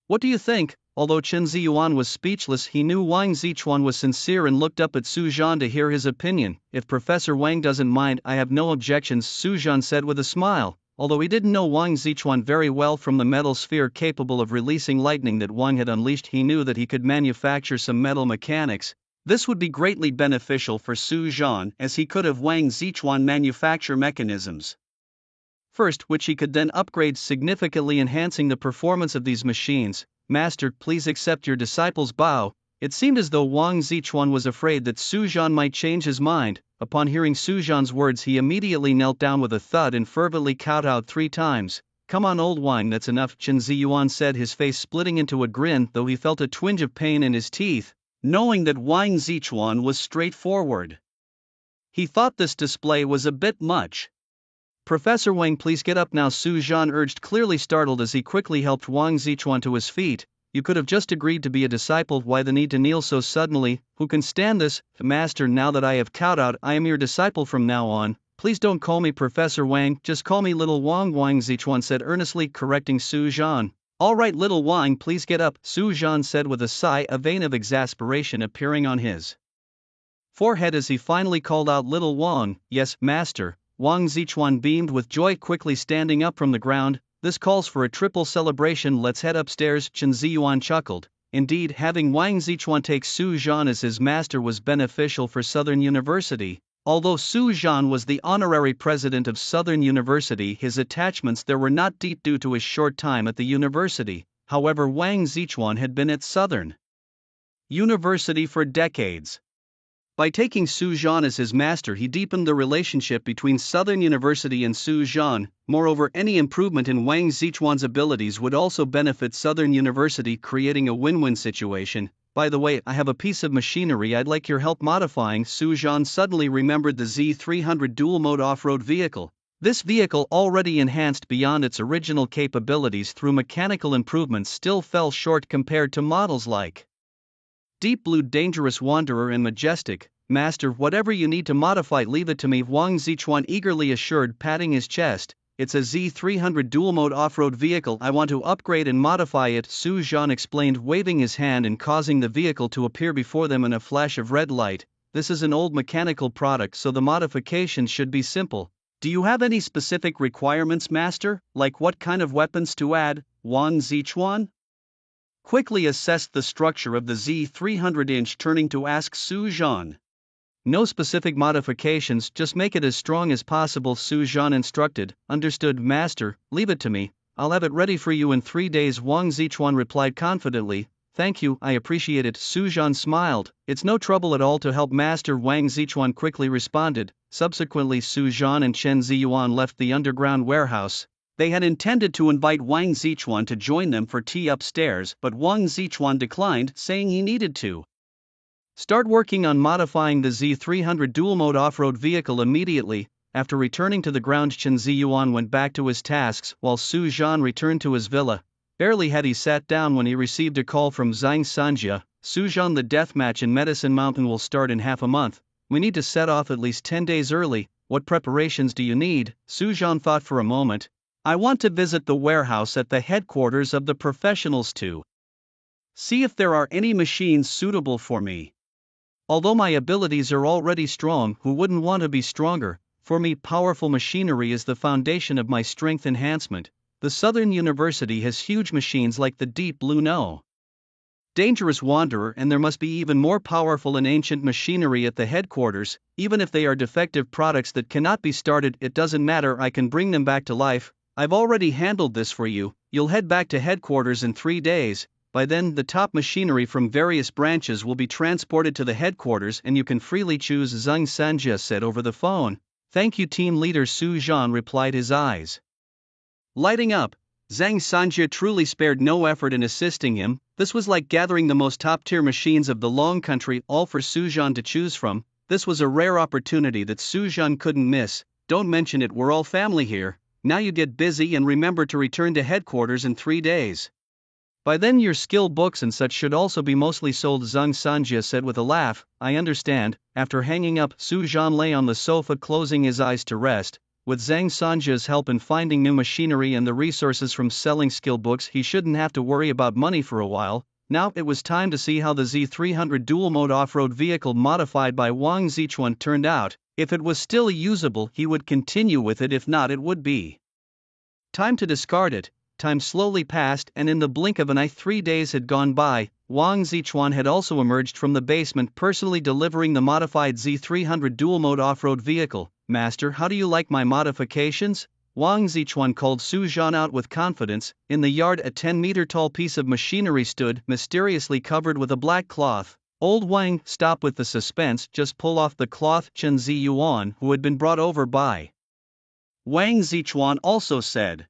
What do you think? Although Chen Ziyuan was speechless, he knew Wang Zichuan was sincere and looked up at Su Zhan to hear his opinion. If Professor Wang doesn't mind, I have no objections, Su Zhan said with a smile. Although he didn't know Wang Zichuan very well from the metal sphere capable of releasing lightning that Wang had unleashed, he knew that he could manufacture some metal mechanics. This would be greatly beneficial for Su Zhan, as he could have Wang Zichuan manufacture mechanisms first, which he could then upgrade, significantly enhancing the performance of these machines. Master, please accept your disciple's bow. It seemed as though Wang Zichuan was afraid that Su Zhan might change his mind. Upon hearing Su Zhan's words, he immediately knelt down with a thud and fervently kowtowed 3 times. Come on, old wine, that's enough, Chen Ziyuan said, his face splitting into a grin, though he felt a twinge of pain in his teeth, knowing that Wang Zichuan was straightforward. He thought this display was a bit much. Professor Wang, please get up now, Su Zhan urged, clearly startled as he quickly helped Wang Zichuan to his feet. You could have just agreed to be a disciple, why the need to kneel so suddenly? Who can stand this? Master, now that I have kowtowed, I am your disciple from now on. Please don't call me Professor Wang, just call me Little Wang, Wang Zichuan said earnestly, correcting Su Zhan. All right, Little Wang, please get up, Su Zhan said with a sigh, a vein of exasperation appearing on his forehead as he finally called out Little Wang. Yes, Master. Wang Zichuan beamed with joy, quickly standing up from the ground. This calls for a triple celebration, let's head upstairs, Chen Ziyuan chuckled. Indeed, having Wang Zichuan take Su Zhan as his master was beneficial for Southern University. Although Su Zhan was the honorary president of Southern University, his attachments there were not deep due to his short time at the university. However, Wang Zichuan had been at Southern University for decades. By taking Su Zhan as his master, he deepened the relationship between Southern University and Su Zhan. Moreover, any improvement in Wang Zichuan's abilities would also benefit Southern University, creating a win-win situation. By the way, I have a piece of machinery I'd like your help modifying. Su Zhan suddenly remembered the Z300 dual-mode off-road vehicle. This vehicle, already enhanced beyond its original capabilities through mechanical improvements, still fell short compared to models like Deep Blue, Dangerous Wanderer and Majestic. Master, whatever you need to modify, leave it to me, Wang Zichuan eagerly assured, patting his chest. It's a Z300 dual-mode off-road vehicle, I want to upgrade and modify it, Su Zhan explained, waving his hand and causing the vehicle to appear before them in a flash of red light. This is an old mechanical product, so the modifications should be simple. Do you have any specific requirements, Master, like what kind of weapons to add? Wang Zichuan quickly assessed the structure of the Z300, turning to ask Su Zhan. No specific modifications, just make it as strong as possible, Su Zhan instructed. Understood, Master, leave it to me, I'll have it ready for you in 3 days, Wang Zichuan replied confidently. Thank you, I appreciate it, Su Zhan smiled. It's no trouble at all to help, Master, Wang Zichuan quickly responded. Subsequently, Su Zhan and Chen Ziyuan left the underground warehouse. They had intended to invite Wang Zichuan to join them for tea upstairs, but Wang Zichuan declined, saying he needed to start working on modifying the Z300 dual-mode off-road vehicle immediately. After returning to the ground, Chen Ziyuan went back to his tasks, while Su Zhan returned to his villa. Barely had he sat down when he received a call from Zhang Sanjia. Su Zhan, the deathmatch in Medicine Mountain will start in half a month. We need to set off at least 10 days early. What preparations do you need? Su Zhan thought for a moment. I want to visit the warehouse at the headquarters of the professionals to see if there are any machines suitable for me. Although my abilities are already strong, who wouldn't want to be stronger? For me, powerful machinery is the foundation of my strength enhancement. The Southern University has huge machines like the Deep Blue No. Dangerous Wanderer, and there must be even more powerful and ancient machinery at the headquarters. Even if they are defective products that cannot be started, it doesn't matter, I can bring them back to life. I've already handled this for you. You'll head back to headquarters in 3 days. By then, the top machinery from various branches will be transported to the headquarters and you can freely choose, Zhang Sanjia said over the phone. Thank you, team leader, Su Zhan replied, his eyes lighting up. Zhang Sanjia truly spared no effort in assisting him. This was like gathering the most top-tier machines of the Long Country all for Su Zhan to choose from. This was a rare opportunity that Su Zhan couldn't miss. Don't mention it, we're all family here. Now you get busy and remember to return to headquarters in 3 days. By then your skill books and such should also be mostly sold, Zhang Sanjia said with a laugh. I understand. After hanging up, Su Zhan lay on the sofa closing his eyes to rest. With Zhang Sanjia's help in finding new machinery and the resources from selling skill books, he shouldn't have to worry about money for a while. Now it was time to see how the Z300 dual-mode off-road vehicle modified by Wang Zichuan turned out. If it was still usable, he would continue with it. If not, it would be time to discard it. Time slowly passed, and in the blink of an eye 3 days had gone by. Wang Zichuan had also emerged from the basement, personally delivering the modified Z300 dual-mode off-road vehicle. Master, how do you like my modifications? Wang Zichuan called Su Zhan out with confidence. In the yard, a 10-meter-tall piece of machinery stood, mysteriously covered with a black cloth. Old Wang, stop with the suspense, just pull off the cloth, Chen Ziyuan, who had been brought over by Wang Zichuan, also said.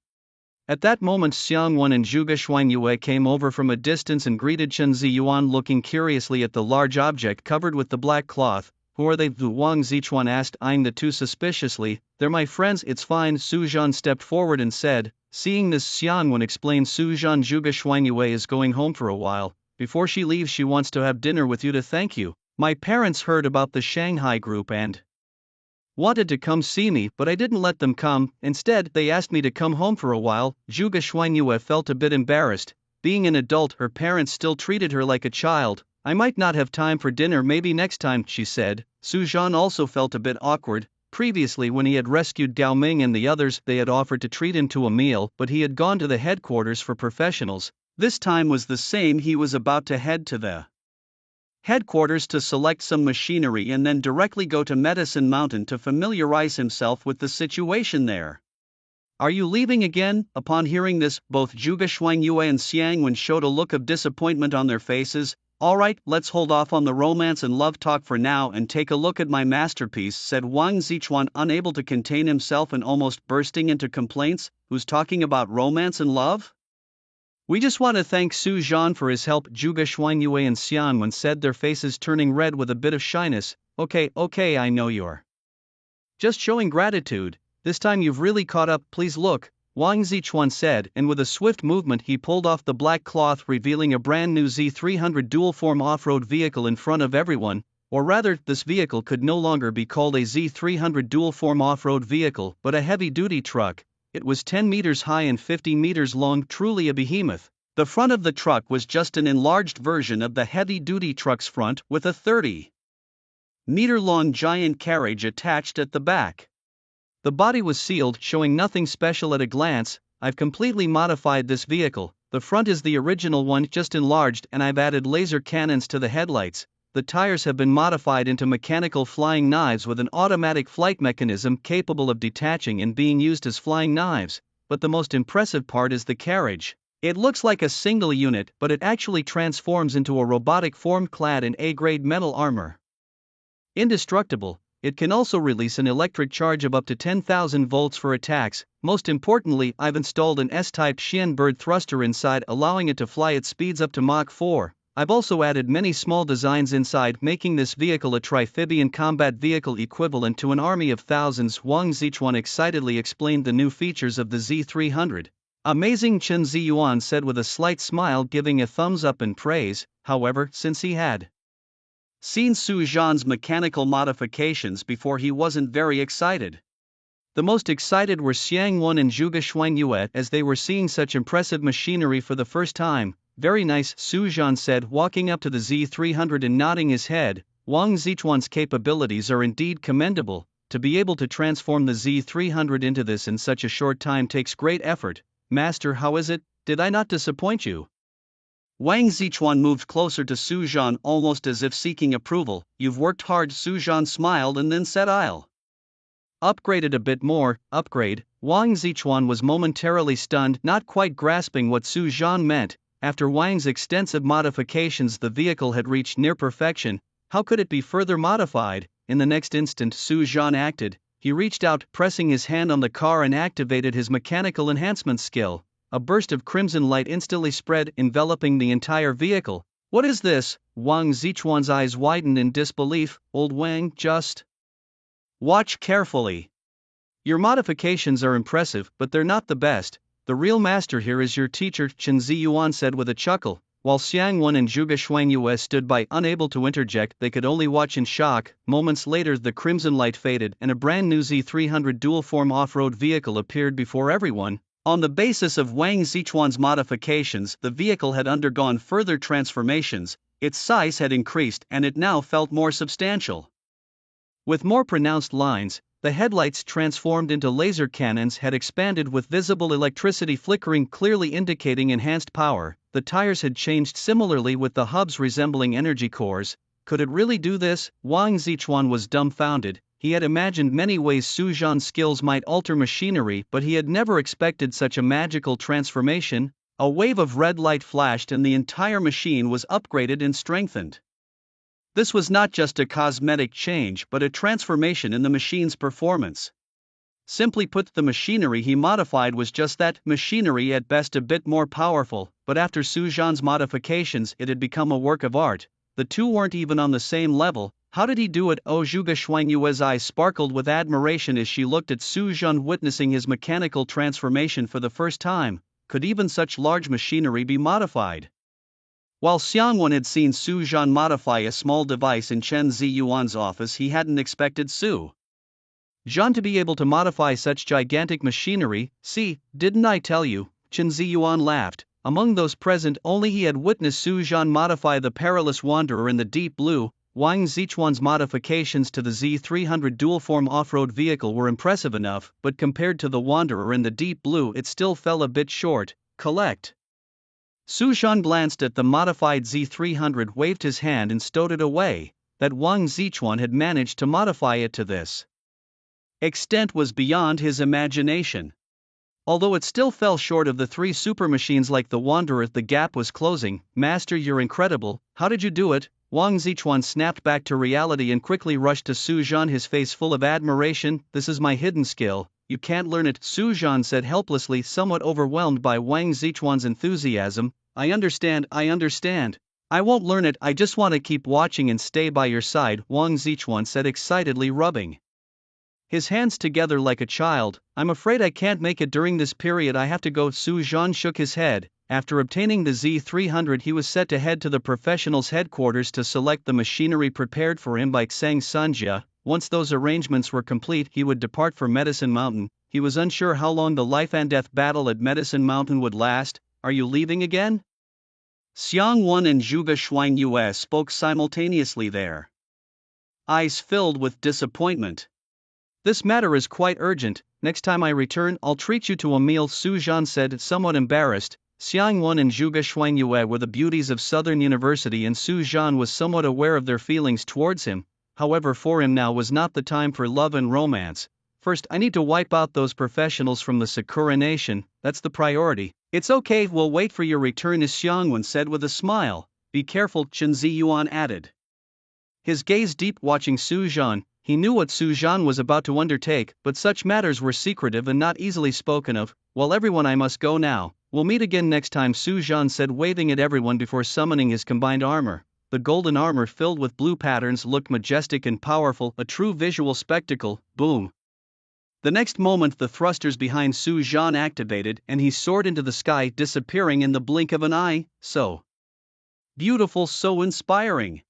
At that moment Xiang Wen and Zhuge Xuanyue came over from a distance and greeted Chen Ziyuan, looking curiously at the large object covered with the black cloth. Who are they? Wang Zichuan asked, eyeing the two suspiciously. They're my friends. It's fine. Su Zhan stepped forward and said. Seeing this, Xiang Wen explained, Su Zhan, Zhuge Xuanyue is going home for a while. Before she leaves she wants to have dinner with you to thank you. My parents heard about the Shanghai group and wanted to come see me, but I didn't let them come. Instead, they asked me to come home for a while. Zhuge Xuanyue felt a bit embarrassed. Being an adult, her parents still treated her like a child. I might not have time for dinner, maybe next time, she said. Su Zhan also felt a bit awkward. Previously, when he had rescued Gao Ming and the others, they had offered to treat him to a meal, but he had gone to the headquarters for professionals. This time was the same. He was about to head to the headquarters to select some machinery and then directly go to Medicine Mountain to familiarize himself with the situation there. Are you leaving again? Upon hearing this, both Zhuge Xuanyue and Xiang Wen showed a look of disappointment on their faces. Alright, let's hold off on the romance and love talk for now and take a look at my masterpiece, said Wang Zichuan, unable to contain himself and almost bursting into complaints. Who's talking about romance and love? We just want to thank Su Zhan for his help, Zhuge Xuanyue and Xiang Wen said, their faces turning red with a bit of shyness. Okay, I know you're just showing gratitude. This time you've really caught up, please look, Wang Zichuan said, and with a swift movement he pulled off the black cloth, revealing a brand new Z300 dual-form off-road vehicle in front of everyone. Or rather, this vehicle could no longer be called a Z300 dual-form off-road vehicle, but a heavy-duty truck. It was 10 meters high and 50 meters long, truly a behemoth. The front of the truck was just an enlarged version of the heavy-duty truck's front, with a 30-meter-long giant carriage attached at the back. The body was sealed, showing nothing special at a glance. I've completely modified this vehicle. The front is the original one, just enlarged, and I've added laser cannons to the headlights. The tires have been modified into mechanical flying knives with an automatic flight mechanism capable of detaching and being used as flying knives. But the most impressive part is the carriage. It looks like a single unit, but it actually transforms into a robotic form clad in A-grade metal armor. Indestructible, it can also release an electric charge of up to 10,000 volts for attacks. Most importantly, I've installed an S-type Xian bird thruster inside, allowing it to fly at speeds up to Mach 4. I've also added many small designs inside, making this vehicle a trifibian combat vehicle equivalent to an army of thousands. Wang Zichuan excitedly explained the new features of the Z300. Amazing, Chen Ziyuan said with a slight smile, giving a thumbs up in praise. However, since he had seen Su Zhan's mechanical modifications before, he wasn't very excited. The most excited were Xiang Wen and Zhuge Xuanyue, as they were seeing such impressive machinery for the first time. Very nice, Su Zhan said, walking up to the Z300 and nodding his head. Wang Zichuan's capabilities are indeed commendable. To be able to transform the Z300 into this in such a short time takes great effort. Master, how is it? Did I not disappoint you? Wang Zichuan moved closer to Su Zhan, almost as if seeking approval. You've worked hard. Su Zhan smiled and then said, I'll upgrade it a bit more. Upgrade? Wang Zichuan was momentarily stunned, not quite grasping what Su Zhan meant. After Wang's extensive modifications, the vehicle had reached near perfection. How could it be further modified? In the next instant, Su Zhan acted. He reached out, pressing his hand on the car, and activated his mechanical enhancement skill. a burst of crimson light instantly spread, enveloping the entire vehicle. What is this? Wang Zichuan's eyes widened in disbelief. Old Wang, just watch carefully. Your modifications are impressive, but they're not the best. The real master here is your teacher, Chen Ziyuan said with a chuckle. While Xiang Wen and Zhuge Shuangyue stood by, unable to interject, they could only watch in shock. Moments later, the crimson light faded and a brand new Z300 dual-form off-road vehicle appeared before everyone. On the basis of Wang Zichuan's modifications, the vehicle had undergone further transformations, its size had increased and it now felt more substantial. With more pronounced lines, the headlights transformed into laser cannons had expanded with visible electricity flickering, clearly indicating enhanced power. The tires had changed similarly, with the hubs resembling energy cores. Could it really do this? Wang Zichuan was dumbfounded. He had imagined many ways Su Zhan's skills might alter machinery, but he had never expected such a magical transformation. A wave of red light flashed and the entire machine was upgraded and strengthened. This was not just a cosmetic change but a transformation in the machine's performance. Simply put, the machinery he modified was just that, machinery, at best a bit more powerful, but after Su Zhan's modifications it had become a work of art. The two weren't even on the same level. How did he do it? Oh, Zhuge Shuangyue's eyes sparkled with admiration as she looked at Su Zhan witnessing his mechanical transformation for the first time. Could even such large machinery be modified? While Xiang Wen had seen Su Zhan modify a small device in Chen Ziyuan's office, he hadn't expected Su Zhan to be able to modify such gigantic machinery. See, didn't I tell you? Chen Ziyuan laughed. Among those present, only he had witnessed Su Zhan modify the perilous wanderer in the deep blue. Wang Zichuan's modifications to the Z300 dual-form off-road vehicle were impressive enough, but compared to the wanderer in the deep blue it still fell a bit short. Collect. Su Zhan glanced at the modified Z300, waved his hand and stowed it away. That Wang Zichuan had managed to modify it to this extent was beyond his imagination. Although it still fell short of the three super machines like the Wanderer, the gap was closing. Master, you're incredible. How did you do it? Wang Zichuan snapped back to reality and quickly rushed to Su Zhan, his face full of admiration. This is my hidden skill. You can't learn it, Su Zhan said helplessly, somewhat overwhelmed by Wang Zichuan's enthusiasm. I understand. I won't learn it, I just want to keep watching and stay by your side, Wang Zichuan said excitedly, rubbing his hands together like a child. I'm afraid I can't make it during this period, I have to go. Su Zhan shook his head. After obtaining the Z300, he was set to head to the professionals' headquarters to select the machinery prepared for him by Tsang Sanjia. Once those arrangements were complete, he would depart for Medicine Mountain. He was unsure how long the life and death battle at Medicine Mountain would last. Are you leaving again? Xiang Wen and Zhuge Shuangyue spoke simultaneously, their eyes filled with disappointment. This matter is quite urgent. Next time I return, I'll treat you to a meal, Su Zhan said, somewhat embarrassed. Xiang Wen and Zhuge Shuangyue were the beauties of Southern University, and Su Zhan was somewhat aware of their feelings towards him. However, for him now was not the time for love and romance. First, I need to wipe out those professionals from the Sakura Nation. That's the priority. It's okay, we'll wait for your return, Xiang Wen said with a smile. Be careful, Chen Ziyuan added, his gaze deep, watching Su Zhan. He knew what Su Zhan was about to undertake, but such matters were secretive and not easily spoken of. Well, everyone, I must go now. We'll meet again next time, Su Zhan said, waving at everyone before summoning his combined armor. The golden armor filled with blue patterns looked majestic and powerful, a true visual spectacle. Boom. The next moment the thrusters behind Su Zhan activated and he soared into the sky, disappearing in the blink of an eye. So beautiful, so inspiring.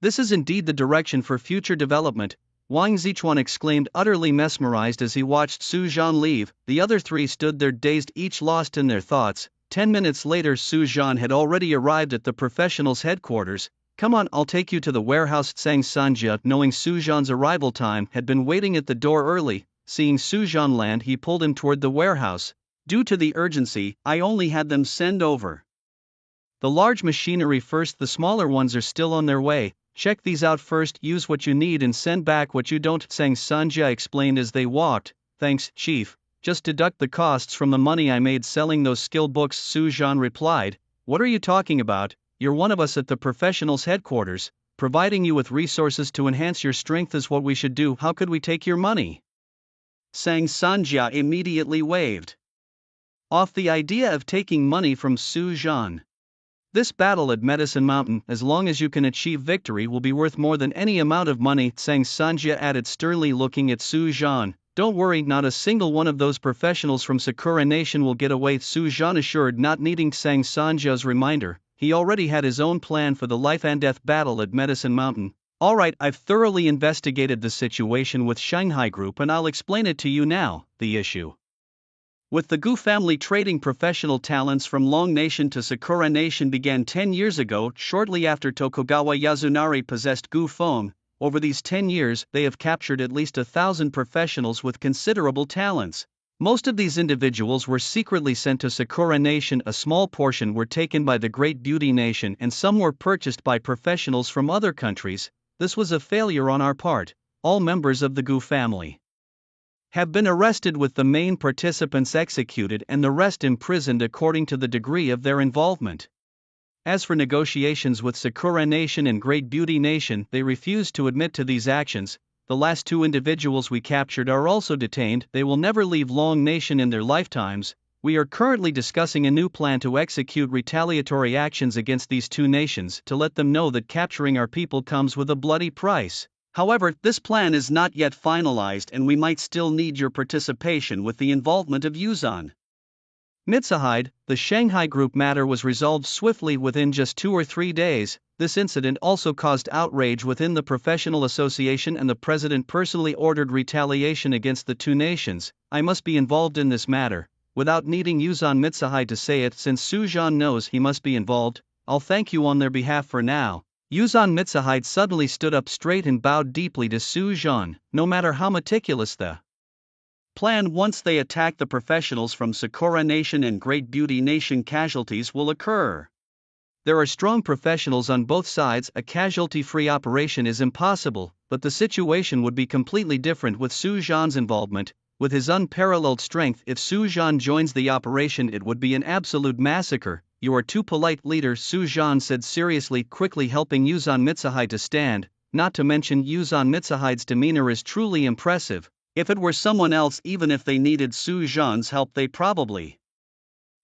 This is indeed the direction for future development, Wang Zichuan exclaimed, utterly mesmerized as he watched Su Zhan leave. The other three stood there dazed, each lost in their thoughts. 10 minutes later, Su Zhan had already arrived at the professionals' headquarters. Come on, I'll take you to the warehouse. Tsang Sanjia, knowing Su Zhan's arrival time, had been waiting at the door early. Seeing Su Zhan land, he pulled him toward the warehouse. Due to the urgency, I only had them send over the large machinery first, the smaller ones are still on their way. Check these out first, use what you need and send back what you don't, Tsang Sanjia explained as they walked. Thanks, Chief. Just deduct the costs from the money I made selling those skill books, Su Zhan replied. What are you talking about? You're one of us at the professionals' headquarters. Providing you with resources to enhance your strength is what we should do. How could we take your money? Tsang Sanjia immediately waved off the idea of taking money from Su Zhan. This battle at Medicine Mountain, as long as you can achieve victory, will be worth more than any amount of money, Zhang Sanjia added, sternly looking at Su Zhan. Don't worry, not a single one of those professionals from Sakura Nation will get away, Su Zhan assured, not needing Zhang Sanjia's reminder. He already had his own plan for the life and death battle at Medicine Mountain. Alright, I've thoroughly investigated the situation with Shanghai Group and I'll explain it to you now. The issue with the Gu family trading professional talents from Long Nation to Sakura Nation began 10 years ago, shortly after Tokugawa Yasunari possessed Gu Feng. Over these 10 years, they have captured at least 1,000 professionals with considerable talents. Most of these individuals were secretly sent to Sakura Nation, a small portion were taken by the Great Beauty Nation, and some were purchased by professionals from other countries. This was a failure on our part. All members of the Gu family have been arrested, with the main participants executed and the rest imprisoned according to the degree of their involvement. As for negotiations with Sakura Nation and Great Beauty Nation, they refused to admit to these actions. The last 2 individuals we captured are also detained. They will never leave Long Nation in their lifetimes. We are currently discussing a new plan to execute retaliatory actions against these 2 nations, to let them know that capturing our people comes with a bloody price. However, this plan is not yet finalized and we might still need your participation with the involvement of Yuzan Mitsuhide. The Shanghai Group matter was resolved swiftly within just 2 or 3 days. This incident also caused outrage within the professional association and the president personally ordered retaliation against the 2 nations. I must be involved in this matter, without needing Yuzan Mitsuhide to say it, since Su Zhan knows he must be involved. I'll thank you on their behalf for now. Yuzan Mitsuhide suddenly stood up straight and bowed deeply to Su Zhan. No matter how meticulous the plan, once they attack the professionals from Sakura Nation and Great Beauty Nation, casualties will occur. There are strong professionals on both sides. A casualty-free operation is impossible, but the situation would be completely different with Su Zhan's involvement. With his unparalleled strength, if Su Zhan joins the operation, it would be an absolute massacre. You are too polite, leader, Su Zhan said seriously, quickly helping Yuzan Mitsuhide to stand. Not to mention, Yuzan Mitsuhide's demeanor is truly impressive. If it were someone else, even if they needed Su Zhan's help, they probably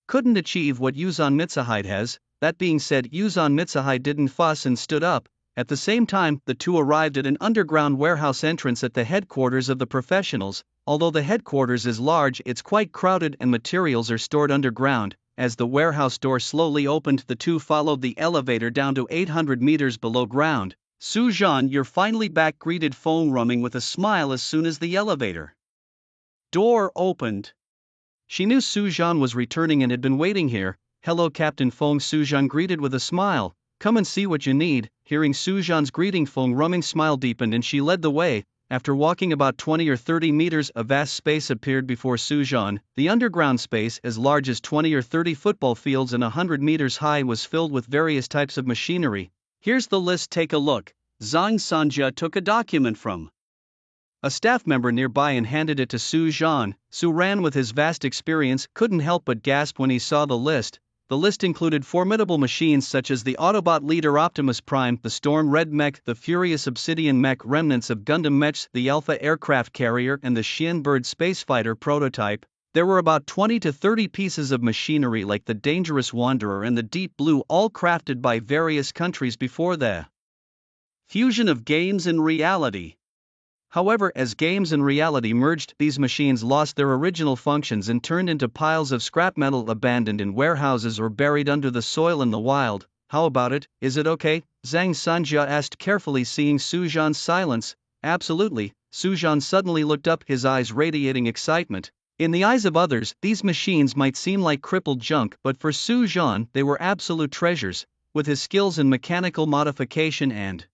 couldn't achieve what Yuzan Mitsuhide has. That being said, Yuzan Mitsuhide didn't fuss and stood up. At the same time, the 2 arrived at an underground warehouse entrance at the headquarters of the professionals. Although the headquarters is large, it's quite crowded and materials are stored underground. As the warehouse door slowly opened, the 2 followed the elevator down to 800 meters below ground. Su Zhan, you're finally back, greeted Feng Ruming with a smile as soon as the elevator door opened. She knew Su Zhan was returning and had been waiting here. Hello, Captain Feng, Su Zhan greeted with a smile. Come and see what you need. Hearing Su Zhan's greeting, Feng Ruming's smile deepened and she led the way. After walking about 20 or 30 meters, a vast space appeared before Su Zhan. The underground space, as large as 20 or 30 football fields and 100 meters high, was filled with various types of machinery. Here's the list, take a look. Zhang Sanjia took a document from a staff member nearby and handed it to Su Zhan. Su ran with his vast experience, couldn't help but gasp when he saw the list. The list included formidable machines such as the Autobot leader Optimus Prime, the Storm Red Mech, the Furious Obsidian Mech, remnants of Gundam Mechs, the Alpha aircraft carrier, and the Xian Bird spacefighter prototype. There were about 20 to 30 pieces of machinery like the Dangerous Wanderer and the Deep Blue, all crafted by various countries before the fusion of games and reality. However, as games and reality merged, these machines lost their original functions and turned into piles of scrap metal abandoned in warehouses or buried under the soil in the wild. How about it? Is it okay? Zhang Sanjia asked carefully, seeing Su Zhan's silence. Absolutely. Su Zhan suddenly looked up, his eyes radiating excitement. In the eyes of others, these machines might seem like crippled junk, but for Su Zhan, they were absolute treasures. With his skills in mechanical modification and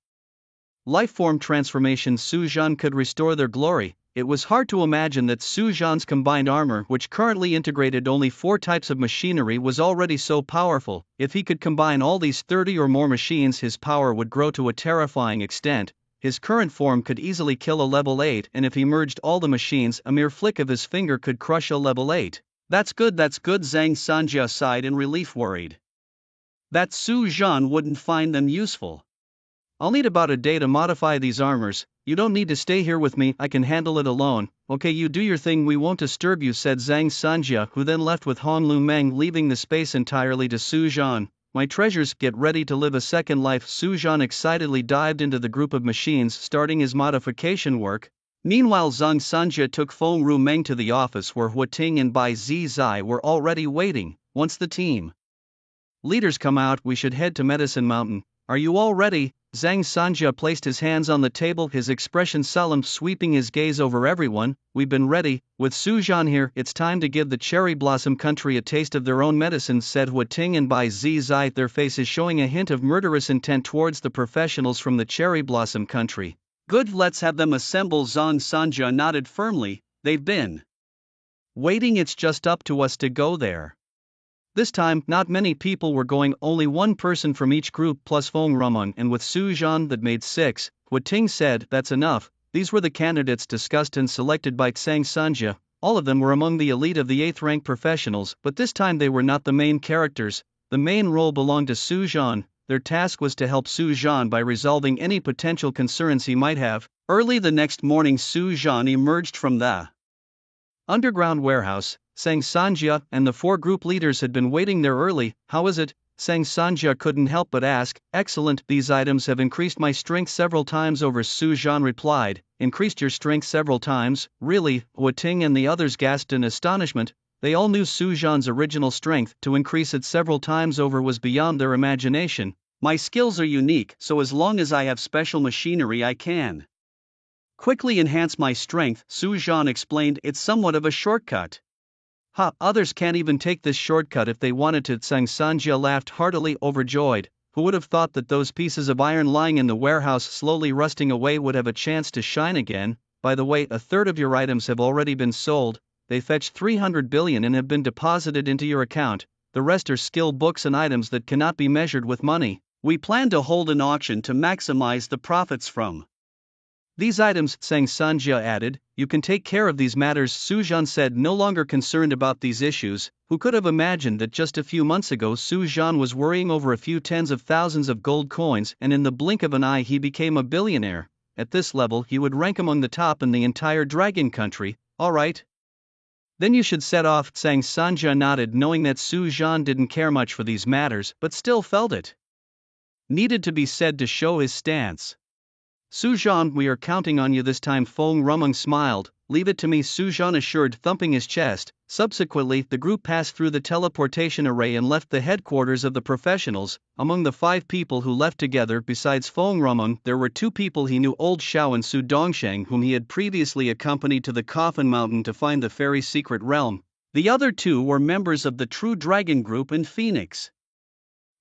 lifeform transformation, Su Zhan could restore their glory. It was hard to imagine that Su Zhan's combined armor, which currently integrated only 4 types of machinery, was already so powerful. If he could combine all these 30 or more machines, his power would grow to a terrifying extent. His current form could easily kill a level 8, and if he merged all the machines, a mere flick of his finger could crush a level 8. That's good, Zhang Sanjia sighed in relief, worried that Su Zhan wouldn't find them useful. I'll need about a day to modify these armors. You don't need to stay here with me, I can handle it alone. Okay, you do your thing, we won't disturb you, said Zhang Sanjia, who then left with Han Lumeng, leaving the space entirely to Su Zhan. My treasures, get ready to live a second life. Su Zhan excitedly dived into the group of machines, starting his modification work. Meanwhile, Zhang Sanjia took Feng Rumeng to the office where Huating and Bai Zizai were already waiting. Once the team leaders come out, we should head to Medicine Mountain. Are you all ready? Zhang Sanjia placed his hands on the table, his expression solemn, sweeping his gaze over everyone. We've been ready. With Su Zhan here, it's time to give the Cherry Blossom country a taste of their own medicine, said Huating and Bai Zizai, their faces showing a hint of murderous intent towards the professionals from the Cherry Blossom country. Good, let's have them assemble. Zhang Sanjia nodded firmly. They've been waiting, it's just up to us to go there. This time, not many people were going, only one person from each group plus Feng Rumeng, and with Su Zhan that made 6, Huating said, that's enough. These were the candidates discussed and selected by Zhang Sanjia. All of them were among the elite of the 8th rank professionals, but this time they were not the main characters. The main role belonged to Su Zhan. Their task was to help Su Zhan by resolving any potential concerns he might have. Early the next morning, Su Zhan emerged from the underground warehouse. Zhang Sanjia and the 4 group leaders had been waiting there early. How is it? Zhang Sanjia couldn't help but ask. Excellent, these items have increased my strength several times over, Su Zhan replied. Increased your strength several times? Really? Huating and the others gasped in astonishment. They all knew Su Zhan's original strength. To increase it several times over was beyond their imagination. My skills are unique, so as long as I have special machinery I can quickly enhance my strength, Su Zhan explained. It's somewhat of a shortcut. Ha, others can't even take this shortcut if they wanted to. Zhang Sanjia laughed heartily, overjoyed. Who would have thought that those pieces of iron lying in the warehouse slowly rusting away would have a chance to shine again? By the way, a third of your items have already been sold. They fetched 300 billion and have been deposited into your account. The rest are skill books and items that cannot be measured with money. We plan to hold an auction to maximize the profits from these items, Zhang Sanjia added. You can take care of these matters, Su Zhan said, no longer concerned about these issues. Who could have imagined that just a few months ago Su Zhan was worrying over a few tens of thousands of gold coins, and in the blink of an eye he became a billionaire. At this level he would rank among the top in the entire dragon country. Alright. Then you should set off. Zhang Sanjia nodded, knowing that Su Zhan didn't care much for these matters, but still felt it needed to be said to show his stance. Su Zhan, we are counting on you this time. Feng Rumeng smiled. Leave it to me, Su Zhan assured, thumping his chest. Subsequently, the group passed through the teleportation array and left the headquarters of the professionals. Among the 5 people who left together, besides Feng Rumeng, there were 2 people he knew, Old Xiao and Su Dongsheng, whom he had previously accompanied to the Coffin Mountain to find the fairy secret realm. The other 2 were members of the True Dragon Group and Phoenix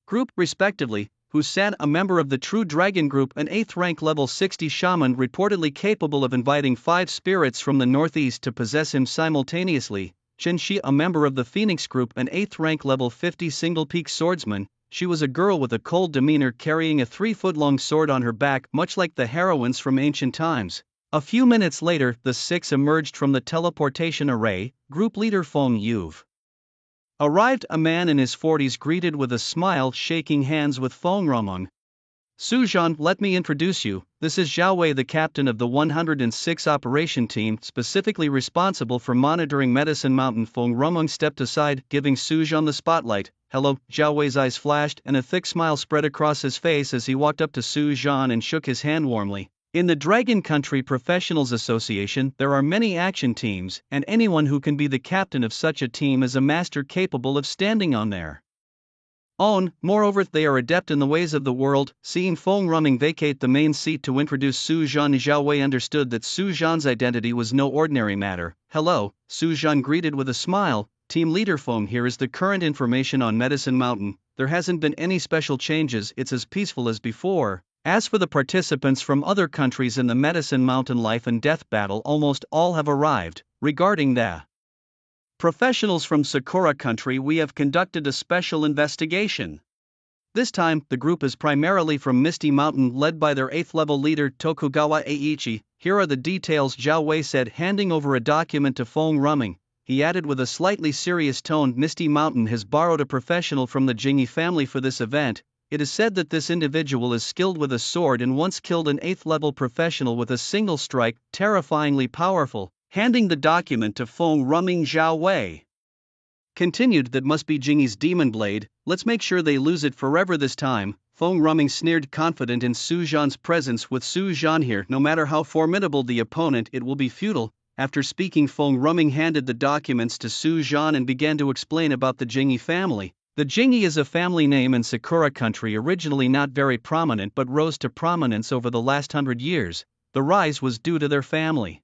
Group, respectively. Husan, a member of the True Dragon Group, an 8th rank level 60 shaman reportedly capable of inviting 5 spirits from the northeast to possess him simultaneously. Chen Shi, a member of the Phoenix Group, an 8th rank level 50 single peak swordsman. She was a girl with a cold demeanor, carrying a 3-foot-long sword on her back, much like the heroines from ancient times. A few minutes later, the 6 emerged from the teleportation array. Group leader Feng Yuve arrived, a man in his 40s, greeted with a smile, shaking hands with Feng Rumeng. Su Zhan, let me introduce you. This is Zhao Wei, the captain of the 106 operation team, specifically responsible for monitoring Medicine Mountain. Feng Rumeng stepped aside, giving Su Zhan the spotlight. Hello, Zhao Wei's eyes flashed, and a thick smile spread across his face as he walked up to Su Zhan and shook his hand warmly. In the Dragon Country Professionals Association, there are many action teams, and anyone who can be the captain of such a team is a master capable of standing on their own. Moreover, they are adept in the ways of the world. Seeing Feng Rumeng vacate the main seat to introduce Su Zhan, Zhao Wei understood that Su Zhan's identity was no ordinary matter. Hello, Su Zhan greeted with a smile. Team leader Feng, here is the current information on Medicine Mountain. There hasn't been any special changes, it's as peaceful as before. As for the participants from other countries in the Medicine Mountain life and death battle, almost all have arrived. Regarding the professionals from Sakura country, we have conducted a special investigation. This time, the group is primarily from Misty Mountain, led by their 8th level leader Tokugawa Eiichi. Here are the details, Zhao Wei said, handing over a document to Feng Rumeng. He added with a slightly serious tone, Misty Mountain has borrowed a professional from the Jingyi family for this event. It is said that this individual is skilled with a sword and once killed an 8th level professional with a single strike, terrifyingly powerful. Handing the document to Feng Ruming Zhao Wei. Continued, that must be Jingyi's demon blade, let's make sure they lose it forever this time. Feng Ruming sneered, confident in Su Zhan's presence. With Su Zhan here, no matter how formidable the opponent, it will be futile. After speaking, Feng Ruming handed the documents to Su Zhan and began to explain about the Jingyi family. The Jingyi is a family name in Sakura country, originally not very prominent but rose to prominence over the last 100 years. The rise was due to their family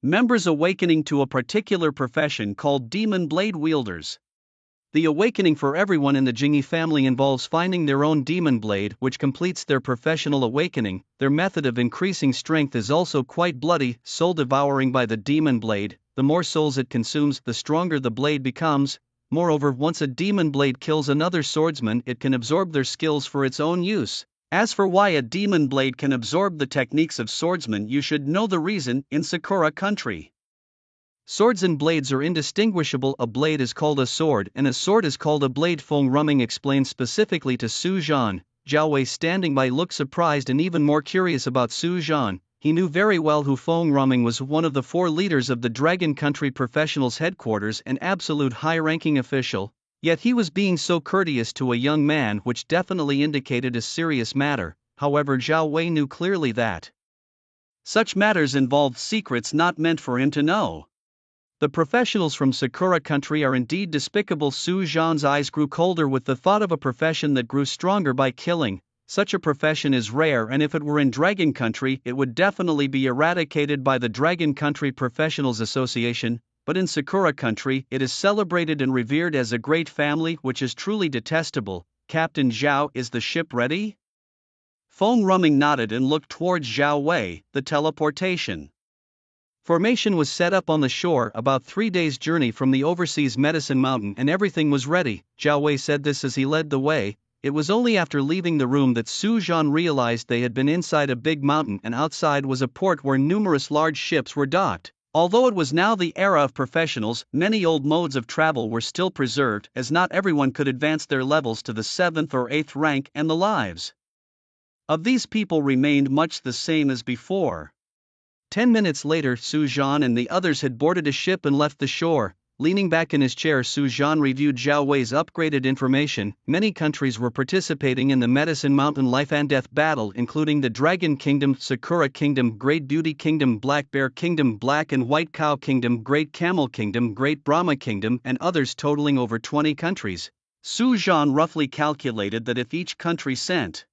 members awakening to a particular profession called demon blade wielders. The awakening for everyone in the Jingyi family involves finding their own demon blade, which completes their professional awakening. Their method of increasing strength is also quite bloody, soul devouring by the demon blade. The more souls it consumes, the stronger the blade becomes. Moreover, once a demon blade kills another swordsman, it can absorb their skills for its own use. As for why a demon blade can absorb the techniques of swordsmen, you should know the reason. In Sakura country, swords and blades are indistinguishable. A blade is called a sword and a sword is called a blade. Feng Ruming explained specifically to Su Zhan. Zhao Wei, standing by, looked surprised and even more curious about Su Zhan. He knew very well who Feng Ruming was, one of the 4 leaders of the Dragon Country Professionals headquarters, an absolute high-ranking official. Yet he was being so courteous to a young man, which definitely indicated a serious matter. However, Zhao Wei knew clearly that such matters involved secrets not meant for him to know. The professionals from Sakura country are indeed despicable. Su Zhan's eyes grew colder with the thought of a profession that grew stronger by killing. Such a profession is rare, and if it were in Dragon Country, it would definitely be eradicated by the Dragon Country Professionals Association. But in Sakura country, it is celebrated and revered as a great family, which is truly detestable. Captain Zhao, is the ship ready? Feng Ruming nodded and looked towards Zhao Wei. The teleportation formation was set up on the shore, about 3 days' journey from the overseas Medicine Mountain, and everything was ready. Zhao Wei said this as he led the way. It was only after leaving the room that Su Zhan realized they had been inside a big mountain, and outside was a port where numerous large ships were docked. Although it was now the era of professionals, many old modes of travel were still preserved, as not everyone could advance their levels to the 7th or 8th rank, and the lives of these people remained much the same as before. 10 minutes later, Su Zhan and the others had boarded a ship and left the shore. Leaning back in his chair, Su Zhan reviewed Zhao Wei's upgraded information. Many countries were participating in the Medicine Mountain Life and Death battle, including the Dragon Kingdom, Sakura Kingdom, Great Beauty Kingdom, Black Bear Kingdom, Black and White Cow Kingdom, Great Camel Kingdom, Great Brahma Kingdom, and others, totaling over 20 countries. Su Zhan roughly calculated that if each country sent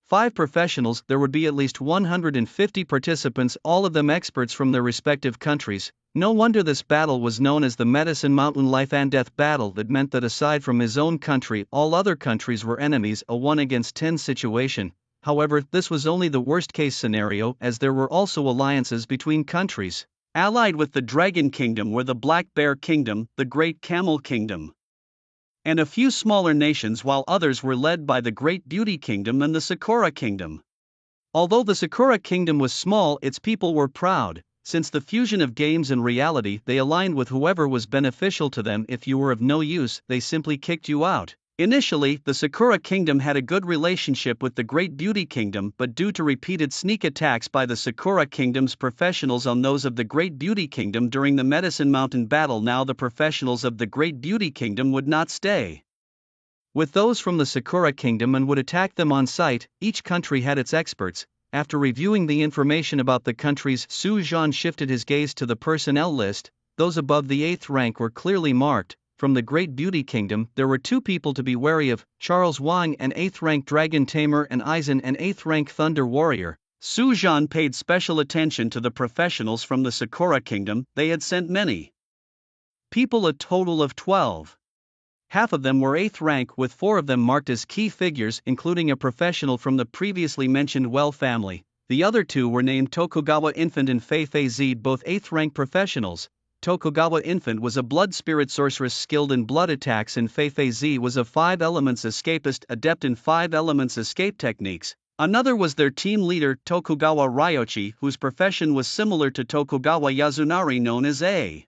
5 professionals, there would be at least 150 participants, all of them experts from their respective countries. No wonder this battle was known as the Medicine Mountain Life and Death battle. That meant that aside from his own country, all other countries were enemies, a 1 against 10 situation. However, this was only the worst-case scenario, as there were also alliances between countries. Allied with the Dragon Kingdom were the Black Bear Kingdom, the Great Camel Kingdom, and a few smaller nations, while others were led by the Great Beauty Kingdom and the Sakura Kingdom. Although the Sakura Kingdom was small, its people were proud. Since the fusion of games and reality, they aligned with whoever was beneficial to them. If you were of no use, they simply kicked you out. Initially, the Sakura Kingdom had a good relationship with the Great Beauty Kingdom, but due to repeated sneak attacks by the Sakura Kingdom's professionals on those of the Great Beauty Kingdom during the Medicine Mountain battle, now the professionals of the Great Beauty Kingdom would not stay with those from the Sakura Kingdom and would attack them on sight. Each country had its experts. After reviewing the information about the countries, Su Zhan shifted his gaze to the personnel list. Those above the 8th rank were clearly marked. From the Great Beauty Kingdom, there were 2 people to be wary of: Charles Wang, an 8th rank Dragon Tamer, and Aizen, an 8th rank Thunder Warrior. Su Zhan paid special attention to the professionals from the Sakura Kingdom. They had sent many people, a total of 12. Half of them were 8th rank, with 4 of them marked as key figures, including a professional from the previously mentioned Well family. The other 2 were named Tokugawa Infant and Fei Fei Z, both 8th rank professionals. Tokugawa Infant was a blood spirit sorceress skilled in blood attacks, and Fei Fei Z was a 5 elements escapist adept in 5 elements escape techniques. Another was their team leader, Tokugawa Ryochi, whose profession was similar to Tokugawa Yazunari, known as a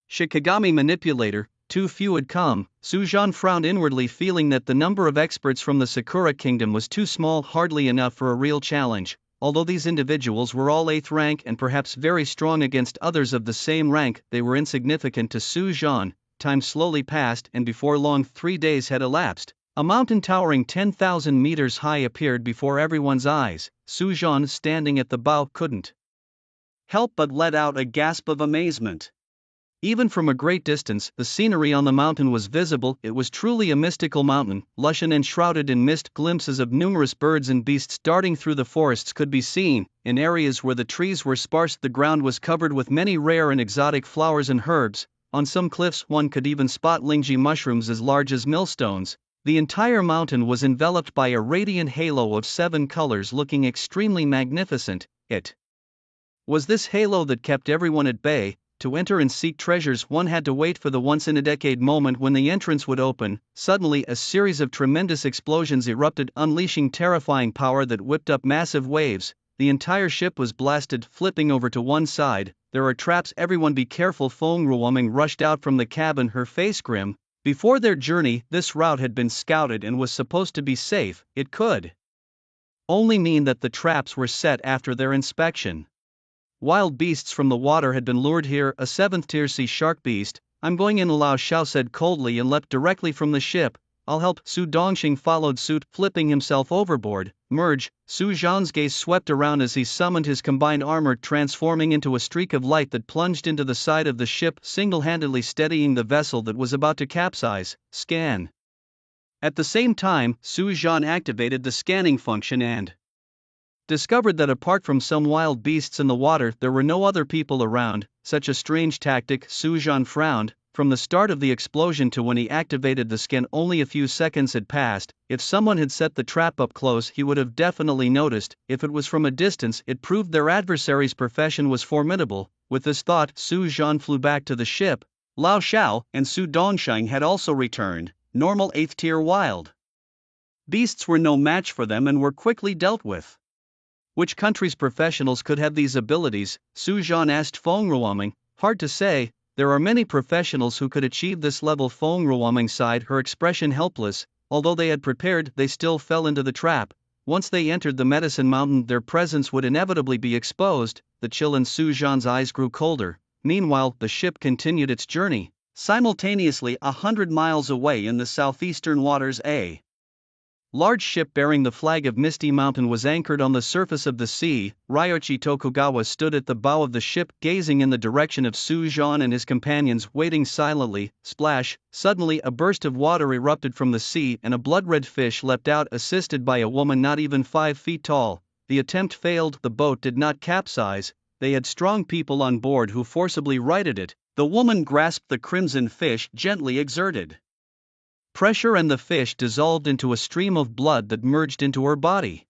Shikigami manipulator. too few had come. Su Zhan frowned inwardly, feeling that the number of experts from the Sakura Kingdom was too small, hardly enough for a real challenge. Although these individuals were all 8th rank and perhaps very strong against others of the same rank, they were insignificant to Su Zhan. Time slowly passed, and before long 3 days had elapsed. A mountain towering 10,000 meters high appeared before everyone's eyes. Su Zhan, standing at the bow, couldn't help but let out a gasp of amazement. Even from a great distance, the scenery on the mountain was visible. It was truly a mystical mountain, lush and enshrouded in mist. Glimpses of numerous birds and beasts darting through the forests could be seen. In areas where the trees were sparse, the ground was covered with many rare and exotic flowers and herbs. On some cliffs, one could even spot lingji mushrooms as large as millstones. The entire mountain was enveloped by a radiant halo of 7 colors, looking extremely magnificent. It was this halo that kept everyone at bay. To enter and seek treasures, one had to wait for the once-in-a-decade moment when the entrance would open. Suddenly, a series of tremendous explosions erupted, unleashing terrifying power that whipped up massive waves. The entire ship was blasted, flipping over to one side. "There are traps, everyone be careful." Feng Ruoming rushed out from the cabin, her face grim. Before their journey, this route had been scouted and was supposed to be safe. It could only mean that the traps were set after their inspection. Wild beasts from the water had been lured here. A 7th-tier sea shark beast. "I'm going in," Lao Shao said coldly and leapt directly from the ship. "I'll help." Su Dongxing followed suit, flipping himself overboard. "Merge." Su Zhan's gaze swept around as he summoned his combined armor, transforming into a streak of light that plunged into the side of the ship, single-handedly steadying the vessel that was about to capsize. Scan. At the same time, Su Zhan activated the scanning function and discovered that apart from some wild beasts in the water, there were no other people around. Such a strange tactic. Su Zhan frowned. From the start of the explosion to when he activated the scan, only a few seconds had passed. If someone had set the trap up close, he would have definitely noticed. If it was from a distance, it proved their adversary's profession was formidable. With this thought, Su Zhan flew back to the ship. Lao Shao and Su Dongxing had also returned. Normal 8th-tier wild beasts were no match for them and were quickly dealt with. Which country's professionals could have these abilities? Su Zhan asked Feng Ruoming. Hard to say. There are many professionals who could achieve this level. Feng Ruoming sighed, her expression helpless. Although they had prepared, they still fell into the trap. Once they entered the Medicine Mountain, their presence would inevitably be exposed. The chill in Su Zhan's eyes grew colder. Meanwhile, the ship continued its journey. Simultaneously, 100 miles away in the southeastern waters, a large ship bearing the flag of Misty Mountain was anchored on the surface of the sea. Ryoichi Tokugawa stood at the bow of the ship, gazing in the direction of Su Zhan and his companions, waiting silently. Splash! Suddenly, a burst of water erupted from the sea and a blood-red fish leapt out, assisted by a woman not even 5 feet tall. The attempt failed. The boat did not capsize. They had strong people on board who forcibly righted it. The woman grasped the crimson fish, gently exerted pressure, and the fish dissolved into a stream of blood that merged into her body.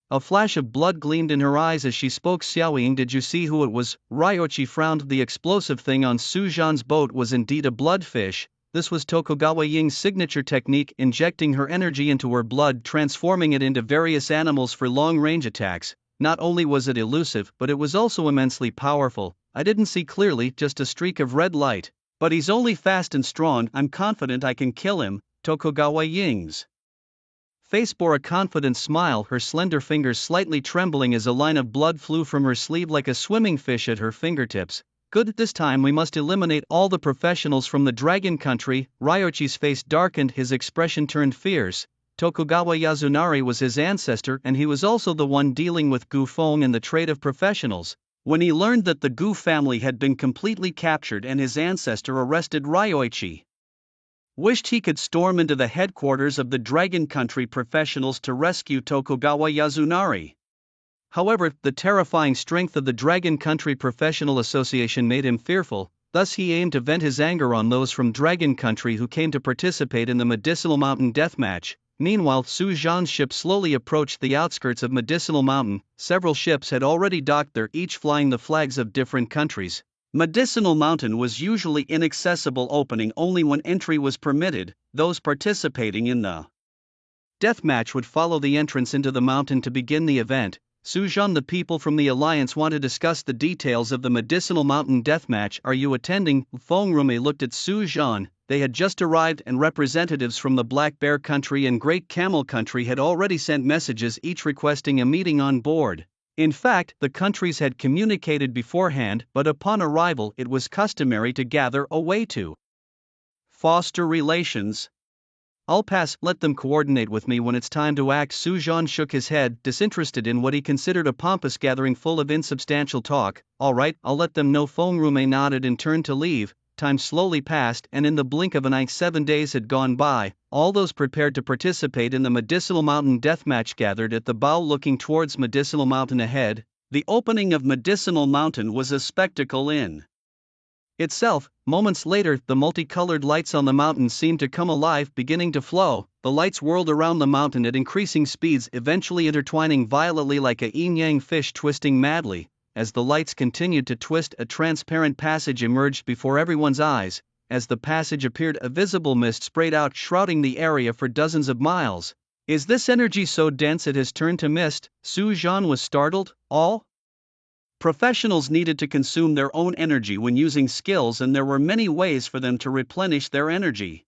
A flash of blood gleamed in her eyes as she spoke. "Xiaoying, did you see who it was?" Ryoichi frowned. The explosive thing on Su Zhan's boat was indeed a bloodfish. This was Tokugawa Ying's signature technique, injecting her energy into her blood, transforming it into various animals for long-range attacks. Not only was it elusive, but it was also immensely powerful. "I didn't see clearly, just a streak of red light. But he's only fast and strong. I'm confident I can kill him." Tokugawa Ying's face bore a confident smile, her slender fingers slightly trembling as a line of blood flew from her sleeve like a swimming fish at her fingertips. "Good, this time we must eliminate all the professionals from the Dragon Country." Ryoichi's face darkened, his expression turned fierce. Tokugawa Yazunari was his ancestor, and he was also the one dealing with Gu Feng and the trade of professionals. When he learned that the Gu family had been completely captured and his ancestor arrested, Ryoichi wished he could storm into the headquarters of the Dragon Country professionals to rescue Tokugawa Yazunari. However, the terrifying strength of the Dragon Country Professional Association made him fearful. Thus he aimed to vent his anger on those from Dragon Country who came to participate in the Medicinal Mountain deathmatch. Meanwhile, Su Zhan's ship slowly approached the outskirts of Medicinal Mountain. Several ships had already docked there, each flying the flags of different countries. Medicinal Mountain was usually inaccessible, opening only when entry was permitted. Those participating in the deathmatch would follow the entrance into the mountain to begin the event. Su Zhan, the people from the Alliance want to discuss the details of the Medicinal Mountain deathmatch. Are you attending? Feng Rume looked at Su Zhan. They had just arrived and representatives from the Black Bear Country and Great Camel Country had already sent messages, each requesting a meeting on board. In fact, the countries had communicated beforehand, but upon arrival it was customary to gather a way to foster relations. I'll pass, let them coordinate with me when it's time to act. Su Zhan shook his head, disinterested in what he considered a pompous gathering full of insubstantial talk. All right, I'll let them know. Feng Rume nodded and turned to leave. Time slowly passed, and in the blink of an eye 7 days had gone by. All those prepared to participate in the Medicinal Mountain deathmatch gathered at the bow looking towards Medicinal Mountain ahead. The opening of Medicinal Mountain was a spectacle in itself. Moments later, the multicolored lights on the mountain seemed to come alive, beginning to flow. The lights whirled around the mountain at increasing speeds, eventually intertwining violently like a yin-yang fish twisting madly. As the lights continued to twist, a transparent passage emerged before everyone's eyes. As the passage appeared, a visible mist sprayed out, shrouding the area for dozens of miles. Is this energy so dense it has turned to mist? Su Zhan was startled. All professionals needed to consume their own energy when using skills, and there were many ways for them to replenish their energy.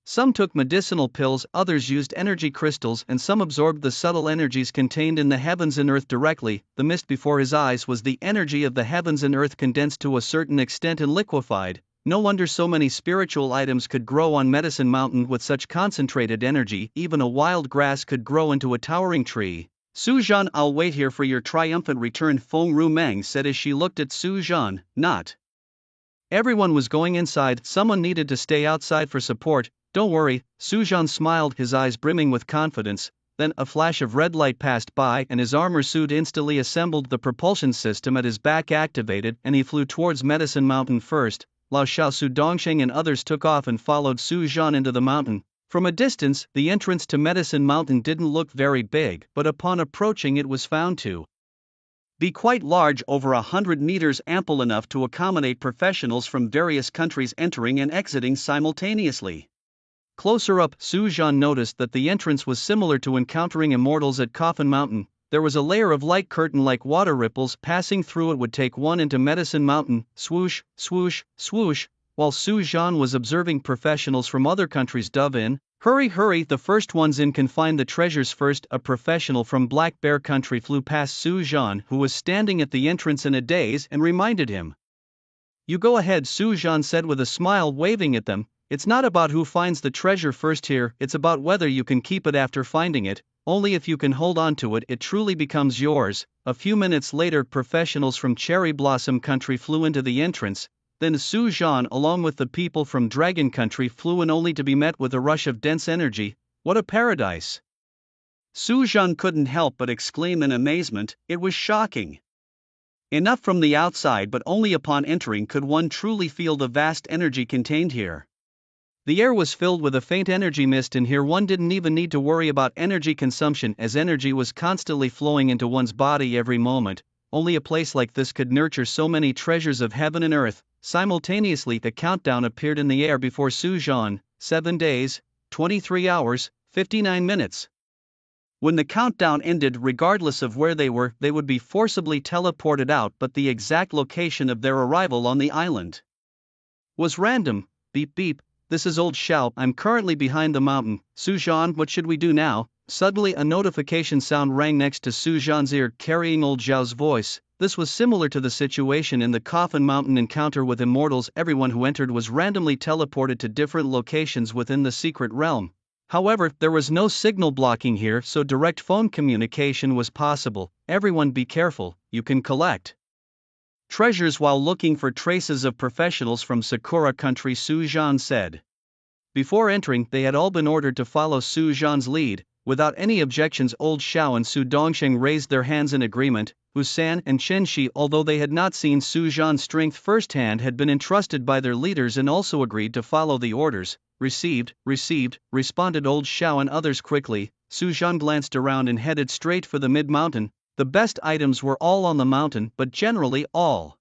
Some took medicinal pills, others used energy crystals, and some absorbed the subtle energies contained in the heavens and earth directly. The mist before his eyes was the energy of the heavens and earth condensed to a certain extent and liquefied. No wonder so many spiritual items could grow on Medicine Mountain with such concentrated energy. Even a wild grass could grow into a towering tree. Su Zhan, I'll wait here for your triumphant return, Feng Rumeng said as she looked at Su Zhan. Not everyone was going inside, someone needed to stay outside for support. Don't worry, Su Zhan smiled, his eyes brimming with confidence. Then a flash of red light passed by and his armor suit instantly assembled. The propulsion system at his back activated and he flew towards Medicine Mountain first. Lao Shao, Su Dongsheng and others took off and followed Su Zhan into the mountain. From a distance, the entrance to Medicine Mountain didn't look very big, but upon approaching it was found to be quite large, over 100 meters, ample enough to accommodate professionals from various countries entering and exiting simultaneously. Closer up, Su Zhan noticed that the entrance was similar to encountering immortals at Coffin Mountain. There was a layer of light curtain like water ripples. Passing through it would take one into Medicine Mountain. Swoosh, swoosh, swoosh. While Su Zhan was observing professionals from other countries dove in. Hurry, hurry, the first ones in can find the treasures first. A professional from Black Bear Country flew past Su Zhan, who was standing at the entrance in a daze, and reminded him. You go ahead, Su Zhan said with a smile, waving at them. It's not about who finds the treasure first here, it's about whether you can keep it after finding it. Only if you can hold on to it, it truly becomes yours. A few minutes later, professionals from Cherry Blossom Country flew into the entrance. Then Su Zhan, along with the people from Dragon Country, flew in, only to be met with a rush of dense energy. What a paradise! Su Zhan couldn't help but exclaim in amazement. It was shocking. Enough from the outside, but only upon entering could one truly feel the vast energy contained here. The air was filled with a faint energy mist, and here one didn't even need to worry about energy consumption, as energy was constantly flowing into one's body every moment. Only a place like this could nurture so many treasures of heaven and earth. Simultaneously, the countdown appeared in the air before Su Zhan. 7 days, 23 hours, 59 minutes. When the countdown ended, regardless of where they were, they would be forcibly teleported out, but the exact location of their arrival on the island was random. Beep beep. This is Old Shao, I'm currently behind the mountain. Su Zhan, what should we do now? Suddenly a notification sound rang next to Su Zhan's ear, carrying Old Zhao's voice. This was similar to the situation in the Coffin Mountain encounter with immortals. Everyone who entered was randomly teleported to different locations within the secret realm. However, there was no signal blocking here, so direct phone communication was possible. Everyone be careful, you can collect treasures while looking for traces of professionals from Sakura Country, Su Zhan said. Before entering, they had all been ordered to follow Su Zhan's lead. Without any objections, Old Shao and Su Dongsheng raised their hands in agreement. Wu-san and Chen Shi, although they had not seen Su Zhan's strength firsthand, had been entrusted by their leaders and also agreed to follow the orders. Received, responded Old Shao and others quickly. Su Zhan glanced around and headed straight for the mid-mountain. The best items were all on the mountain, but generally all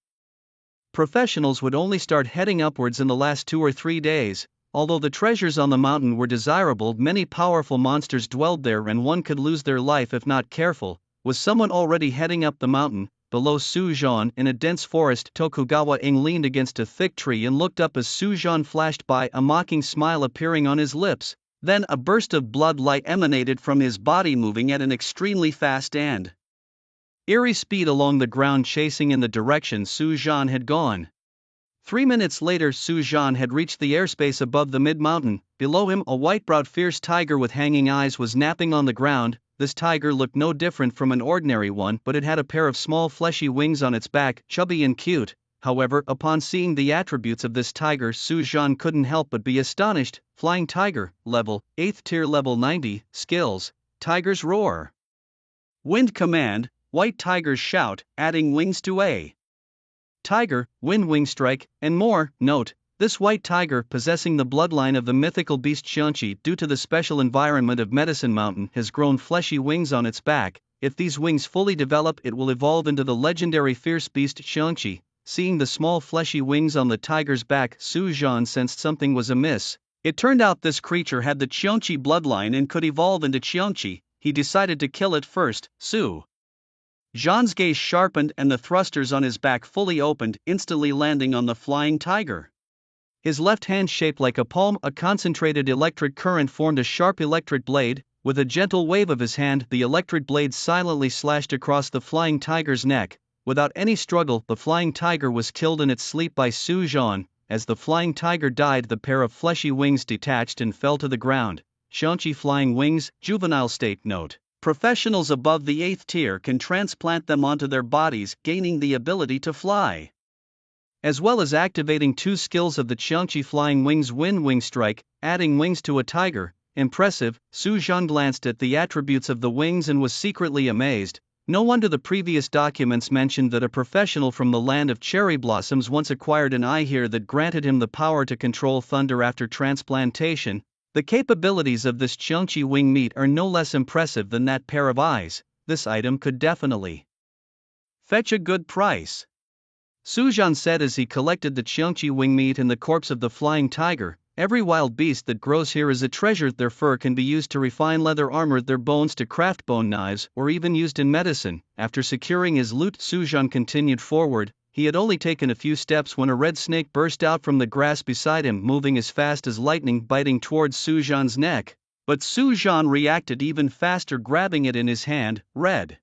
professionals would only start heading upwards in the last 2 or 3 days. Although the treasures on the mountain were desirable, many powerful monsters dwelled there and one could lose their life if not careful. was someone already heading up the mountain. Below Suzhan, in a dense forest, Tokugawa Ing leaned against a thick tree and looked up as Suzhan flashed by, a mocking smile appearing on his lips. Then a burst of blood light emanated from his body, moving at an extremely fast and eerie speed along the ground, chasing in the direction Suzhan had gone. 3 minutes later, Suzhan had reached the airspace above the mid-mountain. Below him, a white-browed fierce tiger with hanging eyes was napping on the ground. This tiger looked no different from an ordinary one, but it had a pair of small fleshy wings on its back, chubby and cute. However, upon seeing the attributes of this tiger, Suzhan couldn't help but be astonished. Flying tiger, level, 8th tier, level 90, skills, tiger's roar. Wind command, white tiger's shout, adding wings to a tiger, wind wing strike, and more. Note, this white tiger, possessing the bloodline of the mythical beast Xiangqi due to the special environment of Medicine Mountain, has grown fleshy wings on its back. If these wings fully develop, it will evolve into the legendary fierce beast Xiangqi. Seeing the small fleshy wings on the tiger's back, Suzhan sensed something was amiss. It turned out this creature had the Xiangqi bloodline and could evolve into Xiangqi. He decided to kill it first. Zhan's gaze sharpened and the thrusters on his back fully opened, instantly landing on the flying tiger. His left hand, shaped like a palm, a concentrated electric current formed a sharp electric blade. With a gentle wave of his hand, the electric blade silently slashed across the flying tiger's neck. Without any struggle, the flying tiger was killed in its sleep by Suzhan. As the flying tiger died, the pair of fleshy wings detached and fell to the ground. Xiangqi flying wings, juvenile state. Note: professionals above the 8th tier can transplant them onto their bodies, gaining the ability to fly, as well as activating 2 skills of the Xiangqi flying wings: wind wing strike, adding wings to a tiger. Impressive. Suzhan glanced at the attributes of the wings and was secretly amazed. No wonder the previous documents mentioned that a professional from the land of cherry blossoms once acquired an eye here that granted him the power to control thunder after transplantation. The capabilities of this Xiangqi wing meat are no less impressive than that pair of eyes. This item could definitely fetch a good price, Suzhan said as he collected the Xiangqi wing meat and the corpse of the flying tiger. Every wild beast that grows here is a treasure. Their fur can be used to refine leather armor, their bones to craft bone knives, or even used in medicine. After securing his loot, Suzhan continued forward. He had only taken a few steps when a red snake burst out from the grass beside him, moving as fast as lightning, biting towards Suzhan's neck. But Suzhan reacted even faster, grabbing it in his hand. Red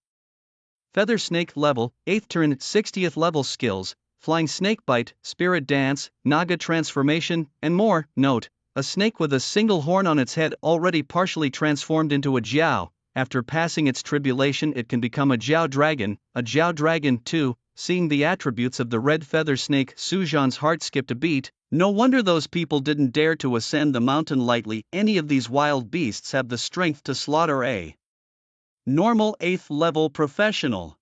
feather snake, level, 8th turn, 60th level skills, flying snake bite, spirit dance, naga transformation, and more. Note: a snake with a single horn on its head, already partially transformed into a jiao. After passing its tribulation, it can become a jiao dragon, too. Seeing the attributes of the red feather snake, Suzhan's heart skipped a beat. No wonder those people didn't dare to ascend the mountain lightly. Any of these wild beasts have the strength to slaughter a normal 8th level professional.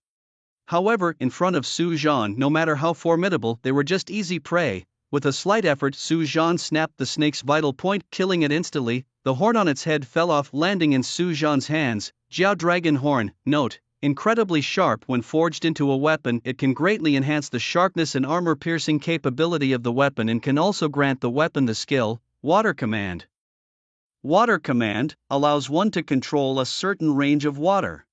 However, in front of Suzhan, no matter how formidable, they were just easy prey. With a slight effort, Suzhan snapped the snake's vital point, killing it instantly. The horn on its head fell off, landing in Suzhan's hands. Jiao Dragon Horn. Note: incredibly sharp. When forged into a weapon, it can greatly enhance the sharpness and armor-piercing capability of the weapon and can also grant the weapon the skill, Water Command. Water Command allows one to control a certain range of water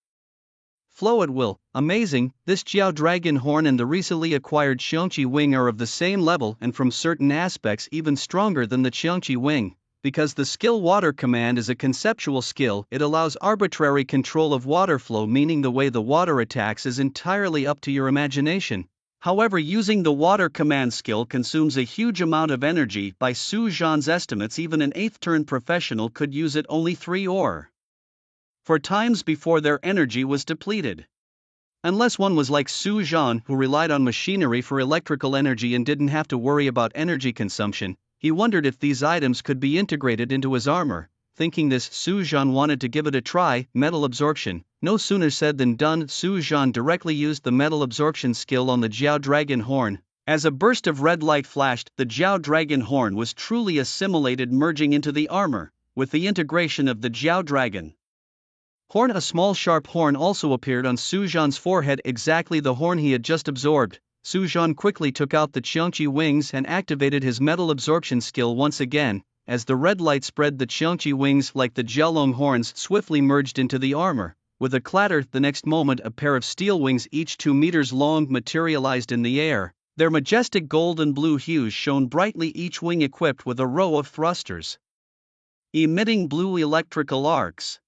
flow at will. Amazing. This Jiao Dragon Horn and the recently acquired Xiangqi Wing are of the same level and from certain aspects even stronger than the Xiangqi Wing. Because the skill Water Command is a conceptual skill, it allows arbitrary control of water flow, meaning the way the water attacks is entirely up to your imagination. However, using the Water Command skill consumes a huge amount of energy. By Suzhan's estimates, even an 8th turn professional could use it only 3 or 4 times before their energy was depleted. Unless one was like Suzhan, who relied on machinery for electrical energy and didn't have to worry about energy consumption. He wondered if these items could be integrated into his armor. Thinking this, Suzhan wanted to give it a try. Metal absorption. No sooner said than done. Suzhan directly used the metal absorption skill on the Jiao Dragon Horn. As a burst of red light flashed, the Jiao Dragon Horn was truly assimilated, merging into the armor. With the integration of the Jiao Dragon Horn, a small sharp horn also appeared on Suzhan's forehead, exactly the horn he had just absorbed. Suzhan quickly took out the Xiangqi wings and activated his metal absorption skill once again. As the red light spread, the Xiangqi wings, like the Jiaolong horns, swiftly merged into the armor. With a clatter, the next moment a pair of steel wings each 2 meters long materialized in the air. Their majestic gold and blue hues shone brightly, each wing equipped with a row of thrusters, emitting blue electrical arcs.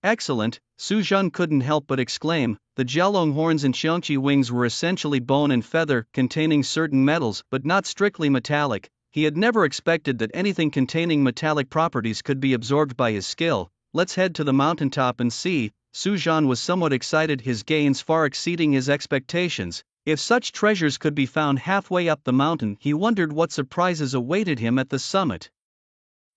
Excellent, Su Zhan couldn't help but exclaim. The Jiaolong horns and Xiangqi wings were essentially bone and feather, containing certain metals but not strictly metallic. He had never expected that anything containing metallic properties could be absorbed by his skill. Let's head to the mountaintop and see. Su Zhan was somewhat excited, his gains far exceeding his expectations. If such treasures could be found halfway up the mountain, he wondered what surprises awaited him at the summit.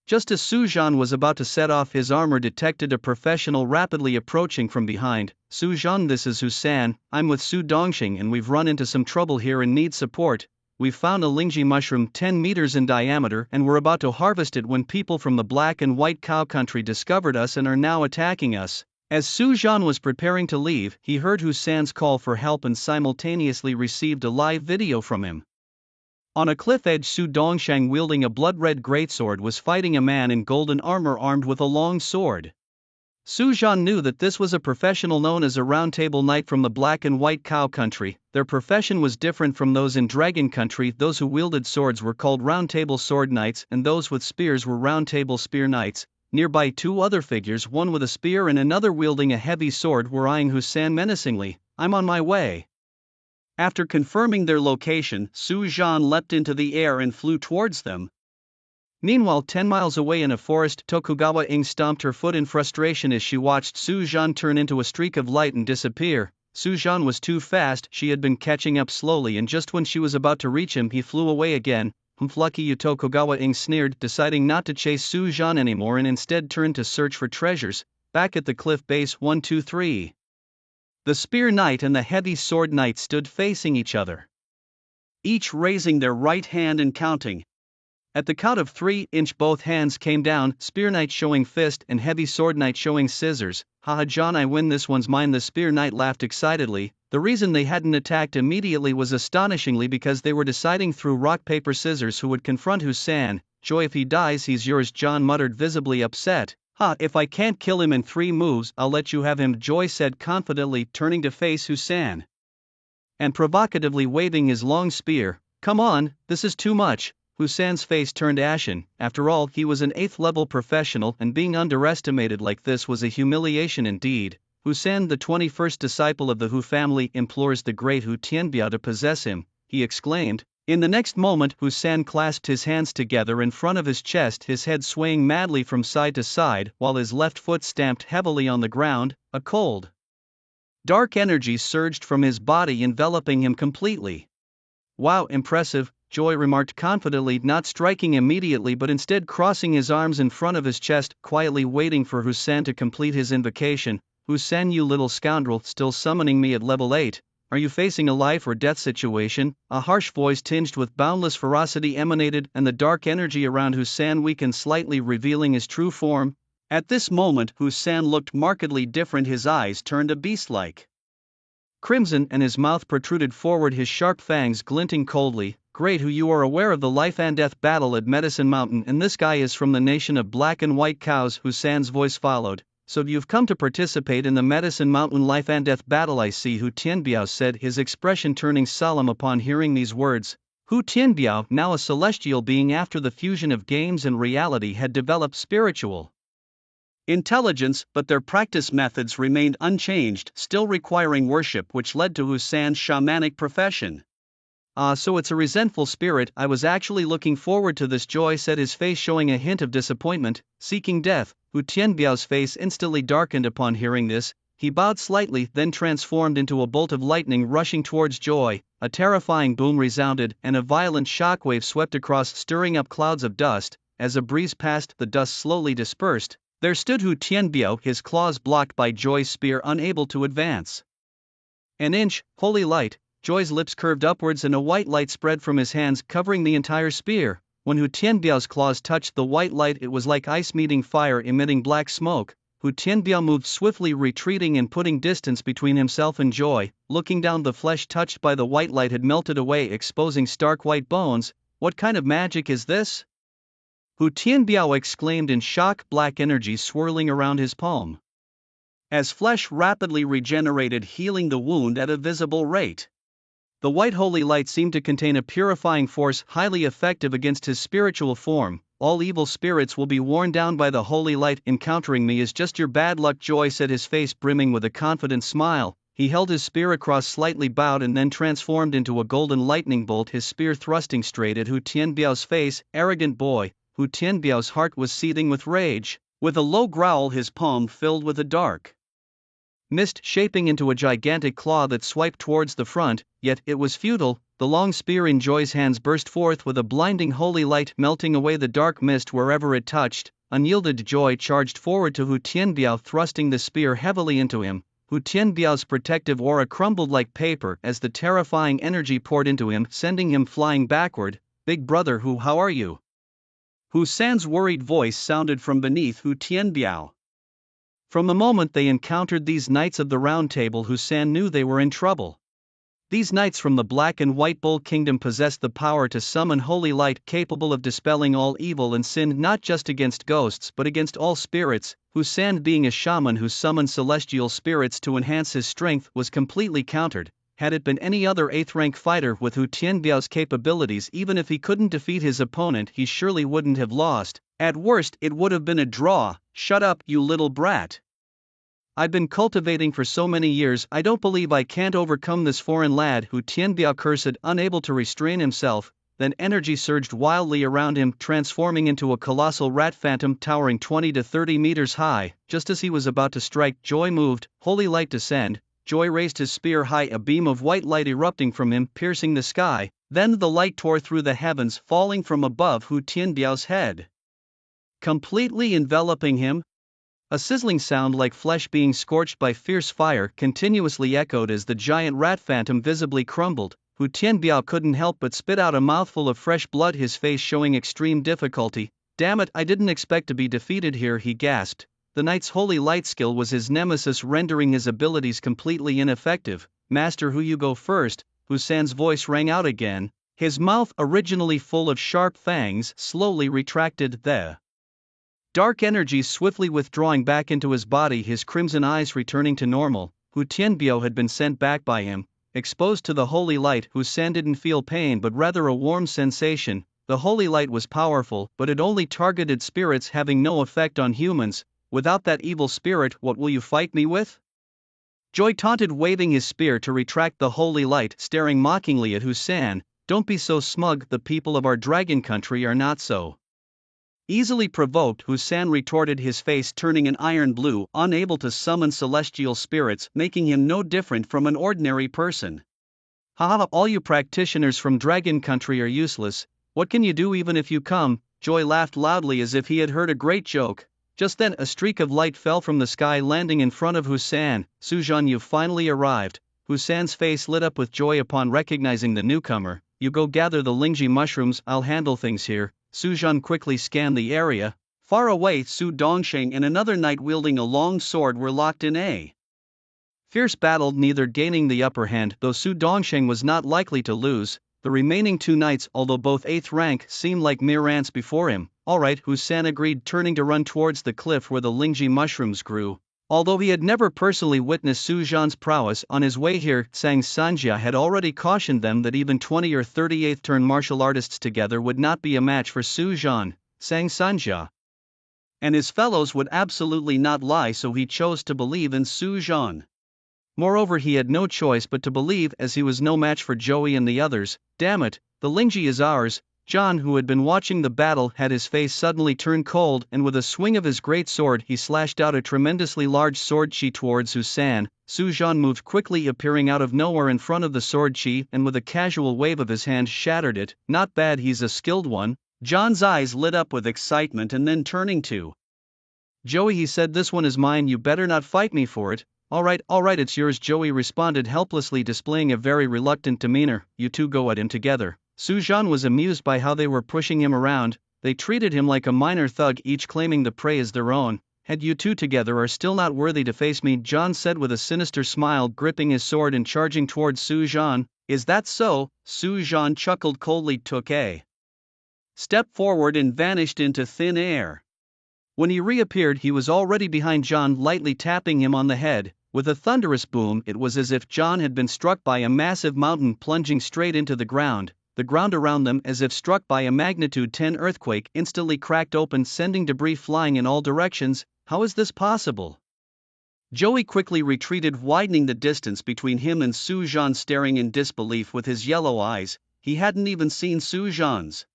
Just as Su Zhan was about to set off, his armor detected a professional rapidly approaching from behind. Su Zhan, this is Husan. I'm with Su Dongxing and we've run into some trouble here and need support. We've found a Lingji mushroom 10 meters in diameter and we're about to harvest it when people from the Black and White Cow country discovered us and are now attacking us. As Su Zhan was preparing to leave, he heard Husan's call for help and simultaneously received a live video from him. On a cliff edge, Su Dongshang, wielding a blood-red greatsword, was fighting a man in golden armor armed with a long sword. Su Zhan knew that this was a professional known as a Round Table Knight from the Black and White Cow country. Their profession was different from those in Dragon country. Those who wielded swords were called Round Table Sword Knights and those with spears were Round Table Spear Knights. Nearby, 2 other figures, one with a spear and another wielding a heavy sword, were eyeing Husan menacingly. I'm on my way. After confirming their location, Su Zhan leapt into the air and flew towards them. Meanwhile, 10 miles away in a forest, Tokugawa Ing stomped her foot in frustration as she watched Su Zhan turn into a streak of light and disappear. Su Zhan was too fast, she had been catching up slowly, and just when she was about to reach him, he flew away again. Lucky you, Tokugawa Ing sneered, deciding not to chase Su Zhan anymore and instead turned to search for treasures. Back at the cliff base, 1, 2, 3. The Spear Knight and the Heavy Sword Knight stood facing each other, each raising their right hand and counting. At the count of 3, both hands came down, Spear Knight showing fist and Heavy Sword Knight showing scissors. Haha, John, I win, this one's mine. The Spear Knight laughed excitedly. The reason they hadn't attacked immediately was astonishingly because they were deciding through rock paper scissors who would confront Husan. Joy, if he dies he's yours, John muttered, visibly upset. If I can't kill him in 3 moves, I'll let you have him, Joy said confidently, turning to face Husan and provocatively waving his long spear. Come on, this is too much. Husan's face turned ashen. After all, he was an 8th level professional and being underestimated like this was a humiliation indeed. Husan, the 21st disciple of the Hu family, implores the great Hu Tianbiao to possess him, he exclaimed. In the next moment, Husan clasped his hands together in front of his chest, his head swaying madly from side to side while his left foot stamped heavily on the ground. A cold, dark energy surged from his body, enveloping him completely. Wow, impressive, Joy remarked confidently, not striking immediately but instead crossing his arms in front of his chest, quietly waiting for Husan to complete his invocation. Husan, you little scoundrel, still summoning me at level 8. Are you facing a life or death situation? A harsh voice tinged with boundless ferocity emanated, and the dark energy around Husan weakened slightly, revealing his true form. At this moment, Husan looked markedly different. His eyes turned a beast-like crimson and his mouth protruded forward, his sharp fangs glinting coldly. Great, who you are aware of the life and death battle at Medicine Mountain, and this guy is from the nation of Black and White Cows. Husan's voice followed. So you've come to participate in the Medicine Mountain life and death battle, I see, Hu Tianbiao said, his expression turning solemn upon hearing these words. Hu Tianbiao, now a celestial being after the fusion of games and reality, had developed spiritual intelligence, but their practice methods remained unchanged, still requiring worship, which led to Husan's shamanic profession. So it's a resentful spirit. I was actually looking forward to this, Joy said, his face showing a hint of disappointment. Seeking death. Hu Tianbiao's face instantly darkened upon hearing this. He bowed slightly, then transformed into a bolt of lightning rushing towards Joy. A terrifying boom resounded, and a violent shockwave swept across, stirring up clouds of dust. As a breeze passed, the dust slowly dispersed. There stood Hu Tianbiao, his claws blocked by Joy's spear, unable to advance an inch. Holy light! Joy's lips curved upwards and a white light spread from his hands, covering the entire spear. When Hu Tianbiao's claws touched the white light, it was like ice meeting fire, emitting black smoke. Hu Tianbiao moved swiftly, retreating and putting distance between himself and Joy. Looking down, the flesh touched by the white light had melted away, exposing stark white bones. What kind of magic is this? Hu Tianbiao exclaimed in shock, black energy swirling around his palm. as flesh rapidly regenerated, healing the wound at a visible rate. The white holy light seemed to contain a purifying force highly effective against his spiritual form. All evil spirits will be worn down by the holy light. Encountering me is just your bad luck, Joy said, his face brimming with a confident smile. He held his spear across, slightly bowed, and then transformed into a golden lightning bolt, his spear thrusting straight at Hu Tianbiao's face. Arrogant boy! Hu Tianbiao's heart was seething with rage. With a low growl, his palm filled with a dark mist, shaping into a gigantic claw that swiped towards the front, yet it was futile. The long spear in Joy's hands burst forth with a blinding holy light, melting away the dark mist wherever it touched. Unyielded, Joy charged forward to Hu Tianbiao, thrusting the spear heavily into him. Hu Tianbiao's protective aura crumbled like paper as the terrifying energy poured into him, sending him flying backward. Big brother Hu, how are you? Hu San's worried voice sounded from beneath Hu Tianbiao. From the moment they encountered these knights of the Round Table, Hu San knew they were in trouble. These knights from the Black and White Bull Kingdom possessed the power to summon holy light capable of dispelling all evil and sin, not just against ghosts but against all spirits. Hu San, being a shaman who summoned celestial spirits to enhance his strength, was completely countered. Had it been any other 8th rank fighter with Hu Tianbiao's capabilities, even if he couldn't defeat his opponent, he surely wouldn't have lost. At worst, it would have been a draw. Shut up, you little brat. I've been cultivating for so many years, I don't believe I can't overcome this foreign lad, Hu Tianbiao cursed, unable to restrain himself. Then energy surged wildly around him, transforming into a colossal rat phantom towering 20 to 30 meters high. Just as he was about to strike, Joy moved, holy light descend. Joy raised his spear high, a beam of white light erupting from him, piercing the sky. Then the light tore through the heavens, falling from above Hu Tianbiao's head, completely enveloping him. A sizzling sound like flesh being scorched by fierce fire continuously echoed as the giant rat phantom visibly crumbled. Hu Tianbiao couldn't help but spit out a mouthful of fresh blood, his face showing extreme difficulty. Damn it, I didn't expect to be defeated here, he gasped. The knight's holy light skill was his nemesis, rendering his abilities completely ineffective. Master Hu, you go first. Hu San's voice rang out again. His mouth, originally full of sharp fangs, slowly retracted, the dark energy swiftly withdrawing back into his body, his crimson eyes returning to normal. Hu Tianbiao had been sent back by him. Exposed to the holy light, Hu San didn't feel pain but rather a warm sensation. The holy light was powerful, but it only targeted spirits, having no effect on humans. Without that evil spirit, what will you fight me with? Joy taunted, waving his spear to retract the holy light, staring mockingly at Hu San. Don't be so smug, the people of our dragon country are not so easily provoked, Hu San retorted, his face turning an iron blue, unable to summon celestial spirits, making him no different from an ordinary person. Haha, all you practitioners from Dragon Country are useless. What can you do even if you come? Joy laughed loudly as if he had heard a great joke. Just then a streak of light fell from the sky, landing in front of Hu San. Sujan, you've finally arrived. Hu San's face lit up with joy upon recognizing the newcomer. You go gather the Lingji mushrooms, I'll handle things here. Sujan quickly scanned the area. Far away, Su Dongsheng and another knight wielding a long sword were locked in a fierce battle, neither gaining the upper hand, though Su Dongsheng was not likely to lose. The remaining two knights, although both 8th rank, seemed like mere ants before him. Alright, Hu San agreed, turning to run towards the cliff where the Lingji mushrooms grew. Although he had never personally witnessed Su Zhan's prowess, on his way here, Sang Sanjia had already cautioned them that even 20 or 38th turn martial artists together would not be a match for Su Zhan. Sang Sanjia and his fellows would absolutely not lie, so he chose to believe in Su Zhan. Moreover, he had no choice but to believe, as he was no match for Joey and the others. Damn it, the Lingji is ours. John, who had been watching the battle, had his face suddenly turn cold, and with a swing of his great sword he slashed out a tremendously large sword chi towards Hu San. Su Zhan moved quickly, appearing out of nowhere in front of the sword chi, and with a casual wave of his hand shattered it. Not bad, he's a skilled one. John's eyes lit up with excitement, and then turning to Joey he said, this one is mine, you better not fight me for it. Alright, it's yours, Joey responded helplessly, displaying a very reluctant demeanor. You two go at him together. Su Zhan was amused by how they were pushing him around. They treated him like a minor thug, each claiming the prey as their own. Had you two together are still not worthy to face me, John said with a sinister smile, gripping his sword and charging towards Su Zhan. Is that so? Su Zhan chuckled coldly, took a step forward and vanished into thin air. When he reappeared, he was already behind John, lightly tapping him on the head. With a thunderous boom, it was as if John had been struck by a massive mountain plunging straight into the ground around them, as if struck by a magnitude 10 earthquake, instantly cracked open, sending debris flying in all directions. How is this possible? Joey quickly retreated, widening the distance between him and Su Zhan, staring in disbelief with his yellow eyes. He hadn't even seen Su Zhan's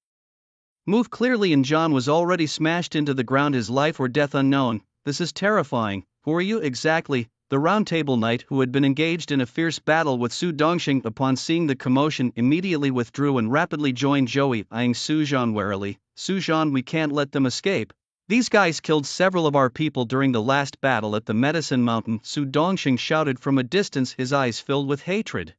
move clearly, and John was already smashed into the ground, his life or death unknown. This is terrifying. Who are you exactly? The Round Table Knight, who had been engaged in a fierce battle with Su Dongxing, upon seeing the commotion immediately withdrew and rapidly joined Joey, eyeing Su Zhan warily. Su Zhan, we can't let them escape. These guys killed several of our people during the last battle at the Medicine Mountain, Su Dongxing shouted from a distance, his eyes filled with hatred.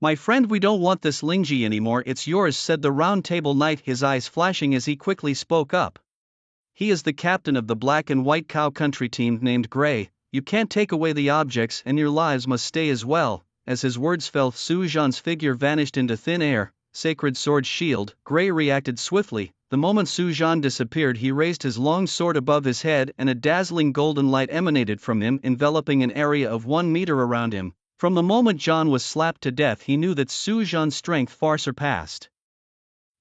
My friend, we don't want this Lingji anymore, it's yours, said the Round Table Knight, his eyes flashing as he quickly spoke up. He is the captain of the Black and White Cow Country team named Gray. You can't take away the objects, and your lives must stay as well. As his words fell, Su Zhan's figure vanished into thin air. Sacred Sword Shield. Gray reacted swiftly. The moment Su Zhan disappeared, he raised his long sword above his head, and a dazzling golden light emanated from him, enveloping an area of 1 meter around him. From the moment John was slapped to death, he knew that Su Zhan's strength far surpassed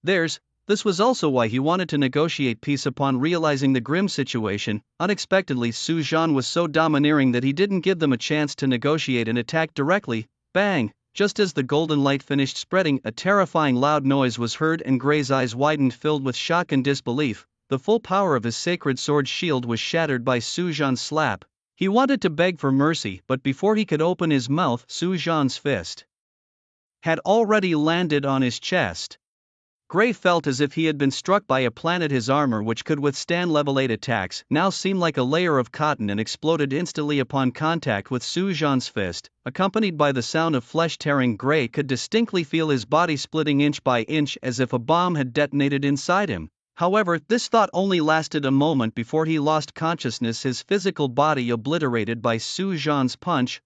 theirs. This was also why he wanted to negotiate peace. Upon realizing the grim situation, unexpectedly Su Zhan was so domineering that he didn't give them a chance to negotiate and attacked directly. Bang! Just as the golden light finished spreading, a terrifying loud noise was heard, and Gray's eyes widened, filled with shock and disbelief. The full power of his sacred sword shield was shattered by Su Zhan's slap. He wanted to beg for mercy, but before he could open his mouth, Su Zhan's fist had already landed on his chest. Gray felt as if he had been struck by a planet. His armor, which could withstand level 8 attacks, now seemed like a layer of cotton and exploded instantly upon contact with Su Zhan's fist. Accompanied by the sound of flesh tearing, Gray could distinctly feel his body splitting inch by inch, as if a bomb had detonated inside him. However, this thought only lasted a moment before he lost consciousness, his physical body obliterated by Su Zhan's punch.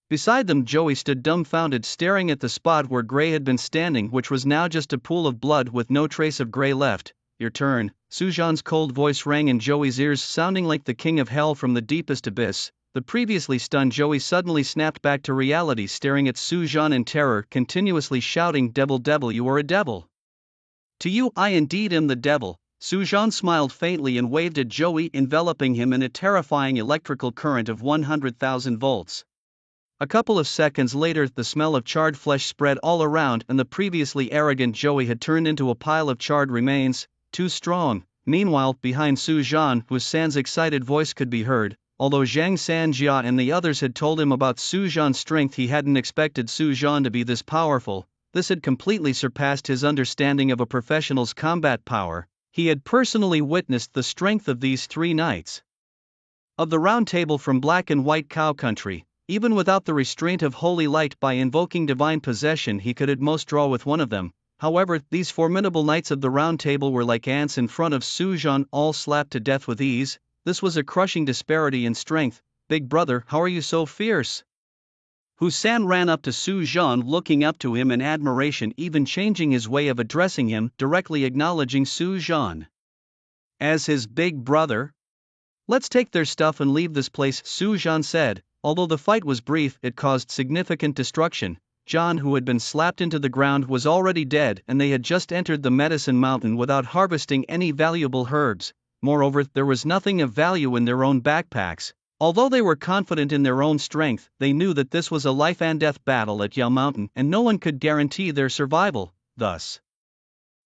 Beside them, Joey stood dumbfounded, staring at the spot where Gray had been standing, which was now just a pool of blood with no trace of Gray left. Your turn. Su Zhan's cold voice rang in Joey's ears, sounding like the king of hell from the deepest abyss. The previously stunned Joey suddenly snapped back to reality, staring at Su Zhan in terror, continuously shouting, Devil, devil, you are a devil. To you, I indeed am the devil. Su Zhan smiled faintly and waved at Joey, enveloping him in a terrifying electrical current of 100,000 volts. A couple of seconds later, the smell of charred flesh spread all around, and the previously arrogant Joey had turned into a pile of charred remains. Too strong. Meanwhile, behind Su Zhan, Wu San's excited voice could be heard. Although Zhang Sanjia and the others had told him about Su Zhan's strength, he hadn't expected Su Zhan to be this powerful. This had completely surpassed his understanding of a professional's combat power. He had personally witnessed the strength of these 3 knights of the Round Table from Black and White Cow Country. Even without the restraint of holy light, by invoking divine possession, he could at most draw with one of them. However, these formidable knights of the Round Table were like ants in front of Su Zhan, all slapped to death with ease. This was a crushing disparity in strength. Big brother, how are you so fierce? Wu San ran up to Su Zhan, looking up to him in admiration, even changing his way of addressing him, directly acknowledging Su Zhan as his big brother. Let's take their stuff and leave this place, Su Zhan said. Although the fight was brief, it caused significant destruction. John, who had been slapped into the ground, was already dead, and they had just entered the Medicine Mountain without harvesting any valuable herbs. Moreover, there was nothing of value in their own backpacks. Although they were confident in their own strength, they knew that this was a life and death battle at Yao Mountain, and no one could guarantee their survival. Thus,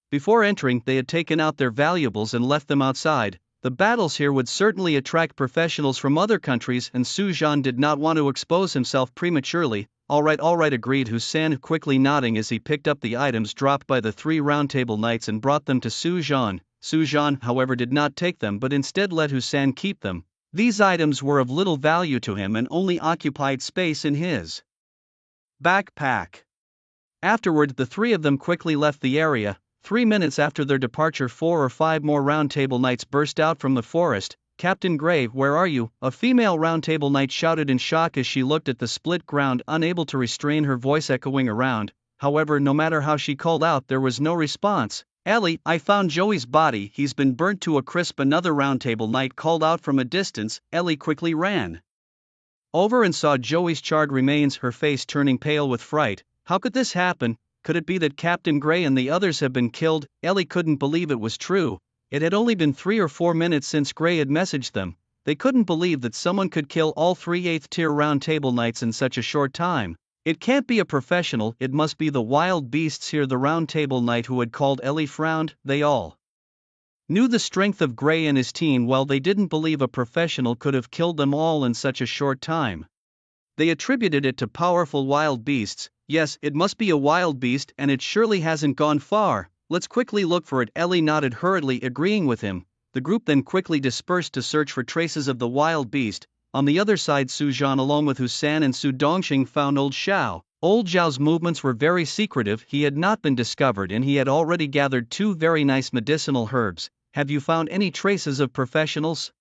before entering, they had taken out their valuables and left them outside. The battles here would certainly attract professionals from other countries, and Su Zhan did not want to expose himself prematurely. All right, agreed Wu San, quickly nodding as he picked up the items dropped by the 3 Round Table Knights and brought them to Su Zhan. Su Zhan, however, did not take them, but instead let Wu San keep them. These items were of little value to him and only occupied space in his backpack. Afterward, the 3 of them quickly left the area. 3 minutes after their departure, 4 or 5 more Round Table Knights burst out from the forest. Captain Gray, where are you? A female Round Table Knight shouted in shock as she looked at the split ground, unable to restrain her voice echoing around. However, no matter how she called out, there was no response. Ellie, I found Joey's body, he's been burnt to a crisp. Another roundtable knight called out from a distance. Ellie quickly ran over and saw Joey's charred remains, her face turning pale with fright. How could this happen? Could it be that Captain Gray and the others have been killed? Ellie couldn't believe it was true. It had only been 3 or 4 minutes since Gray had messaged them. They couldn't believe that someone could kill all 3 8th-tier roundtable knights in such a short time. It can't be a professional, it must be the wild beasts here. The roundtable knight who had called Ellie frowned. They all knew the strength of Gray and his team. Well, they didn't believe a professional could have killed them all in such a short time. They attributed it to powerful wild beasts. Yes, it must be a wild beast, and it surely hasn't gone far. Let's quickly look for it. Ellie nodded hurriedly, agreeing with him. The group then quickly dispersed to search for traces of the wild beast. On the other side, Su Zhan along with Hussan and Su Dongxing found Old Xiao. Old Xiao's movements were very secretive. He had not been discovered and he had already gathered 2 very nice medicinal herbs. Have you found any traces of professionals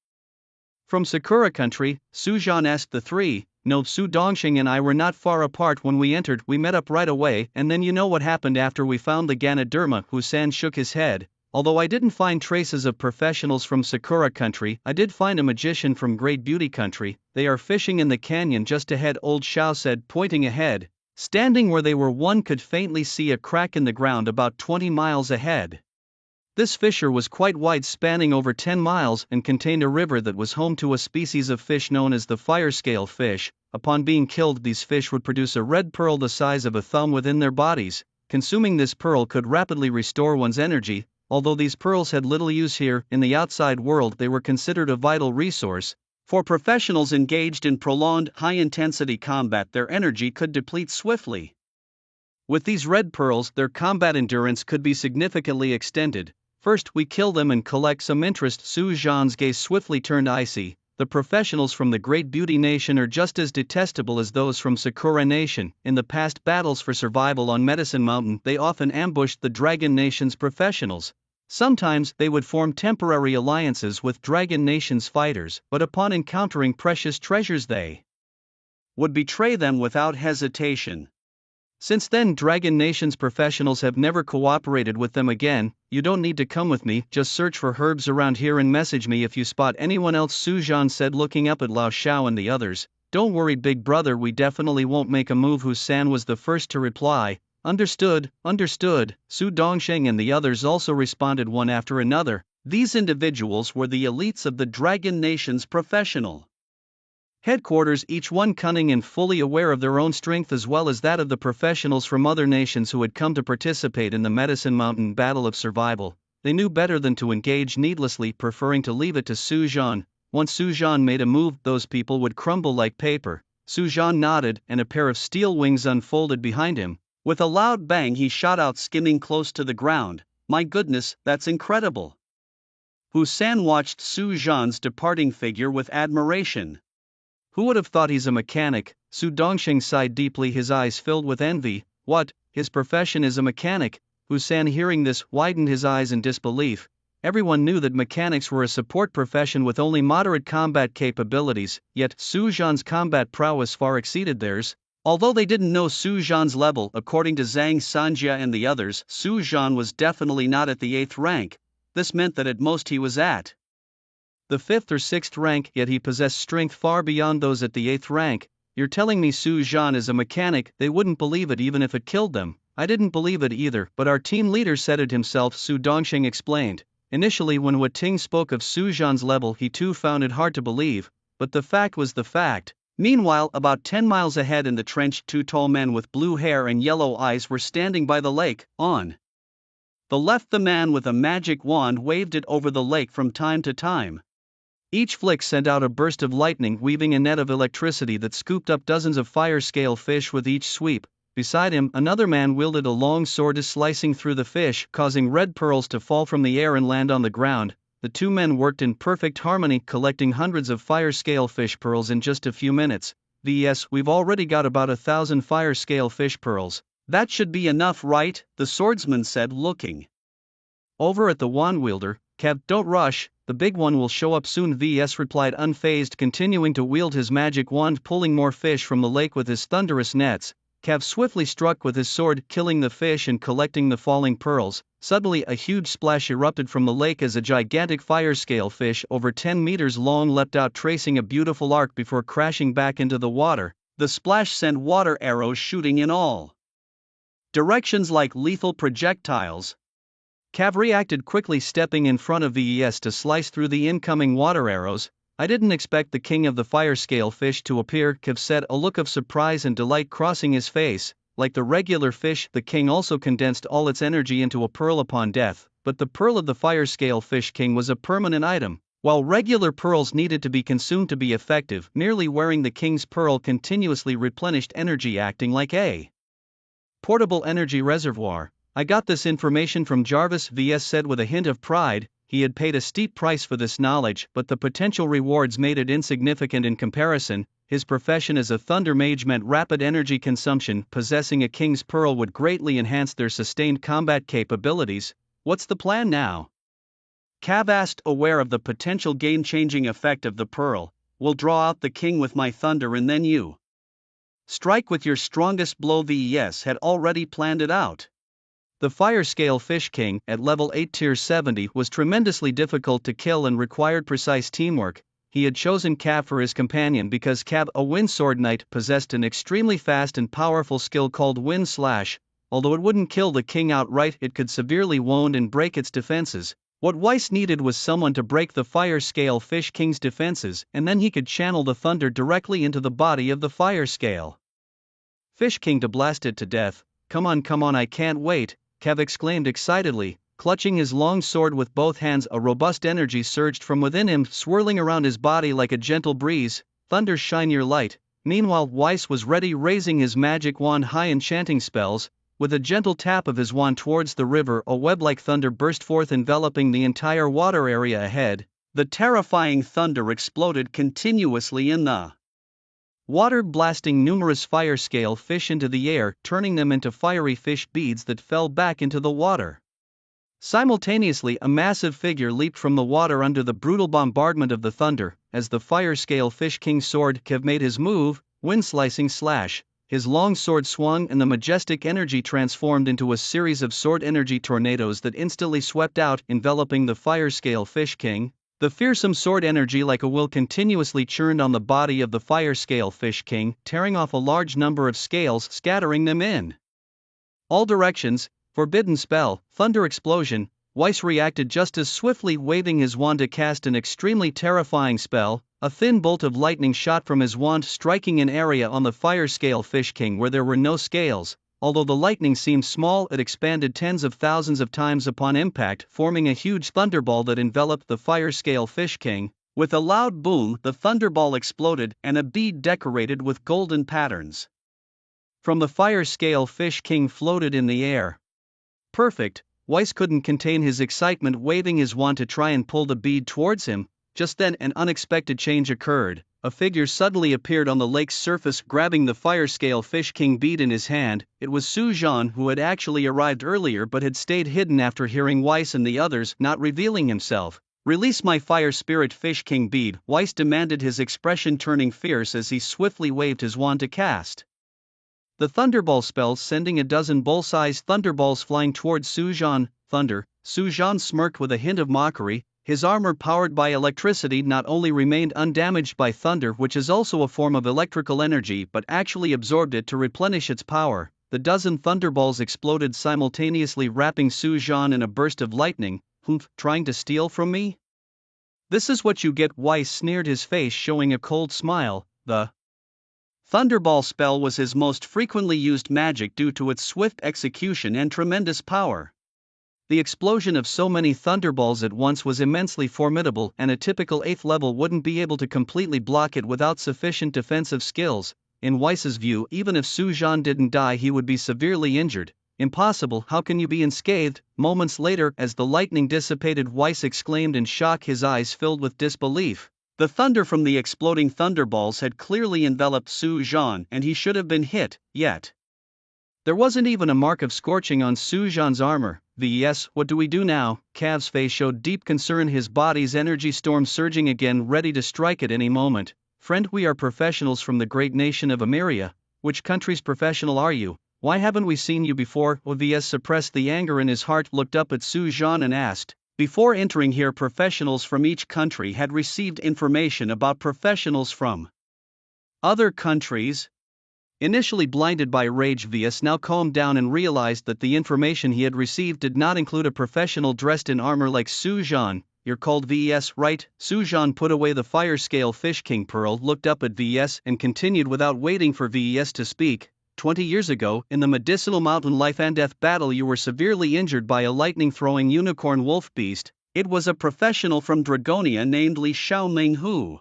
from Sakura country? Su Zhan asked the 3. No, Su Dongxing and I were not far apart when we entered. We met up right away, and then you know what happened after we found the Ganoderma. Hussan shook his head. Although I didn't find traces of professionals from Sakura country, I did find a magician from Great Beauty country. They are fishing in the canyon just ahead, Old Xiao said, pointing ahead. Standing where they were, one could faintly see a crack in the ground about 20 miles ahead. This fissure was quite wide, spanning over 10 miles, and contained a river that was home to a species of fish known as the fire scale fish. Upon being killed, these fish would produce a red pearl the size of a thumb within their bodies. Consuming this pearl could rapidly restore one's energy. Although these pearls had little use here, in the outside world they were considered a vital resource. For professionals engaged in prolonged, high-intensity combat, their energy could deplete swiftly. With these red pearls, their combat endurance could be significantly extended. First, we kill them and collect some interest. Su Zhan's gaze swiftly turned icy. The professionals from the Great Beauty Nation are just as detestable as those from Sakura Nation. In the past battles for survival on Medicine Mountain, they often ambushed the Dragon Nation's professionals. Sometimes they would form temporary alliances with Dragon Nation's fighters, but upon encountering precious treasures they would betray them without hesitation. Since then, Dragon Nation's professionals have never cooperated with them again. You don't need to come with me, just search for herbs around here and message me if you spot anyone else, Su Zhan said, looking up at Lao Xiao and the others. Don't worry, big brother, we definitely won't make a move. Hussan was the first to reply. Understood, understood. Su Dongxing and the others also responded one after another. These individuals were the elites of the Dragon Nation's professional headquarters, each one cunning and fully aware of their own strength as well as that of the professionals from other nations who had come to participate in the Medicine Mountain battle of survival. They knew better than to engage needlessly, preferring to leave it to Su Zhan. Once Su Zhan made a move, those people would crumble like paper. Su Zhan nodded, and a pair of steel wings unfolded behind him. With a loud bang, he shot out, skimming close to the ground. My goodness, that's incredible. Hussan watched Su Zhan's departing figure with admiration. Who would have thought he's a mechanic? Su Dongxing sighed deeply, his eyes filled with envy. What, his profession is a mechanic? Hussan, hearing this, widened his eyes in disbelief. Everyone knew that mechanics were a support profession with only moderate combat capabilities, yet Su Zhan's combat prowess far exceeded theirs. Although they didn't know Su Zhan's level, according to Zhang Sanjia and the others, Su Zhan was definitely not at the 8th rank. This meant that at most he was at the 5th or 6th rank, yet he possessed strength far beyond those at the 8th rank. You're telling me Su Zhan is a mechanic? They wouldn't believe it even if it killed them. I didn't believe it either, but our team leader said it himself, Su Dongxing explained. Initially, when Hua Ting spoke of Su Zhan's level, he too found it hard to believe, but the fact was the fact. Meanwhile, about 10 miles ahead in the trench, 2 tall men with blue hair and yellow eyes were standing by the lake. On the left, the man with a magic wand waved it over the lake from time to time. Each flick sent out a burst of lightning, weaving a net of electricity that scooped up dozens of fire-scale fish with each sweep. Beside him, another man wielded a long sword, slicing through the fish, causing red pearls to fall from the air and land on the ground. The 2 men worked in perfect harmony, collecting hundreds of fire-scale fish pearls in just a few minutes. Yes, we've already got about 1,000 fire-scale fish pearls. That should be enough, right? The swordsman said, looking over at the wand wielder. Kev, don't rush, the big one will show up soon, VS replied unfazed, continuing to wield his magic wand, pulling more fish from the lake with his thunderous nets. Cav swiftly struck with his sword, killing the fish and collecting the falling pearls. Suddenly a huge splash erupted from the lake as a gigantic fire-scale fish over 10 meters long leapt out, tracing a beautiful arc before crashing back into the water. The splash sent water arrows shooting in all directions like lethal projectiles. Cav reacted quickly, stepping in front of VES to slice through the incoming water arrows. I didn't expect the king of the fire-scale fish to appear, Cav said, a look of surprise and delight crossing his face. Like the regular fish, the king also condensed all its energy into a pearl upon death, but the pearl of the fire-scale fish king was a permanent item. While regular pearls needed to be consumed to be effective, merely wearing the king's pearl continuously replenished energy, acting like a portable energy reservoir. I got this information from Jarvis, VS said with a hint of pride. He had paid a steep price for this knowledge, but the potential rewards made it insignificant in comparison. His profession as a Thunder Mage meant rapid energy consumption. Possessing a King's Pearl would greatly enhance their sustained combat capabilities. What's the plan now? Cav asked, aware of the potential game-changing effect of the Pearl. We'll draw out the King with my Thunder and then you strike with your strongest blow. VES had already planned it out. The Fire-Scale Fish King, at level 8 tier 70, was tremendously difficult to kill and required precise teamwork. He had chosen Cav for his companion because Cav, a Wind Sword Knight, possessed an extremely fast and powerful skill called Wind Slash. Although it wouldn't kill the king outright, it could severely wound and break its defenses. What Weiss needed was someone to break the Fire-Scale Fish King's defenses, and then he could channel the thunder directly into the body of the Fire-Scale Fish King to blast it to death. Come on, I can't wait, Cav exclaimed excitedly. Clutching his long sword with both hands, a robust energy surged from within him, swirling around his body like a gentle breeze. Thunder, shine your light. Meanwhile, Weiss was ready, raising his magic wand high, enchanting spells. With a gentle tap of his wand towards the river, a web-like thunder burst forth, enveloping the entire water area ahead. The terrifying thunder exploded continuously in the water, blasting numerous fire-scale fish into the air, turning them into fiery fish beads that fell back into the water. Simultaneously, a massive figure leaped from the water under the brutal bombardment of the thunder. As the Fire-Scale Fish King's sword, Cav made his move, wind-slicing slash. His long sword swung and the majestic energy transformed into a series of sword energy tornadoes that instantly swept out, enveloping the Fire-Scale Fish King. The fearsome sword energy like a will continuously churned on the body of the Fire-Scale Fish King, tearing off a large number of scales, scattering them in all directions. Forbidden spell, thunder explosion. Weiss reacted just as swiftly, waving his wand to cast an extremely terrifying spell. A thin bolt of lightning shot from his wand, striking an area on the Fire-Scale Fish King where there were no scales. Although the lightning seemed small, it expanded tens of thousands of times upon impact, forming a huge thunderball that enveloped the Fire-Scale Fish King. With a loud boom, the thunderball exploded, and a bead decorated with golden patterns from the Fire-Scale Fish King floated in the air. Perfect. Weiss couldn't contain his excitement, waving his wand to try and pull the bead towards him. Just then, an unexpected change occurred. A figure suddenly appeared on the lake's surface, grabbing the Fire-Scale Fish King bead in his hand. It was Su Zhan, who had actually arrived earlier but had stayed hidden after hearing Weiss and the others, not revealing himself. Release my Fire Spirit Fish King bead, Weiss demanded, his expression turning fierce as he swiftly waved his wand to cast the Thunderball spell, sending a dozen bull-sized thunderballs flying towards Su Zhan. Thunder. Su Zhan smirked with a hint of mockery. His armor, powered by electricity, not only remained undamaged by thunder, which is also a form of electrical energy, but actually absorbed it to replenish its power. The dozen thunderballs exploded simultaneously, wrapping Su Zhan in a burst of lightning. Humph, trying to steal from me? This is what you get, Weiss sneered, his face showing a cold smile. The Thunderball spell was his most frequently used magic due to its swift execution and tremendous power. The explosion of so many thunderballs at once was immensely formidable, and a typical 8th level wouldn't be able to completely block it without sufficient defensive skills. In Weiss's view, even if Su Zhan didn't die, he would be severely injured. Impossible, how can you be unscathed? Moments later, as the lightning dissipated, Weiss exclaimed in shock, his eyes filled with disbelief. The thunder from the exploding thunderballs had clearly enveloped Su Zhan, and he should have been hit, yet there wasn't even a mark of scorching on Su Zhan's armor. VES, what do we do now? Cav's face showed deep concern, his body's energy storm surging again, ready to strike at any moment. Friend, we are professionals from the great nation of Emeria. which country's professional are you? Why haven't we seen you before? OVS suppressed the anger in his heart, looked up at Su Zhan and asked. Before entering here, professionals from each country had received information about professionals from other countries. Initially blinded by rage, VS now calmed down and realized that the information he had received did not include a professional dressed in armor like Su Zhan. You're called VS, right? Su Zhan put away the fire scale fish. King Pearl looked up at VS and continued without waiting for VS to speak. 20 years ago, in the Medicinal Mountain life and death battle, you were severely injured by a lightning-throwing unicorn wolf beast. It was a professional from Dragonia named Li Xiaoming who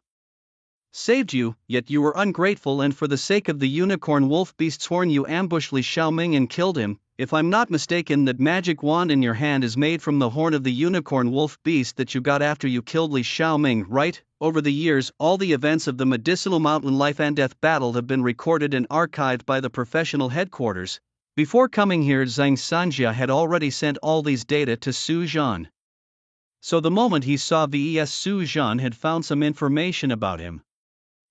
saved you, yet you were ungrateful, and for the sake of the unicorn wolf beast's horn you ambushed Li Xiaoming and killed him. If I'm not mistaken, that magic wand in your hand is made from the horn of the unicorn wolf beast that you got after you killed Li Xiaoming, right? Over the years, all the events of the Medicinal Mountain life and death battle have been recorded and archived by the professional headquarters. Before coming here, Zhang Sanjia had already sent all these data to Su Zhan. So the moment he saw VS, Su Zhan had found some information about him.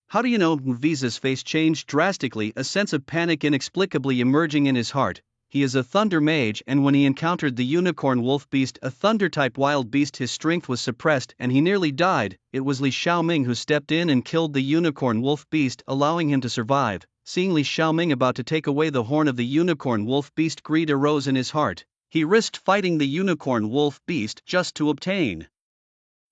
How do you know? V's face changed drastically, a sense of panic inexplicably emerging in his heart. He is a thunder mage, and when he encountered the unicorn wolf beast, a thunder-type wild beast, his strength was suppressed and he nearly died. It was Li Xiaoming who stepped in and killed the unicorn wolf beast, allowing him to survive. Seeing Li Xiaoming about to take away the horn of the unicorn wolf beast, greed arose in his heart. He risked fighting the unicorn wolf beast just to obtain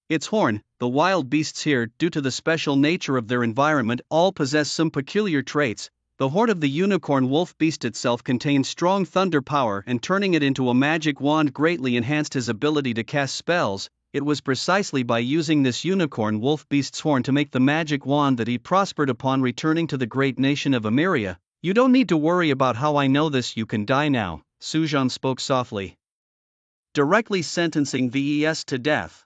its horn. The wild beasts here, due to the special nature of their environment, all possess some peculiar traits. The horn of the unicorn wolf beast itself contained strong thunder power, and turning it into a magic wand greatly enhanced his ability to cast spells. It was precisely by using this unicorn wolf beast's horn to make the magic wand that he prospered upon returning to the great nation of Emeria. You don't need to worry about how I know this, you can die now, Su Zhan spoke softly, directly sentencing VES to death.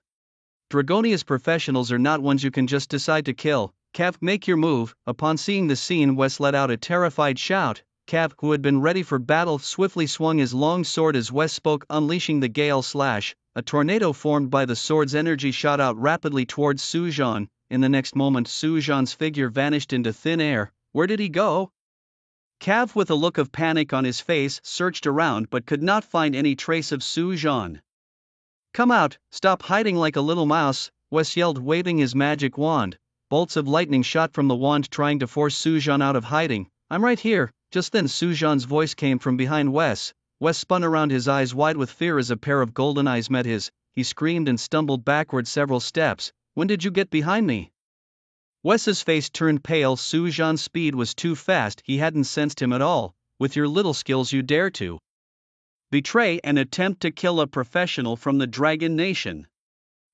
Dragonia's professionals are not ones you can just decide to kill. Cav, make your move. Upon seeing the scene, Wes let out a terrified shout. Cav, who had been ready for battle, swiftly swung his long sword as Wes spoke, unleashing the gale slash. A tornado formed by the sword's energy shot out rapidly towards Su Zhan. In the next moment, Su Zhan's figure vanished into thin air. Where did he go? Cav, with a look of panic on his face, searched around but could not find any trace of Su Zhan. Come out, stop hiding like a little mouse, Wes yelled, waving his magic wand. Bolts of lightning shot from the wand, trying to force Su Zhan out of hiding. I'm right here. Just then Su Zhan's voice came from behind Wes. Wes spun around, his eyes wide with fear as a pair of golden eyes met his. He screamed and stumbled backward several steps. When did you get behind me? Wes's face turned pale. Su Zhan's speed was too fast, he hadn't sensed him at all. With your little skills you dare to betray and attempt to kill a professional from the Dragon Nation.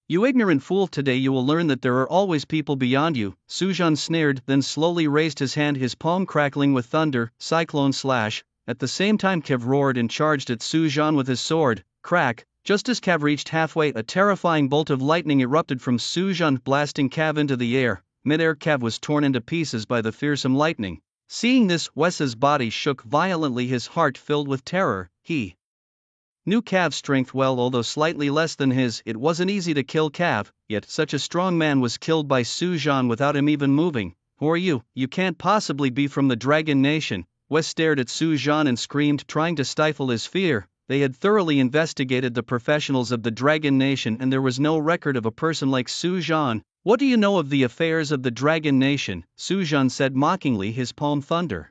You ignorant fool, today you will learn that there are always people beyond you. Su Zhan sneered, then slowly raised his hand, his palm crackling with thunder. Cyclone slash. At the same time Cav roared and charged at Su Zhan with his sword. Crack. Just as Cav reached halfway, a terrifying bolt of lightning erupted from Su Zhan, blasting Cav into the air. Mid-air, Cav was torn into pieces by the fearsome lightning. Seeing this, Wes's body shook violently, his heart filled with terror. He knew Cav's strength well, although slightly less than his. It wasn't easy to kill Cav, yet such a strong man was killed by Su Zhan without him even moving. Who are you? You can't possibly be from the Dragon Nation. Wes stared at Su Zhan and screamed, trying to stifle his fear. They had thoroughly investigated the professionals of the Dragon Nation, and there was no record of a person like Su Zhan. What do you know of the affairs of the Dragon Nation? Su Zhan said mockingly, his palm thunder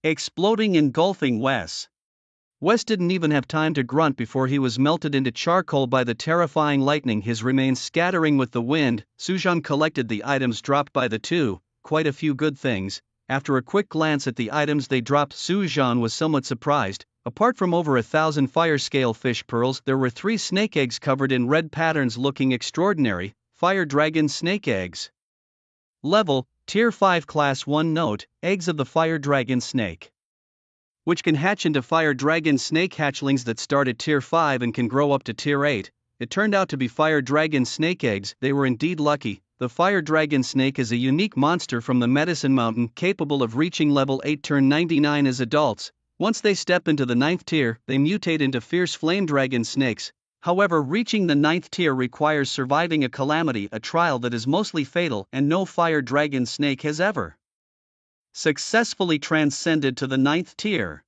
exploding, engulfing Wes. Wes didn't even have time to grunt before he was melted into charcoal by the terrifying lightning, his remains scattering with the wind. Su Zhan collected the items dropped by the two, quite a few good things. After a quick glance at the items they dropped, Su Zhan was somewhat surprised. Apart from over 1,000 fire scale fish pearls, there were 3 snake eggs covered in red patterns looking extraordinary. Fire dragon snake eggs. Level, Tier 5 Class 1. Note, eggs of the fire dragon snake, which can hatch into fire dragon snake hatchlings that start at Tier 5 and can grow up to Tier 8. It turned out to be fire dragon snake eggs. They were indeed lucky. The fire dragon snake is a unique monster from the Medicine Mountain, capable of reaching level 8 turn 99 as adults. Once they step into the 9th tier, they mutate into fierce flame dragon snakes. However, reaching the 9th tier requires surviving a calamity, a trial that is mostly fatal, and no fire dragon snake has ever successfully transcended to the 9th tier.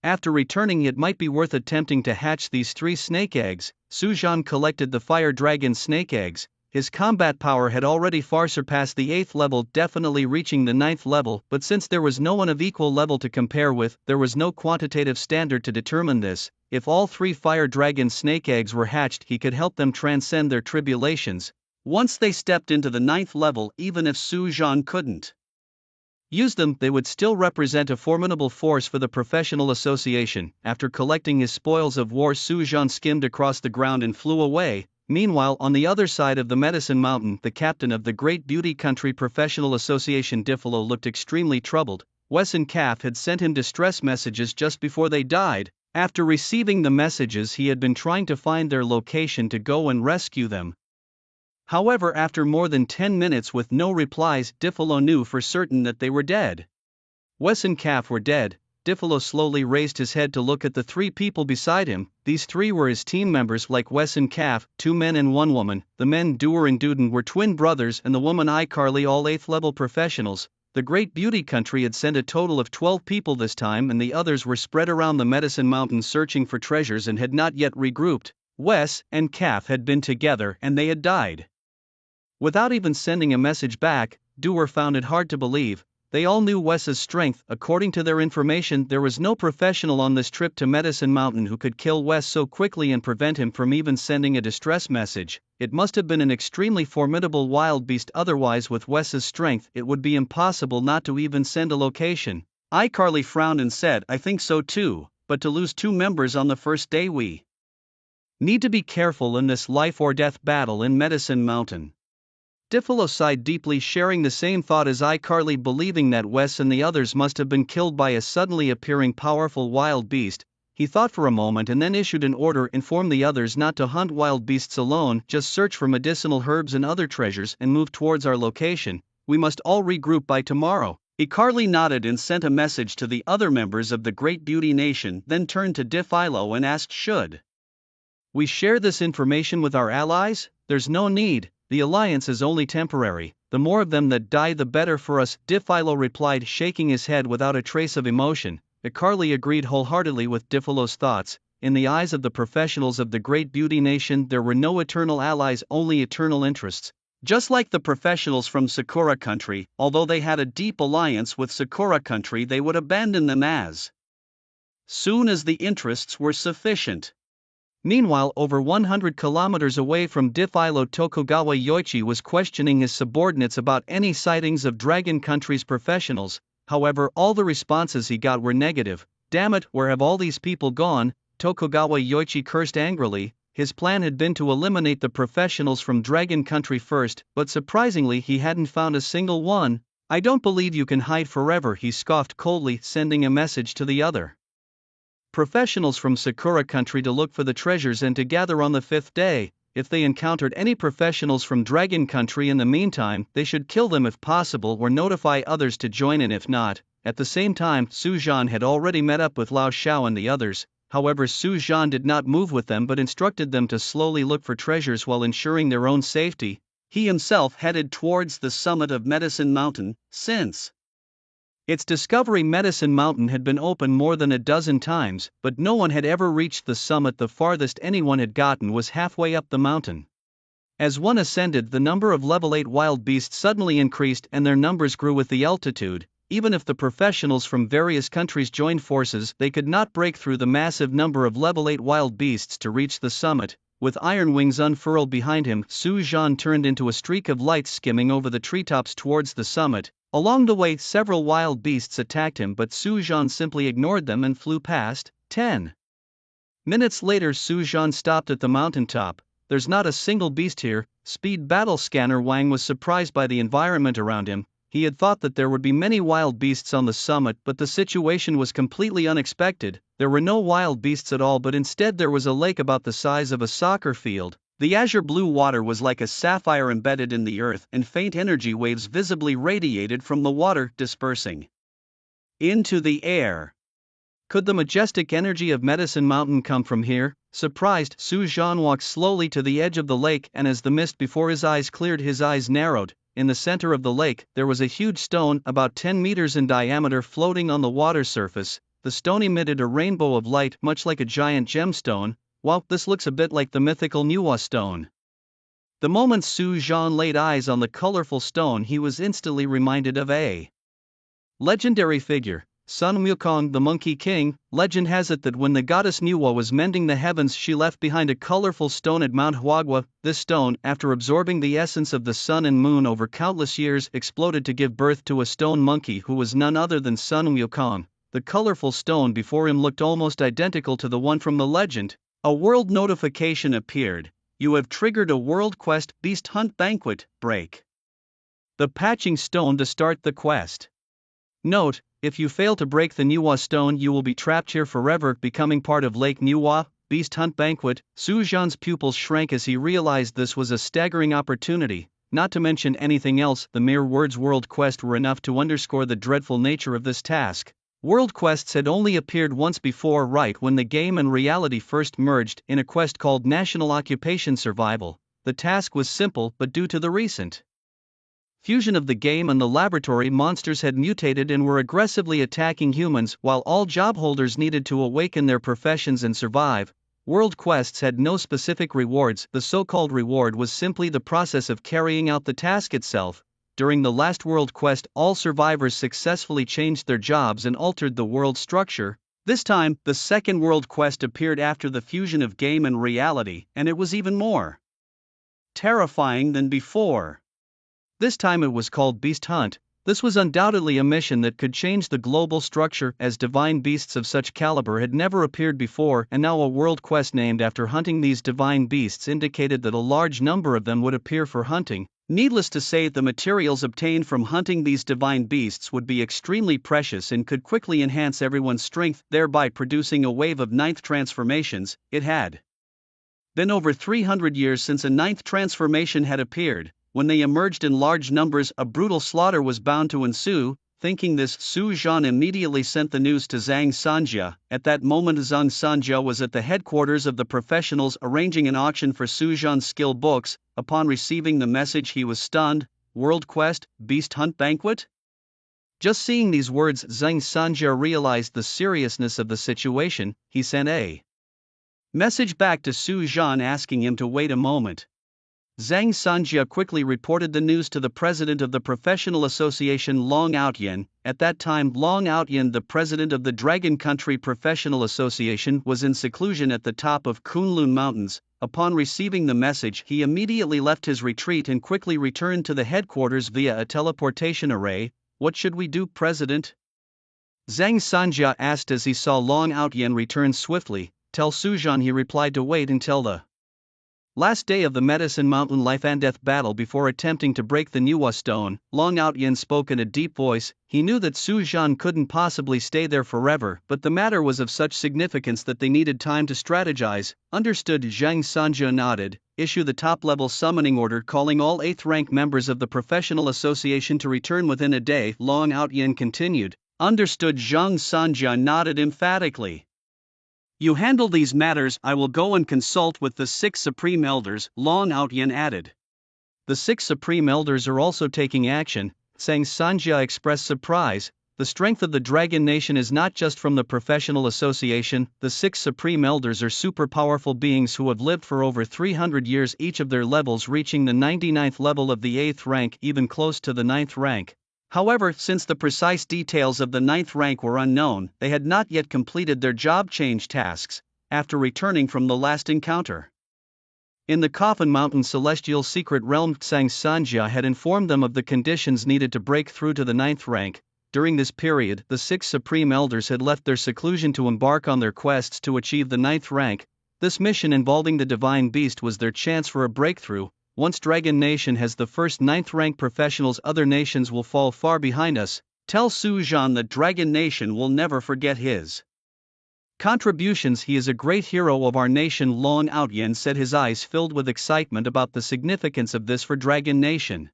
After returning, it might be worth attempting to hatch these 3 snake eggs. Su Zhan collected the fire dragon snake eggs. His combat power had already far surpassed the 8th level, definitely reaching the 9th level, but since there was no one of equal level to compare with, there was no quantitative standard to determine this. If all 3 fire dragon snake eggs were hatched, he could help them transcend their tribulations. Once they stepped into the 9th level, even if Su Zhan couldn't use them, they would still represent a formidable force for the professional association. After collecting his spoils of war, Su Zhan skimmed across the ground and flew away. Meanwhile, on the other side of the Medicine Mountain, the captain of the Great Beauty Country Professional Association, Diffilo, looked extremely troubled. Wes and Calf had sent him distress messages just before they died. After receiving the messages, he had been trying to find their location to go and rescue them. However, after more than 10 minutes with no replies, Diffilo knew for certain that they were dead. Wes and Calf were dead. Diffilo slowly raised his head to look at the 3 people beside him. These 3 were his team members, like Wes and Calf, 2 men and 1 woman. The men, Doer and Duden, were twin brothers, and the woman, iCarly, all 8th level professionals. The Great Beauty Country had sent a total of 12 people this time, and the others were spread around the Medicine Mountain searching for treasures and had not yet regrouped. Wes and Calf had been together and they had died. Without even sending a message back, Doer found it hard to believe. They all knew Wes's strength. According to their information, there was no professional on this trip to Medicine Mountain who could kill Wes so quickly and prevent him from even sending a distress message. It must have been an extremely formidable wild beast, otherwise with Wes's strength it would be impossible not to even send a location. iCarly frowned and said, "I think so too, but to lose 2 members on the first day, we need to be careful in this life or death battle in Medicine Mountain." Diffilo sighed deeply, sharing the same thought as iCarly, believing that Wes and the others must have been killed by a suddenly appearing powerful wild beast. He thought for a moment and then issued an order: inform the others not to hunt wild beasts alone, just search for medicinal herbs and other treasures and move towards our location. We must all regroup by tomorrow. iCarly nodded and sent a message to the other members of the Great Beauty Nation, then turned to Diffilo and asked, "Should we share this information with our allies?" "There's no need. The alliance is only temporary. The more of them that die, the better for us," Diffilo replied, shaking his head without a trace of emotion. iCarly agreed wholeheartedly with Diffilo's thoughts. In the eyes of the professionals of the Great Beauty Nation, there were no eternal allies, only eternal interests. Just like the professionals from Sakura Country, although they had a deep alliance with Sakura Country, they would abandon them as soon as the interests were sufficient. Meanwhile, over 100 kilometers away from Diffilo, Tokugawa Yoichi was questioning his subordinates about any sightings of Dragon Country's professionals. However, all the responses he got were negative. "Damn it, where have all these people gone?" Tokugawa Yoichi cursed angrily. His plan had been to eliminate the professionals from Dragon Country first, but surprisingly he hadn't found a single one. "I don't believe you can hide forever," he scoffed coldly, sending a message to the other professionals from Sakura Country to look for the treasures and to gather on the 5th day. If they encountered any professionals from Dragon Country in the meantime, they should kill them if possible or notify others to join in if not. At the same time, Su Zhan had already met up with Lao Xiao and the others. However, Su Zhan did not move with them but instructed them to slowly look for treasures while ensuring their own safety. He himself headed towards the summit of Medicine Mountain. Since its discovery, Medicine Mountain had been open more than a dozen times, but no one had ever reached the summit. The farthest anyone had gotten was halfway up the mountain. As one ascended, the number of level 8 wild beasts suddenly increased and their numbers grew with the altitude. Even if the professionals from various countries joined forces, they could not break through the massive number of level 8 wild beasts to reach the summit. With iron wings unfurled behind him, Su Zhan turned into a streak of light skimming over the treetops towards the summit. Along the way, several wild beasts attacked him, but Su Zhan simply ignored them and flew past. 10 minutes later, Su Zhan stopped at the mountaintop. "There's not a single beast here." Speed battle scanner Wang was surprised by the environment around him. He had thought that there would be many wild beasts on the summit, but the situation was completely unexpected. There were no wild beasts at all, but instead there was a lake about the size of a soccer field. The azure blue water was like a sapphire embedded in the earth, and faint energy waves visibly radiated from the water, dispersing into the air. Could the majestic energy of Medicine Mountain come from here? Surprised, Su Zhan walked slowly to the edge of the lake, and as the mist before his eyes cleared, his eyes narrowed. in the center of the lake, there was a huge stone about 10 meters in diameter floating on the water surface. The stone emitted a rainbow of light much like a giant gemstone. Wow, this looks a bit like the mythical Nuwa stone. The moment Su Zhan laid eyes on the colorful stone, he was instantly reminded of a legendary figure, Sun Wukong, the Monkey King. Legend has it that when the goddess Nuwa was mending the heavens, she left behind a colorful stone at Mount Huagua. This stone, after absorbing the essence of the sun and moon over countless years, exploded to give birth to a stone monkey who was none other than Sun Wukong. The colorful stone before him looked almost identical to the one from the legend. A world notification appeared. You have triggered a World Quest Beast Hunt Banquet. Break the patching stone to start the quest. Note: if you fail to break the Nuwa stone, you will be trapped here forever, becoming part of Lake Nuwa. Beast Hunt Banquet. Su Zhan's pupils shrank as he realized this was a staggering opportunity. Not to mention anything else, the mere words World Quest were enough to underscore the dreadful nature of this task. World Quests had only appeared once before, right when the game and reality first merged, in a quest called National Occupation Survival. The task was simple, but due to the recent fusion of the game and the laboratory, monsters had mutated and were aggressively attacking humans. While all job holders needed to awaken their professions and survive, World Quests had no specific rewards. The so-called reward was simply the process of carrying out the task itself. During the last World Quest, all survivors successfully changed their jobs and altered the world structure. This time, the second World Quest appeared after the fusion of game and reality, and it was even more terrifying than before. This time it was called Beast Hunt. This was undoubtedly a mission that could change the global structure, as divine beasts of such caliber had never appeared before, and now a world quest named after hunting these divine beasts indicated that a large number of them would appear for hunting. Needless to say, the materials obtained from hunting these divine beasts would be extremely precious and could quickly enhance everyone's strength, thereby producing a wave of ninth transformations. It had been over 300 years since a ninth transformation had appeared. When they emerged in large numbers, a brutal slaughter was bound to ensue. Thinking this, Su Zhan immediately sent the news to Zhang Sanjia. At that moment, Zhang Sanjia was at the headquarters of the professionals arranging an auction for Su Zhan's skill books. Upon receiving the message, he was stunned. World Quest, Beast Hunt Banquet? Just seeing these words, Zhang Sanjia realized the seriousness of the situation. He sent a message back to Su Zhan asking him to wait a moment. Zhang Sanjia quickly reported the news to the president of the professional association, Long Outyan. At that time, Long Outyan, the president of the Dragon Country Professional Association, was in seclusion at the top of Kunlun Mountains. Upon receiving the message, he immediately left his retreat and quickly returned to the headquarters via a teleportation array. What should we do, President? Zhang Sanjia asked as he saw Long Outyan return swiftly. Tell Su Zhan, he replied, to wait until the last day of the Medicine Mountain life and death battle before attempting to break the Nuwa stone. Long Outyan spoke in a deep voice. He knew that Su Zhan couldn't possibly stay there forever, but the matter was of such significance that they needed time to strategize. Understood. Zhang Sanjia nodded. Issue the top-level summoning order calling all 8th rank members of the professional association to return within a day. Long Outyan continued. Understood. Zhang Sanjia nodded emphatically. You handle these matters, I will go and consult with the 6 Supreme Elders, Long Outyan added. The 6 Supreme Elders are also taking action. Zhang Sanjia expressed surprise. The strength of the Dragon Nation is not just from the professional association. The 6 Supreme Elders are super powerful beings who have lived for over 300 years, each of their levels reaching the 99th level of the 8th rank, even close to the 9th rank. However, since the precise details of the 9th rank were unknown, they had not yet completed their job change tasks, after returning from the last encounter in the Coffin Mountain Celestial Secret Realm. Zhang Sanjia had informed them of the conditions needed to break through to the 9th rank. During this period, the 6 Supreme Elders had left their seclusion to embark on their quests to achieve the 9th rank. This mission involving the Divine Beast was their chance for a breakthrough. Once Dragon Nation has the first 9th rank professionals, other nations will fall far behind us. Tell Su Zhan that Dragon Nation will never forget his contributions. He is a great hero of our nation. Long Outyan said, his eyes filled with excitement about the significance of this for Dragon Nation.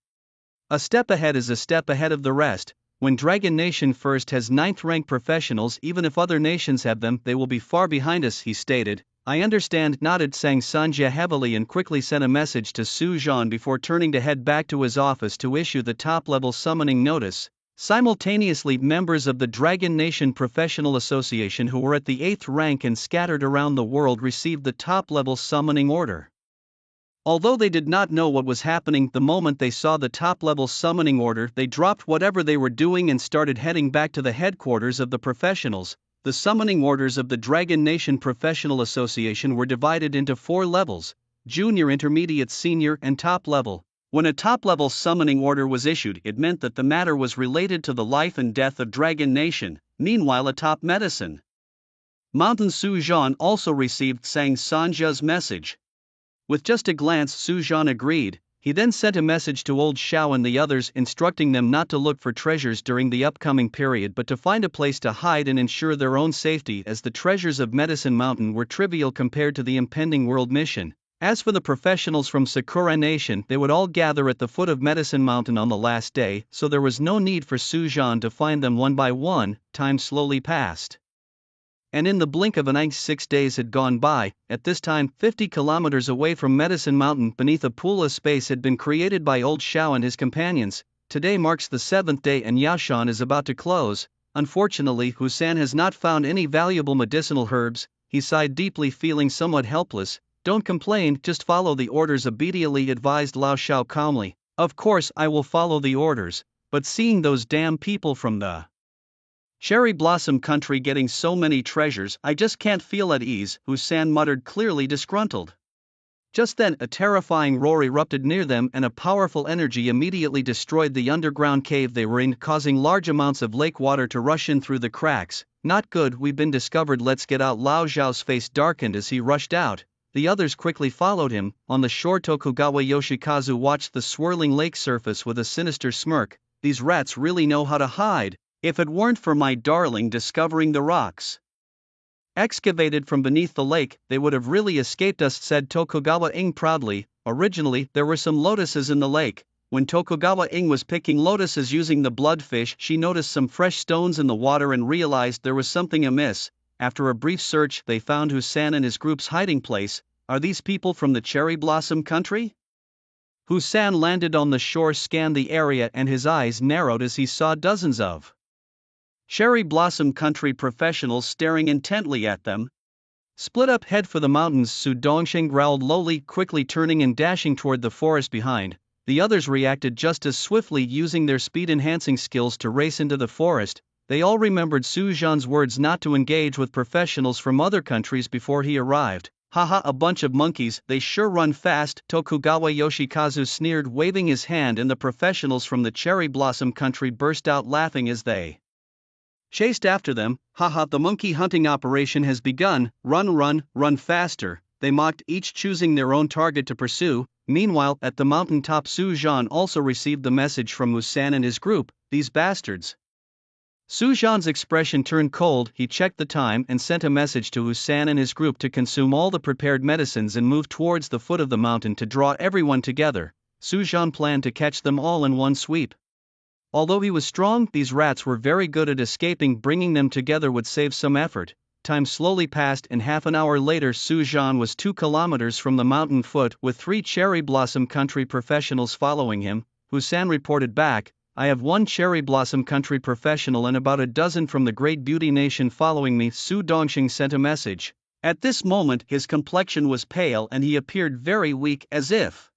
A step ahead is a step ahead of the rest. When Dragon Nation first has 9th rank professionals, even if other nations have them, they will be far behind us, he stated. I understand, nodded Sang Sanja heavily and quickly sent a message to Su Zhan before turning to head back to his office to issue the top-level summoning notice. Simultaneously, members of the Dragon Nation Professional Association who were at the 8th rank and scattered around the world received the top-level summoning order. Although they did not know what was happening the moment they saw the top-level summoning order, they dropped whatever they were doing and started heading back to the headquarters of the professionals. The summoning orders of the Dragon Nation Professional Association were divided into 4 levels: junior, intermediate, senior, and top level. When a top-level summoning order was issued, it meant that the matter was related to the life and death of Dragon Nation. Meanwhile, a top medicine Mountain Su Zhan also received Sang Sanja's message. With just a glance, Su Zhan agreed. He then sent a message to Old Xiao and the others, instructing them not to look for treasures during the upcoming period but to find a place to hide and ensure their own safety, as the treasures of Medicine Mountain were trivial compared to the impending world mission. As for the professionals from Sakura Nation, they would all gather at the foot of Medicine Mountain on the last day, so there was no need for Su Zhan to find them one by one. Time slowly passed. And in the blink of an eye, 6 days had gone by. At this time, 50 kilometers away from Medicine Mountain, beneath a pool of space had been created by Old Xiao and his companions. Today marks the 7th day and Yashan is about to close. Unfortunately, Husan has not found any valuable medicinal herbs. He sighed deeply, feeling somewhat helpless. Don't complain, just follow the orders, obediently advised Lao Xiao calmly. Of course I will follow the orders, but seeing those damn people from the Cherry Blossom Country getting so many treasures, I just can't feel at ease, Husan muttered, clearly disgruntled. Just then, a terrifying roar erupted near them and a powerful energy immediately destroyed the underground cave they were in, causing large amounts of lake water to rush in through the cracks. Not good, we've been discovered, let's get out. Lao Zhao's face darkened as he rushed out. The others quickly followed him. On the shore, Tokugawa Yoshikazu watched the swirling lake surface with a sinister smirk. These rats really know how to hide. If it weren't for my darling discovering the rocks excavated from beneath the lake, they would have really escaped us, said Tokugawa Ing proudly. Originally, there were some lotuses in the lake. When Tokugawa Ing was picking lotuses using the bloodfish, she noticed some fresh stones in the water and realized there was something amiss. After a brief search, they found Husan and his group's hiding place. Are these people from the Cherry Blossom Country? Husan landed on the shore, scanned the area, and his eyes narrowed as he saw dozens of Cherry Blossom Country professionals staring intently at them. Split up, head for the mountains, Su Dongsheng growled lowly, quickly turning and dashing toward the forest behind. The others reacted just as swiftly, using their speed-enhancing skills to race into the forest. They all remembered Su Zhan's words not to engage with professionals from other countries before he arrived. Haha, a bunch of monkeys, they sure run fast, Tokugawa Yoshikazu sneered, waving his hand, and the professionals from the Cherry Blossom Country burst out laughing as they chased after them. Haha, the monkey hunting operation has begun, run faster, they mocked, each choosing their own target to pursue. Meanwhile, at the mountaintop, Su Zhan also received the message from Husan and his group. These bastards. Su Zhan's expression turned cold. He checked the time and sent a message to Husan and his group to consume all the prepared medicines and move towards the foot of the mountain to draw everyone together. Su Zhan planned to catch them all in one sweep. Although he was strong, these rats were very good at escaping. Bringing them together would save some effort. Time slowly passed, and half an hour later Su Zhan was 2 kilometers from the mountain foot, with 3 Cherry Blossom Country professionals following him. Husan reported back, I have 1 Cherry Blossom Country professional and about a dozen from the Great Beauty Nation following me. Su Dongsheng sent a message. At this moment his complexion was pale and he appeared very weak, as if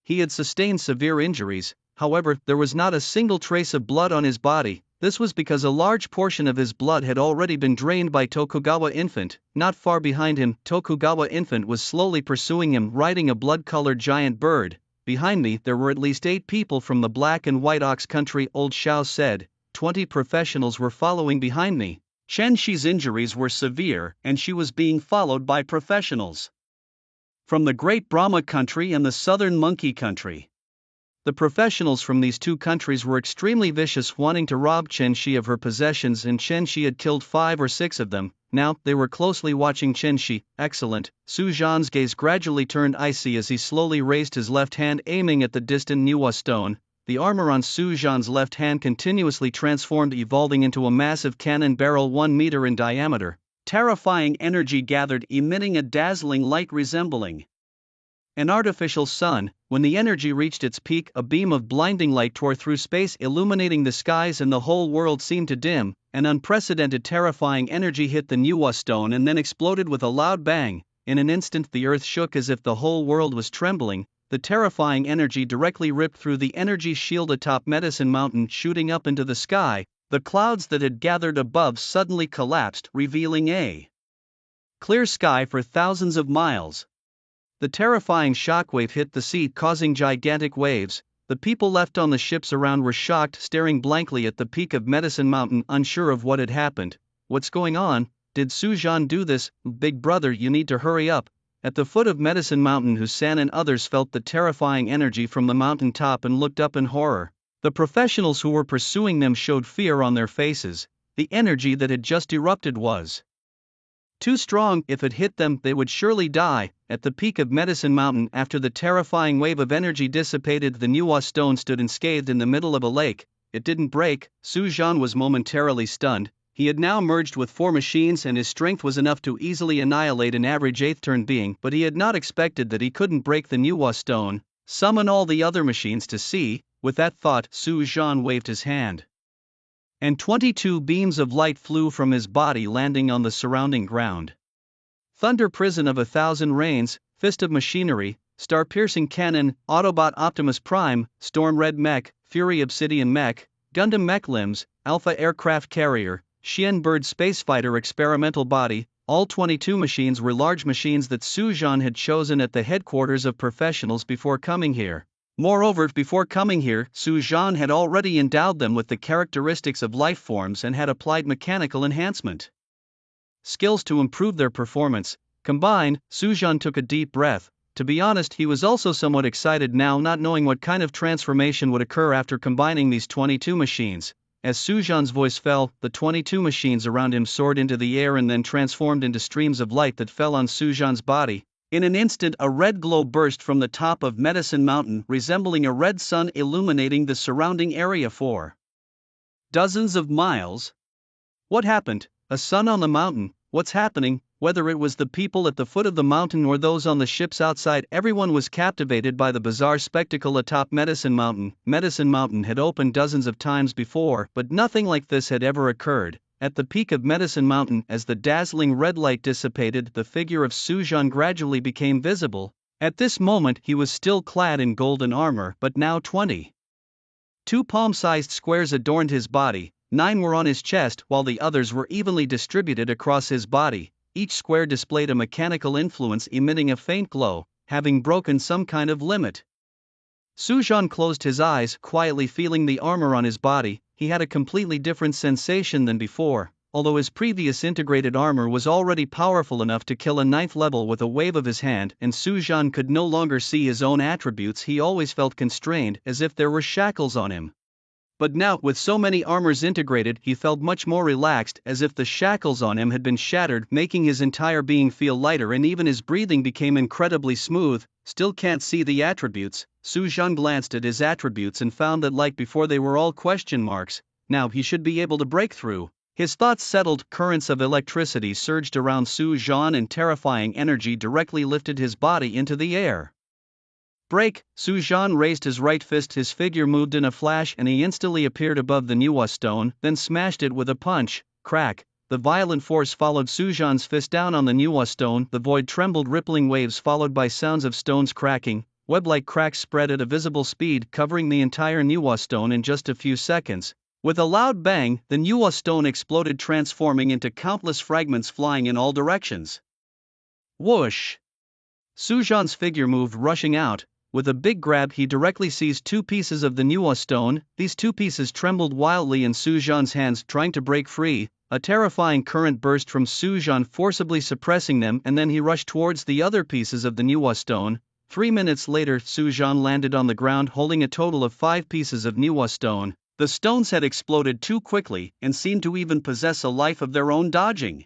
he had sustained severe injuries. However, there was not a single trace of blood on his body. This was because a large portion of his blood had already been drained by Tokugawa Infant. Not far behind him, Tokugawa Infant was slowly pursuing him, riding a blood-colored giant bird. Behind me, there were at least 8 people from the Black and White Ox Country, Old Xiao said. 20 professionals were following behind me. Chen Shi's injuries were severe, and she was being followed by professionals from the Great Brahma Country and the Southern Monkey Country. The professionals from these 2 countries were extremely vicious, wanting to rob Chen Shi of her possessions, and Chen Shi had killed 5 or 6 of them. Now, they were closely watching Chen Shi. Excellent. Su Zhan's gaze gradually turned icy as he slowly raised his left hand, aiming at the distant Niwa stone. The armor on Su Zhan's left hand continuously transformed, evolving into a massive cannon barrel 1 meter in diameter. Terrifying energy gathered, emitting a dazzling light resembling an artificial sun. When the energy reached its peak, a beam of blinding light tore through space, illuminating the skies, and the whole world seemed to dim. An unprecedented terrifying energy hit the Nuwa stone and then exploded with a loud bang. In an instant the earth shook as if the whole world was trembling. The terrifying energy directly ripped through the energy shield atop Medicine Mountain, shooting up into the sky. The clouds that had gathered above suddenly collapsed, revealing a clear sky for thousands of miles. The terrifying shockwave hit the sea, causing gigantic waves. The people left on the ships around were shocked, staring blankly at the peak of Medicine Mountain, unsure of what had happened. What's going on? Did Su-Jan do this? Big brother, you need to hurry up. At the foot of Medicine Mountain, Hussein and others felt the terrifying energy from the mountain top and looked up in horror. The professionals who were pursuing them showed fear on their faces. The energy that had just erupted was too strong. If it hit them, they would surely die. At the peak of Medicine Mountain, after the terrifying wave of energy dissipated, the Nuwa stone stood unscathed in the middle of a lake. It didn't break. Su-Jan was momentarily stunned. He had now merged with 4 machines and his strength was enough to easily annihilate an average 8th turn being, but he had not expected that he couldn't break the Nuwa stone. Summon all the other machines to see. With that thought, Su-Jan waved his hand, and 22 beams of light flew from his body, landing on the surrounding ground. Thunder Prison of 1,000 Rains, Fist of Machinery, Star-Piercing Cannon, Autobot Optimus Prime, Storm Red Mech, Fury Obsidian Mech, Gundam Mech Limbs, Alpha Aircraft Carrier, Xian Bird Spacefighter Experimental Body. All 22 machines were large machines that Su-Jan had chosen at the headquarters of professionals before coming here. Moreover, before coming here, Su-Jan had already endowed them with the characteristics of life forms and had applied mechanical enhancement skills to improve their performance. Combined, Su-Jan took a deep breath. To be honest, he was also somewhat excited now, not knowing what kind of transformation would occur after combining these 22 machines. As Su-Jan's voice fell, the 22 machines around him soared into the air and then transformed into streams of light that fell on Su-Jan's body. In an instant, a red glow burst from the top of Medicine Mountain, resembling a red sun, illuminating the surrounding area for dozens of miles. What happened? A sun on the mountain? What's happening? Whether it was the people at the foot of the mountain or those on the ships outside, everyone was captivated by the bizarre spectacle atop Medicine Mountain. Medicine Mountain had opened dozens of times before, but nothing like this had ever occurred. At the peak of Medicine Mountain, as the dazzling red light dissipated, the figure of Su-Jan gradually became visible. At this moment he was still clad in golden armor, but now 22 palm-sized squares adorned his body. 9 were on his chest, while the others were evenly distributed across his body. Each square displayed a mechanical influence, emitting a faint glow, having broken some kind of limit. Su-Jan closed his eyes, quietly feeling the armor on his body. He had a completely different sensation than before. Although his previous integrated armor was already powerful enough to kill a 9th level with a wave of his hand, and Su-Jan could no longer see his own attributes, he always felt constrained, as if there were shackles on him. But now, with so many armors integrated, he felt much more relaxed, as if the shackles on him had been shattered, making his entire being feel lighter, and even his breathing became incredibly smooth. Still can't see the attributes. Su-Jan glanced at his attributes and found that like before they were all question marks. Now he should be able to break through. His thoughts settled. Currents of electricity surged around Su-Jan and terrifying energy directly lifted his body into the air. Break! Su-Jan raised his right fist, his figure moved in a flash and he instantly appeared above the Nuwa stone, then smashed it with a punch. Crack! The violent force followed Su-Jan's fist down on the Nuwa stone. The void trembled, rippling waves followed by sounds of stones cracking. Web-like cracks spread at a visible speed, covering the entire Nuwa stone in just a few seconds. With a loud bang, the Nuwa stone exploded, transforming into countless fragments flying in all directions. Whoosh! Su-Jan's figure moved, rushing out. With a big grab, he directly seized 2 pieces of the Nuwa stone. These 2 pieces trembled wildly in Su-Jan's hands, trying to break free. A terrifying current burst from Su-Jan, forcibly suppressing them, and then he rushed towards the other pieces of the Nuwa stone. 3 minutes later, Su-Jan landed on the ground holding a total of 5 pieces of Nuwa stone. The stones had exploded too quickly and seemed to even possess a life of their own, dodging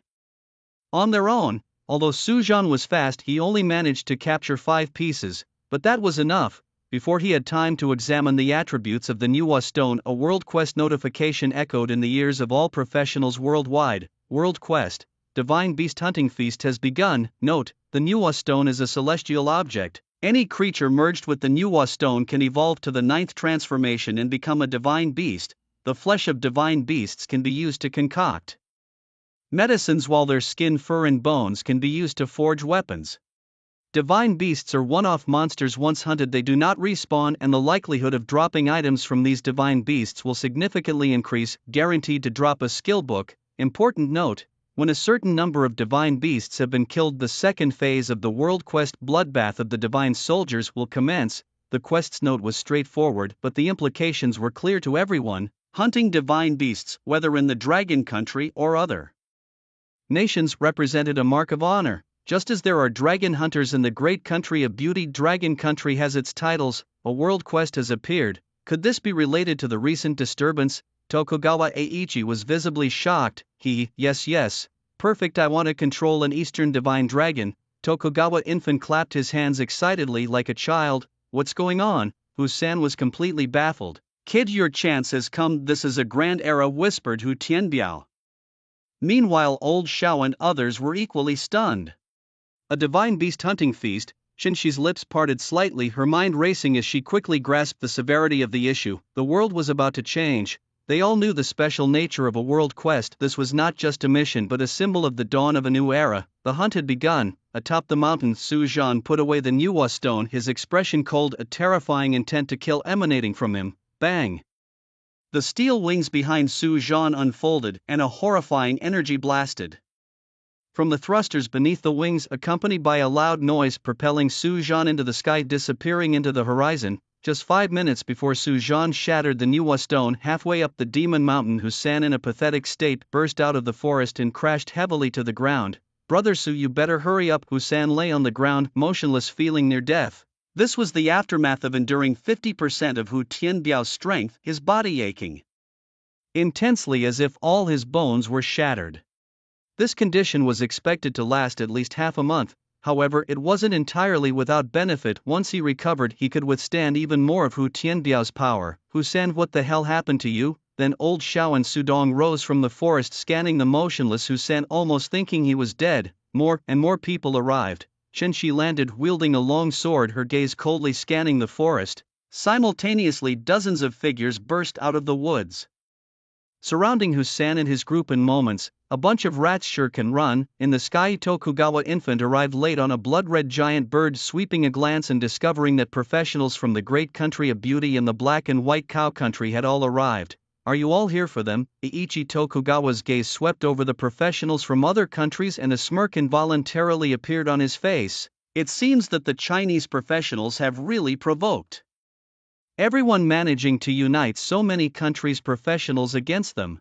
on their own. Although Su-Jan was fast, he only managed to capture 5 pieces. But that was enough. Before he had time to examine the attributes of the Nuwa stone, a World Quest notification echoed in the ears of all professionals worldwide. World Quest. Divine Beast Hunting Feast has begun. Note, the Nuwa Stone is a celestial object. Any creature merged with the Nuwa Stone can evolve to the 9th transformation and become a divine beast. The flesh of divine beasts can be used to concoct medicines, while their skin, fur and bones can be used to forge weapons. Divine beasts are one-off monsters. Once hunted, they do not respawn, and the likelihood of dropping items from these divine beasts will significantly increase. Guaranteed to drop a skill book. Important note: when a certain number of divine beasts have been killed, the second phase of the world quest, Bloodbath of the Divine Soldiers, will commence. The quest's note was straightforward, but the implications were clear to everyone. Hunting divine beasts, whether in the Dragon Country or other nations, represented a mark of honor. Just as there are dragon hunters in the great country of beauty, Dragon Country has its titles. A world quest has appeared. Could this be related to the recent disturbance? Tokugawa Eiichi was visibly shocked. Yes, perfect, I want to control an Eastern divine dragon. Tokugawa Infant clapped his hands excitedly like a child. What's going on? Hu-san was completely baffled. Kid, your chance has come, this is a grand era, whispered Hu Tianbiao. Meanwhile, old Xiao and others were equally stunned. A divine beast hunting feast? Shinxi's lips parted slightly, her mind racing as she quickly grasped the severity of the issue. The world was about to change. They all knew the special nature of a world quest. This was not just a mission but a symbol of the dawn of a new era. The hunt had begun. Atop the mountain, Su Zhan put away the Nuwa Stone, his expression cold, a terrifying intent to kill emanating from him. Bang! The steel wings behind Su Zhan unfolded, and a horrifying energy blasted from the thrusters beneath the wings, accompanied by a loud noise, propelling Su Zhan into the sky, disappearing into the horizon. Just 5 minutes before Su Zhan shattered the Nuwa Stone halfway up the Demon Mountain, Hu-san, in a pathetic state, burst out of the forest and crashed heavily to the ground. Brother Su, you better hurry up. Hu-san lay on the ground, motionless, feeling near death. This was the aftermath of enduring 50% of Hu Tianbiao's strength, his body aching intensely as if all his bones were shattered. This condition was expected to last at least half a month. However, it wasn't entirely without benefit. Once he recovered, he could withstand even more of Hu Tianbiao's power. Hu-san, what the hell happened to you? Then old Xiao and Sudong rose from the forest, scanning the motionless Hu-san, almost thinking he was dead. More and more people arrived. Shenxi landed, wielding a long sword, her gaze coldly scanning the forest. Simultaneously, dozens of figures burst out of the woods, surrounding Hu-san and his group. In moments, a bunch of rats sure can run. In the sky, Tokugawa Infant arrived late on a blood-red giant bird, sweeping a glance and discovering that professionals from the great country of beauty and the black and white cow country had all arrived. Are you all here for them? Eiichi Tokugawa's gaze swept over the professionals from other countries and a smirk involuntarily appeared on his face. It seems that the Chinese professionals have really provoked everyone, managing to unite so many countries' professionals against them.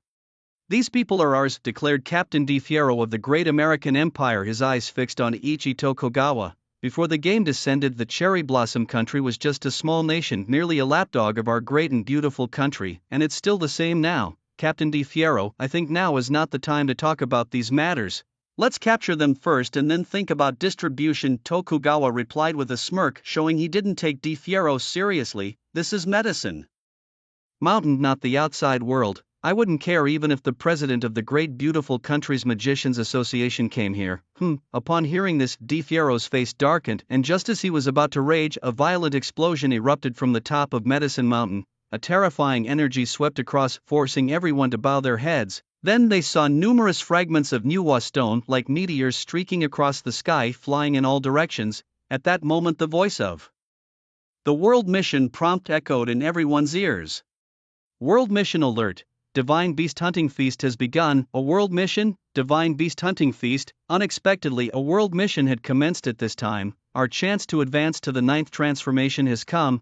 These people are ours, declared Captain DiFiero of the Great American Empire, his eyes fixed on Eiichi Tokugawa. Before the game descended, the Cherry Blossom Country was just a small nation, merely a lapdog of our great and beautiful country, and it's still the same now. Captain DiFiero, I think now is not the time to talk about these matters. Let's capture them first and then think about distribution, Tokugawa replied with a smirk, showing he didn't take DiFiero seriously. This is medicine mountain, not the outside world. I wouldn't care even if the president of the great beautiful country's Magicians Association came here. Upon hearing this, DiFiero's face darkened, and just as he was about to rage, a violent explosion erupted from the top of Medicine Mountain. A terrifying energy swept across, forcing everyone to bow their heads. Then they saw numerous fragments of Nuwa Stone, like meteors, streaking across the sky, flying in all directions. At that moment, the voice of the World Mission prompt echoed in everyone's ears. World Mission Alert! Divine Beast Hunting Feast has begun. A world mission? Divine Beast Hunting Feast? Unexpectedly, a world mission had commenced at this time. Our chance to advance to the 9th transformation has come.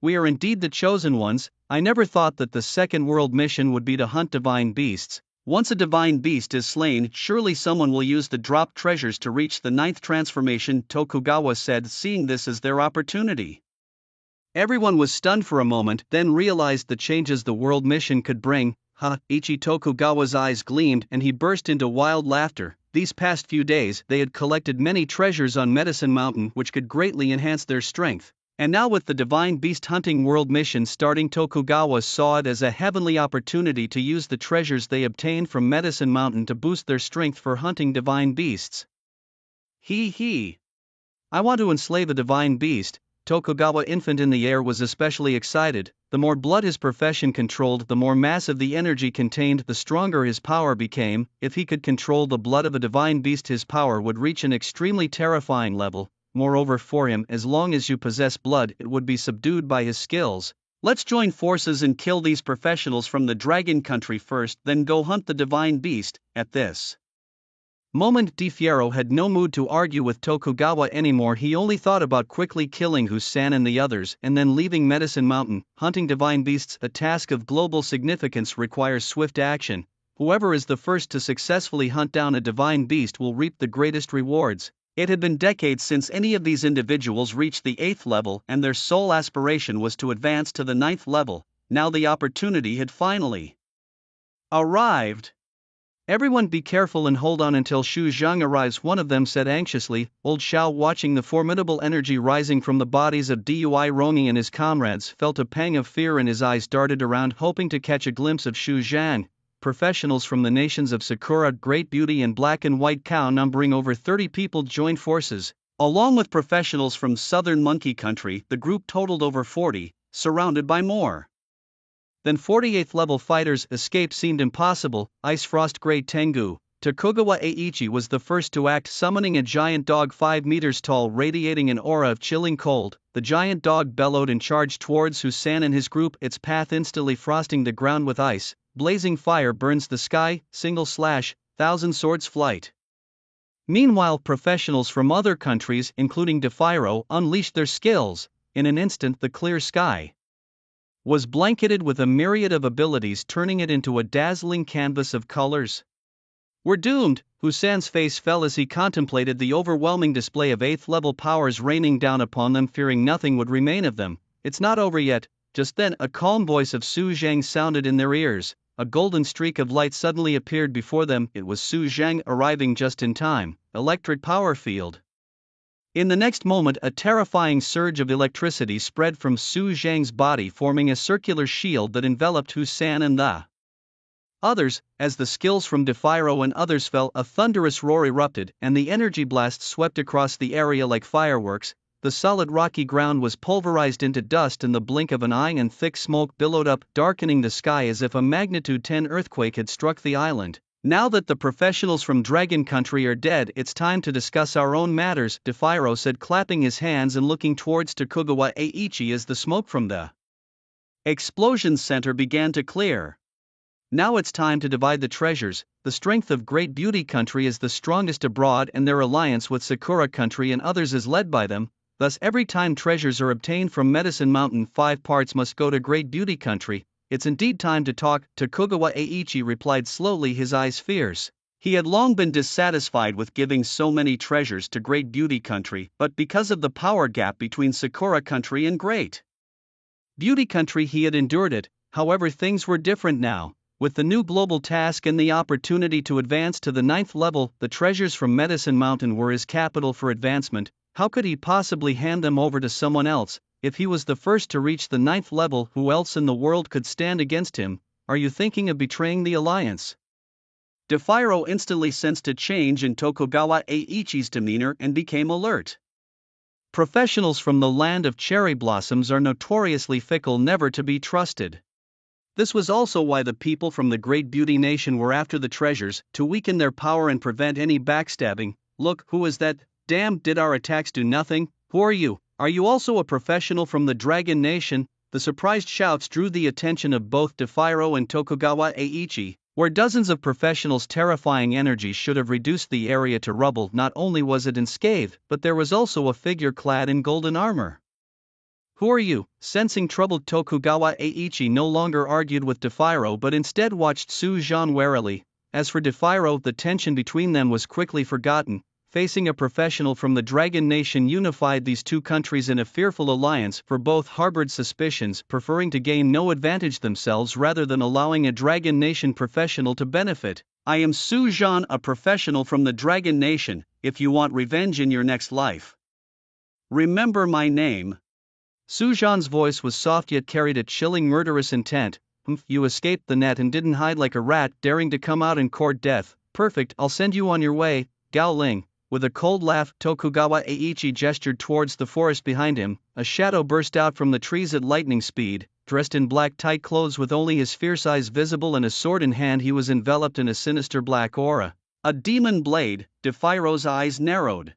We are indeed the chosen ones. I never thought that the second world mission would be to hunt divine beasts. Once a divine beast is slain, surely someone will use the dropped treasures to reach the 9th transformation, Tokugawa said, seeing this as their opportunity. Everyone was stunned for a moment, then realized the changes the world mission could bring. Eiichi Tokugawa's eyes gleamed and he burst into wild laughter. These past few days, they had collected many treasures on Medicine Mountain which could greatly enhance their strength. And now with the Divine Beast Hunting World mission starting, Tokugawa saw it as a heavenly opportunity to use the treasures they obtained from Medicine Mountain to boost their strength for hunting divine beasts. I want to enslave a divine beast. Tokugawa Infant in the Air was especially excited. The more blood his profession controlled, the more massive the energy contained, the stronger his power became. If he could control the blood of a divine beast, his power would reach an extremely terrifying level. Moreover, for him, as long as you possess blood, it would be subdued by his skills. Let's join forces and kill these professionals from the Dragon Country first, then go hunt the divine beast. At this moment, DeFiero had no mood to argue with Tokugawa anymore. He only thought about quickly killing Husan and the others and then leaving Medicine Mountain. Hunting divine beasts, a task of global significance, requires swift action. Whoever is the first to successfully hunt down a divine beast will reap the greatest rewards. It had been decades since any of these individuals reached the 8th level, and their sole aspiration was to advance to the 9th level. Now the opportunity had finally arrived. Everyone be careful and hold on until Xu Zhang arrives, one of them said anxiously. Old Xiao, watching the formidable energy rising from the bodies of Dui Rongi and his comrades, felt a pang of fear and his eyes darted around, hoping to catch a glimpse of Xu Zhang. Professionals from the nations of Sakura, Great Beauty and Black and White Cow, numbering over 30 people, joined forces. Along with professionals from southern Monkey Country, the group totaled over 40, surrounded by more than 48th level fighters. Escape seemed impossible. Ice Frost Great Tengu. Tokugawa Eiichi was the first to act, summoning a giant dog 5 meters tall, radiating an aura of chilling cold. The giant dog bellowed and charged towards Husan and his group, its path instantly frosting the ground with ice. Blazing fire burns the sky, single slash, thousand swords flight. Meanwhile, professionals from other countries, including DeFiero, unleashed their skills. In an instant, the clear sky was blanketed with a myriad of abilities, turning it into a dazzling canvas of colors. We're doomed. Husan's face fell as he contemplated the overwhelming display of 8th level powers raining down upon them, fearing nothing would remain of them. It's not over yet. Just then, a calm voice of Su Zhang sounded in their ears. A golden streak of light suddenly appeared before them. It was Su Zhang, arriving just in time. Electric power field. In the next moment, a terrifying surge of electricity spread from Su Zhang's body, forming a circular shield that enveloped Husan and the others. As the skills from DeFiero and others fell, a thunderous roar erupted, and the energy blast swept across the area like fireworks. The solid rocky ground was pulverized into dust in the blink of an eye, and thick smoke billowed up, darkening the sky as if a magnitude 10 earthquake had struck the island. Now that the professionals from Dragon Country are dead, it's time to discuss our own matters, DeFiero said, clapping his hands and looking towards Tokugawa Eiichi as the smoke from the explosion center began to clear. Now it's time to divide the treasures. The strength of Great Beauty Country is the strongest abroad, and their alliance with Sakura Country and others is led by them. Thus, every time treasures are obtained from Medicine Mountain, 5 parts must go to Great Beauty Country. It's indeed time to talk, Tokugawa Eiichi replied slowly, his eyes fierce. He had long been dissatisfied with giving so many treasures to Great Beauty Country, but because of the power gap between Sakura Country and Great Beauty Country, he had endured it. However, things were different now. With the new global task and the opportunity to advance to the 9th level, the treasures from Medicine Mountain were his capital for advancement. How could he possibly hand them over to someone else? If he was the first to reach the 9th level, who else in the world could stand against him? Are you thinking of betraying the alliance? DeFiero instantly sensed a change in Tokugawa Eiichi's demeanor and became alert. Professionals from the land of cherry blossoms are notoriously fickle, never to be trusted. This was also why the people from the Great Beauty Nation were after the treasures, to weaken their power and prevent any backstabbing. Look, who is that? Damn, did our attacks do nothing? Who are you? Are you also a professional from the Dragon Nation? The surprised shouts drew the attention of both DeFiero and Tokugawa Eiichi. Where dozens of professionals' terrifying energy should have reduced the area to rubble, not only was it unscathed, but there was also a figure clad in golden armor. Who are you? Sensing trouble, Tokugawa Eiichi no longer argued with DeFiero but instead watched Su Zhang warily. As for DeFiero, the tension between them was quickly forgotten. Facing a professional from the Dragon Nation unified these two countries in a fearful alliance, for both harbored suspicions, preferring to gain no advantage themselves rather than allowing a Dragon Nation professional to benefit. I am Su Zhang, a professional from the Dragon Nation. If you want revenge in your next life, remember my name. Su Zhan's voice was soft yet carried a chilling murderous intent. You escaped the net and didn't hide like a rat, daring to come out and court death. Perfect, I'll send you on your way, Gao Ling. With a cold laugh, Tokugawa Eiichi gestured towards the forest behind him. A shadow burst out from the trees at lightning speed. Dressed in black tight clothes with only his fierce eyes visible and a sword in hand, he was enveloped in a sinister black aura. A demon blade. Defiro's eyes narrowed.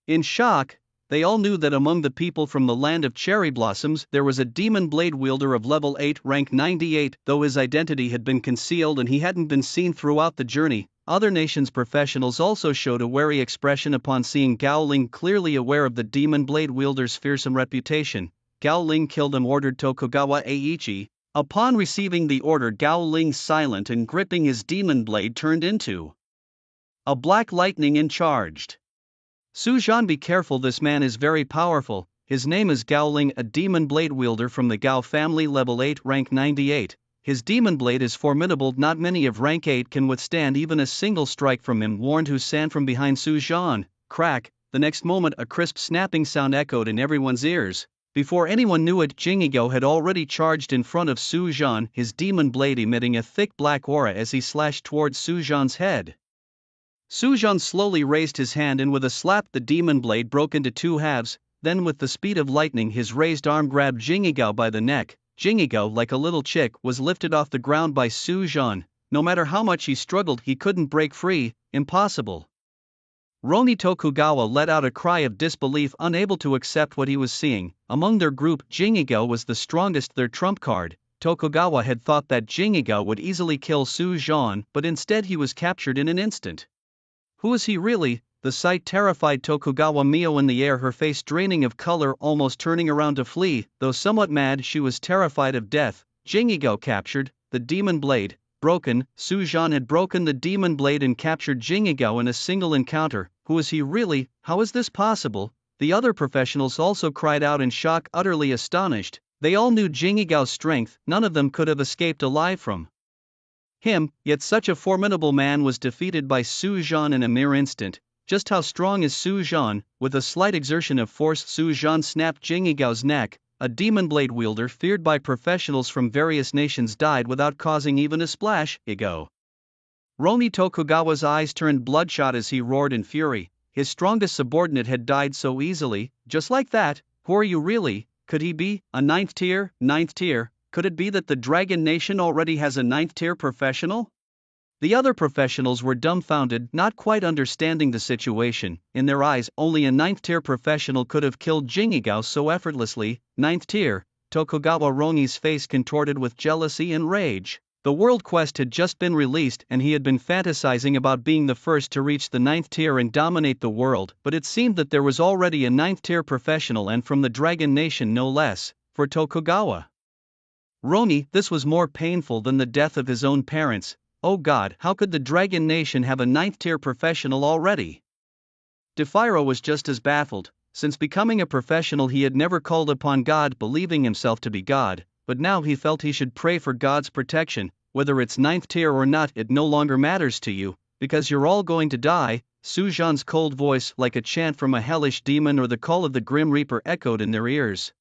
In shock, they all knew that among the people from the land of cherry blossoms there was a demon blade wielder of level 8, rank 98. Though his identity had been concealed and he hadn't been seen throughout the journey, other nations' professionals also showed a wary expression upon seeing Gao Ling. Clearly aware of the demon blade wielder's fearsome reputation, Gao Ling killed him, ordered Tokugawa Eiichi. Upon receiving the order, Gao Ling, silent and gripping his demon blade, turned into a black lightning and charged. Su Zhan, be careful, this man is very powerful. His name is Gao Ling, a demon blade wielder from the Gao family, level 8, rank 98. His demon blade is formidable, not many of rank 8 can withstand even a single strike from him, warned Husan from behind Su Zhan. Crack, the next moment a crisp snapping sound echoed in everyone's ears. Before anyone knew it, Jingigo had already charged in front of Su Zhan, his demon blade emitting a thick black aura as he slashed towards Su Zhan's head. Su Zhan slowly raised his hand and with a slap the demon blade broke into two halves. Then with the speed of lightning his raised arm grabbed Jingigo by the neck. Jingigo, like a little chick, was lifted off the ground by Su Zhan. No matter how much he struggled, he couldn't break free. Impossible. Roni Tokugawa let out a cry of disbelief, unable to accept what he was seeing. Among their group, Jingigo was the strongest, their trump card. Tokugawa had thought that Jingigo would easily kill Su Zhan, but instead he was captured in an instant. Who is he really? The sight terrified Tokugawa Mio in the air, her face draining of color, almost turning around to flee. Though somewhat mad, she was terrified of death. Jingigo captured, the demon blade broken. Su Zhan had broken the demon blade and captured Jingigo in a single encounter. Who is he really? How is this possible? The other professionals also cried out in shock, utterly astonished. They all knew Jingigo's strength, none of them could have escaped alive from him, yet such a formidable man was defeated by Su Zhan in a mere instant. Just how strong is Su Zhan? With a slight exertion of force, Su Zhan snapped Jingigo's neck. A demon blade wielder feared by professionals from various nations died without causing even a splash. Igo. Roni Tokugawa's eyes turned bloodshot as he roared in fury. His strongest subordinate had died so easily, just like that. Who are you really? Could he be a 9th tier? 9th tier? Could it be that the Dragon Nation already has a 9th tier professional? The other professionals were dumbfounded, not quite understanding the situation. In their eyes, only a 9th tier professional could have killed Jingigo so effortlessly. 9th tier? Tokugawa Roni's face contorted with jealousy and rage. The World Quest had just been released and he had been fantasizing about being the first to reach the 9th tier and dominate the world, but it seemed that there was already a 9th tier professional, and from the Dragon Nation no less. For Tokugawa Roni, this was more painful than the death of his own parents. Oh God, how could the Dragon Nation have a 9th tier professional already? Defiro was just as baffled. Since becoming a professional he had never called upon God, believing himself to be God, but now he felt he should pray for God's protection. Whether it's 9th tier or not, it no longer matters to you, because you're all going to die. Su Zhan's cold voice, like a chant from a hellish demon or the call of the Grim Reaper, echoed in their ears.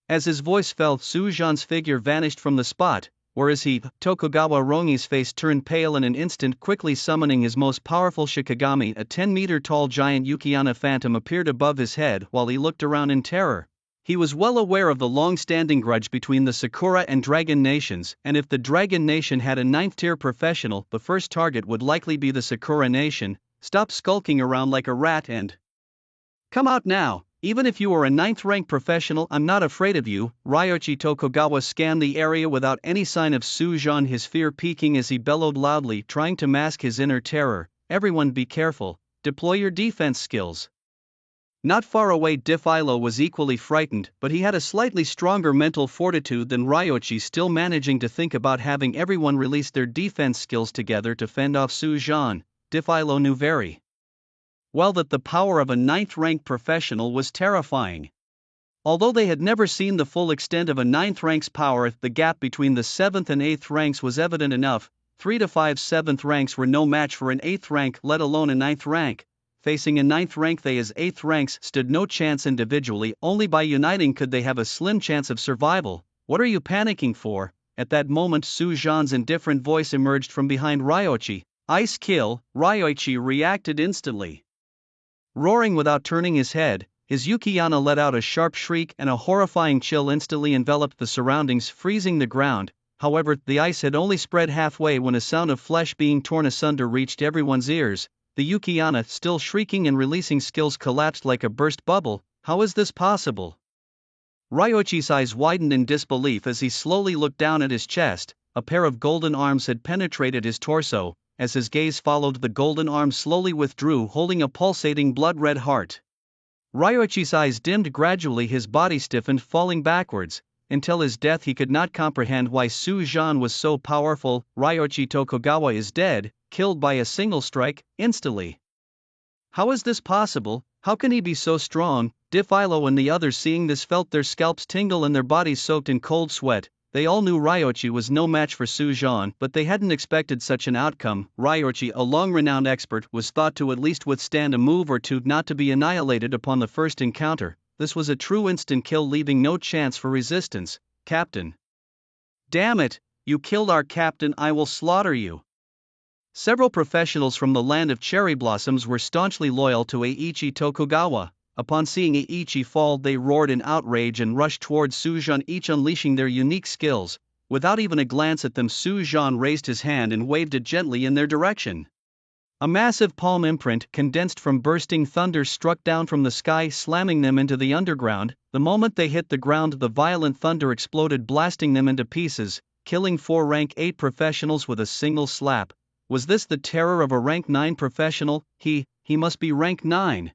As his voice fell, Su Zhan's figure vanished from the spot. Where is he? Tokugawa Roni's face turned pale in an instant. Quickly summoning his most powerful Shikigami, a 10-meter-tall giant Yukiana phantom appeared above his head while he looked around in terror. He was well aware of the long-standing grudge between the Sakura and Dragon Nations, and if the Dragon Nation had a 9th tier professional, the first target would likely be the Sakura Nation. Stop skulking around like a rat and come out now. Even if you are a 9th rank professional, I'm not afraid of you. Ryoichi Tokugawa scanned the area without any sign of Su Zhan, his fear peaking as he bellowed loudly, trying to mask his inner terror. Everyone be careful. Deploy your defense skills. Not far away, Defilo was equally frightened, but he had a slightly stronger mental fortitude than Ryoichi, still managing to think about having everyone release their defense skills together to fend off Su Zhan. Defilo knew very well that the power of a 9th rank professional was terrifying. Although they had never seen the full extent of a 9th rank's power, the gap between the 7th and 8th ranks was evident enough. 3 to 5 7th ranks were no match for an 8th rank, let alone a 9th rank. facing a 9th rank. They as 8th ranks stood no chance individually, only by uniting could they have a slim chance of survival. What are you panicking for? At that moment Su Zhan's indifferent voice emerged from behind Ryoichi. Ice kill. Ryoichi reacted instantly. Roaring without turning his head, his Yukiana let out a sharp shriek and a horrifying chill instantly enveloped the surroundings, freezing the ground. However, the ice had only spread halfway when a sound of flesh being torn asunder reached everyone's ears. The Yukiana, still shrieking and releasing skills, collapsed like a burst bubble. How is this possible? Ryoichi's eyes widened in disbelief as he slowly looked down at his chest. A pair of golden arms had penetrated his torso. As his gaze followed, the golden arm slowly withdrew, holding a pulsating blood-red heart. Ryoichi's eyes dimmed gradually, his body stiffened, falling backwards. Until his death he could not comprehend why Su Zhan was so powerful. Ryoichi Tokugawa is dead, killed by a single strike, instantly. How is this possible? How can he be so strong? Philo and the others, seeing this, felt their scalps tingle and their bodies soaked in cold sweat. They all knew Ryoichi was no match for Su Zhan, but they hadn't expected such an outcome. Ryoichi, a long-renowned expert, was thought to at least withstand a move or two, not to be annihilated upon the first encounter. This was a true instant kill, leaving no chance for resistance. Captain! Damn it! You killed our captain, I will slaughter you! Several professionals from the land of cherry blossoms were staunchly loyal to Eiichi Tokugawa. Upon seeing Eiichi fall, they roared in outrage and rushed towards Su Zhan, each unleashing their unique skills. Without even a glance at them, Su Zhan raised his hand and waved it gently in their direction. A massive palm imprint, condensed from bursting thunder, struck down from the sky, slamming them into the underground. The moment they hit the ground, the violent thunder exploded, blasting them into pieces, killing 4 rank 8 professionals with a single slap. Was this the terror of a rank 9 professional? He must be rank 9.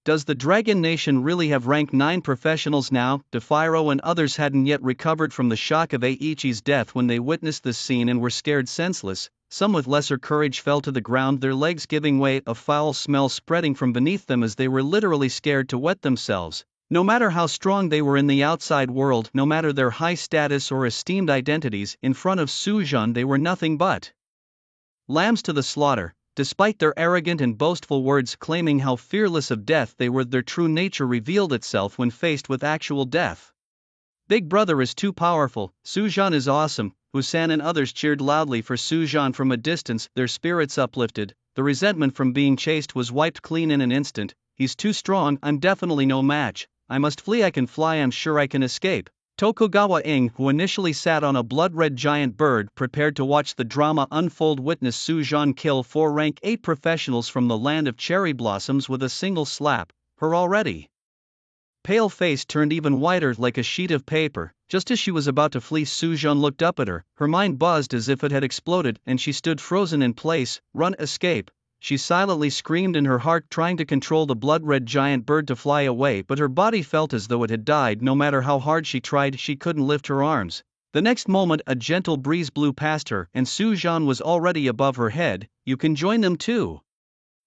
Does the Dragon Nation really have rank 9 professionals now? Philo and others hadn't yet recovered from the shock of Eiichi's death when they witnessed this scene and were scared senseless. Some with lesser courage fell to the ground, their legs giving way, a foul smell spreading from beneath them as they were literally scared to wet themselves. No matter how strong they were in the outside world, no matter their high status or esteemed identities, in front of Su Zhan they were nothing but lambs to the slaughter. Despite their arrogant and boastful words claiming how fearless of death they were, their true nature revealed itself when faced with actual death. Big Brother is too powerful, Su Zhan is awesome. Busan and others cheered loudly for Su Zhan from a distance, their spirits uplifted. The resentment from being chased was wiped clean in an instant. He's too strong, I'm definitely no match. I must flee, I can fly, I'm sure I can escape. Tokugawa Ing, who initially sat on a blood-red giant bird prepared to watch the drama unfold, witnessed Su Zhan kill 4 rank 8 professionals from the land of cherry blossoms with a single slap. Her already pale face turned even whiter, like a sheet of paper. Just as she was about to flee, Su Zhan looked up at her. Her mind buzzed as if it had exploded, and she stood frozen in place. Run, escape! She silently screamed in her heart, trying to control the blood-red giant bird to fly away, but her body felt as though it had died. No matter how hard she tried, she couldn't lift her arms. The next moment a gentle breeze blew past her, and Su Zhan was already above her head. You can join them too,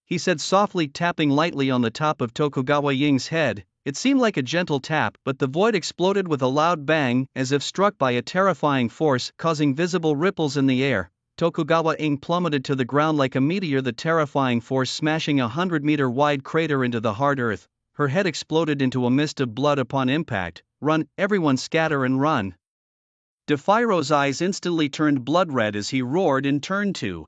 he said softly, tapping lightly on the top of Tokugawa Ying's head. It seemed like a gentle tap, but the void exploded with a loud bang, as if struck by a terrifying force, causing visible ripples in the air. Tokugawa Ing plummeted to the ground like a meteor, the terrifying force smashing a 100-meter-wide crater into the hard earth. Her head exploded into a mist of blood upon impact. Run, everyone scatter and run! Philo's eyes instantly turned blood-red as he roared and turned to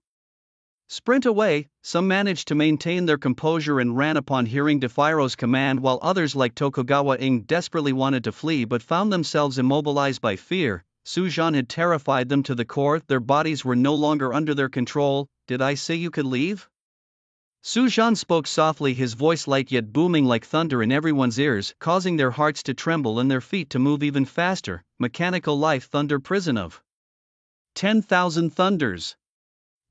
sprint away. Some managed to maintain their composure and ran upon hearing Philo's command, while others like Tokugawa Ing desperately wanted to flee but found themselves immobilized by fear. Su Zhan had terrified them to the core, their bodies were no longer under their control. Did I say you could leave? Su Zhan spoke softly, his voice light yet booming like thunder in everyone's ears, causing their hearts to tremble and their feet to move even faster. Mechanical life, thunder, prison of 10,000 thunders.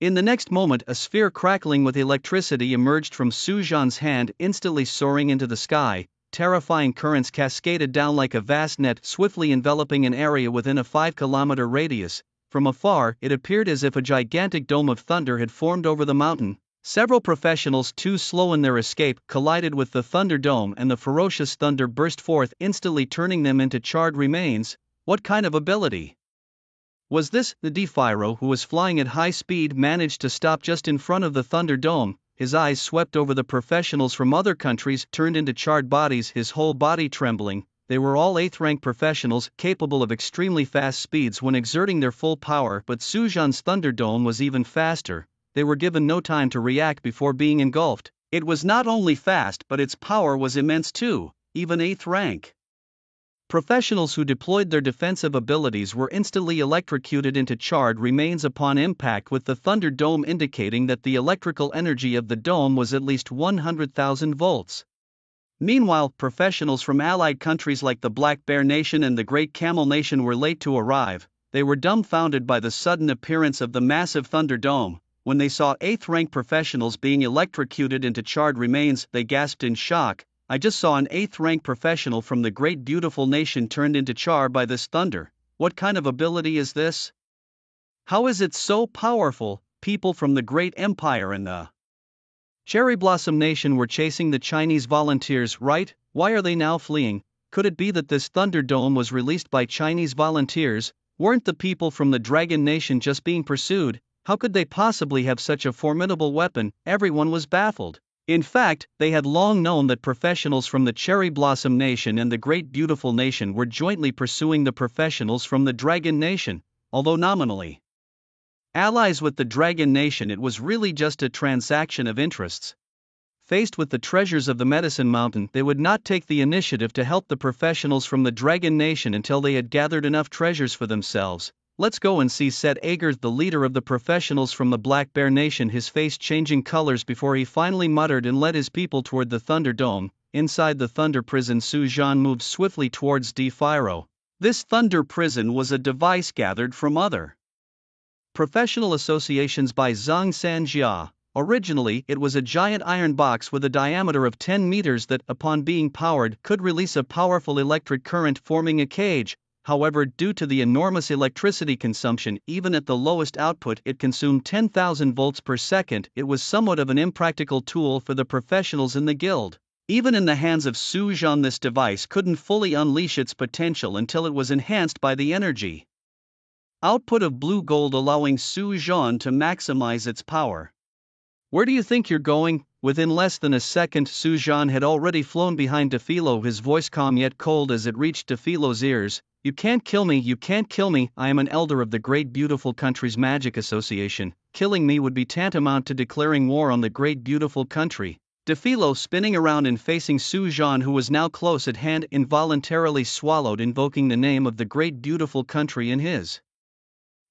In the next moment, a sphere crackling with electricity emerged from Su Zhan's hand, instantly soaring into the sky. Terrifying currents cascaded down like a vast net, swiftly enveloping an area within a 5-kilometer radius. From afar, it appeared as if a gigantic dome of thunder had formed over the mountain. Several professionals, too slow in their escape, collided with the thunder dome, and the ferocious thunder burst forth, instantly turning them into charred remains. What kind of ability was this? The Philo, who was flying at high speed, managed to stop just in front of the thunder dome. his eyes swept over the professionals from other countries turned into charred bodies, his whole body trembling. They were all 8th rank professionals capable of extremely fast speeds when exerting their full power, but Su Zhan's Thunderdome was even faster. They were given no time to react before being engulfed. It was not only fast but its power was immense too, even 8th rank. Professionals who deployed their defensive abilities were instantly electrocuted into charred remains upon impact, with the Thunderdome indicating that the electrical energy of the dome was at least 100,000 volts. Meanwhile, professionals from allied countries like the Black Bear Nation and the Great Camel Nation were late to arrive. They were dumbfounded by the sudden appearance of the massive Thunderdome. When they saw 8th rank professionals being electrocuted into charred remains, they gasped in shock. I just saw an 8th rank professional from the Great Beautiful Nation turned into char by this thunder. What kind of ability is this? How is it so powerful? People from the Great Empire and the Cherry Blossom Nation were chasing the Chinese volunteers, right? Why are they now fleeing? Could it be that this Thunderdome was released by Chinese volunteers? Weren't the people from the Dragon Nation just being pursued? How could they possibly have such a formidable weapon? Everyone was baffled. In fact, they had long known that professionals from the Cherry Blossom Nation and the Great Beautiful Nation were jointly pursuing the professionals from the Dragon Nation. Although nominally allies with the Dragon Nation, it was really just a transaction of interests. Faced with the treasures of the Medicine Mountain, they would not take the initiative to help the professionals from the Dragon Nation until they had gathered enough treasures for themselves. Let's go and see, said Ager, the leader of the professionals from the Black Bear Nation, his face changing colors before he finally muttered and led his people toward the Thunderdome. Inside the Thunder Prison, Su Zhan moved swiftly towards D-Fyro. This Thunder Prison was a device gathered from other professional associations by Zhang Sanjia. Originally, it was a giant iron box with a diameter of 10 meters that, upon being powered, could release a powerful electric current, forming a cage. However, due to the enormous electricity consumption, even at the lowest output it consumed 10,000 volts per second, it was somewhat of an impractical tool for the professionals in the guild. Even in the hands of Su Zhan, this device couldn't fully unleash its potential until it was enhanced by the energy output of blue gold, allowing Su Zhan to maximize its power. Where do you think you're going? Within less than a second, Su Zhan had already flown behind DeFilo, his voice calm yet cold as it reached DeFilo's ears. You can't kill me, you can't kill me. I am an elder of the Great Beautiful Country's Magic Association. Killing me would be tantamount to declaring war on the Great Beautiful Country. DeFilo, spinning around and facing Su Zhan, who was now close at hand, involuntarily swallowed, invoking the name of the Great Beautiful Country in his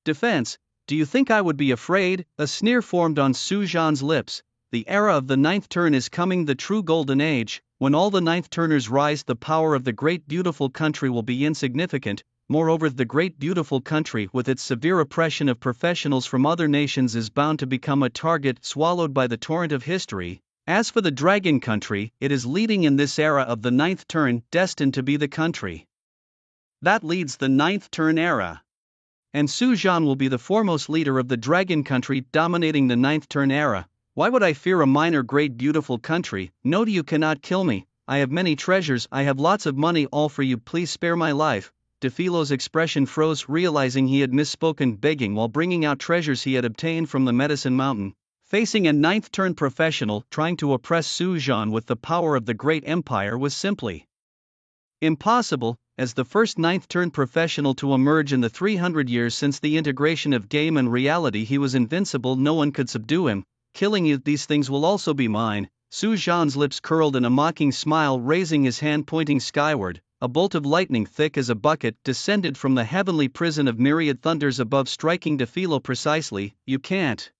defense. Do you think I would be afraid? A sneer formed on Su Zhan's lips. The era of the 9th turn is coming, the true golden age. When all the 9th turners rise, the power of the Great Beautiful Country will be insignificant. Moreover, the Great Beautiful Country, with its severe oppression of professionals from other nations, is bound to become a target swallowed by the torrent of history. As for the Dragon Country, it is leading in this era of the 9th turn, destined to be the country that leads the 9th turn era. And Su Zhan will be the foremost leader of the Dragon Country, dominating the 9th turn era. Why would I fear a minor Great Beautiful Country? No, you cannot kill me. I have many treasures, I have lots of money, all for you, please spare my life. DeFilo's expression froze, realizing he had misspoken, begging while bringing out treasures he had obtained from the Medicine Mountain. Facing a 9th turn professional trying to oppress Su Zhan with the power of the Great Empire was simply impossible. As the first 9th turn professional to emerge in the 300 years since the integration of game and reality, he was invincible, no one could subdue him. Killing you, these things will also be mine. Su Zhan's lips curled in a mocking smile, raising his hand pointing skyward. A bolt of lightning thick as a bucket descended from the heavenly prison of myriad thunders above, striking DeFilo precisely. You can't.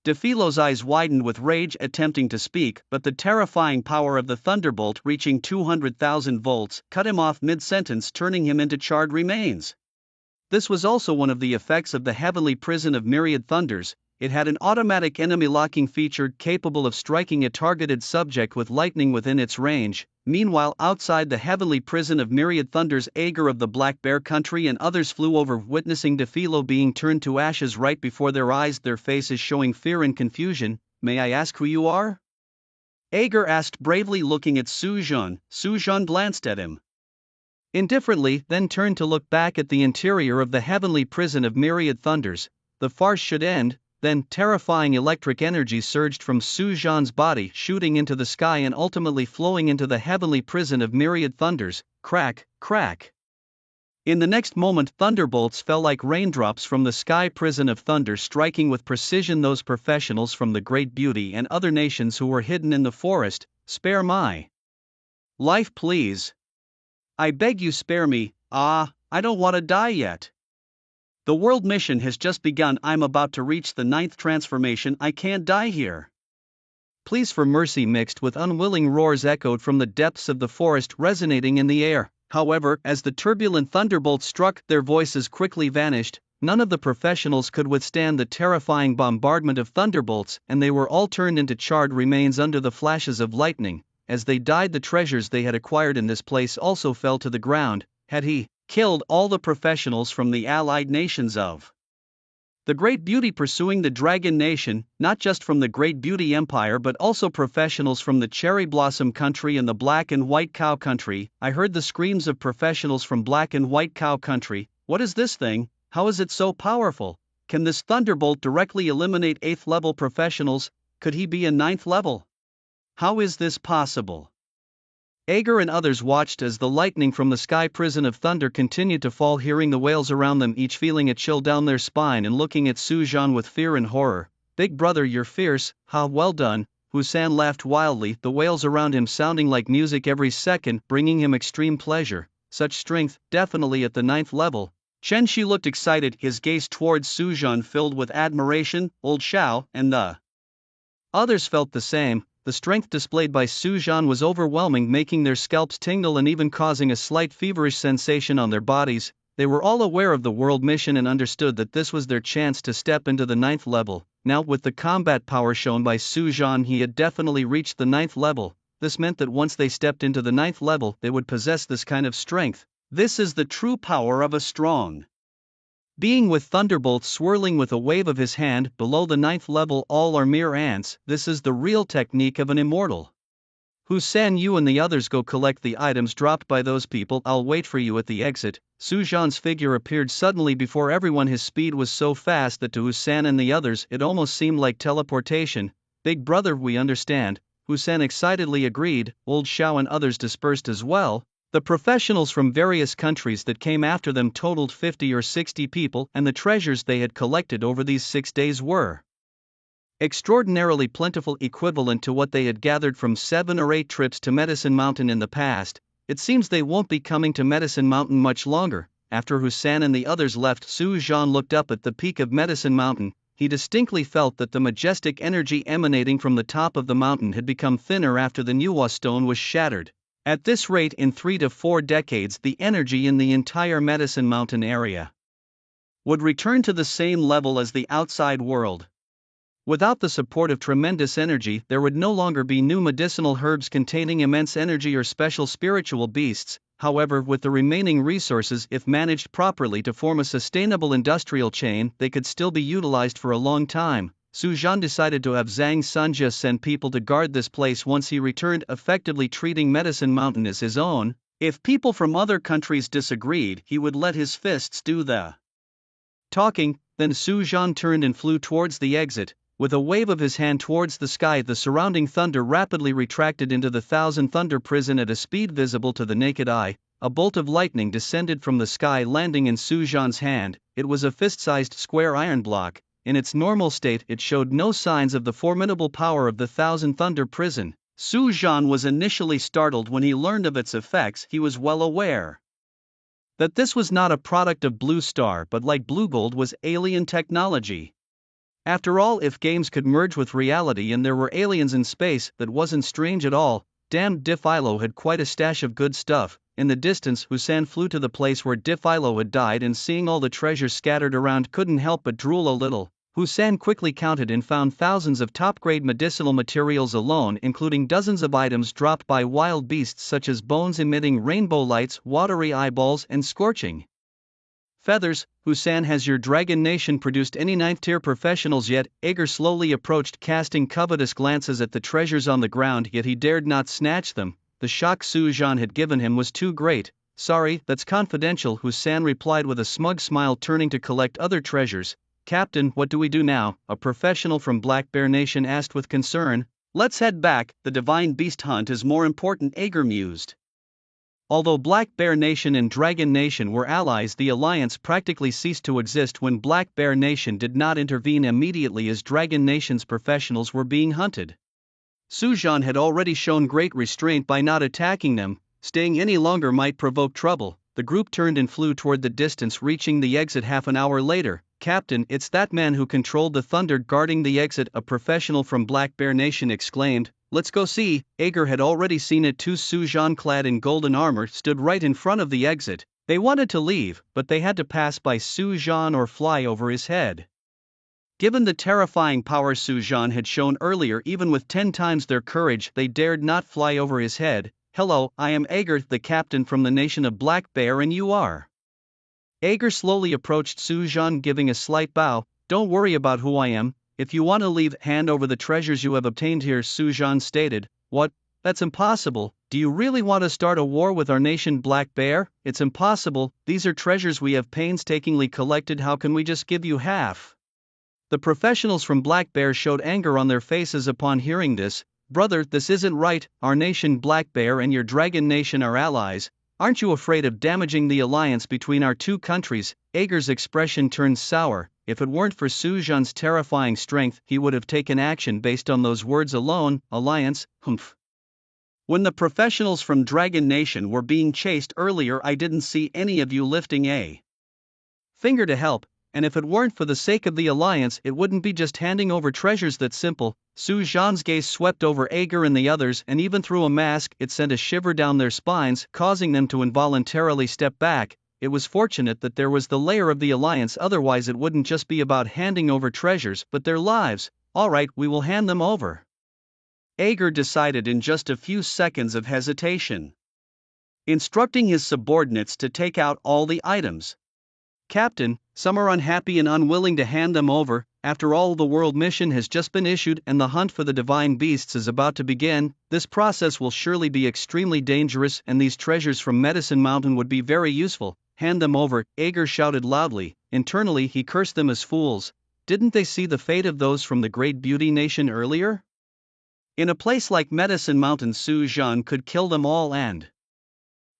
DeFilo's eyes widened with rage, attempting to speak, but the terrifying power of the thunderbolt, reaching 200,000 volts, cut him off mid-sentence, turning him into charred remains. This was also one of the effects of the heavenly prison of myriad thunders. It had an automatic enemy locking feature capable of striking a targeted subject with lightning within its range. Meanwhile, outside the heavenly prison of myriad thunders, Ager of the Black Bear Country and others flew over, witnessing DeFilo being turned to ashes right before their eyes, their faces showing fear and confusion. May I ask who you are? Ager asked bravely, looking at Su Zhan. Su Zhan glanced at him indifferently, then turned to look back at the interior of the heavenly prison of myriad thunders. The farce should end. Then, terrifying electric energy surged from Su Zhan's body, shooting into the sky and ultimately flowing into the heavenly prison of myriad thunders. Crack, crack. In the next moment, thunderbolts fell like raindrops from the sky prison of thunder, striking with precision those professionals from the Great Beauty and other nations who were hidden in the forest. Spare my life, please. I beg you, spare me. I don't want to die yet. The world mission has just begun. I'm about to reach the 9th transformation. I can't die here. Pleas for mercy mixed with unwilling roars echoed from the depths of the forest, resonating in the air. However, as the turbulent thunderbolt struck, their voices quickly vanished. None of the professionals could withstand the terrifying bombardment of thunderbolts, and they were all turned into charred remains under the flashes of lightning. As they died, the treasures they had acquired in this place also fell to the ground. Had he killed all the professionals from the allied nations of the Great Beauty, pursuing the Dragon Nation, not just from the Great Beauty Empire but also professionals from the Cherry Blossom Country and the Black and White Cow Country? I heard the screams of professionals from Black and White Cow Country. What is this thing? How is it so powerful? Can this thunderbolt directly eliminate 8th level professionals? Could he be a 9th level? How is this possible? Ager and others watched as the lightning from the sky prison of thunder continued to fall, hearing the wails around them, each feeling a chill down their spine and looking at Su Zhan with fear and horror. Big brother, you're fierce. Ha, well done. Hu-san laughed wildly, the wails around him sounding like music every second, bringing him extreme pleasure. Such strength, definitely at the 9th level. Chen Shi looked excited, his gaze towards Su Zhan filled with admiration. Old Shao and the others felt the same. The strength displayed by Su Zhan was overwhelming, making their scalps tingle and even causing a slight feverish sensation on their bodies. They were all aware of the world mission and understood that this was their chance to step into the 9th level. Now, with the combat power shown by Su Zhan, he had definitely reached the 9th level. This meant that once they stepped into the 9th level, they would possess this kind of strength. This is the true power of a strong being, with thunderbolts swirling with a wave of his hand. Below the 9th level, all are mere ants. This is the real technique of an immortal. Hu-san, you and the others go collect the items dropped by those people. I'll wait for you at the exit. Su Zhan's figure appeared suddenly before everyone. His speed was so fast that to Hu-san and the others it almost seemed like teleportation. Big brother, we understand. Hu-san excitedly agreed. Old Shao and others dispersed as well. The professionals from various countries that came after them totaled 50 or 60 people, and the treasures they had collected over these 6 days were extraordinarily plentiful, equivalent to what they had gathered from 7 or 8 trips to Medicine Mountain in the past. It seems they won't be coming to Medicine Mountain much longer. After Hu-san and the others left, Su Zhan looked up at the peak of Medicine Mountain. He distinctly felt that the majestic energy emanating from the top of the mountain had become thinner after the Nuwa stone was shattered. At this rate, in 3 to 4 decades, the energy in the entire Medicine Mountain area would return to the same level as the outside world. Without the support of tremendous energy, there would no longer be new medicinal herbs containing immense energy or special spiritual beasts. However, with the remaining resources, if managed properly to form a sustainable industrial chain, they could still be utilized for a long time. Su Zhan decided to have Zhang Sunjia send people to guard this place once he returned, effectively treating Medicine Mountain as his own. If people from other countries disagreed, he would let his fists do the talking. Then Su Zhan turned and flew towards the exit. With a wave of his hand towards the sky, the surrounding thunder rapidly retracted into the Thousand Thunder prison at a speed visible to the naked eye. A bolt of lightning descended from the sky, landing in Su Zhan's hand. It was a fist-sized square iron block. In its normal state, it showed no signs of the formidable power of the Thousand Thunder prison. Su Zhan was initially startled when he learned of its effects. He was well aware that this was not a product of Blue Star, but like Blue Gold, was alien technology. After all, if games could merge with reality and there were aliens in space, that wasn't strange at all. Damn, Difilo had quite a stash of good stuff. In the distance, Hu-san flew to the place where Difilo had died, and seeing all the treasures scattered around, couldn't help but drool a little. Hu-san quickly counted and found thousands of top-grade medicinal materials alone, including dozens of items dropped by wild beasts such as bones emitting rainbow lights, watery eyeballs, and scorching feathers. Hu-san, has your Dragon Nation produced any 9th-tier professionals yet? Ager slowly approached, casting covetous glances at the treasures on the ground, yet he dared not snatch them. The shock Su Zhan had given him was too great. Sorry, that's confidential, Hu-san replied with a smug smile, turning to collect other treasures. "Captain, what do we do now?" a professional from Black Bear Nation asked with concern. "Let's head back, the divine beast hunt is more important," Ager mused. Although Black Bear Nation and Dragon Nation were allies, the alliance practically ceased to exist when Black Bear Nation did not intervene immediately as Dragon Nation's professionals were being hunted. Sujan had already shown great restraint by not attacking them. Staying any longer might provoke trouble. The group turned and flew toward the distance, reaching the exit half an hour later. "Captain, it's that man who controlled the thunder guarding the exit," a professional from Black Bear Nation exclaimed. "Let's go see." Ager had already seen it too. Sujan, clad in golden armor, stood right in front of the exit. They wanted to leave, but they had to pass by Sujan or fly over his head. Given the terrifying power Sujan had shown earlier, even with 10 times their courage, they dared not fly over his head. "Hello, I am Ager, the captain from the nation of Black Bear, and you are?" Ager slowly approached Sujan, giving a slight bow. "Don't worry about who I am. If you want to leave, hand over the treasures you have obtained here," Sujan stated. "What? That's impossible. Do you really want to start a war with our nation, Black Bear?" "It's impossible. These are treasures we have painstakingly collected. How can we just give you half?" The professionals from Black Bear showed anger on their faces upon hearing this. "Brother, this isn't right. Our nation, Black Bear, and your Dragon Nation are allies. Aren't you afraid of damaging the alliance between our two countries?" Ager's expression turned sour. If it weren't for Sujan's terrifying strength, he would have taken action based on those words alone. "Alliance, humph. When the professionals from Dragon Nation were being chased earlier, I didn't see any of you lifting a finger to help. And if it weren't for the sake of the alliance, it wouldn't be just handing over treasures that simple." Sujan's gaze swept over Ager and the others, and even through a mask, it sent a shiver down their spines, causing them to involuntarily step back. It was fortunate that there was the layer of the alliance, otherwise it wouldn't just be about handing over treasures, but their lives. "All right, we will hand them over," Ager decided in just a few seconds of hesitation, instructing his subordinates to take out all the items. "Captain, some are unhappy and unwilling to hand them over. After all, the world mission has just been issued and the hunt for the divine beasts is about to begin. This process will surely be extremely dangerous, and these treasures from Medicine Mountain would be very useful. Hand them over," Ager shouted loudly. Internally he cursed them as fools. Didn't they see the fate of those from the Great Beauty Nation earlier? In a place like Medicine Mountain, Sujan could kill them all and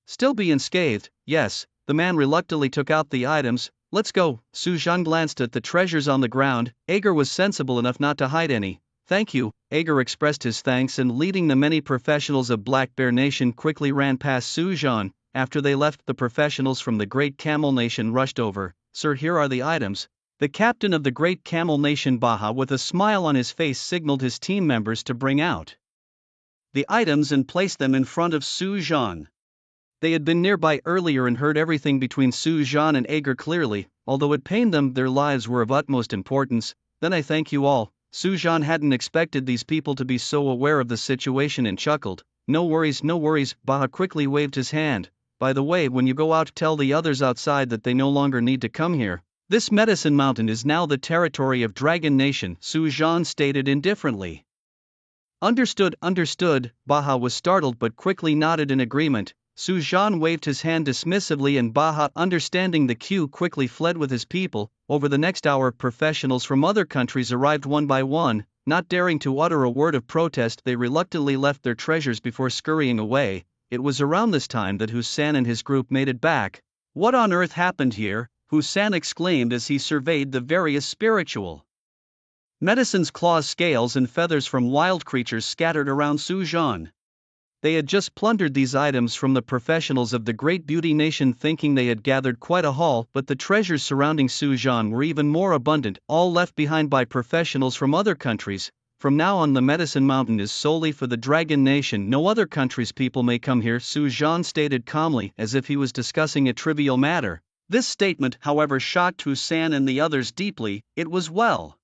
still be unscathed. "Yes." The man reluctantly took out the items. "Let's go." Sujan glanced at the treasures on the ground. Ager was sensible enough not to hide any. "Thank you." Ager expressed his thanks, and leading the many professionals of Black Bear Nation quickly ran past Sujan. After they left, the professionals from the Great Camel Nation rushed over. "Sir, here are the items." The captain of the Great Camel Nation, Baha, with a smile on his face, signaled his team members to bring out the items and place them in front of Sujan. They had been nearby earlier and heard everything between Sujan and Ager clearly. Although it pained them, their lives were of utmost importance. "Then I thank you all." Sujan hadn't expected these people to be so aware of the situation and chuckled. No worries, no worries." Baha quickly waved his hand. "By the way, when you go out, tell the others outside that they no longer need to come here. This Medicine Mountain is now the territory of Dragon Nation," Sujan stated indifferently. Understood, understood." Baha was startled but quickly nodded in agreement. Sujan waved his hand dismissively, and Baha, understanding the cue, quickly fled with his people. Over the next hour, professionals from other countries arrived one by one. Not daring to utter a word of protest, they reluctantly left their treasures before scurrying away. It was around this time that Hussein and his group made it back. "What on earth happened here?" Hussein exclaimed as he surveyed the various spiritual medicines, claws, scales, and feathers from wild creatures scattered around Sujan. They had just plundered these items from the professionals of the Great Beauty Nation, thinking they had gathered quite a haul, but the treasures surrounding Sujan were even more abundant, all left behind by professionals from other countries. "From now on, the Medicine Mountain is solely for the Dragon Nation. No other country's people may come here," Sujan stated calmly, as if he was discussing a trivial matter. This statement, however, shocked Hussein and the others deeply. It was well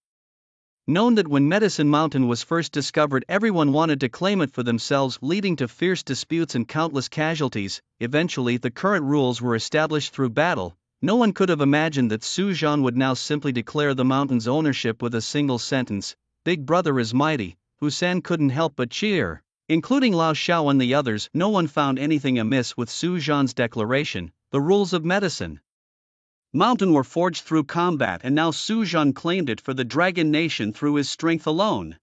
known that when Medicine Mountain was first discovered, everyone wanted to claim it for themselves, leading to fierce disputes and countless casualties. Eventually, the current rules were established through battle. No one could have imagined that Sujan would now simply declare the mountain's ownership with a single sentence. "Big Brother is mighty." Hussein couldn't help but cheer. Including Lao Shao and the others, no one found anything amiss with Sujan's declaration. The rules of medicine Mountain were forged through combat, and now Su Zhan claimed it for the Dragon Nation through his strength alone.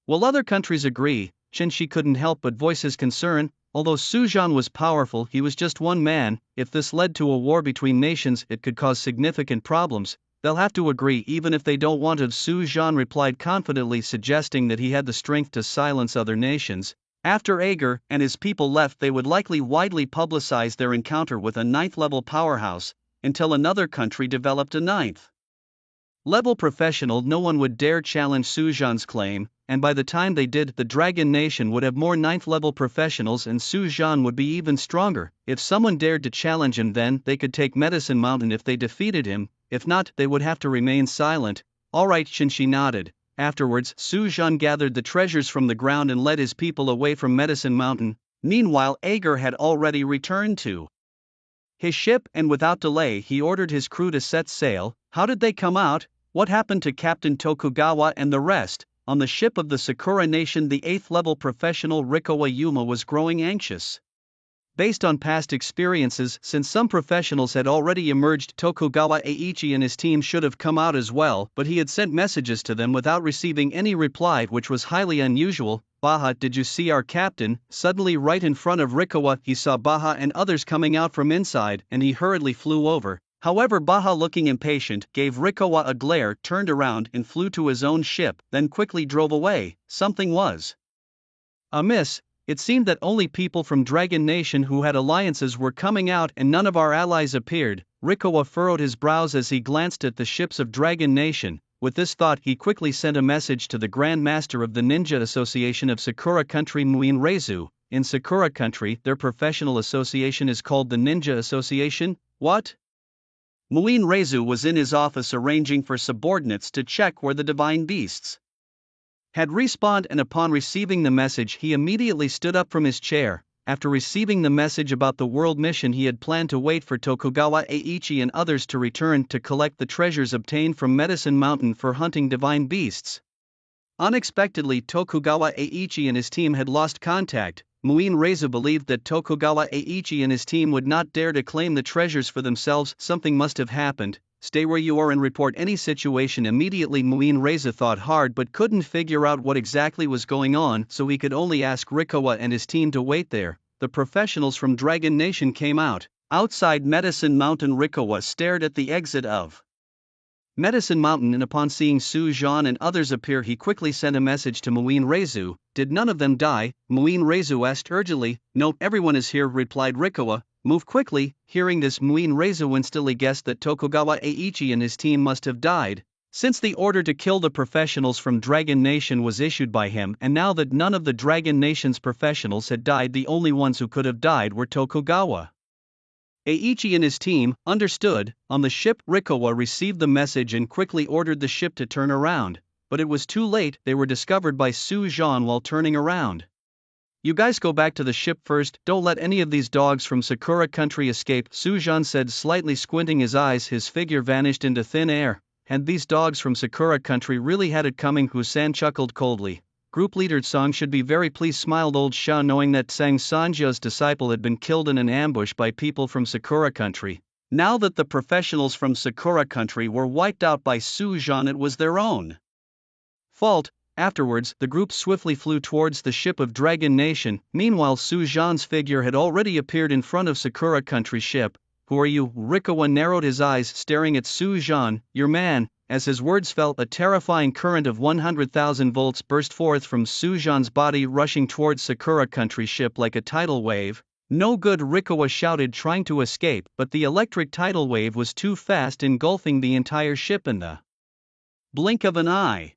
While other countries agree, Chen Shi couldn't help but voice his concern. Although Su Zhan was powerful, he was just one man. If this led to a war between nations, it could cause significant problems. They'll have to agree even if they don't want to. Su Zhan replied confidently, suggesting that he had the strength to silence other nations. After Ager and his people left, they would likely widely publicize their encounter with a 9th-level powerhouse, until another country developed a 9th-level professional. No one would dare challenge Su Zhan's claim, and by the time they did, the Dragon Nation would have more 9th-level professionals and Su Zhan would be even stronger. If someone dared to challenge him, then they could take Medicine Mountain if they defeated him. If not, they would have to remain silent. Alright, Chen Shi nodded. Afterwards, Su Zhan gathered the treasures from the ground and led his people away from Medicine Mountain. Meanwhile, Ager had already returned to his ship, and without delay he ordered his crew to set sail. How did they come out? What happened to Captain Tokugawa and the rest? On the ship of the Sakura Nation, the 8th-level professional Rikowa Yuma was growing anxious. Based on past experiences, since some professionals had already emerged, Tokugawa Eiichi and his team should have come out as well, but he had sent messages to them without receiving any reply, which was highly unusual. Baha, did you see our captain? Suddenly, right in front of Rikowa, he saw Baha and others coming out from inside, and he hurriedly flew over. However, Baha, looking impatient, gave Rikowa a glare, turned around and flew to his own ship, then quickly drove away. Something was amiss. It seemed that only people from Dragon Nation who had alliances were coming out and none of our allies appeared. Rikowa furrowed his brows as he glanced at the ships of Dragon Nation. With this thought, he quickly sent a message to the Grand Master of the Ninja Association of Sakura Country, Muin Reizu. In Sakura Country, their professional association is called the Ninja Association. What? Muin Reizu was in his office arranging for subordinates to check where the divine beasts had respawned, and upon receiving the message he immediately stood up from his chair. After receiving the message about the world mission, he had planned to wait for Tokugawa Eiichi and others to return to collect the treasures obtained from Medicine Mountain for hunting divine beasts. Unexpectedly, Tokugawa Eiichi and his team had lost contact. Muin Reizu believed that Tokugawa Eiichi and his team would not dare to claim the treasures for themselves. Something must have happened. Stay where you are and report any situation immediately. Muin Reizu thought hard but couldn't figure out what exactly was going on, so he could only ask Rikowa and his team to wait there. The professionals from Dragon Nation came out. Outside Medicine Mountain, Rikowa stared at the exit of Medicine Mountain, and upon seeing Su Zhan and others appear, he quickly sent a message to Muin Reizu. Did none of them die? Muin Reizu asked urgently. No, everyone is here, replied Rikowa. Move quickly. Hearing this, Muin Reizu instantly guessed that Tokugawa Eiichi and his team must have died, since the order to kill the professionals from Dragon Nation was issued by him, and now that none of the Dragon Nation's professionals had died, the only ones who could have died were Tokugawa Eiichi and his team. Understood. On the ship, Rikowa received the message and quickly ordered the ship to turn around, but it was too late. They were discovered by Su Zhan while turning around. You guys go back to the ship first, don't let any of these dogs from Sakura Country escape, Su Zhan said, slightly squinting his eyes. His figure vanished into thin air. And these dogs from Sakura Country really had it coming. Husan chuckled coldly. Group leader Song should be very pleased, smiled old Sha, knowing that Sang Sanjia's disciple had been killed in an ambush by people from Sakura Country. Now that the professionals from Sakura Country were wiped out by Su Zhan, it was their own fault. Afterwards, the group swiftly flew towards the ship of Dragon Nation. Meanwhile, Su Zhan's figure had already appeared in front of Sakura Country's ship. Who are you? Rikowa narrowed his eyes, staring at Su Zhan. Your man. As his words fell, a terrifying current of 100,000 volts burst forth from Su Zhan's body, rushing towards Sakura Country's ship like a tidal wave. No good, Rikowa shouted, trying to escape, but the electric tidal wave was too fast, engulfing the entire ship in the blink of an eye.